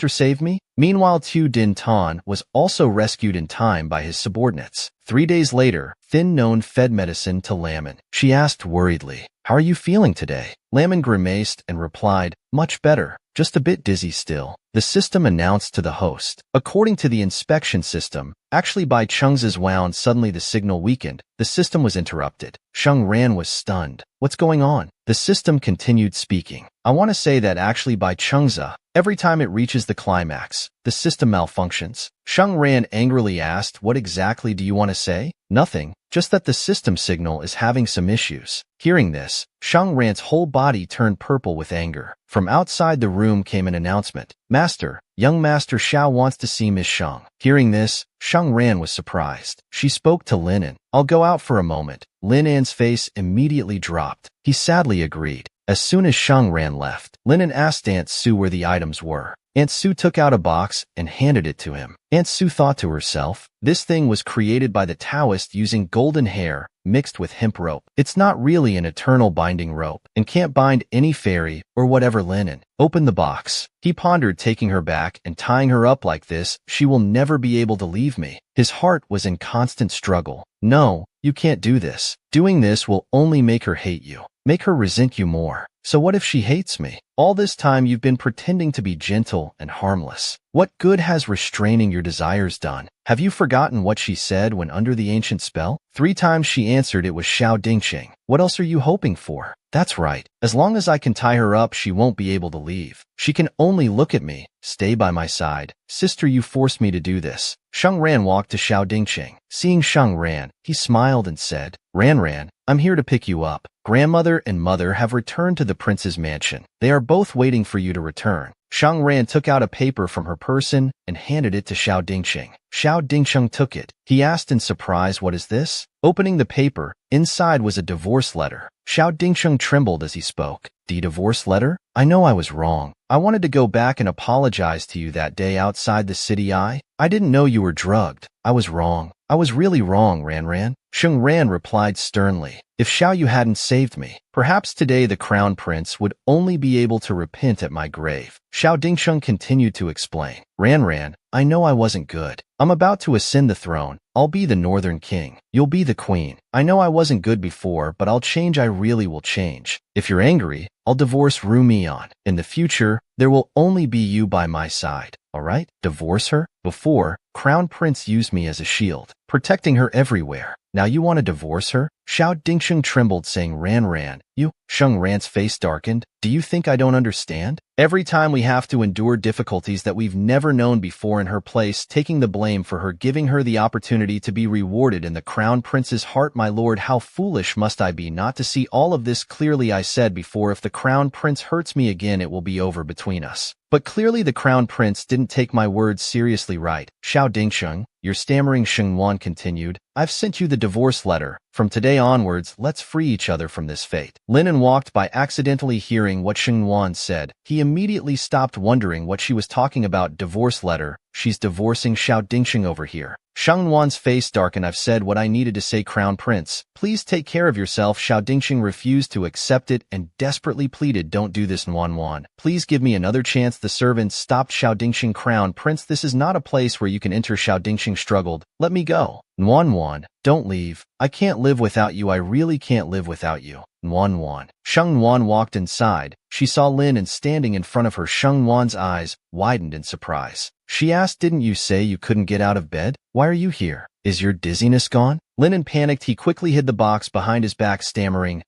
save me?" Meanwhile, Tu Din Tan was also rescued in time by his subordinates. 3 days later, Thin Non fed medicine to Laman. She asked worriedly, "How are you feeling today?" Laman grimaced and replied, "Much better, just a bit dizzy still." The system announced to the host. According to the inspection system, actually by Cheng's wound, suddenly the signal weakened. The system was interrupted. Sheng Ran was stunned. "What's going on?" The system continued speaking. "I want to say that actually by Cheng's, every time it reaches the climax, the system malfunctions." Sheng Ran angrily asked, "What exactly do you want to say?" "Nothing, just that the system signal is having some issues." Hearing this, Sheng Ran's whole body turned purple with anger. From outside the room came an announcement. "Master, young Master Xiao wants to see Miss Sheng." Hearing this, Sheng Ran was surprised. She spoke to Lin An. "I'll go out for a moment." Lin An's face immediately dropped. He sadly agreed. As soon as Sheng Ran left, Lin An asked Aunt Sue where the items were. Aunt Sue took out a box and handed it to him. Aunt Sue thought to herself, "This thing was created by the Taoist using golden hair mixed with hemp rope. It's not really an eternal binding rope and can't bind any fairy or whatever." Linen opened the box. He pondered taking her back and tying her up like this. "She will never be able to leave me." His heart was in constant struggle. "No, you can't do this. Doing this will only make her hate you, make her resent you more. So what if she hates me? All this time you've been pretending to be gentle and harmless. What good has restraining your desires done? Have you forgotten what she said when under the ancient spell?" 3 times she answered it was Xiao Dingqing. "What else are you hoping for?" "That's right. As long as I can tie her up, she won't be able to leave. She can only look at me, stay by my side." "Sister, you forced me to do this." Sheng Ran walked to Xiao Dingqing. Seeing Sheng Ran, he smiled and said, Ran, I'm here to pick you up. Grandmother and mother have returned to the prince's mansion. They are both waiting for you to return." Shang Ran took out a paper from her person and handed it to Xiao Dingxing. Xiao Dingxing took it. He asked in surprise, "What is this?" Opening the paper, inside was a divorce letter. Xiao Dingxing trembled as he spoke. "The divorce letter? I know I was wrong. I wanted to go back and apologize to you that day outside the city. I didn't know you were drugged. I was wrong. I was really wrong, Ran. Shang Ran replied sternly. If Xiao Yu hadn't saved me, perhaps today the crown prince would only be able to repent at my grave. Xiao Dingsheng continued to explain. Ran, I know I wasn't good. I'm about to ascend the throne. I'll be the northern king. You'll be the queen. I know I wasn't good before, but I'll change. I really will change. If you're angry, I'll divorce Ru Mian. In the future, there will only be you by my side. All right? Divorce her? Before, Crown Prince used me as a shield, protecting her everywhere. Now you want to divorce her? Xiao Dingsheng trembled, saying, Ran, you? Sheng Ran's face darkened. Do you think I don't understand? Every time we have to endure difficulties that we've never known before in her place, taking the blame for her, giving her the opportunity to be rewarded in the Crown Prince's heart. My lord, how foolish must I be not to see all of this clearly. I said before, if the Crown Prince hurts me again, it will be over between us. But clearly the Crown Prince didn't take my words seriously, right? Xiao Dingsheng, your stammering Sheng Wan continued. I've sent you the divorce letter. From today onwards, let's free each other from this fate. Linen walked by, accidentally hearing what Sheng Wan said. He immediately stopped, wondering what she was talking about. Divorce letter? She's divorcing Xiao Dingsheng over here. Sheng Wan's face darkened. I've said what I needed to say, Crown Prince. Please take care of yourself. Xiao Dingsheng refused to accept it and desperately pleaded, don't do this, Wan. Please give me another chance. The servants stopped Xiao Dingsheng. Crown Prince, this is not a place where you can enter. Xiao Dingsheng struggled. Let me go. Wan, don't leave. I can't live without you. I really can't live without you. Wan. Sheng Wan walked inside. She saw Lin and standing in front of her. Sheng Wan's eyes widened in surprise. She asked, didn't you say you couldn't get out of bed? Why are you here? Is your dizziness gone? Lin panicked. He quickly hid the box behind his back, stammering,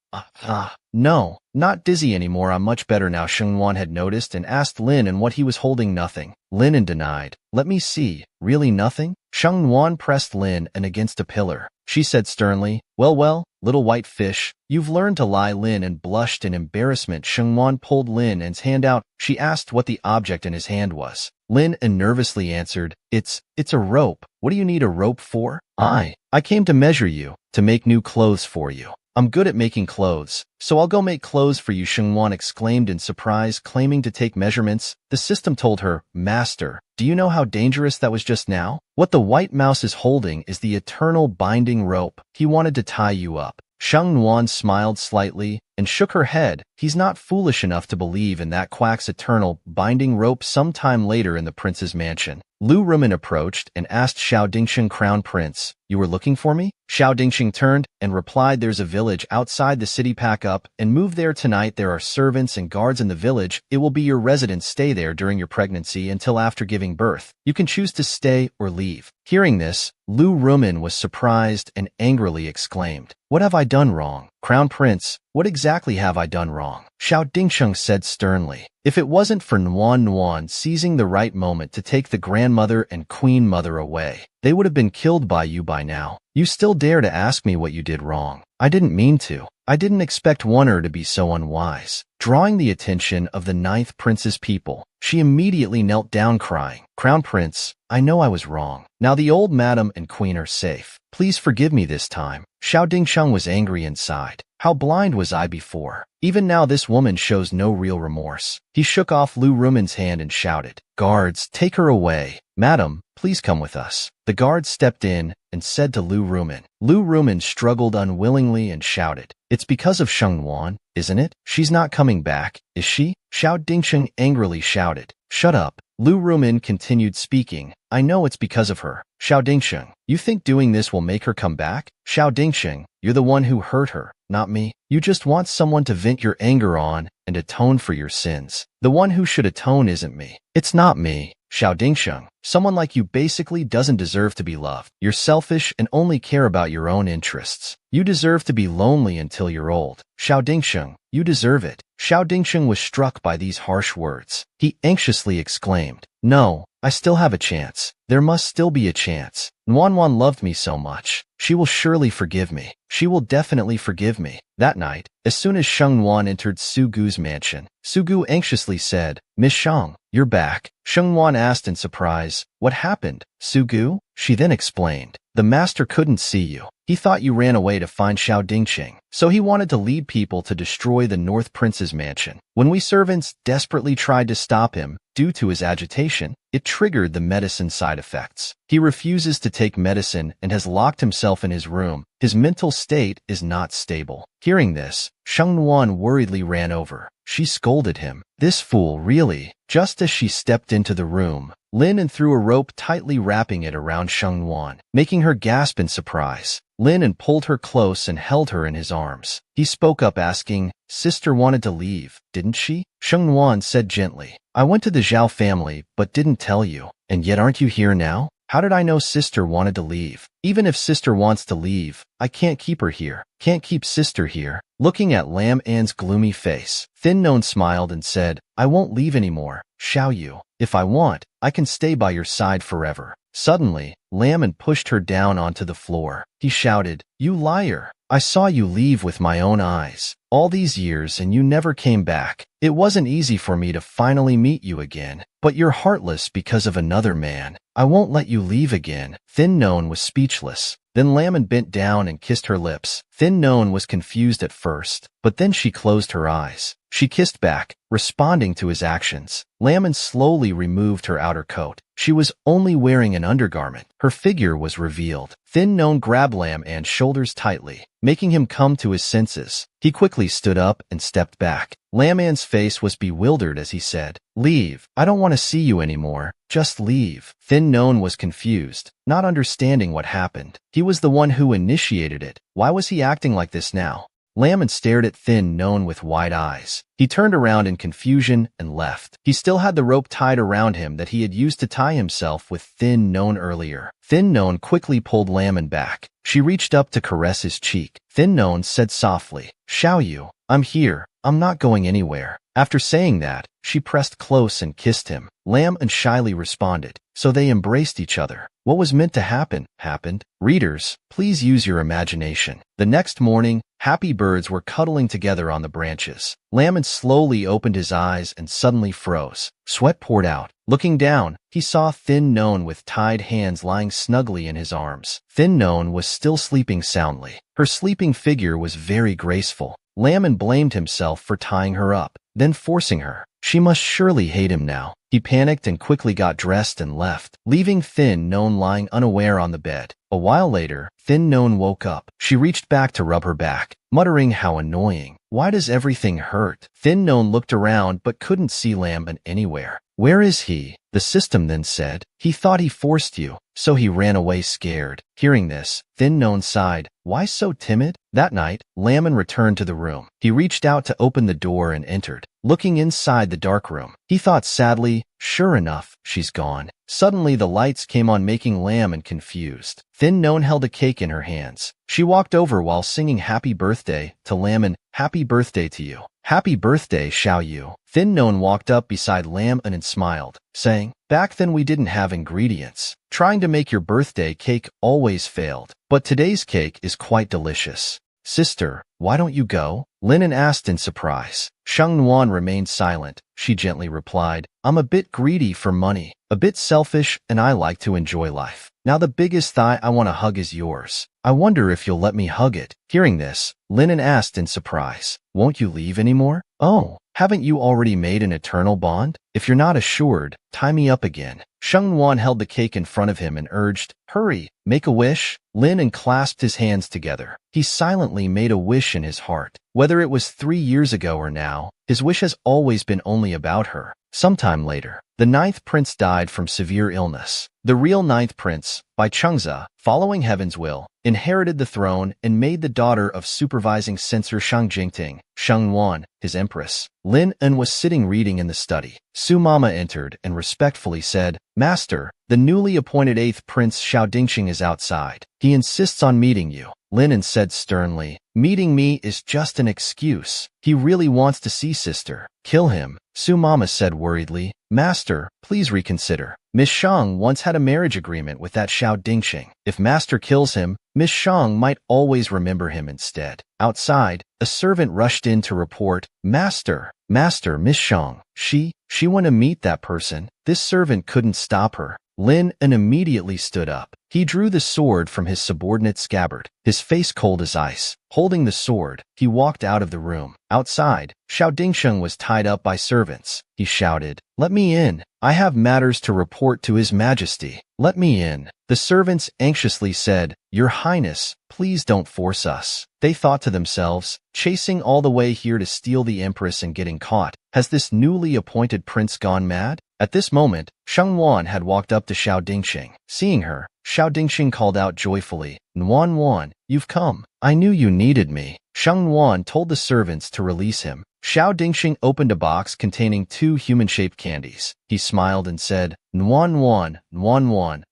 no, not dizzy anymore. I'm much better now. Sheng Wan had noticed and asked Lin and what he was holding. Nothing. Lin denied. Let me see. Really nothing? Sheng Wan pressed Lin against a pillar. She said sternly, well, little white fish, you've learned to lie. Lin blushed in embarrassment. Sheng Wan pulled Lin's hand out. She asked what the object in his hand was. Lin nervously answered, It's a rope. What do you need a rope for? I came to measure you, to make new clothes for you. I'm good at making clothes, so I'll go make clothes for you. Sheng Wan exclaimed in surprise, claiming to take measurements. The system told her, Master, do you know how dangerous that was just now? What the white mouse is holding is the eternal binding rope. He wanted to tie you up. Sheng Wan smiled slightly and shook her head. He's not foolish enough to believe in that quack's eternal binding rope. Sometime later in the prince's mansion, Lu Rumen approached and asked Xiao Dingsheng, Crown Prince, you were looking for me? Xiao Dingsheng turned and replied, there's a village outside the city. Pack up and move there tonight. There are servants and guards in the village. It will be your residence. Stay there during your pregnancy until after giving birth. You can choose to stay or leave. Hearing this, Lu Rumen was surprised and angrily exclaimed, what have I done wrong? Crown Prince, what exactly have I done wrong? Xiao Dingsheng said sternly. If it wasn't for Nuan seizing the right moment to take the grandmother and queen mother away, they would have been killed by you by now. You still dare to ask me what you did wrong? I didn't mean to. I didn't expect Oner to be so unwise. Drawing the attention of the 9th prince's people, she immediately knelt down, crying, Crown Prince, I know I was wrong. Now the old madam and queen are safe. Please forgive me this time. Xiao Dingsheng was angry inside. How blind was I before? Even now this woman shows no real remorse. He shook off Lu Rumen's hand and shouted, guards, take her away. Madam, please come with us. The guards stepped in and said to Lu Rumen. Lu Rumen struggled unwillingly and shouted, it's because of Sheng Wan, isn't it? She's not coming back, is she? Xiao Dingsheng angrily shouted. Shut up. Lu Rumen continued speaking. I know it's because of her. Xiao Dingsheng, you think doing this will make her come back? Xiao Dingsheng, you're the one who hurt her, not me. You just want someone to vent your anger on and atone for your sins. The one who should atone isn't me. It's not me. Xiao Dingsheng, someone like you basically doesn't deserve to be loved. You're selfish and only care about your own interests. You deserve to be lonely until you're old. Xiao Dingsheng, you deserve it. Xiao Dingsheng was struck by these harsh words. He anxiously exclaimed, no, I still have a chance. There must still be a chance. Wan loved me so much. She will surely forgive me. She will definitely forgive me. That night, as soon as Sheng Wan entered Su Gu's mansion, Su Gu anxiously said, Miss Shang, you're back. Shengwan asked in surprise. What happened, Sugu? She then explained. The master couldn't see you. He thought you ran away to find Xiao Dingqing, so he wanted to lead people to destroy the North Prince's mansion. When we servants desperately tried to stop him due to his agitation, it triggered the medicine side effects. He refuses to take medicine and has locked himself in his room. His mental state is not stable. Hearing this, Shengwan worriedly ran over. She scolded him. This fool, really? Just as she stepped into the room, Lin threw a rope tightly wrapping it around Shengwan, making her gasp in surprise. Lin pulled her close and held her in his arms. He spoke up asking, Sister wanted to leave, didn't she? Shengwan said gently, I went to the Zhao family but didn't tell you. And yet aren't you here now? How did I know Sister wanted to leave? Even if Sister wants to leave, I can't keep her here. Can't keep Sister here. Looking at Lam An's gloomy face, Thin Non smiled and said, I won't leave anymore, Xiao Yu. If I want, I can stay by your side forever. Suddenly, Lam An pushed her down onto the floor. He shouted, You liar! I saw you leave with my own eyes. All these years and you never came back. It wasn't easy for me to finally meet you again. But you're heartless because of another man. I won't let you leave again. Thin Non was speechless. Then Lam An bent down and kissed her lips. Thin Non was confused at first, but then she closed her eyes. She kissed back, responding to his actions. Lam An slowly removed her outer coat. She was only wearing an undergarment. Her figure was revealed. Thin Non grabbed Lam An's shoulders tightly, making him come to his senses. He quickly stood up and stepped back. Lam An's face was bewildered as he said, Leave. I don't want to see you anymore. Just leave. Thin Non was confused, not understanding what happened. He was the one who initiated it. Why was he acting like this now? Lam An stared at Thin Non with wide eyes. He turned around in confusion and left. He still had the rope tied around him that he had used to tie himself with Thin Non earlier. Thin Non quickly pulled Lam An back. She reached up to caress his cheek. Thin Non said softly, Xiao Yu, I'm here. I'm not going anywhere. After saying that, she pressed close and kissed him. Lam An shyly responded, so they embraced each other. What was meant to happen, happened. Readers, please use your imagination. The next morning, happy birds were cuddling together on the branches. Lam An slowly opened his eyes and suddenly froze. Sweat poured out. Looking down, he saw Thin Non with tied hands lying snugly in his arms. Thin Non was still sleeping soundly. Her sleeping figure was very graceful. Lam An blamed himself for tying her up, then forcing her. She must surely hate him now. He panicked and quickly got dressed and left, leaving Thin Non lying unaware on the bed. A while later, Thin Non woke up. She reached back to rub her back, muttering how annoying. Why does everything hurt? Thin Non looked around but couldn't see Lam An anywhere. Where is he? The system then said. He thought he forced you, so he ran away scared. Hearing this, Thin Non sighed. Why so timid? That night, Lam An returned to the room. He reached out to open the door and entered. Looking inside the dark room, he thought sadly, sure enough, she's gone. Suddenly the lights came on, making Lam An confused. Thin Non held a cake in her hands. She walked over while singing happy birthday to Lam An. Happy birthday to you. Happy birthday, Xiao Yu. Thin Non walked up beside Lam An and smiled, saying, Back then we didn't have ingredients. Trying to make your birthday cake always failed. But today's cake is quite delicious. Sister, why don't you go? Lin An asked in surprise. Shengwan remained silent. She gently replied, I'm a bit greedy for money, a bit selfish, and I like to enjoy life. Now the biggest thigh I want to hug is yours. I wonder if you'll let me hug it. Hearing this, Lin An asked in surprise, Won't you leave anymore? Oh, haven't you already made an eternal bond? If you're not assured, tie me up again. Shengwan held the cake in front of him and urged, Hurry, make a wish. Lin An clasped his hands together. He silently made a wish in his heart. Whether it was 3 years ago or now, his wish has always been only about her. Sometime later, the 9th prince died from severe illness. The real 9th prince, by Chengza, following heaven's will, inherited the throne and made the daughter of supervising censor Shang Jingting, Shengwan, his empress. Lin An was sitting reading in the study. Su Mama entered and respectfully said, Master, the newly appointed 8th prince Xiao Dingqing is outside. He insists on meeting you. Lin An said sternly, Meeting me is just an excuse. He really wants to see sister. Kill him, Su Mama said worriedly. Master, please reconsider. Miss Shang once had a marriage agreement with that Xiao Dingxing. If Master kills him, Miss Shang might always remember him instead. Outside, a servant rushed in to report, Master, Miss Shang. She want to meet that person. This servant couldn't stop her. Lin An immediately stood up. He drew the sword from his subordinate's scabbard, his face cold as ice. Holding the sword, he walked out of the room. Outside, Xiao Dingsheng was tied up by servants. He shouted, "Let me in. I have matters to report to His Majesty. Let me in." The servants anxiously said, "Your Highness, please don't force us." They thought to themselves, chasing all the way here to steal the Empress and getting caught. Has this newly appointed prince gone mad? At this moment, Sheng Wan had walked up to Xiao Dingxing. Seeing her, Xiao Dingxing called out joyfully, Wan, you've come. I knew you needed me." Sheng Wan told the servants to release him. Xiao Dingxing opened a box containing 2 human-shaped candies. He smiled and said, Wan,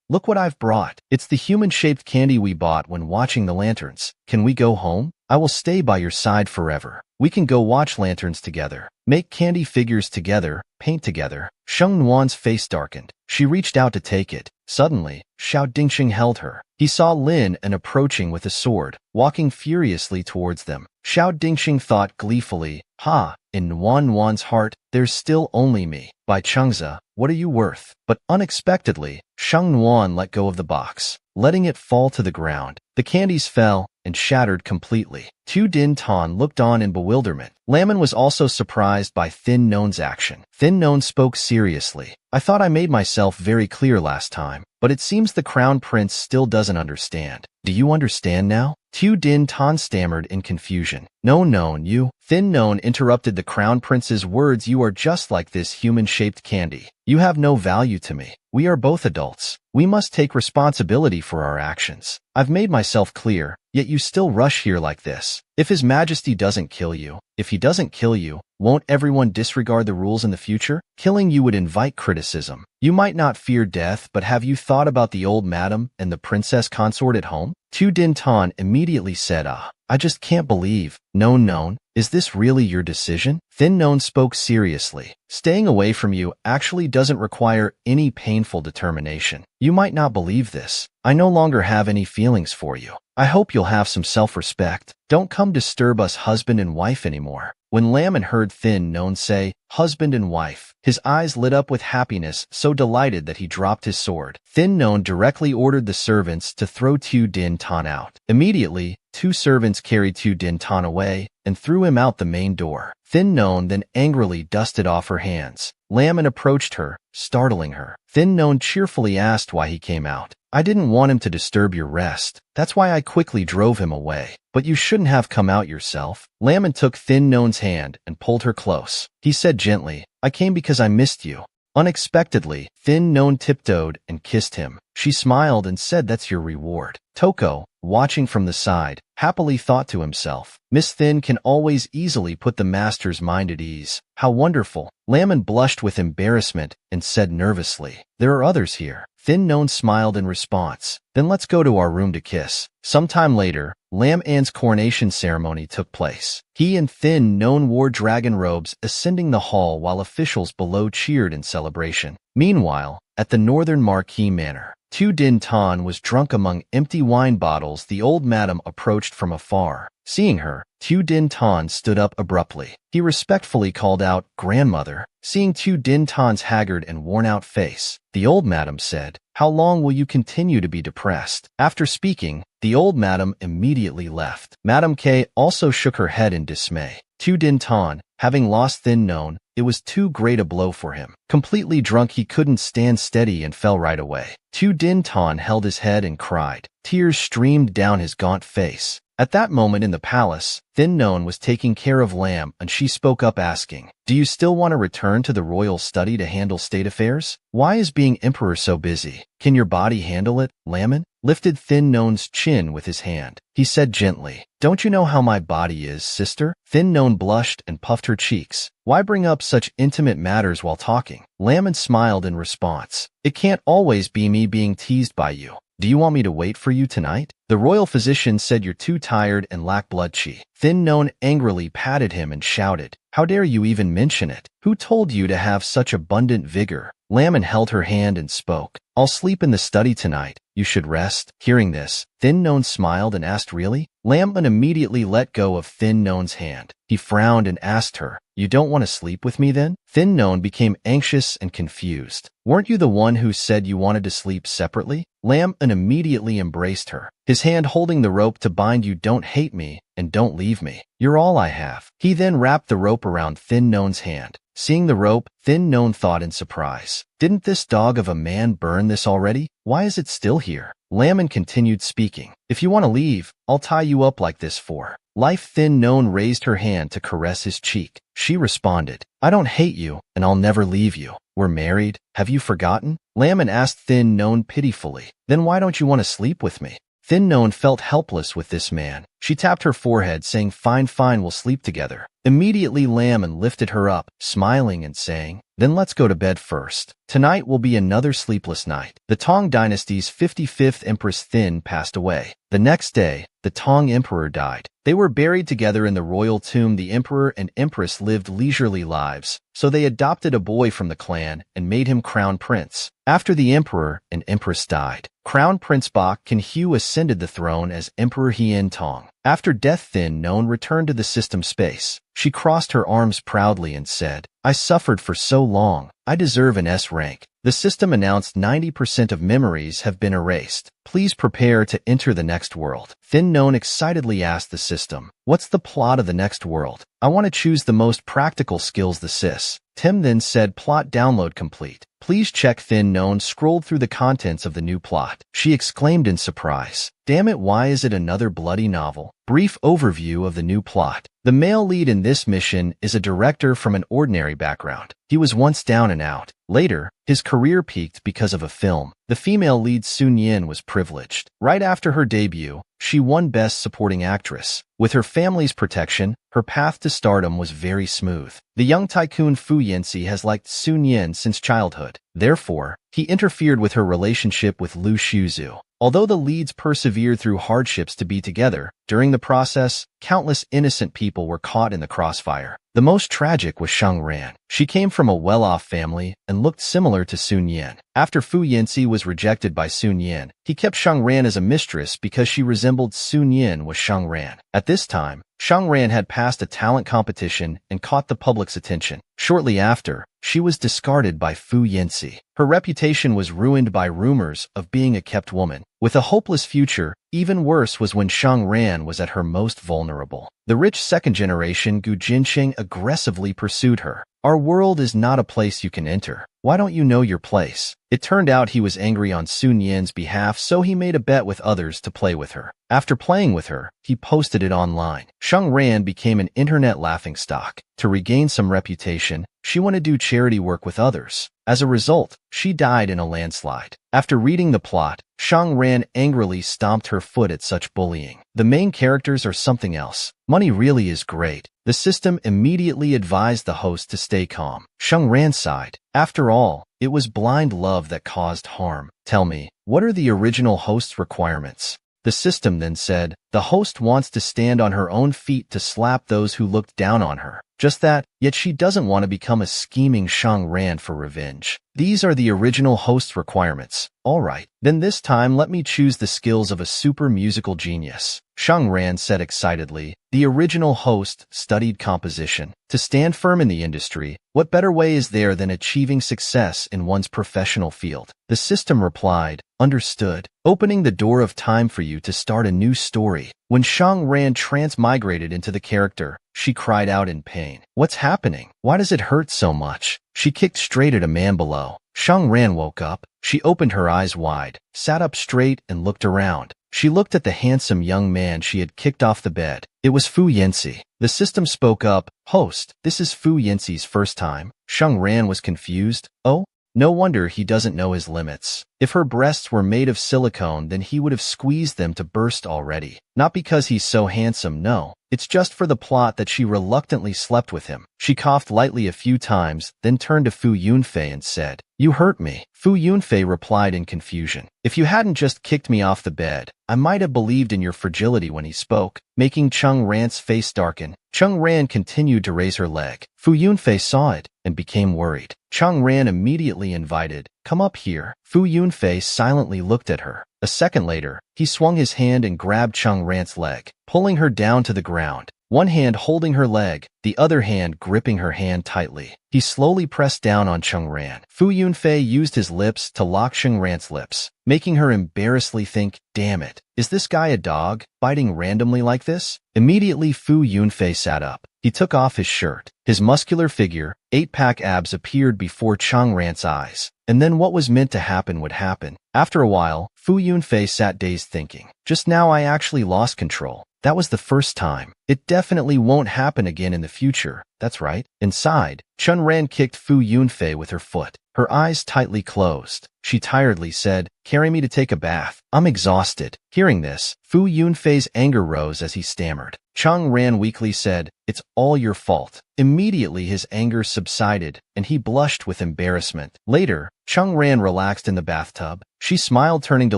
look what I've brought. It's the human-shaped candy we bought when watching the lanterns. Can we go home? I will stay by your side forever. We can go watch lanterns together, make candy figures together, paint together. Sheng Wan's face darkened. She reached out to take it. Suddenly, Xiao Dingxing held her. He saw Lin An approaching with a sword, walking furiously towards them. Xiao Dingxing thought gleefully, "Ha, in Wan's heart, there's still only me. By Chengza, what are you worth?" But unexpectedly, Sheng Wan let go of the box, letting it fall to the ground. The candies fell and shattered completely. Tu Din Tan looked on in bewilderment. Laman was also surprised by Thin Non's action. Thin Non spoke seriously. "I thought I made myself very clear last time, but it seems the Crown Prince still doesn't understand. Do you understand now?" Tu Din Tan stammered in confusion. No, you." Thin Non interrupted the Crown Prince's words. "You are just like this human-shaped candy. You have no value to me. We are both adults. We must take responsibility for our actions. I've made myself clear, yet you still rush here like this. If His Majesty doesn't kill you, if he doesn't kill you, won't everyone disregard the rules in the future? Killing you would invite criticism. You might not fear death, but have you thought about the old madam and the princess consort at home?" Tu Din Tan immediately said, I just can't believe." No, is this really your decision?" Thin Non spoke seriously. "Staying away from you actually doesn't require any painful determination. You might not believe this. I no longer have any feelings for you. I hope you'll have some self-respect. Don't come disturb us husband and wife anymore." When Laman heard Thin Non say, husband and wife, his eyes lit up with happiness, so delighted that he dropped his sword. Thin Non directly ordered the servants to throw Tu Din Tan out. Immediately, 2 servants carried Tu Din Tan away and threw him out the main door. Thin Non then angrily dusted off her hands. Laman approached her, startling her. Thin Non cheerfully asked why he came out. "I didn't want him to disturb your rest. That's why I quickly drove him away. But you shouldn't have come out yourself." Laman took Thin Non's hand and pulled her close. He said gently, "I came because I missed you." Unexpectedly, Thin Non tiptoed and kissed him. She smiled and said, "That's your reward." Toko, watching from the side, happily thought to himself, "Miss Thin can always easily put the master's mind at ease. How wonderful." Laman blushed with embarrassment and said nervously, "There are others here." Thin Non smiled in response. "Then let's go to our room to kiss." Sometime later, Lam An's coronation ceremony took place. He and Thin Non wore dragon robes ascending the hall while officials below cheered in celebration. Meanwhile, at the Northern Marquis Manor, Tu Din Tan was drunk among empty wine bottles. The old madam approached from afar. Seeing her, Tu Din Tan stood up abruptly. He respectfully called out, "Grandmother." Seeing Tu Din Tan's haggard and worn-out face, the old madam said, "How long will you continue to be depressed?" After speaking, the old madam immediately left. Madame K also shook her head in dismay. Tu Din Tan, having lost Thin Non, it was too great a blow for him. Completely drunk, he couldn't stand steady and fell right away. Tu Din Tan held his head and cried. Tears streamed down his gaunt face. At that moment in the palace, Thin Non was taking care of Lam, and she spoke up asking, "Do you still want to return to the royal study to handle state affairs? Why is being emperor so busy? Can your body handle it?" Laman lifted Thin Non's chin with his hand. He said gently, "Don't you know how my body is, sister?" Thin Non blushed and puffed her cheeks. "Why bring up such intimate matters while talking?" Laman smiled in response. "It can't always be me being teased by you. Do you want me to wait for you tonight?" The royal physician said you're too tired and lack blood qi. Thin Known angrily patted him and shouted, "How dare you even mention it? Who told you to have such abundant vigor?" Lamon held her hand and spoke, "I'll sleep in the study tonight. You should rest." Hearing this, Thin Known smiled and asked, "Really?" Lamon immediately let go of Thin Known's hand. He frowned and asked her, "You don't want to sleep with me then?" Thin Known became anxious and confused. "Weren't you the one who said you wanted to sleep separately?" Lamon immediately embraced her, his hand holding the rope to bind. "You don't hate me, and don't leave me. You're all I have." He then wrapped the rope around Thin Known's hand. Seeing the rope, Thin Known thought in surprise, "Didn't this dog of a man burn this already? Why is it still here?" Lamon continued speaking, "If you want to leave, I'll tie you up like this for life." Thin Known raised her hand to caress his cheek. She responded, "I don't hate you, and I'll never leave you. We're married. Have you forgotten?" Lamon asked Thin Known pitifully, "Then why don't you want to sleep with me?" Thin Known felt helpless with this man. She tapped her forehead, saying, "Fine, fine, we'll sleep together." Immediately Lamon lifted her up, smiling and saying, "Then let's go to bed first. Tonight will be another sleepless night." The Tang dynasty's 55th Empress Thin passed away. The next day, the Tang Emperor died. They were buried together in the royal tomb. The Emperor and Empress lived leisurely lives, so they adopted a boy from the clan and made him Crown Prince. After the Emperor and Empress died, Crown Prince Bok Kan-Hu ascended the throne as Emperor Hien Tong. After death, Thin Known returned to the system space. She crossed her arms proudly and said, "I suffered for so long. I deserve an S rank." The system announced 90% of memories have been erased. Please prepare to enter the next world. Thin Known excitedly asked the system, "What's the plot of the next world? I want to choose the most practical skills." The sys. Tim then said, "Plot download complete. Please check." Thin Known scrolled through the contents of the new plot. She exclaimed in surprise, "Damn it, why is it another bloody novel?" Brief overview of the new plot. The male lead in this mission is a director from an ordinary background. He was once down and out. Later, his career peaked because of a film. The female lead, Sun Yin, was privileged. Right after her debut, she won Best Supporting Actress. With her family's protection, her path to stardom was very smooth. The young tycoon Fu Yanxi has liked Sun Yin since childhood. Therefore, he interfered with her relationship with Lu Shuzu. Although the leads persevered through hardships to be together, during the process, countless innocent people were caught in the crossfire. The most tragic was Shang Ran. She came from a well-off family and looked similar to Sun Yin. After Fu Yanxi was rejected by Sun Yin, he kept Shang Ran as a mistress because she resembled Sun Yin with Shang Ran. At this time, Shang Ran had passed a talent competition and caught the public's attention. Shortly after, she was discarded by Fu Yanxi. Her reputation was ruined by rumors of being a kept woman. With a hopeless future, even worse was when Shang Ran was at her most vulnerable. The rich second generation Gu Jinsheng aggressively pursued her. "Our world is not a place you can enter. Why don't you know your place?" It turned out he was angry on Sun Yin's behalf, so he made a bet with others to play with her. After playing with her, he posted it online. Shang Ran became an internet laughingstock. To regain some reputation, she wanted to do charity work with others. As a result, she died in a landslide. After reading the plot, Shang Ran angrily stomped her foot at such bullying. The main characters are something else. Money really is great. The system immediately advised the host to stay calm. Shang Ran sighed. After all, it was blind love that caused harm. "Tell me, what are the original host's requirements?" The system then said, "The host wants to stand on her own feet to slap those who looked down on her. Just that, yet she doesn't want to become a scheming Shang Ran for revenge. These are the original host's requirements. Alright, then this time let me choose the skills of a super musical genius." Shang Ran said excitedly. The original host studied composition. To stand firm in the industry, what better way is there than achieving success in one's professional field? The system replied, "Understood. Opening the door of time for you to start a new story." When Shang Ran transmigrated into the character, she cried out in pain. "What's happening? Why does it hurt so much?" She kicked straight at a man below. Shang Ran woke up. She opened her eyes wide, sat up straight, and looked around. She looked at the handsome young man she had kicked off the bed. It was Fu Yanxi. The system spoke up, "Host, this is Fu Yanxi's first time." Shang Ran was confused. "Oh? No wonder he doesn't know his limits." If her breasts were made of silicone, then he would have squeezed them to burst already. Not because he's so handsome, no. It's just for the plot that she reluctantly slept with him. She coughed lightly a few times, then turned to Fu Yunfei and said, "You hurt me." Fu Yunfei replied in confusion, "If you hadn't just kicked me off the bed, I might have believed in your fragility." When he spoke, making Chung Ran's face darken, Chung Ran continued to raise her leg. Fu Yunfei saw it and became worried. Chung Ran immediately invited, "Come up here." Fu Yunfei silently looked at her. A second later, he swung his hand and grabbed Chung Ran's leg, pulling her down to the ground. One hand holding her leg, the other hand gripping her hand tightly. He slowly pressed down on Chung Ran. Fu Yunfei used his lips to lock Chung Ran's lips, making her embarrassedly think, "Damn it, is this guy a dog, biting randomly like this?" Immediately Fu Yunfei sat up. He took off his shirt. His muscular figure, 8-pack abs appeared before Chung Ran's eyes. And then what was meant to happen would happen. After a while, Fu Yunfei sat dazed thinking, "Just now I actually lost control. That was the first time. It definitely won't happen again in the future. That's right." Inside, Chun Ran kicked Fu Yunfei with her foot. Her eyes tightly closed. She tiredly said, "Carry me to take a bath. I'm exhausted." Hearing this, Fu Yunfei's anger rose as he stammered. Chung Ran weakly said, "It's all your fault." Immediately his anger subsided, and he blushed with embarrassment. Later, Chung Ran relaxed in the bathtub. She smiled, turning to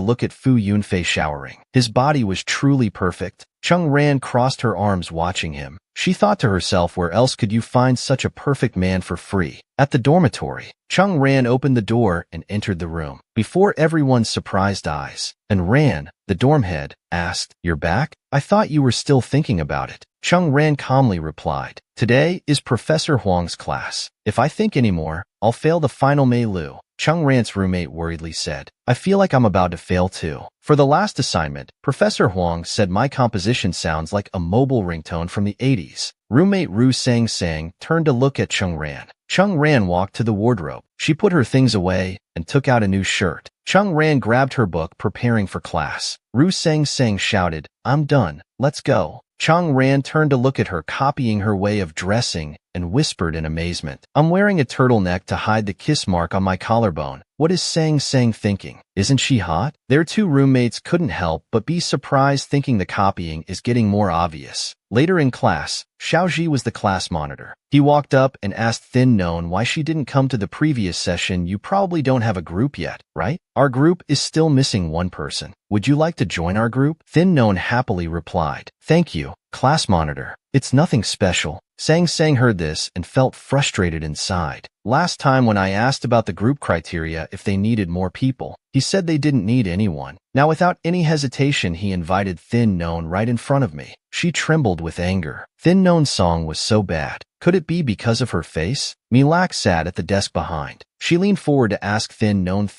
look at Fu Yunfei showering. His body was truly perfect. Chung Ran crossed her arms watching him. She thought to herself, where else could you find such a perfect man for free? At the dormitory, Chung Ran opened the door and entered the room. Before everyone's surprised eyes, and Ran, the dorm head, asked, "You're back? I thought you were still thinking about it." Chung Ran calmly replied, "Today is Professor Huang's class. If I think anymore, I'll fail the final Mei Lu." Chung Ran's roommate worriedly said, "I feel like I'm about to fail too." For the last assignment, Professor Huang said my composition sounds like a mobile ringtone from the 80s. Roommate Ru Sang Sang turned to look at Chung Ran. Chung Ran walked to the wardrobe. She put her things away and took out a new shirt. Chung Ran grabbed her book, preparing for class. Ru Sang Sang shouted, "I'm done. Let's go." Chung Ran turned to look at her, copying her way of dressing, and whispered in amazement, "I'm wearing a turtleneck to hide the kiss mark on my collarbone. What is Sang Sang thinking? Isn't she hot?" Their two roommates couldn't help but be surprised, thinking the copying is getting more obvious. Later in class, Xiaoji was the class monitor. He walked up and asked Thin Known why she didn't come to the previous session. "You probably don't have a group yet, right? Our group is still missing one person. Would you like to join our group?" Thin Known happily replied, "Thank you, class monitor. It's nothing special." Sang Sang heard this and felt frustrated inside. Last time when I asked about the group criteria, if they needed more people, he said they didn't need anyone. Now without any hesitation, he invited Thin Known right in front of me. She trembled with anger. Thin Known's song was so bad. Could it be because of her face? Milak sat at the desk behind. She leaned forward to ask Thin Known,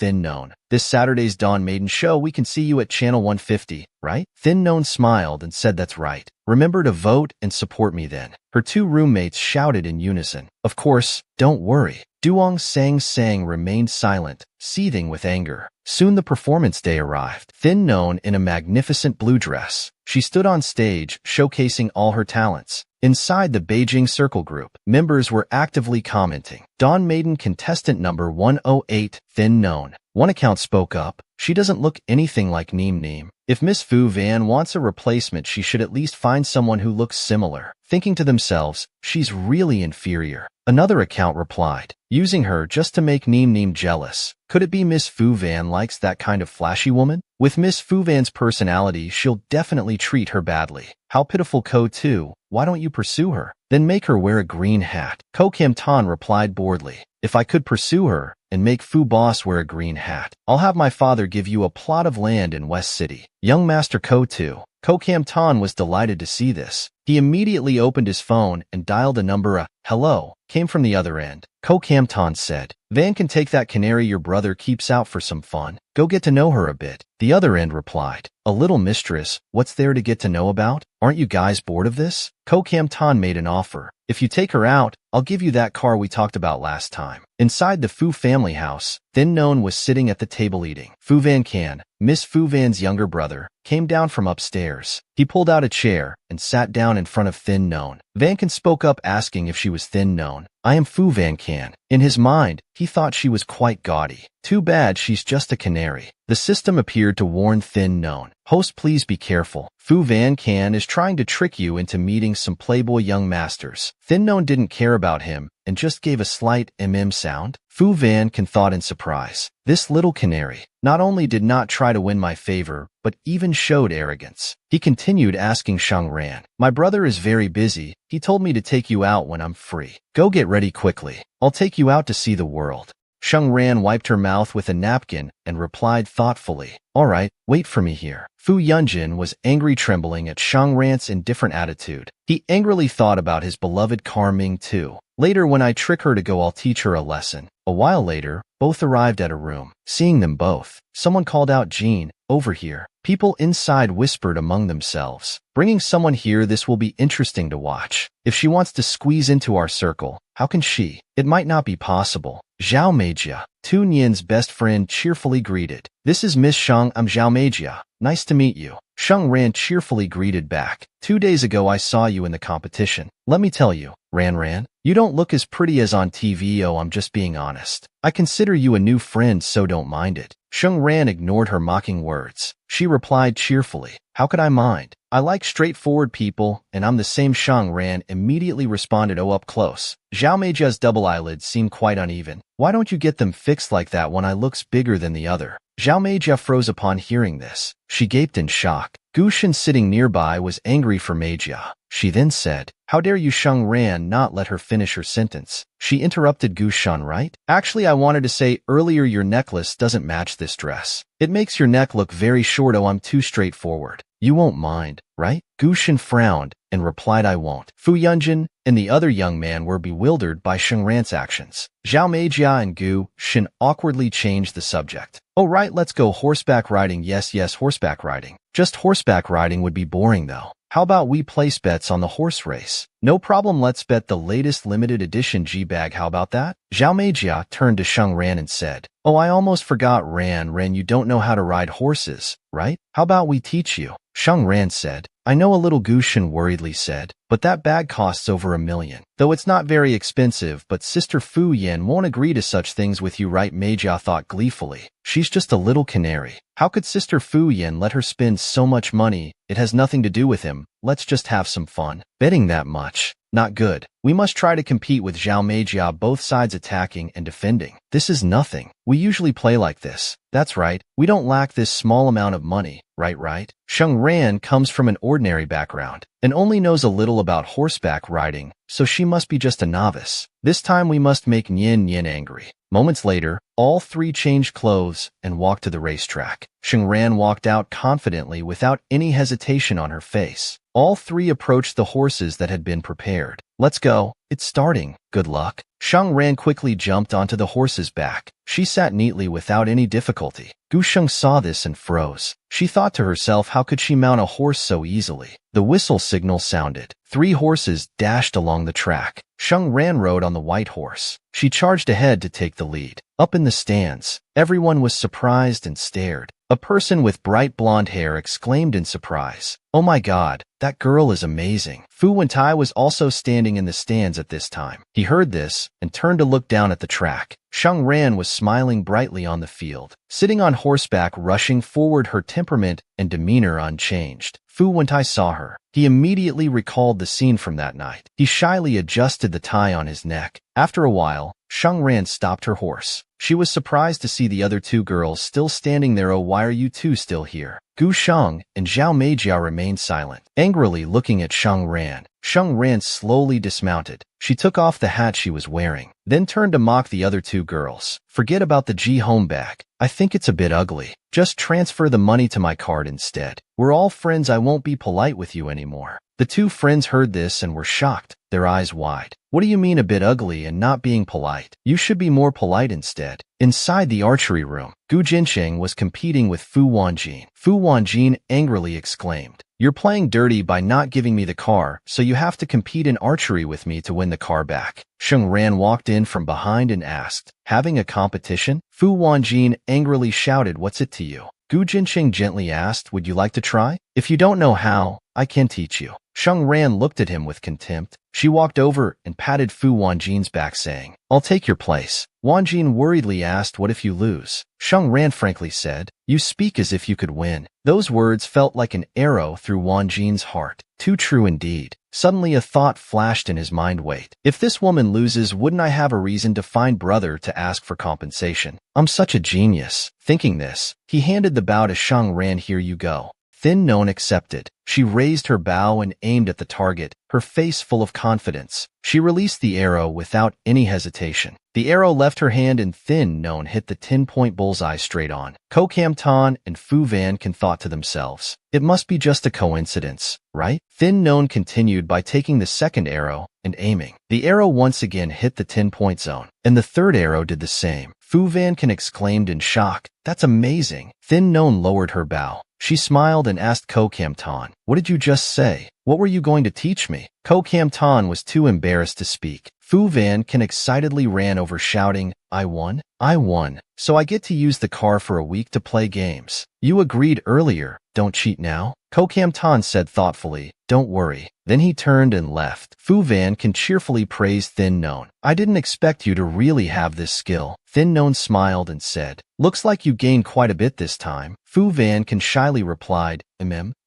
"This Saturday's Dawn Maiden show, we can see you at channel 150, right?" Thin Known smiled and said, "That's right. Remember to vote and support me then." Her two roommates shouted in unison, "Of course, don't worry." Duong Sang Sang remained silent, seething with anger. Soon the performance day arrived. Thin Known in a magnificent blue dress, she stood on stage, showcasing all her talents. Inside the Beijing Circle group, members were actively commenting. Dawn Maiden contestant number 108, Thin Known. One account spoke up, "She doesn't look anything like Neem Neem. If Miss Fu Van wants a replacement, she should at least find someone who looks similar." Thinking to themselves, "She's really inferior." Another account replied, "Using her just to make Neem Neem jealous. Could it be Miss Fu Van likes that kind of flashy woman? With Miss Fu Van's personality, she'll definitely treat her badly. How pitiful, Ko too. Why don't you pursue her? Then make her wear a green hat." Ko Kim Tan replied boredly, "If I could pursue her and make Fu Boss wear a green hat, I'll have my father give you a plot of land in West City." Young Master Ko too. Ko Kam Tan was delighted to see this. He immediately opened his phone and dialed a number. A "hello" came from the other end. Ko Kam Tan said, "Van can take that canary your brother keeps out for some fun. Go get to know her a bit." The other end replied, "A little mistress, what's there to get to know about? Aren't you guys bored of this?" Ko Kam Tan made an offer. "If you take her out, I'll give you that car we talked about last time. Inside the Fu family house, Thin Non was sitting at the table eating. Fu Van Can, Miss Fu Van's younger brother, came down from upstairs. He pulled out a chair and sat down in front of Thin Non. Van Can spoke up asking if she was Thin Non. I am Fu Van Can. In his mind, he thought she was quite gaudy. Too bad she's just a canary. The system appeared to warn Thin Non. Host, please be careful. Fu Van Can is trying to trick you into meeting some playboy young masters. Thin Non didn't care about him and just gave a slight sound. Fu Van Can thought in surprise. This little canary not only did not try to win my favor, but even showed arrogance. He continued asking Shang Ran, my brother is very busy. He told me to take you out when I'm free. Go get ready quickly. I'll take you out to see the world. Shang Ran wiped her mouth with a napkin and replied thoughtfully, all right, wait for me here. Fu Yunjin was angry, trembling at Shang Ran's indifferent attitude. He angrily thought about his beloved Carming too. Later, when I trick her to go, I'll teach her a lesson. A while later, both arrived at a room. Seeing them both, someone called out, Jean, over here. People inside whispered among themselves, bringing someone here, this will be interesting to watch. If she wants to squeeze into our circle, how can she? It might not be possible. Zhao Meijia, Tu Nian's best friend, cheerfully greeted. This is Miss Shang, I'm Zhao Meijia. Nice to meet you. Shang Ran cheerfully greeted back. 2 days ago I saw you in the competition. Let me tell you, Ran, you don't look as pretty as on TV. Oh, I'm just being honest. I consider you a new friend, so don't mind it. Shang Ran ignored her mocking words. She replied cheerfully, how could I mind? I like straightforward people, and I'm the same. Shang Ran immediately responded, oh, up close. Zhao Meijia's double eyelids seem quite uneven. Why don't you get them fixed like that? One eye looks bigger than the other. Zhao Meijia froze upon hearing this. She gaped in shock. Gu Shan, sitting nearby, was angry for Meijia. She then said, how dare you? Shang Ran not let her finish her sentence. She interrupted, Gu Shan, right? Actually, I wanted to say earlier your necklace doesn't match this dress. It makes your neck look very short. Oh, I'm too straightforward. You won't mind, right? Gu Shan frowned and replied, I won't. Fu Yunjin and the other young man were bewildered by Shang Ran's actions. Zhao Meijia and Gu Shan awkwardly changed the subject. Oh, right, let's go horseback riding. Yes, horseback riding. Just horseback riding would be boring though. How about we place bets on the horse race? No problem, let's bet the latest limited edition G-bag. How about that? Zhao Meijia turned to Shang Ran and said, oh, I almost forgot, Ran, you don't know how to ride horses, right? How about we teach you? Shang Ran said, I know a little. Gu Shan worriedly said, but that bag costs over $1 million. Though it's not very expensive, but Sister Fu Yan won't agree to such things with you, right? Meijia thought gleefully. She's just a little canary. How could Sister Fu Yan let her spend so much money? It has nothing to do with him. Let's just have some fun. Betting that much? Not good. We must try to compete with Zhao Meijia, both sides attacking and defending. This is nothing. We usually play like this. That's right. We don't lack this small amount of money. Right? Shang Ran comes from an ordinary background and only knows a little about horseback riding, so she must be just a novice. This time we must make Nian angry. Moments later, all three changed clothes and walked to the racetrack. Shang Ran walked out confidently without any hesitation on her face. All three approached the horses that had been prepared. Let's go. It's starting. Good luck. Shang Ran quickly jumped onto the horse's back. She sat neatly without any difficulty. Gu Sheng saw this and froze. She thought to herself, how could she mount a horse so easily? The whistle signal sounded. 3 horses dashed along the track. Sheng Ran rode on the white horse. She charged ahead to take the lead. Up in the stands, everyone was surprised and stared. A person with bright blonde hair exclaimed in surprise, "Oh my God, that girl is amazing." Fu Wentai was also standing in the stands at this time. He heard this and turned to look down at the track. Sheng Ran was smiling brightly on the field, sitting on horseback, rushing forward, her temperament and demeanor unchanged. Fu Wentai saw her. He immediately recalled the scene from that night. He shyly adjusted the tie on his neck. After a while, Sheng Ran stopped her horse. She was surprised to see the other 2 girls still standing there. "Oh, why are you 2 still here?" Gu Sheng and Zhao Meijiao remained silent, angrily looking at Sheng Ran. Sheng Ran slowly dismounted. She took off the hat she was wearing, then turned to mock the other 2 girls. "Forget about the G home bag. I think it's a bit ugly. Just transfer the money to my card instead. We're all friends. I won't be polite with you anymore." The 2 friends heard this and were shocked, their eyes wide. "What do you mean a bit ugly and not being polite? You should be more polite instead." Inside the archery room, Gu Jinqing was competing with Fu Wanjin. Fu Wanjin angrily exclaimed, "You're playing dirty by not giving me the car, so you have to compete in archery with me to win the car back." Sheng Ran walked in from behind and asked, "Having a competition?" Fu Wanjin angrily shouted, "What's it to you?" Gu Jinqing gently asked, "Would you like to try? If you don't know how, I can teach you." Sheng Ran looked at him with contempt. She walked over and patted Fu Wanjin's back, saying, "I'll take your place." Wanjin worriedly asked, "What if you lose?" Sheng Ran frankly said, "You speak as if you could win." Those words felt like an arrow through Wanjin's heart. Too true indeed. Suddenly a thought flashed in his mind. Wait, if this woman loses, wouldn't I have a reason to find brother to ask for compensation? I'm such a genius. Thinking this, he handed the bow to Sheng Ran. "Here you go." Thin Known accepted. She raised her bow and aimed at the target, her face full of confidence. She released the arrow without any hesitation. The arrow left her hand and Thin Known hit the 10-point bullseye straight on. Ko Kam Tan and Fu Van Can thought to themselves, "It must be just a coincidence, right?" Thin Known continued by taking the second arrow and aiming. The arrow once again hit the 10-point zone, and the third arrow did the same. Fu Van Can exclaimed in shock, "That's amazing." Thin Known lowered her bow. She smiled and asked Ko Kam Tan, "What did you just say? What were you going to teach me?" Ko Kam Tan was too embarrassed to speak. Fu Van Can excitedly ran over shouting, "I won? I won. So I get to use the car for a week to play games. You agreed earlier, don't cheat now." Ko Kam Tan said thoughtfully, "Don't worry." Then he turned and left. Fu Van Can cheerfully praised Thin Known. "I didn't expect you to really have this skill." Thin Known smiled and said, "Looks like you gained quite a bit this time." Fu Van Can shyly replied,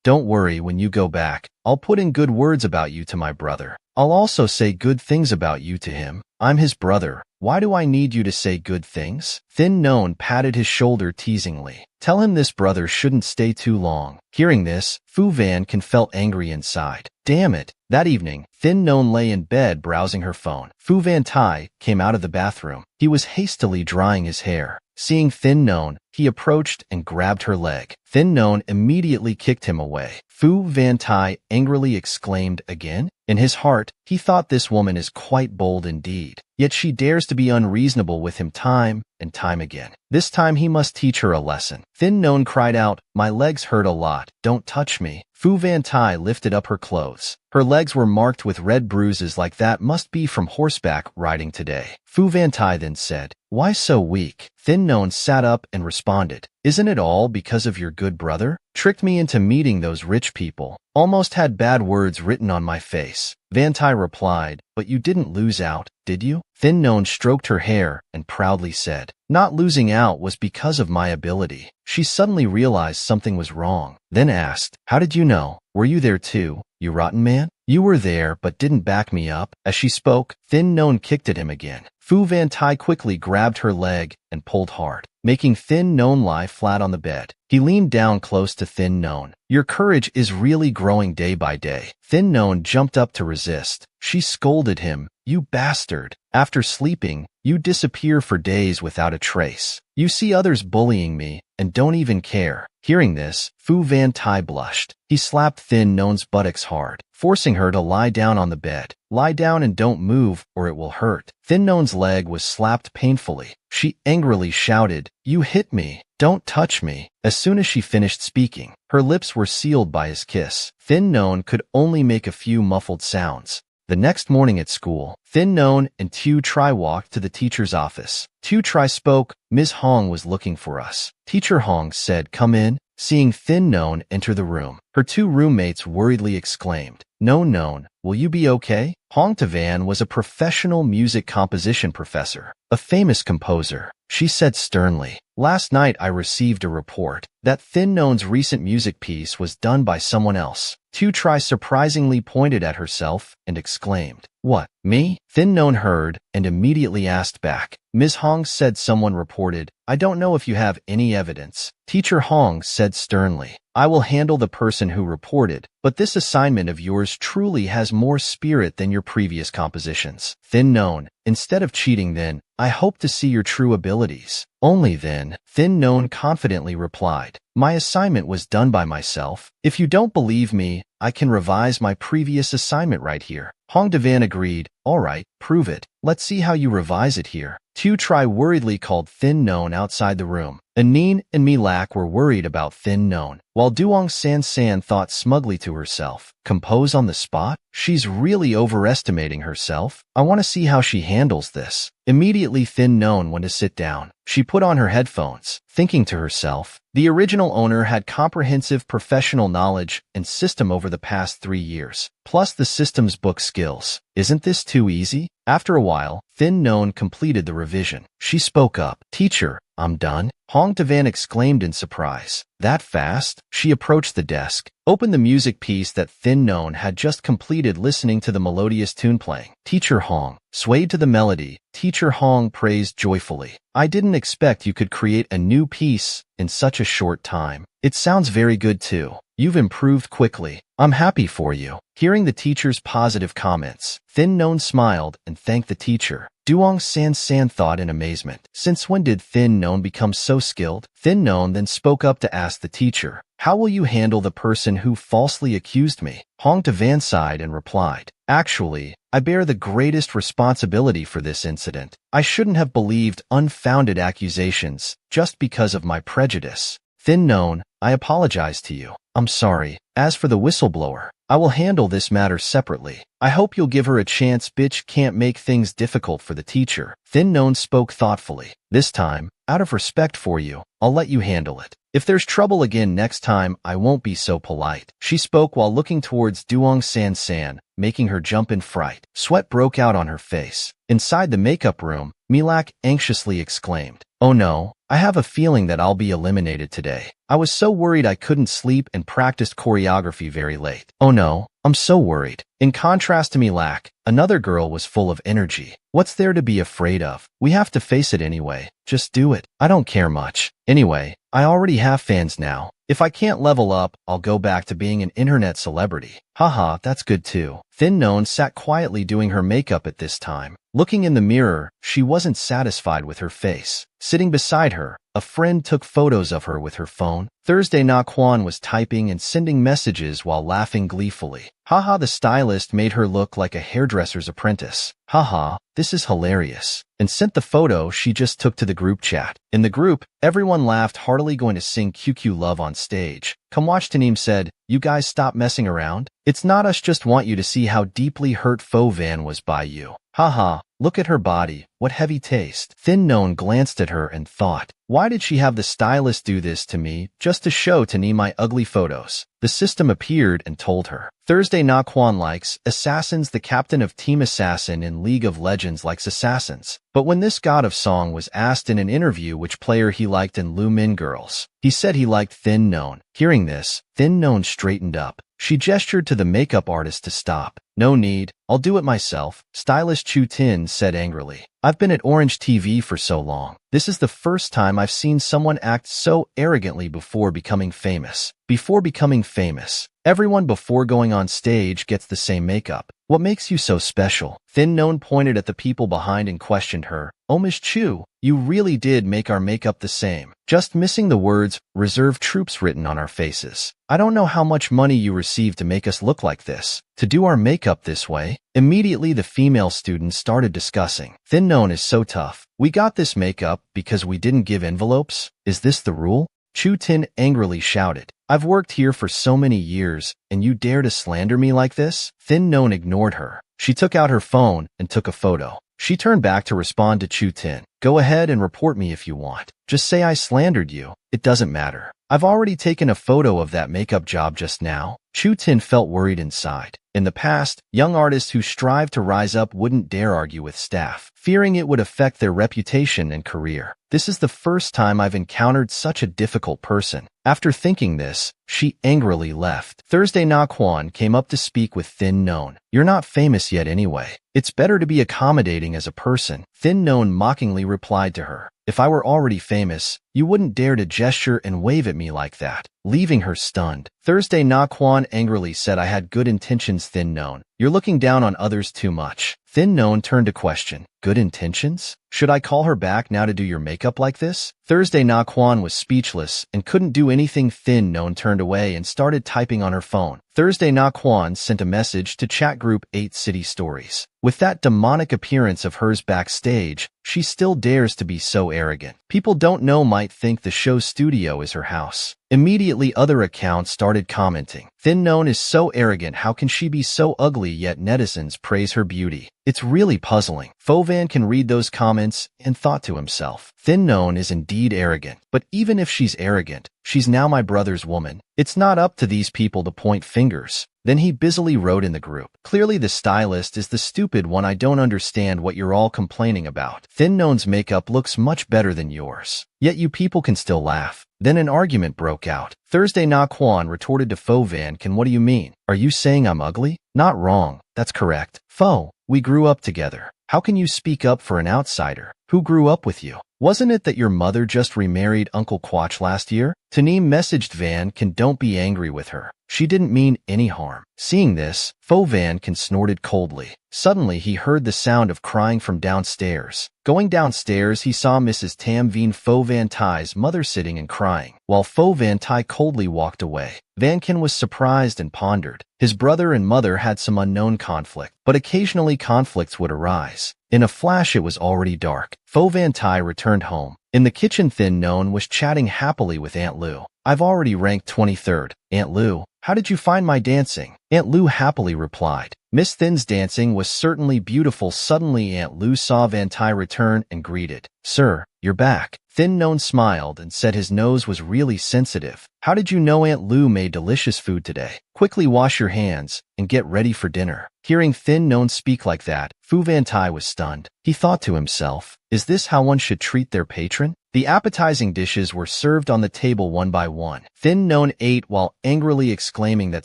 "Don't worry, when you go back, I'll put in good words about you to my brother. I'll also say good things about you to him. I'm his brother. Why do I need you to say good things?" Thin Known patted his shoulder teasingly. "Tell him this brother shouldn't stay too long." Hearing this, Fu Van Can felt angry inside. Damn it. That evening, Thin Known lay in bed browsing her phone. Fu Van Tai came out of the bathroom. He was hastily drying his hair. Seeing Thin Known, he approached and grabbed her leg. Thin Known immediately kicked him away. Fu Van Tai angrily exclaimed again. In his heart, he thought this woman is quite bold indeed. Yet she dares to be unreasonable with him time and time again. This time he must teach her a lesson. Thin Known cried out, "My legs hurt a lot. Don't touch me." Fu Van Tai lifted up her clothes. Her legs were marked with red bruises like that must be from horseback riding today. Fu Van Tai then said, "Why so weak?" Thin Known sat up and responded, "Isn't it all because of your good brother? Tricked me into meeting those rich people. Almost had bad words written on my face." Van Tai replied, "But you didn't lose out, did you?" Thin Known stroked her hair and proudly said, "Not losing out was because of my ability." She suddenly realized something was wrong, then asked, "How did you know? Were you there too, you rotten man?" "You were there but didn't back me up." As she spoke, Thin Known kicked at him again. Fu Van Tai quickly grabbed her leg and pulled hard, making Thin Known lie flat on the bed. He leaned down close to Thin Known. "Your courage is really growing day by day." Thin Known jumped up to resist. She scolded him, "You bastard. After sleeping, you disappear for days without a trace. You see others bullying me and don't even care." Hearing this, Fu Van Tai blushed. He slapped Thin Known's buttocks hard, forcing her to lie down on the bed. "Lie down and don't move or it will hurt." Thin Known's leg was slapped painfully. She angrily shouted, "You hit me. Don't touch me." As soon as she finished speaking, her lips were sealed by his kiss. Thin Known could only make a few muffled sounds. The next morning at school, Thin Known and Tu Tri walked to the teacher's office. Tu Tri spoke, "Ms. Hong was looking for us." Teacher Hong said, "Come in." Seeing Thin Known enter the room, her two roommates worriedly exclaimed, Known, will you be okay?" Hong Tavan was a professional music composition professor, a famous composer. She said sternly, "Last night I received a report that Thin Known's recent music piece was done by someone else." Tu Tri surprisingly pointed at herself and exclaimed, "What, me?" Thin Known heard and immediately asked back. Ms. Hong said someone reported, "I don't know if you have any evidence." Teacher Hong said sternly, "I will handle the person who reported, but this assignment of yours truly has more spirit than your previous compositions." Thin Known, "Instead of cheating then, I hope to see your true abilities." "Only then," Thin Known confidently replied. "My assignment was done by myself. If you don't believe me, I can revise my previous assignment right here." Hong Davan agreed, "All right, prove it. Let's see how you revise it here." Tu Tri worriedly called Thin Non outside the room. Anine and Milak were worried about Thin Non, while Duong San San thought smugly to herself, compose on the spot? She's really overestimating herself. I want to see how she handles this. Immediately Thin Non went to sit down. She put on her headphones, thinking to herself, the original owner had comprehensive professional knowledge and system over the past 3 years, plus the system's book skills. Isn't this too easy? After a while, Thin Non completed the revision. She spoke up. Teacher, I'm done. Hong Tavan exclaimed in surprise. That fast? She approached the desk, opened the music piece that Thin Non had just completed listening to the melodious tune playing. Teacher Hong swayed to the melody. Teacher Hong praised joyfully. I didn't expect you could create a new piece in such a short time. It sounds very good too. You've improved quickly. I'm happy for you. Hearing the teacher's positive comments, Thin Non smiled and thanked the teacher. Duong San San thought in amazement. Since when did Thin Non become so skilled? Thin Non then spoke up to ask the teacher, how will you handle the person who falsely accused me? Hong Tavan sighed and replied, actually, I bear the greatest responsibility for this incident. I shouldn't have believed unfounded accusations just because of my prejudice. Thin Non, I apologize to you. I'm sorry. As for the whistleblower, I will handle this matter separately. I hope you'll give her a chance. Bitch can't make things difficult for the teacher. Thin Non spoke thoughtfully. This time, out of respect for you, I'll let you handle it. If there's trouble again next time, I won't be so polite. She spoke while looking towards Duong San San, making her jump in fright. Sweat broke out on her face. Inside the makeup room, Milak anxiously exclaimed, oh no, I have a feeling that I'll be eliminated today. I was so worried I couldn't sleep and practiced choreography very late. Oh no, I'm so worried. In contrast to Milak, another girl was full of energy. What's there to be afraid of? We have to face it anyway. Just do it. I don't care much. Anyway, I already have fans now. If I can't level up, I'll go back to being an internet celebrity. Haha, that's good too. Thin Non sat quietly doing her makeup at this time. Looking in the mirror, she wasn't satisfied with her face. Sitting beside her, a friend took photos of her with her phone. Thursday Na Quan was typing and sending messages while laughing gleefully. Haha, the stylist made her look like a hairdresser's apprentice. Haha, this is hilarious. And sent the photo she just took to the group chat. In the group, everyone laughed heartily going to sing QQ Love on stage. Come watch Tanim said, you guys stop messing around? It's not us, just want you to see how deeply hurt Fo Van was by you. Haha, look at her body, what heavy taste. Thin Non glanced at her and thought, why did she have the stylist do this to me just to show Tanim my ugly photos? The system appeared and told her. Thursday Na Quan likes Assassins. The captain of Team Assassin in League of Legends likes Assassins. But when this god of song was asked in an interview which player he liked in Lu Min Girls, he said he liked Thin Non. Hearing this, Thin Non straightened up. She gestured to the makeup artist to stop. No need, I'll do it myself, Stylist Chu Tin said angrily. I've been at Orange TV for so long. This is the first time I've seen someone act so arrogantly before becoming famous. Before becoming famous, everyone before going on stage gets the same makeup. What makes you so special? Thin Non pointed at the people behind and questioned her. Oh, Miss Chu, you really did make our makeup the same. Just missing the words, reserve troops written on our faces. I don't know how much money you received to make us look like this. To do our makeup this way? Immediately the female students started discussing. Thin Non is so tough. We got this makeup because we didn't give envelopes? Is this the rule? Chu Tin angrily shouted. I've worked here for so many years, and you dare to slander me like this? Thin Non ignored her. She took out her phone and took a photo. She turned back to respond to Chu Tin. Go ahead and report me if you want. Just say I slandered you. It doesn't matter. I've already taken a photo of that makeup job just now. Chu Tin felt worried inside. In the past, young artists who strive to rise up wouldn't dare argue with staff, fearing it would affect their reputation and career. This is the first time I've encountered such a difficult person. After thinking this, she angrily left. Thursday Na Quan came up to speak with Thin Non. You're not famous yet anyway. It's better to be accommodating as a person. Thin Non mockingly replied to her. If I were already famous, you wouldn't dare to gesture and wave at me like that, leaving her stunned. Thursday Na Quan angrily said I had good intentions. Thin Non, you're looking down on others too much. Thin Non turned to question. Good intentions? Should I call her back now to do your makeup like this? Thursday Na Quan was speechless and couldn't do anything. Thin Non turned away and started typing on her phone. Thursday Na Quan sent a message to chat group 8 City Stories. With that demonic appearance of hers backstage, She still dares to be so arrogant. People don't know might think the show's studio is her house. Immediately, other accounts started commenting. Thin Known is so arrogant, how can she be so ugly, yet netizens praise her beauty? It's really puzzling. Fovan can read those comments and thought to himself, Thin Known is indeed arrogant, but even if she's arrogant, she's now my brother's woman. It's not up to these people to point fingers. Then he busily wrote in the group, clearly the stylist is the stupid one. I don't understand what you're all complaining about. Thin Known's makeup looks much better than yours. Yet you people can still laugh. Then an argument broke out. Thursday, Na Quan retorted to Fovan, what do you mean? Are you saying I'm ugly? Not wrong. That's correct. Fo, we grew up together. How can you speak up for an outsider? Who grew up with you? Wasn't it that your mother just remarried Uncle Quach last year? Taneem messaged Van don't be angry with her. She didn't mean any harm. Seeing this, Fovan snorted coldly. Suddenly he heard the sound of crying from downstairs. Going downstairs, he saw Mrs. Tam Veen Fovan Thai's mother sitting and crying, while Fovan Thai coldly walked away. Vankin was surprised and pondered. His brother and mother had some unknown conflict, but occasionally conflicts would arise. In a flash, it was already dark. Fovan Thai returned home. In the kitchen, Thin Known was chatting happily with Aunt Lu. I've already ranked 23rd. Aunt Lu, how did you find my dancing? Aunt Lu happily replied. Miss Thin's dancing was certainly beautiful. Suddenly, Aunt Lu saw Van Thai return and greeted. Sir, you're back. Thin Known smiled and said his nose was really sensitive. How did you know Aunt Lu made delicious food today? Quickly wash your hands and get ready for dinner. Hearing Thin Known speak like that, Fu Van Thai was stunned. He thought to himself, is this how one should treat their patron? The appetizing dishes were served on the table one by one. Thin Known ate while angrily exclaiming, that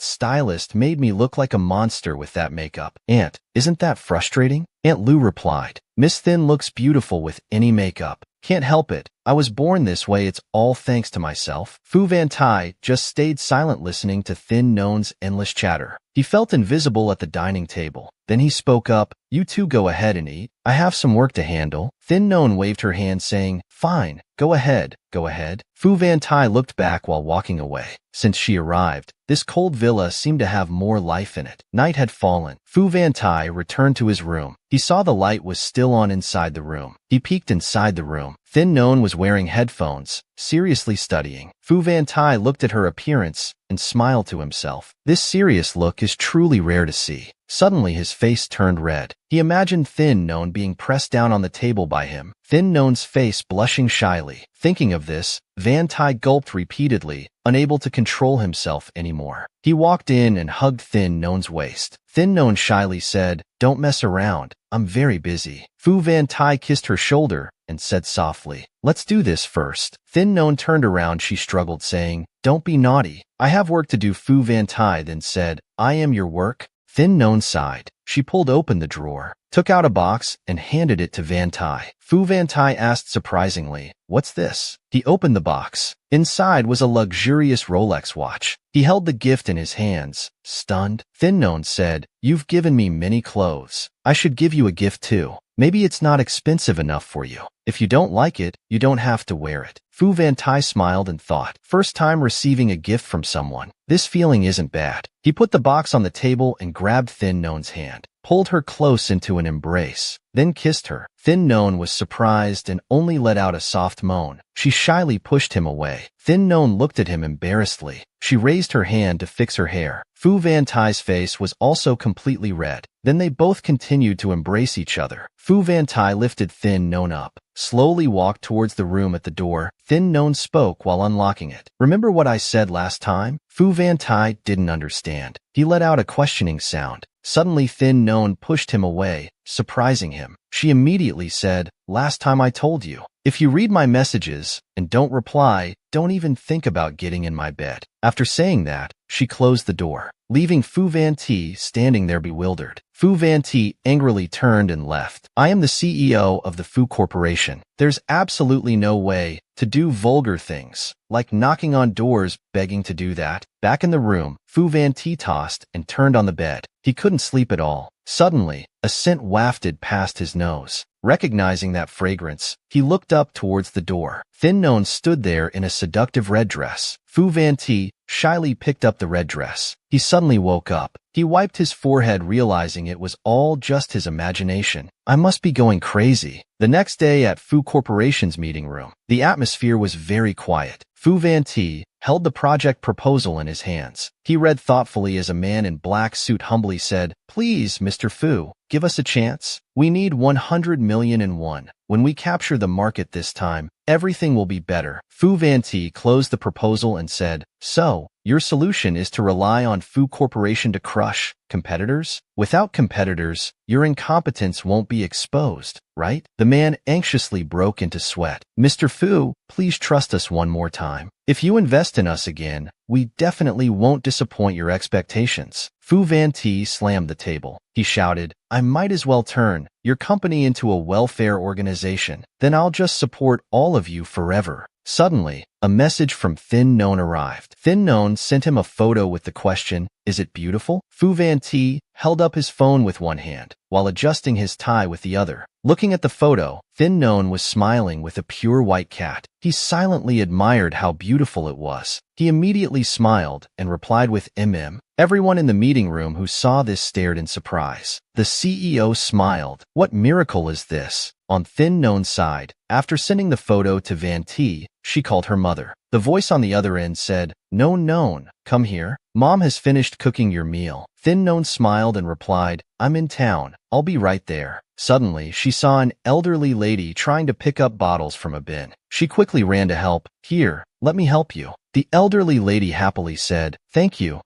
stylist made me look like a monster with that makeup. Aunt, isn't that frustrating? Aunt Lu replied, Miss Thin looks beautiful with any makeup. Can't help it. I was born this way. It's all thanks to myself. Fu Van Thai just stayed silent, listening to Thin Known's endless chatter. He felt invisible at the dining table. Then he spoke up. You two go ahead and eat. I have some work to handle. Thin Known waved her hand saying, fine, go ahead, go ahead. Fu Van Thai looked back while walking away. Since she arrived, this cold villa seemed to have more life in it. Night had fallen. Fu Van Thai returned to his room. He saw the light was still on inside the room. He peeked inside the room. Thin Known was wearing headphones, seriously studying. Fu Van Thai looked at her appearance and smiled to himself. This serious look is truly rare to see. Suddenly his face turned red. He imagined Thin Known being pressed down on the table by him, Thin Known's face blushing shyly. Thinking of this, Van Thai gulped repeatedly, unable to control himself anymore. He walked in and hugged Thin Known's waist. Thin Known shyly said, don't mess around. I'm very busy. Fu Van Thai kissed her shoulder and said softly, let's do this first. Thin Known turned around. She struggled, saying, don't be naughty. I have work to do. Fu Van Thai then said, I am your work. Thin Known sighed. She pulled open the drawer, took out a box, and handed it to Van Thai. Fu Van Thai asked surprisingly, what's this? He opened the box. Inside was a luxurious Rolex watch. He held the gift in his hands. Stunned, Thin Known said, you've given me many clothes. I should give you a gift too. Maybe it's not expensive enough for you. If you don't like it, you don't have to wear it. Fu Van Thai smiled and thought, first time receiving a gift from someone. This feeling isn't bad. He put the box on the table and grabbed Thin Known's hand, pulled her close into an embrace, then kissed her. Thin Known was surprised and only let out a soft moan. She shyly pushed him away. Thin Known looked at him embarrassedly. She raised her hand to fix her hair. Fu Van Thai's face was also completely red. Then they both continued to embrace each other. Fu Van Thai lifted Thin Known up, slowly walked towards the room. At the door, Thin Known spoke while unlocking it. Remember what I said last time? Fu Van Thai didn't understand. He let out a questioning sound. Suddenly Thin Known pushed him away, surprising him. She immediately said, last time I told you, if you read my messages and don't reply, don't even think about getting in my bed. After saying that, she closed the door, leaving Fu Van Thai standing there bewildered. Fu Van Thai angrily turned and left. I am the CEO of the Fu Corporation. There's absolutely no way to do vulgar things, like knocking on doors, begging to do that. Back in the room, Fu Van Thai tossed and turned on the bed. He couldn't sleep at all. Suddenly, a scent wafted past his nose. Recognizing that fragrance, he looked up towards the door. Thin Known stood there in a seductive red dress. Fu Van Thai shyly picked up the red dress. He suddenly woke up. He wiped his forehead, realizing it was all just his imagination. I must be going crazy. The next day at Fu Corporation's meeting room, the atmosphere was very quiet. Fu Vanti held the project proposal in his hands. He read thoughtfully as a man in black suit humbly said, "Please, Mr. Fu, give us a chance. We need 100 million and one. When we capture the market this time, everything will be better." Fu Vanti closed the proposal and said, "So, your solution is to rely on Fu Corporation to crush competitors? Without competitors, your incompetence won't be exposed, right?" The man anxiously broke into sweat. "Mr. Fu, please trust us one more time. If you invest in us again, we definitely won't disappoint your expectations." Fu Vanti slammed the table. He shouted, "I might as well turn your company into a welfare organization. Then I'll just support all of you forever." Suddenly, a message from Thin Known arrived. Thin Known sent him a photo with the question, "Is it beautiful?" Fu Vanti held up his phone with one hand, while adjusting his tie with the other. Looking at the photo, Thin Known was smiling with a pure white cat. He silently admired how beautiful it was. He immediately smiled and replied with "Mm." Everyone in the meeting room who saw this stared in surprise. The CEO smiled. "What miracle is this?" On Thin Known's side, after sending the photo to Vanti, she called her mother. The voice on the other end said, Known, come here. Mom has finished cooking your meal." Thin Known smiled and replied, "I'm in town. I'll be right there." Suddenly, she saw an elderly lady trying to pick up bottles from a bin. She quickly ran to help. "Here, let me help you." The elderly lady happily said, Thank you.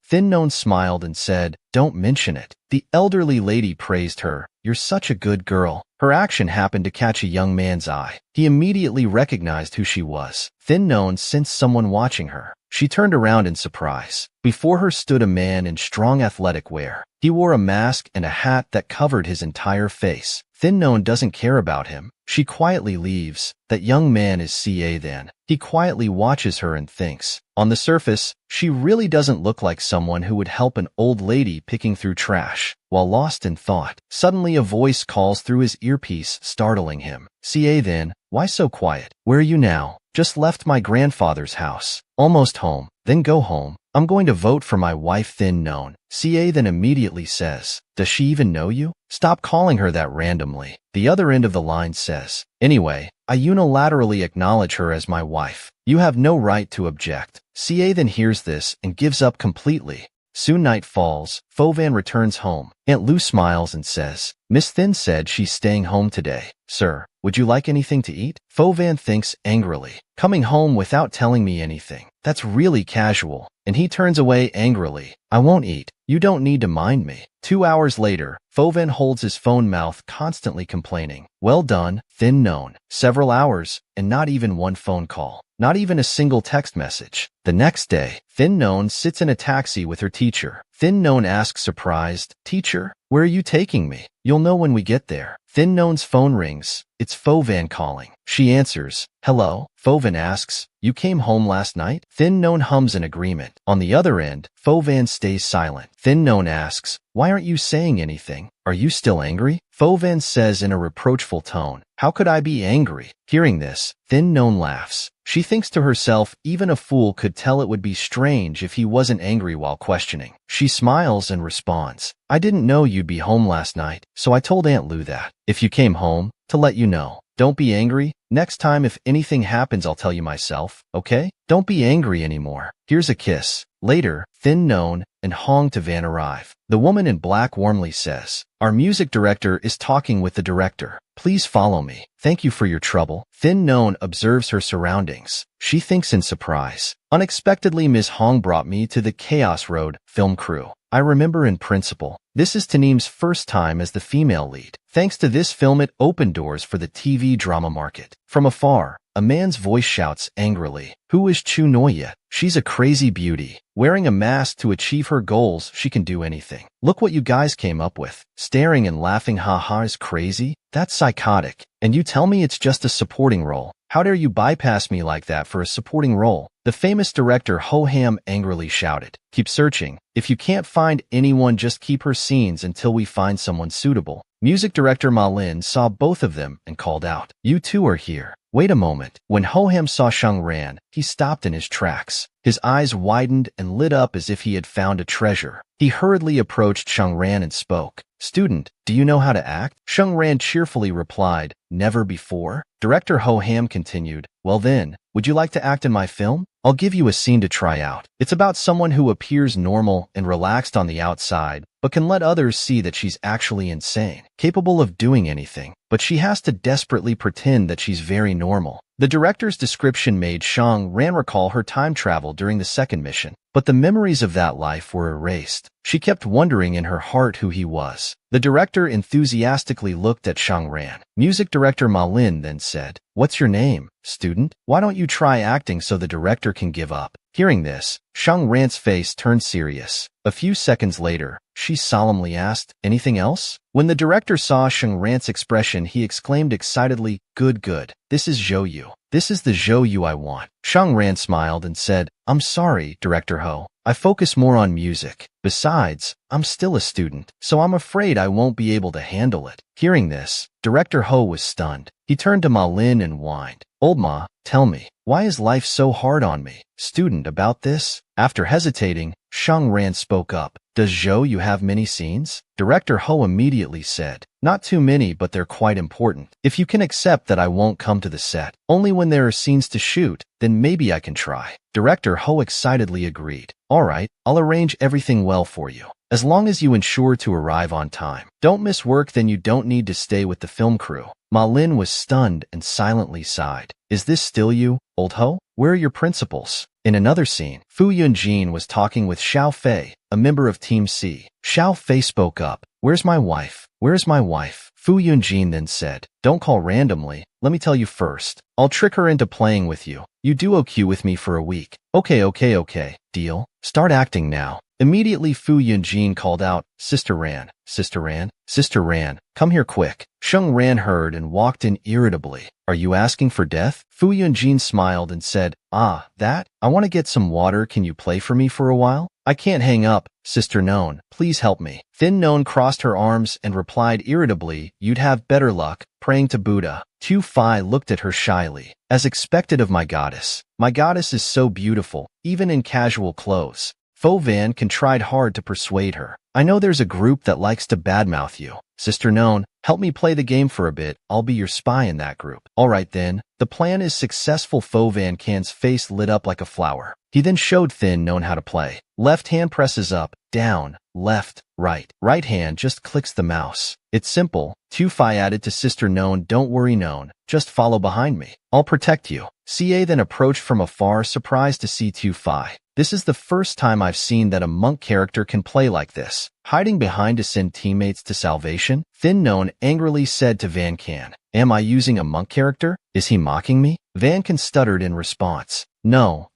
Thin Known smiled and said, "Don't mention it." The elderly lady praised her. "You're such a good girl." Her action happened to catch a young man's eye. He immediately recognized who she was. Thin Known sensed someone watching her. She turned around in surprise. Before her stood a man in strong athletic wear. He wore a mask and a hat that covered his entire face. Thin Known doesn't care about him. She quietly leaves. That young man is CA then. He quietly watches her and thinks. On the surface, she really doesn't look like someone who would help an old lady picking through trash. While lost in thought, suddenly a voice calls through his earpiece, startling him. "CA then, why so quiet? Where are you now?" "Just left my grandfather's house. Almost home." "Then go home. I'm going to vote for my wife." Thin Known. CA then immediately says, "Does she even know you? Stop calling her that randomly." The other end of the line says, "Anyway, I unilaterally acknowledge her as my wife. You have no right to object." CA then hears this and gives up completely. Soon night falls. Fovan returns home. Aunt Lou smiles and says, "Miss Thin said she's staying home today. Sir, would you like anything to eat?" Fovan thinks angrily. "Coming home without telling me anything. That's really casual." And he turns away angrily. "I won't eat. You don't need to mind me." 2 hours later, Fovan holds his phone mouth, constantly complaining. "Well done, Thin Known." Several hours, and not even one phone call. Not even a single text message. The next day, Thin Known sits in a taxi with her teacher. Thin Known asks surprised, "Teacher, where are you taking me?" "You'll know when we get there." Thin Known's phone rings. It's Fovan calling. She answers. "Hello?" Fovan asks, "You came home last night?" Thin Known hums in agreement. On the other end, Fovan stays silent. Thin Known asks, "Why aren't you saying anything? Are you still angry?" Fovan says in a reproachful tone, "How could I be angry?" Hearing this, Thin Known laughs. She thinks to herself, even a fool could tell it would be strange if he wasn't angry while questioning. She smiles and responds, "I didn't know you'd be home last night, so I told Aunt Lou that. If you came home, to let you know. Don't be angry. Next time if anything happens I'll tell you myself, okay? Don't be angry anymore. Here's a kiss." Later, Thin Known and Hong Tavan arrive. The woman in black warmly says, "Our music director is talking with the director. Please follow me. Thank you for your trouble." Thin Known observes her surroundings. She thinks in surprise. "Unexpectedly, Ms. Hong brought me to the Chaos Road film crew. I remember in principle. This is Taneem's first time as the female lead. Thanks to this film it opened doors for the TV drama market." From afar, a man's voice shouts angrily, "Who is Chu Noya? She's a crazy beauty. Wearing a mask to achieve her goals, she can do anything. Look what you guys came up with. Staring and laughing haha is crazy? That's psychotic. And you tell me it's just a supporting role. How dare you bypass me like that for a supporting role?" The famous director Ho Ham angrily shouted, "Keep searching. If you can't find anyone, just keep her scenes until we find someone suitable." Music director Ma Lin saw both of them and called out, "You two are here. Wait a moment." When Ho-Ham saw Shang Ran, he stopped in his tracks. His eyes widened and lit up as if he had found a treasure. He hurriedly approached Shang Ran and spoke. "Student, do you know how to act?" Shang Ran cheerfully replied, "Never before." Director Ho-Ham continued, "Well then, would you like to act in my film? I'll give you a scene to try out. It's about someone who appears normal and relaxed on the outside, but can let others see that she's actually insane, capable of doing anything, but she has to desperately pretend that she's very normal." The director's description made Shang Ran recall her time travel during the second mission, but the memories of that life were erased. She kept wondering in her heart who he was. The director enthusiastically looked at Shang Ran. Music director Ma Lin then said, "What's your name, student? Why don't you try acting so the director can give up?" Hearing this, Shang Ran's face turned serious. A few seconds later, she solemnly asked, "Anything else?" When the director saw Shang Ran's expression, he exclaimed excitedly, "Good, good. This is Zhou Yu. This is the Zhou Yu I want." Shang Ran smiled and said, "I'm sorry, Director Ho. I focus more on music. Besides, I'm still a student, so I'm afraid I won't be able to handle it." Hearing this, Director Ho was stunned. He turned to Ma Lin and whined, "Old Ma, tell me, why is life so hard on me?" Student, about this? After hesitating, Shang Ran spoke up. "Does Zhou Yu have many scenes?" Director Ho immediately said, "Not too many, but they're quite important. If you can accept that I won't come to the set, only when there are scenes to shoot, then maybe I can try." Director Ho excitedly agreed. "All right, I'll arrange everything well for you. As long as you ensure to arrive on time. Don't miss work, then you don't need to stay with the film crew." Ma Lin was stunned and silently sighed. "Is this still you, old Ho? Where are your principals?" In another scene, Fu Yunjin was talking with Xiao Fei, a member of Team C. Xiao Fei spoke up, "Where's my wife? Where's my wife?" Fu Yunjin then said, "Don't call randomly. Let me tell you first. I'll trick her into playing with you. You duo queue with me for a week." Okay. Deal? Start acting now." Immediately Fu Yunjin called out, "Sister Ran, Sister Ran, Sister Ran, come here quick." Shang Ran heard and walked in irritably. "Are you asking for death?" Fu Yunjin smiled and said, That? I want to get some water. Can you play for me for a while?" "I can't hang up. Sister Non, please help me." Thin Non crossed her arms and replied irritably, "You'd have better luck, praying to Buddha." Tu Fai looked at her shyly. "As expected of my goddess. My goddess is so beautiful, even in casual clothes." Fo Van tried hard to persuade her. "I know there's a group that likes to badmouth you. Sister Non, help me play the game for a bit. I'll be your spy in that group." "All right then. The plan is successful." Fo Van Can's face lit up like a flower. He then showed Thin Non how to play. Left hand presses up, down, left, right. Right hand just clicks the mouse. It's simple. Tu Fai added to Sister Non, "Don't worry, Non. Just follow behind me. I'll protect you." CA then approached from afar, surprised to see Tu Fai. "This is the first time I've seen that a monk character can play like this. Hiding behind to send teammates to salvation?" Thin Non angrily said to Van Can, "Am I using a monk character? Is he mocking me?" Van Can stuttered in response. No.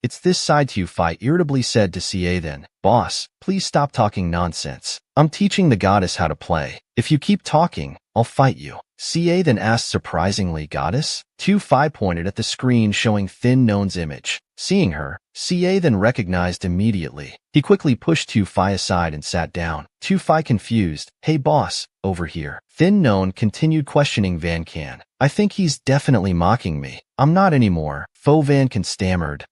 It's this side." Tu Fai irritably said to CA then, "Boss, please stop talking nonsense. I'm teaching the goddess how to play. If you keep talking, I'll fight you." CA then asked surprisingly, "Goddess?" Tu Fai pointed at the screen showing Thin Non's image. Seeing her, CA then recognized immediately. He quickly pushed Tu Fai aside and sat down. Tu Fai confused, "Hey boss, over here." Thin Non continued questioning Van Can. "I think he's definitely mocking me." "I'm not anymore." Fo Van Can stammered.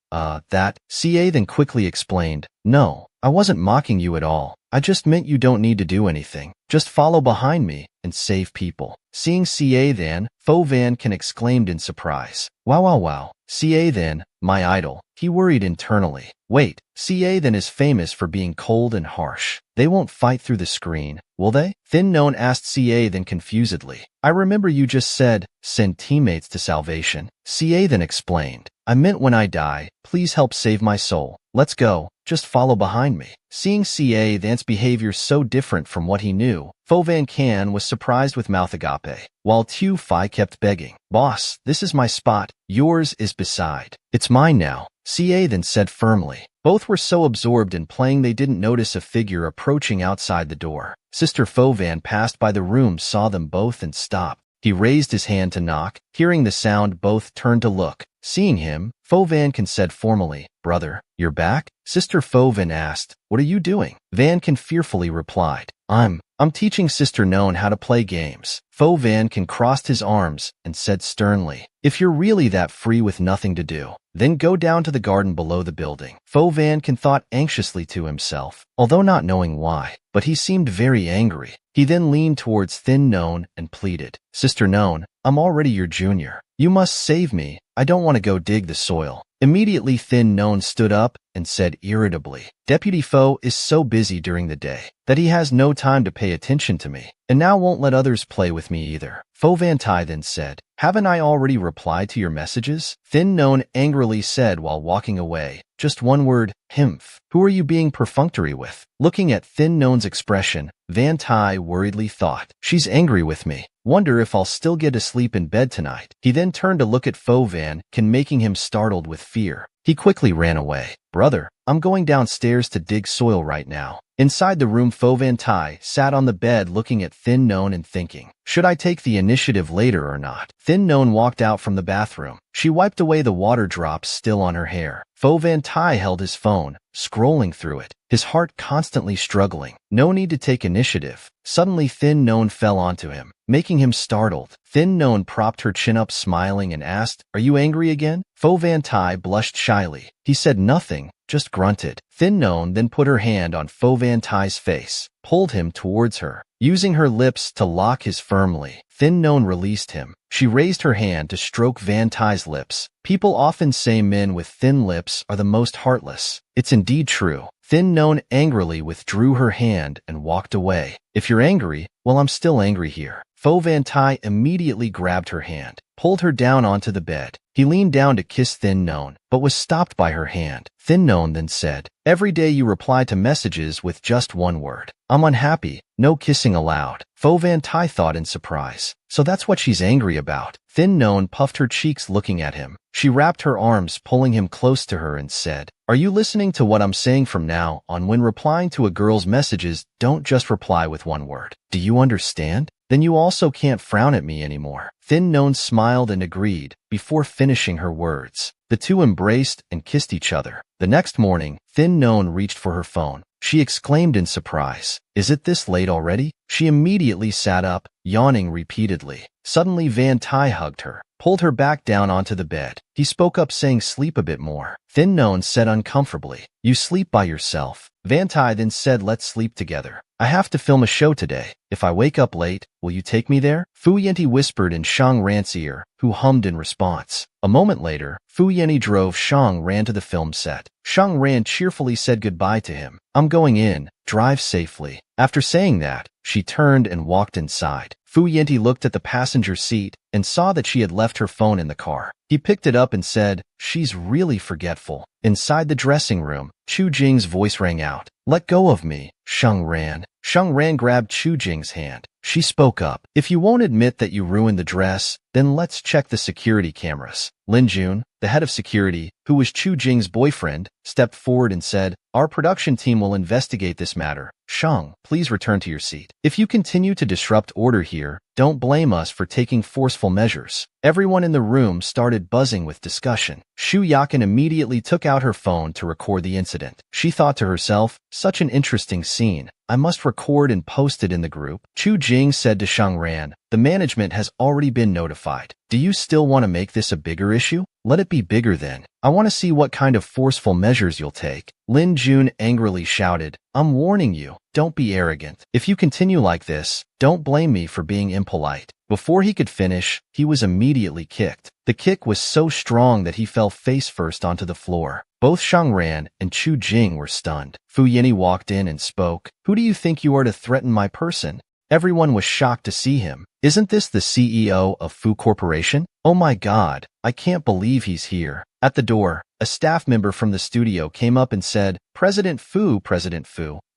That. CA then quickly explained, "No, I wasn't mocking you at all. I just meant you don't need to do anything. Just follow behind me and save people." Seeing CA then, Fo Van Can exclaimed in surprise, Wow. CA then, my idol. He worried internally. Wait, CA then is famous for being cold and harsh. They won't fight through the screen, will they? Thin Non asked CA then confusedly. "I remember you just said, send teammates to salvation." CA then explained, "I meant when I die, please help save my soul. Let's go. Just follow behind me." Seeing CA then's behavior so different from what he knew, Fo Van Can was surprised with mouth agape, while Tu Fai kept begging, "Boss, this is my spot. Yours is beside. It's mine now." CA then said firmly. Both were so absorbed in playing they didn't notice a figure approaching outside the door. Sister Fo Van passed by the room, saw them both and stopped. He raised his hand to knock. Hearing the sound, both turned to look. Seeing him, Fo Van Can said formally, "Brother, you're back?" Sister Fo Van asked, "What are you doing?" Van Can fearfully replied, I'm I'm teaching Sister Known how to play games. Fo Van Can crossed his arms and said sternly, if you're really that free with nothing to do, then go down to the garden below the building. Fo Van Can thought anxiously to himself, although not knowing why, but he seemed very angry. He then leaned towards Thin Known and pleaded, Sister Known, I'm already your junior. You must save me. I don't want to go dig the soil. Immediately Thin Known stood up and said irritably, Deputy Fo is so busy during the day that he has no time to pay attention to me, and now won't let others play with me either. Fo Van Tai then said, haven't I already replied to your messages? Thin Known angrily said while walking away, just one word, himph. Who are you being perfunctory with? Looking at Thin Known's expression, Van Tai worriedly thought, she's angry with me. Wonder if I'll still get to sleep in bed tonight. He then turned to look at Fo Van Can, making him startled with fear. He quickly ran away. Brother, I'm going downstairs to dig soil right now. Inside the room, Fo Van Tai sat on the bed looking at Thin Known and thinking, should I take the initiative later or not? Thin Known walked out from the bathroom. She wiped away the water drops still on her hair. Fo Van Tai held his phone, scrolling through it, his heart constantly struggling. No need to take initiative. Suddenly Thin Known fell onto him, making him startled. Thin Known propped her chin up smiling and asked, are you angry again? Fo Van Tai blushed shyly. He said nothing, just grunted. Thin Known then put her hand on Fo Van Tai's face, pulled him towards her. Using her lips to lock his firmly, Thin Known released him. She raised her hand to stroke Van Tai's lips. People often say men with thin lips are the most heartless. It's indeed true. Thin Known angrily withdrew her hand and walked away. If you're angry, well, I'm still angry here. Fo Van Tai immediately grabbed her hand, pulled her down onto the bed. He leaned down to kiss Thin Known, but was stopped by her hand. Thin Known then said, every day you reply to messages with just one word. I'm unhappy. No kissing allowed. Fo Van Tai thought in surprise. So that's what she's angry about. Thin Known puffed her cheeks looking at him. She wrapped her arms, pulling him close to her and said, are you listening to what I'm saying from now on? When replying to a girl's messages, don't just reply with one word. Do you understand? Then you also can't frown at me anymore. Thin Known smiled and agreed. Before finishing her words, the two embraced and kissed each other. The next morning, Thin Known reached for her phone. She exclaimed in surprise, is it this late already? She immediately sat up, yawning repeatedly. Suddenly Van Tai hugged her, pulled her back down onto the bed. He spoke up saying sleep a bit more. Thin Known said uncomfortably, you sleep by yourself. Van Tai then said let's sleep together. I have to film a show today. If I wake up late, will you take me there? Fu Yenti whispered in Shang Ran's ear, who hummed in response. A moment later, Fu Yenti drove Shang Ran to the film set. Shang Ran cheerfully said goodbye to him. I'm going in. Drive safely. After saying that, she turned and walked inside. Fu Yenti looked at the passenger seat and saw that she had left her phone in the car. He picked it up and said, she's really forgetful. Inside the dressing room, Chu Jing's voice rang out. Let go of me, Shang Ran. Shang Ran grabbed Chu Jing's hand. She spoke up. If you won't admit that you ruined the dress, then let's check the security cameras. Lin Jun, the head of security, who was Chu Jing's boyfriend, stepped forward and said, our production team will investigate this matter. Shang, please return to your seat. If you continue to disrupt order here, don't blame us for taking forceful measures. Everyone in the room started buzzing with discussion. Shu Yakin immediately took out her phone to record the incident. She thought to herself, such an interesting scene. I must record and post it in the group. Chu Jing said to Shang Ran, the management has already been notified. Do you still want to make this a bigger issue? Let it be bigger then. I want to see what kind of forceful measures you'll take. Lin Jun angrily shouted, I'm warning you, don't be arrogant. If you continue like this, don't blame me for being impolite. Before he could finish, he was immediately kicked. The kick was so strong that he fell face first onto the floor. Both Shang Ran and Chu Jing were stunned. Fu Yini walked in and spoke, who do you think you are to threaten my person? Everyone was shocked to see him. Isn't this the CEO of Fu Corporation? Oh my God, I can't believe he's here. At the door, a staff member from the studio came up and said, President Fu,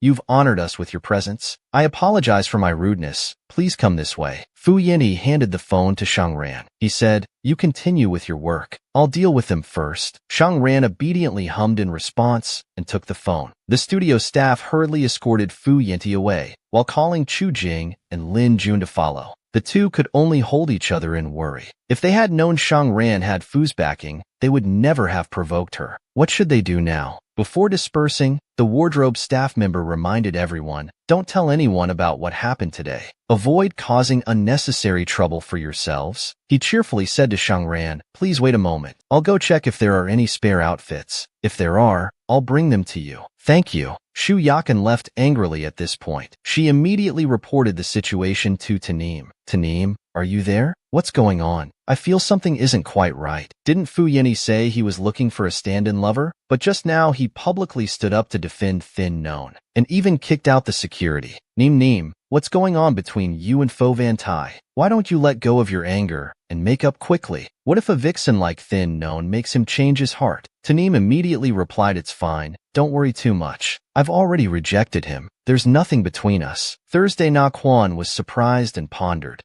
you've honored us with your presence. I apologize for my rudeness. Please come this way. Fu Yini handed the phone to Shang Ran. He said, you continue with your work. I'll deal with them first. Shang Ran obediently hummed in response and took the phone. The studio staff hurriedly escorted Fu Yenti away, while calling Chu Jing and Lin Jun to follow. The two could only hold each other in worry. If they had known Shang Ran had Fu's backing, they would never have provoked her. What should they do now? Before dispersing, the wardrobe staff member reminded everyone, don't tell anyone about what happened today. Avoid causing unnecessary trouble for yourselves. He cheerfully said to Shangran, please wait a moment. I'll go check if there are any spare outfits. If there are, I'll bring them to you. Thank you. Shu Yakan left angrily at this point. She immediately reported the situation to Tanim. Tanim, are you there? What's going on? I feel something isn't quite right. Didn't Fu Yeni say he was looking for a stand-in lover? But just now he publicly stood up to defend Thin Known, and even kicked out the security. Neem, what's going on between you and Fo Van Tai? Why don't you let go of your anger and make up quickly? What if a vixen like Thin Known makes him change his heart? Tanim immediately replied, it's fine. Don't worry too much. I've already rejected him. There's nothing between us. Thursday Na Quan was surprised and pondered.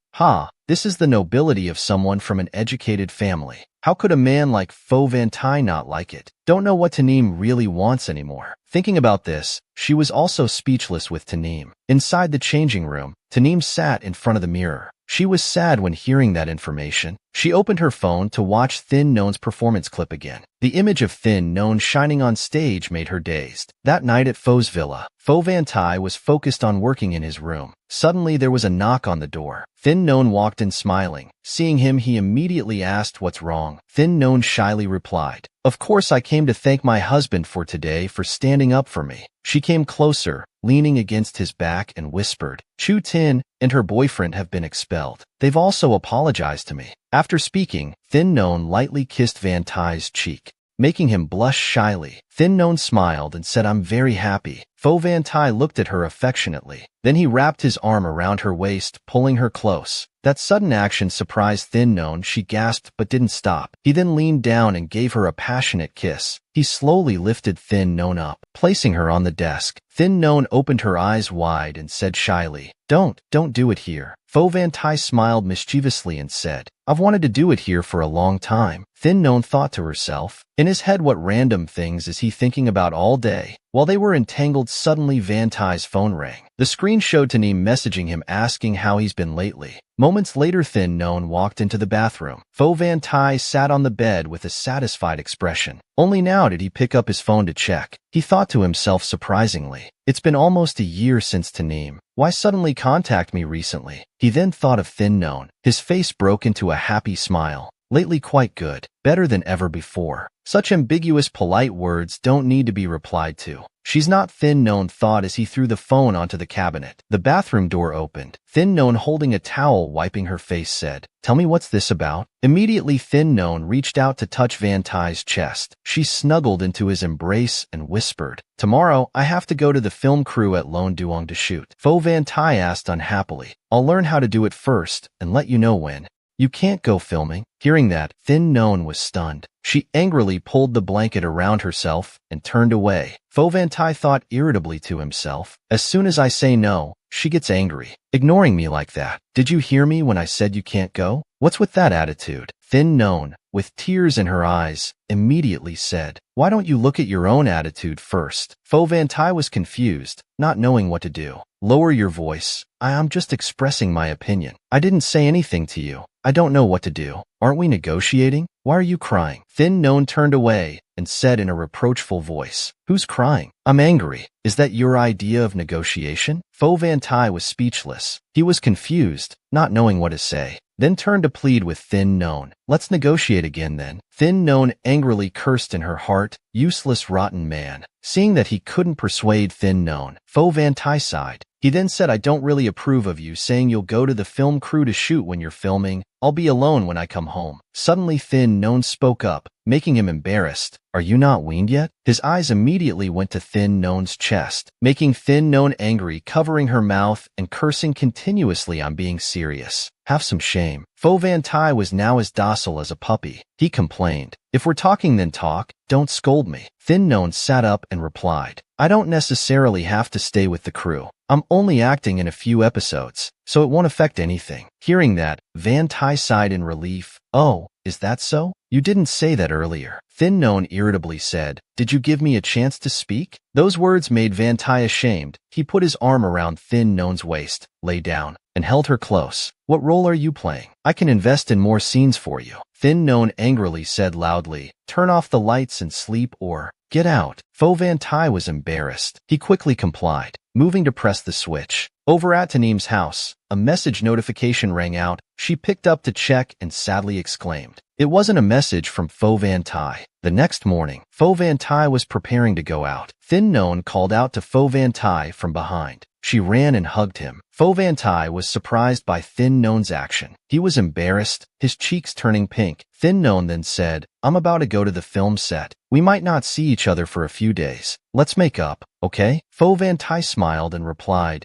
This is the nobility of someone from an educated family. How could a man like Fo Van Tai not like it? Don't know what Tanim really wants anymore. Thinking about this, she was also speechless with Tanim. Inside the changing room, Tanim sat in front of the mirror. She was sad when hearing that information. She opened her phone to watch Thin Known's performance clip again. The image of Thin Known shining on stage made her dazed. That night at Fo's villa, Fo Van Tai was focused on working in his room. Suddenly there was a knock on the door. Thin Known walked in smiling. Seeing him, he immediately asked what's wrong. Thin Known shyly replied, of course I came to thank my husband for today for standing up for me. She came closer, leaning against his back and whispered, Chu Tin and her boyfriend have been expelled. They've also apologized to me. After speaking, Thin Known lightly kissed Van Tai's cheek, making him blush shyly. Thin Known smiled and said, I'm very happy. Fo Van Tai looked at her affectionately. Then he wrapped his arm around her waist, pulling her close. That sudden action surprised Thin Known. She gasped but didn't stop. He then leaned down and gave her a passionate kiss. He slowly lifted Thin Known up, placing her on the desk. Thin Known opened her eyes wide and said shyly, Don't do it here. Fo Van Tai smiled mischievously and said, I've wanted to do it here for a long time. Thin Known thought to herself. In his head, what random things is he thinking about all day? While they were entangled, suddenly Van Tai's phone rang. The screen showed Tanim messaging him asking how he's been lately. Moments later, Thin Known walked into the bathroom. Fo Van Tai sat on the bed with a satisfied expression. Only now did he pick up his phone to check. He thought to himself surprisingly, it's been almost a year since Tanim. Why suddenly contact me recently? He then thought of Thin Known. His face broke into a happy smile. Lately quite good, better than ever before. Such ambiguous, polite words don't need to be replied to. She's not, Thin Known thought as he threw the phone onto the cabinet. The bathroom door opened. Thin Known, holding a towel wiping her face, said, Tell me, what's this about? Immediately Thin Known reached out to touch Van Tai's chest. She snuggled into his embrace and whispered, Tomorrow, I have to go to the film crew at Lone Duong to shoot. Fo Van Tai asked unhappily, I'll learn how to do it first and let you know when. You can't go filming. Hearing that, Thin Known was stunned. She angrily pulled the blanket around herself and turned away. Fo Van Tai thought irritably to himself, as soon as I say no, she gets angry. Ignoring me like that. Did you hear me when I said you can't go? What's with that attitude? Thin Known, with tears in her eyes, immediately said, Why don't you look at your own attitude first? Fo Van Tai was confused, not knowing what to do. Lower your voice. I'm just expressing my opinion. I didn't say anything to you. I don't know what to do. Aren't we negotiating? Why are you crying? Thin Known turned away and said in a reproachful voice, Who's crying? I'm angry. Is that your idea of negotiation? Fo Van Tai was speechless. He was confused, not knowing what to say. Then turned to plead with Thin Known. Let's negotiate again then. Thin Known angrily cursed in her heart, useless rotten man. Seeing that he couldn't persuade Thin Known, Fo Van Tai sighed. He then said, I don't really approve of you saying you'll go to the film crew to shoot when you're filming. I'll be alone when I come home. Suddenly Thin Known spoke up, making him embarrassed. Are you not weaned yet? His eyes immediately went to Thin Known's chest, making Thin Known angry, covering her mouth and cursing continuously. I'm being serious. Have some shame. Fo Van Tai was now as docile as a puppy. He complained, If we're talking then talk, don't scold me. Thin Known sat up and replied, I don't necessarily have to stay with the crew. I'm only acting in a few episodes, so it won't affect anything. Hearing that, Van Tai sighed in relief. Oh, is that so? You didn't say that earlier. Thin Known irritably said, Did you give me a chance to speak? Those words made Van Tai ashamed. He put his arm around Thin Known's waist, lay down, and held her close. What role are you playing? I can invest in more scenes for you. Thin Known angrily said loudly, Turn off the lights and sleep or get out. Fo Van Tai was embarrassed. He quickly complied, moving to press the switch. Over at Tanim's house, a message notification rang out. She picked up to check and sadly exclaimed, It wasn't a message from Fo Van Tai. The next morning, Fo Van Tai was preparing to go out. Thin Known called out to Fo Van Tai from behind. She ran and hugged him. Fo Van Tai was surprised by Thin Known's action. He was embarrassed, his cheeks turning pink. Thin Known then said, I'm about to go to the film set. We might not see each other for a few days. Let's make up, okay? Fo Van Tai smiled and replied,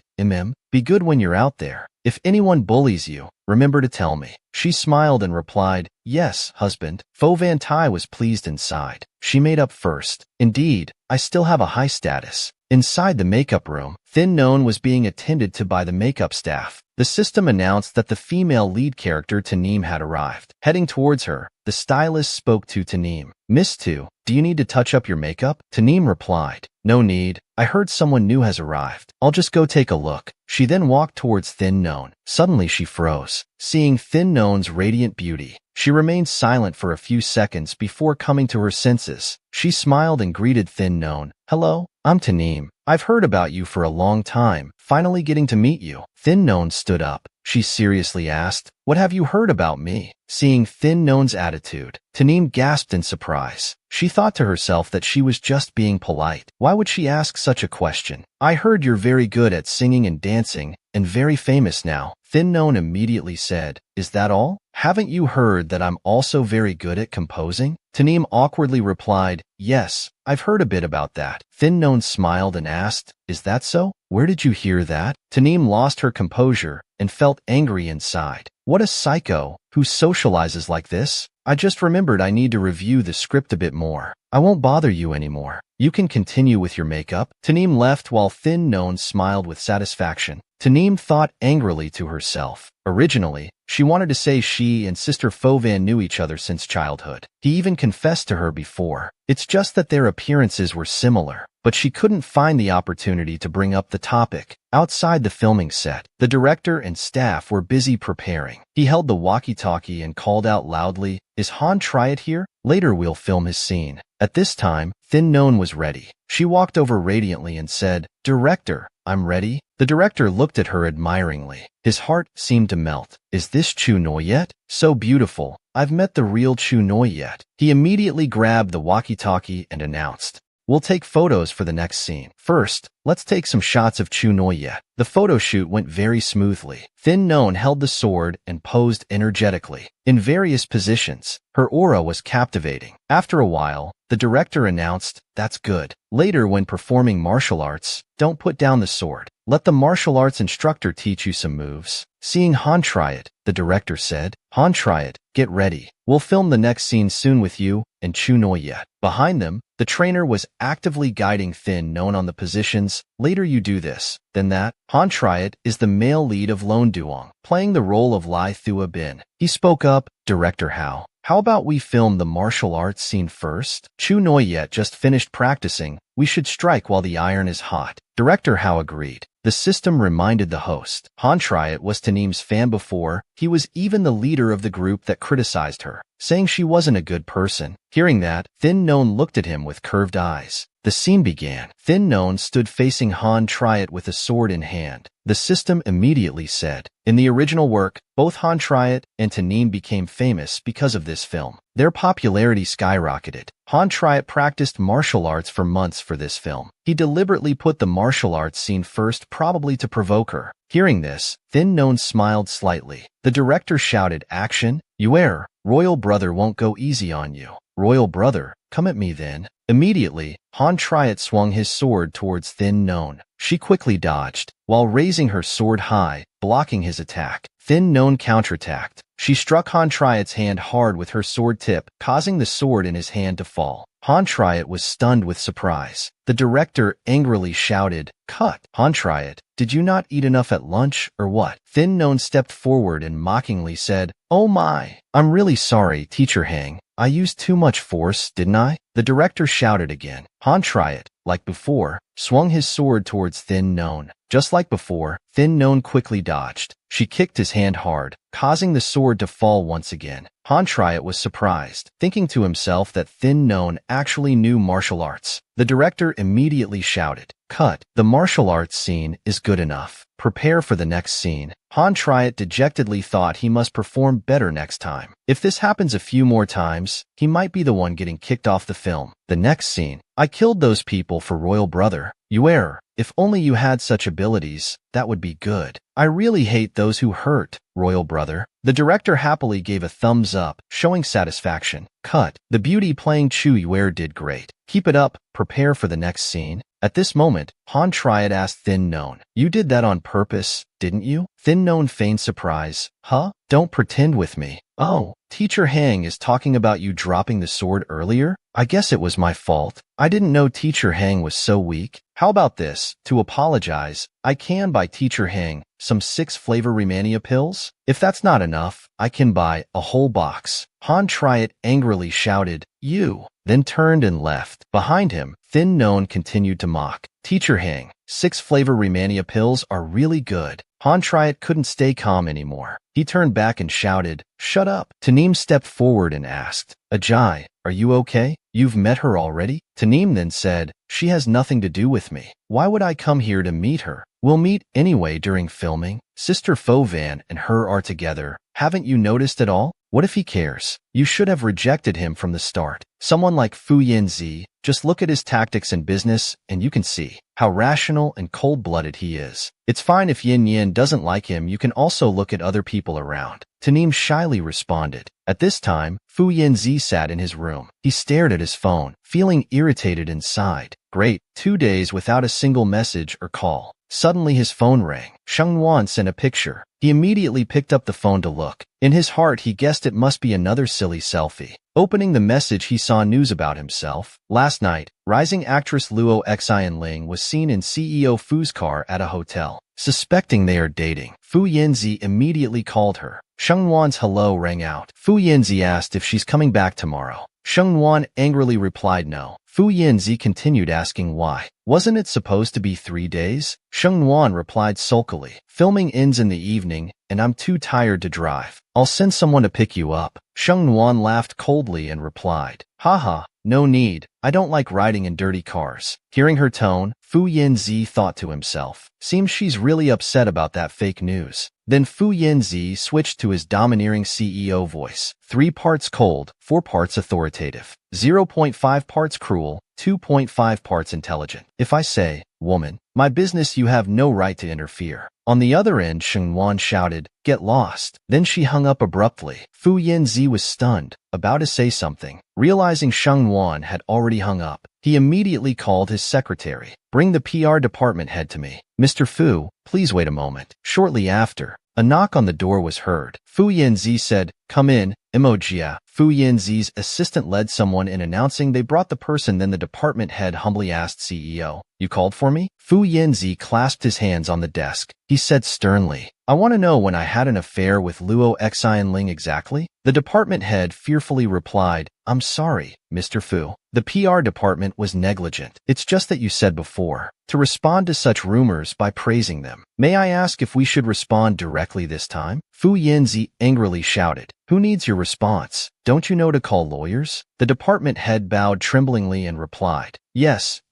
be good when you're out there. If anyone bullies you, remember to tell me. She smiled and replied, Yes, husband. Fo Van Tai was pleased inside. She made up first. Indeed, I still have a high status. Inside the makeup room, Thin Known was being attended to by the makeup staff. The system announced that the female lead character Tanim had arrived. Heading towards her, the stylist spoke to Tanim. Miss Tu, do you need to touch up your makeup? Tanim replied, No need. I heard someone new has arrived. I'll just go take a look. She then walked towards Thin Known. Suddenly she froze, seeing Thin Known's radiant beauty. She remained silent for a few seconds before coming to her senses. She smiled and greeted Thin Known. Hello, I'm Tanim. I've heard about you for a long time, finally getting to meet you. Thin Known stood up. She seriously asked, What have you heard about me? Seeing Thin Known's attitude, Tanim gasped in surprise. She thought to herself that she was just being polite. Why would she ask such a question? I heard you're very good at singing and dancing, and very famous now. Thin Known immediately said, Is that all? Haven't you heard that I'm also very good at composing? Tanim awkwardly replied, Yes, I've heard a bit about that. Thin Known smiled and asked, Is that so? Where did you hear that? Tanim lost her composure and felt angry inside. What a psycho who socializes like this. I just remembered I need to review the script a bit more. I won't bother you anymore. You can continue with your makeup. Tanim left while Thin Known smiled with satisfaction. Tanim thought angrily to herself. Originally, she wanted to say she and Sister Fo Van knew each other since childhood. He even confessed to her before. It's just that their appearances were similar, but she couldn't find the opportunity to bring up the topic. Outside the filming set, the director and staff were busy preparing. He held the walkie-talkie and called out loudly, Is Han Triet here? Later we'll film his scene. At this time, Thin Known was ready. She walked over radiantly and said, Director, I'm ready. The director looked at her admiringly. His heart seemed to melt. Is this Chu Noyet? So beautiful. I've met the real Chu Noyet. He immediately grabbed the walkie-talkie and announced, We'll take photos for the next scene. First, let's take some shots of Chu Noyet. The photo shoot went very smoothly. Thin Known held the sword and posed energetically. In various positions, her aura was captivating. After a while, the director announced, That's good. Later, when performing martial arts, don't put down the sword. Let the martial arts instructor teach you some moves. Seeing Han Triet, the director said, Han Triet, get ready. We'll film the next scene soon with you and Chu Noyet. Behind them, the trainer was actively guiding Thin Known on the positions. Later you do this, then that. Han Triet is the male lead of Lone Duong, playing the role of Lai Thua Bin. He spoke up, Director How about we film the martial arts scene first? Chu Noyet just finished practicing. We should strike while the iron is hot. Director How agreed. The system reminded the host. Han Triet was Tanim's fan before. He was even the leader of the group that criticized her, saying she wasn't a good person. Hearing that, Thin Known looked at him with curved eyes. The scene began. Thin Known stood facing Han Triet with a sword in hand. The system immediately said, In the original work, both Han Triet and Tanim became famous because of this film. Their popularity skyrocketed. Han Triet practiced martial arts for months for this film. He deliberately put the martial arts scene first, probably to provoke her. Hearing this, Thin Known smiled slightly. The director shouted, Action! You err. Royal brother won't go easy on you. Royal brother, come at me then. Immediately, Han Triet swung his sword towards Thin Known. She quickly dodged, while raising her sword high, blocking his attack. Thin Known counterattacked. She struck Han Triet's hand hard with her sword tip, causing the sword in his hand to fall. Han Triet was stunned with surprise. The director angrily shouted, "Cut! Han, try it. Did you not eat enough at lunch, or what?" Thin Known stepped forward and mockingly said, "Oh my! I'm really sorry, Teacher Hang. I used too much force, didn't I?" The director shouted again. Han, try it. Like before, swung his sword towards Thin Known. Just like before, Thin Known quickly dodged. She kicked his hand hard, causing the sword to fall once again. Han Triot was surprised, thinking to himself that Thin Known actually knew martial arts. The director immediately shouted, "Cut! The martial arts scene is good enough. Prepare for the next scene." Han Triot dejectedly thought he must perform better next time. If this happens a few more times, he might be the one getting kicked off the film. The next scene. "I killed those people for Royal Brother. You err. If only you had such abilities, that would be good. I really hate those who hurt Royal Brother." The director happily gave a thumbs up, showing satisfaction. "Cut. The beauty playing Chu Yuer did great. Keep it up. Prepare for the next scene." At this moment, Han Triad asked Thin Known, "You did that on purpose, didn't you?" Thin Known feigned surprise. "Huh? Don't pretend with me." "Oh, Teacher Hang is talking about you dropping the sword earlier? I guess it was my fault. I didn't know Teacher Hang was so weak. How about this? To apologize, I can buy Teacher Hang some 6-flavor Remania pills? If that's not enough, I can buy a whole box." Han Triot angrily shouted, "You," then turned and left. Behind him, Thin Known continued to mock. "Teacher Hang, 6-flavor Remania pills are really good." Han Triot couldn't stay calm anymore. He turned back and shouted, "Shut up." Taneem stepped forward and asked, "Ajay, are you okay? You've met her already?" Taneem then said, "She has nothing to do with me. Why would I come here to meet her? We'll meet anyway during filming. Sister Fo Van and her are together. Haven't you noticed at all? What if he cares? You should have rejected him from the start. Someone like Fu Yanzi, just look at his tactics in business and you can see how rational and cold-blooded he is. It's fine if Yin Yin doesn't like him, you can also look at other people around." Taneem shyly responded. At this time, Fu Yanzi sat in his room. He stared at his phone, feeling irritated inside. Great, 2 days without a single message or call. Suddenly his phone rang. Sheng Wan sent a picture. He immediately picked up the phone to look. In his heart, he guessed it must be another silly selfie. Opening the message, he saw news about himself. Last night, rising actress Luo Xian Ling was seen in CEO Fu's car at a hotel. Suspecting they are dating, Fu Yanzi immediately called her. Sheng Wan's hello rang out. Fu Yanzi asked if she's coming back tomorrow. Sheng Wan angrily replied no. Fu Yanzi continued asking why. Wasn't it supposed to be 3 days? Sheng Wan replied sulkily. Filming ends in the evening, and I'm too tired to drive. I'll send someone to pick you up. Sheng Wan laughed coldly and replied, "Haha, no need. I don't like riding in dirty cars." Hearing her tone, Fu Yanzi thought to himself, seems she's really upset about that fake news. Then Fu Yanzi switched to his domineering CEO voice. 3 parts cold, 4 parts authoritative, 0.5 parts cruel, 2.5 parts intelligent. If I say, woman, my business, you have no right to interfere. On the other end, Sheng Wan shouted, "Get lost." Then she hung up abruptly. Fu Yanzi was stunned, about to say something. Realizing Sheng Wan had already hung up, he immediately called his secretary. "Bring the PR department head to me." "Mr. Fu, please wait a moment." Shortly after, a knock on the door was heard. Fu Yanzi said, "Come in." Emojia. Fu Yanzi's assistant led someone in, announcing they brought the person. Then the department head humbly asked CEO, "You called for me?" Fu Yanzi clasped his hands on the desk. He said sternly, "I want to know when I had an affair with Luo Xian Ling exactly." The department head fearfully replied, "I'm sorry, Mr. Fu. The PR department was negligent. It's just that you said before to respond to such rumors by praising them. May I ask if we should respond directly this time?" Fu Yanzi angrily shouted, "Who needs your response? Don't you know to call lawyers?" The department head bowed tremblingly and replied, Yes,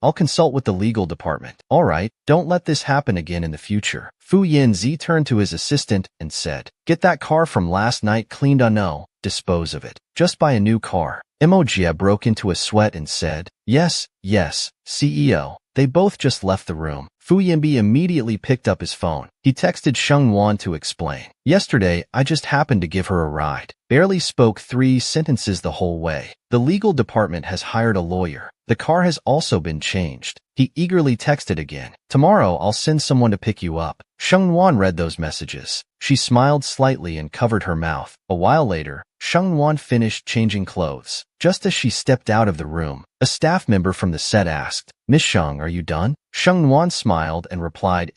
I'll consult with the legal department." "All right, don't let this happen again in the future." Fu Yanzi turned to his assistant and said, "Get that car from last night cleaned. No, dispose of it. Just buy a new car." Emojia broke into a sweat and said, Yes, CEO." They both just left the room. Fu Yinbi immediately picked up his phone. He texted Sheng Wan to explain. "Yesterday, I just happened to give her a ride. Barely spoke 3 sentences the whole way. The legal department has hired a lawyer. The car has also been changed." He eagerly texted again. Tomorrow I'll send someone to pick you up. Shengnuan read those messages. She smiled slightly and covered her mouth. A while later, Shengnuan finished changing clothes. Just as she stepped out of the room, a staff member from the set asked, "Miss Sheng, are you done?" Shengnuan smiled and replied,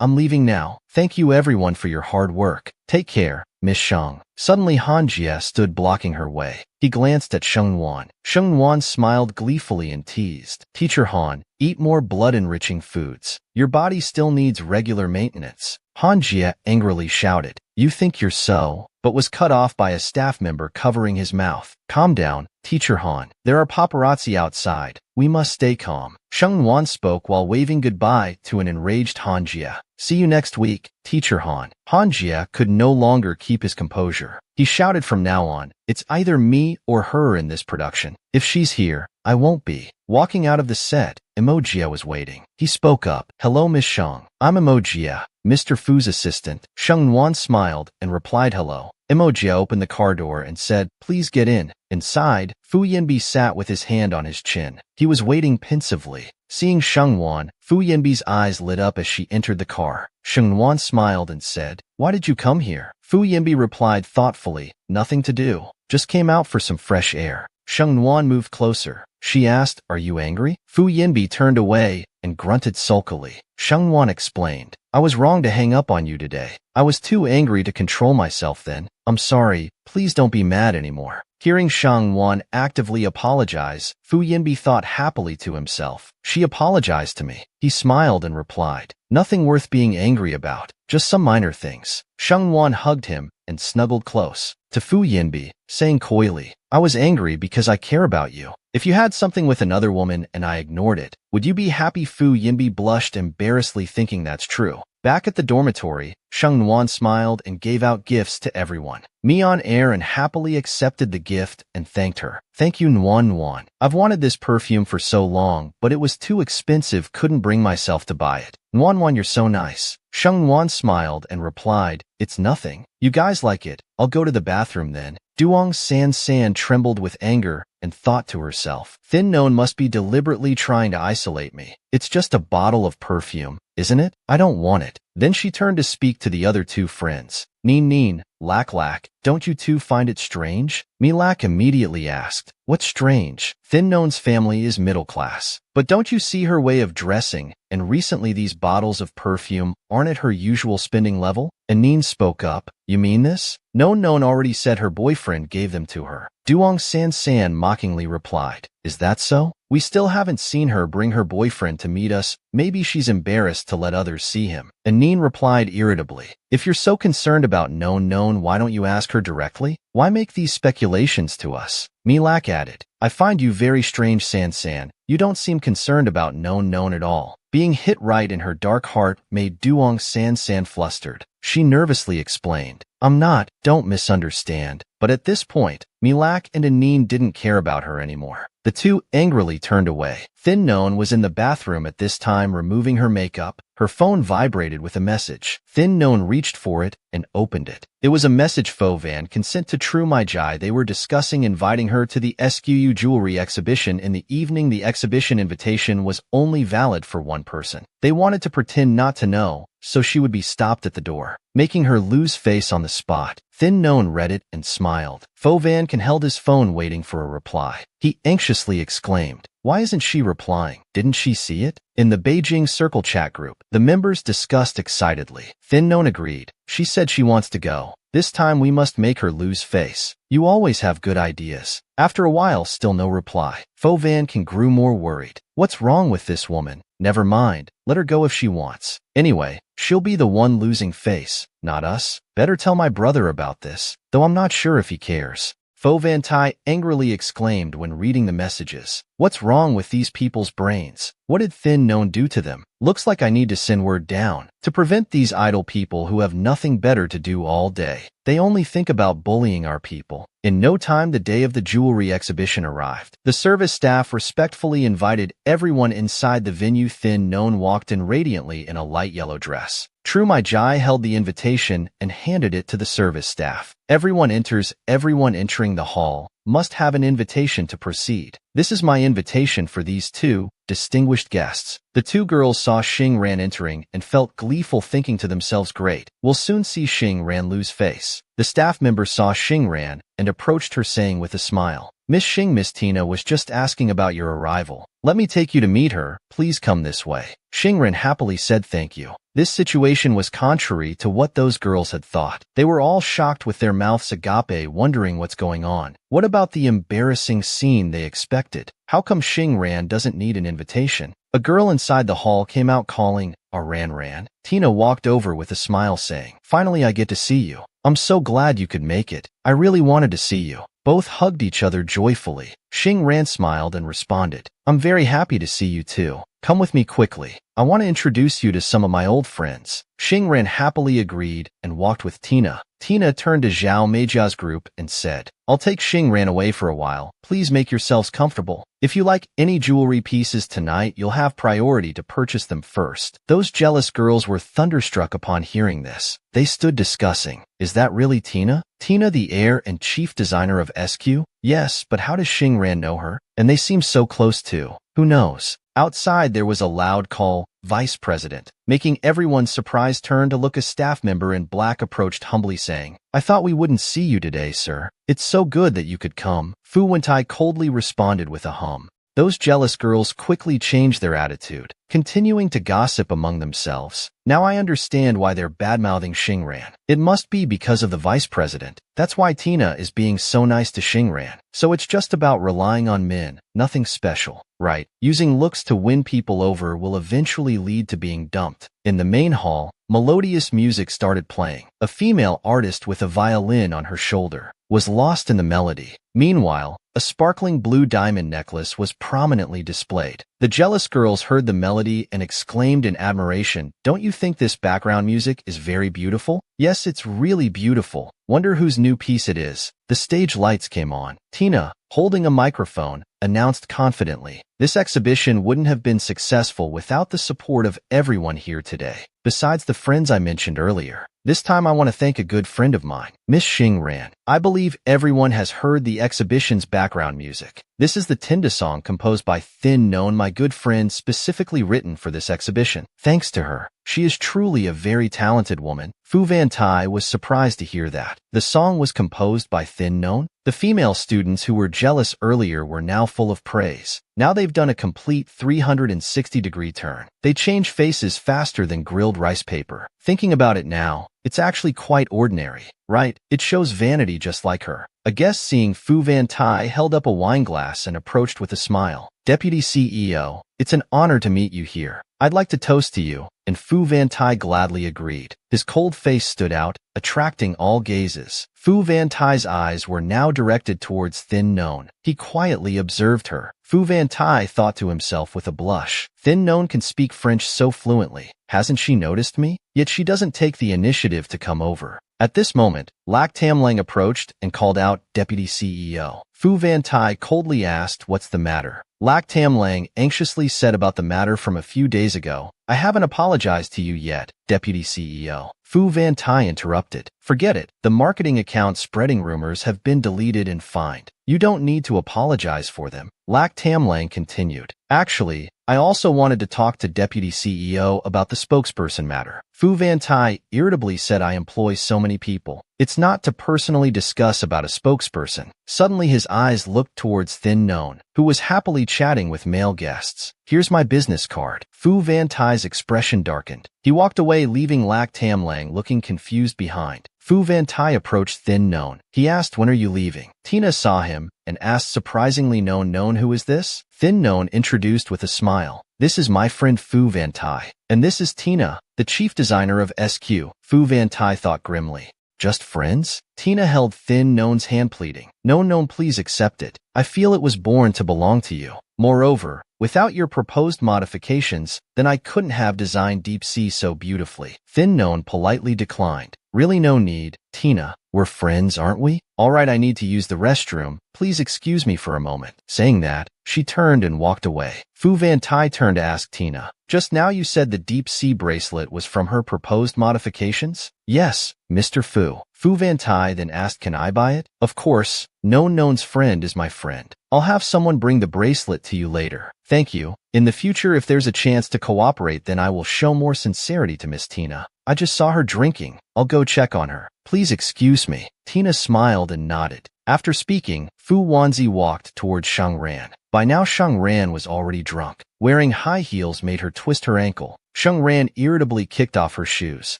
I'm leaving now. Thank you everyone for your hard work. Take care, Miss Sheng." Suddenly Han Jie stood blocking her way. He glanced at Shengnuan. Shengnuan smiled gleefully and teased, "Teacher Han, eat more blood-enriching foods. Your body still needs regular maintenance." Han Jie angrily shouted, "You think you're so," but was cut off by a staff member covering his mouth. "Calm down, Teacher Han. There are paparazzi outside. We must stay calm." Shengnuan spoke while waving goodbye to an enraged Han Jie. "See you next week, Teacher Han." Han Jie could no longer keep his composure. He shouted, "From now on, it's either me or her in this production. If she's here, I won't be." Walking out of the set, Jie was waiting. He spoke up, "Hello, Miss Sheng. I'm Jie, Mr. Fu's assistant." Shengnuan smiled and replied, "Hello." Jie opened the car door and said, "Please get in." Inside, Fu Yanbi sat with his hand on his chin. He was waiting pensively. Seeing Shengnuan, Fu Yanbi's eyes lit up as she entered the car. Shengnuan smiled and said, "Why did you come here?" Fu Yanbi replied thoughtfully, "Nothing to do. Just came out for some fresh air." Shengnuan moved closer. She asked, "Are you angry?" Fu Yanbi turned away and grunted sulkily. Shengnuan explained, "I was wrong to hang up on you today. I was too angry to control myself then. I'm sorry. Please don't be mad anymore." Hearing Shengnuan actively apologize, Fu Yanbi thought happily to himself, "She apologized to me." He smiled and replied, "Nothing worth being angry about. Just some minor things." Shengnuan hugged him and snuggled close to Fu Yanbi, saying coyly, "I was angry because I care about you. If you had something with another woman and I ignored it, would you be happy?" Fu Yanbi blushed embarrassedly, thinking that's true. Back at the dormitory, Shengnuan smiled and gave out gifts to everyone. Mian Air and happily accepted the gift and thanked her. "Thank you, Nuan. I've wanted this perfume for so long, but it was too expensive, couldn't bring myself to buy it." "Nuan, you're so nice." Shengnuan smiled and replied, "It's nothing. You guys like it. I'll go to the bathroom then." Duong San trembled with anger and thought to herself, "Thin Known must be deliberately trying to isolate me. It's just a bottle of perfume, isn't it? I don't want it." Then she turned to speak to the other two friends. Nin, Lak, don't you two find it strange?" Milak immediately asked, "What's strange?" Thin Known's family is middle class. "But don't you see her way of dressing? And recently these bottles of perfume aren't at her usual spending level?" Nin spoke up, "You mean this?" Known already said her boyfriend gave them to her. Duong San mockingly replied, "Is that so? We still haven't seen her bring her boyfriend to meet us. Maybe she's embarrassed to let others see him." Nin replied irritably, "If you're so concerned about Known, why don't you ask her directly? Why make these speculations to us?" Milak added, "I find you very strange, San. You don't seem concerned about Known at all." Being hit right in her dark heart made Duong San flustered. She nervously explained, "I'm not, don't misunderstand." But at this point, Milak and Nin didn't care about her anymore. The two angrily turned away. Thin Known was in the bathroom at this time removing her makeup. Her phone vibrated with a message. Thin Known reached for it and opened it. It was a message. Fovan consent to True My Jai. They were discussing inviting her to the SQU jewelry exhibition in the evening. The exhibition invitation was only valid for one person. They wanted to pretend not to know, so she would be stopped at the door, making her lose face on the spot. Thin Known read it and smiled. Fovan held his phone waiting for a reply. He anxiously exclaimed, "Why isn't she replying? Didn't she see it?" In the Beijing Circle chat group, the members discussed excitedly. Thin Known agreed. She said she wants to go. This time we must make her lose face. You always have good ideas. After a while, still no reply. Fovan grew more worried. What's wrong with this woman? Never mind. Let her go if she wants. Anyway, she'll be the one losing face, not us. Better tell my brother about this, though I'm not sure if he cares. Fovan angrily exclaimed when reading the messages. What's wrong with these people's brains? What did Thin Known do to them? Looks like I need to send word down to prevent these idle people who have nothing better to do all day. They only think about bullying our people. In no time, the day of the jewelry exhibition arrived. The service staff respectfully invited everyone inside the venue. Thin Known walked in radiantly in a light yellow dress. True My Jai held the invitation and handed it to the service staff. Everyone entering the hall must have an invitation to proceed. This is my invitation for these two distinguished guests. The two girls saw Xing Ran entering and felt gleeful, thinking to themselves, great, we'll soon see Xing Ran lose face. The staff member saw Xing Ran and approached her, saying with a smile, Miss Xing, Miss Tina was just asking about your arrival. Let me take you to meet her. Please come this way. Xing Ran happily said thank you. This situation was contrary to what those girls had thought. They were all shocked, with their mouths agape, wondering what's going on. What about the embarrassing scene they expected? How come Xing Ran doesn't need an invitation? A girl inside the hall came out calling, Ran Ran. Tina walked over with a smile, saying, finally I get to see you. I'm so glad you could make it. I really wanted to see you. Both hugged each other joyfully. Xing Ran smiled and responded, I'm very happy to see you too. Come with me quickly. I want to introduce you to some of my old friends. Xing Ran happily agreed and walked with Tina. Tina turned to Zhao Meijia's group and said, I'll take Xing Ran away for a while. Please make yourselves comfortable. If you like any jewelry pieces tonight, you'll have priority to purchase them first. Those jealous girls were thunderstruck upon hearing this. They stood discussing, is that really Tina? Tina, the heir and chief designer of SQ? Yes, but how does Xing Ran know her? And they seem so close too. Who knows? Outside there was a loud call, Vice President. Making everyone's surprised turn to look, a staff member in black approached humbly, saying, I thought we wouldn't see you today, sir. It's so good that you could come. Fu Wentai coldly responded with a hum. Those jealous girls quickly changed their attitude, continuing to gossip among themselves. Now I understand why they're badmouthing Xing Ran. It must be because of the vice president. That's why Tina is being so nice to Xing Ran. So it's just about relying on men, nothing special, right? Using looks to win people over will eventually lead to being dumped. In the main hall, melodious music started playing. A female artist with a violin on her shoulder was lost in the melody. Meanwhile, a sparkling blue diamond necklace was prominently displayed. The jealous girls heard the melody and exclaimed in admiration, don't you think this background music is very beautiful? Yes, it's really beautiful. Wonder whose new piece it is. The stage lights came on. Tina, holding a microphone, announced confidently, this exhibition wouldn't have been successful without the support of everyone here today. Besides the friends I mentioned earlier. This time I want to thank a good friend of mine, Miss Xing Ran. I believe everyone has heard the exhibition's background music. This is the Tinda song composed by Thin Known, my good friend, specifically written for this exhibition. Thanks to her. She is truly a very talented woman. Fu Wentai was surprised to hear that. The song was composed by Thin Known? The female students who were jealous earlier were now full of praise. Now they've done a complete 360-degree turn. They change faces faster than grilled rice paper. Thinking about it now, it's actually quite ordinary, right? It shows vanity just like her. A guest seeing Fu Wentai held up a wine glass and approached with a smile. Deputy CEO, it's an honor to meet you here. I'd like to toast to you, and Fu Wentai gladly agreed. His cold face stood out, attracting all gazes. Fu Vantai's eyes were now directed towards Thin Known. He quietly observed her. Fu Wentai thought to himself with a blush. Thin Known can speak French so fluently. Hasn't she noticed me? Yet she doesn't take the initiative to come over. At this moment, Lac Tamlang approached and called out, Deputy CEO. Fu Wentai coldly asked, what's the matter? Lac Tamlang anxiously said, about the matter from a few days ago. I haven't apologized to you yet, Deputy CEO. Fu Wentai interrupted. Forget it. The marketing account spreading rumors have been deleted and fined. You don't need to apologize for them. Lac Tamlang continued. Actually, I also wanted to talk to Deputy CEO about the spokesperson matter. Fu Wentai irritably said, I employ so many people. It's not to personally discuss about a spokesperson. Suddenly his eyes looked towards Thin Known, who was happily chatting with male guests. Here's my business card. Fu Vantai's expression darkened. He walked away, leaving Lac Tamlang looking confused behind. Fu Wentai approached Thin Known. He asked, when are you leaving? Tina saw him and asked, surprisingly, Known, who is this? Thin Known introduced with a smile. This is my friend Fu Wentai. And this is Tina, the chief designer of SQ. Fu Wentai thought grimly. Just friends? Tina held Thin Known's hand, pleading. Known, please accept it. I feel it was born to belong to you. Moreover, without your proposed modifications, then I couldn't have designed Deep Sea so beautifully. Thin Known politely declined. Really no need, Tina. We're friends, aren't we? All right, I need to use the restroom. Please excuse me for a moment. Saying that, she turned and walked away. Fu Vantai turned to ask Tina, just now you said the deep sea bracelet was from her proposed modifications? Yes, Mr. Fu. Fu Vantai then asked, can I buy it? Of course, Known's friend is my friend. I'll have someone bring the bracelet to you later. Thank you. In the future, if there's a chance to cooperate, then I will show more sincerity to Miss Tina. I just saw her drinking. I'll go check on her. Please excuse me. Tina smiled and nodded. After speaking, Fu Wanzi walked towards Shang Ran. By now, Shang Ran was already drunk. Wearing high heels made her twist her ankle. Shang Ran irritably kicked off her shoes.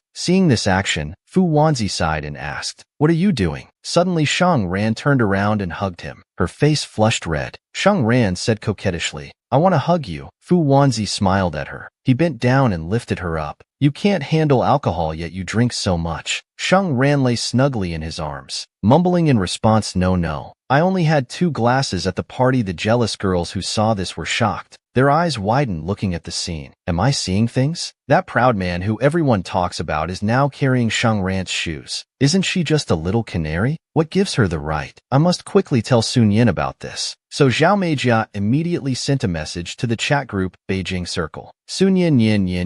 Seeing this action, Fu Wanzi sighed and asked, what are you doing? Suddenly, Shang Ran turned around and hugged him. Her face flushed red. Shang Ran said coquettishly, I want to hug you. Fu Wanzi smiled at her. He bent down and lifted her up. You can't handle alcohol, yet you drink so much. Shang Ran lay snugly in his arms, mumbling in response, no. I only had 2 glasses at the party. The jealous girls who saw this were shocked. Their eyes widened looking at the scene. Am I seeing things? That proud man who everyone talks about is now carrying Shang Ran's shoes. Isn't she just a little canary? What gives her the right? I must quickly tell Sun Yin about this. So Zhao Meijia immediately sent a message to the chat group, Beijing Circle. Sun Yin,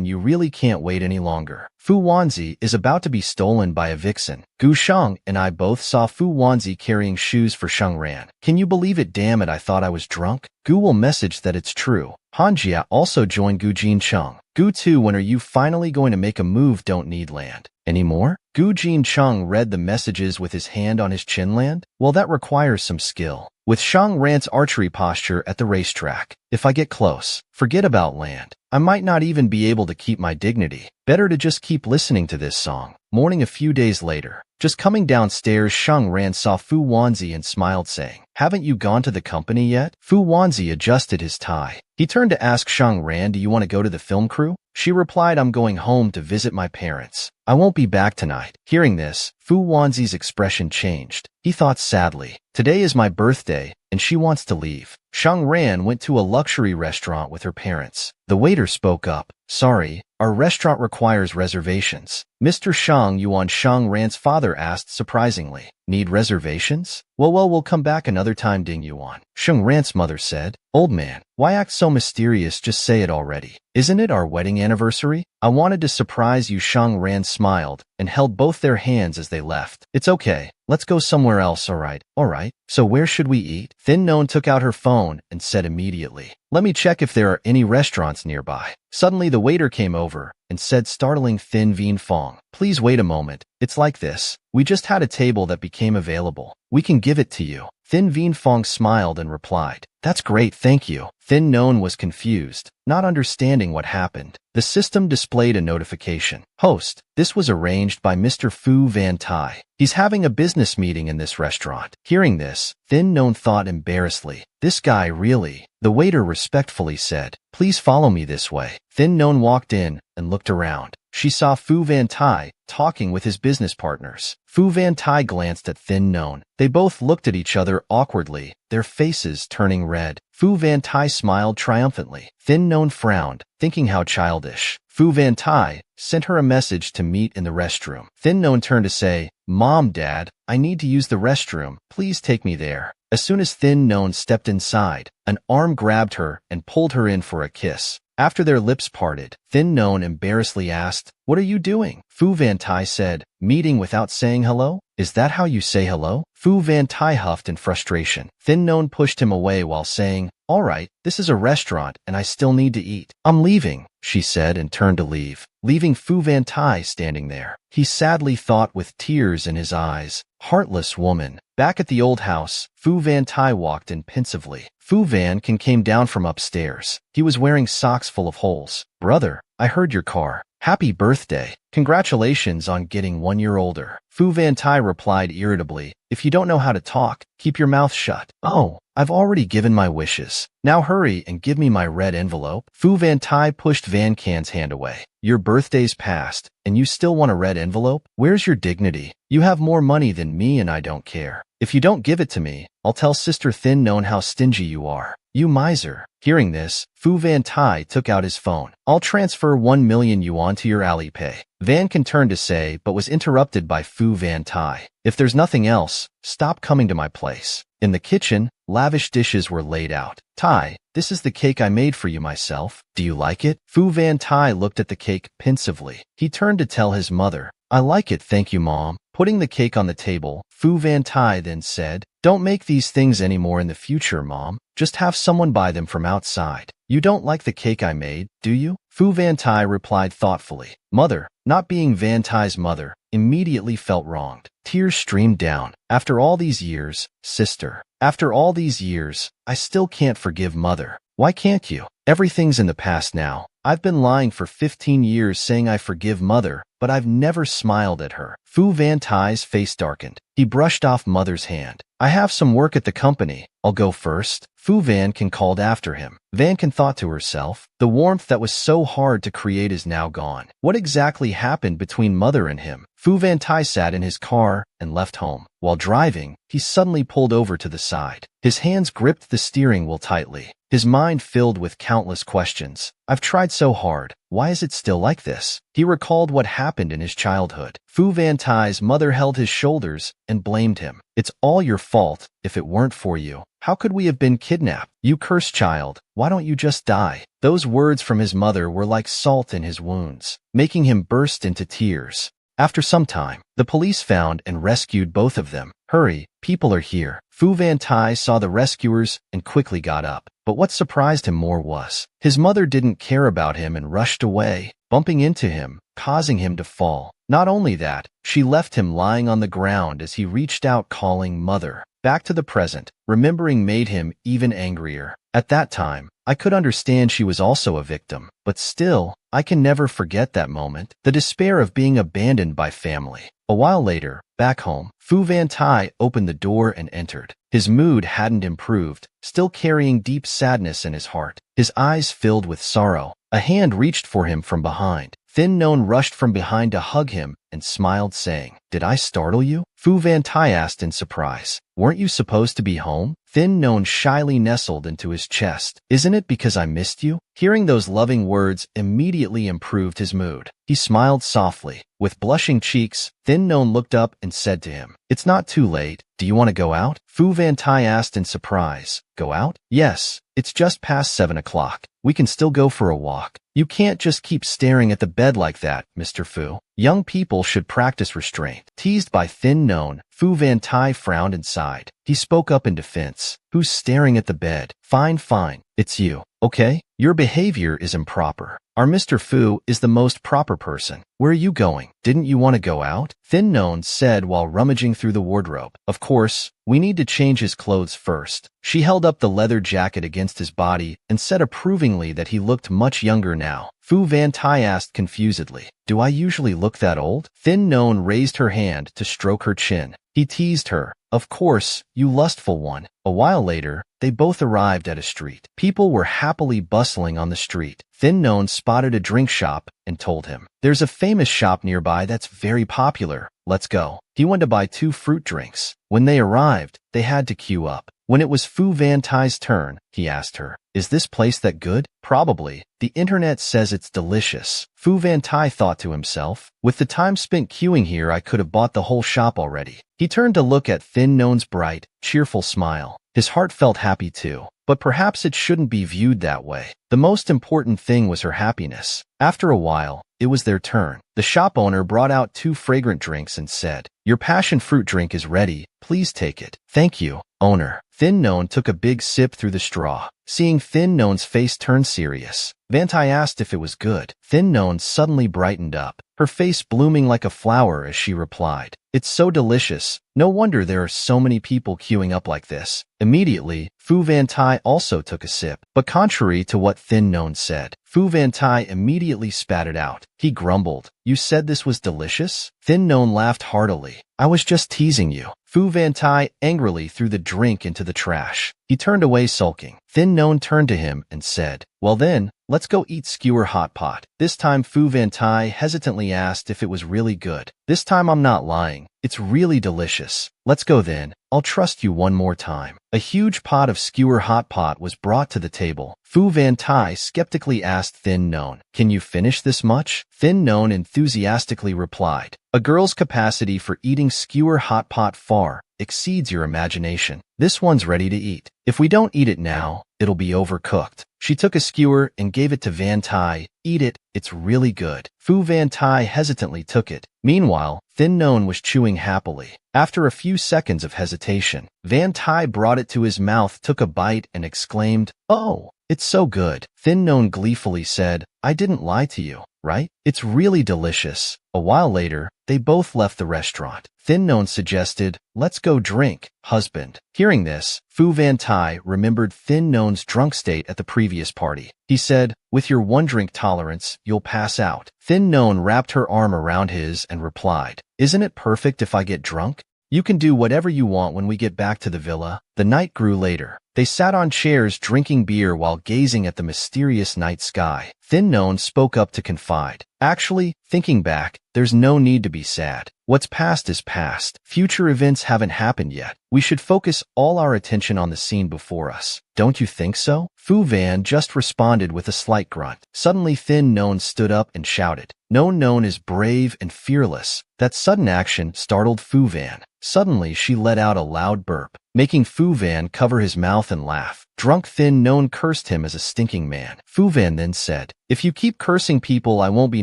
you really can't wait any longer. Fu Wanzi is about to be stolen by a vixen. Gu Sheng and I both saw Fu Wanzi carrying shoes for Shang Ran. Can you believe it? Damn it, I thought I was drunk. Gu will message that it's true. Han Jia also joined Gu Jin Cheng. Gu 2, when are you finally going to make a move? Don't need land anymore? Gu Jin Cheng read the messages with his hand on his chin. Land? Well, that requires some skill. With Shang Ran's archery posture at the racetrack, if I get close, forget about land. I might not even be able to keep my dignity. Better to just keep listening to this song. Morning a few days later. Just coming downstairs, Shang Ran saw Fu Wanzi and smiled, saying, haven't you gone to the company yet? Fu Wanzi adjusted his tie. He turned to ask Shang Ran, do you want to go to the film crew? She replied, I'm going home to visit my parents. I won't be back tonight. Hearing this, Fu Wanzi's expression changed. He thought sadly, today is my birthday, and she wants to leave. Shang Ran went to a luxury restaurant with her parents. The waiter spoke up. Sorry, our restaurant requires reservations. Mr. Shang Yuan, Shang Ran's father asked surprisingly. Need reservations? Well, we'll come back another time, Ding Yuan. Shang Ran's mother said. Old man, why act so mysterious? Just say it already. Isn't it our wedding anniversary? I wanted to surprise you. Shang Ran smiled and held both their hands as they left. It's okay. Let's go somewhere else. All right. So where should we eat? Thin Known took out her phone and said immediately, let me check if there are any restaurants nearby. Suddenly the waiter came over and said, startling Thin Vien Fong, please wait a moment. It's like this. We just had a table that became available. We can give it to you. Thin Vien Fong smiled and replied, that's great, thank you. Thin Known was confused, not understanding what happened. The system displayed a notification. Host, this was arranged by Mr. Fu Vantai. He's having a business meeting in this restaurant. Hearing this, Thin Known thought embarrassedly, this guy really? The waiter respectfully said, please follow me this way. Thin Known walked in and looked around. She saw Fu Vantai talking with his business partners. Fu Vantai glanced at Thin Known. They both looked at each other awkwardly, their faces turning red. Fu Vantai smiled triumphantly. Thin Known frowned, thinking how childish. Fu Vantai sent her a message to meet in the restroom. Thin Known turned to say, Mom, Dad, I need to use the restroom. Please take me there. As soon as Thin Known stepped inside, an arm grabbed her and pulled her in for a kiss. After their lips parted, Thin Known embarrassedly asked, what are you doing? Fu Vantai said, meeting without saying hello? Is that how you say hello? Fu Vantai huffed in frustration. Thin Known pushed him away while saying, all right, this is a restaurant and I still need to eat. I'm leaving, she said and turned to leave, leaving Fu Vantai standing there. He sadly thought with tears in his eyes, heartless woman. Back at the old house, Fu Vantai walked in pensively. Fu Van came down from upstairs. He was wearing socks full of holes. Brother, I heard your car. Happy birthday. Congratulations on getting 1 year older. Fu Vantai replied irritably, if you don't know how to talk, keep your mouth shut. Oh, I've already given my wishes. Now hurry and give me my red envelope. Fu Vantai pushed Van Can's hand away. Your birthday's passed, and you still want a red envelope? Where's your dignity? You have more money than me and I don't care. If you don't give it to me, I'll tell Sister Thin Known how stingy you are. You miser. Hearing this, Fu Vantai took out his phone. I'll transfer 1 million yuan to your Alipay. Van Can turned to say, but was interrupted by Fu Van Tai. If there's nothing else, stop coming to my place. In the kitchen, lavish dishes were laid out. Tai, this is the cake I made for you myself. Do you like it? Fu Van Tai looked at the cake pensively. He turned to tell his mother, I like it, thank you, Mom. Putting the cake on the table, Fu Van Tai then said, don't make these things anymore in the future, Mom. Just have someone buy them from outside. You don't like the cake I made, do you? Fu Van Tai replied thoughtfully. Mother, not being Van Tai's mother, immediately felt wronged. Tears streamed down. After all these years, sister. After all these years, I still can't forgive Mother. Why can't you? Everything's in the past now. I've been lying for 15 years saying I forgive Mother, but I've never smiled at her. Fu Van Tai's face darkened. He brushed off Mother's hand. I have some work at the company. I'll go first. Fu Van Can called after him. Van Can thought to herself, the warmth that was so hard to create is now gone. What exactly happened between Mother and him? Fu Van Tai sat in his car and left home. While driving, he suddenly pulled over to the side. His hands gripped the steering wheel tightly. His mind filled with countless questions. I've tried so hard. Why is it still like this? He recalled what happened in his childhood. Fu Van Tai's mother held his shoulders and blamed him. It's all your fault. If it weren't for you, how could we have been kidnapped? You cursed child. Why don't you just die? Those words from his mother were like salt in his wounds, making him burst into tears. After some time, the police found and rescued both of them. Hurry, people are here. Fu Van Tai saw the rescuers and quickly got up. But what surprised him more was, his mother didn't care about him and rushed away, bumping into him, causing him to fall. Not only that, she left him lying on the ground as he reached out calling Mother. Back to the present, remembering made him even angrier. At that time, I could understand she was also a victim, but still, I can never forget that moment, the despair of being abandoned by family. A while later, back home, Fu Van Tai opened the door and entered. His mood hadn't improved, still carrying deep sadness in his heart. His eyes filled with sorrow. A hand reached for him from behind. Thin Non rushed from behind to hug him and smiled, saying, Did I startle you? Fu Van Tai asked in surprise. Weren't you supposed to be home? Thin Non shyly nestled into his chest. Isn't it because I missed you? Hearing those loving words immediately improved his mood. He smiled softly. With blushing cheeks, Thin Non looked up and said to him, It's not too late. Do you want to go out? Fu Van Tai asked in surprise. Go out? Yes. It's just past 7 o'clock. We can still go for a walk. You can't just keep staring at the bed like that, Mr. Fu. Young people should practice restraint. Teased by Thin Non, Fu Van Tai frowned and sighed. He spoke up in defense. Who's staring at the bed? Fine, fine. It's you. Okay? Your behavior is improper. Our Mr. Fu is the most proper person. Where are you going? Didn't you want to go out? Thin Non said while rummaging through the wardrobe. Of course, we need to change his clothes first. She held up the leather jacket against his body and said approvingly that he looked much younger now. Fu Van Tai asked confusedly, Do I usually look that old? Thin Non raised her hand to stroke her chin. He teased her. Of course, you lustful one. A while later, they both arrived at a street. People were happily bustling on the street. Thin Non spotted a drink shop and told him, There's a famous shop nearby that's very popular. Let's go. He went to buy 2 fruit drinks. When they arrived, they had to queue up. When it was Fu Van Tai's turn, he asked her, Is this place that good? Probably. The internet says it's delicious. Fu Van Tai thought to himself, With the time spent queuing here, I could have bought the whole shop already. He turned to look at Thin Non's bright, cheerful smile. His heart felt happy too. But perhaps it shouldn't be viewed that way. The most important thing was her happiness. After a while, it was their turn. The shop owner brought out 2 fragrant drinks and said, Your passion fruit drink is ready. Please take it. Thank you, owner. Thin Non took a big sip through the straw. Seeing Thin Non's face turn serious, Van Tai asked if it was good. Thin Non suddenly brightened up, her face blooming like a flower as she replied, It's so delicious. No wonder there are so many people queuing up like this. Immediately, Fu Van Tai also took a sip. But contrary to what Thin Non said, Fu Van Tai immediately spat it out. He grumbled, You said this was delicious? Thin Non laughed heartily. I was just teasing you. Fu Van Tai angrily threw the drink into the trash. He turned away sulking. Thin Non turned to him and said, Well then, let's go eat skewer hot pot. This time Fu Vantai hesitantly asked if it was really good. This time I'm not lying. It's really delicious. Let's go then. I'll trust you one more time. A huge pot of skewer hot pot was brought to the table. Fu Vantai skeptically asked Thin Known, "Can you finish this much?" Thin Known enthusiastically replied, "A girl's capacity for eating skewer hot pot far exceeds your imagination. This one's ready to eat. If we don't eat it now, it'll be overcooked." She took a skewer and gave it to Vantai. "Eat it, it's really good." Fu Vantai hesitantly took it. Meanwhile, Thin Known was chewing happily. After a few seconds of hesitation, Vantai brought it to his mouth, took a bite, and exclaimed, "Oh, it's so good." Thin Known gleefully said, "I didn't lie to you, right? It's really delicious." A while later, they both left the restaurant. Thin Known suggested, "Let's go drink, husband." Hearing this, Fu Vantai remembered Thin Known's drunk state at the previous party. He said, "With your one-drink tolerance, you'll pass out." Thin Known wrapped her arm around his and replied, "Isn't it perfect if I get drunk? You can do whatever you want when we get back to the villa." The night grew later. They sat on chairs drinking beer while gazing at the mysterious night sky. Thin Known spoke up to confide, "Actually, thinking back, there's no need to be sad. What's past is past. Future events haven't happened yet. We should focus all our attention on the scene before us. Don't you think so?" Fu Van just responded with a slight grunt. Suddenly Thin Known stood up and shouted, Known is brave and fearless." That sudden action startled Fu Van. Suddenly she let out a loud burp, making Fu Van cover his mouth and laugh. Drunk Thin Known cursed him as a stinking man. Fu Van then said, "If you keep cursing people, I won't be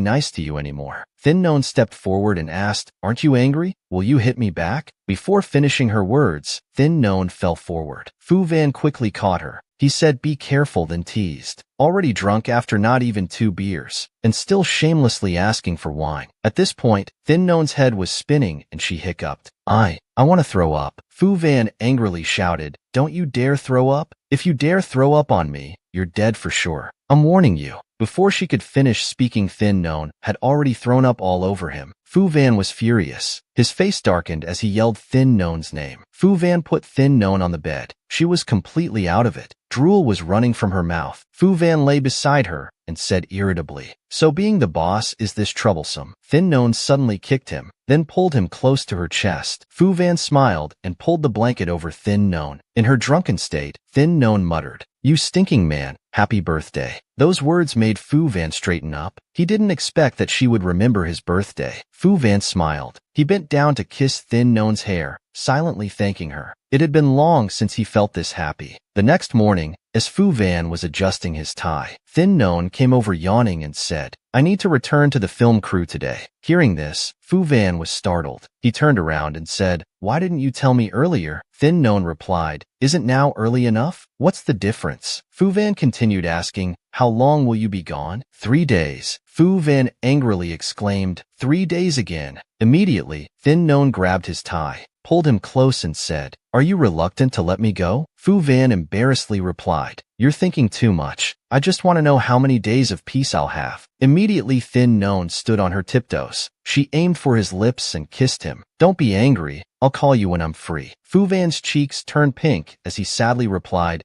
nice to you anymore." Thin Known stepped forward and asked, "Aren't you angry? Will you hit me back?" Before finishing her words, Thin Known fell forward. Fu Van quickly caught her. He said, "Be careful," then teased, already drunk after not even 2 beers, and still shamelessly asking for wine. At this point, Thin Known's head was spinning and she hiccuped, I want to throw up." Fu Van angrily shouted, "Don't you dare throw up. If you dare throw up on me, you're dead for sure. I'm warning you." Before she could finish speaking, Thin Known had already thrown up all over him. Fu Van was furious. His face darkened as he yelled Thin Known's name. Fu Van put Thin Known on the bed. She was completely out of it. Drool was running from her mouth. Fu Van lay beside her and said irritably, "So being the boss is this troublesome?" Thin Known suddenly kicked him, then pulled him close to her chest. Fu Van smiled and pulled the blanket over Thin Known. In her drunken state, Thin Known muttered, "You stinking man, happy birthday." Those words made Fu Van straighten up. He didn't expect that she would remember his birthday. Fu Van smiled. He bent down to kiss Thin Known's hair, silently thanking her. It had been long since he felt this happy. The next morning, as Fu Van was adjusting his tie, Thin Known came over yawning and said, "I need to return to the film crew today." Hearing this, Fu Van was startled. He turned around and said, "Why didn't you tell me earlier?" Thin Known replied, "Isn't now early enough? What's the difference?" Fu Van continued asking, "How long will you be gone?" 3 days. Fu Van angrily exclaimed, 3 days again." Immediately, Thin Known grabbed his tie, pulled him close and said, "Are you reluctant to let me go?" Fu Van embarrassedly replied, "You're thinking too much. I just want to know how many days of peace I'll have." Immediately Thin Known stood on her tiptoes. She aimed for his lips and kissed him. "Don't be angry. I'll call you when I'm free." Fu Van's cheeks turned pink as he sadly replied,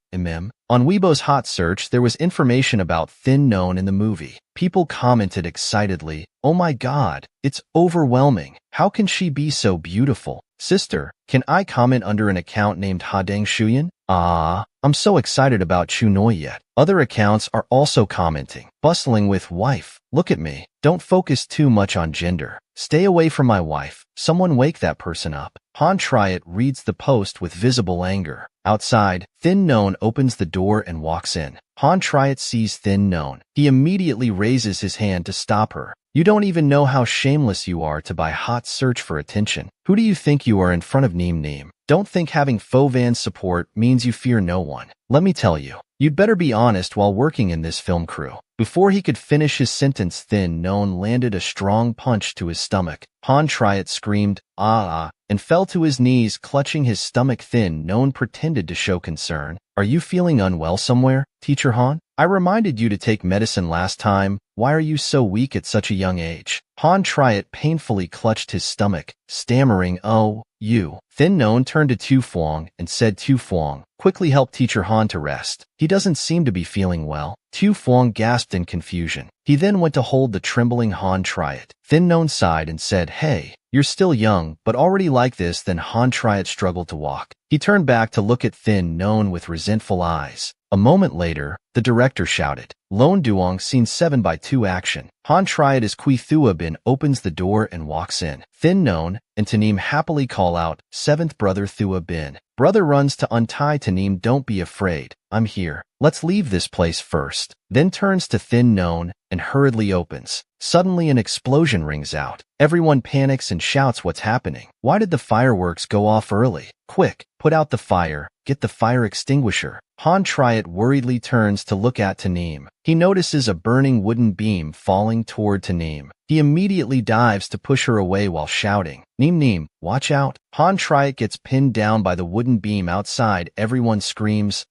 On Weibo's hot search, there was information about Thin Known in the movie. People commented excitedly, "Oh my god, it's overwhelming. How can she be so beautiful?" "Sister, can I comment under an account named Hadeng Shuyan? I'm so excited about Chunoi yet." Other accounts are also commenting, bustling with, "Wife, look at me. Don't focus too much on gender. Stay away from my wife. Someone wake that person up." Han Triot reads the post with visible anger. Outside, Thin Known opens the door and walks in. Han Triot sees Thin Known. He immediately raises his hand to stop her. "You don't even know how shameless you are to buy hot search for attention. Who do you think you are in front of Neem Neem? Don't think having Fu Van's support means you fear no one. Let me tell you, you'd better be honest while working in this film crew." Before he could finish his sentence, Thin Known landed a strong punch to his stomach. Han Triet screamed, ah, and fell to his knees, clutching his stomach. Thin None pretended to show concern. Are you feeling unwell somewhere, Teacher Han? I reminded you to take medicine last time. Why are you so weak at such a young age? Han Triet painfully clutched his stomach, stammering, oh, you. Thin None turned to Tu Fuang and said, Tu Fuang, quickly help Teacher Han to rest. He doesn't seem to be feeling well. Tu Fuang gasped in confusion. He then went to hold the trembling Han Triet. Thin None sighed and said, hey, you're still young, but already like this. Then Han Triet struggled to walk. He turned back to look at Thin None with resentful eyes. A moment later, the director shouted, Lone Duong Scene 7/2 Action. Han Triet as Kui Thua Bin opens the door and walks in. Thin None and Tanim happily call out, Seventh Brother Thua Bin. Brother runs to untie Tanim. Don't be afraid. I'm here. Let's leave this place first. Then turns to Thin None and hurriedly opens. Suddenly an explosion rings out. Everyone panics and shouts, what's happening? Why did the fireworks go off early? Quick, put out the fire. Get the fire extinguisher. Han Triet worriedly turns to look at Tanim. He notices a burning wooden beam falling toward Tanim. He immediately dives to push her away while shouting, Neem, watch out. Han Triet gets pinned down by the wooden beam outside. Everyone screams,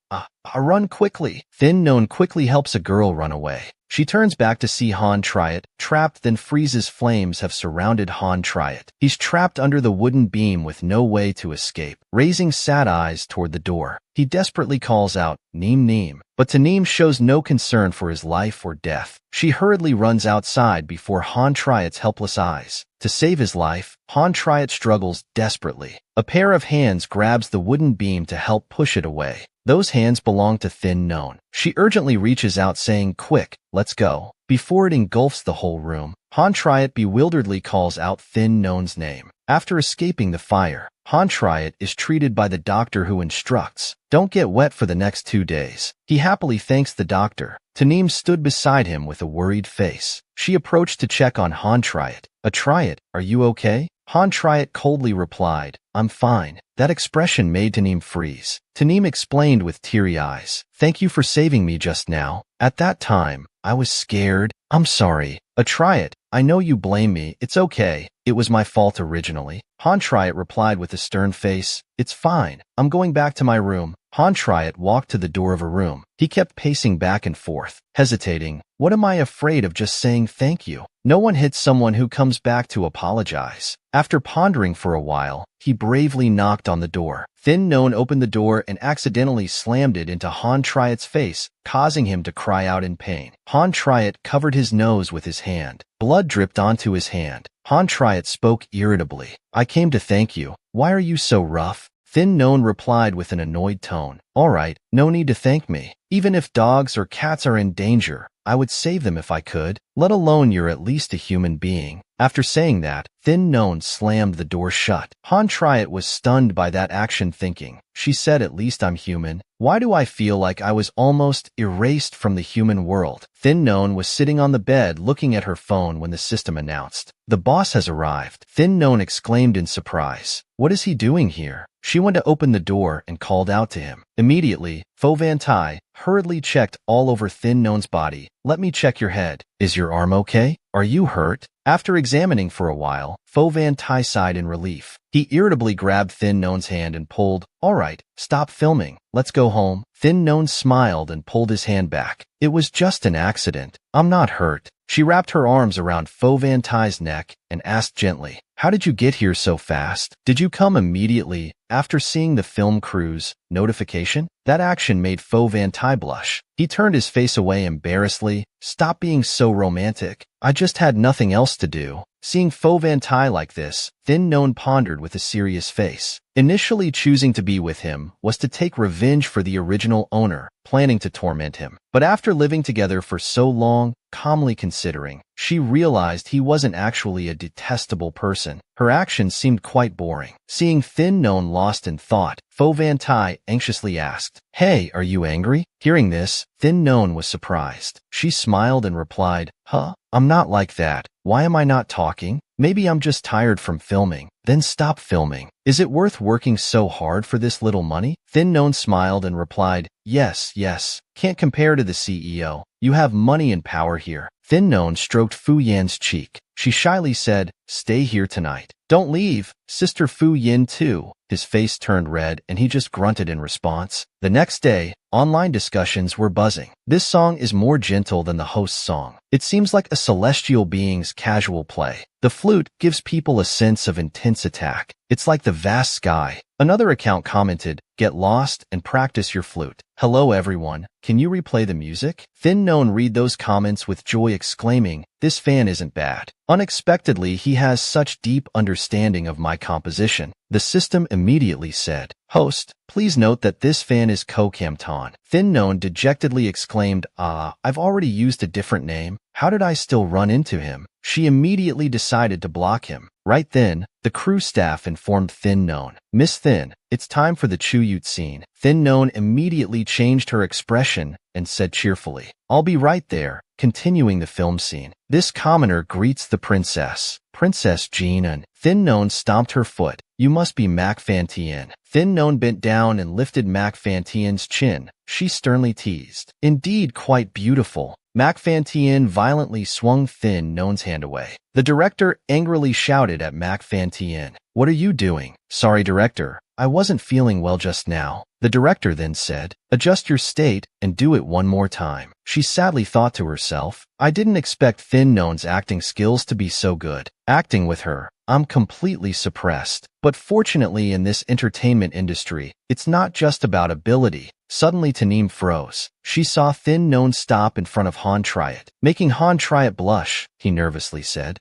run quickly. Thin None quickly helps a girl run away. She turns back to see Han Triet trapped, then freezes. Flames have surrounded Han Triet. He's trapped under the wooden beam with no way to escape. Raising sad eyes toward the door, he desperately calls out, Neem, but Tanim shows no concern for his life or death. She hurriedly runs outside before Han Triet's helpless eyes. To save his life, Han Triet struggles desperately. A pair of hands grabs the wooden beam to help push it away. Those hands belong to Thin None. She urgently reaches out saying, quick, let's go. Before it engulfs the whole room, Han Triet bewilderedly calls out Thin None's name. After escaping the fire, Han Triet is treated by the doctor who instructs, don't get wet for the next 2 days. He happily thanks the doctor. Tanim stood beside him with a worried face. She approached to check on Han Triet. Triet, are you okay? Han Triet coldly replied, I'm fine. That expression made Tanim freeze. Tanim explained with teary eyes, thank you for saving me just now. At that time, I was scared. I'm sorry. Triet, I know you blame me. It's okay. It was my fault originally. Han Triet replied with a stern face, it's fine. I'm going back to my room. Han Triet walked to the door of a room. He kept pacing back and forth, hesitating. What am I afraid of just saying thank you? No one hits someone who comes back to apologize. After pondering for a while, he bravely knocked on the door. Thin None opened the door and accidentally slammed it into Han Triet's face, causing him to cry out in pain. Han Triet covered his nose with his hand. Blood dripped onto his hand. Han Triet spoke irritably. I came to thank you. Why are you so rough? Thin None replied with an annoyed tone. All right, no need to thank me. Even if dogs or cats are in danger, I would save them if I could, let alone you're at least a human being. After saying that, Thin None slammed the door shut. Han Triet was stunned by that action, thinking, she said at least I'm human. Why do I feel like I was almost erased from the human world? Thin None was sitting on the bed looking at her phone when the system announced, the boss has arrived. Thin None exclaimed in surprise. What is he doing here? She went to open the door and called out to him. Immediately, Fo Van Tai hurriedly checked all over Thin None's body. Let me check your head. Is your arm okay? Are you hurt? After examining for a while, Fo Van Tai sighed in relief. He irritably grabbed Thin None's hand and pulled, all right, stop filming. Let's go home. Thin None smiled and pulled his hand back. It was just an accident. I'm not hurt. She wrapped her arms around Fo Van Tai's neck and asked gently, how did you get here so fast? Did you come immediately after seeing the film crew's notification? That action made Fo Van Tai blush. He turned his face away embarrassedly. Stop being so romantic. I just had nothing else to do. Seeing Fo Van Tai like this, Thin None pondered with a serious face. Initially choosing to be with him was to take revenge for the original owner, planning to torment him. But after living together for so long, calmly considering, she realized he wasn't actually a detestable person. Her actions seemed quite boring. Seeing Thin None lost in thought, Fo Van Tai anxiously asked, hey, are you angry? Hearing this, Thin None was surprised. She smiled and replied, I'm not like that. Why am I not talking? Maybe I'm just tired from filming. Then stop filming. Is it worth working so hard for this little money? Thin None smiled and replied, yes. Can't compare to the CEO. You have money and power here. Thin None stroked Fu Yan's cheek. She shyly said, "Stay here tonight. Don't leave." Sister Fu Yin too. His face turned red and he just grunted in response. The next day, online discussions were buzzing. This song is more gentle than the host's song. It seems like a celestial being's casual play. The flute gives people a sense of intense attack. It's like the vast sky. Another account commented, "Get lost and practice your flute. Hello everyone, can you replay the music?" Thin Known read those comments with joy exclaiming, "This fan isn't bad. Unexpectedly, he has such deep understanding of my composition." The system immediately said, "Host, please note that this fan is Ko-Kamton." Thin Known dejectedly exclaimed, I've already used a different name. How did I still run into him?" She immediately decided to block him. Right then, the crew staff informed Thin Known, "Miss Thin, it's time for the Chuyut scene." Thin Known immediately changed her expression and said cheerfully, "I'll be right there." Continuing the film scene, this commoner greets the princess, Princess Jean, and Thin Known stomped her foot. "You must be Mac Fan Tien." Thin Known bent down and lifted Mac Fan Tien's chin. She sternly teased, "Indeed, quite beautiful." Mac Fan Tien violently swung Thin Known's hand away. The director angrily shouted at Mac Fan Tien, "What are you doing?" "Sorry, director. I wasn't feeling well just now." The director then said, "Adjust your state and do it one more time." She sadly thought to herself, "I didn't expect Thin Known's acting skills to be so good. Acting with her, I'm completely suppressed." But fortunately in this entertainment industry, it's not just about ability. Suddenly Tanim froze. She saw Thin Known stop in front of Han Triet. Making Han Triet blush, he nervously said,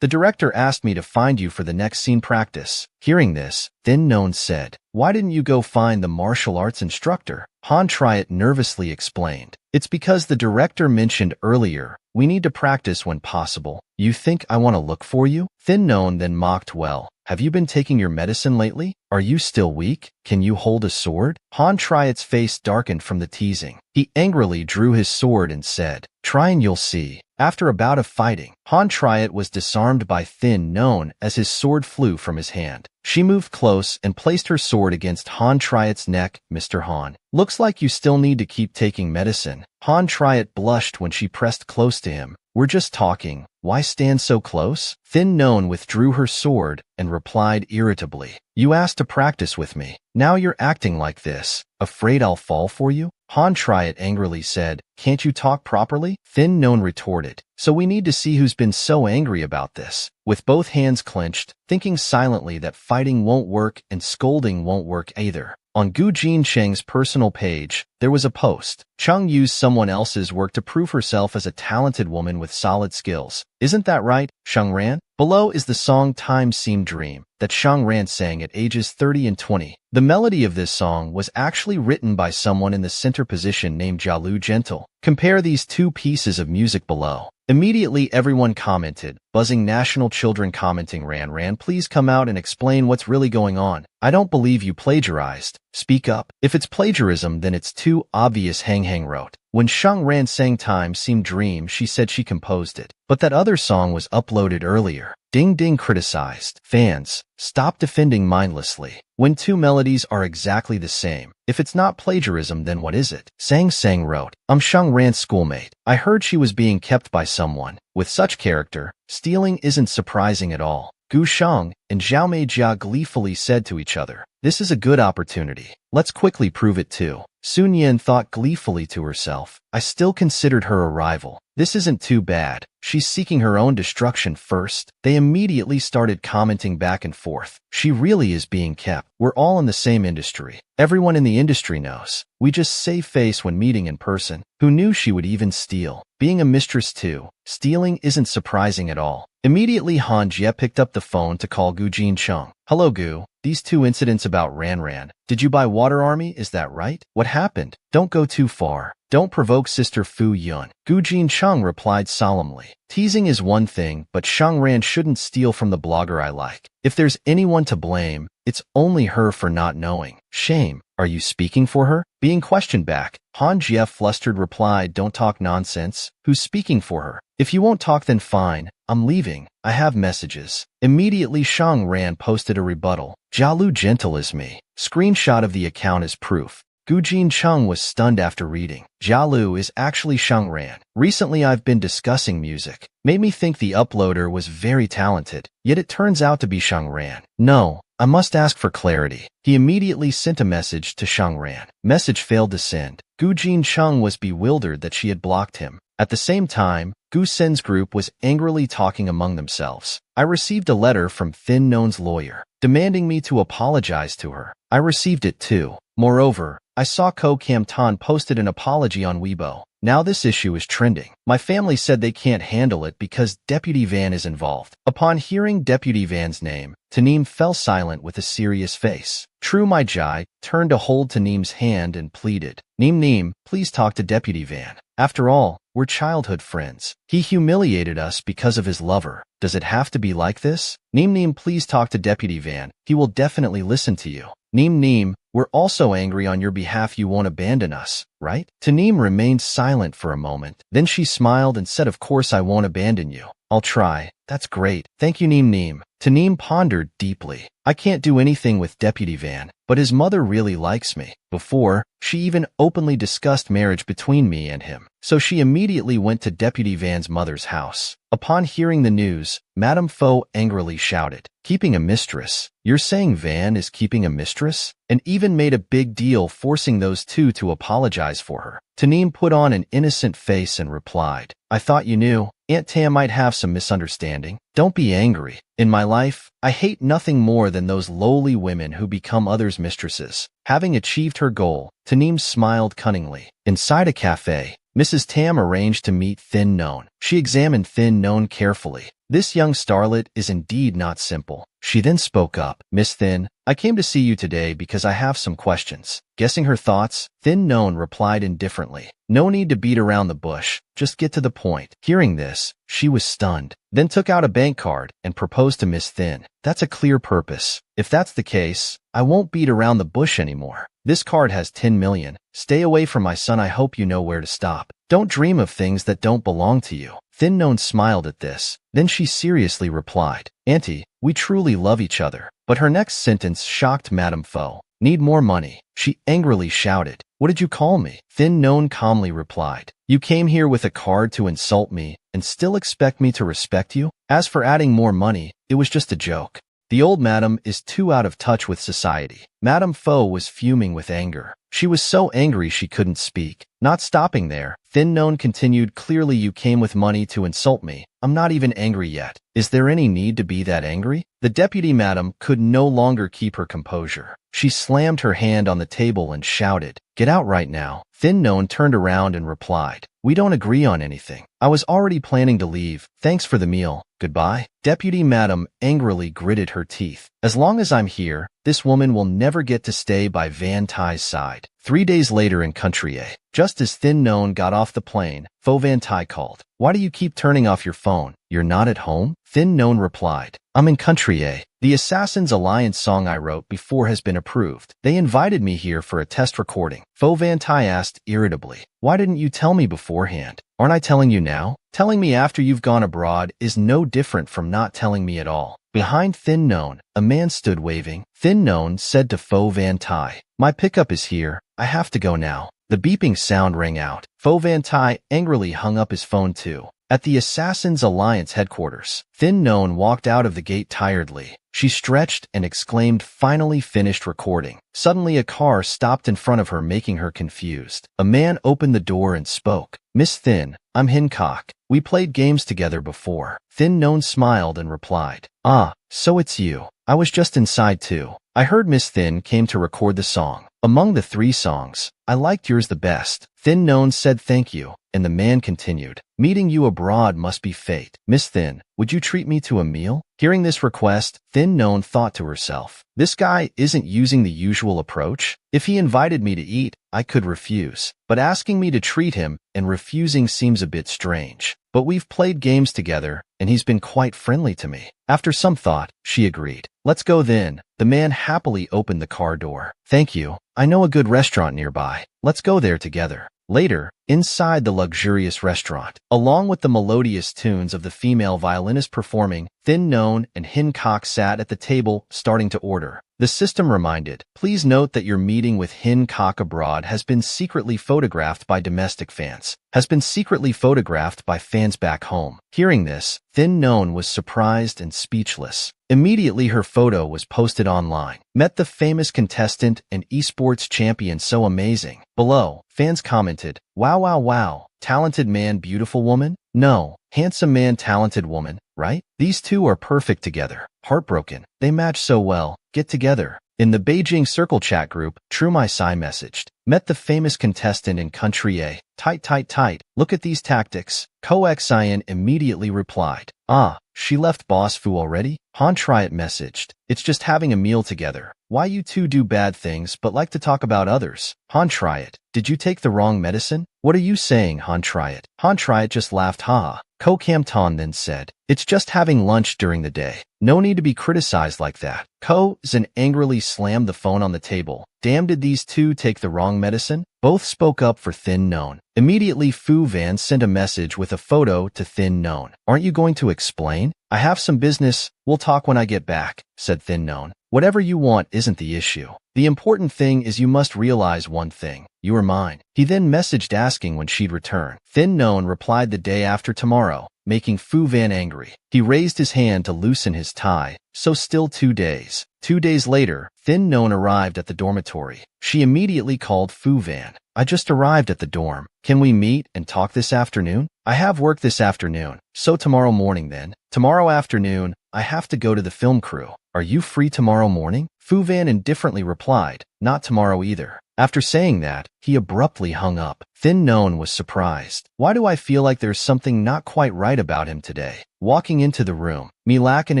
The director asked me to find you for the next scene practice." Hearing this, Thin Known said, "Why didn't you go find the martial arts instructor?" Han Triet nervously explained, "It's because the director mentioned earlier, we need to practice when possible. You think I want to look for you?" Thin Known then mocked, "Well, have you been taking your medicine lately? Are you still weak? Can you hold a sword?" Han Triet's face darkened from the teasing. He angrily drew his sword and said, "Try and you'll see." After a bout of fighting, Han Triet was disarmed by Thin Known as his sword flew from his hand. She moved close and placed her sword against Han Triet's neck. "Mr. Han, looks like you still need to keep taking medicine." Han Triet blushed when she pressed close to him. "We're just talking. Why stand so close?" Thin Known withdrew her sword and replied irritably, "You asked to practice with me. Now you're acting like this. Afraid I'll fall for you?" Han Triet angrily said, "Can't you talk properly?" Thin Known retorted, "So we need to see who's been so angry about this." With both hands clenched, thinking silently that fighting won't work and scolding won't work either. On Gu Jincheng's personal page, there was a post. Chung used someone else's work to prove herself as a talented woman with solid skills. Isn't that right, Shang Ran? Below is the song Time Seemed Dream that Shang Ran sang at ages 30 and 20. The melody of this song was actually written by someone in the center position named Jialu Gentle. Compare these two pieces of music below. Immediately everyone commented, buzzing national children commenting, Ran, please come out and explain what's really going on. I don't believe you plagiarized. Speak up. If it's plagiarism, then it's too obvious, Hang wrote. When Shang Ran sang Time Seemed Dream, she said she composed it. But that other song was uploaded earlier. Ding Ding criticized. Fans, stop defending mindlessly. When two melodies are exactly the same, if it's not plagiarism, then what is it? Sang wrote, I'm Shang Ran's schoolmate. I heard she was being kept by someone. With such character, stealing isn't surprising at all. Gu Shang and Zhao Meijia gleefully said to each other, this is a good opportunity. Let's quickly prove it too. Sun Yin thought gleefully to herself, I still considered her a rival. This isn't too bad. She's seeking her own destruction first. They immediately started commenting back and forth. She really is being kept. We're all in the same industry. Everyone in the industry knows. We just save face when meeting in person. Who knew she would even steal? Being a mistress too. Stealing isn't surprising at all. Immediately Han Jie picked up the phone to call Gu Jincheng. Hello Gu. These two incidents about Ran. Did you buy Water Army? Is that right? What happened? Don't go too far. Don't provoke Sister Fu Yun. Gu Jincheng replied solemnly. Teasing is one thing, but Shang Ran shouldn't steal from the blogger I like. If there's anyone to blame, it's only her for not knowing. Shame. Are you speaking for her? Being questioned back, Han Jie flustered replied, Don't talk nonsense. Who's speaking for her? If you won't talk then fine. I'm leaving. I have messages. Immediately Shang Ran posted a rebuttal. Jialu Gentle is me. Screenshot of the account as proof. Gujin Chung was stunned after reading. Jialu is actually Shengran. Recently I've been discussing music. Made me think the uploader was very talented, yet it turns out to be Shengran. No, I must ask for clarity. He immediately sent a message to Shengran. Message failed to send. Gujin Chung was bewildered that she had blocked him. At the same time, Gu Sen's group was angrily talking among themselves. I received a letter from Thin Non's lawyer, demanding me to apologize to her. I received it too. Moreover, I saw Ko Kam-tan posted an apology on Weibo. Now this issue is trending. My family said they can't handle it because Deputy Van is involved. Upon hearing Deputy Van's name, Tanim fell silent with a serious face. True My Jai turned to hold Tanim's hand and pleaded, Nim, please talk to Deputy Van. After all, we're childhood friends. He humiliated us because of his lover. Does it have to be like this? Nim, please talk to Deputy Van. He will definitely listen to you. Nim, we're also angry on your behalf you won't abandon us, right? Tanim remained silent for a moment. Then she smiled and said, of course I won't abandon you. I'll try. That's great. Thank you, Nim. Tanim pondered deeply. I can't do anything with Deputy Van, but his mother really likes me. Before, she even openly discussed marriage between me and him. So she immediately went to Deputy Van's mother's house. Upon hearing the news, Madame Fo angrily shouted, keeping a mistress? You're saying Van is keeping a mistress? And even made a big deal forcing those two to apologize for her. Tanim put on an innocent face and replied, I thought you knew. Aunt Tam might have some misunderstanding. Don't be angry. In my life, I hate nothing more than those lowly women who become others' mistresses. Having achieved her goal, Tanim smiled cunningly. Inside a cafe, Mrs. Tam arranged to meet Thin Non. She examined Thin Non carefully. This young starlet is indeed not simple. She then spoke up. Miss Thin, I came to see you today because I have some questions. Guessing her thoughts, Thin Non replied indifferently. No need to beat around the bush. Just get to the point. Hearing this, she was stunned, then took out a bank card and proposed to Miss Thin. That's a clear purpose. If that's the case, I won't beat around the bush anymore. This card has 10 million. Stay away from my son. I hope you know where to stop. Don't dream of things that don't belong to you. Thin Non smiled at this. Then she seriously replied, Auntie, we truly love each other. But her next sentence shocked Madame Fo. Need more money. She angrily shouted. What did you call me? Thin Non calmly replied. You came here with a card to insult me and still expect me to respect you? As for adding more money, it was just a joke. The old madam is too out of touch with society. Madame Fo was fuming with anger. She was so angry she couldn't speak. Not stopping there, Thin Non continued, clearly you came with money to insult me. I'm not even angry yet. Is there any need to be that angry? The deputy madam could no longer keep her composure. She slammed her hand on the table and shouted, Get out right now. Thin Non turned around and replied, We don't agree on anything. I was already planning to leave. Thanks for the meal. Goodbye. Deputy madam angrily gritted her teeth. As long as I'm here, this woman will never get to stay by Van Tai's side. 3 days later in Country A, just as Thin Non got off the plane, Fo Van Tai called. Why do you keep turning off your phone? You're not at home? Thin Non replied. I'm in Country A. The Assassin's Alliance song I wrote before has been approved. They invited me here for a test recording. Fo Van Tai asked irritably. Why didn't you tell me beforehand? Aren't I telling you now? Telling me after you've gone abroad is no different from not telling me at all. Behind Thin Non, a man stood waving. Thin Non said to Fo Van Tai, My pickup is here. I have to go now. The beeping sound rang out. Fo Van Tai angrily hung up his phone too. At the Assassin's Alliance headquarters, Thin Non walked out of the gate tiredly. She stretched and exclaimed, finally finished recording. Suddenly a car stopped in front of her, making her confused. A man opened the door and spoke. Miss Thin, I'm Hancock. We played games together before. Thin Non smiled and replied, Ah, so it's you. I was just inside too. I heard Miss Thin came to record the song. Among the 3 songs, I liked yours the best. Thin Non said thank you, and the man continued. Meeting you abroad must be fate. Miss Thin, would you treat me to a meal? Hearing this request, Thin Non thought to herself, this guy isn't using the usual approach. If he invited me to eat, I could refuse. But asking me to treat him and refusing seems a bit strange. But we've played games together, and he's been quite friendly to me. After some thought, she agreed. Let's go then. The man happily opened the car door. Thank you. I know a good restaurant nearby. Let's go there together. Later, inside the luxurious restaurant, along with the melodious tunes of the female violinist performing, Thin Known and Hancock sat at the table, starting to order. The system reminded, please note that your meeting with Hancock abroad has been secretly photographed by domestic fans. Has been secretly photographed by fans back home. Hearing this, Thin Known was surprised and speechless. Immediately her photo was posted online. Met the famous contestant and esports champion, so amazing. Below, fans commented, wow wow wow, talented man, beautiful woman? No, handsome man, talented woman, right? These two are perfect together. Heartbroken. They match so well. Get together. In the Beijing Circle chat group, True My Sai messaged, met the famous contestant in Country A. Tight, tight, tight. Look at these tactics. Ko Xian immediately replied, ah, she left Boss Fu already? Han Triet messaged, it's just having a meal together. Why you two do bad things but like to talk about others? Han Triet, did you take the wrong medicine? What are you saying, Han Triet? Han Triet just laughed, haha. Ko Camton then said, it's just having lunch during the day. No need to be criticized like that. Ko Zhen angrily slammed the phone on the table. Damn, did these two take the wrong medicine? Both spoke up for Thin Known. Immediately Fu Van sent a message with a photo to Thin Known. Aren't you going to explain? I have some business. We'll talk when I get back, said Thin Known. Whatever you want isn't the issue. The important thing is you must realize one thing. You are mine. He then messaged asking when she'd return. Thin Known replied the day after tomorrow, making Fu Van angry. He raised his hand to loosen his tie. So still 2 days. 2 days later, Thin Known arrived at the dormitory. She immediately called Fu Van. I just arrived at the dorm. Can we meet and talk this afternoon? I have work this afternoon. So tomorrow morning then. Tomorrow afternoon, I have to go to the film crew. Are you free tomorrow morning? Fu Van indifferently replied, not tomorrow either. After saying that, he abruptly hung up. Thin Known was surprised. Why do I feel like there's something not quite right about him today? Walking into the room, Milak and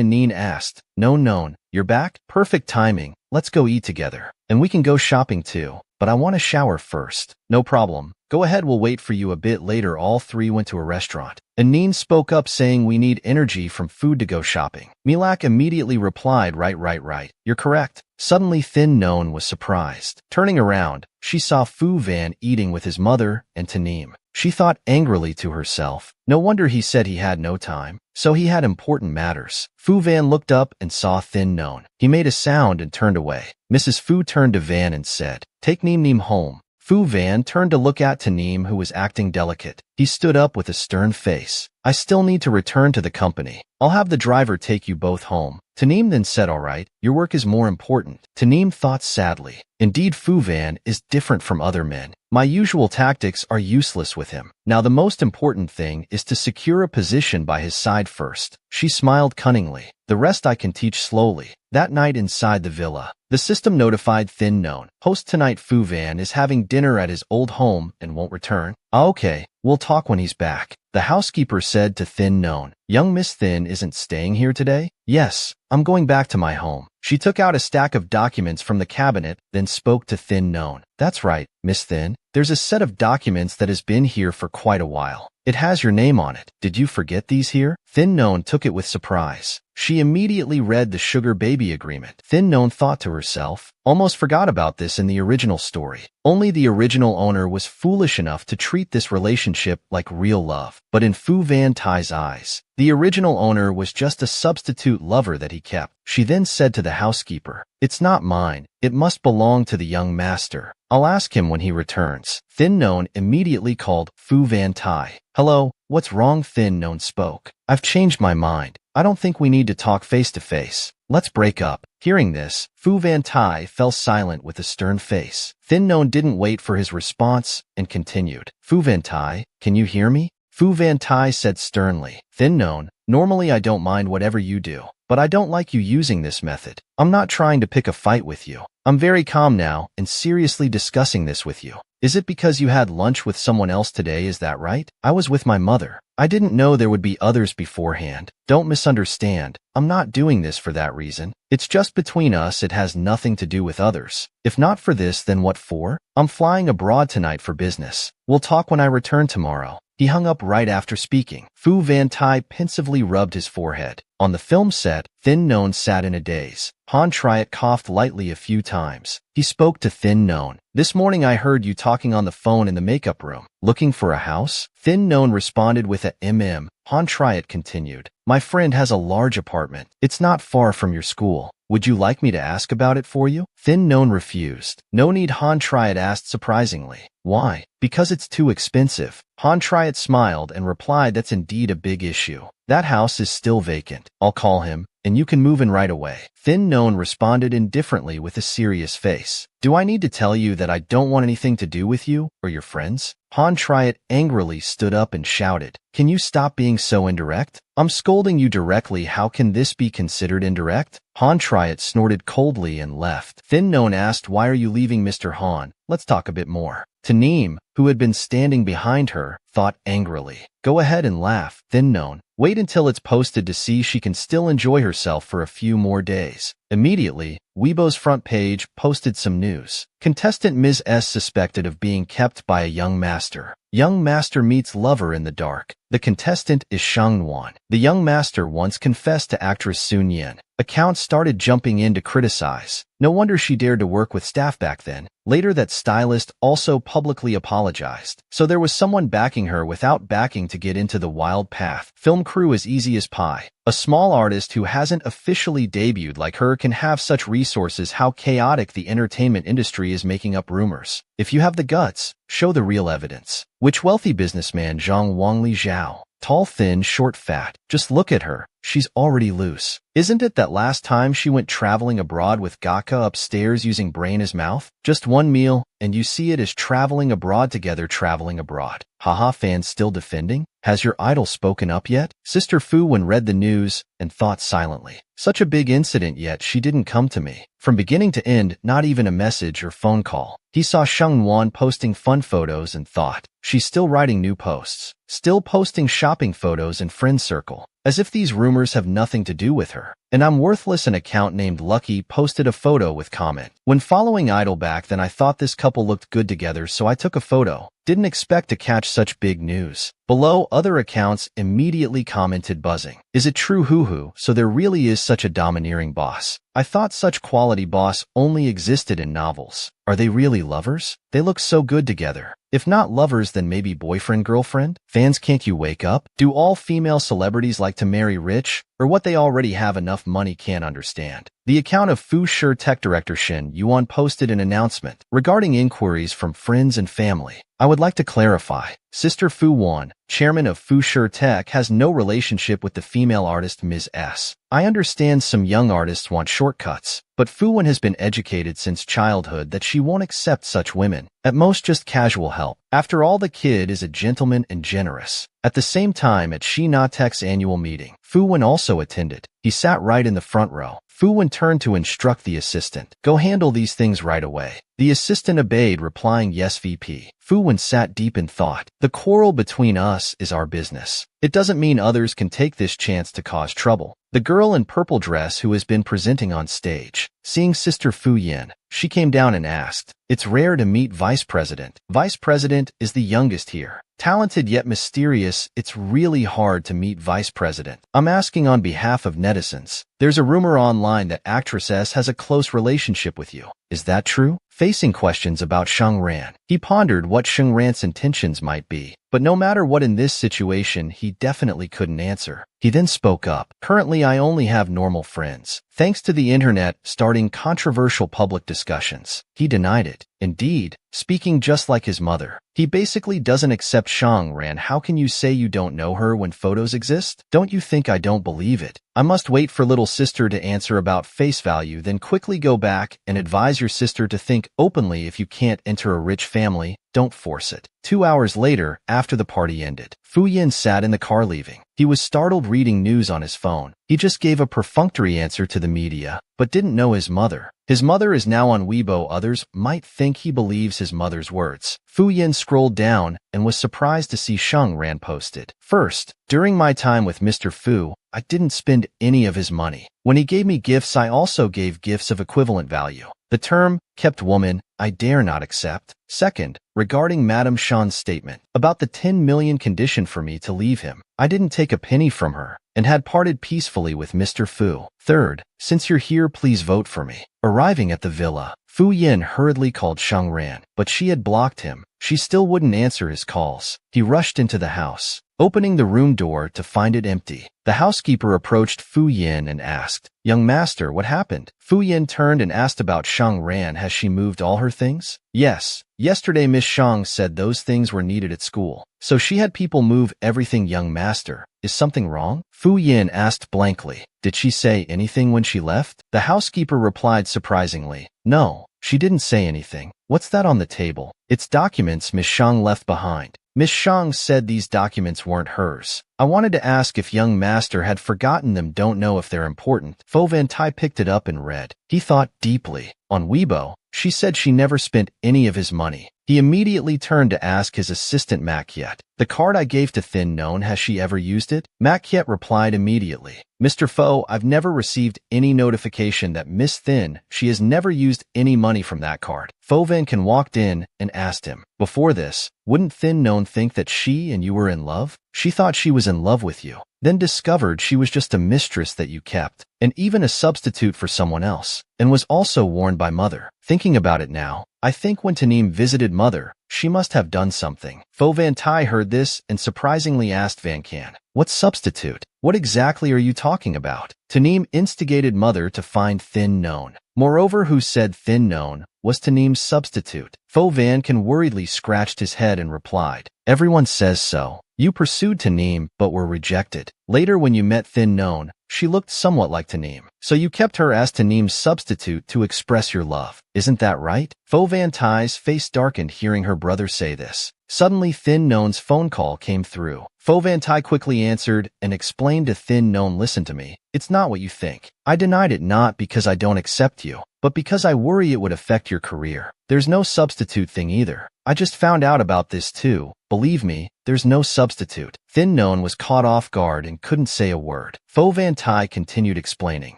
Anine asked, Known, you're back? Perfect timing. Let's go eat together. And we can go shopping too. But I want to shower first. No problem. Go ahead, we'll wait for you a bit later. All three went to a restaurant. Anine spoke up saying we need energy from food to go shopping. Milak immediately replied, right. You're correct. Suddenly Thin Known was surprised. Turning around, she saw Fu Van eating with his mother and Tanim. She thought angrily to herself, no wonder he said he had no time. So he had important matters. Fu Van looked up and saw Thin Known. He made a sound and turned away. Mrs. Fu turned to Van and said, take Neem home. Fu Van turned to look at Tanim, who was acting delicate. He stood up with a stern face. I still need to return to the company. I'll have the driver take you both home. Tanim then said, all right, your work is more important. Tanim thought sadly. Indeed, Fu Van is different from other men. My usual tactics are useless with him. Now the most important thing is to secure a position by his side first. She smiled cunningly. The rest I can teach slowly. That night inside the villa, the system notified Thin Known. Host tonight Fu Van is having dinner at his old home and won't return. Okay, we'll talk when he's back. The housekeeper said to Thin Known, young Miss Thin isn't staying here today? Yes, I'm going back to my home. She took out a stack of documents from the cabinet, then spoke to Thin Known. That's right, Miss Thin. There's a set of documents that has been here for quite a while. It has your name on it. Did you forget these here? Thin Known took it with surprise. She immediately read the sugar baby agreement. Thin Known thought to herself, almost forgot about this in the original story. Only the original owner was foolish enough to treat this relationship like real love. But in Fu Van Tai's eyes, the original owner was just a substitute lover that he kept. She then said to the housekeeper, it's not mine. It must belong to the young master. I'll ask him when he returns. Thin Known immediately called Fu Van Tai. Hello, what's wrong? Thin Known spoke. I've changed my mind. I don't think we need to talk face to face. Let's break up. Hearing this, Fu Van Tai fell silent with a stern face. Thin Known didn't wait for his response and continued. Fu Van Tai, can you hear me? Fu Van Tai said sternly. Thin Known, normally I don't mind whatever you do, but I don't like you using this method. I'm not trying to pick a fight with you. I'm very calm now and seriously discussing this with you. Is it because you had lunch with someone else today? Is that right? I was with my mother. I didn't know there would be others beforehand. Don't misunderstand. I'm not doing this for that reason. It's just between us. It has nothing to do with others. If not for this, then what for? I'm flying abroad tonight for business. We'll talk when I return tomorrow. He hung up right after speaking. Fu Van Tai pensively rubbed his forehead. On the film set, Thin Non sat in a daze. Han Triet coughed lightly a few times. He spoke to Thin Non. This morning I heard you talking on the phone in the makeup room. Looking for a house? Thin Non responded with a Han Triet continued. My friend has a large apartment. It's not far from your school. Would you like me to ask about it for you? Thin Non refused. No need, Han Triet asked surprisingly. Why? Because it's too expensive. Han Triet smiled and replied, that's indeed a big issue. That house is still vacant. I'll call him, and you can move in right away. Thin Non responded indifferently with a serious face. Do I need to tell you that I don't want anything to do with you or your friends? Han Triet angrily stood up and shouted. Can you stop being so indirect? I'm scolding you directly. How can this be considered indirect? Han Triet snorted coldly and left. Thin Non asked, why are you leaving, Mr. Han? Let's talk a bit more. Taneem, who had been standing behind her, thought angrily. Go ahead and laugh, Thin Non. Wait until it's posted to see she can still enjoy herself for a few more days. Immediately, Weibo's front page posted some news. Contestant Ms. S suspected of being kept by a young master. Young master meets lover in the dark. The contestant is Shang Wan. The young master once confessed to actress Sun Yin. Accounts started jumping in to criticize. No wonder she dared to work with staff back then. Later, that stylist also publicly apologized. So there was someone backing her without backing to get into the wild path. Film crew as easy as pie. A small artist who hasn't officially debuted like her can have such resources. How chaotic the entertainment industry is making up rumors. If you have the guts, show the real evidence. Which wealthy businessman Zhang Wangli Zhao? Tall, thin, short, fat. Just look at her. She's already loose. Isn't it that last time she went traveling abroad with Gaka upstairs using brain as mouth? Just one meal, and you see it as traveling abroad together. Traveling abroad. Haha, fans still defending? Has your idol spoken up yet? Sister Fu Wen read the news and thought silently. Such a big incident, yet she didn't come to me. From beginning to end, not even a message or phone call. He saw Shang Wan posting fun photos and thought, she's still writing new posts. Still posting shopping photos in friend circle. As if these rumors have nothing to do with her. And I'm worthless. An account named Lucky posted a photo with comment. When following Idol back then, I thought this couple looked good together, so I took a photo. Didn't expect to catch such big news. Below, other accounts immediately commented buzzing. Is it true, hoo-hoo? So there really is such a domineering boss. I thought such quality boss only existed in novels. Are they really lovers? They look so good together. If not lovers, then maybe boyfriend-girlfriend? Fans, can't you wake up? Do all female celebrities like to marry rich? Or what they already have enough money? Can't understand. The account of Fu Shi Tech director Shin Yuan posted an announcement regarding inquiries from friends and family. I would like to clarify. Sister Fu Wan, chairman of Fu Shi Tech, has no relationship with the female artist Ms. S. I understand some young artists want shortcuts, but Fu Wan has been educated since childhood that she won't accept such women. At most, just casual help. After all, the kid is a gentleman and generous. At the same time, at Shi Na Tech's annual meeting, Fu Wan also attended. He sat right in the front row. Fu Wan turned to instruct the assistant. Go handle these things right away. The assistant obeyed, replying, yes, VP. Fu Wan sat deep in thought. The quarrel between us is our business. It doesn't mean others can take this chance to cause trouble. The girl in purple dress who has been presenting on stage. Seeing Sister Fu Yin, she came down and asked, it's rare to meet Vice President. Vice President is the youngest here. Talented yet mysterious, it's really hard to meet Vice President. I'm asking on behalf of netizens. There's a rumor online that actress S has a close relationship with you. Is that true? Facing questions about Sheng Ran, he pondered what Sheng Ran's intentions might be. But no matter what in this situation, he definitely couldn't answer. He then spoke up. Currently, I only have normal friends. Thanks to the internet starting controversial public discussions. He denied it. Indeed, speaking just like his mother. He basically doesn't accept Shang Ran. How can you say you don't know her when photos exist? Don't you think I don't believe it? I must wait for little sister to answer about face value, then quickly go back and advise your sister to think openly. If you can't enter a rich family, don't force it. 2 hours later, after the party ended, Fu Yin sat in the car leaving. He was startled reading news on his phone. He just gave a perfunctory answer to the media, but didn't know his mother. His mother is now on Weibo. Others might think he believes his mother's words. Fu Yin scrolled down and was surprised to see Sheng Ran posted. First, during my time with Mr. Fu, I didn't spend any of his money. When he gave me gifts, I also gave gifts of equivalent value. The term, kept woman, I dare not accept. Second, regarding Madame Shan's statement about the 10 million condition for me to leave him, I didn't take a penny from her and had parted peacefully with Mr. Fu. Third, since you're here, please vote for me. Arriving at the villa, Fu Yin hurriedly called Shang Ran, but she had blocked him. She still wouldn't answer his calls. He rushed into the house, opening the room door to find it empty. The housekeeper approached Fu Yin and asked, "Young master, what happened?" Fu Yin turned and asked about Shang Ran. Has she moved all her things? Yes. Yesterday Miss Shang said those things were needed at school, so she had people move everything. Young master, is something wrong? Fu Yin asked blankly. Did she say anything when she left? The housekeeper replied surprisingly, "No, she didn't say anything." What's that on the table? It's documents Miss Shang left behind. Miss Shang said these documents weren't hers. I wanted to ask if young master had forgotten them. Don't know if they're important. Fo Van Tai picked it up and read. He thought deeply. On Weibo, she said she never spent any of his money. He immediately turned to ask his assistant Makiet. The card I gave to Thin Known, has she ever used it? Makiet replied immediately. Mr. Fo, I've never received any notification that Miss Thin, she has never used any money from that card. Fo Van Can walked in and asked him. Before this, wouldn't Thin Known think that she and you were in love? She thought she was in love with you, then discovered she was just a mistress that you kept, and even a substitute for someone else, and was also warned by Mother. Thinking about it now, I think when Tanim visited Mother, she must have done something. Fo Van Tai heard this and surprisingly asked Van Can, "What substitute? What exactly are you talking about?" Tanim instigated Mother to find Thin Known. Moreover, who said Thin Known was Tanim's substitute? Fo Van Can worriedly scratched his head and replied, "Everyone says so. You pursued Tanim but were rejected. Later when you met Thin Known, she looked somewhat like Tanim. So you kept her as Tanim's substitute to express your love. Isn't that right?" Fo Van Tai's face darkened hearing her brother say this. Suddenly Thin Known's phone call came through. Fo Van Tai quickly answered and explained to Thin Known, "Listen to me. It's not what you think. I denied it not because I don't accept you, but because I worry it would affect your career. There's no substitute thing either. I just found out about this too. Believe me, there's no substitute." Thin Known was caught off guard and couldn't say a word. Fo Van Tai continued explaining.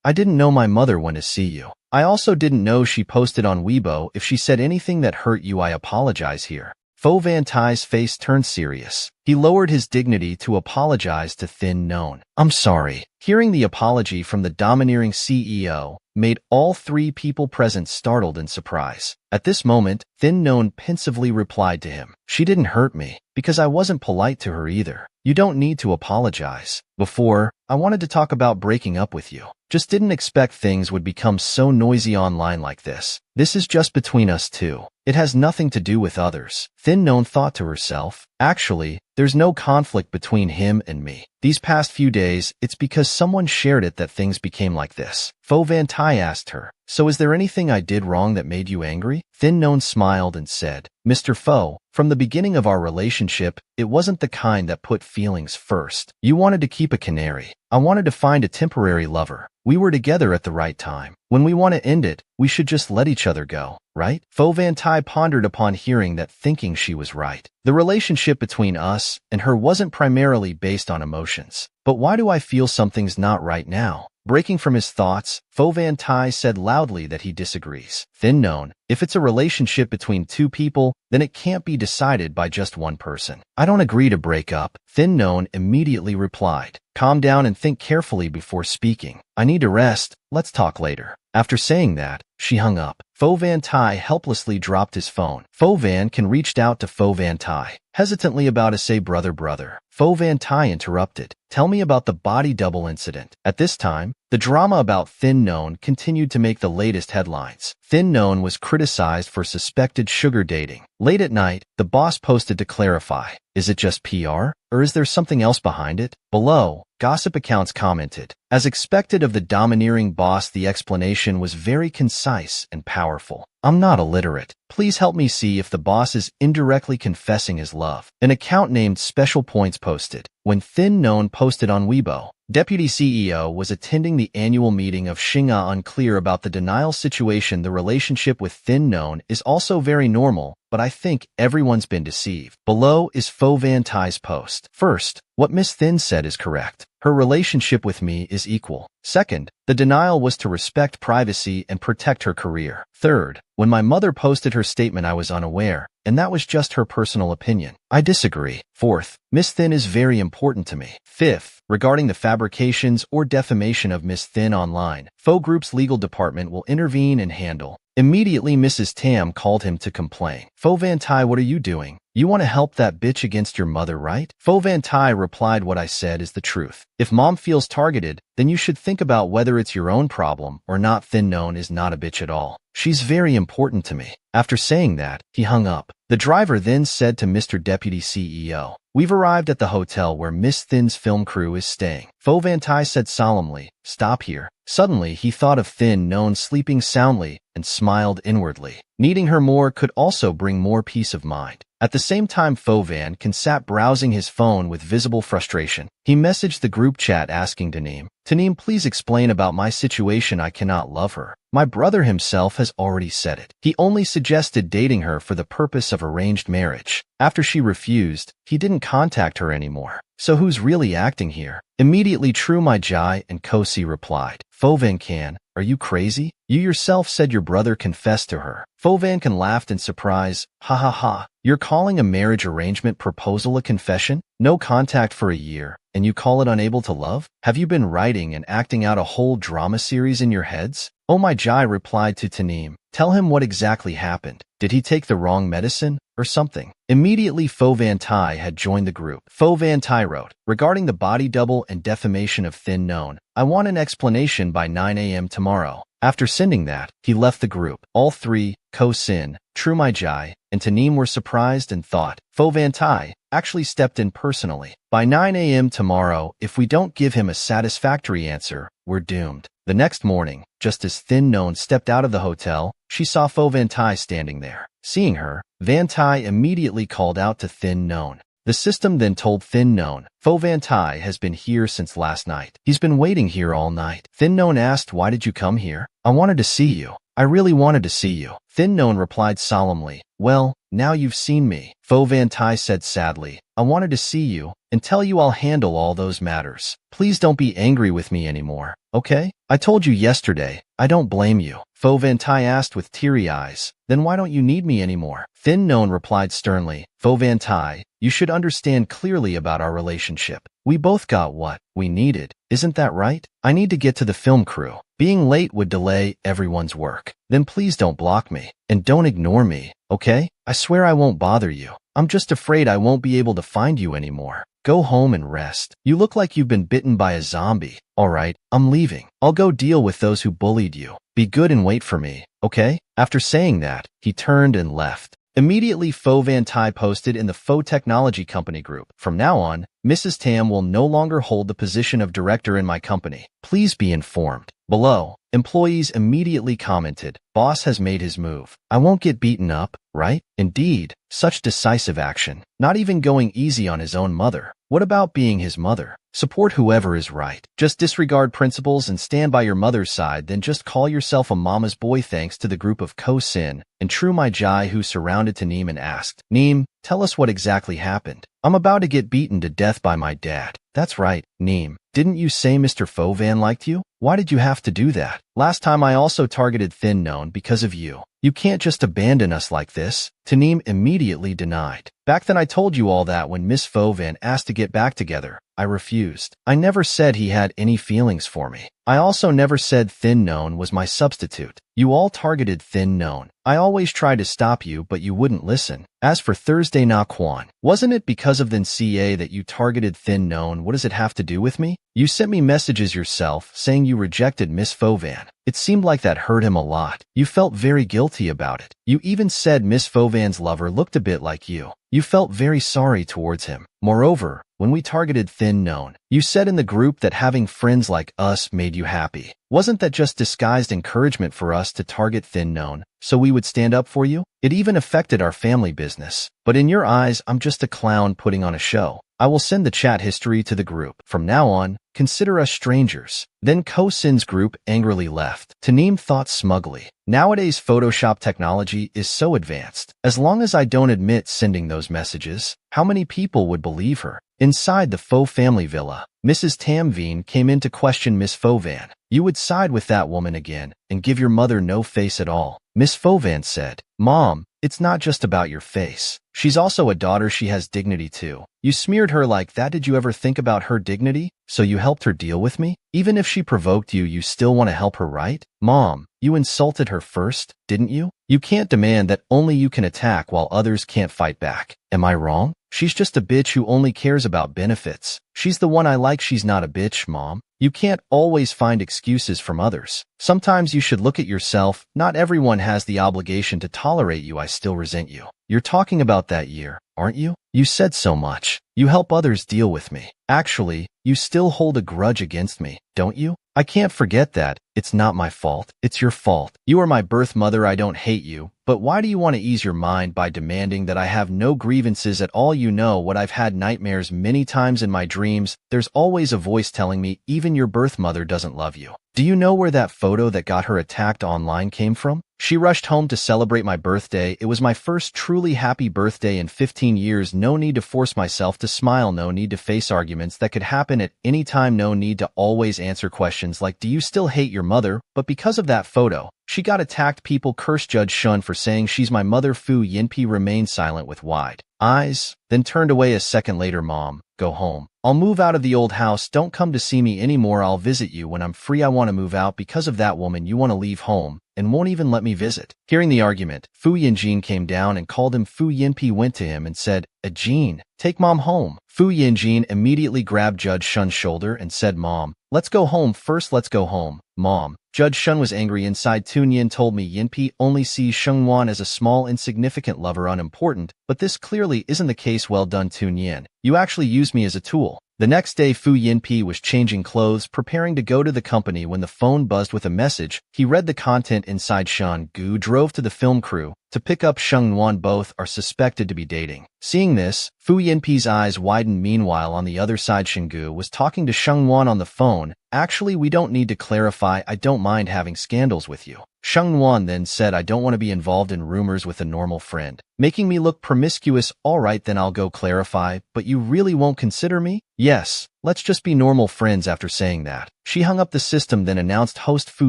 "I didn't know my mother went to see you. I also didn't know she posted on Weibo. If she said anything that hurt you, I apologize here." Fo Van Tai's face turned serious. He lowered his dignity to apologize to Thin Known. "I'm sorry." Hearing the apology from the domineering CEO made all three people present startled in surprise. At this moment, Thin Known pensively replied to him, "She didn't hurt me, because I wasn't polite to her either. You don't need to apologize. Before, I wanted to talk about breaking up with you. Just didn't expect things would become so noisy online like this. This is just between us two. It has nothing to do with others." Thin Known thought to herself, "Actually, there's no conflict between him and me. These past few days, it's because someone shared it that things became like this." Fo Van Tai asked her, "So is there anything I did wrong that made you angry?" Thin Known smiled and said, "Mr. Fo, from the beginning of our relationship, it wasn't the kind that put feelings first. You wanted to keep a canary. I wanted to find a temporary lover. We were together at the right time. When we want to end it, we should just let each other go, right?" Fo Van Tai pondered upon hearing that, thinking she was right. The relationship between us and her wasn't primarily based on emotions. But why do I feel something's not right now? Breaking from his thoughts, Fo Van Tai said loudly that he disagrees. Thin Known, if it's a relationship between two people, then it can't be decided by just one person. "I don't agree to break up." Thin Known immediately replied, "Calm down and think carefully before speaking. I need to rest. Let's talk later." After saying that, she hung up. Fo Van Tai helplessly dropped his phone. Fo Van Can reached out to Fo Van Tai, hesitantly about to say brother. Fo Van Tai interrupted. "Tell me about the body double incident." At this time, the drama about Thin Known continued to make the latest headlines. Thin Known was criticized for suspected sugar dating. Late at night, the boss posted to clarify, "Is it just PR? Or is there something else behind it?" Below, gossip accounts commented. As expected of the domineering boss, the explanation was very concise and powerful. "I'm not illiterate. Please help me see if the boss is indirectly confessing his love." An account named Special Points posted. When Thin Known posted on Weibo, Deputy CEO was attending the annual meeting of Xinga, unclear about the denial situation. The relationship with Thin Known is also very normal, but I think everyone's been deceived. Below is Fo Van Tai's post. First, what Miss Thin said is correct. Her relationship with me is equal. Second, the denial was to respect privacy and protect her career. Third, when my mother posted her statement, I was unaware, and that was just her personal opinion. I disagree. Fourth, Miss Thin is very important to me. Fifth, regarding the fabrications or defamation of Miss Thin online, Faux Group's legal department will intervene and handle. Immediately, Mrs. Tam called him to complain. Faux Van Tai, what are you doing? You want to help that bitch against your mother, right? Faux Van Tai replied, what I said is the truth. If mom feels targeted, then you should think about whether it's your own problem or not. Thin known is not a bitch at all. She's very important to me. After saying that, he hung up. The driver then said to Mr. Deputy CEO, we've arrived at the hotel where Miss Thin's film crew is staying. Faux Van Tai said solemnly, stop here. Suddenly, he thought of Thin known sleeping soundly and smiled inwardly. Needing her more could also bring more peace of mind. At the same time, Faux Van Can sat browsing his phone with visible frustration. He messaged the group chat asking Taneem, please explain about my situation. I cannot love her. My brother himself has already said it. He only suggested dating her for the purpose of arranged marriage. After she refused, he didn't contact her anymore. So who's really acting here? Immediately, True My Jai and Kosi replied, Faux Van Can, are you crazy? You yourself said your brother confessed to her. Faux Van Can laughed in surprise. Ha ha ha. You're calling a marriage arrangement proposal a confession? No contact for a year, and you call it unable to love? Have you been writing and acting out a whole drama series in your heads? Oh My Jai replied to Taneem, tell him what exactly happened. Did he take the wrong medicine or something? Immediately, Faux Van Tai had joined the group. Faux Van Tai wrote, regarding the body double and defamation of Thin known, I want an explanation by 9 a.m. tomorrow. After sending that, he left the group. All three, Ko-Sin, True My Jai, and Taneem were surprised and thought, Faux Van Tai actually stepped in personally. By 9 a.m. tomorrow, if we don't give him a satisfactory answer, we're doomed. The next morning, just as Thin known stepped out of the hotel, she saw Faux Van Tai standing there. Seeing her, Van Tai immediately called out to Thin known. The system then told Thin known, Faux Van Tai has been here since last night. He's been waiting here all night. Thin known asked, why did you come here? I wanted to see you. I really wanted to see you. Thin known replied solemnly, well, now you've seen me. Faux Van Tai said sadly, I wanted to see you and tell you I'll handle all those matters. Please don't be angry with me anymore, okay? I told you yesterday, I don't blame you. Faux Van Tai asked with teary eyes, then why don't you need me anymore? Thin known replied sternly, Faux Van Tai, you should understand clearly about our relationship. We both got what we needed. Isn't that right? I need to get to the film crew. Being late would delay everyone's work. Then please don't block me. And don't ignore me, okay? I swear I won't bother you. I'm just afraid I won't be able to find you anymore. Go home and rest. You look like you've been bitten by a zombie. Alright, I'm leaving. I'll go deal with those who bullied you. Be good and wait for me, okay? After saying that, he turned and left. Immediately, Faux Van Tai posted in the Faux Technology Company group. From now on, Mrs. Tam will no longer hold the position of director in my company. Please be informed. Below, employees immediately commented, boss has made his move. I won't get beaten up, right? Indeed, such decisive action. Not even going easy on his own mother. What about being his mother? Support whoever is right. Just disregard principles and stand by your mother's side, then just call yourself a mama's boy. Thanks to the group of Ko-Sin and True My Jai who surrounded Taneem and asked, Neem, tell us what exactly happened. I'm about to get beaten to death by my dad. That's right, Neem. Didn't you say Mr. Faux Van liked you? Why did you have to do that? Last time I also targeted Thin known because of you. You can't just abandon us like this. Taneem immediately denied. Back then I told you all that when Miss Faux Van asked to get back together. I refused. I never said he had any feelings for me. I also never said Thin known was my substitute. You all targeted Thin known. I always tried to stop you, but you wouldn't listen. As for Thursday Na Quan, wasn't it because of the CA that you targeted Thin known? What does it have to do with me? You sent me messages yourself saying you rejected Miss Faux Van. It seemed like that hurt him a lot. You felt very guilty about it. You even said Miss Faux Van's lover looked a bit like you. You felt very sorry towards him. Moreover, when we targeted Thin known, you said in the group that having friends like us made you happy. Wasn't that just disguised encouragement for us to target Thin known, so we would stand up for you? It even affected our family business. But in your eyes, I'm just a clown putting on a show. I will send the chat history to the group. From now on, consider us strangers. Then Ko-sin's group angrily left. Tanim thought smugly. Nowadays Photoshop technology is so advanced. As long as I don't admit sending those messages, how many people would believe her? Inside the Faux family villa, Mrs. Tamveen came in to question Miss Fauvan. You would side with that woman again and give your mother no face at all. Miss Fauvan said, Mom, it's not just about your face. She's also a daughter. She has dignity too. You smeared her like that. Did you ever think about her dignity? So you helped her deal with me? Even if she provoked you, you still want to help her, right? Mom, you insulted her first, didn't you? You can't demand that only you can attack while others can't fight back. Am I wrong? She's just a bitch who only cares about benefits. She's the one I like. She's not a bitch, Mom. You can't always find excuses from others. Sometimes you should look at yourself. Not everyone has the obligation to tolerate you. I still resent you. You're talking about that year, aren't you? You said so much. You help others deal with me. Actually, you still hold a grudge against me, don't you? I can't forget that. It's not my fault. It's your fault. You are my birth mother. I don't hate you. But why do you want to ease your mind by demanding that I have no grievances at all? You know what? I've had nightmares many times in my dreams. There's always a voice telling me even your birth mother doesn't love you. Do you know where that photo that got her attacked online came from? She rushed home to celebrate my birthday. It was my first truly happy birthday in 15 years. No need to force myself to smile. No need to face arguments that could happen at any time. No need to always answer questions like, do you still hate your mother? But because of that photo, she got attacked. People cursed Judge Shun for saying she's my mother. Fu Yinpi remained silent with wide eyes, then turned away. A second later, Mom, go home. I'll move out of the old house. Don't come to see me anymore. I'll visit you when I'm free. I want to move out because of that woman. You want to leave home and won't even let me visit. Hearing the argument, Fu Yinjin came down and called him. Fu Yinpi went to him and said, Jin, take Mom home. Fu Yinjin immediately grabbed Judge Shun's shoulder and said, Mom, let's go home first. Let's go home, Mom. Judge Shun was angry inside. Tunyin told me Yinpi only sees Shengwan as a small, insignificant lover, unimportant, but this clearly isn't the case. Well done, Tunyin. You actually used me as a tool. The next day, Fu Yinpi was changing clothes, preparing to go to the company when the phone buzzed with a message. He read the content inside. Shan Gu drove to the film crew to pick up Shengwan. Both are suspected to be dating. Seeing this, Fu Yinpi's eyes widened. Meanwhile, on the other side, Shingu was talking to Shengwan on the phone. Actually, we don't need to clarify. I don't mind having scandals with you. Shengwan then said, I don't want to be involved in rumors with a normal friend, making me look promiscuous. All right, then I'll go clarify, but you really won't consider me? Yes, let's just be normal friends. After saying that, she hung up the system, then announced host Fu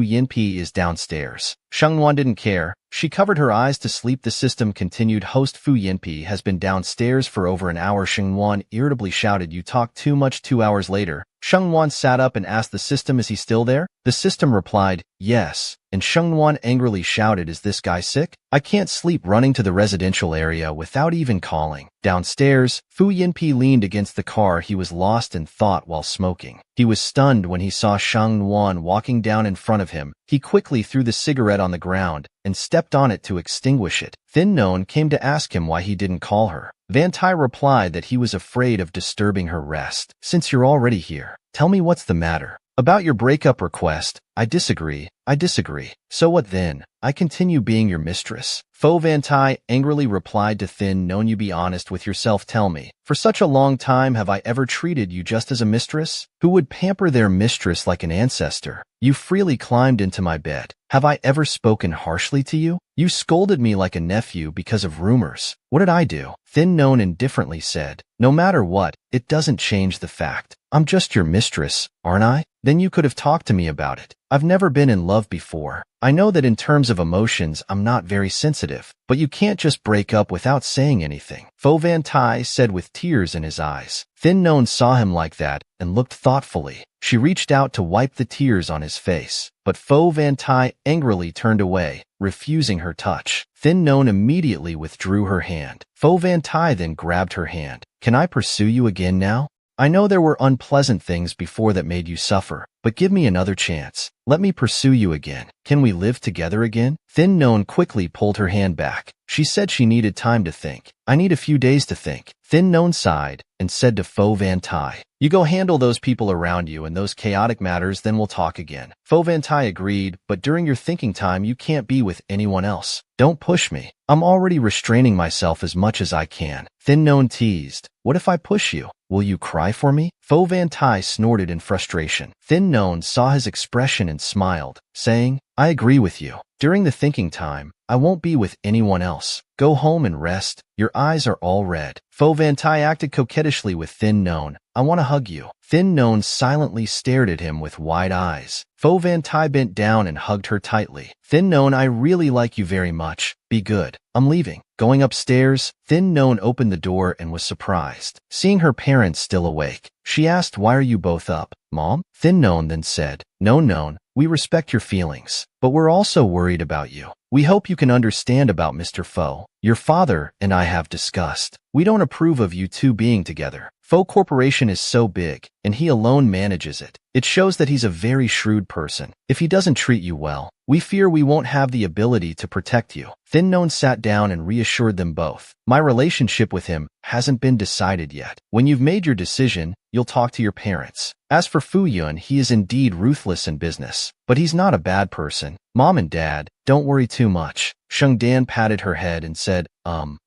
Yinpi is downstairs. Shengwan didn't care. She covered her eyes to sleep. The system continued. Host Fu Yinpi has been downstairs for over an hour. Shengwan irritably shouted, you talk too much. 2 hours later, Shengwan sat up and asked the system, is he still there? The system replied, yes. And Shengwan angrily shouted, is this guy sick? I can't sleep. Running to the residential area without even calling. Downstairs, Fu Yinpi leaned against the car. He was lost in thought while smoking. He was stunned when he saw Shengwan walking down in front of him. He quickly threw the cigarette on the ground and stepped on it to extinguish it. Thin Non came to ask him why he didn't call her. Van Tai replied that he was afraid of disturbing her rest. Since you're already here, tell me what's the matter. About your breakup request, I disagree. So what then? I continue being your mistress. Fo Van Tai angrily replied to Thin Non, you be honest with yourself. Tell me, for such a long time have I ever treated you just as a mistress? Who would pamper their mistress like an ancestor? You freely climbed into my bed. Have I ever spoken harshly to you? You scolded me like a nephew because of rumors. What did I do? Thin Non indifferently said, no matter what, it doesn't change the fact. I'm just your mistress, aren't I? Then you could have talked to me about it. I've never been in love before. I know that in terms of emotions, I'm not very sensitive, but you can't just break up without saying anything. Fo Van Tai said with tears in his eyes. Thin Non saw him like that and looked thoughtfully. She reached out to wipe the tears on his face, but Fo Van Tai angrily turned away, refusing her touch. Thin Non immediately withdrew her hand. Fo Van Tai then grabbed her hand. Can I pursue you again now? I know there were unpleasant things before that made you suffer, but give me another chance. Let me pursue you again. Can we live together again? Thin Non quickly pulled her hand back. She said she needed time to think. I need a few days to think. Thin Non sighed. and said to Fo Van Tai, "You go handle those people around you and those chaotic matters, then we'll talk again." Fo Van Tai agreed, "But during your thinking time, you can't be with anyone else. Don't push me. I'm already restraining myself as much as I can." Thin Known teased, "What if I push you? Will you cry for me?" Fo Van Tai snorted in frustration. Thin Known saw his expression and smiled, saying, "I agree with you. During the thinking time, I won't be with anyone else. Go home and rest. Your eyes are all red." Fo Van Tai acted coquettishly with Thin Known. "I want to hug you." Thin Known silently stared at him with wide eyes. Fo Van Tai bent down and hugged her tightly. "Thin Known, I really like you very much. Be good. I'm leaving." Going upstairs, Thin Known opened the door and was surprised, seeing her parents still awake. She asked, "Why are you both up, Mom?" Thin Known then said, "No, we respect your feelings, but we're also worried about you. We hope you can understand about Mr. Fo. Your father and I have discussed. We don't approve of you two being together. Fo Corporation is so big, and he alone manages it. It shows that he's a very shrewd person. If he doesn't treat you well, we fear we won't have the ability to protect you." Thin Known sat down and reassured them both. "My relationship with him hasn't been decided yet. When you've made your decision, you'll talk to your parents. As for Fu Yun, he is indeed ruthless in business, but he's not a bad person. Mom and Dad, don't worry too much." Sheng Dan patted her head and said,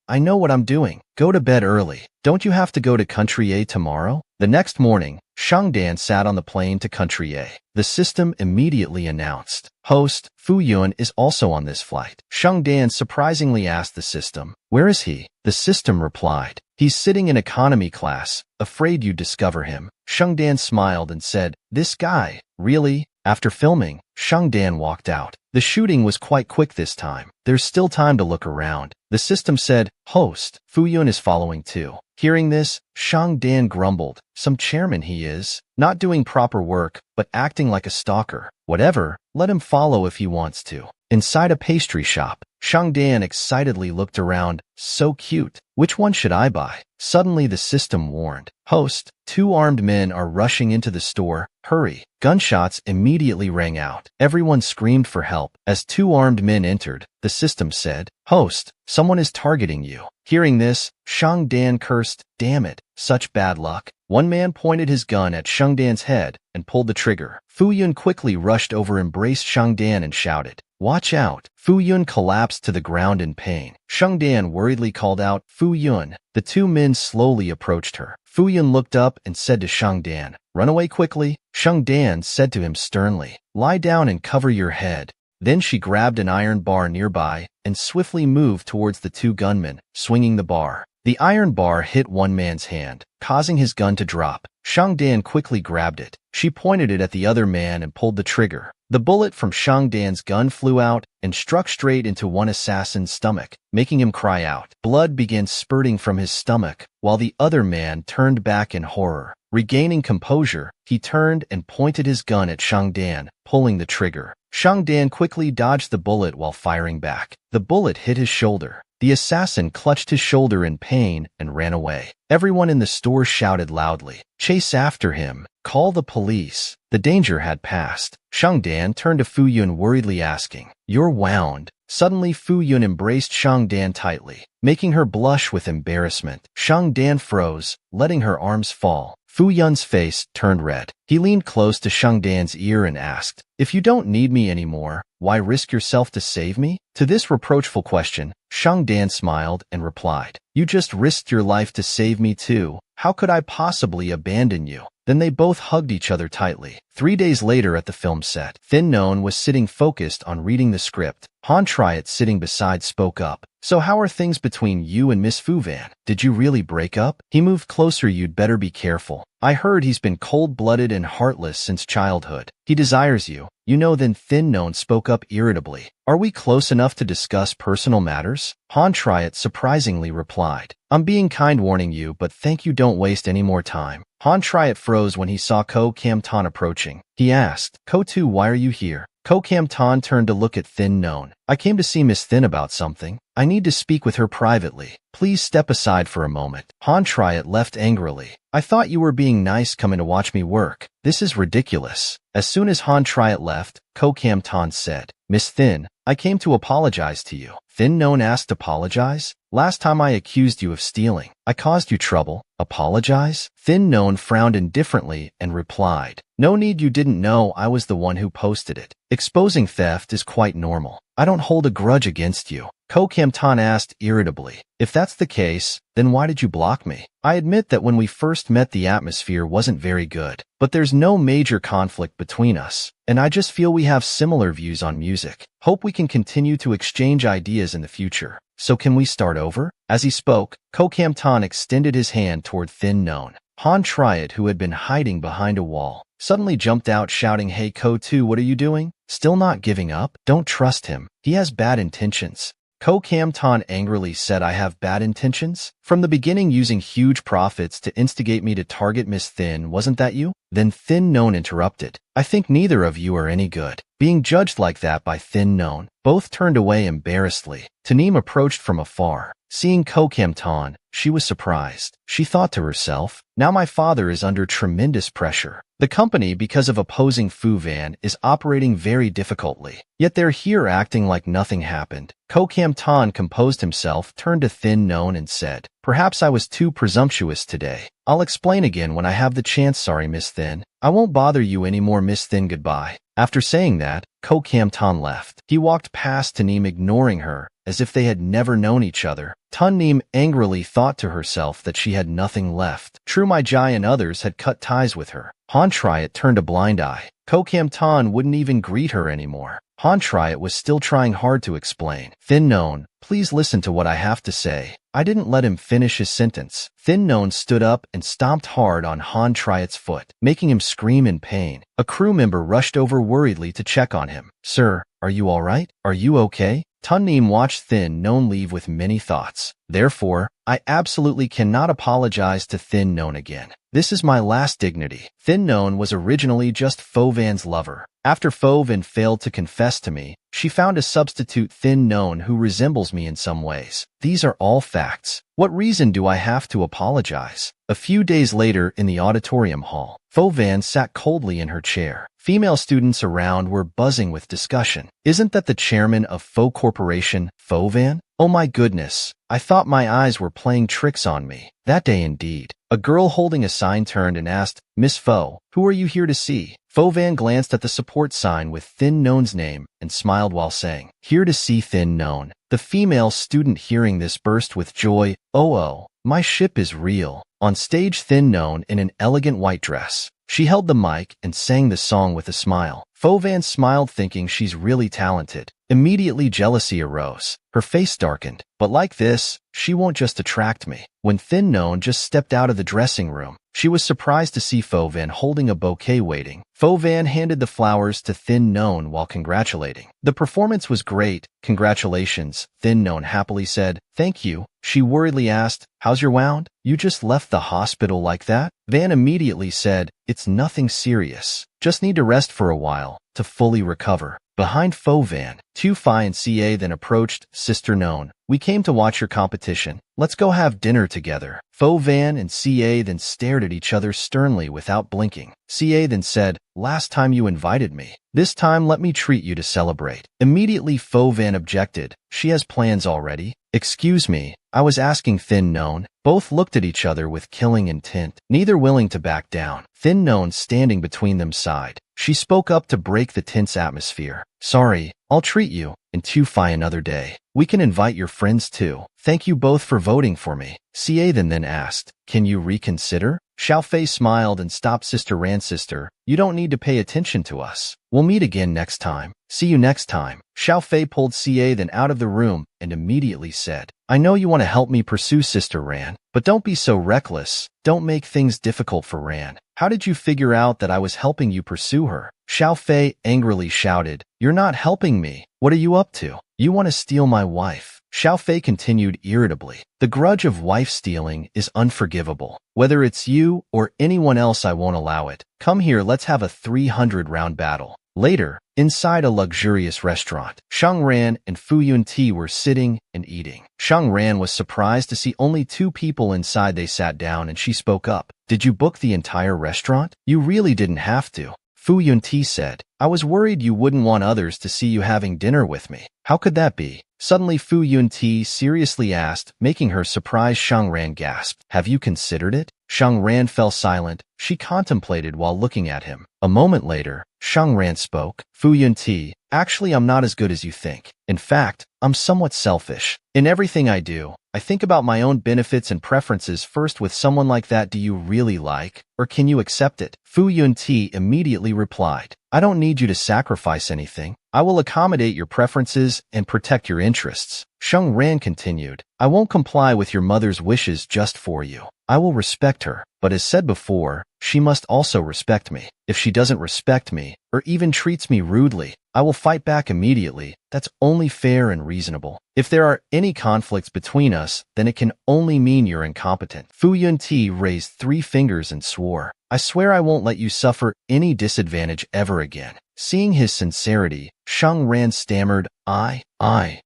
I know what I'm doing. Go to bed early. Don't you have to go to Country A tomorrow?" The next morning, Sheng Dan sat on the plane to Country A. The system immediately announced, "Host, Fu Yun is also on this flight." Sheng Dan surprisingly asked the system, "Where is he?" The system replied, "He's sitting in economy class, afraid you'd discover him." Sheng Dan smiled and said, "This guy, really?" After filming, Sheng Dan walked out. The shooting was quite quick this time. There's still time to look around. The system said, "Host, Fu Yun is following too." Hearing this, Sheng Dan grumbled. Some chairman he is, not doing proper work, but acting like a stalker. Whatever, let him follow if he wants to. Inside a pastry shop, Sheng Dan excitedly looked around. So cute. Which one should I buy? Suddenly the system warned, "Host, 2 armed men are rushing into the store. Hurry." Gunshots immediately rang out. Everyone screamed for help. As 2 armed men entered, the system said, "Host, someone is targeting you." Hearing this, Sheng Dan cursed, "Damn it, such bad luck." One man pointed his gun at Sheng Dan's head and pulled the trigger. Fu Yun quickly rushed over, embraced Sheng Dan and shouted, "Watch out." Fu Yun collapsed to the ground in pain. Sheng Dan worriedly called out, "Fu Yun." The 2 men slowly approached her. Fu Yun looked up and said to Sheng Dan, "Run away quickly." Sheng Dan said to him sternly, "Lie down and cover your head." Then she grabbed an iron bar nearby and swiftly moved towards the 2 gunmen, swinging the bar. The iron bar hit one man's hand, causing his gun to drop. Sheng Dan quickly grabbed it. She pointed it at the other man and pulled the trigger. The bullet from Sheng Dan's gun flew out and struck straight into one assassin's stomach, making him cry out. Blood began spurting from his stomach, while the other man turned back in horror. Regaining composure, he turned and pointed his gun at Sheng Dan, pulling the trigger. Sheng Dan quickly dodged the bullet while firing back. The bullet hit his shoulder. The assassin clutched his shoulder in pain and ran away. Everyone in the store shouted loudly, "Chase after him! Call the police!" The danger had passed. Sheng Dan turned to Fu Yun worriedly asking, "You're wound." Suddenly Fu Yun embraced Sheng Dan tightly, making her blush with embarrassment. Sheng Dan froze, letting her arms fall. Fu Yun's face turned red. He leaned close to Sheng Dan's ear and asked, "If you don't need me anymore, why risk yourself to save me?" To this reproachful question, Sheng Dan smiled and replied, "You just risked your life to save me too. How could I possibly abandon you?" Then they both hugged each other tightly. 3 days later at the film set, Thin Known was sitting focused on reading the script. Han Triot, sitting beside, spoke up. "So how are things between you and Miss Fu Van? Did you really break up?" He moved closer. "You'd better be careful. I heard he's been cold-blooded and heartless since childhood. He desires you. You know." Then Thin Known spoke up irritably. "Are we close enough to discuss personal matters?" Han Triot surprisingly replied, "I'm being kind, warning you, but thank you, don't waste any more time." Han Triot froze when he saw Ko Cam Ton approaching. He asked, "Ko Tu, why are you here?" Ko Cam Ton turned to look at Thin Known. "I came to see Miss Thin about something." I need to speak with her privately. Please step aside for a moment. Han Triet left angrily. I thought you were being nice coming to watch me work. This is ridiculous. As soon as Han Triet left, Ko Kam Tan said, Miss Thin, I came to apologize to you. Thin Known asked apologize? Last time I accused you of stealing. I caused you trouble. Apologize? Thin Known frowned indifferently and replied, No need, you didn't know I was the one who posted it. Exposing theft is quite normal. I don't hold a grudge against you. Ko Kam Tan asked irritably, If that's the case, then why did you block me? I admit that when we first met the atmosphere wasn't very good, but there's no major conflict between us, and I just feel we have similar views on music. Hope we can continue to exchange ideas in the future. So can we start over? As he spoke, Ko Kam Tan extended his hand toward Thin Known. Han Triet, who had been hiding behind a wall, suddenly jumped out shouting, Hey Ko 2, what are you doing? Still not giving up? Don't trust him. He has bad intentions. Ko Kam Tan angrily said, I have bad intentions? From the beginning, using huge profits to instigate me to target Miss Thin, wasn't that you? Then Thin Known interrupted. I think neither of you are any good. Being judged like that by Thin Known, both turned away embarrassedly. Taneem approached from afar. Seeing Ko Kam Tan, she was surprised. She thought to herself, now my father is under tremendous pressure. The company, because of opposing Fu Van, is operating very difficultly. Yet they're here acting like nothing happened. Ko Kam Tan composed himself, turned to Thin Known and said, Perhaps I was too presumptuous today. I'll explain again when I have the chance. Sorry, Miss Thin. I won't bother you anymore, Miss Thin. Goodbye. After saying that, Ko Kam Tan left. He walked past Taneem, ignoring her, as if they had never known each other. Taneem angrily thought to herself that she had nothing left. True, my Jai and others had cut ties with her. Han Triet turned a blind eye. Ko Kam Tan wouldn't even greet her anymore. Han Triet was still trying hard to explain. Thin Known, please listen to what I have to say. I didn't let him finish his sentence. Thin Known stood up and stomped hard on Han Triet's foot, making him scream in pain. A crew member rushed over worriedly to check on him. Sir, are you all right? Are you okay? Taneem watched Thin Known leave with many thoughts. Therefore, I absolutely cannot apologize to Thin Known again. This is my last dignity. Thin Known was originally just Fo Van's lover. After Fo Van failed to confess to me, she found a substitute, Thin Known, who resembles me in some ways. These are all facts. What reason do I have to apologize? A few days later, in the auditorium hall, Fo Van sat coldly in her chair. Female students around were buzzing with discussion. Isn't that the chairman of Fo Corporation, Fo Van? Oh my goodness, I thought my eyes were playing tricks on me. That day indeed. A girl holding a sign turned and asked, Miss Fo, who are you here to see? Fo Van glanced at the support sign with Thin Known's name and smiled while saying, Here to see Thin Known. The female student, hearing this, burst with joy. Oh, my ship is real. On stage, Thin Known in an elegant white dress. She held the mic and sang the song with a smile. Fo Van smiled, thinking she's really talented. Immediately jealousy arose. Her face darkened. But like this, she won't just attract me. When Thin Known just stepped out of the dressing room, she was surprised to see Fo Van holding a bouquet waiting. Fo Van handed the flowers to Thin Known while congratulating. The performance was great. Congratulations, Thin Known happily said. Thank you. She worriedly asked, How's your wound? You just left the hospital like that? Van immediately said, It's nothing serious. Just need to rest for a while to fully recover. Behind Fo Van, Tu Phi and CA then approached. Sister Known, we came to watch your competition. Let's go have dinner together. Fo Van and CA then stared at each other sternly without blinking. CA then said, Last time you invited me. This time let me treat you to celebrate. Immediately Fo Van objected. She has plans already. Excuse me, I was asking Thin Known. Both looked at each other with killing intent, neither willing to back down. Thin Known, standing between them, sighed. She spoke up to break the tense atmosphere. Sorry, I'll treat you, and Tu Phi another day. We can invite your friends too. Thank you both for voting for me. CA then asked, Can you reconsider? Xiao Fei smiled and stopped. Sister Ran, sister, you don't need to pay attention to us. We'll meet again next time. See you next time. Xiao Fei pulled CA then out of the room and immediately said, I know you want to help me pursue Sister Ran, but don't be so reckless. Don't make things difficult for Ran. How did you figure out that I was helping you pursue her? Xiao Fei angrily shouted, You're not helping me. What are you up to? You want to steal my wife. Xiao Fei continued irritably. The grudge of wife stealing is unforgivable. Whether it's you or anyone else, I won't allow it. Come here, let's have a 300-round battle. Later, inside a luxurious restaurant, Shang Ran and Fu Yunti were sitting and eating. Shang Ran was surprised to see only 2 people inside. They sat down and she spoke up. "Did you book the entire restaurant? You really didn't have to." Fu Yunti said, "I was worried you wouldn't want others to see you having dinner with me." "How could that be?" Suddenly Fu Yunti seriously asked, making her surprised. Shang Ran gasped, "Have you considered it?" Shang Ran fell silent. She contemplated while looking at him. A moment later, Shang Ran spoke. "Fu Yunti, actually I'm not as good as you think. In fact, I'm somewhat selfish. In everything I do, I think about my own benefits and preferences first. With someone like that, do you really like, or can you accept it?" Fu Yunti immediately replied, "I don't need you to sacrifice anything. I will accommodate your preferences and protect your interests." Shang Ran continued, "I won't comply with your mother's wishes just for you. I will respect her, but as said before, she must also respect me. If she doesn't respect me, or even treats me rudely, I will fight back immediately. That's only fair and reasonable. If there are any conflicts between us, then it can only mean you're incompetent." Fu Yunti raised 3 fingers and swore, "I swear I won't let you suffer any disadvantage ever again." Seeing his sincerity, Shang Ran stammered, I.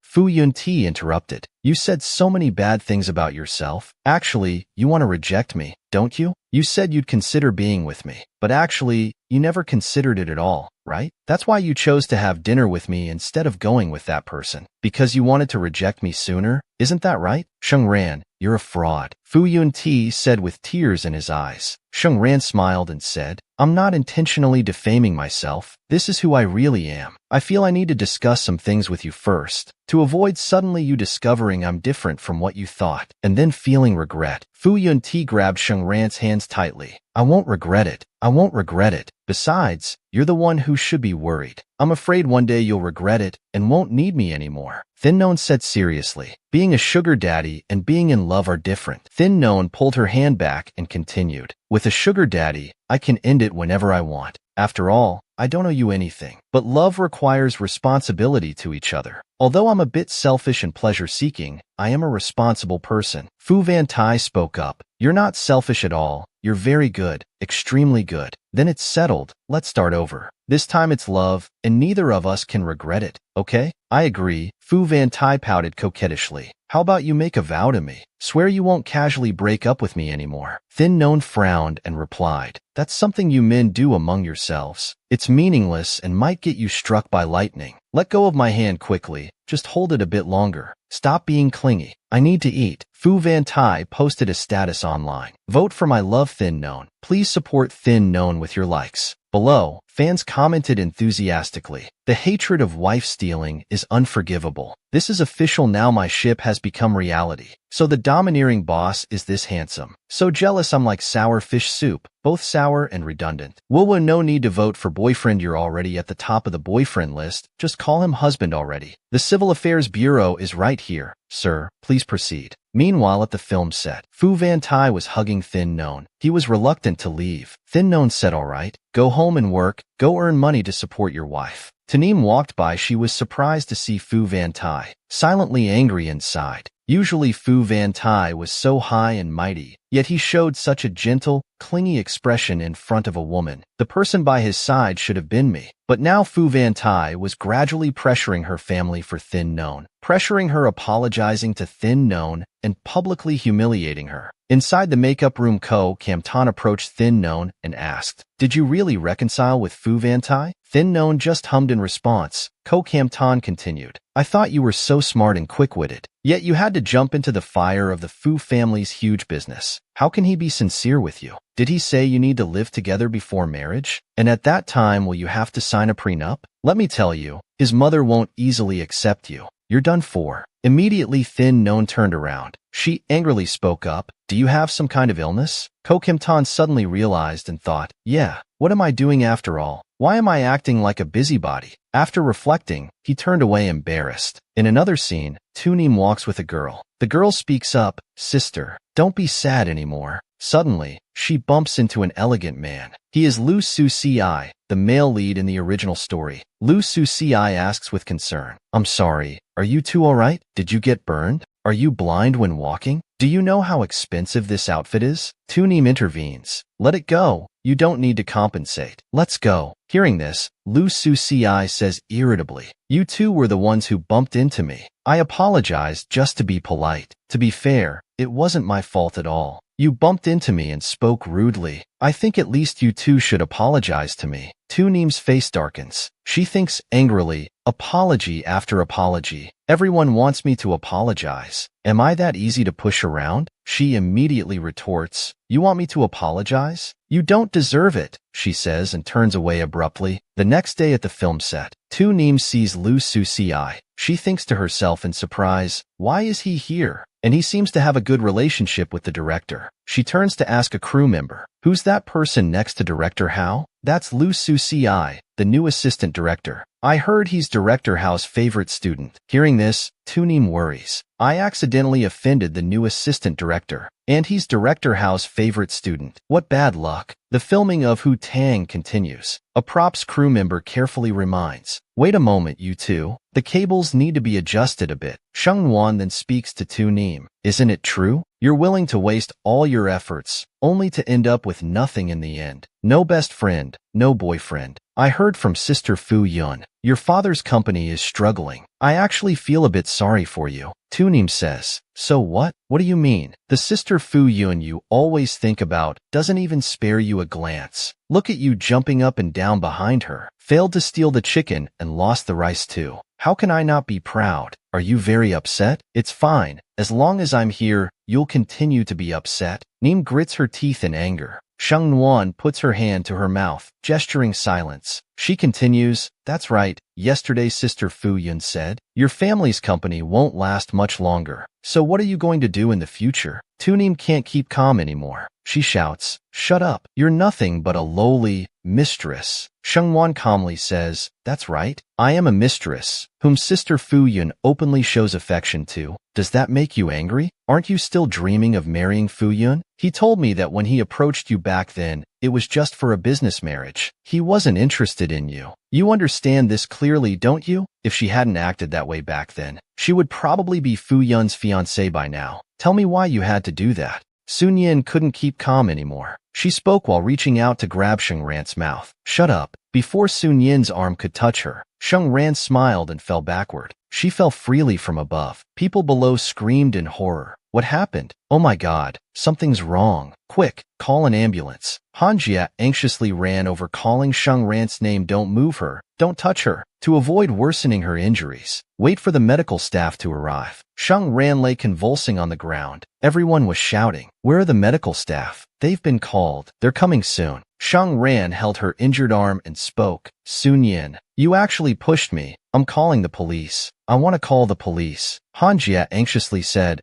Fu Yunti interrupted, "You said so many bad things about yourself. Actually, you want to reject me, don't you? You said you'd consider being with me, but actually, you never considered it at all, right? That's why you chose to have dinner with me instead of going with that person, because you wanted to reject me sooner. Isn't that right?" "Shang Ran, you're a fraud," Fu Yunti said with tears in his eyes. Shang Ran smiled and said, "I'm not intentionally defaming myself. This is who I really am. I feel I need to discuss some things with you first, to avoid suddenly you discovering I'm different from what you thought, and then feeling regret." Fu Yunti grabbed Shang Ran's hands tightly. "I won't regret it. I won't regret it. Besides, you're the one who should be worried. I'm afraid one day you'll regret it and won't need me anymore." Thin Non said seriously, "Being a sugar daddy and being in love are different." Thin Non pulled her hand back and continued, "With a sugar daddy, I can end it whenever I want. After all, I don't owe you anything. But love requires responsibility to each other. Although I'm a bit selfish and pleasure-seeking, I am a responsible person." Fu Vantai spoke up, "You're not selfish at all. You're very good, extremely good." "Then it's settled. Let's start over. This time it's love, and neither of us can regret it, okay?" "I agree," Fu Vantai pouted coquettishly. "How about you make a vow to me? Swear you won't casually break up with me anymore." Thin Non frowned and replied, "That's something you men do among yourselves. It's meaningless and might get you struck by lightning. Let go of my hand quickly. Just hold it a bit longer. Stop being clingy. I need to eat." Fu Vantai posted a status online. "Vote for my love, Thin Non. Please support Thin Non with your likes." Below, fans commented enthusiastically, "The hatred of wife stealing is unforgivable. This is official now. My ship has become reality. So the domineering boss is this handsome. So jealous I'm like sour fish soup, both sour and redundant. Woo, no need to vote for boyfriend. You're already at the top of the boyfriend list. Just call him husband already. The Civil Affairs Bureau is right here. Sir, please proceed." Meanwhile, at the film set, Fu Vantai was hugging Thin Non. He was reluctant to leave. Thin Non said, "All right, go home and work. Go earn money to support your wife." Tanim walked by. She was surprised to see Fu Vantai, silently angry inside. Usually Fu Vantai was so high and mighty, yet he showed such a gentle, clingy expression in front of a woman. The person by his side should have been me. But now Fu Vantai was gradually pressuring her family for Thin Non, pressuring her, apologizing to Thin Non, and publicly humiliating her. Inside the makeup room, Ko Kamtan approached Thin Non and asked, "Did you really reconcile with Fu Vantai?" Thin Non just hummed in response. Ko Kamtan continued, "I thought you were so smart and quick-witted, yet you had to jump into the fire of the Fu family's huge business. How can he be sincere with you? Did he say you need to live together before marriage? And at that time, will you have to sign a prenup? Let me tell you, his mother won't easily accept you. You're done for." Immediately Thin Non turned around. She angrily spoke up, "Do you have some kind of illness?" Ko Kim-tan suddenly realized and thought, "Yeah, what am I doing after all? Why am I acting like a busybody?" After reflecting, he turned away embarrassed. In another scene, Tunim walks with a girl. The girl speaks up, "Sister, don't be sad anymore." Suddenly, she bumps into an elegant man. He is Lu Su-ci, the male lead in the original story. Lu Su-ci asks with concern, "I'm sorry, are you two alright? Did you get burned? Are you blind when walking? Do you know how expensive this outfit is?" Tunim intervenes, "Let it go. You don't need to compensate. Let's go." Hearing this, Lu Suci says irritably, "You two were the ones who bumped into me. I apologized just to be polite. To be fair, it wasn't my fault at all. You bumped into me and spoke rudely. I think at least you two should apologize to me." Tuneem's face darkens. She thinks angrily, apology after apology. Everyone wants me to apologize. Am I that easy to push around? She immediately retorts, "You want me to apologize? You don't deserve it," she says and turns away abruptly. The next day at the film set, Tuneem sees Lu Suci. She thinks to herself in surprise, why is he here? And he seems to have a good relationship with the director. She turns to ask a crew member, "Who's that person next to Director Hao?" "That's Lu Suci, the new assistant director. I heard he's Director Hao's favorite student." Hearing this, Tuneem worries. "I accidentally offended the new assistant director, and he's Director Hao's favorite student. What bad luck." The filming of Hu Tang continues. A props crew member carefully reminds, "Wait a moment, you two. The cables need to be adjusted a bit." Sheng Wan then speaks to Tuneem. "Isn't it true? You're willing to waste all your efforts, only to end up with nothing in the end. No best friend, no boyfriend. I heard from Sister Fu Yun. Your father's company is struggling. I actually feel a bit sorry for you." Tuneem says, "So what? What do you mean? The Sister Fu Yun you always think about doesn't even spare you a glance. Look at you jumping up and down behind her. Failed to steal the chicken and lost the rice too. How can I not be proud? Are you very upset? It's fine. As long as I'm here, you'll continue to be upset." Neem grits her teeth in anger. Sheng Nuan puts her hand to her mouth, gesturing silence. She continues, "That's right. Yesterday Sister Fu Yun said, your family's company won't last much longer. So what are you going to do in the future?" Tuneem can't keep calm anymore. She shouts, "Shut up. You're nothing but a lowly mistress." Shengwan calmly says, "That's right. I am a mistress, whom Sister Fu Yun openly shows affection to. Does that make you angry? Aren't you still dreaming of marrying Fu Yun? He told me that when he approached you back then, it was just for a business marriage. He wasn't interested in you. You understand this clearly, don't you? If she hadn't acted that way back then, she would probably be Fu Yun's fiancée by now. Tell me why you had to do that." Sun Yin couldn't keep calm anymore. She spoke while reaching out to grab Sheng Ran's mouth. "Shut up." Before Sun Yin's arm could touch her, Sheng Ran smiled and fell backward. She fell freely from above. People below screamed in horror. "What happened? Oh my God, something's wrong. Quick, call an ambulance." Han Jia anxiously ran over, calling Sheng Ran's name. "Don't move her. Don't touch her. To avoid worsening her injuries, wait for the medical staff to arrive." Sheng Ran lay convulsing on the ground. Everyone was shouting, "Where are the medical staff? They've been called. They're coming soon." Sheng Ran held her injured arm and spoke, "Sun Yin, you actually pushed me. I'm calling the police. I want to call the police." Han Jia anxiously said,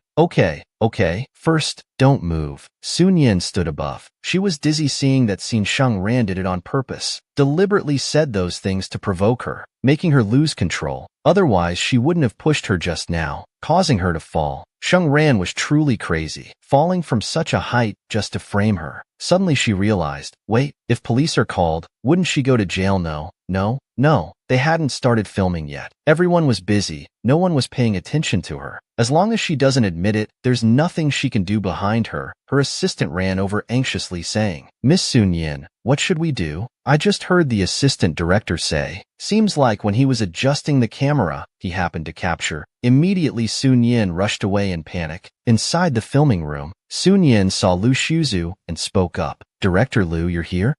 Okay. First, don't move." Sun Yin stood above. She was dizzy seeing that Sheng Ran did it on purpose, deliberately said those things to provoke her, making her lose control. Otherwise, she wouldn't have pushed her just now, causing her to fall. Sheng Ran was truly crazy, falling from such a height just to frame her. Suddenly she realized, wait, if police are called, wouldn't she go to jail? No, they hadn't started filming yet. Everyone was busy. No one was paying attention to her. As long as she doesn't admit it, there's nothing she can do behind her. Her assistant ran over anxiously saying, "Miss Sun Yin, what should we do? I just heard the assistant director say. Seems like when he was adjusting the camera, he happened to capture." Immediately Sun Yin rushed away in panic. Inside the filming room, Sun Yin saw Lu Shuzu and spoke up. "Director Lu, you're here?"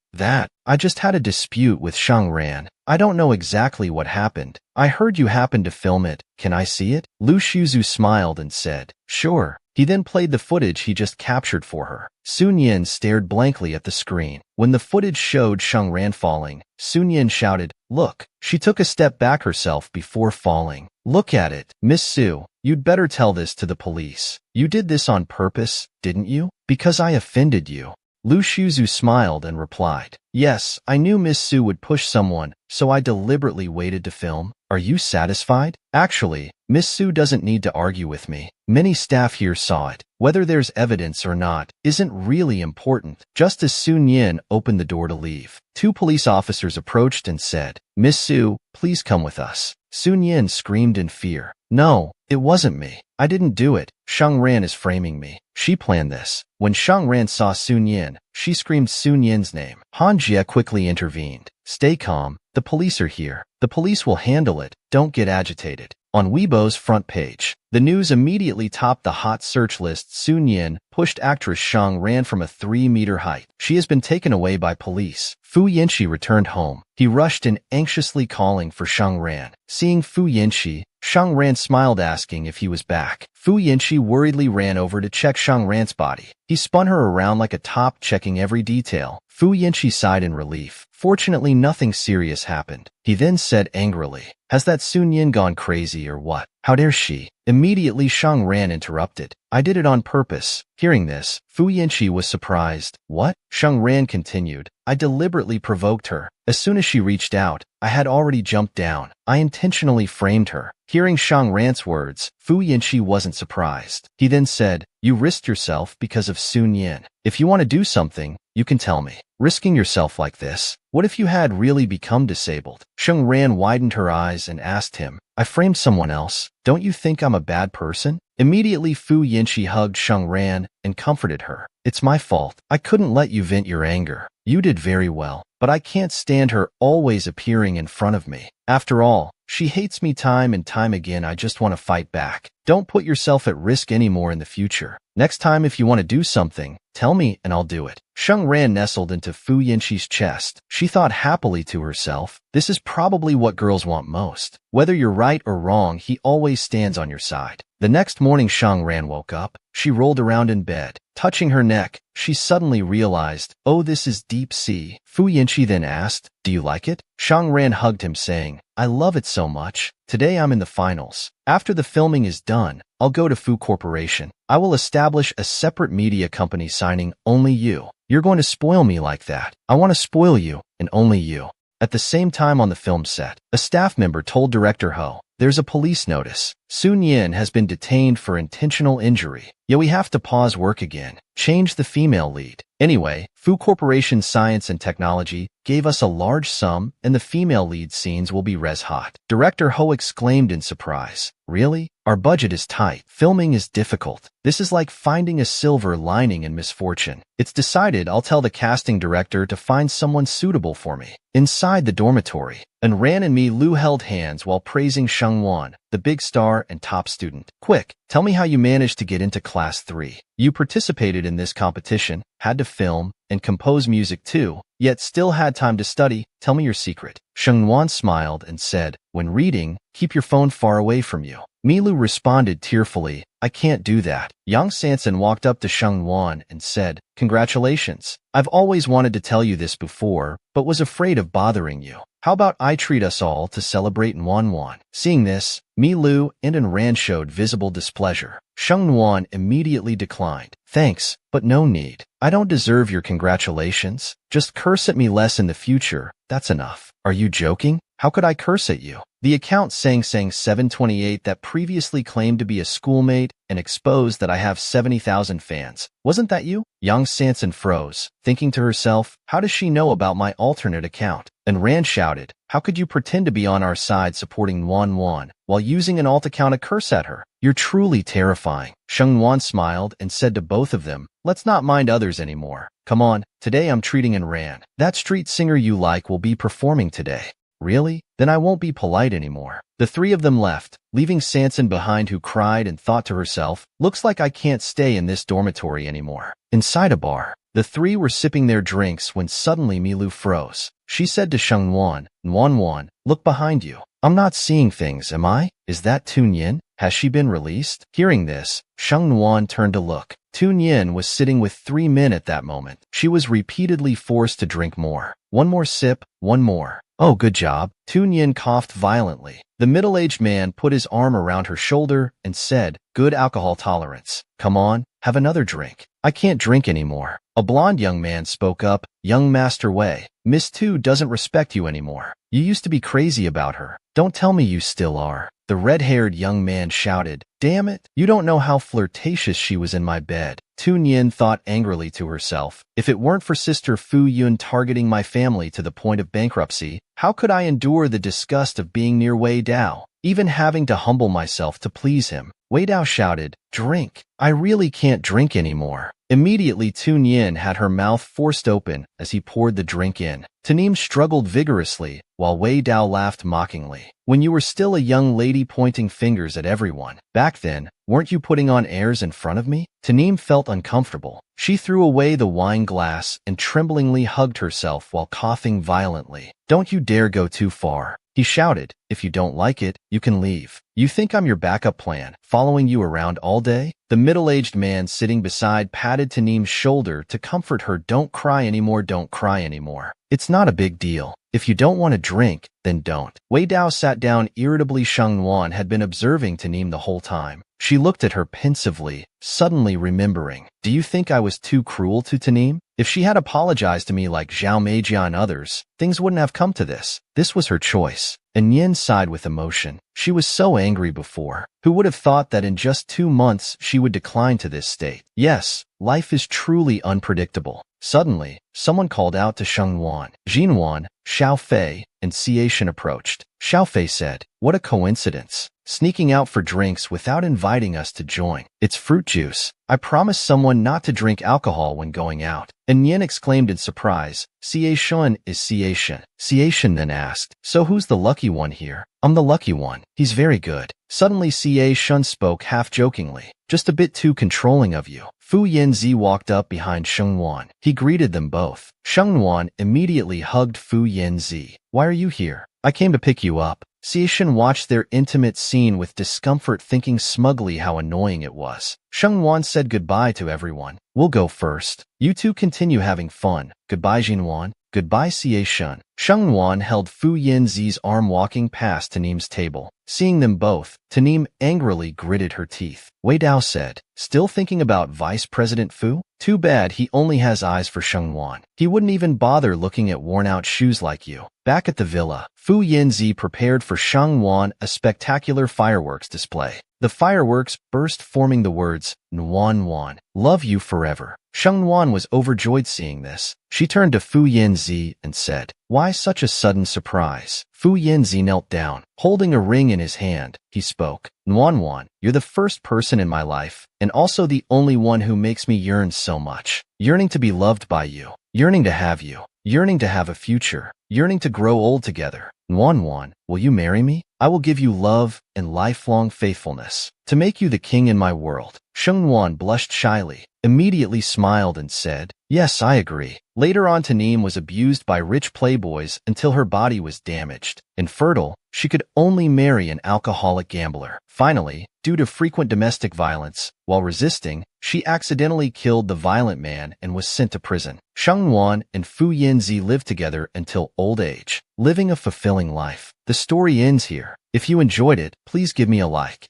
I just had a dispute with Sheng Ran. I don't know exactly what happened. I heard you happened to film it. Can I see it?" Lu Shuzu smiled and said, "Sure." He then played the footage he just captured for her. Sun Yin stared blankly at the screen. When the footage showed Sheng Ran falling, Sun Yin shouted, "Look." She took a step back herself before falling. "Look at it. Miss Su, you'd better tell this to the police. You did this on purpose, didn't you? Because I offended you." Lu Shuzu smiled and replied, "Yes, I knew Miss Su would push someone, so I deliberately waited to film. Are you satisfied? Actually, Miss Su doesn't need to argue with me. Many staff here saw it. Whether there's evidence or not isn't really important." Just as Sun Yin opened the door to leave, two police officers approached and said, "Miss Su, please come with us." Sun Yin screamed in fear, "No, it wasn't me. I didn't do it. Sheng Ran is framing me. She planned this." When Sheng Ran saw Sun Yin, she screamed Sun Yin's name. Han Jie quickly intervened. Stay calm. The police are here. The police will handle it. Don't get agitated. On Weibo's front page, the news immediately topped the hot search list. Sun Yin, pushed actress Shang ran from a 3-meter height. She has been taken away by police. Fu Yinxi returned home. He rushed in, anxiously calling for Shang Ran. Seeing Fu Yinxi, Shang Ran smiled, asking if he was back. Fu Yinxi worriedly ran over to check Shang Ran's body. He spun her around like a top, checking every detail. Fu Yinxi sighed in relief. Fortunately, nothing serious happened. He then said angrily, "Has that Sun Yin gone crazy or what? How dare she?" Immediately Shang Ran interrupted. "I did it on purpose." Hearing this, Fu Yinxi was surprised. "What?" Shang Ran continued. "I deliberately provoked her. As soon as she reached out, I had already jumped down. I intentionally framed her." Hearing Shang Ran's words, Fu Yinxi wasn't surprised. He then said, "You risked yourself because of Sun Yin. If you want to do something, you can tell me. Risking yourself like this? What if you had really become disabled?" Shang Ran widened her eyes and asked him, "I framed someone else. Don't you think I'm a bad person?" Immediately Fu Yinxi hugged Shang Ran and comforted her. "It's my fault. I couldn't let you vent your anger. You did very well. But I can't stand her always appearing in front of me. After all, she hates me time and time again. I just want to fight back. Don't put yourself at risk anymore in the future. Next time if you want to do something, tell me and I'll do it." Shang Ran nestled into Fu Yinxi's chest. She thought happily to herself, "This is probably what girls want most. Whether you're right or wrong, he always stands on your side." The next morning Shang Ran woke up. She rolled around in bed. Touching her neck, she suddenly realized, "Oh, this is deep sea." Fu Yinxi then asked, "Do you like it?" Shang Ran hugged him, saying, "I love it so much. Today I'm in the finals. After the filming is done, I'll go to Fu Corporation. I will establish a separate media company signing only you. You're going to spoil me like that. I want to spoil you, and only you." At the same time on the film set, a staff member told director Ho, "There's a police notice. Sun Yin has been detained for intentional injury. Yeah, we have to pause work again. Change the female lead." Anyway, Fu Corporation Science and Technology gave us a large sum, and the female lead scenes will be res hot. Director Ho exclaimed in surprise, "Really? Our budget is tight. Filming is difficult. This is like finding a silver lining in misfortune." "It's decided. I'll tell the casting director to find someone suitable for me." Inside the dormitory, and Ran and Mi Lu held hands while praising Sheng Wan, the big star and top student. "Quick, tell me how you managed to get into Class 3. You participated in this competition, had to film, and compose music too, yet still had time to study. Tell me your secret." Sheng Wan smiled and said, "When reading, keep your phone far away from you." Milu responded tearfully, "I can't do that." Yang Sanson walked up to Sheng Wan and said, "Congratulations. I've always wanted to tell you this before, but was afraid of bothering you. How about I treat us all to celebrate Wan Wan?" Seeing this, Milu and Ran showed visible displeasure. Sheng Wan immediately declined. "Thanks, but no need. I don't deserve your congratulations. Just curse at me less in the future. That's enough." "Are you joking? How could I curse at you?" The account Sang728 that previously claimed to be a schoolmate and exposed that I have 70,000 fans. Wasn't that you? Yang Sanson froze, thinking to herself, how does she know about my alternate account? And Rand shouted, "How could you pretend to be on our side supporting Wan Wan while using an alt account to curse at her? You're truly terrifying." Sheng Wan smiled and said to both of them, "Let's not mind others anymore. Come on, today I'm treating An Ran. That street singer you like will be performing today." "Really? Then I won't be polite anymore." The three of them left, leaving Sanson behind, who cried and thought to herself, "Looks like I can't stay in this dormitory anymore." Inside a bar, the three were sipping their drinks when suddenly Milu froze. She said to Sheng Wan, "Wan Wan, look behind you. I'm not seeing things, am I? Is that Tun Yin? Has she been released?" Hearing this, Sheng Wan turned to look. Tun Yin was sitting with 3 men at that moment. She was repeatedly forced to drink more. One more sip, one more. "Oh, good job." Tun Yin coughed violently. The middle-aged man put his arm around her shoulder and said, "Good alcohol tolerance. Come on, have another drink." "I can't drink anymore." A blonde young man spoke up, "Young Master Wei, Miss Tu doesn't respect you anymore. You used to be crazy about her. Don't tell me you still are." The red-haired young man shouted, "Damn it, you don't know how flirtatious she was in my bed." Tun Yin thought angrily to herself, "If it weren't for Sister Fu Yun targeting my family to the point of bankruptcy, how could I endure the disgust of being near Wei Dao, even having to humble myself to please him?" Wei Dao shouted, "Drink. I really can't drink anymore." Immediately, Tun Yin had her mouth forced open as he poured the drink in. Tanim struggled vigorously, while Wei Dao laughed mockingly. When you were still a young lady pointing fingers at everyone, back then, weren't you putting on airs in front of me? Tanim felt uncomfortable. She threw away the wine glass and tremblingly hugged herself while coughing violently. Don't you dare go too far, he shouted. If you don't like it, you can leave. You think I'm your backup plan, following you around all day? The middle-aged man sitting beside patted Tanim's shoulder to comfort her. Don't cry anymore, don't cry anymore. It's not a big deal. If you don't want to drink, then don't. Wei Dao sat down irritably. Sheng Wan had been observing Tanim the whole time. She looked at her pensively, suddenly remembering. Do you think I was too cruel to Tanim? If she had apologized to me like Zhao Meijia and others, things wouldn't have come to this. This was her choice. And Yin sighed with emotion. She was so angry before. Who would have thought that in just 2 months she would decline to this state? Yes, life is truly unpredictable. Suddenly, someone called out to Sheng Wan. Jinwan, Xiao Fei, and Xiaoshan approached. Xiao Fei said, "What a coincidence. Sneaking out for drinks without inviting us to join. It's fruit juice. I promised someone not to drink alcohol when going out." And Yin exclaimed in surprise, "Xiaoshan is Xiaoshan." Xiaoshan then asked, "So who's the lucky one here?" "I'm the lucky one. He's very good." Suddenly Xiaoshan spoke half-jokingly, "Just a bit too controlling of you." Fu Yanzi walked up behind Sheng Wan. He greeted them both. Sheng Wan immediately hugged Fu Yanzi. "Why are you here?" "I came to pick you up." Xiaoshan watched their intimate scene with discomfort, thinking smugly how annoying it was. Sheng Wan said goodbye to everyone. "We'll go first. You two continue having fun. Goodbye, Jinwan." "Goodbye, Xiaoshan." Sheng Wan held Fu Yanzi's arm walking past Tanim's table. Seeing them both, Tanim angrily gritted her teeth. Wei Dao said, "Still thinking about Vice President Fu? Too bad he only has eyes for Sheng Wan. He wouldn't even bother looking at worn-out shoes like you." Back at the villa, Fu Yanzi prepared for Sheng Wan a spectacular fireworks display. The fireworks burst, forming the words, "Nuan Wan, love you forever." Sheng Wan was overjoyed seeing this. She turned to Fu Yanzi and said, "Why such a sudden surprise?" Fu Yanzi knelt down. Holding a ring in his hand, he spoke. "Nuan Wan, you're the first person in my life, and also the only one who makes me yearn so much. Yearning to be loved by you, yearning to have you, yearning to have a future, yearning to grow old together. Nuan Wan, will you marry me? I will give you love and lifelong faithfulness, to make you the king in my world." Sheng Wan blushed shyly, immediately smiled and said, "Yes, I agree." Later on, Tanim was abused by rich playboys until her body was damaged. Infertile, she could only marry an alcoholic gambler. Finally, due to frequent domestic violence, while resisting, she accidentally killed the violent man and was sent to prison. Sheng Wan and Fu Yanzi lived together until old age, living a fulfilling life. The story ends here. If you enjoyed it, please give me a like.